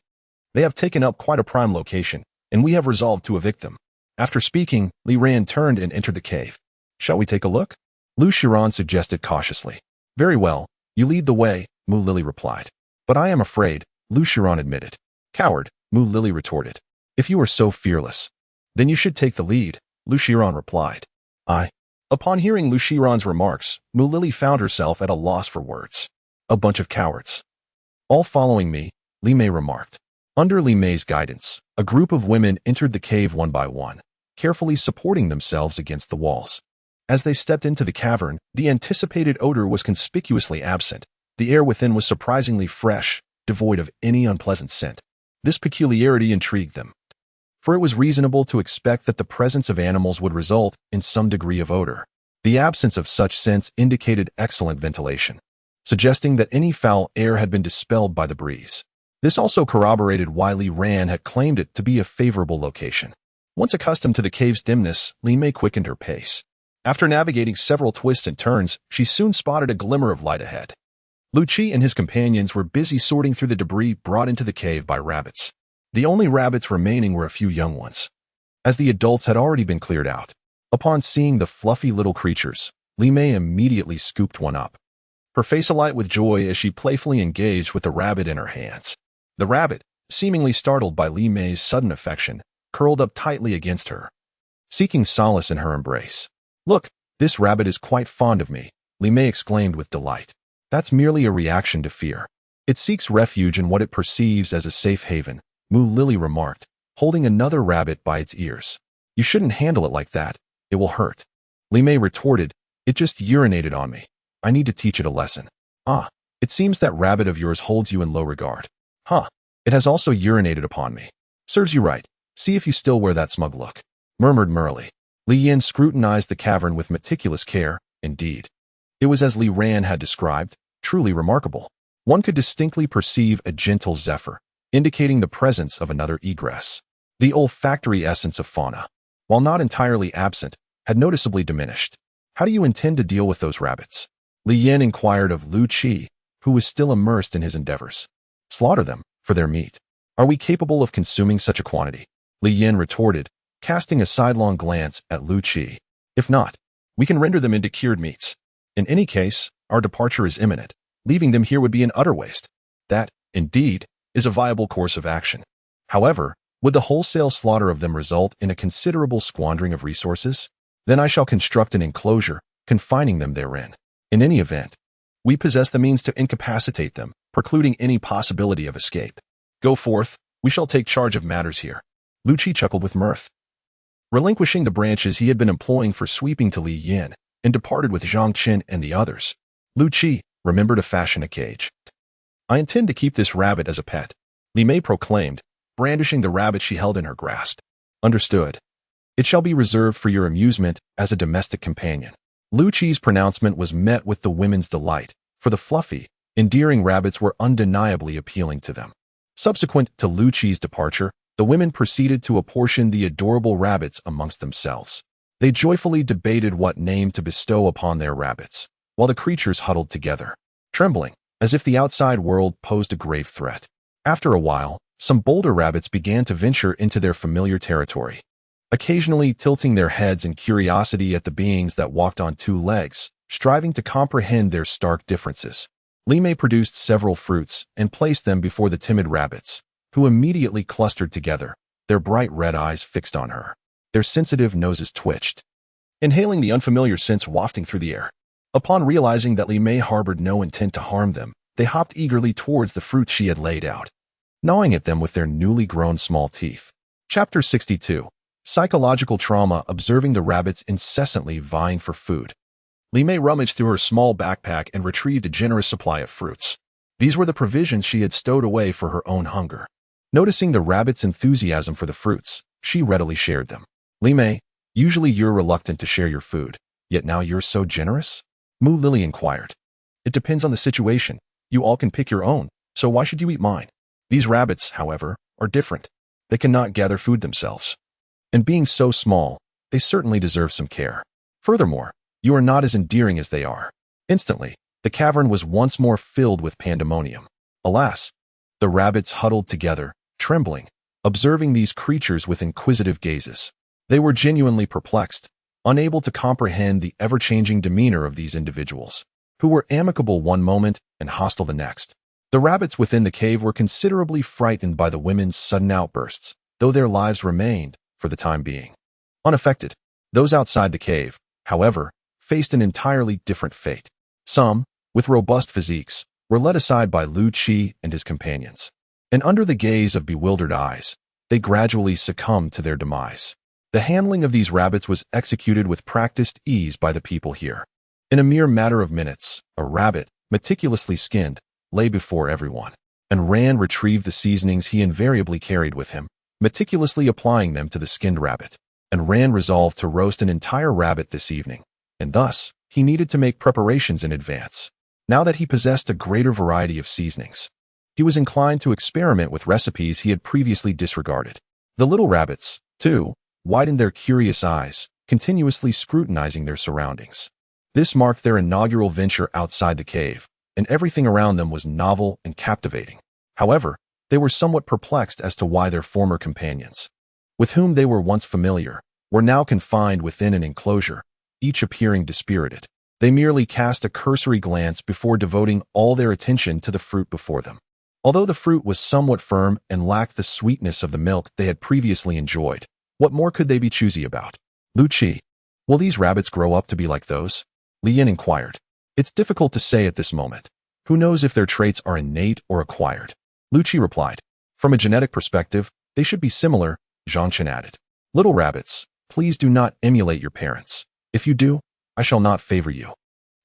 they have taken up quite a prime location, and we have resolved to evict them." After speaking, Li Ran turned and entered the cave. "Shall we take a look?" Liu Qiran suggested cautiously. "Very well, you lead the way," Mu Lily replied. "But I am afraid," Liu Qiran admitted. "Coward," Mu Lily retorted. "If you are so fearless, then you should take the lead," Liu Qiran replied. Upon hearing Liu Qiran's remarks, Mu Lily found herself at a loss for words. "A bunch of cowards," All following me, Li Mei remarked. Under Li Mei's guidance, a group of women entered the cave one by one, carefully supporting themselves against the walls. As they stepped into the cavern, the anticipated odor was conspicuously absent. The air within was surprisingly fresh, devoid of any unpleasant scent. This peculiarity intrigued them, for it was reasonable to expect that the presence of animals would result in some degree of odor. The absence of such scents indicated excellent ventilation, suggesting that any foul air had been dispelled by the breeze. This also corroborated why Li Ran had claimed it to be a favorable location. Once accustomed to the cave's dimness, Li Mei quickened her pace. After navigating several twists and turns, she soon spotted a glimmer of light ahead. Liu Qi and his companions were busy sorting through the debris brought into the cave by rabbits. The only rabbits remaining were a few young ones, as the adults had already been cleared out. Upon seeing the fluffy little creatures, Li Mei immediately scooped one up, her face alight with joy as she playfully engaged with the rabbit in her hands. The rabbit, seemingly startled by Li Mei's sudden affection, curled up tightly against her, seeking solace in her embrace. "Look, this rabbit is quite fond of me," Li Mei exclaimed with delight. "That's merely a reaction to fear. It seeks refuge in what it perceives as a safe haven," Mu Lily remarked, holding another rabbit by its ears. "You shouldn't handle it like that. It will hurt." Li Mei retorted, "It just urinated on me. I need to teach it a lesson." "Ah, it seems that rabbit of yours holds you in low regard." "Huh, it has also urinated upon me." "Serves you right. See if you still wear that smug look," murmured Merle. Li Yin scrutinized the cavern with meticulous care. Indeed, it was as Li Ran had described, truly remarkable. One could distinctly perceive a gentle zephyr, indicating the presence of another egress. The olfactory essence of fauna, while not entirely absent, had noticeably diminished. "How do you intend to deal with those rabbits?" Li Yin inquired of Liu Qi, who was still immersed in his endeavors. "Slaughter them, for their meat. Are we capable of consuming such a quantity?" Li Yin retorted, casting a sidelong glance at Liu Qi. "If not, we can render them into cured meats. In any case, our departure is imminent. Leaving them here would be an utter waste. That, indeed, is a viable course of action. However, would the wholesale slaughter of them result in a considerable squandering of resources? Then I shall construct an enclosure, confining them therein. In any event, we possess the means to incapacitate them, precluding any possibility of escape. Go forth, we shall take charge of matters here." Liu Qi chuckled with mirth. Relinquishing the branches he had been employing for sweeping to Li Yin, and departed with Zhang Chen and the others. Liu Qi, remember to fashion a cage. "I intend to keep this rabbit as a pet," Li Mei proclaimed, brandishing the rabbit she held in her grasp. "Understood. It shall be reserved for your amusement as a domestic companion." Liu Qi's pronouncement was met with the women's delight, for the fluffy, endearing rabbits were undeniably appealing to them. Subsequent to Liu Qi's departure, the women proceeded to apportion the adorable rabbits amongst themselves. They joyfully debated what name to bestow upon their rabbits, while the creatures huddled together, trembling, as if the outside world posed a grave threat. After a while, some bolder rabbits began to venture into their familiar territory, occasionally tilting their heads in curiosity at the beings that walked on two legs, striving to comprehend their stark differences. Li Mei produced several fruits and placed them before the timid rabbits, who immediately clustered together, their bright red eyes fixed on her. Their sensitive noses twitched, inhaling the unfamiliar scents wafting through the air. Upon realizing that Li Mei harbored no intent to harm them, they hopped eagerly towards the fruits she had laid out, gnawing at them with their newly grown small teeth. Chapter 62. Psychological Trauma. Observing the rabbits incessantly vying for food, Li Mei rummaged through her small backpack and retrieved a generous supply of fruits. These were the provisions she had stowed away for her own hunger. Noticing the rabbits' enthusiasm for the fruits, she readily shared them. "Li Mei, usually you're reluctant to share your food, yet now you're so generous?" Mu Lily inquired. "It depends on the situation. You all can pick your own, so why should you eat mine?" These rabbits, however, are different. They cannot gather food themselves. And being so small, they certainly deserve some care. Furthermore, you are not as endearing as they are. Instantly, the cavern was once more filled with pandemonium. Alas, the rabbits huddled together, trembling, observing these creatures with inquisitive gazes. They were genuinely perplexed, unable to comprehend the ever-changing demeanor of these individuals, who were amicable one moment and hostile the next. The rabbits within the cave were considerably frightened by the women's sudden outbursts, though their lives remained, for the time being, unaffected. Those outside the cave, however, faced an entirely different fate. Some, with robust physiques, were led aside by Liu Qi and his companions. And under the gaze of bewildered eyes, they gradually succumbed to their demise. The handling of these rabbits was executed with practiced ease by the people here. In a mere matter of minutes, a rabbit, meticulously skinned, lay before everyone, and Rand retrieved the seasonings he invariably carried with him, meticulously applying them to the skinned rabbit. And Rand resolved to roast an entire rabbit this evening, and thus, he needed to make preparations in advance. Now that he possessed a greater variety of seasonings, he was inclined to experiment with recipes he had previously disregarded. The little rabbits, too, widened their curious eyes, continuously scrutinizing their surroundings. This marked their inaugural venture outside the cave, and everything around them was novel and captivating. However, they were somewhat perplexed as to why their former companions, with whom they were once familiar, were now confined within an enclosure, each appearing dispirited. They merely cast a cursory glance before devoting all their attention to the fruit before them. Although the fruit was somewhat firm and lacked the sweetness of the milk they had previously enjoyed, what more could they be choosy about? Liu Qi, will these rabbits grow up to be like those? Lian inquired. It's difficult to say at this moment. Who knows if their traits are innate or acquired? Liu Qi replied. From a genetic perspective, they should be similar, Zhang Chen added. Little rabbits, please do not emulate your parents. If you do, I shall not favor you,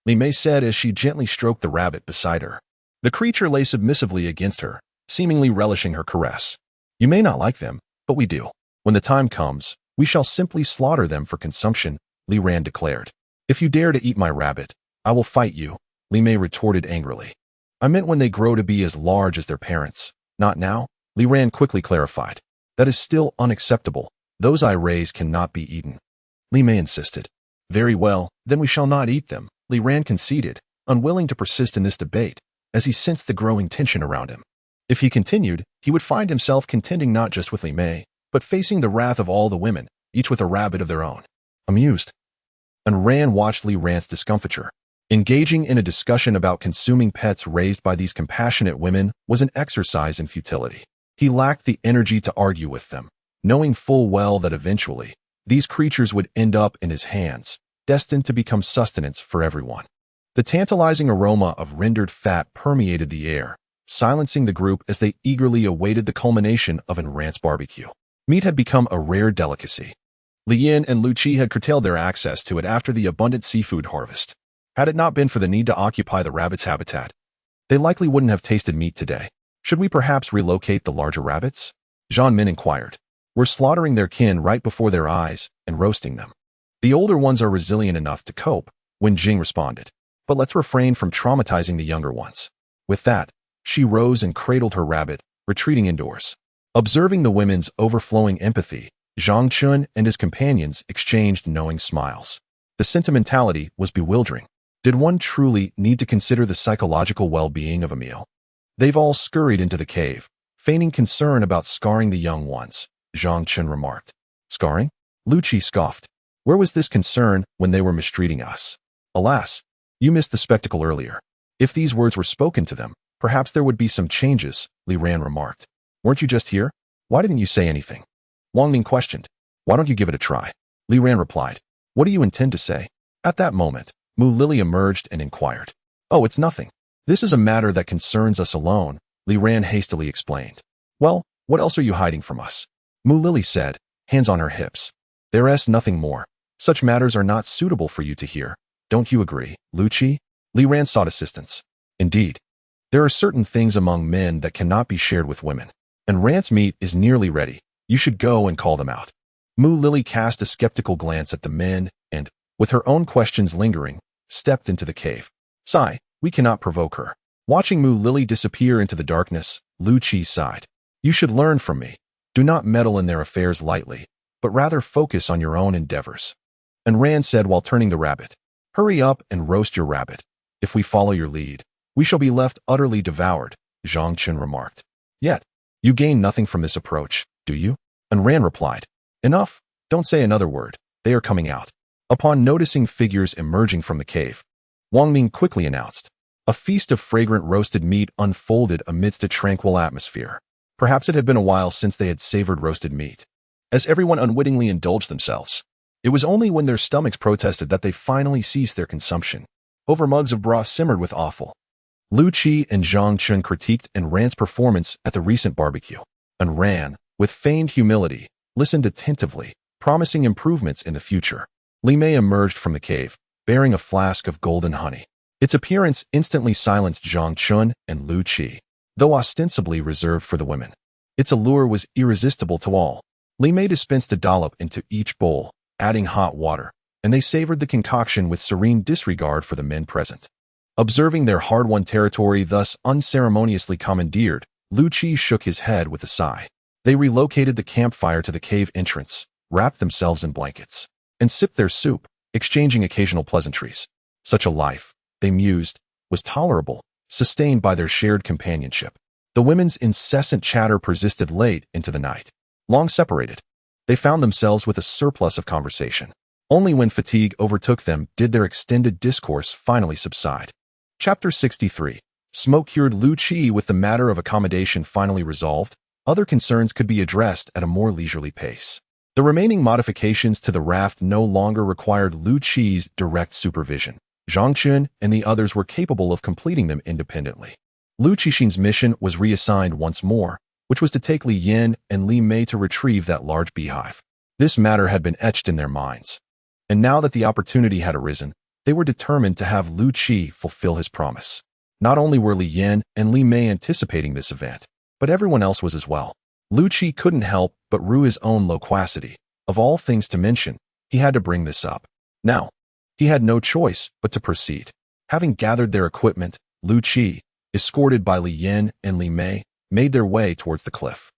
Li Mei said as she gently stroked the rabbit beside her. The creature lay submissively against her, seemingly relishing her caress. You may not like them, but we do. When the time comes, we shall simply slaughter them for consumption, Li Ran declared. If you dare to eat my rabbit, I will fight you, Li Mei retorted angrily. I meant when they grow to be as large as their parents, not now, Li Ran quickly clarified. That is still unacceptable. Those I raise cannot be eaten. Li Mei insisted. Very well, then we shall not eat them, Li Ran conceded, unwilling to persist in this debate, as he sensed the growing tension around him. If he continued, he would find himself contending not just with Li Mei, but facing the wrath of all the women, each with a rabbit of their own. Amused, and Rand watched Li Ran's discomfiture. Engaging in a discussion about consuming pets raised by these compassionate women was an exercise in futility. He lacked the energy to argue with them, knowing full well that eventually, these creatures would end up in his hands, destined to become sustenance for everyone. The tantalizing aroma of rendered fat permeated the air, silencing the group as they eagerly awaited the culmination of an Rand's barbecue. Meat had become a rare delicacy. Li Yin and Liu Qi had curtailed their access to it after the abundant seafood harvest. Had it not been for the need to occupy the rabbit's habitat, they likely wouldn't have tasted meat today. Should we perhaps relocate the larger rabbits? Zhang Min inquired. We're slaughtering their kin right before their eyes and roasting them. The older ones are resilient enough to cope, Wen Jing responded. But let's refrain from traumatizing the younger ones. With that, she rose and cradled her rabbit, retreating indoors. Observing the women's overflowing empathy, Zhang Chen and his companions exchanged knowing smiles. The sentimentality was bewildering. Did one truly need to consider the psychological well-being of a meal? They've all scurried into the cave, feigning concern about scarring the young ones, Zhang Chen remarked. Scarring? Liu Qi scoffed. Where was this concern when they were mistreating us? Alas, you missed the spectacle earlier. If these words were spoken to them, perhaps there would be some changes, Li Ran remarked. Weren't you just here? Why didn't you say anything? Wang Ming questioned. Why don't you give it a try? Li Ran replied. What do you intend to say? At that moment, Mu Lily emerged and inquired. Oh, it's nothing. This is a matter that concerns us alone, Li Ran hastily explained. Well, what else are you hiding from us? Mu Lily said, hands on her hips. There's nothing more. Such matters are not suitable for you to hear. Don't you agree, Liu Qi? Li Ran sought assistance. Indeed. There are certain things among men that cannot be shared with women. And Rand's meat is nearly ready. You should go and call them out. Mu Lily cast a skeptical glance at the men and, with her own questions lingering, stepped into the cave. Sigh, we cannot provoke her. Watching Mu Lily disappear into the darkness, Liu Qi sighed. You should learn from me. Do not meddle in their affairs lightly, but rather focus on your own endeavors. And Rand said while turning the rabbit, hurry up and roast your rabbit. If we follow your lead, we shall be left utterly devoured, Zhang Chen remarked. Yet, you gain nothing from this approach, do you? And Rand replied, enough, don't say another word, they are coming out. Upon noticing figures emerging from the cave, Wang Ming quickly announced. A feast of fragrant roasted meat unfolded amidst a tranquil atmosphere. Perhaps it had been a while since they had savored roasted meat. As everyone unwittingly indulged themselves, it was only when their stomachs protested that they finally ceased their consumption. Over mugs of broth simmered with offal. Liu Qi and Zhang Chen critiqued Ran's performance at the recent barbecue. And Ran, with feigned humility, listened attentively, promising improvements in the future. Li Mei emerged from the cave, bearing a flask of golden honey. Its appearance instantly silenced Zhang Chen and Liu Qi, though ostensibly reserved for the women. Its allure was irresistible to all. Li Mei dispensed a dollop into each bowl, adding hot water, and they savored the concoction with serene disregard for the men present. Observing their hard-won territory thus unceremoniously commandeered, Liu Qi shook his head with a sigh. They relocated the campfire to the cave entrance, wrapped themselves in blankets, and sipped their soup, exchanging occasional pleasantries. Such a life, they mused, was tolerable, sustained by their shared companionship. The women's incessant chatter persisted late into the night. Long separated, they found themselves with a surplus of conversation. Only when fatigue overtook them did their extended discourse finally subside. Chapter 63. Smoke cured Liu Qi. With the matter of accommodation finally resolved, other concerns could be addressed at a more leisurely pace. The remaining modifications to the raft no longer required Liu Qi's direct supervision. Zhang Chen and the others were capable of completing them independently. Liu Qixin's mission was reassigned once more, which was to take Li Yin and Li Mei to retrieve that large beehive. This matter had been etched in their minds. And now that the opportunity had arisen, they were determined to have Liu Qi fulfill his promise. Not only were Li Yin and Li Mei anticipating this event, but everyone else was as well. Liu Qi couldn't help but rue his own loquacity. Of all things to mention, he had to bring this up. Now, he had no choice but to proceed. Having gathered their equipment, Liu Qi, escorted by Li Yin and Li Mei, made their way towards the cliff.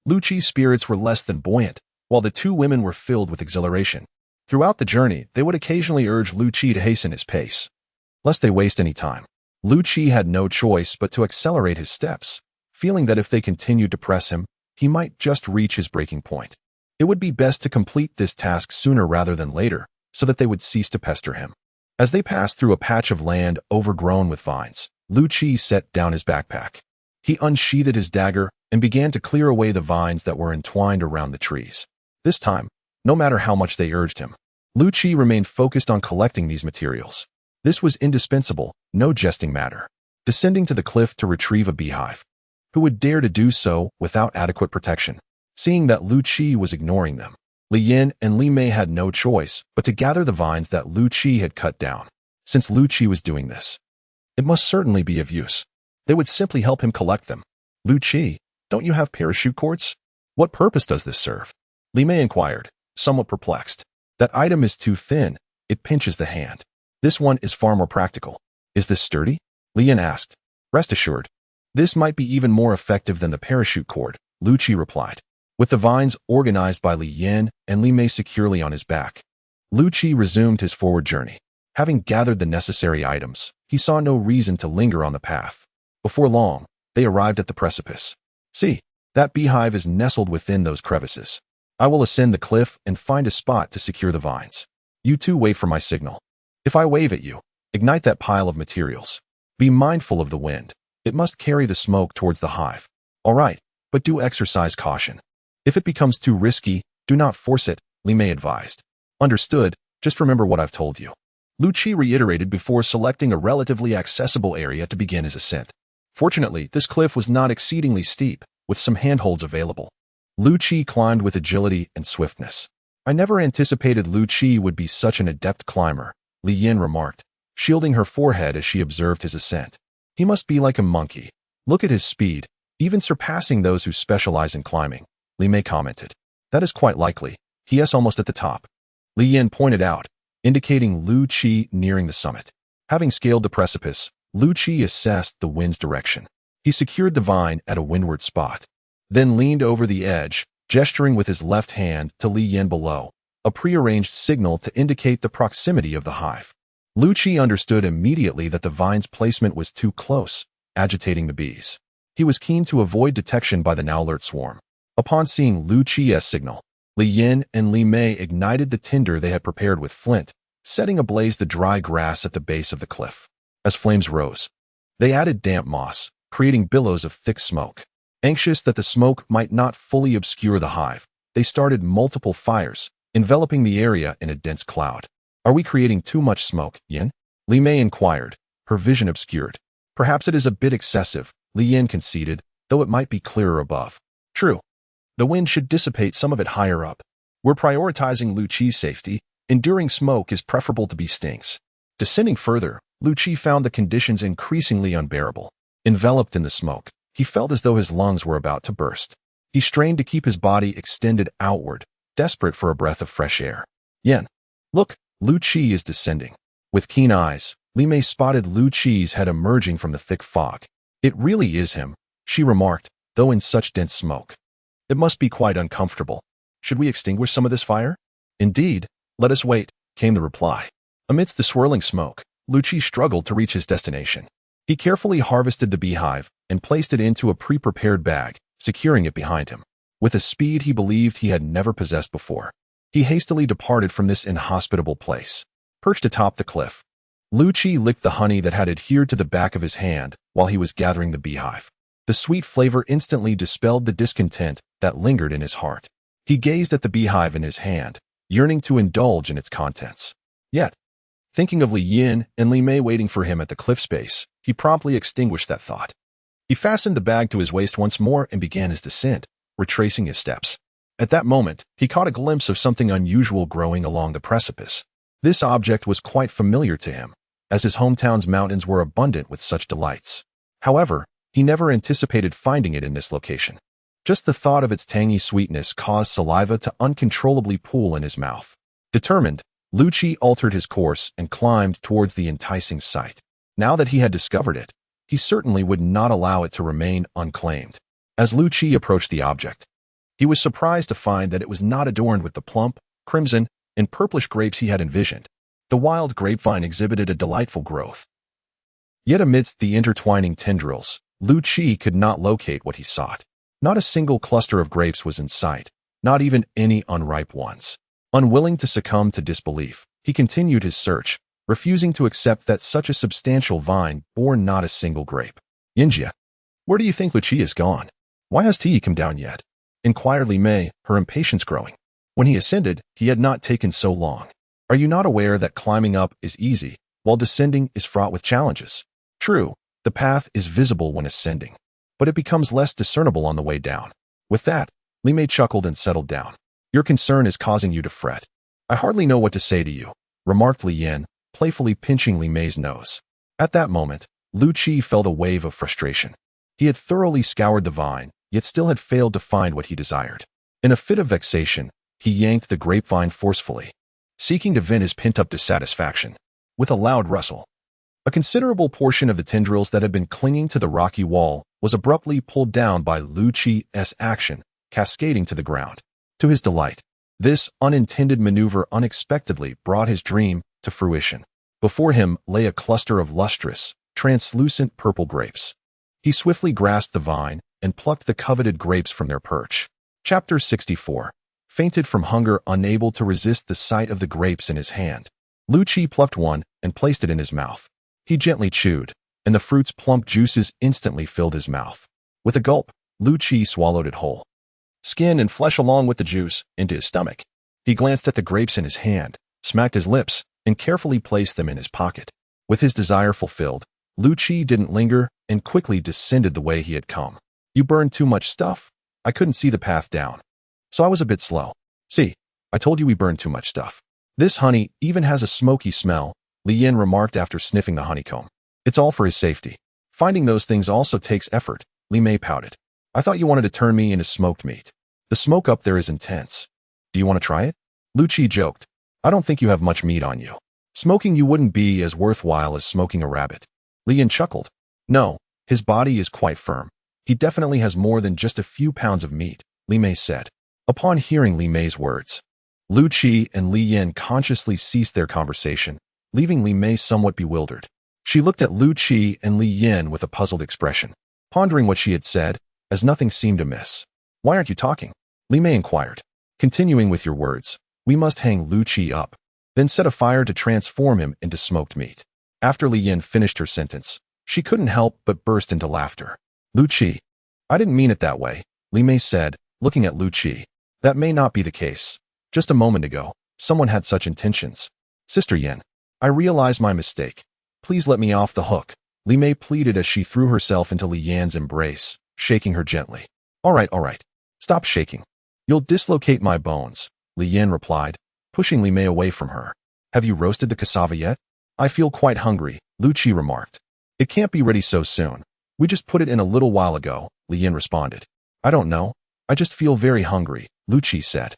Liu Qi's spirits were less than buoyant, while the two women were filled with exhilaration. Throughout the journey, they would occasionally urge Liu Qi to hasten his pace, lest they waste any time. Liu Qi had no choice but to accelerate his steps, feeling that if they continued to press him, he might just reach his breaking point. It would be best to complete this task sooner rather than later, so that they would cease to pester him. As they passed through a patch of land overgrown with vines, Liu Qi set down his backpack. He unsheathed his dagger and began to clear away the vines that were entwined around the trees. This time, no matter how much they urged him, Liu Qi remained focused on collecting these materials. This was indispensable, no jesting matter. Descending to the cliff to retrieve a beehive. Who would dare to do so without adequate protection? Seeing that Liu Qi was ignoring them, Li Yin and Li Mei had no choice but to gather the vines that Liu Qi had cut down. Since Liu Qi was doing this, it must certainly be of use. They would simply help him collect them. Liu Qi, don't you have parachute cords? What purpose does this serve? Li Mei inquired, somewhat perplexed. That item is too thin, it pinches the hand. This one is far more practical. Is this sturdy? Li Yin asked. Rest assured, this might be even more effective than the parachute cord, Liu Qi replied. With the vines organized by Li Yin and Li Mei securely on his back, Liu Qi resumed his forward journey. Having gathered the necessary items, he saw no reason to linger on the path. Before long, they arrived at the precipice. See, that beehive is nestled within those crevices. I will ascend the cliff and find a spot to secure the vines. You two wait for my signal. If I wave at you, ignite that pile of materials. Be mindful of the wind. It must carry the smoke towards the hive. All right, but do exercise caution. If it becomes too risky, do not force it, Li Mei advised. Understood, just remember what I've told you. Liu Qi reiterated before selecting a relatively accessible area to begin his ascent. Fortunately, this cliff was not exceedingly steep, with some handholds available. Liu Qi climbed with agility and swiftness. I never anticipated Liu Qi would be such an adept climber, Li Yin remarked, shielding her forehead as she observed his ascent. He must be like a monkey. Look at his speed, even surpassing those who specialize in climbing, Li Mei commented. That is quite likely. He is almost at the top, Li Yin pointed out, indicating Liu Qi nearing the summit. Having scaled the precipice, Liu Qi assessed the wind's direction. He secured the vine at a windward spot, then leaned over the edge, gesturing with his left hand to Li Yin below, a prearranged signal to indicate the proximity of the hive. Liu Qi understood immediately that the vine's placement was too close, agitating the bees. He was keen to avoid detection by the now alert swarm. Upon seeing Liu Qi's signal, Li Yin and Li Mei ignited the tinder they had prepared with flint, setting ablaze the dry grass at the base of the cliff. As flames rose, they added damp moss, creating billows of thick smoke. Anxious that the smoke might not fully obscure the hive, they started multiple fires, enveloping the area in a dense cloud. Are we creating too much smoke, Yin? Li Mei inquired, her vision obscured. Perhaps it is a bit excessive, Li Yin conceded, though it might be clearer above. True. The wind should dissipate some of it higher up. We're prioritizing Liu Qi's safety. Enduring smoke is preferable to bee stings. Descending further, Liu Qi found the conditions increasingly unbearable. Enveloped in the smoke, he felt as though his lungs were about to burst. He strained to keep his body extended outward, desperate for a breath of fresh air. Yen. Look, Liu Qi is descending. With keen eyes, Li Mei spotted Liu Qi's head emerging from the thick fog. It really is him, she remarked, though in such dense smoke. It must be quite uncomfortable. Should we extinguish some of this fire? Indeed, let us wait, came the reply. Amidst the swirling smoke, Liu Qi struggled to reach his destination. He carefully harvested the beehive and placed it into a pre-prepared bag, securing it behind him. With a speed he believed he had never possessed before, he hastily departed from this inhospitable place. Perched atop the cliff, Liu Qi licked the honey that had adhered to the back of his hand while he was gathering the beehive. The sweet flavor instantly dispelled the discontent that lingered in his heart. He gazed at the beehive in his hand, yearning to indulge in its contents. Yet, thinking of Li Yin and Li Mei waiting for him at the cliff space, he promptly extinguished that thought. He fastened the bag to his waist once more and began his descent, retracing his steps. At that moment, he caught a glimpse of something unusual growing along the precipice. This object was quite familiar to him, as his hometown's mountains were abundant with such delights. However, he never anticipated finding it in this location. Just the thought of its tangy sweetness caused saliva to uncontrollably pool in his mouth. Determined, Liu Qi altered his course and climbed towards the enticing sight. Now that he had discovered it, he certainly would not allow it to remain unclaimed. As Liu Qi approached the object, he was surprised to find that it was not adorned with the plump, crimson, and purplish grapes he had envisioned. The wild grapevine exhibited a delightful growth. Yet amidst the intertwining tendrils, Liu Qi could not locate what he sought. Not a single cluster of grapes was in sight, not even any unripe ones. Unwilling to succumb to disbelief, he continued his search, refusing to accept that such a substantial vine bore not a single grape. Yinjia, where do you think Liu Qi is gone? Why hasn't he come down yet? Inquired Li Mei, her impatience growing. When he ascended, he had not taken so long. Are you not aware that climbing up is easy, while descending is fraught with challenges? True, the path is visible when ascending, but it becomes less discernible on the way down. With that, Li Mei chuckled and settled down. Your concern is causing you to fret. I hardly know what to say to you, remarked Li Yin, playfully pinching Li Mei's nose. At that moment, Liu Qi felt a wave of frustration. He had thoroughly scoured the vine, yet still had failed to find what he desired. In a fit of vexation, he yanked the grapevine forcefully, seeking to vent his pent-up dissatisfaction. With a loud rustle, a considerable portion of the tendrils that had been clinging to the rocky wall was abruptly pulled down by Liu Qi's action, cascading to the ground. To his delight, this unintended maneuver unexpectedly brought his dream to fruition. Before him lay a cluster of lustrous, translucent purple grapes. He swiftly grasped the vine and plucked the coveted grapes from their perch. Chapter 64. Fainted from hunger, unable to resist the sight of the grapes in his hand. Liu Qi plucked one and placed it in his mouth. He gently chewed, and the fruit's plump juices instantly filled his mouth. With a gulp, Liu Qi swallowed it whole, skin and flesh along with the juice, into his stomach. He glanced at the grapes in his hand, smacked his lips, and carefully placed them in his pocket. With his desire fulfilled, Liu Qi didn't linger and quickly descended the way he had come. You burned too much stuff. I couldn't see the path down, so I was a bit slow. See, I told you we burned too much stuff. This honey even has a smoky smell, Li Yin remarked after sniffing the honeycomb. It's all for his safety. Finding those things also takes effort, Li Mei pouted. I thought you wanted to turn me into smoked meat. The smoke up there is intense. Do you want to try it? Liu Qi joked. I don't think you have much meat on you. Smoking you wouldn't be as worthwhile as smoking a rabbit. Li Yin chuckled. No, his body is quite firm. He definitely has more than just a few pounds of meat, Li Mei said. Upon hearing Li Mei's words, Liu Qi and Li Yin consciously ceased their conversation, leaving Li Mei somewhat bewildered. She looked at Liu Qi and Li Yin with a puzzled expression, pondering what she had said, as nothing seemed amiss. Why aren't you talking? Li Mei inquired. Continuing with your words, we must hang Liu Qi up, then set a fire to transform him into smoked meat. After Li Yin finished her sentence, she couldn't help but burst into laughter. Liu Qi, I didn't mean it that way, Li Mei said, looking at Liu Qi. That may not be the case. Just a moment ago, someone had such intentions. Sister Yin, I realize my mistake. Please let me off the hook, Li Mei pleaded as she threw herself into Li Yan's embrace, shaking her gently. All right. Stop shaking. You'll dislocate my bones, Li Yan replied, pushing Li Mei away from her. Have you roasted the cassava yet? I feel quite hungry, Liu Qi remarked. It can't be ready so soon. We just put it in a little while ago, Li Yan responded. I don't know. I just feel very hungry, Liu Qi said.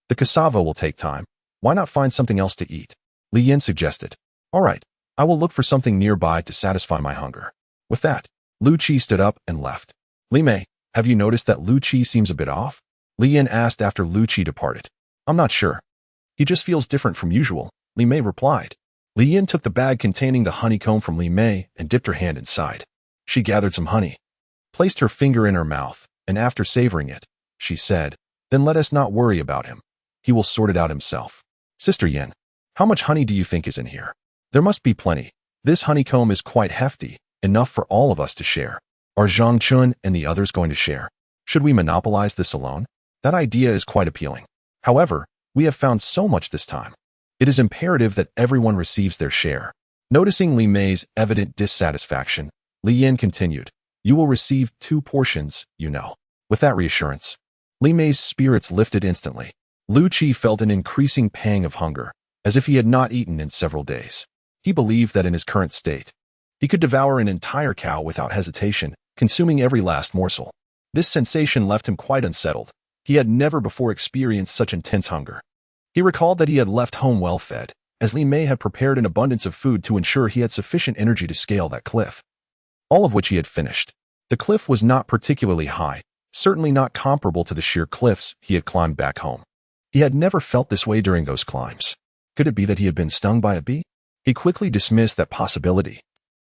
The cassava will take time. Why not find something else to eat? Li Yan suggested. All right, I will look for something nearby to satisfy my hunger. With that, Liu Qi stood up and left. Li Mei, have you noticed that Liu Qi seems a bit off? Li Yan asked after Liu Qi departed. I'm not sure. He just feels different from usual, Li Mei replied. Li Yan took the bag containing the honeycomb from Li Mei and dipped her hand inside. She gathered some honey, placed her finger in her mouth, and after savoring it, she said, Then let us not worry about him. He will sort it out himself. Sister Yan, how much honey do you think is in here? There must be plenty. This honeycomb is quite hefty, enough for all of us to share. Are Zhang Chen and the others going to share? Should we monopolize this alone? That idea is quite appealing. However, we have found so much this time. It is imperative that everyone receives their share. Noticing Li Mei's evident dissatisfaction, Li Yan continued, You will receive 2 portions, you know. With that reassurance, Li Mei's spirits lifted instantly. Liu Qi felt an increasing pang of hunger, as if he had not eaten in several days. He believed that in his current state, he could devour an entire cow without hesitation, consuming every last morsel. This sensation left him quite unsettled. He had never before experienced such intense hunger. He recalled that he had left home well fed, as Li Mei had prepared an abundance of food to ensure he had sufficient energy to scale that cliff, all of which he had finished. The cliff was not particularly high, certainly not comparable to the sheer cliffs he had climbed back home. He had never felt this way during those climbs. Could it be that he had been stung by a bee? He quickly dismissed that possibility.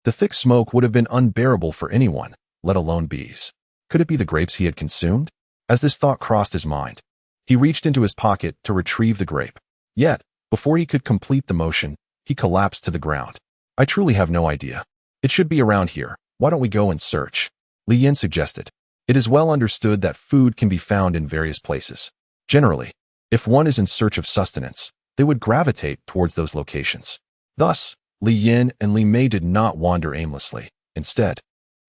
The thick smoke would have been unbearable for anyone, let alone bees. Could it be the grapes he had consumed? As this thought crossed his mind, he reached into his pocket to retrieve the grape. Yet, before he could complete the motion, he collapsed to the ground. I truly have no idea. It should be around here. Why don't we go and search? Li Yan suggested. It is well understood that food can be found in various places. Generally, if one is in search of sustenance, they would gravitate towards those locations. Thus, Li Yan and Li Mei did not wander aimlessly. Instead,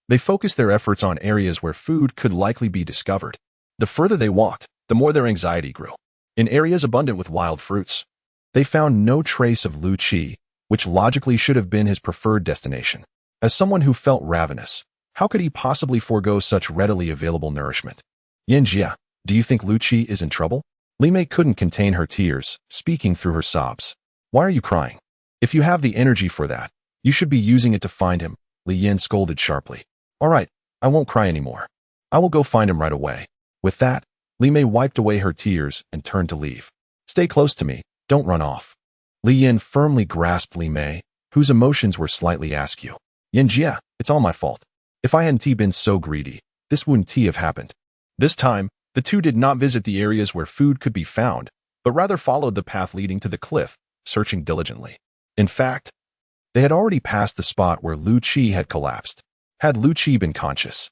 they focused their efforts on areas where food could likely be discovered. The further they walked, the more their anxiety grew. In areas abundant with wild fruits, they found no trace of Liu Qi, which logically should have been his preferred destination. As someone who felt ravenous, how could he possibly forego such readily available nourishment? Yanjia, do you think Liu Qi is in trouble? Li Mei couldn't contain her tears, speaking through her sobs. Why are you crying? If you have the energy for that, you should be using it to find him, Li Yan scolded sharply. All right, I won't cry anymore. I will go find him right away. With that, Li Mei wiped away her tears and turned to leave. Stay close to me, don't run off. Li Yan firmly grasped Li Mei, whose emotions were slightly askew. Yanjia, it's all my fault. If I hadn't been so greedy, this wouldn't have happened. This time, the two did not visit the areas where food could be found, but rather followed the path leading to the cliff, searching diligently. In fact, they had already passed the spot where Liu Qi had collapsed. Had Liu Qi been conscious,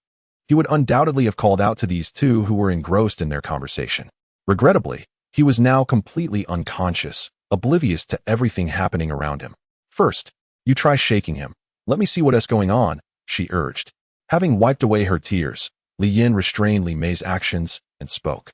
he would undoubtedly have called out to these two who were engrossed in their conversation. Regrettably, he was now completely unconscious, oblivious to everything happening around him. First, you try shaking him. Let me see what is going on, she urged. Having wiped away her tears, Li Yan restrained Li Mei's actions and spoke.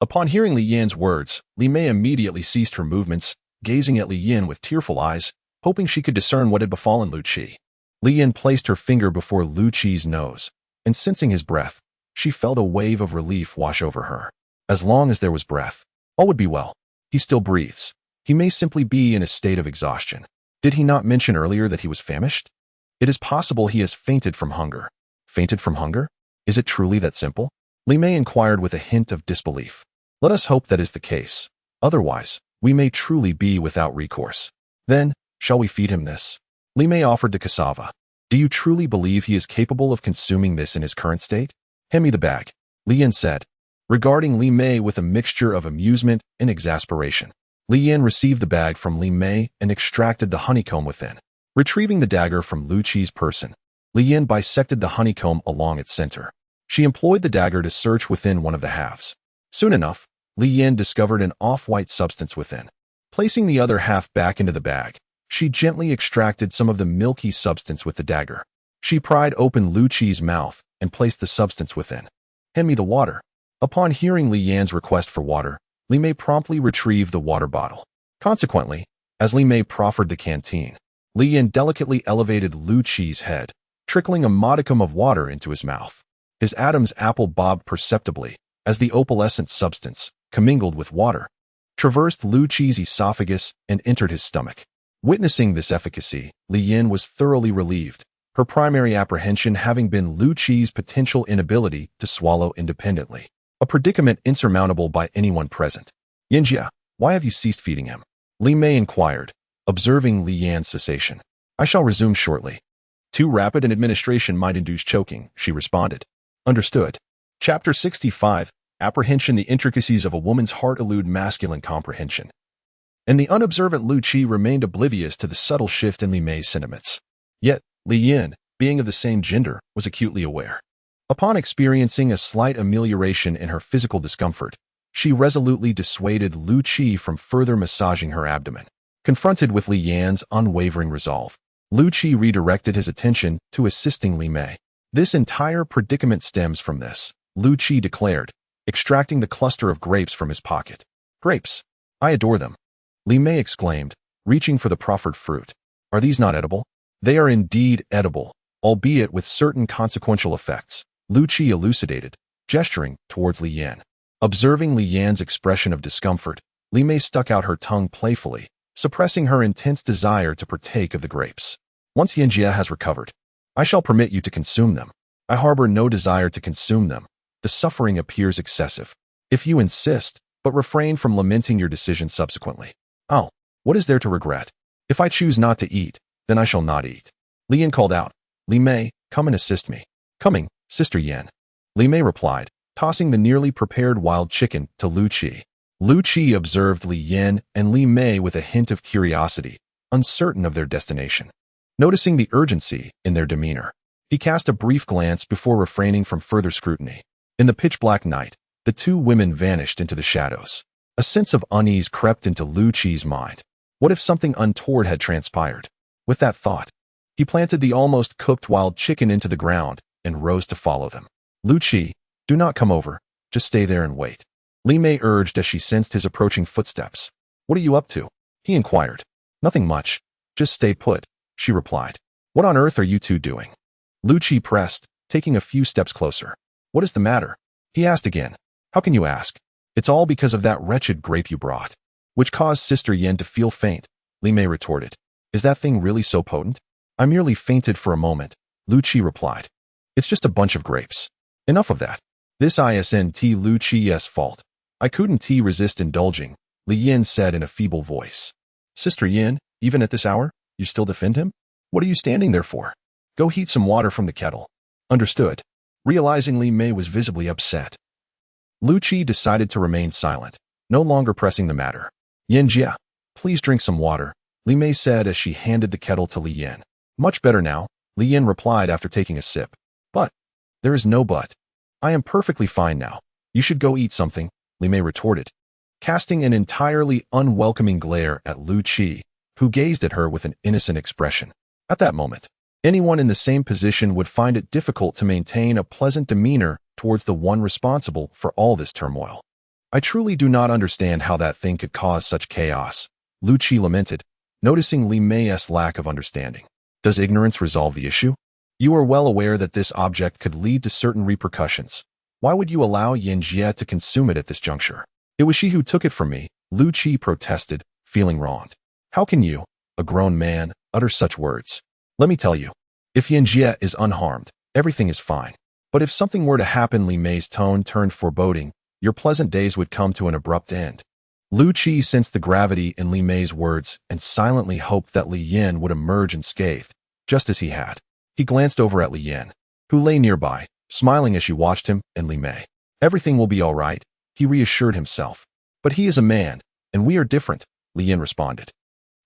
Upon hearing Li Yan's words, Li Mei immediately ceased her movements, gazing at Li Yan with tearful eyes, hoping she could discern what had befallen Liu Qi. Li Yan placed her finger before Liu Qi's nose, and sensing his breath, she felt a wave of relief wash over her. As long as there was breath, all would be well. He still breathes. He may simply be in a state of exhaustion. Did he not mention earlier that he was famished? It is possible he has fainted from hunger. Fainted from hunger? Is it truly that simple? Li Mei inquired with a hint of disbelief. Let us hope that is the case. Otherwise, we may truly be without recourse. Then, shall we feed him this? Li Mei offered the cassava. Do you truly believe he is capable of consuming this in his current state? Hand me the bag, Li Yan said, regarding Li Mei with a mixture of amusement and exasperation. Li Yan received the bag from Li Mei and extracted the honeycomb within. Retrieving the dagger from Liu Qi's person, Li Yan bisected the honeycomb along its center. She employed the dagger to search within one of the halves. Soon enough, Li Yan discovered an off-white substance within. Placing the other half back into the bag, she gently extracted some of the milky substance with the dagger. She pried open Liu Qi's mouth and placed the substance within. "Hand me the water." Upon hearing Li Yan's request for water, Li Mei promptly retrieved the water bottle. Consequently, as Li Mei proffered the canteen, Li Yan delicately elevated Liu Qi's head, trickling a modicum of water into his mouth. His Adam's apple bobbed perceptibly as the opalescent substance, commingled with water, traversed Liu Qi's esophagus and entered his stomach. Witnessing this efficacy, Li Yan was thoroughly relieved, her primary apprehension having been Liu Qi's potential inability to swallow independently, a predicament insurmountable by anyone present. "Yanjia, why have you ceased feeding him?" Li Mei inquired, observing Li Yan's cessation. "I shall resume shortly." "Too rapid an administration might induce choking," she responded. "Understood." Chapter 65, Apprehension. The intricacies of a woman's heart elude masculine comprehension. And the unobservant Liu Qi remained oblivious to the subtle shift in Li Mei's sentiments. Yet, Li Yan, being of the same gender, was acutely aware. Upon experiencing a slight amelioration in her physical discomfort, she resolutely dissuaded Liu Qi from further massaging her abdomen. Confronted with Li Yan's unwavering resolve, Liu Qi redirected his attention to assisting Li Mei. "This entire predicament stems from this," Liu Qi declared, extracting the cluster of grapes from his pocket. "Grapes? I adore them," Li Mei exclaimed, reaching for the proffered fruit. "Are these not edible?" "They are indeed edible, albeit with certain consequential effects," Liu Qi elucidated, gesturing towards Li Yan. Observing Li Yan's expression of discomfort, Li Mei stuck out her tongue playfully, suppressing her intense desire to partake of the grapes. "Once Yanjia has recovered, I shall permit you to consume them. I harbor no desire to consume them. The suffering appears excessive. If you insist, but refrain from lamenting your decision subsequently. Oh, what is there to regret? If I choose not to eat, then I shall not eat." Li Yan called out, "Li Mei, come and assist me." "Coming, Sister Yan," Li Mei replied, tossing the nearly prepared wild chicken to Liu Qi. Liu Qi observed Li Yan and Li Mei with a hint of curiosity, uncertain of their destination. Noticing the urgency in their demeanor, he cast a brief glance before refraining from further scrutiny. In the pitch-black night, the two women vanished into the shadows. A sense of unease crept into Liu Qi's mind. What if something untoward had transpired? With that thought, he planted the almost cooked wild chicken into the ground and rose to follow them. "Liu Qi, do not come over. Just stay there and wait," Li Mei urged as she sensed his approaching footsteps. "What are you up to?" he inquired. "Nothing much. Just stay put," she replied. "What on earth are you two doing?" Liu Qi pressed, taking a few steps closer. "What is the matter?" he asked again. "How can you ask? It's all because of that wretched grape you brought, which caused Sister Yan to feel faint," Li Mei retorted. "Is that thing really so potent?" "I merely fainted for a moment," Liu Qi replied. "It's just a bunch of grapes. Enough of that. This isn't Liu Qi's fault. I couldn't resist indulging," Li Yan said in a feeble voice. "Sister Yan, even at this hour, you still defend him? What are you standing there for? Go heat some water from the kettle." "Understood." Realizing Li Mei was visibly upset, Liu Qi decided to remain silent, no longer pressing the matter. "Yanjia, please drink some water," Li Mei said as she handed the kettle to Li Yan. "Much better now," Li Yan replied after taking a sip. "But, there is no but. I am perfectly fine now. You should go eat something," Li Mei retorted, casting an entirely unwelcoming glare at Liu Qi, who gazed at her with an innocent expression. At that moment, anyone in the same position would find it difficult to maintain a pleasant demeanor towards the one responsible for all this turmoil. "I truly do not understand how that thing could cause such chaos," Liu Qi lamented, noticing Li Mei's lack of understanding. "Does ignorance resolve the issue? You are well aware that this object could lead to certain repercussions. Why would you allow Yanjia to consume it at this juncture?" "It was she who took it from me," Liu Qi protested, feeling wronged. "How can you, a grown man, utter such words? Let me tell you, if Yanjia is unharmed, everything is fine. But if something were to happen," Li Mei's tone turned foreboding, "your pleasant days would come to an abrupt end." Liu Qi sensed the gravity in Li Mei's words and silently hoped that Li Yan would emerge unscathed, just as he had. He glanced over at Li Yan, who lay nearby, smiling as she watched him and Li Mei. "Everything will be all right," he reassured himself. "But he is a man, and we are different," Li Yan responded.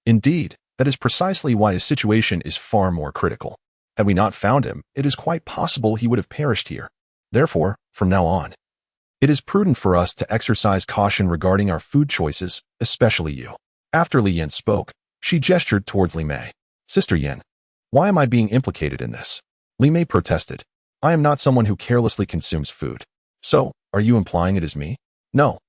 "Indeed, that is precisely why his situation is far more critical. Had we not found him, it is quite possible he would have perished here. Therefore, from now on, it is prudent for us to exercise caution regarding our food choices, especially you." After Li Yan spoke, she gestured towards Li Mei. "Sister Yan, why am I being implicated in this?" Li Mei protested. I am not someone who carelessly consumes food. So, are you implying it is me? No.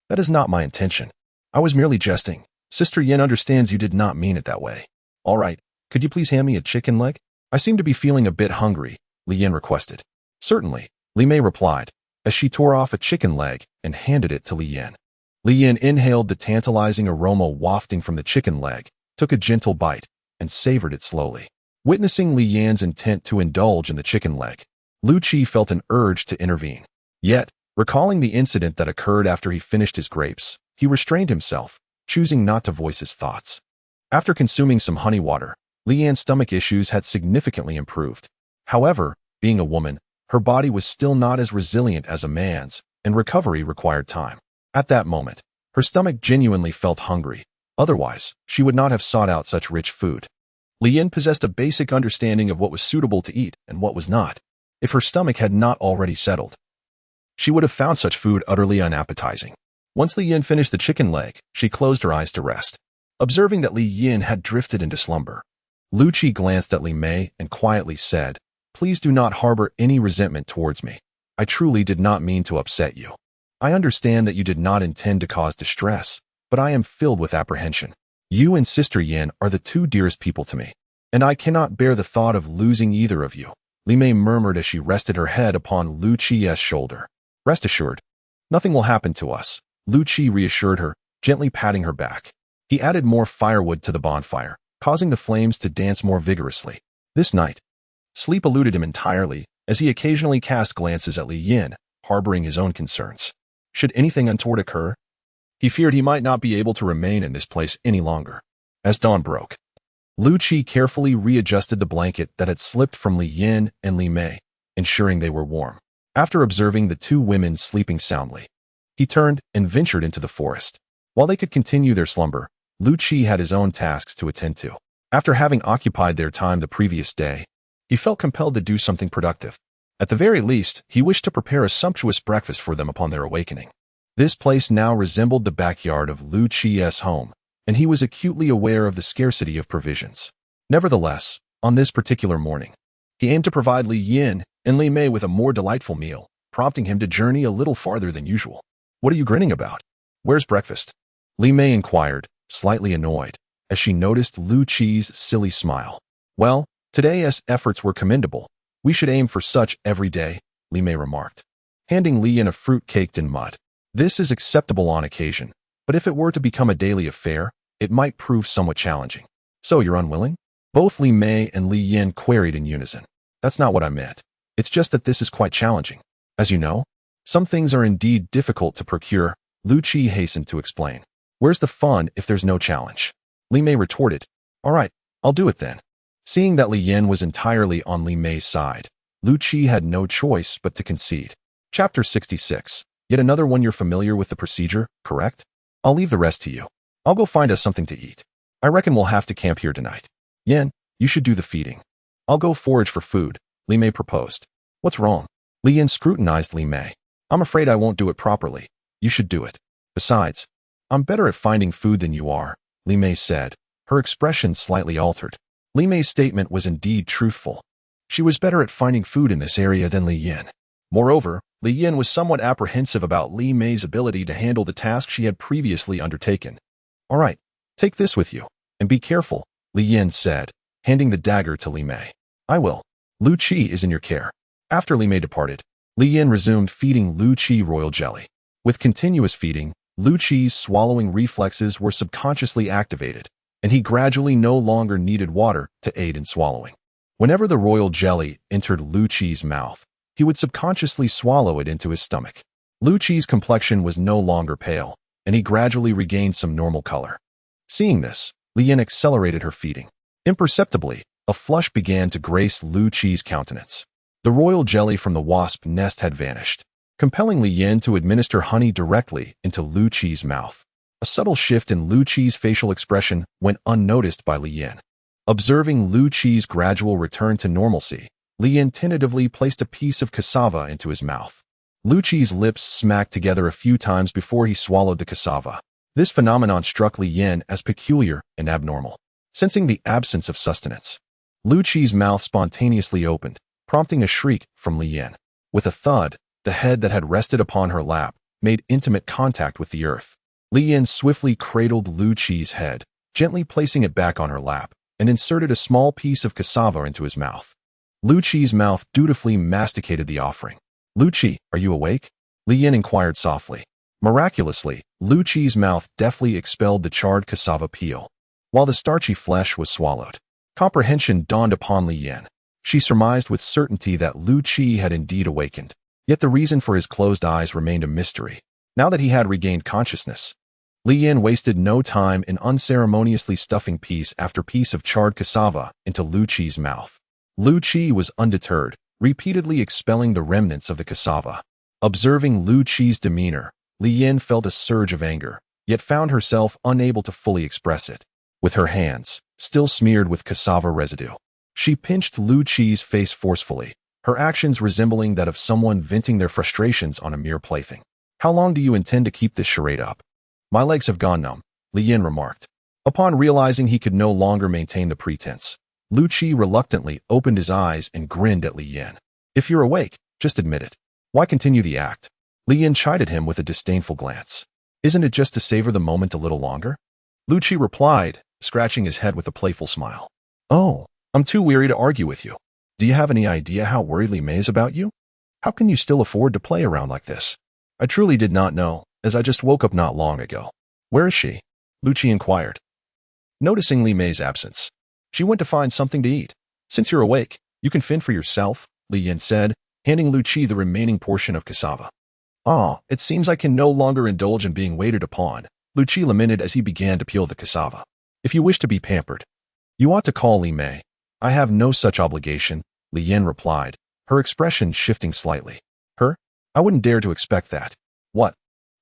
That is not my intention. I was merely jesting. Sister Yin understands you did not mean it that way. All right, could you please hand me a chicken leg? I seem to be feeling a bit hungry, Li Yin requested. Certainly, Li Mei replied, as she tore off a chicken leg and handed it to Li Yin. Li Yin inhaled the tantalizing aroma wafting from the chicken leg, took a gentle bite, and savored it slowly. Witnessing Li Yin's intent to indulge in the chicken leg, Liu Qi felt an urge to intervene. Yet, recalling the incident that occurred after he finished his grapes, he restrained himself, choosing not to voice his thoughts. After consuming some honey water, Li Yin's stomach issues had significantly improved. However, being a woman, her body was still not as resilient as a man's, and recovery required time. At that moment, her stomach genuinely felt hungry. Otherwise, she would not have sought out such rich food. Li Yin possessed a basic understanding of what was suitable to eat and what was not. If her stomach had not already settled, she would have found such food utterly unappetizing. Once Li Yin finished the chicken leg, she closed her eyes to rest. Observing that Li Yin had drifted into slumber, Liu Qi glanced at Li Mei and quietly said, Please do not harbor any resentment towards me. I truly did not mean to upset you. I understand that you did not intend to cause distress, but I am filled with apprehension. You and Sister Yin are the two dearest people to me, and I cannot bear the thought of losing either of you. Li Mei murmured as she rested her head upon Liu Qi's shoulder. Rest assured, nothing will happen to us, Liu Qi reassured her, gently patting her back. He added more firewood to the bonfire, causing the flames to dance more vigorously. This night, sleep eluded him entirely, as he occasionally cast glances at Li Yin, harboring his own concerns. Should anything untoward occur, he feared he might not be able to remain in this place any longer. As dawn broke, Liu Qi carefully readjusted the blanket that had slipped from Li Yin and Li Mei, ensuring they were warm. After observing the two women sleeping soundly, he turned and ventured into the forest. While they could continue their slumber, Liu Qi had his own tasks to attend to. After having occupied their time the previous day, he felt compelled to do something productive. At the very least, he wished to prepare a sumptuous breakfast for them upon their awakening. This place now resembled the backyard of Liu Qi's home, and he was acutely aware of the scarcity of provisions. Nevertheless, on this particular morning, he aimed to provide Li Yin and Li Mei with a more delightful meal, prompting him to journey a little farther than usual. What are you grinning about? Where's breakfast? Li Mei inquired, slightly annoyed, as she noticed Liu Qi's silly smile. Well, today's efforts were commendable. We should aim for such every day, Li Mei remarked, handing Li Yin a fruit caked in mud. This is acceptable on occasion, but if it were to become a daily affair, it might prove somewhat challenging. So you're unwilling? Both Li Mei and Li Yin queried in unison. That's not what I meant. It's just that this is quite challenging. As you know, some things are indeed difficult to procure, Liu Qi hastened to explain. Where's the fun if there's no challenge? Li Mei retorted. All right, I'll do it then. Seeing that Li Yin was entirely on Li Mei's side, Liu Qi had no choice but to concede. Chapter 66. Yet another one. You're familiar with the procedure, correct? I'll leave the rest to you. I'll go find us something to eat. I reckon we'll have to camp here tonight. Yin, you should do the feeding. I'll go forage for food, Li Mei proposed. What's wrong? Li Yin scrutinized Li Mei. I'm afraid I won't do it properly. You should do it. Besides, I'm better at finding food than you are, Li Mei said, her expression slightly altered. Li Mei's statement was indeed truthful. She was better at finding food in this area than Li Yin. Moreover, Li Yin was somewhat apprehensive about Li Mei's ability to handle the task she had previously undertaken. All right, take this with you, and be careful, Li Yin said, handing the dagger to Li Mei. I will. Liu Qi is in your care. After Li Mei departed, Li Yin resumed feeding Liu Qi royal jelly. With continuous feeding, Liu Qi's swallowing reflexes were subconsciously activated, and he gradually no longer needed water to aid in swallowing. Whenever the royal jelly entered Liu Qi's mouth, he would subconsciously swallow it into his stomach. Liu Qi's complexion was no longer pale, and he gradually regained some normal color. Seeing this, Li Yin accelerated her feeding. Imperceptibly, a flush began to grace Liu Qi's countenance. The royal jelly from the wasp nest had vanished, compelling Li Yin to administer honey directly into Liu Qi's mouth. A subtle shift in Liu Qi's facial expression went unnoticed by Li Yin. Observing Liu Qi's gradual return to normalcy, Li Yin tentatively placed a piece of cassava into his mouth. Liu Qi's lips smacked together a few times before he swallowed the cassava. This phenomenon struck Li Yin as peculiar and abnormal. Sensing the absence of sustenance, Liu Qi's mouth spontaneously opened, prompting a shriek from Li Yan. With a thud, the head that had rested upon her lap made intimate contact with the earth. Li Yan swiftly cradled Liu Qi's head, gently placing it back on her lap, and inserted a small piece of cassava into his mouth. Liu Qi's mouth dutifully masticated the offering. "Liu Qi, are you awake?" Li Yan inquired softly. Miraculously, Liu Qi's mouth deftly expelled the charred cassava peel, while the starchy flesh was swallowed. Comprehension dawned upon Li Yan. She surmised with certainty that Liu Qi had indeed awakened, yet the reason for his closed eyes remained a mystery. Now that he had regained consciousness, Li Yan wasted no time in unceremoniously stuffing piece after piece of charred cassava into Liu Qi's mouth. Liu Qi was undeterred, repeatedly expelling the remnants of the cassava. Observing Liu Qi's demeanor, Li Yan felt a surge of anger, yet found herself unable to fully express it. With her hands, still smeared with cassava residue, she pinched Liu Qi's face forcefully, her actions resembling that of someone venting their frustrations on a mere plaything. "How long do you intend to keep this charade up?" "My legs have gone numb," Li Yan remarked. Upon realizing he could no longer maintain the pretense, Liu Qi reluctantly opened his eyes and grinned at Li Yan. "If you're awake, just admit it. Why continue the act?" Li Yan chided him with a disdainful glance. "Isn't it just to savor the moment a little longer?" Liu Qi replied, scratching his head with a playful smile. "Oh, I'm too weary to argue with you. Do you have any idea how worried Li Mei is about you? How can you still afford to play around like this?" "I truly did not know, as I just woke up not long ago." "Where is she?" Liu Qi inquired, noticing Li Mei's absence. "She went to find something to eat. Since you're awake, you can fend for yourself," Li Yan said, handing Liu Qi the remaining portion of cassava. "Ah, it seems I can no longer indulge in being waited upon," Liu Qi lamented as he began to peel the cassava. "If you wish to be pampered, you ought to call Li Mei." "I have no such obligation," Li Yan replied, her expression shifting slightly. "Her? I wouldn't dare to expect that." "What?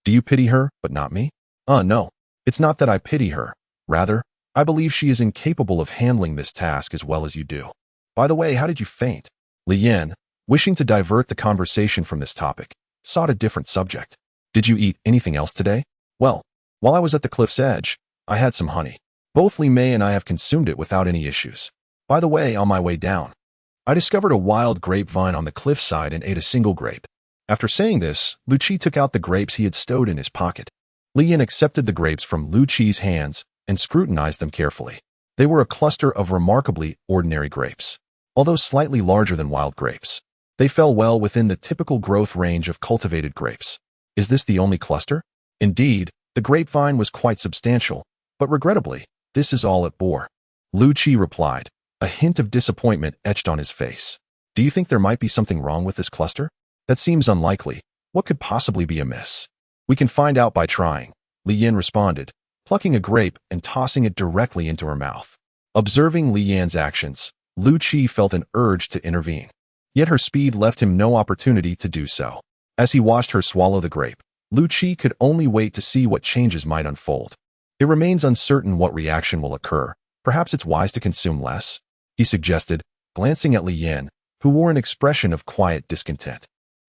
Do you pity her, but not me?" No. It's not that I pity her. Rather, I believe she is incapable of handling this task as well as you do." "By the way, how did you faint?" Li Yan, wishing to divert the conversation from this topic, sought a different subject. "Did you eat anything else today?" "Well, while I was at the cliff's edge, I had some honey. Both Li Mei and I have consumed it without any issues. By the way, on my way down, I discovered a wild grapevine on the cliffside and ate a single grape." After saying this, Liu Qi took out the grapes he had stowed in his pocket. Li Yan accepted the grapes from Liu Qi's hands and scrutinized them carefully. They were a cluster of remarkably ordinary grapes. Although slightly larger than wild grapes, they fell well within the typical growth range of cultivated grapes. "Is this the only cluster?" Indeed, the grapevine was quite substantial, but regrettably, this is all it bore. Liu Qi replied, a hint of disappointment etched on his face. "Do you think there might be something wrong with this cluster?" "That seems unlikely. What could possibly be amiss?" "We can find out by trying," Li Yan responded, plucking a grape and tossing it directly into her mouth. Observing Li Yan's actions, Liu Qi felt an urge to intervene. Yet her speed left him no opportunity to do so. As he watched her swallow the grape, Liu Qi could only wait to see what changes might unfold. "It remains uncertain what reaction will occur. Perhaps it's wise to consume less," he suggested, glancing at Li Yan, who wore an expression of quiet discontent.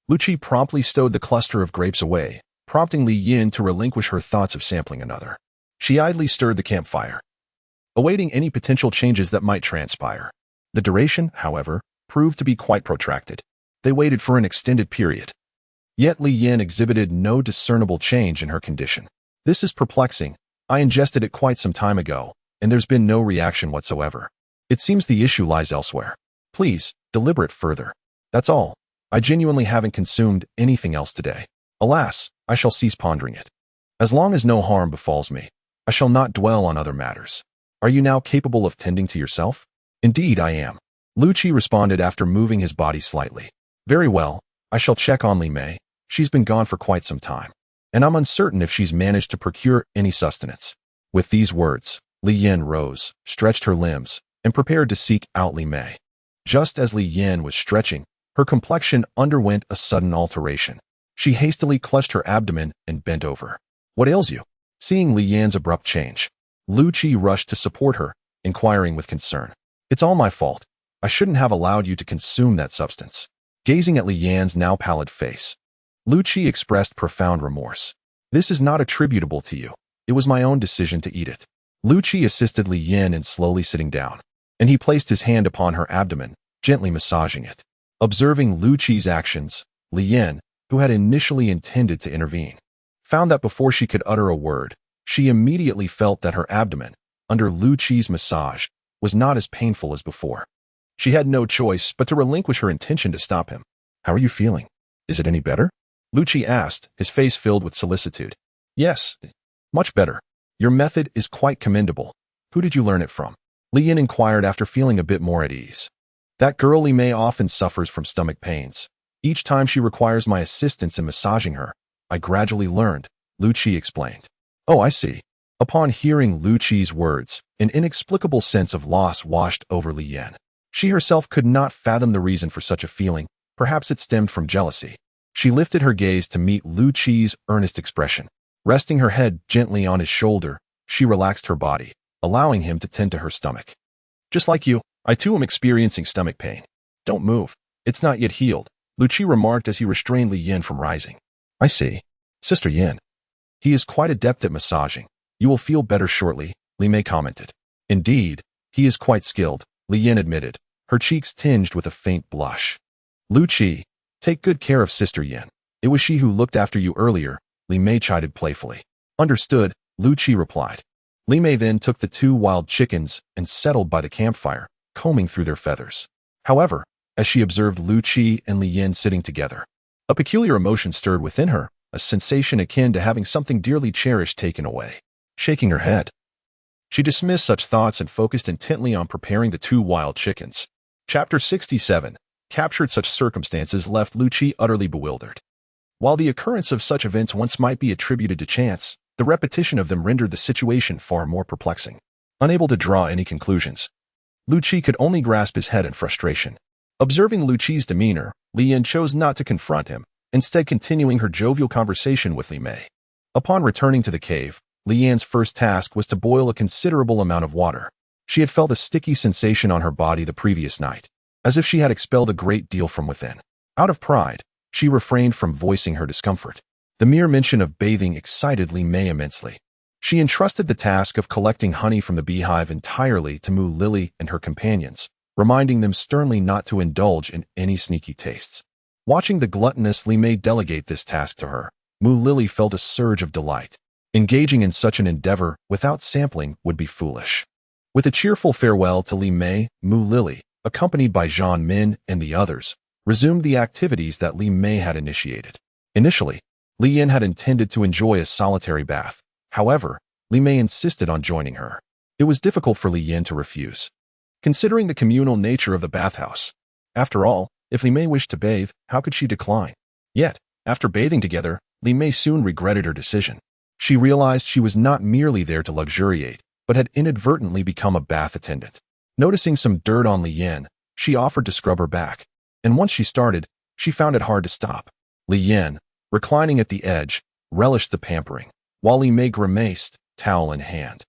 Liu Qi promptly stowed the cluster of grapes away, prompting Li Yan to relinquish her thoughts of sampling another. She idly stirred the campfire, awaiting any potential changes that might transpire. The duration, however, proved to be quite protracted. They waited for an extended period. Yet Li Yan exhibited no discernible change in her condition. "This is perplexing. I ingested it quite some time ago, and there's been no reaction whatsoever. It seems the issue lies elsewhere. Please, deliberate further. That's all. I genuinely haven't consumed anything else today. Alas, I shall cease pondering it. As long as no harm befalls me, I shall not dwell on other matters. Are you now capable of tending to yourself?" "Indeed, I am," Liu Qi responded after moving his body slightly. "Very well, I shall check on Li Mei. She's been gone for quite some time, and I'm uncertain if she's managed to procure any sustenance." With these words, Li Yan rose, stretched her limbs, and prepared to seek out Li Mei. Just as Li Yan was stretching, her complexion underwent a sudden alteration. She hastily clutched her abdomen and bent over. "What ails you?" Seeing Li Yan's abrupt change, Liu Qi rushed to support her, inquiring with concern. "It's all my fault. I shouldn't have allowed you to consume that substance." Gazing at Li Yan's now pallid face, Liu Qi expressed profound remorse. "This is not attributable to you. It was my own decision to eat it." Liu Qi assisted Li Yan in slowly sitting down, and he placed his hand upon her abdomen, gently massaging it. Observing Liu Qi's actions, Lian, who had initially intended to intervene, found that before she could utter a word, she immediately felt that her abdomen, under Liu Qi's massage, was not as painful as before. She had no choice but to relinquish her intention to stop him. "How are you feeling? Is it any better?" Liu Qi asked, his face filled with solicitude. "Yes, much better. Your method is quite commendable. Who did you learn it from?" Lian inquired after feeling a bit more at ease. "That girl Li Mei often suffers from stomach pains. Each time she requires my assistance in massaging her, I gradually learned," Liu Qi explained. "Oh, I see." Upon hearing Liu Qi's words, an inexplicable sense of loss washed over Lian. She herself could not fathom the reason for such a feeling. Perhaps it stemmed from jealousy. She lifted her gaze to meet Liu Qi's earnest expression. Resting her head gently on his shoulder, she relaxed her body, allowing him to tend to her stomach. "Just like you, I too am experiencing stomach pain. Don't move. It's not yet healed," Liu Qi remarked as he restrained Li Yan from rising. "I see. Sister Yan. He is quite adept at massaging. You will feel better shortly," Li Mei commented. "Indeed, he is quite skilled," Li Yan admitted, her cheeks tinged with a faint blush. "Liu Qi, take good care of Sister Yan. It was she who looked after you earlier," Li Mei chided playfully. "Understood," Liu Qi replied. Li Mei then took the 2 wild chickens and settled by the campfire, combing through their feathers. However, as she observed Liu Qi and Li Yan sitting together, a peculiar emotion stirred within her, a sensation akin to having something dearly cherished taken away. Shaking her head, she dismissed such thoughts and focused intently on preparing the 2 wild chickens. Chapter 67. Captured. Such circumstances left Liu Qi utterly bewildered. While the occurrence of such events once might be attributed to chance, the repetition of them rendered the situation far more perplexing. Unable to draw any conclusions, Liu Qi could only grasp his head in frustration. Observing Liu Qi's demeanor, Li Yan chose not to confront him, instead continuing her jovial conversation with Li Mei. Upon returning to the cave, Li Yan's first task was to boil a considerable amount of water. She had felt a sticky sensation on her body the previous night, as if she had expelled a great deal from within. Out of pride, she refrained from voicing her discomfort. The mere mention of bathing excited Li Mei immensely. She entrusted the task of collecting honey from the beehive entirely to Mu Lily and her companions, reminding them sternly not to indulge in any sneaky tastes. Watching the gluttonous Li Mei delegate this task to her, Mu Lily felt a surge of delight. Engaging in such an endeavor without sampling would be foolish. With a cheerful farewell to Li Mei, Mu Lily, accompanied by Zhang Min and the others, resumed the activities that Li Mei had initiated. Initially, Li Yan had intended to enjoy a solitary bath. However, Li Mei insisted on joining her. It was difficult for Li Yan to refuse, considering the communal nature of the bathhouse. After all, if Li Mei wished to bathe, how could she decline? Yet, after bathing together, Li Mei soon regretted her decision. She realized she was not merely there to luxuriate, but had inadvertently become a bath attendant. Noticing some dirt on Li Yan, she offered to scrub her back, and once she started, she found it hard to stop. Li Yan, reclining at the edge, relished the pampering, while Li Mei grimaced, towel in hand,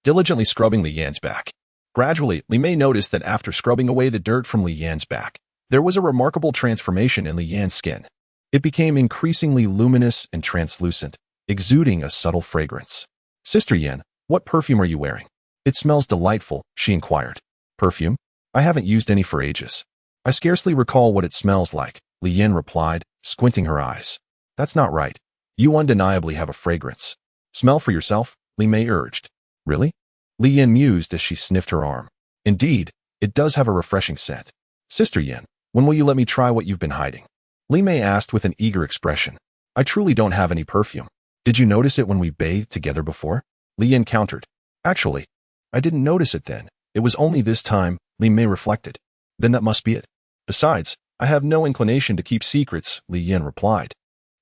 diligently scrubbing Li Yan's back. Gradually, Li Mei noticed that after scrubbing away the dirt from Li Yan's back, there was a remarkable transformation in Li Yan's skin. It became increasingly luminous and translucent, exuding a subtle fragrance. "Sister Yan, what perfume are you wearing? It smells delightful," she inquired. "Perfume? I haven't used any for ages. I scarcely recall what it smells like," Li Yan replied, squinting her eyes. "That's not right. You undeniably have a fragrance. Smell for yourself," Li Mei urged. "Really?" Li Yan mused as she sniffed her arm. "Indeed, it does have a refreshing scent. Sister Yan, when will you let me try what you've been hiding?" Li Mei asked with an eager expression. "I truly don't have any perfume. Did you notice it when we bathed together before?" Li Yan countered. "Actually, I didn't notice it then. It was only this time," Li Mei reflected. "Then that must be it. Besides, I have no inclination to keep secrets," Li Yan replied.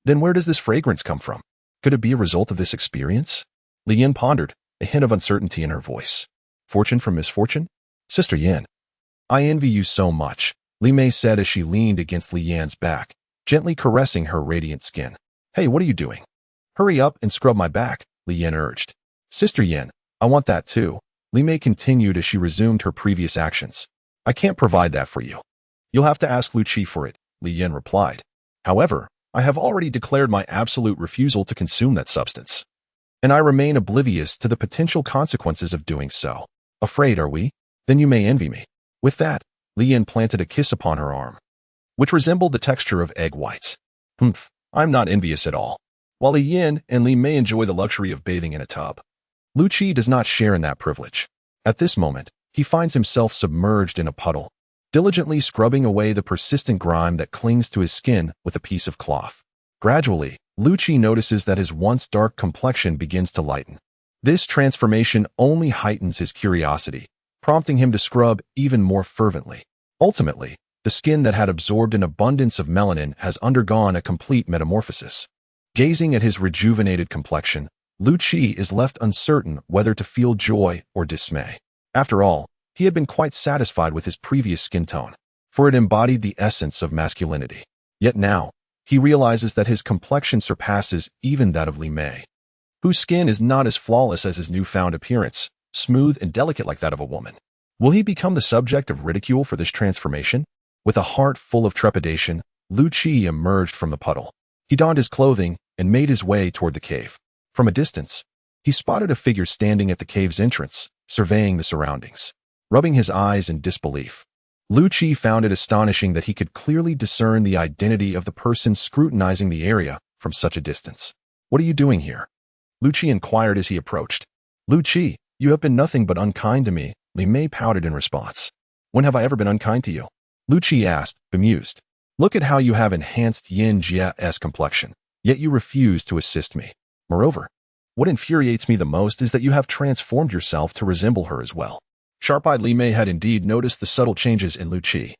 "Then where does this fragrance come from? Could it be a result of this experience?" Li Yan pondered, a hint of uncertainty in her voice. "Fortune from misfortune? Sister Yan, I envy you so much," Li Mei said as she leaned against Li Yan's back, gently caressing her radiant skin. "Hey, what are you doing? Hurry up and scrub my back," Li Yan urged. "Sister Yan, I want that too," Li Mei continued as she resumed her previous actions. "I can't provide that for you. You'll have to ask Liu Qi for it," Li Yan replied. "However, I have already declared my absolute refusal to consume that substance, and I remain oblivious to the potential consequences of doing so. Afraid, are we? Then you may envy me." With that, Li Yan planted a kiss upon her arm. which resembled the texture of egg whites. Humph, I'm not envious at all. While Li Yin and Li Mei enjoy the luxury of bathing in a tub, Liu Qi does not share in that privilege. At this moment, he finds himself submerged in a puddle, diligently scrubbing away the persistent grime that clings to his skin with a piece of cloth. Gradually, Liu Qi notices that his once dark complexion begins to lighten. This transformation only heightens his curiosity, prompting him to scrub even more fervently. Ultimately, the skin that had absorbed an abundance of melanin has undergone a complete metamorphosis. Gazing at his rejuvenated complexion, Liu Qi is left uncertain whether to feel joy or dismay. After all, he had been quite satisfied with his previous skin tone, for it embodied the essence of masculinity. Yet now, he realizes that his complexion surpasses even that of Li Mei, whose skin is not as flawless as his newfound appearance, smooth and delicate like that of a woman. Will he become the subject of ridicule for this transformation? With a heart full of trepidation, Liu Qi emerged from the puddle. He donned his clothing and made his way toward the cave. From a distance, he spotted a figure standing at the cave's entrance, surveying the surroundings. Rubbing his eyes in disbelief, Liu Qi found it astonishing that he could clearly discern the identity of the person scrutinizing the area from such a distance. "What are you doing here?" Liu Qi inquired as he approached. "Liu Qi, you have been nothing but unkind to me," Li Mei pouted in response. "When have I ever been unkind to you?" Liu Qi asked, bemused. "Look at how you have enhanced Yin Jie's complexion, yet you refuse to assist me. Moreover, what infuriates me the most is that you have transformed yourself to resemble her as well." Sharp-eyed Li Mei had indeed noticed the subtle changes in Liu Qi.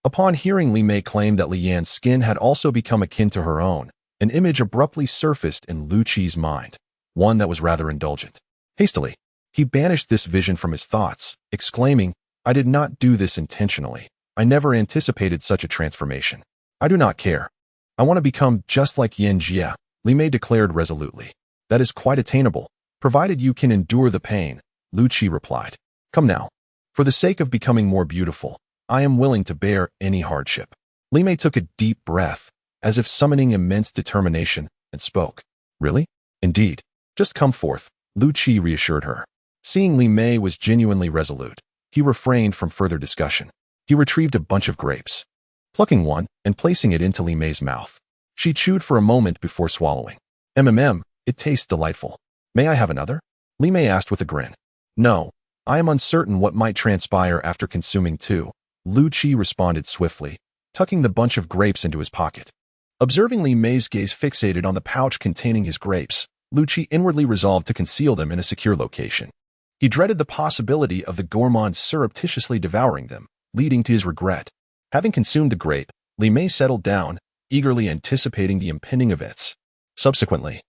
Upon hearing Li Mei claim that Li Yan's skin had also become akin to her own, an image abruptly surfaced in Liu Qi's mind, one that was rather indulgent. Hastily, he banished this vision from his thoughts, exclaiming, "I did not do this intentionally. I never anticipated such a transformation. I do not care. I want to become just like Yin Jie," Li Mei declared resolutely. "That is quite attainable, provided you can endure the pain," Liu Qi replied. "Come now. For the sake of becoming more beautiful, I am willing to bear any hardship." Li Mei took a deep breath, as if summoning immense determination, and spoke. "Really? Indeed. Just come forth," Liu Qi reassured her. Seeing Li Mei was genuinely resolute, he refrained from further discussion. He retrieved a bunch of grapes, plucking one and placing it into Li Mei's mouth. She chewed for a moment before swallowing. It tastes delightful. May I have another?" Li Mei asked with a grin. "No. I am uncertain what might transpire after consuming two," Liu Qi responded swiftly, tucking the bunch of grapes into his pocket. Observing Li Mei's gaze fixated on the pouch containing his grapes, Liu Qi inwardly resolved to conceal them in a secure location. He dreaded the possibility of the gourmand surreptitiously devouring them, leading to his regret. Having consumed the grape, Li Mei settled down, eagerly anticipating the impending events. Subsequently,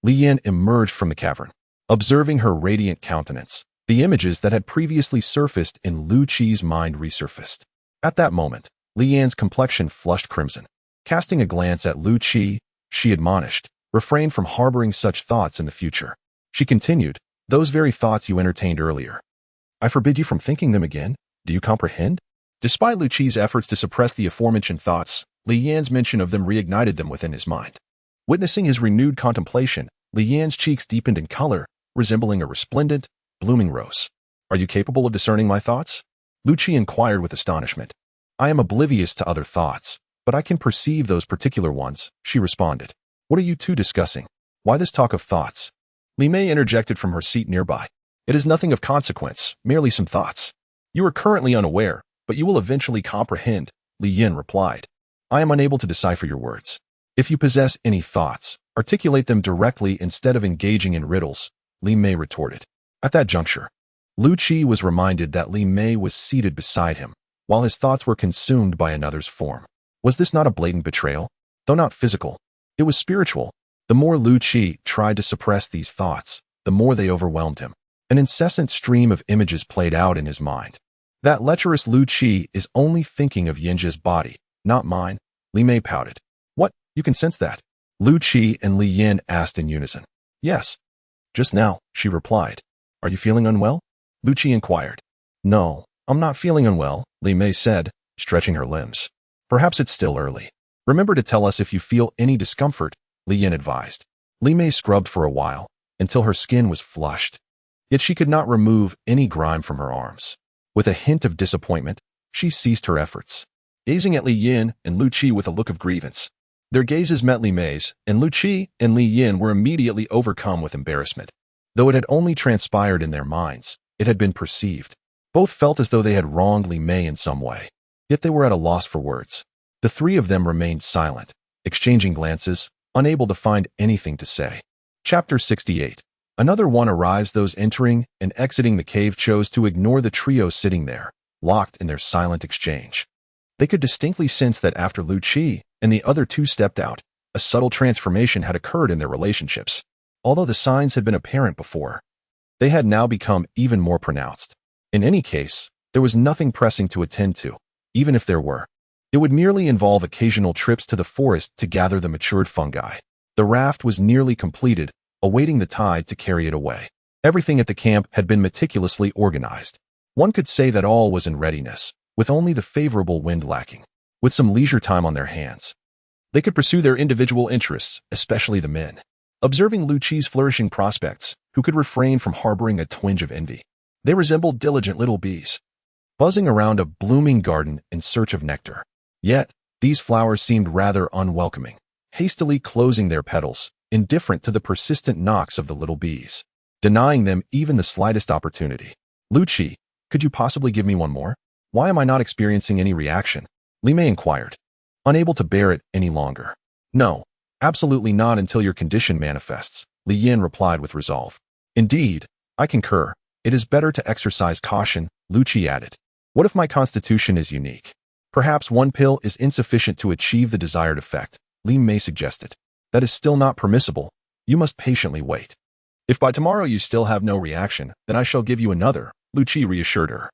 Li Yin emerged from the cavern. Observing her radiant countenance, the images that had previously surfaced in Liu Qi's mind resurfaced. At that moment, Li Yan's complexion flushed crimson. Casting a glance at Liu Qi, she admonished, "Refrain from harboring such thoughts in the future." She continued, "Those very thoughts you entertained earlier. I forbid you from thinking them again. Do you comprehend?" Despite Liu Qi's efforts to suppress the aforementioned thoughts, Li Yan's mention of them reignited them within his mind. Witnessing his renewed contemplation, Li Yan's cheeks deepened in color, resembling a resplendent, blooming rose. "Are you capable of discerning my thoughts?" Liu Qi inquired with astonishment. "I am oblivious to other thoughts, but I can perceive those particular ones," she responded. "What are you two discussing? Why this talk of thoughts?" Li Mei interjected from her seat nearby. "It is nothing of consequence, merely some thoughts. You are currently unaware, but you will eventually comprehend," Li Yin replied. "I am unable to decipher your words. If you possess any thoughts, articulate them directly instead of engaging in riddles," Li Mei retorted. At that juncture, Liu Qi was reminded that Li Mei was seated beside him, while his thoughts were consumed by another's form. Was this not a blatant betrayal? Though not physical, it was spiritual. The more Liu Qi tried to suppress these thoughts, the more they overwhelmed him. An incessant stream of images played out in his mind. "That lecherous Liu Qi is only thinking of Yinjia's body, not mine," Li Mei pouted. "What? You can sense that?" Liu Qi and Li Yin asked in unison. "Yes. Just now," she replied. "Are you feeling unwell?" Liu Qi inquired. "No, I'm not feeling unwell," Li Mei said, stretching her limbs. "Perhaps it's still early. Remember to tell us if you feel any discomfort," Li Yin advised. Li Mei scrubbed for a while, until her skin was flushed. Yet she could not remove any grime from her arms. With a hint of disappointment, she ceased her efforts. gazing at Li Yin and Liu Qi with a look of grievance. Their gazes met Li Mei's, and Liu Qi and Li Yin were immediately overcome with embarrassment. Though it had only transpired in their minds, it had been perceived. Both felt as though they had wronged Li Mei in some way, yet they were at a loss for words. The three of them remained silent, exchanging glances, unable to find anything to say. Chapter 68. Another one arrives. Those entering and exiting the cave chose to ignore the trio sitting there, locked in their silent exchange. They could distinctly sense that after Liu Qi and the other two stepped out, a subtle transformation had occurred in their relationships. Although the signs had been apparent before, they had now become even more pronounced. In any case, there was nothing pressing to attend to, even if there were. It would merely involve occasional trips to the forest to gather the matured fungi. The raft was nearly completed, awaiting the tide to carry it away. Everything at the camp had been meticulously organized. One could say that all was in readiness, with only the favorable wind lacking. With some leisure time on their hands, they could pursue their individual interests, especially the men. Observing Liu Qi's flourishing prospects, who could refrain from harboring a twinge of envy. They resembled diligent little bees, buzzing around a blooming garden in search of nectar. Yet, these flowers seemed rather unwelcoming, hastily closing their petals, indifferent to the persistent knocks of the little bees, denying them even the slightest opportunity. Liu Qi, could you possibly give me one more? Why am I not experiencing any reaction? Li Mei inquired, unable to bear it any longer. No, absolutely not until your condition manifests, Li Yin replied with resolve. Indeed, I concur. It is better to exercise caution, Liu Qi added. What if my constitution is unique? Perhaps one pill is insufficient to achieve the desired effect, Li Mei suggested. That is still not permissible. You must patiently wait. If by tomorrow you still have no reaction, then I shall give you another, Liu Qi reassured her.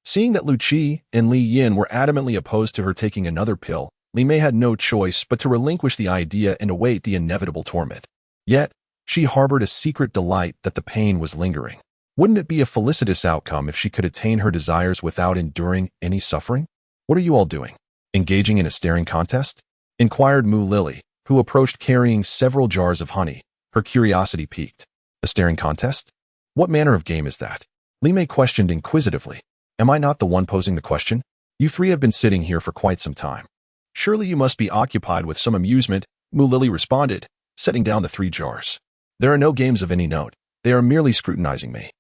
Seeing that Liu Qi and Li Yin were adamantly opposed to her taking another pill, Li Mei had no choice but to relinquish the idea and await the inevitable torment. Yet, she harbored a secret delight that the pain was lingering. Wouldn't it be a felicitous outcome if she could attain her desires without enduring any suffering? What are you all doing? Engaging in a staring contest? Inquired Mu Lily, who approached carrying several jars of honey, her curiosity piqued. A staring contest? What manner of game is that? Li Mei questioned inquisitively. Am I not the one posing the question? You three have been sitting here for quite some time. Surely you must be occupied with some amusement, Mu Lily responded, setting down the 3 jars. There are no games of any note. They are merely scrutinizing me.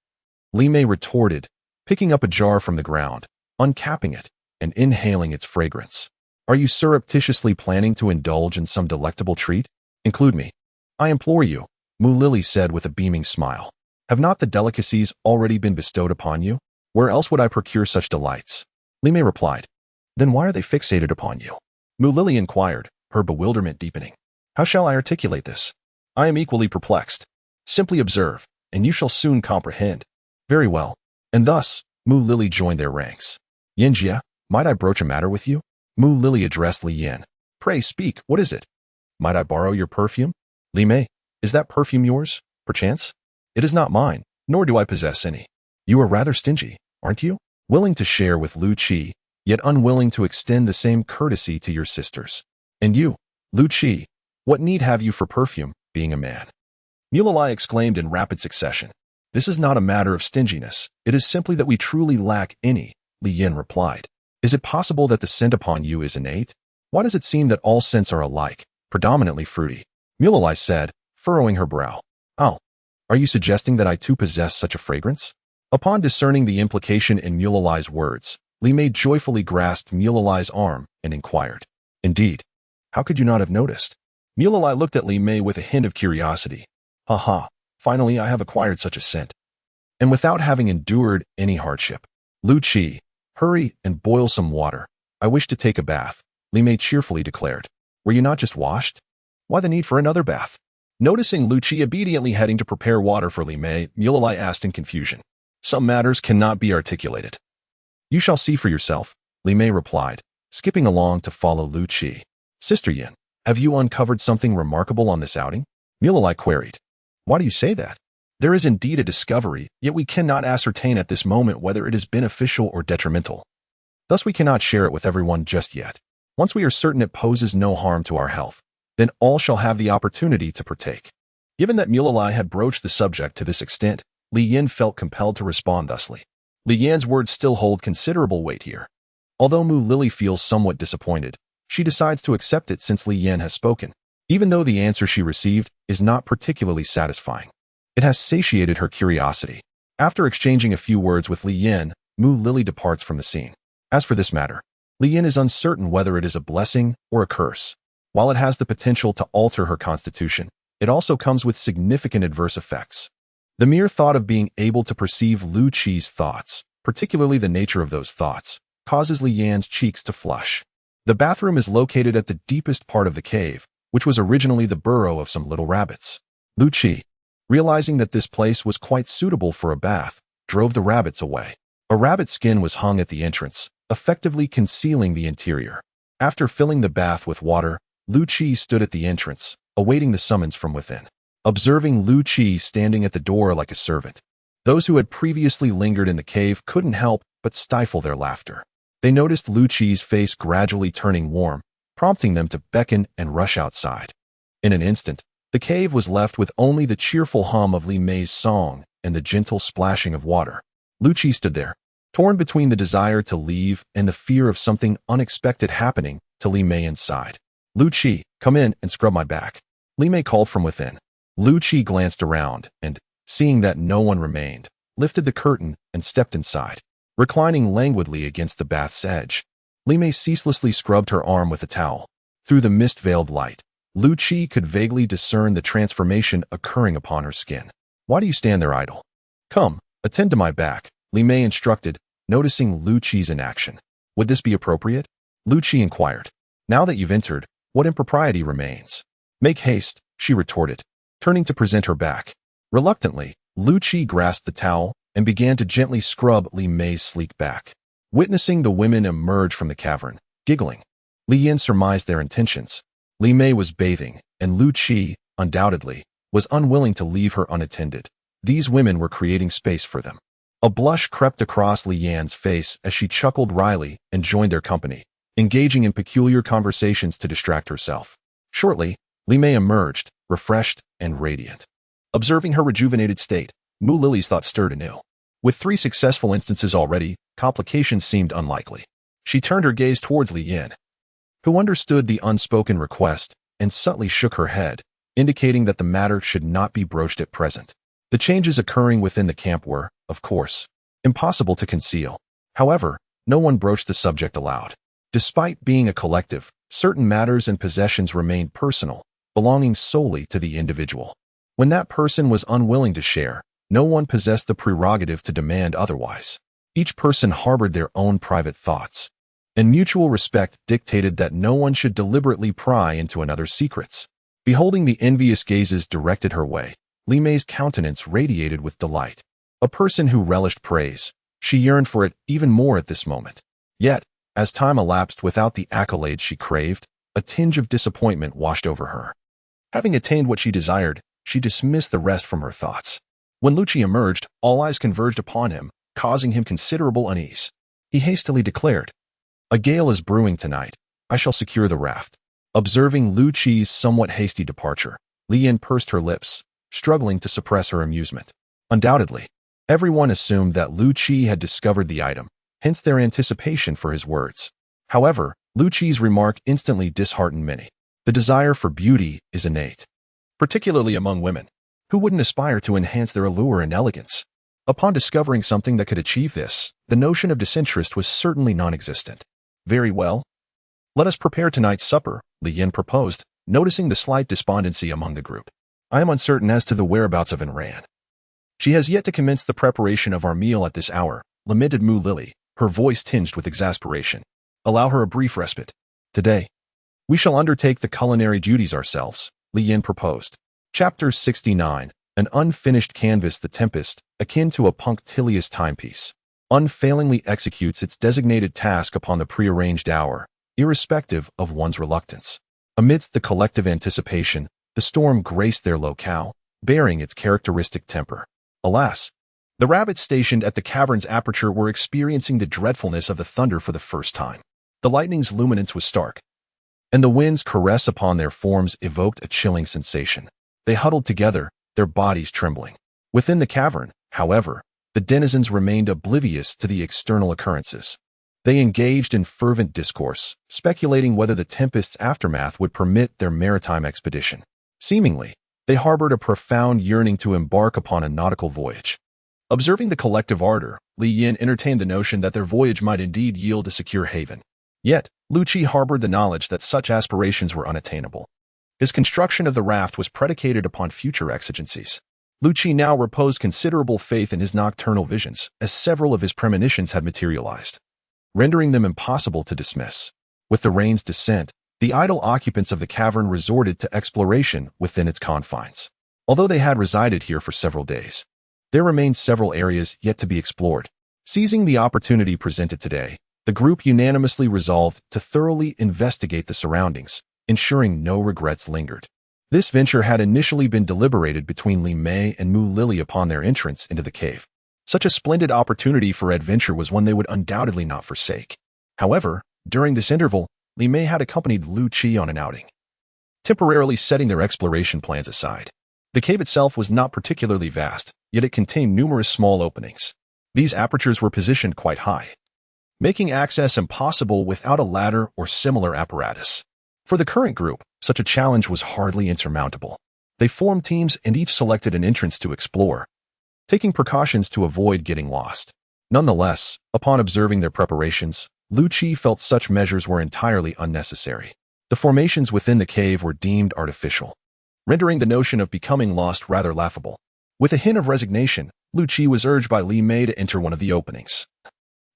Li Mei retorted, picking up a jar from the ground, uncapping it, and inhaling its fragrance. Are you surreptitiously planning to indulge in some delectable treat? Include me. I implore you, Mu Lily said with a beaming smile. Have not the delicacies already been bestowed upon you? Where else would I procure such delights? Li Mei replied. Then why are they fixated upon you? Mu Lily inquired, her bewilderment deepening. How shall I articulate this? I am equally perplexed. Simply observe, and you shall soon comprehend. Very well. And thus, Mu Lily joined their ranks. Yinjia, might I broach a matter with you? Mu Lily addressed Li Yin. Pray speak, what is it? Might I borrow your perfume? Li Mei, is that perfume yours, perchance? It is not mine, nor do I possess any. You are rather stingy, aren't you? Willing to share with Liu Qi, yet unwilling to extend the same courtesy to your sisters. And you, Liu Qi, what need have you for perfume, being a man? Mulalai exclaimed in rapid succession. This is not a matter of stinginess. It is simply that we truly lack any, Li Yin replied. Is it possible that the scent upon you is innate? Why does it seem that all scents are alike, predominantly fruity? Mulalai said, furrowing her brow. Oh, are you suggesting that I too possess such a fragrance? Upon discerning the implication in Mulalai's words, Li Mei joyfully grasped Mulalai's arm and inquired. Indeed. How could you not have noticed? Mulalai looked at Li Mei with a hint of curiosity. Ha! Finally I have acquired such a scent. And without having endured any hardship. Liu Qi, hurry and boil some water. I wish to take a bath, Li Mei cheerfully declared. Were you not just washed? Why the need for another bath? Noticing Liu Qi obediently heading to prepare water for Li Mei, Mulalai asked in confusion. Some matters cannot be articulated. You shall see for yourself, Li Mei replied, skipping along to follow Liu Qi. Sister Yin, have you uncovered something remarkable on this outing? Mulalai queried. Why do you say that? There is indeed a discovery, yet we cannot ascertain at this moment whether it is beneficial or detrimental. Thus we cannot share it with everyone just yet. Once we are certain it poses no harm to our health, then all shall have the opportunity to partake. Given that Mulalai had broached the subject to this extent, Li Yin felt compelled to respond thusly. Li Yan's words still hold considerable weight here. Although Mu Lily feels somewhat disappointed, she decides to accept it since Li Yan has spoken, even though the answer she received is not particularly satisfying. It has satiated her curiosity. After exchanging a few words with Li Yan, Mu Lily departs from the scene. As for this matter, Li Yan is uncertain whether it is a blessing or a curse. While it has the potential to alter her constitution, it also comes with significant adverse effects. The mere thought of being able to perceive Liu Qi's thoughts, particularly the nature of those thoughts, causes Li Yan's cheeks to flush. The bathroom is located at the deepest part of the cave, which was originally the burrow of some little rabbits. Liu Qi, realizing that this place was quite suitable for a bath, drove the rabbits away. A rabbit skin was hung at the entrance, effectively concealing the interior. After filling the bath with water, Liu Qi stood at the entrance, awaiting the summons from within. Observing Liu Qi standing at the door like a servant, those who had previously lingered in the cave couldn't help but stifle their laughter. They noticed Liu Qi's face gradually turning warm, prompting them to beckon and rush outside. In an instant, the cave was left with only the cheerful hum of Li Mei's song and the gentle splashing of water. Liu Qi stood there, torn between the desire to leave and the fear of something unexpected happening to Li Mei inside. Liu Qi, come in and scrub my back. Li Mei called from within. Liu Qi glanced around and, seeing that no one remained, lifted the curtain and stepped inside. Reclining languidly against the bath's edge, Li Mei ceaselessly scrubbed her arm with a towel. Through the mist-veiled light, Liu Qi could vaguely discern the transformation occurring upon her skin. Why do you stand there idle? Come, attend to my back, Li Mei instructed, noticing Liu Qi's inaction. Would this be appropriate? Liu Qi inquired. Now that you've entered, what impropriety remains? Make haste, she retorted, turning to present her back. Reluctantly, Liu Qi grasped the towel and began to gently scrub Li Mei's sleek back. Witnessing the women emerge from the cavern, giggling, Li Yan surmised their intentions. Li Mei was bathing, and Liu Qi, undoubtedly, was unwilling to leave her unattended. These women were creating space for them. A blush crept across Li Yan's face as she chuckled wryly and joined their company, engaging in peculiar conversations to distract herself. Shortly, Li Mei emerged, refreshed and radiant. Observing her rejuvenated state, Mu Lily's thoughts stirred anew. With 3 successful instances already, complications seemed unlikely. She turned her gaze towards Li Yan, who understood the unspoken request and subtly shook her head, indicating that the matter should not be broached at present. The changes occurring within the camp were, of course, impossible to conceal. However, no one broached the subject aloud. Despite being a collective, certain matters and possessions remained personal, belonging solely to the individual. When that person was unwilling to share, no one possessed the prerogative to demand otherwise. Each person harbored their own private thoughts, and mutual respect dictated that no one should deliberately pry into another's secrets. Beholding the envious gazes directed her way, Li Mei's countenance radiated with delight. A person who relished praise, she yearned for it even more at this moment. Yet, as time elapsed without the accolades she craved, a tinge of disappointment washed over her. Having attained what she desired, she dismissed the rest from her thoughts. When Liu Qi emerged, all eyes converged upon him, causing him considerable unease. He hastily declared, "A gale is brewing tonight. I shall secure the raft." Observing Liu Qi's somewhat hasty departure, Li Yan pursed her lips, struggling to suppress her amusement. Undoubtedly, everyone assumed that Liu Qi had discovered the item, hence their anticipation for his words. However, Liu Qi's remark instantly disheartened many. The desire for beauty is innate, particularly among women. Who wouldn't aspire to enhance their allure and elegance? Upon discovering something that could achieve this, the notion of disinterest was certainly non-existent. Very well. Let us prepare tonight's supper, Li Yan proposed, noticing the slight despondency among the group. I am uncertain as to the whereabouts of Ran. She has yet to commence the preparation of our meal at this hour, lamented Mu Lily, her voice tinged with exasperation. Allow her a brief respite. Today, we shall undertake the culinary duties ourselves, Li Yan proposed. Chapter 69, an unfinished canvas. The tempest, akin to a punctilious timepiece, unfailingly executes its designated task upon the prearranged hour, irrespective of one's reluctance. Amidst the collective anticipation, the storm graced their locale, bearing its characteristic temper. Alas, the rabbits stationed at the cavern's aperture were experiencing the dreadfulness of the thunder for the first time. The lightning's luminance was stark, and the wind's caress upon their forms evoked a chilling sensation. They huddled together, their bodies trembling. Within the cavern, however, the denizens remained oblivious to the external occurrences. They engaged in fervent discourse, speculating whether the tempest's aftermath would permit their maritime expedition. Seemingly, they harbored a profound yearning to embark upon a nautical voyage. Observing the collective ardor, Liu Qi entertained the notion that their voyage might indeed yield a secure haven. Yet, Liu Qi harbored the knowledge that such aspirations were unattainable. His construction of the raft was predicated upon future exigencies. Liu Qi now reposed considerable faith in his nocturnal visions, as several of his premonitions had materialized, rendering them impossible to dismiss. With the rain's descent, the idle occupants of the cavern resorted to exploration within its confines. Although they had resided here for several days, there remained several areas yet to be explored. Seizing the opportunity presented today, the group unanimously resolved to thoroughly investigate the surroundings, ensuring no regrets lingered. This venture had initially been deliberated between Li Mei and Mu Lily upon their entrance into the cave. Such a splendid opportunity for adventure was one they would undoubtedly not forsake. However, during this interval, Li Mei had accompanied Liu Qi on an outing, temporarily setting their exploration plans aside. The cave itself was not particularly vast, yet it contained numerous small openings. These apertures were positioned quite high, making access impossible without a ladder or similar apparatus. For the current group, such a challenge was hardly insurmountable. They formed teams and each selected an entrance to explore, taking precautions to avoid getting lost. Nonetheless, upon observing their preparations, Liu Qi felt such measures were entirely unnecessary. The formations within the cave were deemed artificial, rendering the notion of becoming lost rather laughable. With a hint of resignation, Liu Qi was urged by Li Mei to enter one of the openings,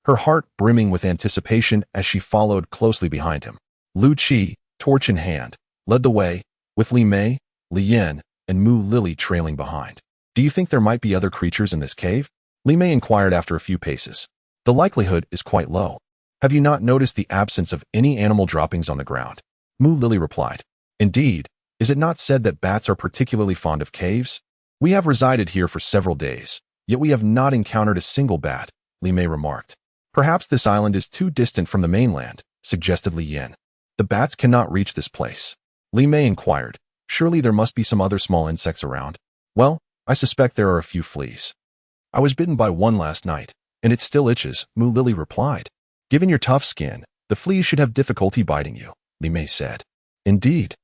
her heart brimming with anticipation as she followed closely behind him. Liu Qi, torch in hand, led the way, with Li Mei, Li Yan, and Mu Lily trailing behind. "Do you think there might be other creatures in this cave?" Li Mei inquired after a few paces. "The likelihood is quite low. Have you not noticed the absence of any animal droppings on the ground?" Mu Lily replied. "Indeed, is it not said that bats are particularly fond of caves? We have resided here for several days, yet we have not encountered a single bat," Li Mei remarked. "Perhaps this island is too distant from the mainland," suggested Li Yan. "The bats cannot reach this place." Li Mei inquired. "Surely there must be some other small insects around." "Well, I suspect there are a few fleas. I was bitten by one last night, and it still itches," Mu Lily replied. "Given your tough skin, the fleas should have difficulty biting you," Li Mei said. "Indeed.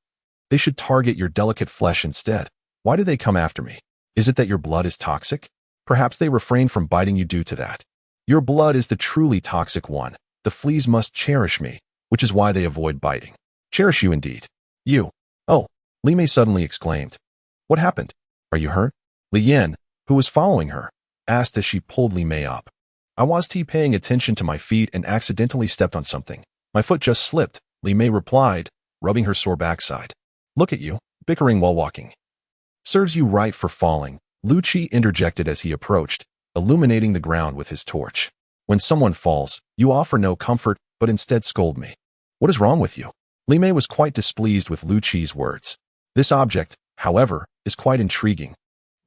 They should target your delicate flesh instead. Why do they come after me? Is it that your blood is toxic? Perhaps they refrain from biting you due to that. Your blood is the truly toxic one. The fleas must cherish me, which is why they avoid biting." "Cherish you indeed. You." "Oh," Li Mei suddenly exclaimed. "What happened? Are you hurt?" Li Yan, who was following her, asked as she pulled Li Mei up. "I was paying attention to my feet and accidentally stepped on something. My foot just slipped," Li Mei replied, rubbing her sore backside. "Look at you, bickering while walking. Serves you right for falling," Liu Qi interjected as he approached, illuminating the ground with his torch. "When someone falls, you offer no comfort, but instead scold me. What is wrong with you?" Li Mei was quite displeased with Liu Qi's words. "This object, however, is quite intriguing,"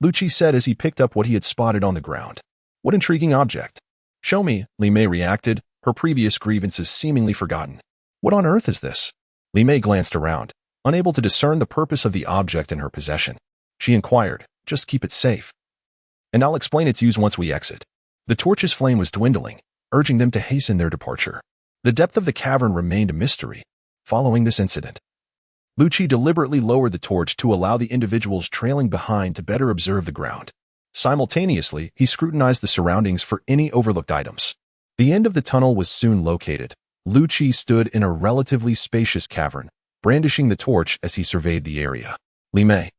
Liu Qi said as he picked up what he had spotted on the ground. "What intriguing object?" "Show me," Li Mei reacted, her previous grievances seemingly forgotten. "What on earth is this?" Li Mei glanced around, unable to discern the purpose of the object in her possession. She inquired, "Just keep it safe, and I'll explain its use once we exit." The torch's flame was dwindling, urging them to hasten their departure. The depth of the cavern remained a mystery. Following this incident, Liu Qi deliberately lowered the torch to allow the individuals trailing behind to better observe the ground. Simultaneously, he scrutinized the surroundings for any overlooked items. The end of the tunnel was soon located. Liu Qi stood in a relatively spacious cavern, brandishing the torch as he surveyed the area. Li Mei,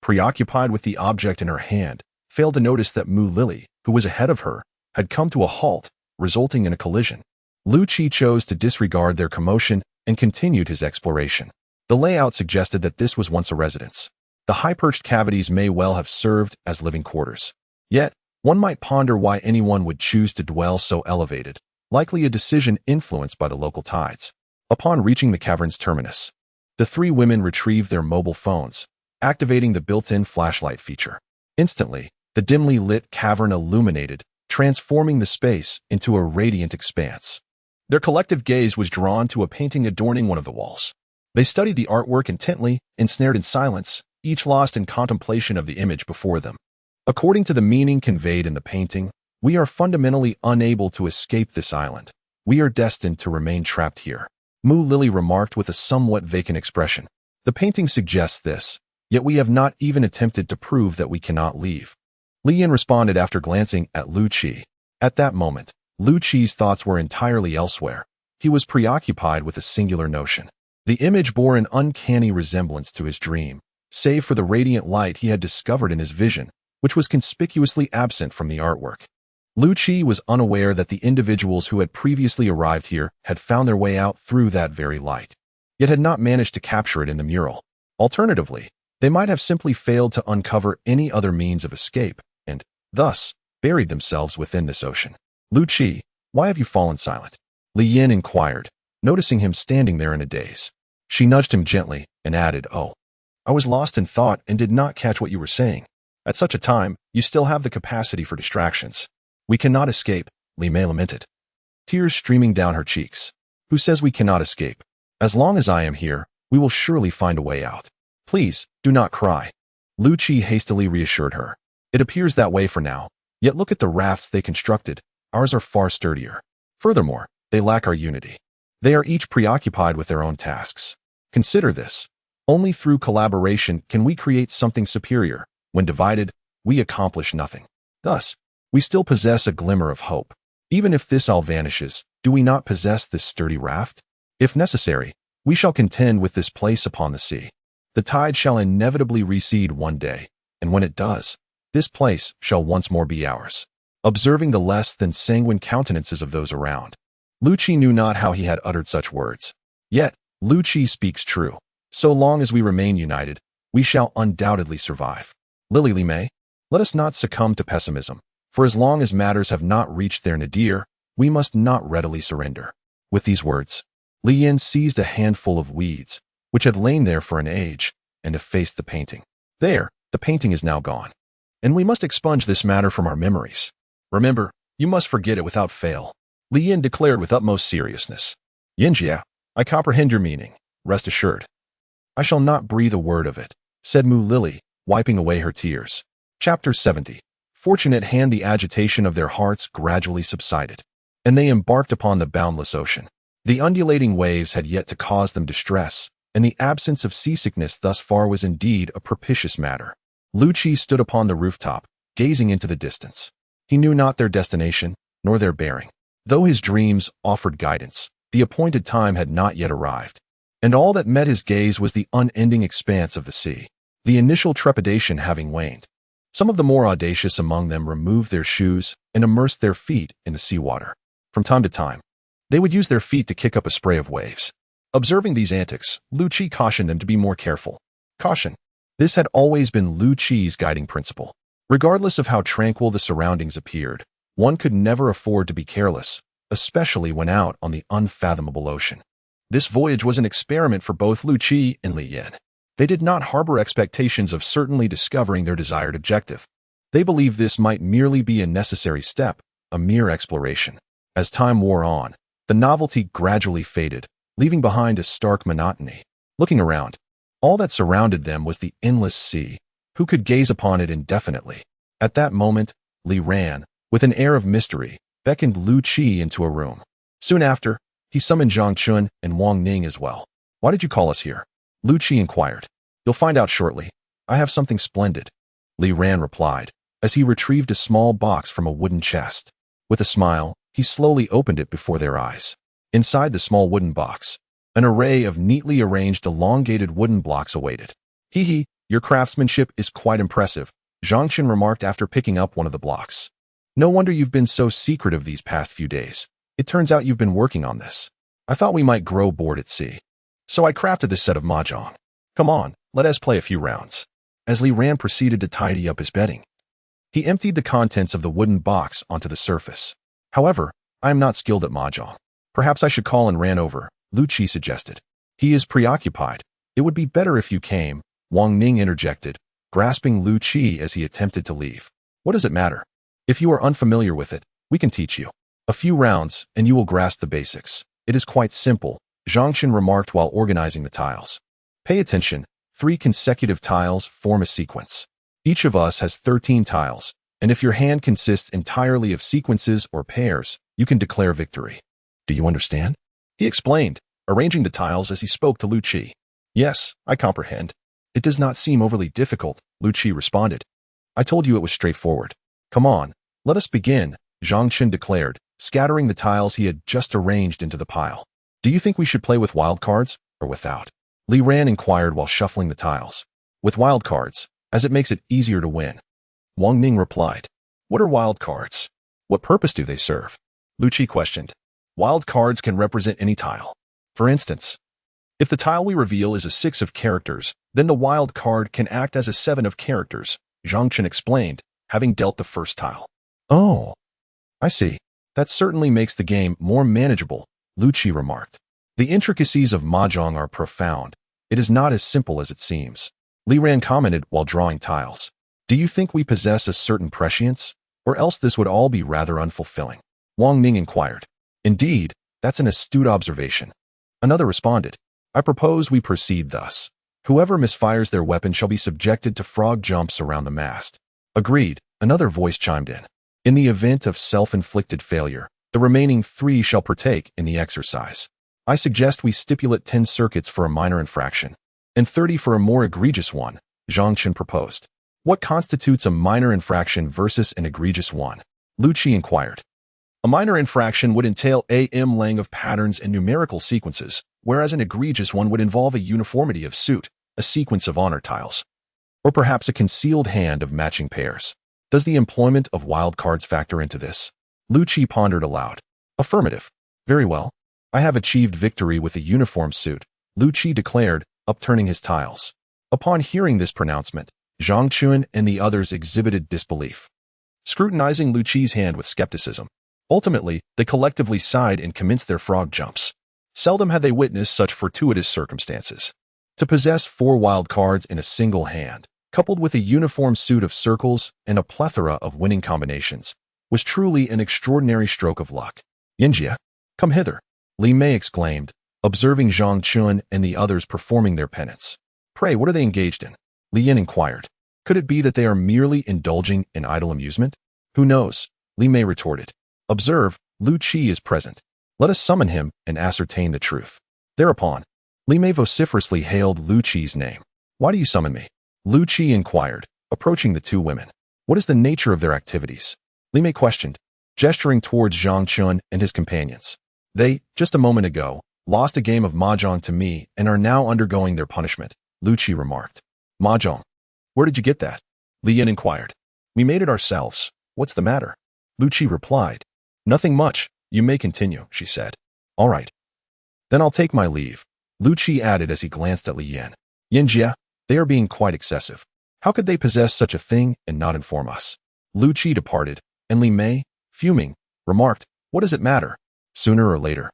preoccupied with the object in her hand, failed to notice that Mu Lily, who was ahead of her, had come to a halt, resulting in a collision. Liu Qi chose to disregard their commotion and continued his exploration. The layout suggested that this was once a residence. The high-perched cavities may well have served as living quarters. Yet, one might ponder why anyone would choose to dwell so elevated, likely a decision influenced by the local tides. Upon reaching the cavern's terminus, the three women retrieved their mobile phones, activating the built-in flashlight feature. Instantly, the dimly lit cavern illuminated, transforming the space into a radiant expanse. Their collective gaze was drawn to a painting adorning one of the walls. They studied the artwork intently, ensnared in silence, each lost in contemplation of the image before them. According to the meaning conveyed in the painting, we are fundamentally unable to escape this island. We are destined to remain trapped here, Mu Lily remarked with a somewhat vacant expression. The painting suggests this, yet we have not even attempted to prove that we cannot leave. Li Yin responded after glancing at Liu Qi. At that moment, Liu Qi's thoughts were entirely elsewhere. He was preoccupied with a singular notion. The image bore an uncanny resemblance to his dream, save for the radiant light he had discovered in his vision, which was conspicuously absent from the artwork. Liu Qi was unaware that the individuals who had previously arrived here had found their way out through that very light, yet had not managed to capture it in the mural. Alternatively, they might have simply failed to uncover any other means of escape, and, thus, buried themselves within this ocean. Liu Qi, why have you fallen silent? Li Yin inquired, noticing him standing there in a daze. She nudged him gently and added, "Oh, I was lost in thought and did not catch what you were saying. At such a time, you still have the capacity for distractions." "We cannot escape," Li Mei lamented, tears streaming down her cheeks. "Who says we cannot escape? As long as I am here, we will surely find a way out. Please, do not cry." Liu Qi hastily reassured her. "It appears that way for now, yet look at the rafts they constructed. Ours are far sturdier. Furthermore, they lack our unity. They are each preoccupied with their own tasks. Consider this. Only through collaboration can we create something superior. When divided, we accomplish nothing. Thus, we still possess a glimmer of hope. Even if this all vanishes, do we not possess this sturdy raft? If necessary, we shall contend with this place upon the sea. The tide shall inevitably recede one day, and when it does, this place shall once more be ours." Observing the less than sanguine countenances of those around, Liu Qi knew not how he had uttered such words. Yet, Liu Qi speaks true. So long as we remain united, we shall undoubtedly survive. Li Mei, let us not succumb to pessimism. For as long as matters have not reached their nadir, we must not readily surrender. With these words, Li Yin seized a handful of weeds, which had lain there for an age, and effaced the painting. There, the painting is now gone. And we must expunge this matter from our memories. Remember, you must forget it without fail, Li Yin declared with utmost seriousness. Yinjia, I comprehend your meaning, rest assured. I shall not breathe a word of it, said Mu Lily, wiping away her tears. Chapter 70. Fortunate hand, the agitation of their hearts gradually subsided, and they embarked upon the boundless ocean. The undulating waves had yet to cause them distress, and the absence of seasickness thus far was indeed a propitious matter. Liu Qi stood upon the rooftop, gazing into the distance. He knew not their destination, nor their bearing. Though his dreams offered guidance, the appointed time had not yet arrived, and all that met his gaze was the unending expanse of the sea. The initial trepidation having waned, some of the more audacious among them removed their shoes and immersed their feet in the seawater. From time to time, they would use their feet to kick up a spray of waves. Observing these antics, Liu Qi cautioned them to be more careful. Caution. This had always been Liu Qi's guiding principle. Regardless of how tranquil the surroundings appeared, one could never afford to be careless, especially when out on the unfathomable ocean. This voyage was an experiment for both Liu Qi and Li Yin. They did not harbor expectations of certainly discovering their desired objective. They believed this might merely be a necessary step, a mere exploration. As time wore on, the novelty gradually faded, leaving behind a stark monotony. Looking around, all that surrounded them was the endless sea. Who could gaze upon it indefinitely? At that moment, Li ran, with an air of mystery, beckoned Liu Qi into a room. Soon after, he summoned Zhang Chen and Wang Ning as well. "Why did you call us here?" Liu Qi inquired. "You'll find out shortly. I have something splendid," Li Ran replied, as he retrieved a small box from a wooden chest. With a smile, he slowly opened it before their eyes. Inside the small wooden box, an array of neatly arranged elongated wooden blocks awaited. "Hee, your craftsmanship is quite impressive," Zhang Chen remarked after picking up one of the blocks. "No wonder you've been so secretive these past few days. It turns out you've been working on this. I thought we might grow bored at sea, so I crafted this set of mahjong. Come on, let us play a few rounds." As Li Ran proceeded to tidy up his bedding, he emptied the contents of the wooden box onto the surface. "However, I am not skilled at mahjong. Perhaps I should call in Ran over," Liu Qi suggested. "He is preoccupied. It would be better if you came," Wang Ning interjected, grasping Liu Qi as he attempted to leave. "What does it matter? If you are unfamiliar with it, we can teach you. A few rounds, and you will grasp the basics. It is quite simple," Zhang Chen remarked while organizing the tiles. "Pay attention. 3 consecutive tiles form a sequence. Each of us has 13 tiles, and if your hand consists entirely of sequences or pairs, you can declare victory. Do you understand? He explained, arranging the tiles as he spoke to Liu Qi. Yes, I comprehend. It does not seem overly difficult, Liu Qi responded. I told you it was straightforward. Come on, let us begin, Zhang Chen declared, scattering the tiles he had just arranged into the pile. Do you think we should play with wild cards or without? Li Ran inquired while shuffling the tiles. With wild cards, as it makes it easier to win. Wang Ning replied. What are wild cards? What purpose do they serve? Liu Qi questioned. Wild cards can represent any tile. For instance, if the tile we reveal is a 6 of characters, then the wild card can act as a 7 of characters, Zhang Chen explained, having dealt the first tile. Oh, I see. That certainly makes the game more manageable, Liu Qi remarked. The intricacies of mahjong are profound. It is not as simple as it seems. Li Ran commented while drawing tiles. Do you think we possess a certain prescience? Or else this would all be rather unfulfilling. Wang Ning inquired. Indeed, that's an astute observation. Another responded. I propose we proceed thus. Whoever misfires their weapon shall be subjected to frog jumps around the mast. Agreed, another voice chimed in. In the event of self-inflicted failure, the remaining 3 shall partake in the exercise. I suggest we stipulate 10 circuits for a minor infraction, and 30 for a more egregious one, Zhang Chen proposed. What constitutes a minor infraction versus an egregious one? Liu Qi inquired. A minor infraction would entail a laying of patterns and numerical sequences, whereas an egregious one would involve a uniformity of suit, a sequence of honor tiles, or perhaps a concealed hand of matching pairs. Does the employment of wild cards factor into this? Liu Qi pondered aloud. Affirmative. Very well. I have achieved victory with a uniform suit, Liu Qi declared, upturning his tiles. Upon hearing this pronouncement, Zhang Chen and the others exhibited disbelief, scrutinizing Liu Qi's hand with skepticism. Ultimately, they collectively sighed and commenced their frog jumps. Seldom had they witnessed such fortuitous circumstances. To possess 4 wild cards in a single hand, coupled with a uniform suit of circles and a plethora of winning combinations, was truly an extraordinary stroke of luck. Yinjia, come hither, Li Mei exclaimed, observing Zhang Chen and the others performing their penance. Pray, what are they engaged in? Li Yin inquired. Could it be that they are merely indulging in idle amusement? Who knows? Li Mei retorted. Observe, Liu Qi is present. Let us summon him and ascertain the truth. Thereupon, Li Mei vociferously hailed Liu Qi's name. Why do you summon me? Liu Qi inquired, approaching the 2 women. What is the nature of their activities? Li Mei questioned, gesturing towards Zhang Chen and his companions. They, just a moment ago, lost a game of mahjong to me and are now undergoing their punishment, Liu Qi remarked. Mahjong? Where did you get that? Li Yin inquired. We made it ourselves. What's the matter? Liu Qi replied. Nothing much. You may continue, she said. All right. Then I'll take my leave, Liu Qi added as he glanced at Li Yin. Yinjia, they are being quite excessive. How could they possess such a thing and not inform us? Liu Qi departed, and Li Mei, fuming, remarked, what does it matter? Sooner or later,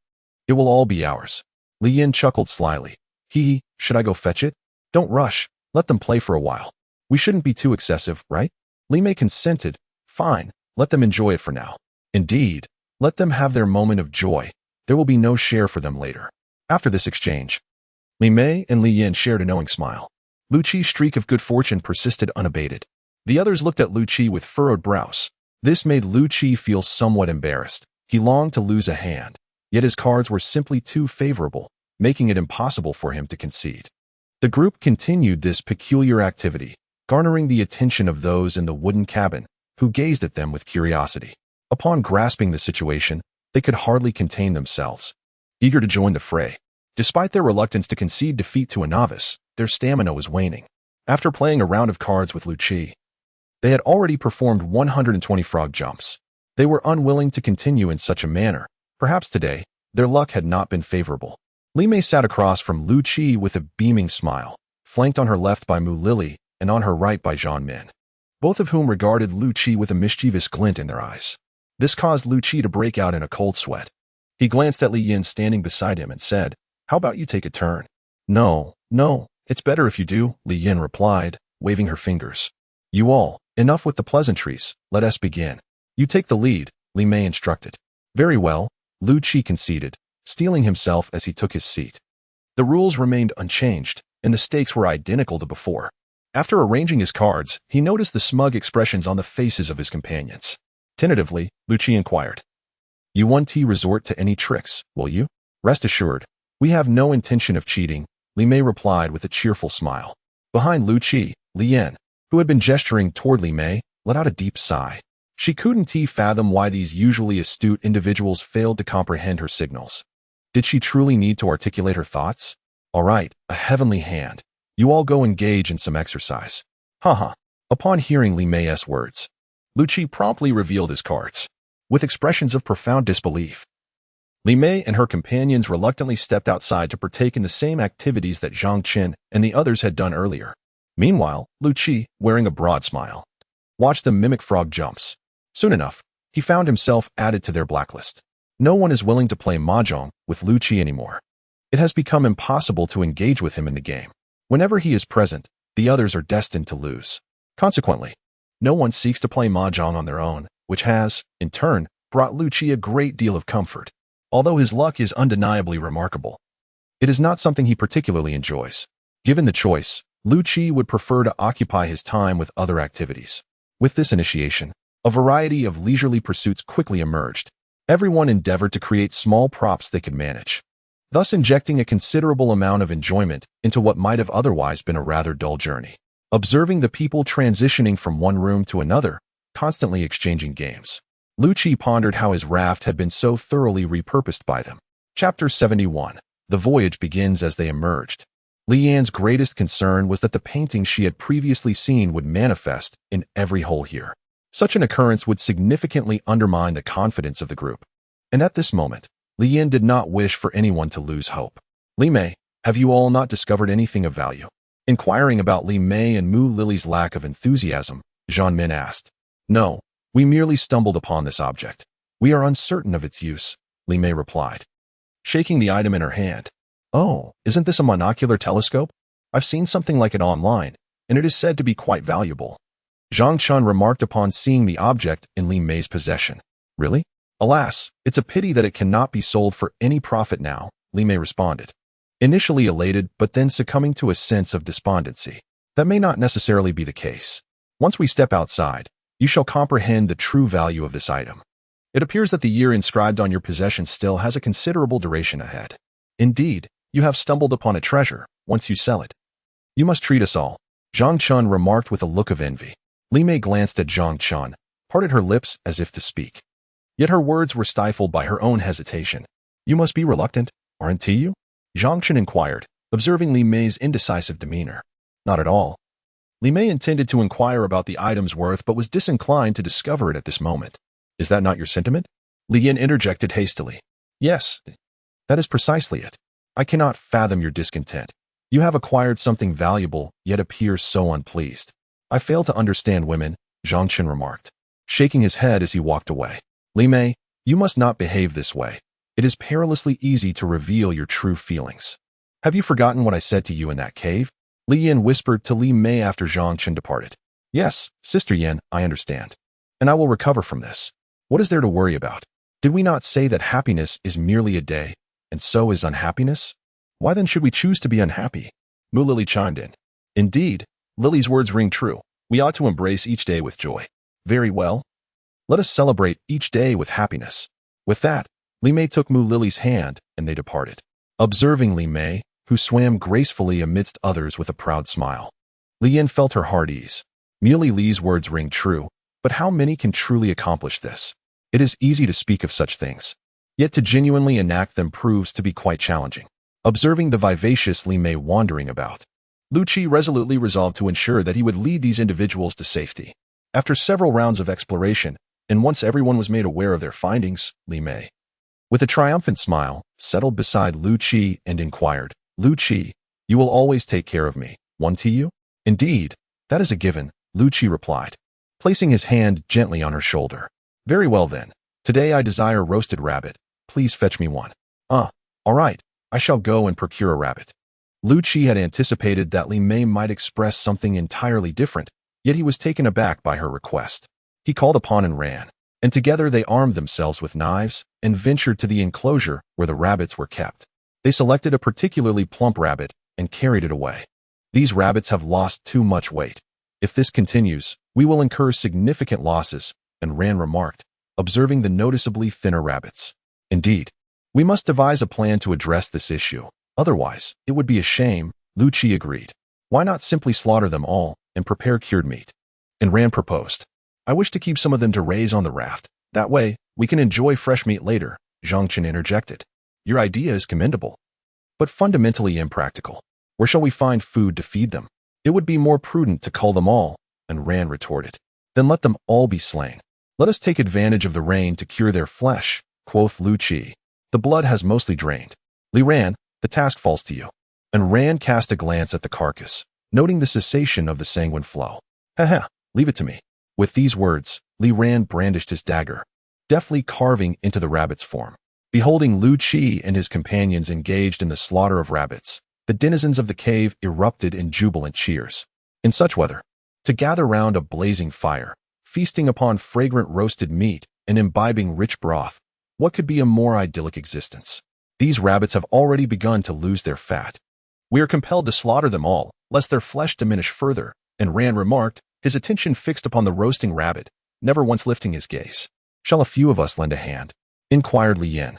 it will all be ours. Li Yin chuckled slyly. Should I go fetch it? Don't rush. Let them play for a while. We shouldn't be too excessive, right? Li Mei consented. Fine, let them enjoy it for now. Indeed, let them have their moment of joy. There will be no share for them later. After this exchange, Li Mei and Li Yin shared a knowing smile. Liu Qi's streak of good fortune persisted unabated. The others looked at Liu Qi with furrowed brows. This made Liu Qi feel somewhat embarrassed. He longed to lose a hand, yet his cards were simply too favorable, making it impossible for him to concede. The group continued this peculiar activity, garnering the attention of those in the wooden cabin, who gazed at them with curiosity. Upon grasping the situation, they could hardly contain themselves, eager to join the fray. Despite their reluctance to concede defeat to a novice, their stamina was waning. After playing a round of cards with Liu Qi, they had already performed 120 frog jumps. They were unwilling to continue in such a manner. Perhaps today, their luck had not been favorable. Li Mei sat across from Liu Qi with a beaming smile, flanked on her left by Mu Lily and on her right by Zhang Min, both of whom regarded Liu Qi with a mischievous glint in their eyes. This caused Liu Qi to break out in a cold sweat. He glanced at Li Yin standing beside him and said, "How about you take a turn?" No, it's better if you do," Li Yin replied, waving her fingers. "You all, enough with the pleasantries, let us begin. You take the lead," Li Mei instructed. "Very well," Liu Qi conceded, steeling himself as he took his seat. The rules remained unchanged, and the stakes were identical to before. After arranging his cards, he noticed the smug expressions on the faces of his companions. Tentatively, Liu Qi inquired, You won't resort to any tricks, will you? Rest assured, we have no intention of cheating, Li Mei replied with a cheerful smile. Behind Liu Qi, Lian, who had been gesturing toward Li Mei, let out a deep sigh. She couldn't fathom why these usually astute individuals failed to comprehend her signals. Did she truly need to articulate her thoughts? All right, a heavenly hand. You all go engage in some exercise. Haha. Upon hearing Li Mei's words, Liu Qi promptly revealed his cards, with expressions of profound disbelief. Li Mei and her companions reluctantly stepped outside to partake in the same activities that Zhang Chen and the others had done earlier. Meanwhile, Liu Qi, wearing a broad smile, watched them mimic frog jumps. Soon enough, he found himself added to their blacklist. No one is willing to play mahjong with Liu Qi anymore. It has become impossible to engage with him in the game. Whenever he is present, the others are destined to lose. Consequently, no one seeks to play mahjong on their own, which has, in turn, brought Liu Qi a great deal of comfort. Although his luck is undeniably remarkable, it is not something he particularly enjoys. Given the choice, Liu Qi would prefer to occupy his time with other activities. With this initiation, a variety of leisurely pursuits quickly emerged. Everyone endeavored to create small props they could manage, thus injecting a considerable amount of enjoyment into what might have otherwise been a rather dull journey. Observing the people transitioning from one room to another, constantly exchanging games, Liu Qi pondered how his raft had been so thoroughly repurposed by them. Chapter 71. The voyage begins as they emerged. Lian's greatest concern was that the painting she had previously seen would manifest in every hole here. Such an occurrence would significantly undermine the confidence of the group. And at this moment, Lian did not wish for anyone to lose hope. Li Mei, have you all not discovered anything of value? Inquiring about Li Mei and Mu Lily's lack of enthusiasm, Zhang Min asked. No, we merely stumbled upon this object. We are uncertain of its use, Li Mei replied, shaking the item in her hand. Oh, isn't this a monocular telescope? I've seen something like it online, and it is said to be quite valuable. Zhang Chen remarked upon seeing the object in Li Mei's possession. Really? Alas, it's a pity that it cannot be sold for any profit now, Li Mei responded, initially elated but then succumbing to a sense of despondency. That may not necessarily be the case. Once we step outside, you shall comprehend the true value of this item. It appears that the year inscribed on your possession still has a considerable duration ahead. Indeed, you have stumbled upon a treasure once you sell it. You must treat us all, Zhang Chen remarked with a look of envy. Li Mei glanced at Zhang Chen, parted her lips as if to speak. Yet her words were stifled by her own hesitation. You must be reluctant, aren't you? Zhang Chen inquired, observing Li Mei's indecisive demeanor. Not at all. Li Mei intended to inquire about the item's worth but was disinclined to discover it at this moment. Is that not your sentiment? Li Yin interjected hastily. Yes, that is precisely it. I cannot fathom your discontent. You have acquired something valuable, yet appear so unpleased. I fail to understand women, Zhang Chen remarked, shaking his head as he walked away. Li Mei, you must not behave this way. It is perilously easy to reveal your true feelings. Have you forgotten what I said to you in that cave? Li Yin whispered to Li Mei after Zhang Chen departed. Yes, Sister Yin, I understand. And I will recover from this. What is there to worry about? Did we not say that happiness is merely a day, and so is unhappiness? Why then should we choose to be unhappy? Mu Lily chimed in. Indeed, Lily's words ring true. We ought to embrace each day with joy. Very well. Let us celebrate each day with happiness. With that, Li Mei took Mu Lily's hand, and they departed. Observing Li Mei, who swam gracefully amidst others with a proud smile, Li Yin felt her heart ease. Muley Li's words ring true, but how many can truly accomplish this? It is easy to speak of such things, yet to genuinely enact them proves to be quite challenging. Observing the vivacious Li Mei wandering about, Liu Qi resolutely resolved to ensure that he would lead these individuals to safety. After several rounds of exploration, and once everyone was made aware of their findings, Li Mei, with a triumphant smile, settled beside Liu Qi and inquired, Liu Qi, you will always take care of me, won't you? Indeed, that is a given, Liu Qi replied, placing his hand gently on her shoulder. Very well then. Today I desire roasted rabbit. Please fetch me one. All right. I shall go and procure a rabbit. Liu Qi had anticipated that Li Mei might express something entirely different, yet he was taken aback by her request. He called upon and ran, and together they armed themselves with knives and ventured to the enclosure where the rabbits were kept. They selected a particularly plump rabbit and carried it away. These rabbits have lost too much weight. If this continues, we will incur significant losses, and Ran remarked, observing the noticeably thinner rabbits. Indeed, we must devise a plan to address this issue. Otherwise, it would be a shame, Liu Qi agreed. Why not simply slaughter them all and prepare cured meat? And Rand proposed. I wish to keep some of them to raise on the raft. That way, we can enjoy fresh meat later, Zhang Chen interjected. Your idea is commendable, but fundamentally impractical. Where shall we find food to feed them? It would be more prudent to cull them all, and Rand retorted. Then let them all be slain. Let us take advantage of the rain to cure their flesh, quoth Liu Qi. The blood has mostly drained. Li Ran, the task falls to you. And Rand cast a glance at the carcass, noting the cessation of the sanguine flow. Haha, leave it to me. With these words, Li Ran brandished his dagger, deftly carving into the rabbit's form. Beholding Liu Qi and his companions engaged in the slaughter of rabbits, the denizens of the cave erupted in jubilant cheers. In such weather, to gather round a blazing fire, feasting upon fragrant roasted meat and imbibing rich broth, what could be a more idyllic existence? These rabbits have already begun to lose their fat. We are compelled to slaughter them all, lest their flesh diminish further, and Rand remarked, his attention fixed upon the roasting rabbit, never once lifting his gaze. Shall a few of us lend a hand? Inquired Li Yan.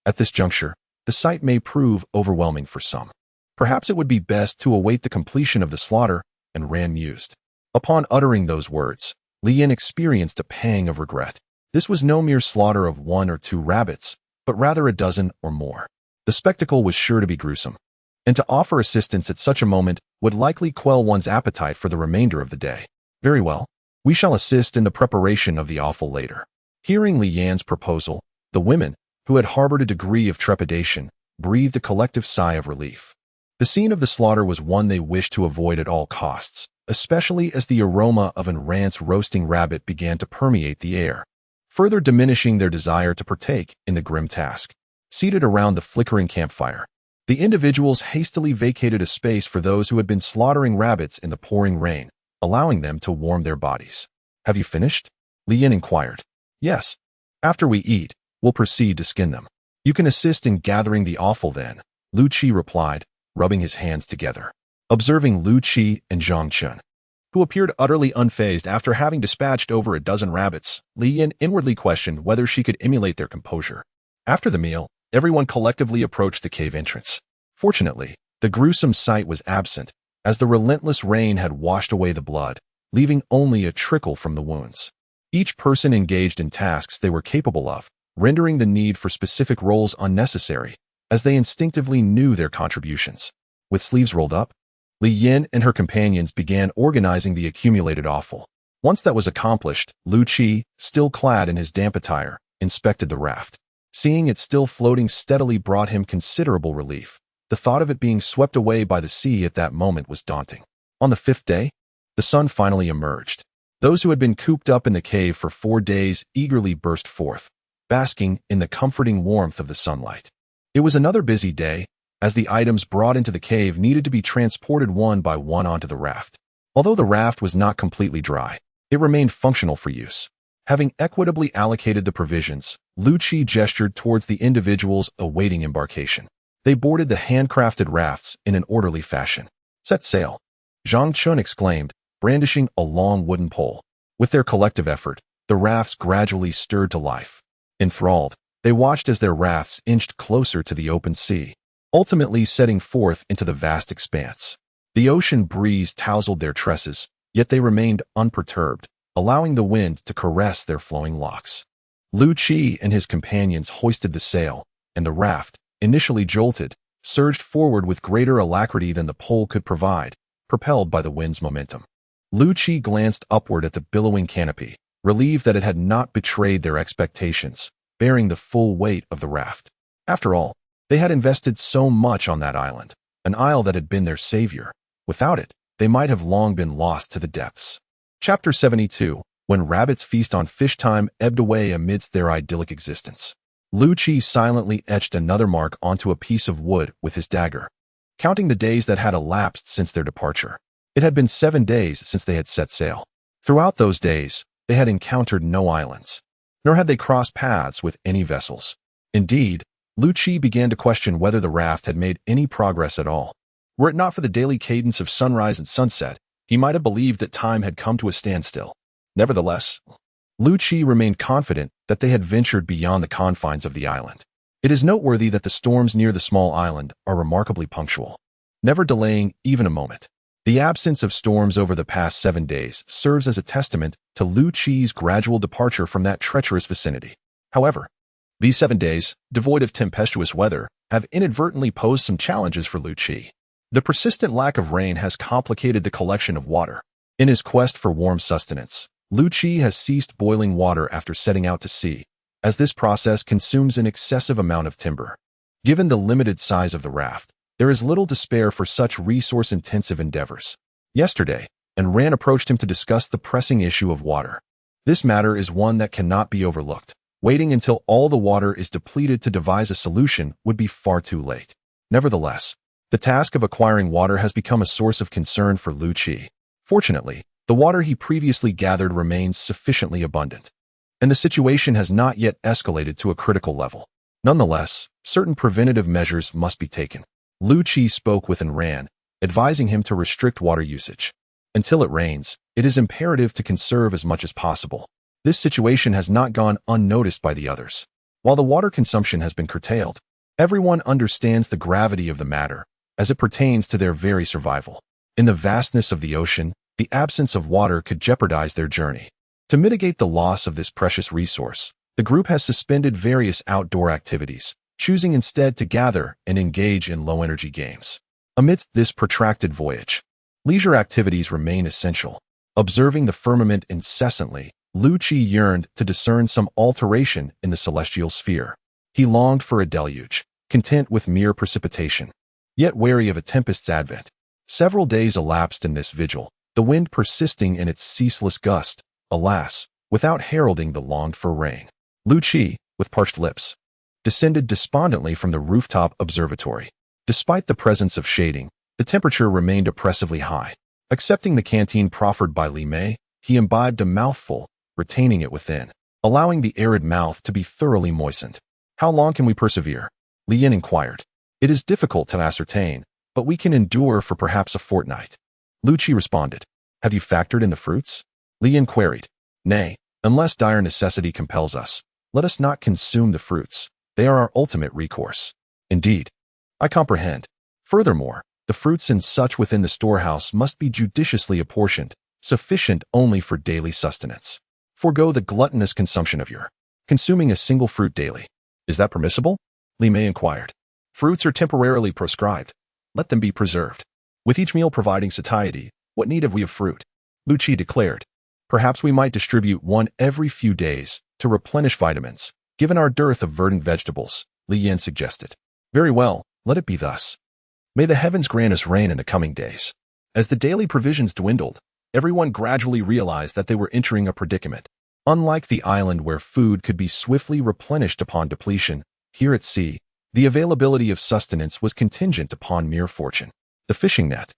At this juncture, the sight may prove overwhelming for some. Perhaps it would be best to await the completion of the slaughter, and Rand mused. Upon uttering those words, Li Yan experienced a pang of regret. This was no mere slaughter of 1 or 2 rabbits, but rather a dozen or more. The spectacle was sure to be gruesome, and to offer assistance at such a moment would likely quell one's appetite for the remainder of the day. Very well, we shall assist in the preparation of the offal later. Hearing Li Yan's proposal, the women, who had harbored a degree of trepidation, breathed a collective sigh of relief. The scene of the slaughter was one they wished to avoid at all costs, especially as the aroma of an Rance roasting rabbit began to permeate the air, further diminishing their desire to partake in the grim task. Seated around the flickering campfire, the individuals hastily vacated a space for those who had been slaughtering rabbits in the pouring rain, allowing them to warm their bodies. Have you finished? Li Yan inquired. Yes. After we eat, we'll proceed to skin them. You can assist in gathering the offal then, Liu Qi replied, rubbing his hands together. Observing Liu Qi and Zhang Chen, who appeared utterly unfazed after having dispatched over a dozen rabbits, Li Yan inwardly questioned whether she could emulate their composure. After the meal, everyone collectively approached the cave entrance. Fortunately, the gruesome sight was absent, as the relentless rain had washed away the blood, leaving only a trickle from the wounds. Each person engaged in tasks they were capable of, rendering the need for specific roles unnecessary, as they instinctively knew their contributions. With sleeves rolled up, Li Yan and her companions began organizing the accumulated offal. Once that was accomplished, Liu Qi, still clad in his damp attire, inspected the raft. Seeing it still floating steadily brought him considerable relief. The thought of it being swept away by the sea at that moment was daunting. On the 5th day, the sun finally emerged. Those who had been cooped up in the cave for 4 days eagerly burst forth, basking in the comforting warmth of the sunlight. It was another busy day, as the items brought into the cave needed to be transported one by one onto the raft. Although the raft was not completely dry, it remained functional for use. Having equitably allocated the provisions, Liu Qi gestured towards the individuals awaiting embarkation. They boarded the handcrafted rafts in an orderly fashion. Set sail, Zhang Chen exclaimed, brandishing a long wooden pole. With their collective effort, the rafts gradually stirred to life. Enthralled, they watched as their rafts inched closer to the open sea, ultimately setting forth into the vast expanse. The ocean breeze tousled their tresses, yet they remained unperturbed, allowing the wind to caress their flowing locks. Liu Qi and his companions hoisted the sail, and the raft, initially jolted, surged forward with greater alacrity than the pole could provide, propelled by the wind's momentum. Liu Qi glanced upward at the billowing canopy, relieved that it had not betrayed their expectations, bearing the full weight of the raft. After all, they had invested so much on that island, an isle that had been their savior. Without it, they might have long been lost to the depths. Chapter 72, When Rabbits Feast on Fish Time ebbed away amidst their idyllic existence. Liu Qi silently etched another mark onto a piece of wood with his dagger, counting the days that had elapsed since their departure. It had been 7 days since they had set sail. Throughout those days, they had encountered no islands, nor had they crossed paths with any vessels. Indeed, Liu Qi began to question whether the raft had made any progress at all. Were it not for the daily cadence of sunrise and sunset, he might have believed that time had come to a standstill. Nevertheless, Liu Qi remained confident that they had ventured beyond the confines of the island. It is noteworthy that the storms near the small island are remarkably punctual, never delaying even a moment. The absence of storms over the past 7 days serves as a testament to Liu Qi's gradual departure from that treacherous vicinity. However, these 7 days, devoid of tempestuous weather, have inadvertently posed some challenges for Liu Qi. The persistent lack of rain has complicated the collection of water. In his quest for warm sustenance, Liu Qi has ceased boiling water after setting out to sea, as this process consumes an excessive amount of timber. Given the limited size of the raft, there is little to spare for such resource-intensive endeavors. Yesterday, Ran approached him to discuss the pressing issue of water. This matter is one that cannot be overlooked. Waiting until all the water is depleted to devise a solution would be far too late. Nevertheless, the task of acquiring water has become a source of concern for Liu Qi. Fortunately, the water he previously gathered remains sufficiently abundant, and the situation has not yet escalated to a critical level. Nonetheless, certain preventative measures must be taken. Liu Qi spoke with Ran, advising him to restrict water usage. Until it rains, it is imperative to conserve as much as possible. This situation has not gone unnoticed by the others. While the water consumption has been curtailed, everyone understands the gravity of the matter as it pertains to their very survival. In the vastness of the ocean, the absence of water could jeopardize their journey. To mitigate the loss of this precious resource, the group has suspended various outdoor activities, choosing instead to gather and engage in low-energy games. Amidst this protracted voyage, leisure activities remain essential. Observing the firmament incessantly, Liu Qi yearned to discern some alteration in the celestial sphere. He longed for a deluge, content with mere precipitation, yet wary of a tempest's advent. Several days elapsed in this vigil, the wind persisting in its ceaseless gust, alas, without heralding the longed-for rain. Liu Qi, with parched lips, descended despondently from the rooftop observatory. Despite the presence of shading, the temperature remained oppressively high. Accepting the canteen proffered by Li Mei, he imbibed a mouthful, retaining it within, allowing the arid mouth to be thoroughly moistened. "How long can we persevere?" Li Yin inquired. "It is difficult to ascertain, but we can endure for perhaps a fortnight." Liu Qi responded. "Have you factored in the fruits?" Li Yin queried. "Nay, unless dire necessity compels us, let us not consume the fruits. They are our ultimate recourse." "Indeed. I comprehend. Furthermore, the fruits and such within the storehouse must be judiciously apportioned, sufficient only for daily sustenance. Forgo the gluttonous consumption of your consuming a single fruit daily. Is that permissible?" Li Mei inquired. "Fruits are temporarily proscribed. Let them be preserved. With each meal providing satiety, what need have we of fruit?" Liu Qi declared. "Perhaps we might distribute one every few days to replenish vitamins, given our dearth of verdant vegetables," Li Yin suggested. "Very well, let it be thus. May the heavens grant us rain in the coming days." As the daily provisions dwindled, everyone gradually realized that they were entering a predicament. Unlike the island where food could be swiftly replenished upon depletion, here at sea, the availability of sustenance was contingent upon mere fortune. The fishing net,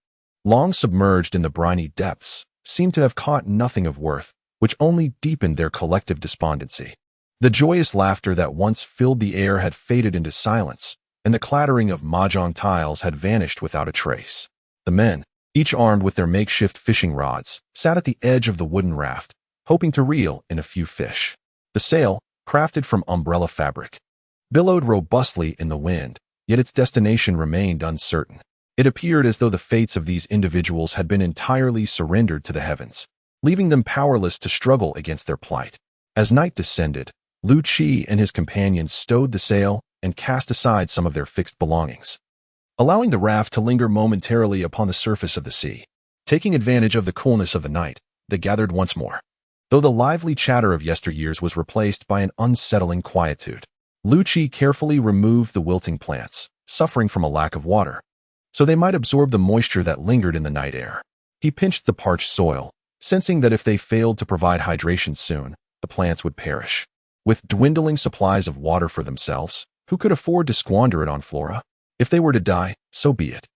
long submerged in the briny depths, seemed to have caught nothing of worth, which only deepened their collective despondency. The joyous laughter that once filled the air had faded into silence, and the clattering of mahjong tiles had vanished without a trace. The men, each armed with their makeshift fishing rods, sat at the edge of the wooden raft, hoping to reel in a few fish. The sail, crafted from umbrella fabric, billowed robustly in the wind, yet its destination remained uncertain. It appeared as though the fates of these individuals had been entirely surrendered to the heavens, leaving them powerless to struggle against their plight. As night descended, Liu Qi and his companions stowed the sail and cast aside some of their fixed belongings, allowing the raft to linger momentarily upon the surface of the sea. Taking advantage of the coolness of the night, they gathered once more. Though the lively chatter of yesteryears was replaced by an unsettling quietude, Liu Qi carefully removed the wilting plants, suffering from a lack of water, so they might absorb the moisture that lingered in the night air. He pinched the parched soil, sensing that if they failed to provide hydration soon, the plants would perish. With dwindling supplies of water for themselves, who could afford to squander it on flora? If they were to die, so be it.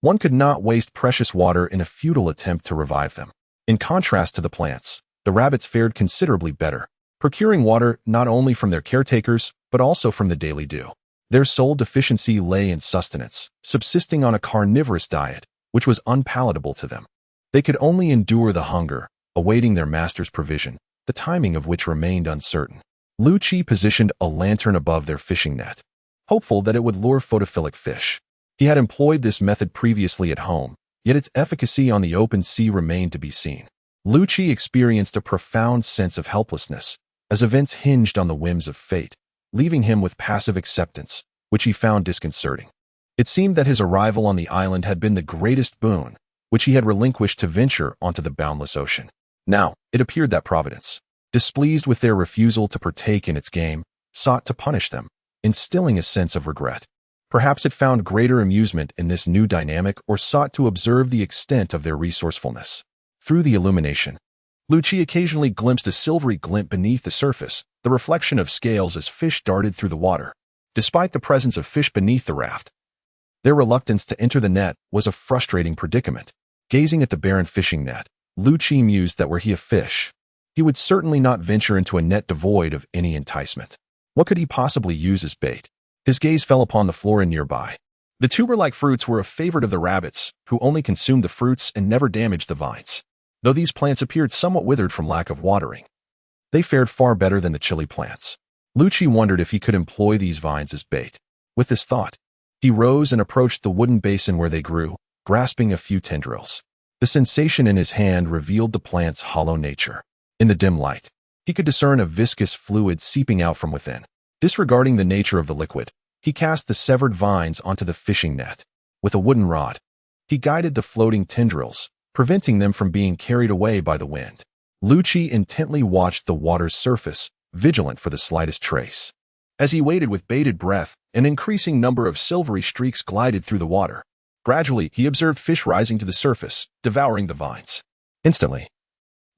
One could not waste precious water in a futile attempt to revive them. In contrast to the plants, the rabbits fared considerably better, procuring water not only from their caretakers, but also from the daily dew. Their sole deficiency lay in sustenance, subsisting on a carnivorous diet, which was unpalatable to them. They could only endure the hunger, awaiting their master's provision, the timing of which remained uncertain. Liu Qi positioned a lantern above their fishing net, hopeful that it would lure photophilic fish. He had employed this method previously at home, yet its efficacy on the open sea remained to be seen. Liu Qi experienced a profound sense of helplessness, as events hinged on the whims of fate, leaving him with passive acceptance, which he found disconcerting. It seemed that his arrival on the island had been the greatest boon, which he had relinquished to venture onto the boundless ocean. Now, it appeared that Providence, displeased with their refusal to partake in its game, sought to punish them, instilling a sense of regret. Perhaps it found greater amusement in this new dynamic or sought to observe the extent of their resourcefulness. Through the illumination, Liu Qi occasionally glimpsed a silvery glint beneath the surface, the reflection of scales as fish darted through the water. Despite the presence of fish beneath the raft, their reluctance to enter the net was a frustrating predicament. Gazing at the barren fishing net, Liu Qi mused that were he a fish, he would certainly not venture into a net devoid of any enticement. What could he possibly use as bait? His gaze fell upon the flora nearby. The tuber-like fruits were a favorite of the rabbits, who only consumed the fruits and never damaged the vines. Though these plants appeared somewhat withered from lack of watering, they fared far better than the chili plants. Liu Qi wondered if he could employ these vines as bait. With this thought, he rose and approached the wooden basin where they grew, grasping a few tendrils. The sensation in his hand revealed the plant's hollow nature. In the dim light, he could discern a viscous fluid seeping out from within. Disregarding the nature of the liquid, he cast the severed vines onto the fishing net. With a wooden rod, he guided the floating tendrils, preventing them from being carried away by the wind. Liu Qi intently watched the water's surface, vigilant for the slightest trace. As he waited with bated breath, an increasing number of silvery streaks glided through the water. Gradually, he observed fish rising to the surface, devouring the vines. Instantly,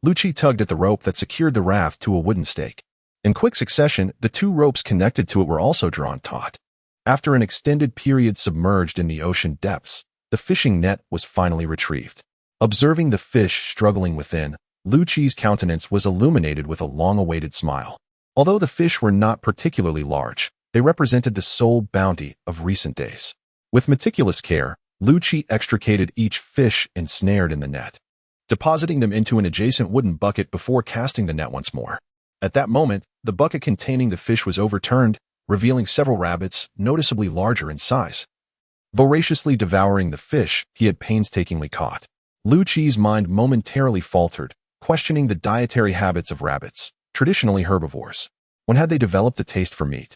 Liu Qi tugged at the rope that secured the raft to a wooden stake. In quick succession, the two ropes connected to it were also drawn taut. After an extended period submerged in the ocean depths, the fishing net was finally retrieved. Observing the fish struggling within, Liu Qi's countenance was illuminated with a long-awaited smile. Although the fish were not particularly large, they represented the sole bounty of recent days. With meticulous care, Liu Qi extricated each fish ensnared in the net, depositing them into an adjacent wooden bucket before casting the net once more. At that moment, the bucket containing the fish was overturned, revealing several rabbits, noticeably larger in size, voraciously devouring the fish he had painstakingly caught. Liu Qi's mind momentarily faltered, questioning the dietary habits of rabbits, traditionally herbivores. When had they developed a taste for meat?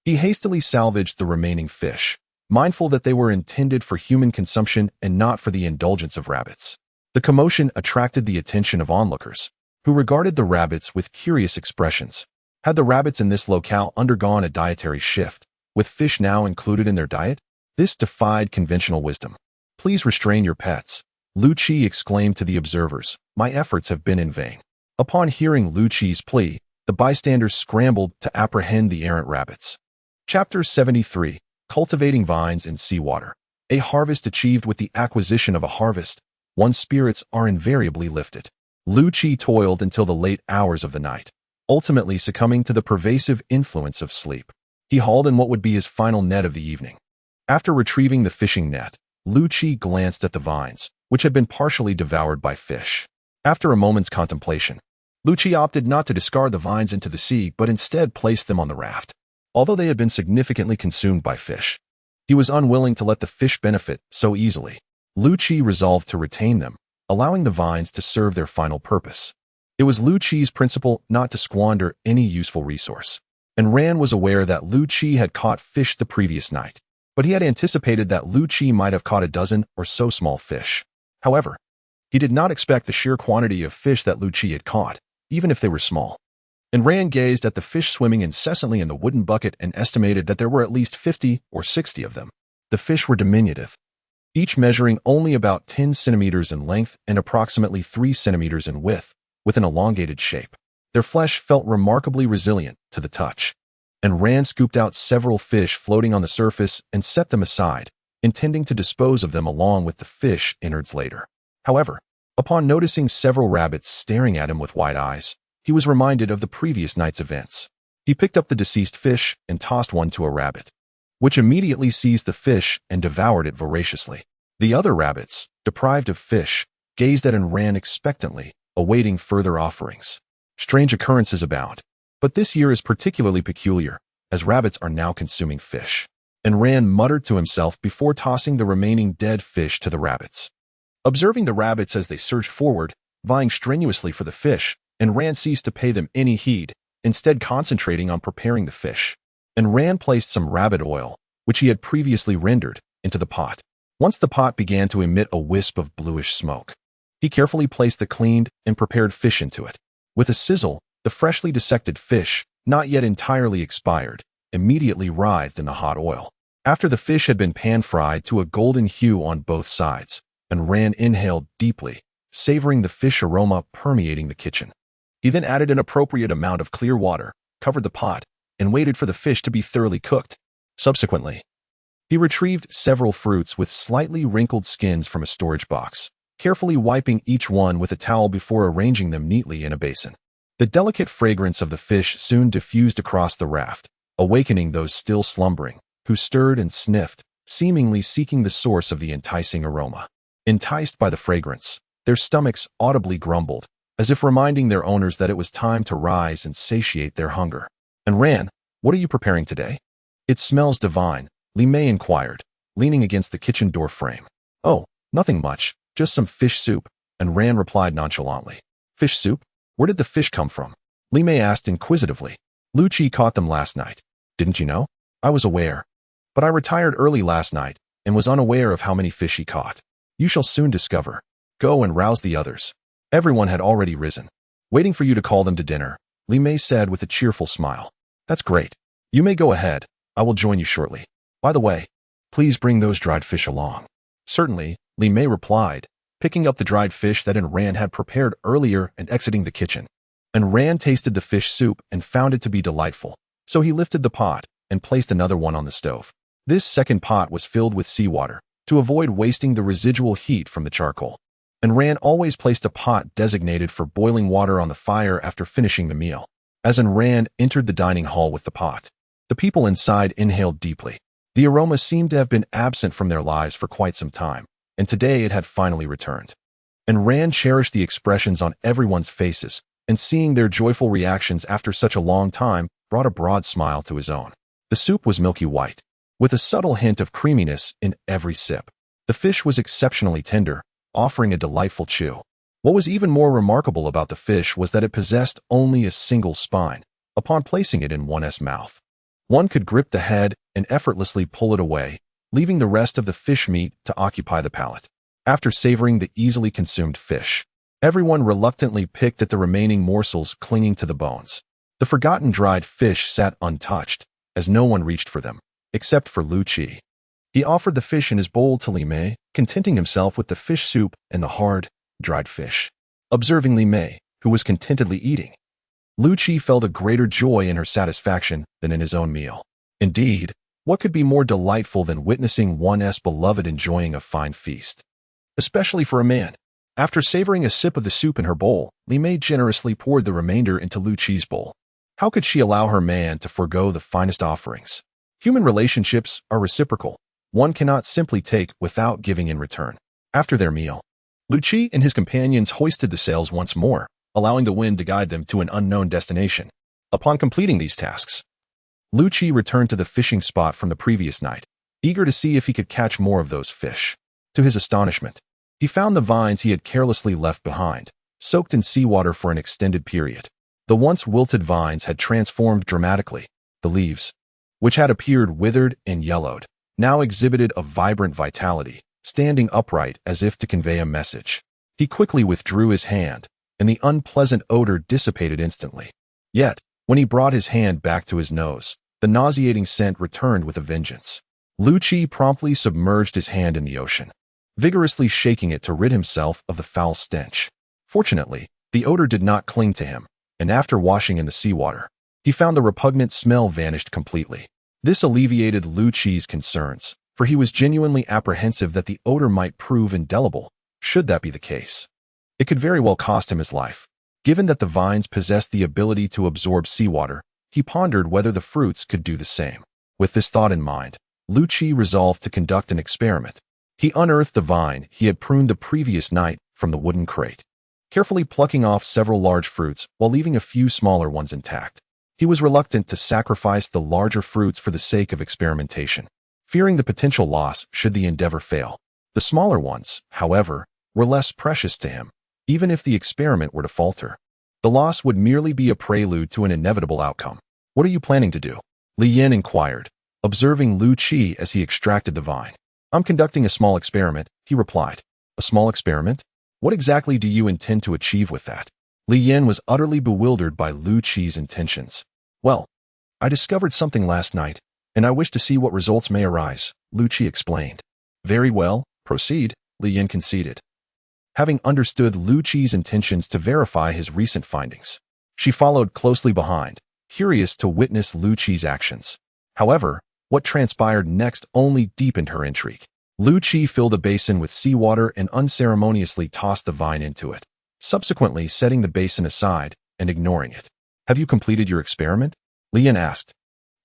He hastily salvaged the remaining fish, mindful that they were intended for human consumption and not for the indulgence of rabbits. The commotion attracted the attention of onlookers, who regarded the rabbits with curious expressions. Had the rabbits in this locale undergone a dietary shift, with fish now included in their diet? This defied conventional wisdom. Please restrain your pets, Liu Qi exclaimed to the observers. My efforts have been in vain. Upon hearing Liu Qi's plea, the bystanders scrambled to apprehend the errant rabbits. Chapter 73. Cultivating Vines in Seawater. A harvest achieved with the acquisition of a harvest, one's spirits are invariably lifted. Liu Qi toiled until the late hours of the night, ultimately succumbing to the pervasive influence of sleep. He hauled in what would be his final net of the evening. After retrieving the fishing net, Liu Qi glanced at the vines, which had been partially devoured by fish. After a moment's contemplation, Liu Qi opted not to discard the vines into the sea but instead placed them on the raft. Although they had been significantly consumed by fish, he was unwilling to let the fish benefit so easily. Liu Qi resolved to retain them, allowing the vines to serve their final purpose. It was Liu Qi's principle not to squander any useful resource, and Ran was aware that Liu Qi had caught fish the previous night, but he had anticipated that Liu Qi might have caught a dozen or so small fish. However, he did not expect the sheer quantity of fish that Liu Qi had caught, even if they were small. And Ran gazed at the fish swimming incessantly in the wooden bucket and estimated that there were at least 50 or 60 of them. The fish were diminutive, each measuring only about 10 centimeters in length and approximately 3 centimeters in width, with an elongated shape. Their flesh felt remarkably resilient to the touch, and Ran scooped out several fish floating on the surface and set them aside, intending to dispose of them along with the fish innards later. However, upon noticing several rabbits staring at him with wide eyes, he was reminded of the previous night's events. He picked up the deceased fish and tossed one to a rabbit, which immediately seized the fish and devoured it voraciously. The other rabbits, deprived of fish, gazed at and ran expectantly, awaiting further offerings. Strange occurrences abound. But this year is particularly peculiar, as rabbits are now consuming fish. And Ran muttered to himself before tossing the remaining dead fish to the rabbits. Observing the rabbits as they surged forward, vying strenuously for the fish, and Ran ceased to pay them any heed, instead concentrating on preparing the fish. And Ran placed some rabbit oil, which he had previously rendered, into the pot. Once the pot began to emit a wisp of bluish smoke, he carefully placed the cleaned and prepared fish into it. With a sizzle, the freshly dissected fish, not yet entirely expired, immediately writhed in the hot oil. After the fish had been pan-fried to a golden hue on both sides, and Ran inhaled deeply, savoring the fish aroma permeating the kitchen. He then added an appropriate amount of clear water, covered the pot, and waited for the fish to be thoroughly cooked. Subsequently, he retrieved several fruits with slightly wrinkled skins from a storage box, carefully wiping each one with a towel before arranging them neatly in a basin. The delicate fragrance of the fish soon diffused across the raft, awakening those still slumbering, who stirred and sniffed, seemingly seeking the source of the enticing aroma. Enticed by the fragrance, their stomachs audibly grumbled, as if reminding their owners that it was time to rise and satiate their hunger. And Ran, what are you preparing today? It smells divine, Li Mei inquired, leaning against the kitchen door frame. Oh, nothing much, just some fish soup, and Ran replied nonchalantly. Fish soup? Where did the fish come from? Li Mei asked inquisitively. Liu Qi caught them last night. Didn't you know? I was aware. But I retired early last night, and was unaware of how many fish he caught. You shall soon discover. Go and rouse the others. Everyone had already risen, waiting for you to call them to dinner, Li Mei said with a cheerful smile. That's great. You may go ahead. I will join you shortly. By the way, please bring those dried fish along. Certainly, Li Mei replied, picking up the dried fish that Ran had prepared earlier and exiting the kitchen. And Ran tasted the fish soup and found it to be delightful, so he lifted the pot and placed another one on the stove. This second pot was filled with seawater, to avoid wasting the residual heat from the charcoal. And Ran always placed a pot designated for boiling water on the fire after finishing the meal. As Ran entered the dining hall with the pot, the people inside inhaled deeply. The aroma seemed to have been absent from their lives for quite some time, and today it had finally returned. And Ran cherished the expressions on everyone's faces, and seeing their joyful reactions after such a long time brought a broad smile to his own. The soup was milky white, with a subtle hint of creaminess in every sip. The fish was exceptionally tender, offering a delightful chew. What was even more remarkable about the fish was that it possessed only a single spine. Upon placing it in one's mouth, one could grip the head and effortlessly pull it away, leaving the rest of the fish meat to occupy the palate. After savoring the easily consumed fish, everyone reluctantly picked at the remaining morsels clinging to the bones. The forgotten dried fish sat untouched, as no one reached for them, except for Liu Qi. He offered the fish in his bowl to Li Mei, contenting himself with the fish soup and the hard, dried fish. Observing Li Mei, who was contentedly eating, Liu Qi felt a greater joy in her satisfaction than in his own meal. Indeed, what could be more delightful than witnessing one's beloved enjoying a fine feast? Especially for a man. After savoring a sip of the soup in her bowl, Li Mei generously poured the remainder into Liu Qi's bowl. How could she allow her man to forego the finest offerings? Human relationships are reciprocal. One cannot simply take without giving in return. After their meal, Liu Qi and his companions hoisted the sails once more, allowing the wind to guide them to an unknown destination. Upon completing these tasks, Liu Qi returned to the fishing spot from the previous night, eager to see if he could catch more of those fish. To his astonishment, he found the vines he had carelessly left behind, soaked in seawater for an extended period. The once wilted vines had transformed dramatically. The leaves, which had appeared withered and yellowed, now exhibited a vibrant vitality, standing upright as if to convey a message. He quickly withdrew his hand, and the unpleasant odor dissipated instantly. Yet, when he brought his hand back to his nose, the nauseating scent returned with a vengeance. Liu Qi promptly submerged his hand in the ocean, vigorously shaking it to rid himself of the foul stench. Fortunately, the odor did not cling to him, and after washing in the seawater, he found the repugnant smell vanished completely. This alleviated Liu Qi's concerns, for he was genuinely apprehensive that the odor might prove indelible. Should that be the case, it could very well cost him his life. Given that the vines possessed the ability to absorb seawater, he pondered whether the fruits could do the same. With this thought in mind, Liu Qi resolved to conduct an experiment. He unearthed the vine he had pruned the previous night from the wooden crate. carefully plucking off several large fruits while leaving a few smaller ones intact. He was reluctant to sacrifice the larger fruits for the sake of experimentation, fearing the potential loss should the endeavor fail. The smaller ones, however, were less precious to him, even if the experiment were to falter. The loss would merely be a prelude to an inevitable outcome. What are you planning to do? Li Yin inquired, observing Liu Qi as he extracted the vine. I'm conducting a small experiment, he replied. A small experiment? What exactly do you intend to achieve with that? Li Yin was utterly bewildered by Liu Qi's intentions. Well, I discovered something last night, and I wish to see what results may arise, Liu Qi explained. Very well, proceed, Li Yin conceded. Having understood Liu Qi's intentions to verify his recent findings, she followed closely behind, curious to witness Liu Qi's actions. However, what transpired next only deepened her intrigue. Liu Qi filled a basin with seawater and unceremoniously tossed the vine into it, subsequently setting the basin aside and ignoring it. Have you completed your experiment? Li Yin asked.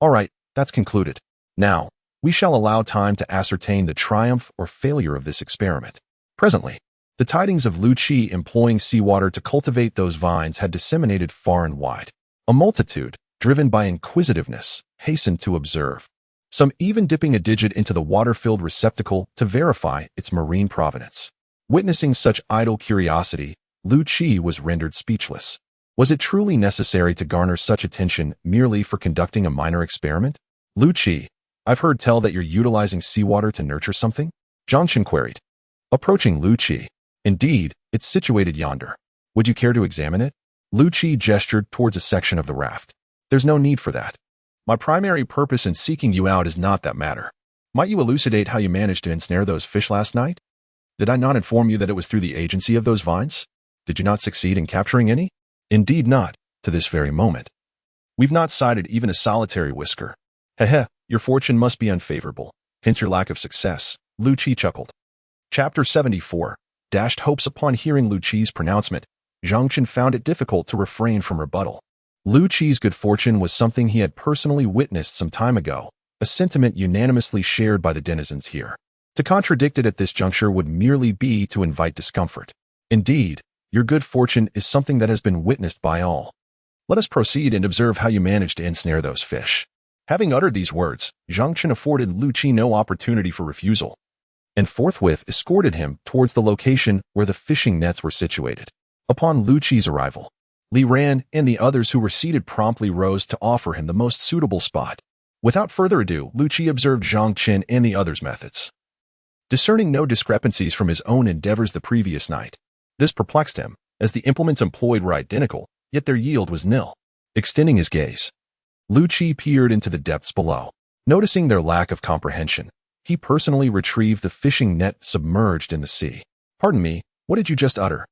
All right, that's concluded. Now, we shall allow time to ascertain the triumph or failure of this experiment. Presently, the tidings of Liu Qi employing seawater to cultivate those vines had disseminated far and wide. A multitude, driven by inquisitiveness, hastened to observe, some even dipping a digit into the water-filled receptacle to verify its marine provenance. Witnessing such idle curiosity, Liu Qi was rendered speechless. Was it truly necessary to garner such attention merely for conducting a minor experiment? Liu Qi, I've heard tell that you're utilizing seawater to nurture something? Zhang Chen queried. Approaching Liu Qi. Indeed, it's situated yonder. Would you care to examine it? Liu Qi gestured towards a section of the raft. There's no need for that. My primary purpose in seeking you out is not that matter. Might you elucidate how you managed to ensnare those fish last night? Did I not inform you that it was through the agency of those vines? Did you not succeed in capturing any? Indeed not, to this very moment. We've not sighted even a solitary whisker. Heh, your fortune must be unfavorable, hence your lack of success, Liu Qi chuckled. Chapter 74. Dashed hopes. Upon hearing Liu Qi's pronouncement, Zhang Chen found it difficult to refrain from rebuttal. Liu Qi's good fortune was something he had personally witnessed some time ago, a sentiment unanimously shared by the denizens here. To contradict it at this juncture would merely be to invite discomfort. Indeed, your good fortune is something that has been witnessed by all. Let us proceed and observe how you managed to ensnare those fish. Having uttered these words, Zhang Chen afforded Liu Qi no opportunity for refusal, and forthwith escorted him towards the location where the fishing nets were situated. Upon Liu Qi's arrival, Li Ran and the others who were seated promptly rose to offer him the most suitable spot. Without further ado, Liu Qi observed Zhang Chen and the others' methods, discerning no discrepancies from his own endeavors the previous night. This perplexed him, as the implements employed were identical, yet their yield was nil. Extending his gaze, Liu Qi peered into the depths below. Noticing their lack of comprehension, he personally retrieved the fishing net submerged in the sea. Pardon me, what did you just utter?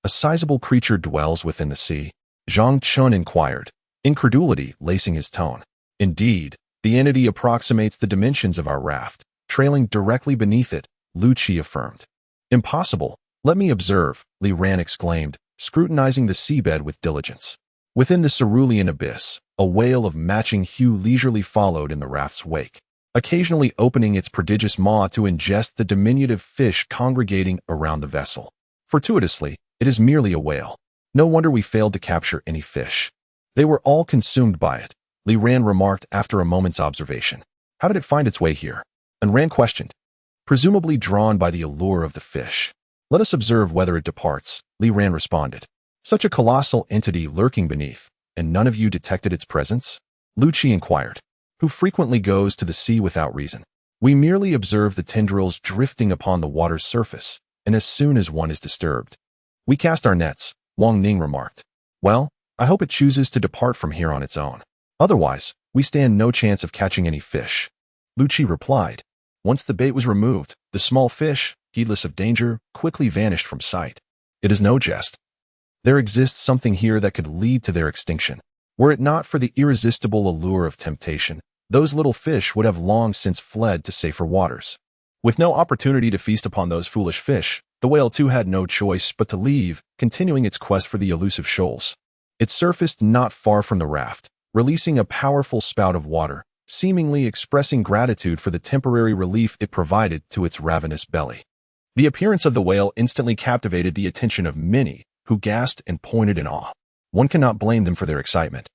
A sizable creature dwells within the sea? Zhang Chen inquired, incredulity lacing his tone. Indeed, the entity approximates the dimensions of our raft, trailing directly beneath it, Liu Qi affirmed. Impossible. Let me observe, Li Ran exclaimed, scrutinizing the seabed with diligence. Within the cerulean abyss, a whale of matching hue leisurely followed in the raft's wake, occasionally opening its prodigious maw to ingest the diminutive fish congregating around the vessel. Fortuitously, it is merely a whale. No wonder we failed to capture any fish. They were all consumed by it, Li Ran remarked after a moment's observation. How did it find its way here? And Ran questioned. Presumably drawn by the allure of the fish. Let us observe whether it departs, Li Ran responded. Such a colossal entity lurking beneath, and none of you detected its presence? Liu Qi inquired. Who frequently goes to the sea without reason? We merely observe the tendrils drifting upon the water's surface, and as soon as one is disturbed, we cast our nets, Wang Ning remarked. Well, I hope it chooses to depart from here on its own. Otherwise, we stand no chance of catching any fish. Liu Qi replied. Once the bait was removed, the small fish, heedless of danger, quickly vanished from sight. It is no jest. There exists something here that could lead to their extinction. Were it not for the irresistible allure of temptation, those little fish would have long since fled to safer waters. With no opportunity to feast upon those foolish fish, the whale too had no choice but to leave, continuing its quest for the elusive shoals. It surfaced not far from the raft, releasing a powerful spout of water, seemingly expressing gratitude for the temporary relief it provided to its ravenous belly. The appearance of the whale instantly captivated the attention of many, who gasped and pointed in awe. One cannot blame them for their excitement.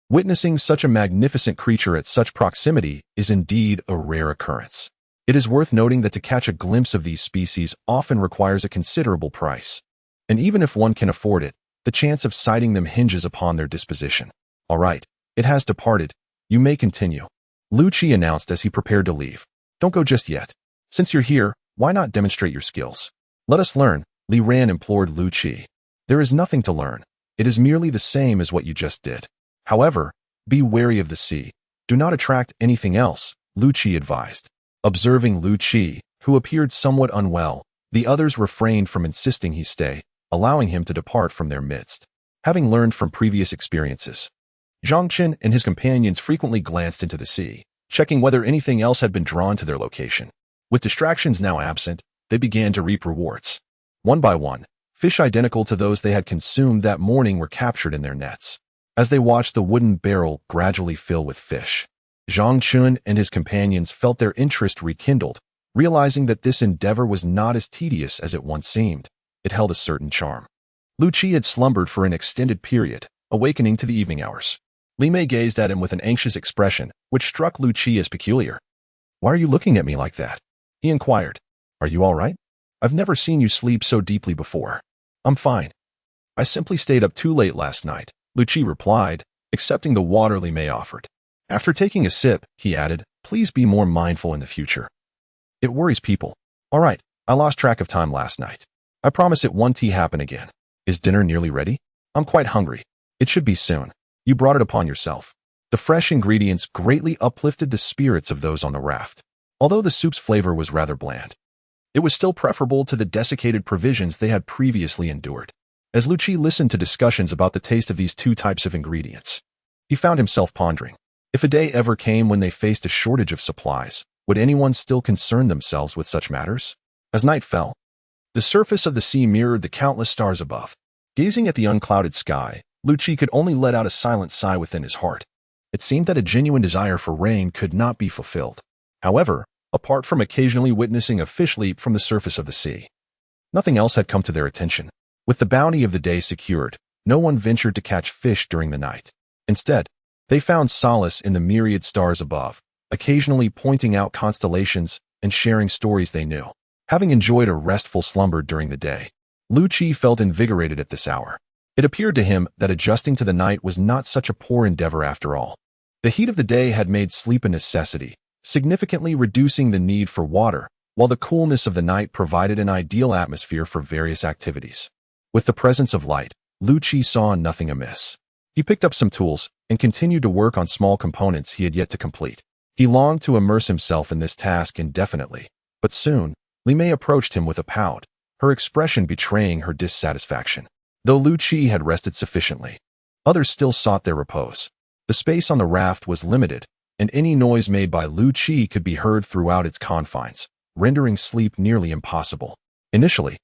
Witnessing such a magnificent creature at such proximity is indeed a rare occurrence. It is worth noting that to catch a glimpse of these species often requires a considerable price. And even if one can afford it, the chance of sighting them hinges upon their disposition. All right, it has departed. You may continue. Liu Qi announced as he prepared to leave. Don't go just yet. Since you're here, why not demonstrate your skills? Let us learn, Li Ran implored Liu Qi. There is nothing to learn. It is merely the same as what you just did. However, be wary of the sea. Do not attract anything else, Liu Qi advised. Observing Liu Qi, who appeared somewhat unwell, the others refrained from insisting he stay, allowing him to depart from their midst. Having learned from previous experiences, Zhang Chen and his companions frequently glanced into the sea, checking whether anything else had been drawn to their location. With distractions now absent, they began to reap rewards. One by one, fish identical to those they had consumed that morning were captured in their nets. As they watched the wooden barrel gradually fill with fish, Zhang Chen and his companions felt their interest rekindled, realizing that this endeavor was not as tedious as it once seemed. It held a certain charm. Liu Qi had slumbered for an extended period, awakening to the evening hours. Li Mei gazed at him with an anxious expression, which struck Liu Qi as peculiar. "Why are you looking at me like that?" he inquired. "Are you all right? I've never seen you sleep so deeply before." "I'm fine. I simply stayed up too late last night," Liu Qi replied, accepting the water Li Mei offered. After taking a sip, he added, "Please be more mindful in the future. It worries people." "All right, I lost track of time last night. I promise it won't happen again. Is dinner nearly ready? I'm quite hungry. It should be soon. You brought it upon yourself." The fresh ingredients greatly uplifted the spirits of those on the raft. Although the soup's flavor was rather bland, it was still preferable to the desiccated provisions they had previously endured. As Liu Qi listened to discussions about the taste of these two types of ingredients, he found himself pondering. If a day ever came when they faced a shortage of supplies, would anyone still concern themselves with such matters? As night fell, the surface of the sea mirrored the countless stars above. Gazing at the unclouded sky, Liu Qi could only let out a silent sigh within his heart. It seemed that a genuine desire for rain could not be fulfilled. However, apart from occasionally witnessing a fish leap from the surface of the sea, nothing else had come to their attention. With the bounty of the day secured, no one ventured to catch fish during the night. Instead, they found solace in the myriad stars above, occasionally pointing out constellations and sharing stories they knew. Having enjoyed a restful slumber during the day, Liu Qi felt invigorated at this hour. It appeared to him that adjusting to the night was not such a poor endeavor after all. The heat of the day had made sleep a necessity, significantly reducing the need for water, while the coolness of the night provided an ideal atmosphere for various activities. With the presence of light, Liu Qi saw nothing amiss. He picked up some tools and continued to work on small components he had yet to complete. He longed to immerse himself in this task indefinitely, but soon, Li Mei approached him with a pout, her expression betraying her dissatisfaction. Though Liu Qi had rested sufficiently, others still sought their repose. The space on the raft was limited, and any noise made by Liu Qi could be heard throughout its confines, rendering sleep nearly impossible. Initially,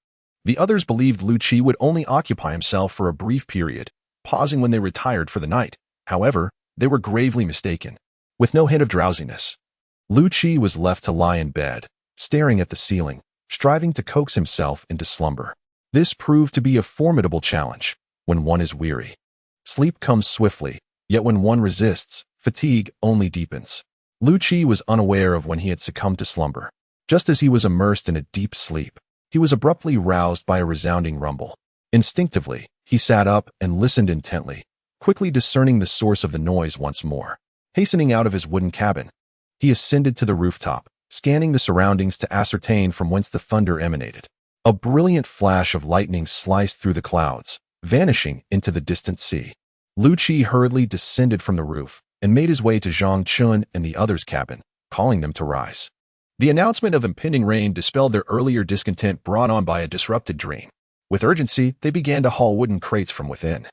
the others believed Liu Qi would only occupy himself for a brief period, pausing when they retired for the night. However, they were gravely mistaken. With no hint of drowsiness, Liu Qi was left to lie in bed, staring at the ceiling, striving to coax himself into slumber. This proved to be a formidable challenge when one is weary. Sleep comes swiftly, yet when one resists, fatigue only deepens. Liu Qi was unaware of when he had succumbed to slumber. Just as he was immersed in a deep sleep, he was abruptly roused by a resounding rumble. Instinctively, he sat up and listened intently, quickly discerning the source of the noise once more. Hastening out of his wooden cabin, he ascended to the rooftop, scanning the surroundings to ascertain from whence the thunder emanated. A brilliant flash of lightning sliced through the clouds, vanishing into the distant sea. Liu Qi hurriedly descended from the roof and made his way to Zhang Chen and the others' cabin, calling them to rise. The announcement of impending rain dispelled their earlier discontent brought on by a disrupted dream. With urgency, they began to haul wooden crates from within,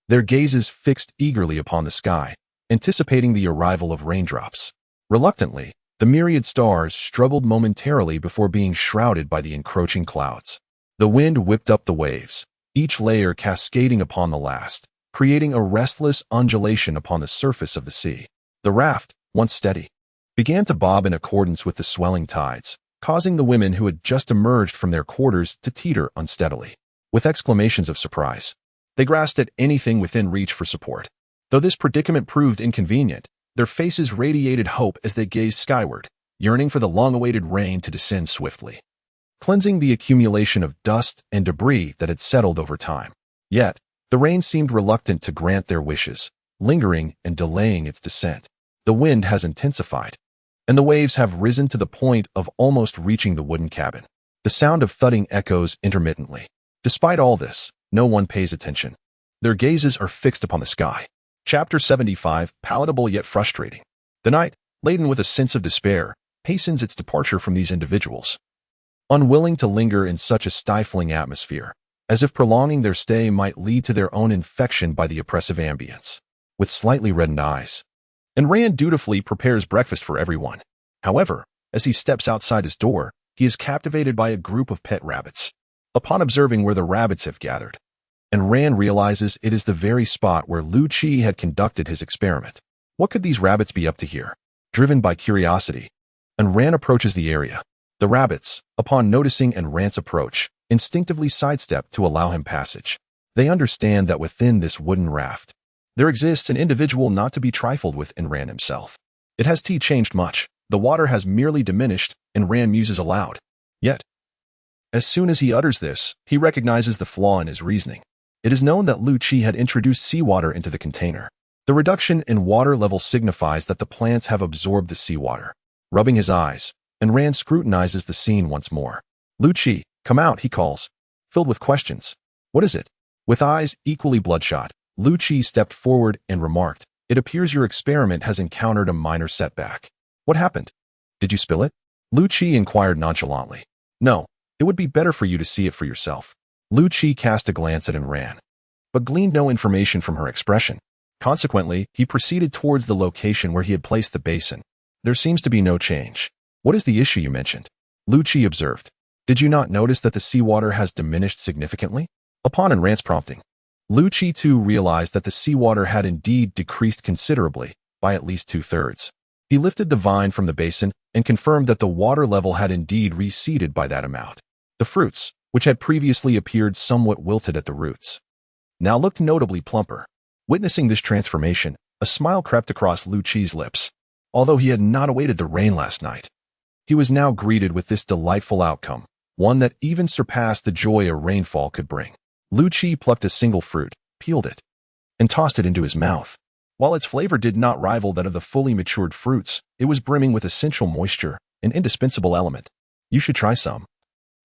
their gazes fixed eagerly upon the sky, anticipating the arrival of raindrops. Reluctantly, the myriad stars struggled momentarily before being shrouded by the encroaching clouds. The wind whipped up the waves, each layer cascading upon the last, creating a restless undulation upon the surface of the sea. The raft, once steady, began to bob in accordance with the swelling tides, causing the women who had just emerged from their quarters to teeter unsteadily. with exclamations of surprise. They grasped at anything within reach for support. Though this predicament proved inconvenient, their faces radiated hope as they gazed skyward, yearning for the long-awaited rain to descend swiftly, cleansing the accumulation of dust and debris that had settled over time. Yet, the rain seemed reluctant to grant their wishes, lingering and delaying its descent. The wind has intensified, and the waves have risen to the point of almost reaching the wooden cabin. The sound of thudding echoes intermittently. Despite all this, no one pays attention. Their gazes are fixed upon the sky. Chapter 75, palatable yet frustrating. The night, laden with a sense of despair, hastens its departure from these individuals. Unwilling to linger in such a stifling atmosphere, as if prolonging their stay might lead to their own infection by the oppressive ambience. With slightly reddened eyes, and Rand dutifully prepares breakfast for everyone. However, as he steps outside his door, he is captivated by a group of pet rabbits. Upon observing where the rabbits have gathered, and Rand realizes it is the very spot where Liu Qi had conducted his experiment. What could these rabbits be up to here? Driven by curiosity, and Rand approaches the area. The rabbits, upon noticing and Rand's approach, instinctively sidestep to allow him passage. They understand that within this wooden raft, there exists an individual not to be trifled with in Rand himself. It has changed much. The water has merely diminished, and Rand muses aloud. Yet, as soon as he utters this, he recognizes the flaw in his reasoning. It is known that Liu Qi had introduced seawater into the container. The reduction in water level signifies that the plants have absorbed the seawater. Rubbing his eyes, and Rand scrutinizes the scene once more. Liu Qi, come out, he calls, filled with questions. What is it? With eyes equally bloodshot, Liu Qi stepped forward and remarked, it appears your experiment has encountered a minor setback. What happened? Did you spill it? Liu Qi inquired nonchalantly. No, it would be better for you to see it for yourself. Liu Qi cast a glance at and ran, but gleaned no information from her expression. Consequently, he proceeded towards the location where he had placed the basin. There seems to be no change. What is the issue you mentioned? Liu Qi observed. Did you not notice that the seawater has diminished significantly? Upon and Rand's prompting, Liu Qi too realized that the seawater had indeed decreased considerably, by at least 2/3. He lifted the vine from the basin and confirmed that the water level had indeed receded by that amount. The fruits, which had previously appeared somewhat wilted at the roots, now looked notably plumper. Witnessing this transformation, a smile crept across Liu Qi's lips. Although he had not awaited the rain last night, he was now greeted with this delightful outcome, one that even surpassed the joy a rainfall could bring. Liu Qi plucked a single fruit, peeled it, and tossed it into his mouth. While its flavor did not rival that of the fully matured fruits, it was brimming with essential moisture, an indispensable element. You should try some,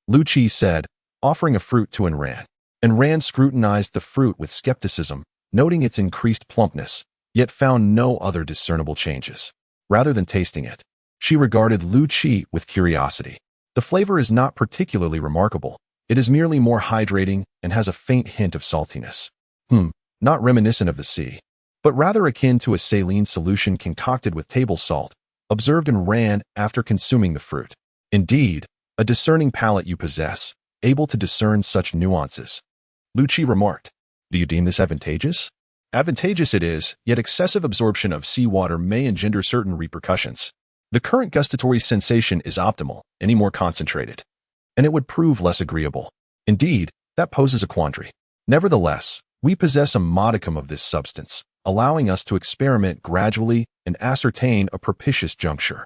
Liu Qi said, offering a fruit to Rand. And Rand scrutinized the fruit with skepticism, noting its increased plumpness, yet found no other discernible changes. Rather than tasting it, she regarded Liu Qi with curiosity. The flavor is not particularly remarkable. It is merely more hydrating and has a faint hint of saltiness. Not reminiscent of the sea, but rather akin to a saline solution concocted with table salt, observed Rand after consuming the fruit. Indeed, a discerning palate you possess, able to discern such nuances, Liu Qi remarked. Do you deem this advantageous? Advantageous it is, yet excessive absorption of seawater may engender certain repercussions. The current gustatory sensation is optimal, any more concentrated, and it would prove less agreeable. Indeed, that poses a quandary. Nevertheless, we possess a modicum of this substance, allowing us to experiment gradually and ascertain a propitious juncture.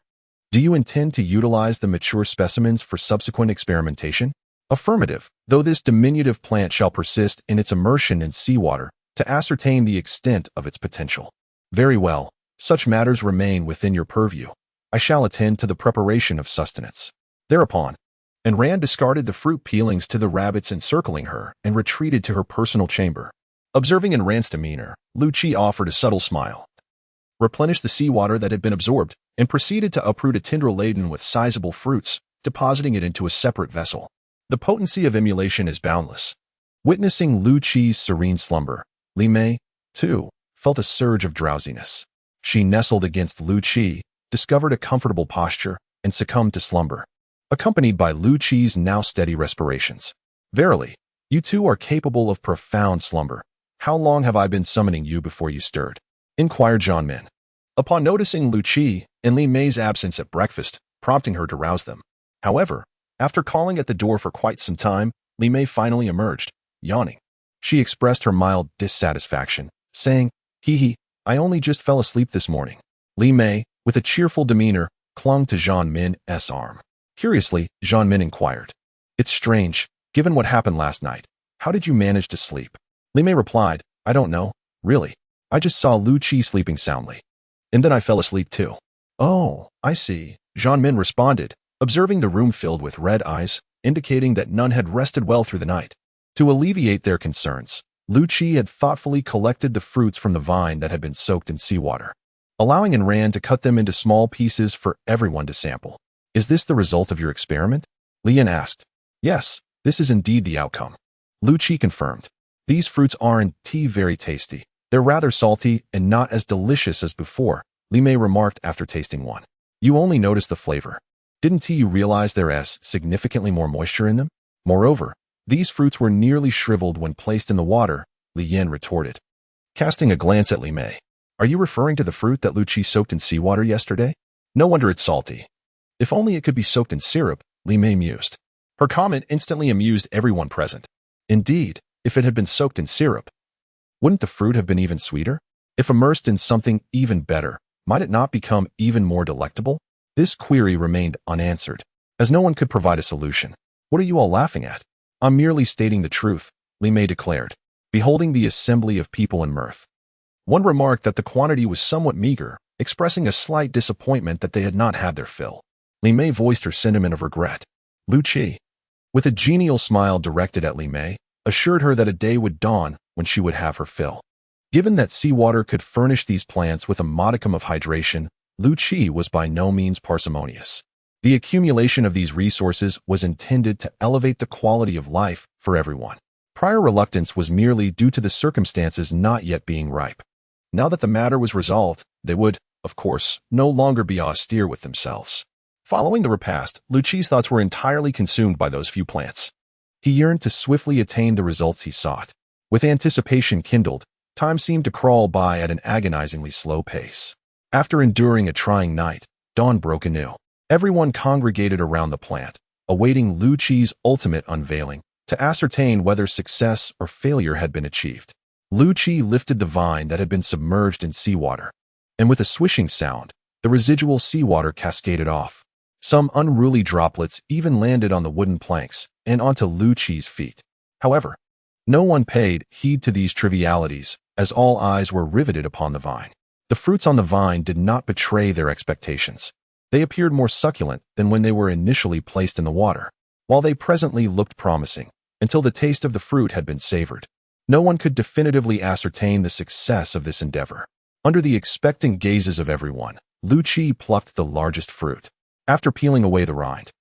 Do you intend to utilize the mature specimens for subsequent experimentation? Affirmative, though this diminutive plant shall persist in its immersion in seawater to ascertain the extent of its potential. Very well, such matters remain within your purview. I shall attend to the preparation of sustenance. Thereupon, and Rand discarded the fruit peelings to the rabbits encircling her and retreated to her personal chamber. Observing Rand's demeanor, Liu Qi offered a subtle smile, replenished the seawater that had been absorbed, and proceeded to uproot a tendril laden with sizable fruits, depositing it into a separate vessel. The potency of emulation is boundless. Witnessing Liu Qi's serene slumber, Li Mei, too, felt a surge of drowsiness. She nestled against Liu Qi, discovered a comfortable posture, and succumbed to slumber, accompanied by Liu Qi's now steady respirations. Verily, you two are capable of profound slumber. How long have I been summoning you before you stirred? Inquired Zhang Chen. Upon noticing Liu Qi and Li Mei's absence at breakfast, prompting her to rouse them. However, after calling at the door for quite some time, Li Mei finally emerged. Yawning, she expressed her mild dissatisfaction, saying, "Hee, I only just fell asleep this morning." Li Mei, with a cheerful demeanor, clung to Zhang Min's arm. Curiously, Zhang Min inquired, "It's strange, given what happened last night. How did you manage to sleep?" Li Mei replied, "I don't know, really. I just saw Liu Qi sleeping soundly. And then I fell asleep too." "Oh, I see," Zhang Min responded, observing the room filled with red eyes, indicating that none had rested well through the night. To alleviate their concerns, Liu Qi had thoughtfully collected the fruits from the vine that had been soaked in seawater, allowing Ran to cut them into small pieces for everyone to sample. "Is this the result of your experiment?" Lian asked. "Yes, this is indeed the outcome," Liu Qi confirmed. "These fruits are indeed very tasty. They're rather salty and not as delicious as before," Li Mei remarked after tasting one. "You only noticed the flavor. Didn't you realize there is significantly more moisture in them? Moreover, these fruits were nearly shriveled when placed in the water," Li Yan retorted, casting a glance at Li Mei. "Are you referring to the fruit that Liu Qi soaked in seawater yesterday? No wonder it's salty. If only it could be soaked in syrup," Li Mei mused. Her comment instantly amused everyone present. Indeed, if it had been soaked in syrup, wouldn't the fruit have been even sweeter? If immersed in something even better, might it not become even more delectable? This query remained unanswered, as no one could provide a solution. "What are you all laughing at? I'm merely stating the truth," Li Mei declared, beholding the assembly of people in mirth. One remarked that the quantity was somewhat meager, expressing a slight disappointment that they had not had their fill. Li Mei voiced her sentiment of regret. Liu Qi, with a genial smile directed at Li Mei, assured her that a day would dawn when she would have her fill. Given that seawater could furnish these plants with a modicum of hydration, Liu Qi was by no means parsimonious. The accumulation of these resources was intended to elevate the quality of life for everyone. Prior reluctance was merely due to the circumstances not yet being ripe. Now that the matter was resolved, they would, of course, no longer be austere with themselves. Following the repast, Liu Qi's thoughts were entirely consumed by those few plants. He yearned to swiftly attain the results he sought. With anticipation kindled, time seemed to crawl by at an agonizingly slow pace. After enduring a trying night, dawn broke anew. Everyone congregated around the plant, awaiting Liu Qi's ultimate unveiling, to ascertain whether success or failure had been achieved. Liu Qi lifted the vine that had been submerged in seawater, and with a swishing sound, the residual seawater cascaded off. Some unruly droplets even landed on the wooden planks and onto Liu Qi's feet. However, no one paid heed to these trivialities, as all eyes were riveted upon the vine. The fruits on the vine did not betray their expectations. They appeared more succulent than when they were initially placed in the water, while they presently looked promising, until the taste of the fruit had been savored. No one could definitively ascertain the success of this endeavor. Under the expectant gazes of everyone, Liu Qi plucked the largest fruit. After peeling away the rind,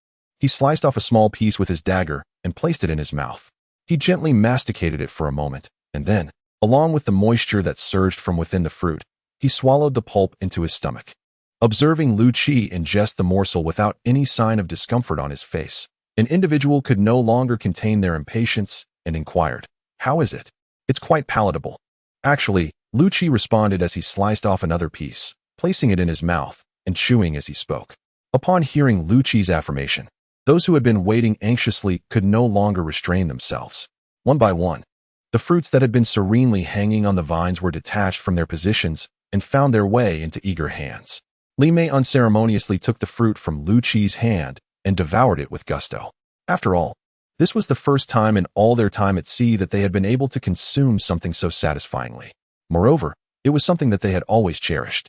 he sliced off a small piece with his dagger and placed it in his mouth. He gently masticated it for a moment, and then, along with the moisture that surged from within the fruit, he swallowed the pulp into his stomach. Observing Liu Qi ingest the morsel without any sign of discomfort on his face, an individual could no longer contain their impatience and inquired, "How is it?" "It's quite palatable." "Actually," Liu Qi responded as he sliced off another piece, placing it in his mouth and chewing as he spoke. Upon hearing Liu Qi's affirmation, those who had been waiting anxiously could no longer restrain themselves. One by one, the fruits that had been serenely hanging on the vines were detached from their positions and found their way into eager hands. Li Mei unceremoniously took the fruit from Liu Qi's hand and devoured it with gusto. After all, this was the first time in all their time at sea that they had been able to consume something so satisfyingly. Moreover, it was something that they had always cherished.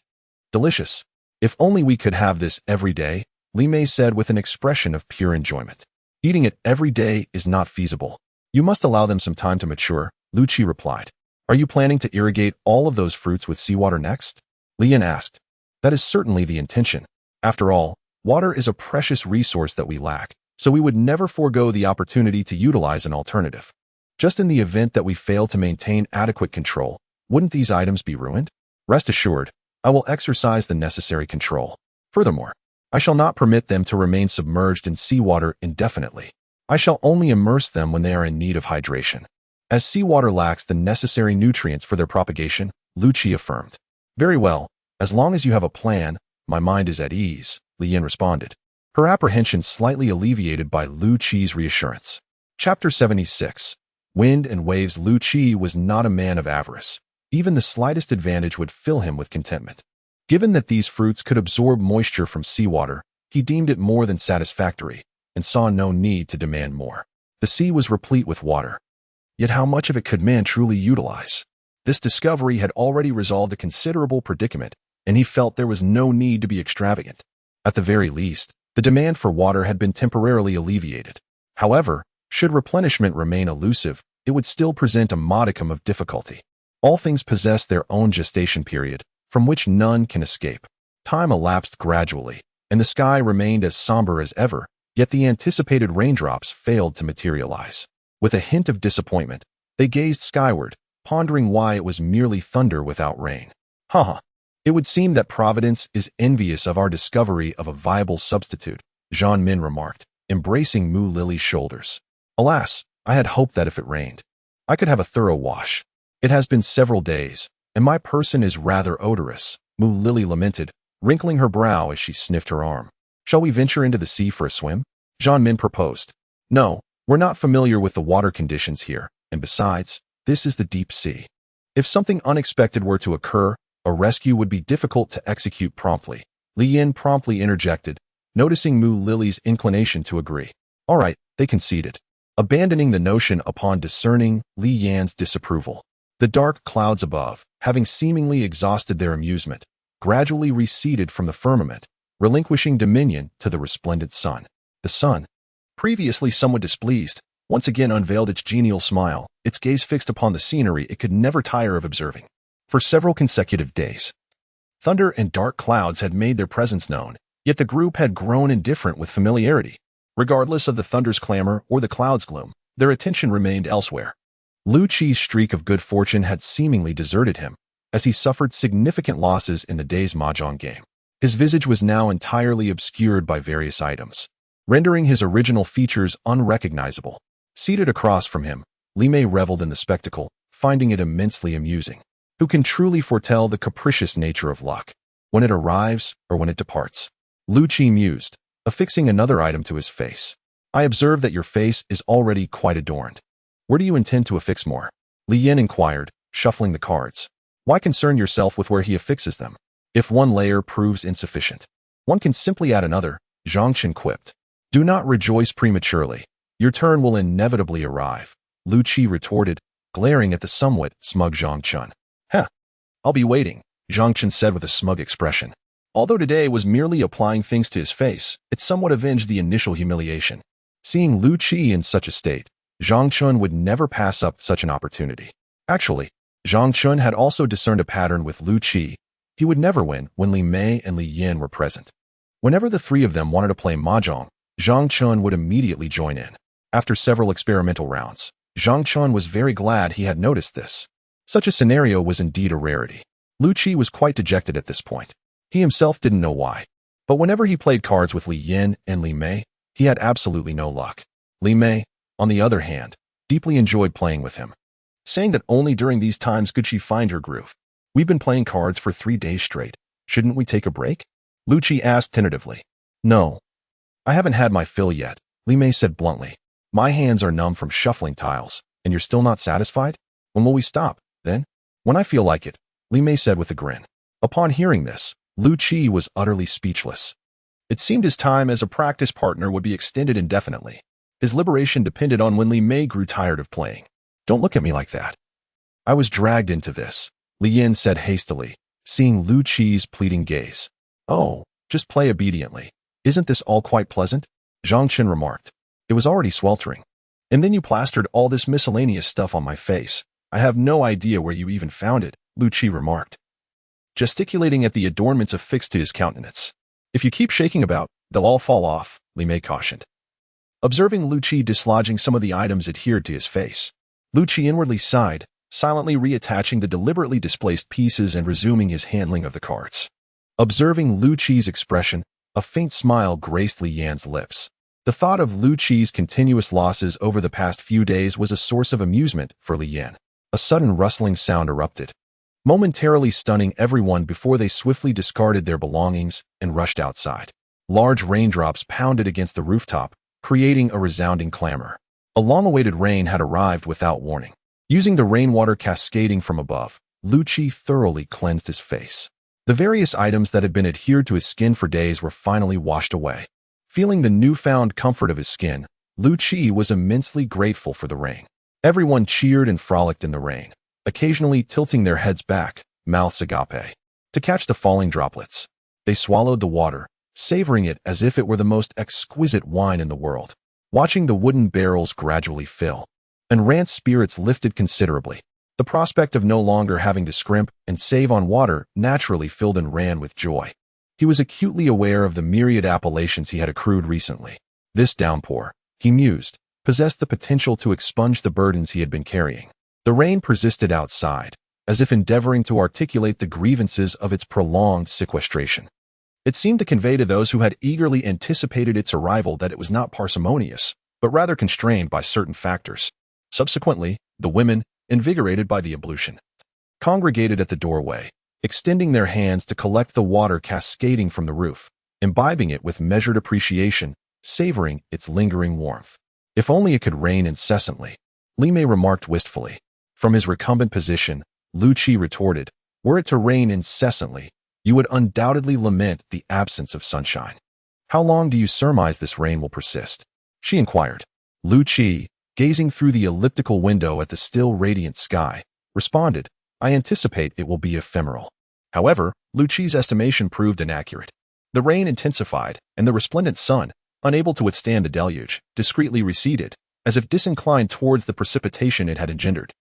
"Delicious. If only we could have this every day," Li Mei said with an expression of pure enjoyment. "Eating it every day is not feasible. You must allow them some time to mature," Liu Qi replied. "Are you planning to irrigate all of those fruits with seawater next?" Lian asked. "That is certainly the intention. After all, water is a precious resource that we lack, so we would never forego the opportunity to utilize an alternative. Just in the event that we fail to maintain adequate control, wouldn't these items be ruined? Rest assured, I will exercise the necessary control. Furthermore, I shall not permit them to remain submerged in seawater indefinitely. I shall only immerse them when they are in need of hydration, as seawater lacks the necessary nutrients for their propagation," Liu Qi affirmed. "Very well, as long as you have a plan, my mind is at ease," Li Yan responded, her apprehension slightly alleviated by Liu Qi's reassurance. Chapter 76. Wind and waves. Liu Qi was not a man of avarice. Even the slightest advantage would fill him with contentment. Given that these fruits could absorb moisture from seawater, he deemed it more than satisfactory and saw no need to demand more. The sea was replete with water. Yet how much of it could man truly utilize? This discovery had already resolved a considerable predicament, and he felt there was no need to be extravagant. At the very least, the demand for water had been temporarily alleviated. However, should replenishment remain elusive, it would still present a modicum of difficulty. All things possess their own gestation period, from which none can escape. Time elapsed gradually, and the sky remained as somber as ever, yet the anticipated raindrops failed to materialize. With a hint of disappointment, they gazed skyward, pondering why it was merely thunder without rain. It would seem that Providence is envious of our discovery of a viable substitute, Zhang Chen remarked, embracing Mu Lily's shoulders. Alas, I had hoped that if it rained, I could have a thorough wash. It has been several days, and my person is rather odorous, Mu Lily lamented, wrinkling her brow as she sniffed her arm. Shall we venture into the sea for a swim? Zhang Chen proposed. No, we're not familiar with the water conditions here, and besides, this is the deep sea. If something unexpected were to occur, a rescue would be difficult to execute promptly. Li Yin promptly interjected, noticing Mu Lily's inclination to agree. All right, they conceded, abandoning the notion upon discerning Li Yan's disapproval. The dark clouds above, having seemingly exhausted their amusement, gradually receded from the firmament, relinquishing dominion to the resplendent sun. The sun, previously somewhat displeased, once again unveiled its genial smile, its gaze fixed upon the scenery it could never tire of observing. For several consecutive days, thunder and dark clouds had made their presence known, yet the group had grown indifferent with familiarity. Regardless of the thunder's clamor or the cloud's gloom, their attention remained elsewhere. Liu Qi's streak of good fortune had seemingly deserted him, as he suffered significant losses in the day's mahjong game. His visage was now entirely obscured by various items, rendering his original features unrecognizable. Seated across from him, Li Mei reveled in the spectacle, finding it immensely amusing. Who can truly foretell the capricious nature of luck, when it arrives or when it departs? Liu Qi mused, affixing another item to his face. I observe that your face is already quite adorned. Where do you intend to affix more? Li Yin inquired, shuffling the cards. Why concern yourself with where he affixes them? If one layer proves insufficient, one can simply add another, Zhang Chen quipped. Do not rejoice prematurely. Your turn will inevitably arrive, Liu Qi retorted, glaring at the somewhat smug Zhang Chen. I'll be waiting, Zhang Chen said with a smug expression. Although today was merely applying things to his face, it somewhat avenged the initial humiliation. Seeing Liu Qi in such a state, Zhang Chen would never pass up such an opportunity. Actually, Zhang Chen had also discerned a pattern with Liu Qi. He would never win when Li Mei and Li Yin were present. Whenever the three of them wanted to play mahjong, Zhang Chen would immediately join in. After several experimental rounds, Zhang Chen was very glad he had noticed this. Such a scenario was indeed a rarity. Liu Qi was quite dejected at this point. He himself didn't know why. But whenever he played cards with Li Yin and Li Mei, he had absolutely no luck. Li Mei, on the other hand, deeply enjoyed playing with him, saying that only during these times could she find her groove. We've been playing cards for 3 days straight. Shouldn't we take a break? Liu Qi asked tentatively. No. I haven't had my fill yet, Li Mei said bluntly. My hands are numb from shuffling tiles, and you're still not satisfied? When will we stop, then? When I feel like it, Li Mei said with a grin. Upon hearing this, Liu Qi was utterly speechless. It seemed his time as a practice partner would be extended indefinitely. His liberation depended on when Li Mei grew tired of playing. Don't look at me like that. I was dragged into this, Li Yin said hastily, seeing Liu Qi's pleading gaze. Oh, just play obediently. Isn't this all quite pleasant? Zhang Chen remarked. It was already sweltering. And then you plastered all this miscellaneous stuff on my face. I have no idea where you even found it, Liu Qi remarked, gesticulating at the adornments affixed to his countenance. If you keep shaking about, they'll all fall off, Li Mei cautioned. Observing Liu Qi dislodging some of the items adhered to his face, Liu Qi inwardly sighed, silently reattaching the deliberately displaced pieces and resuming his handling of the cards. Observing Liu Qi's expression, a faint smile graced Li Yan's lips. The thought of Liu Qi's continuous losses over the past few days was a source of amusement for Li Yan. A sudden rustling sound erupted, momentarily stunning everyone before they swiftly discarded their belongings and rushed outside. Large raindrops pounded against the rooftop, creating a resounding clamor. A long-awaited rain had arrived without warning. Using the rainwater cascading from above, Liu Qi thoroughly cleansed his face. The various items that had been adhered to his skin for days were finally washed away. Feeling the newfound comfort of his skin, Liu Qi was immensely grateful for the rain. Everyone cheered and frolicked in the rain, occasionally tilting their heads back, mouths agape, to catch the falling droplets. They swallowed the water, savoring it as if it were the most exquisite wine in the world. Watching the wooden barrels gradually fill, and Rand's spirits lifted considerably. The prospect of no longer having to scrimp and save on water naturally filled and Rand with joy. He was acutely aware of the myriad appellations he had accrued recently. This downpour, he mused, possessed the potential to expunge the burdens he had been carrying. The rain persisted outside, as if endeavoring to articulate the grievances of its prolonged sequestration. It seemed to convey to those who had eagerly anticipated its arrival that it was not parsimonious, but rather constrained by certain factors. Subsequently, the women, invigorated by the ablution, congregated at the doorway, extending their hands to collect the water cascading from the roof, imbibing it with measured appreciation, savoring its lingering warmth. If only it could rain incessantly, Li Mei remarked wistfully. From his recumbent position, Liu Qi retorted, were it to rain incessantly, you would undoubtedly lament the absence of sunshine. How long do you surmise this rain will persist? She inquired. Liu Qi, gazing through the elliptical window at the still radiant sky, responded, I anticipate it will be ephemeral. However, Liu Qi's estimation proved inaccurate. The rain intensified, and the resplendent sun, unable to withstand the deluge, discreetly receded, as if disinclined towards the precipitation it had engendered.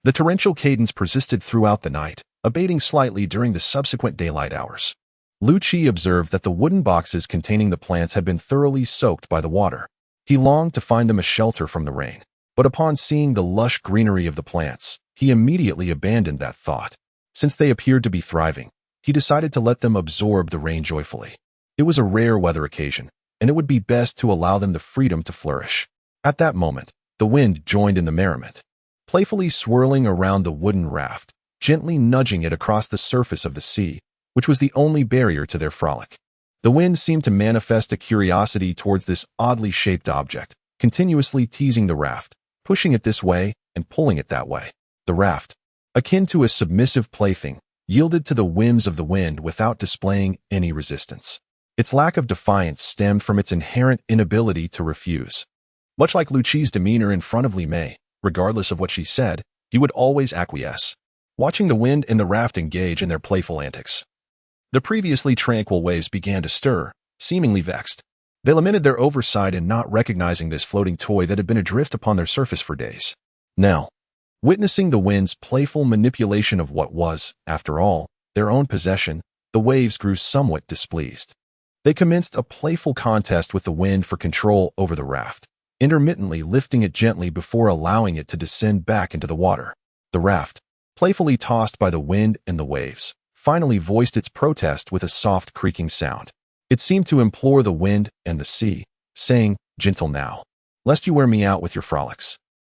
The torrential cadence persisted throughout the night, abating slightly during the subsequent daylight hours. Liu Qi observed that the wooden boxes containing the plants had been thoroughly soaked by the water. He longed to find them a shelter from the rain, but upon seeing the lush greenery of the plants, he immediately abandoned that thought. Since they appeared to be thriving, he decided to let them absorb the rain joyfully. It was a rare weather occasion, and it would be best to allow them the freedom to flourish. At that moment, the wind joined in the merriment, playfully swirling around the wooden raft, gently nudging it across the surface of the sea, which was the only barrier to their frolic. The wind seemed to manifest a curiosity towards this oddly shaped object, continuously teasing the raft, pushing it this way and pulling it that way. The raft, akin to a submissive plaything, yielded to the whims of the wind without displaying any resistance. Its lack of defiance stemmed from its inherent inability to refuse. Much like Liu Qi's demeanor in front of Li Mei, regardless of what she said, he would always acquiesce, watching the wind and the raft engage in their playful antics. The previously tranquil waves began to stir, seemingly vexed. They lamented their oversight in not recognizing this floating toy that had been adrift upon their surface for days. Now, witnessing the wind's playful manipulation of what was, after all, their own possession, the waves grew somewhat displeased. They commenced a playful contest with the wind for control over the raft, intermittently lifting it gently before allowing it to descend back into the water. The raft, playfully tossed by the wind and the waves, finally voiced its protest with a soft creaking sound. It seemed to implore the wind and the sea, saying, gentle now, lest you wear me out with your frolics.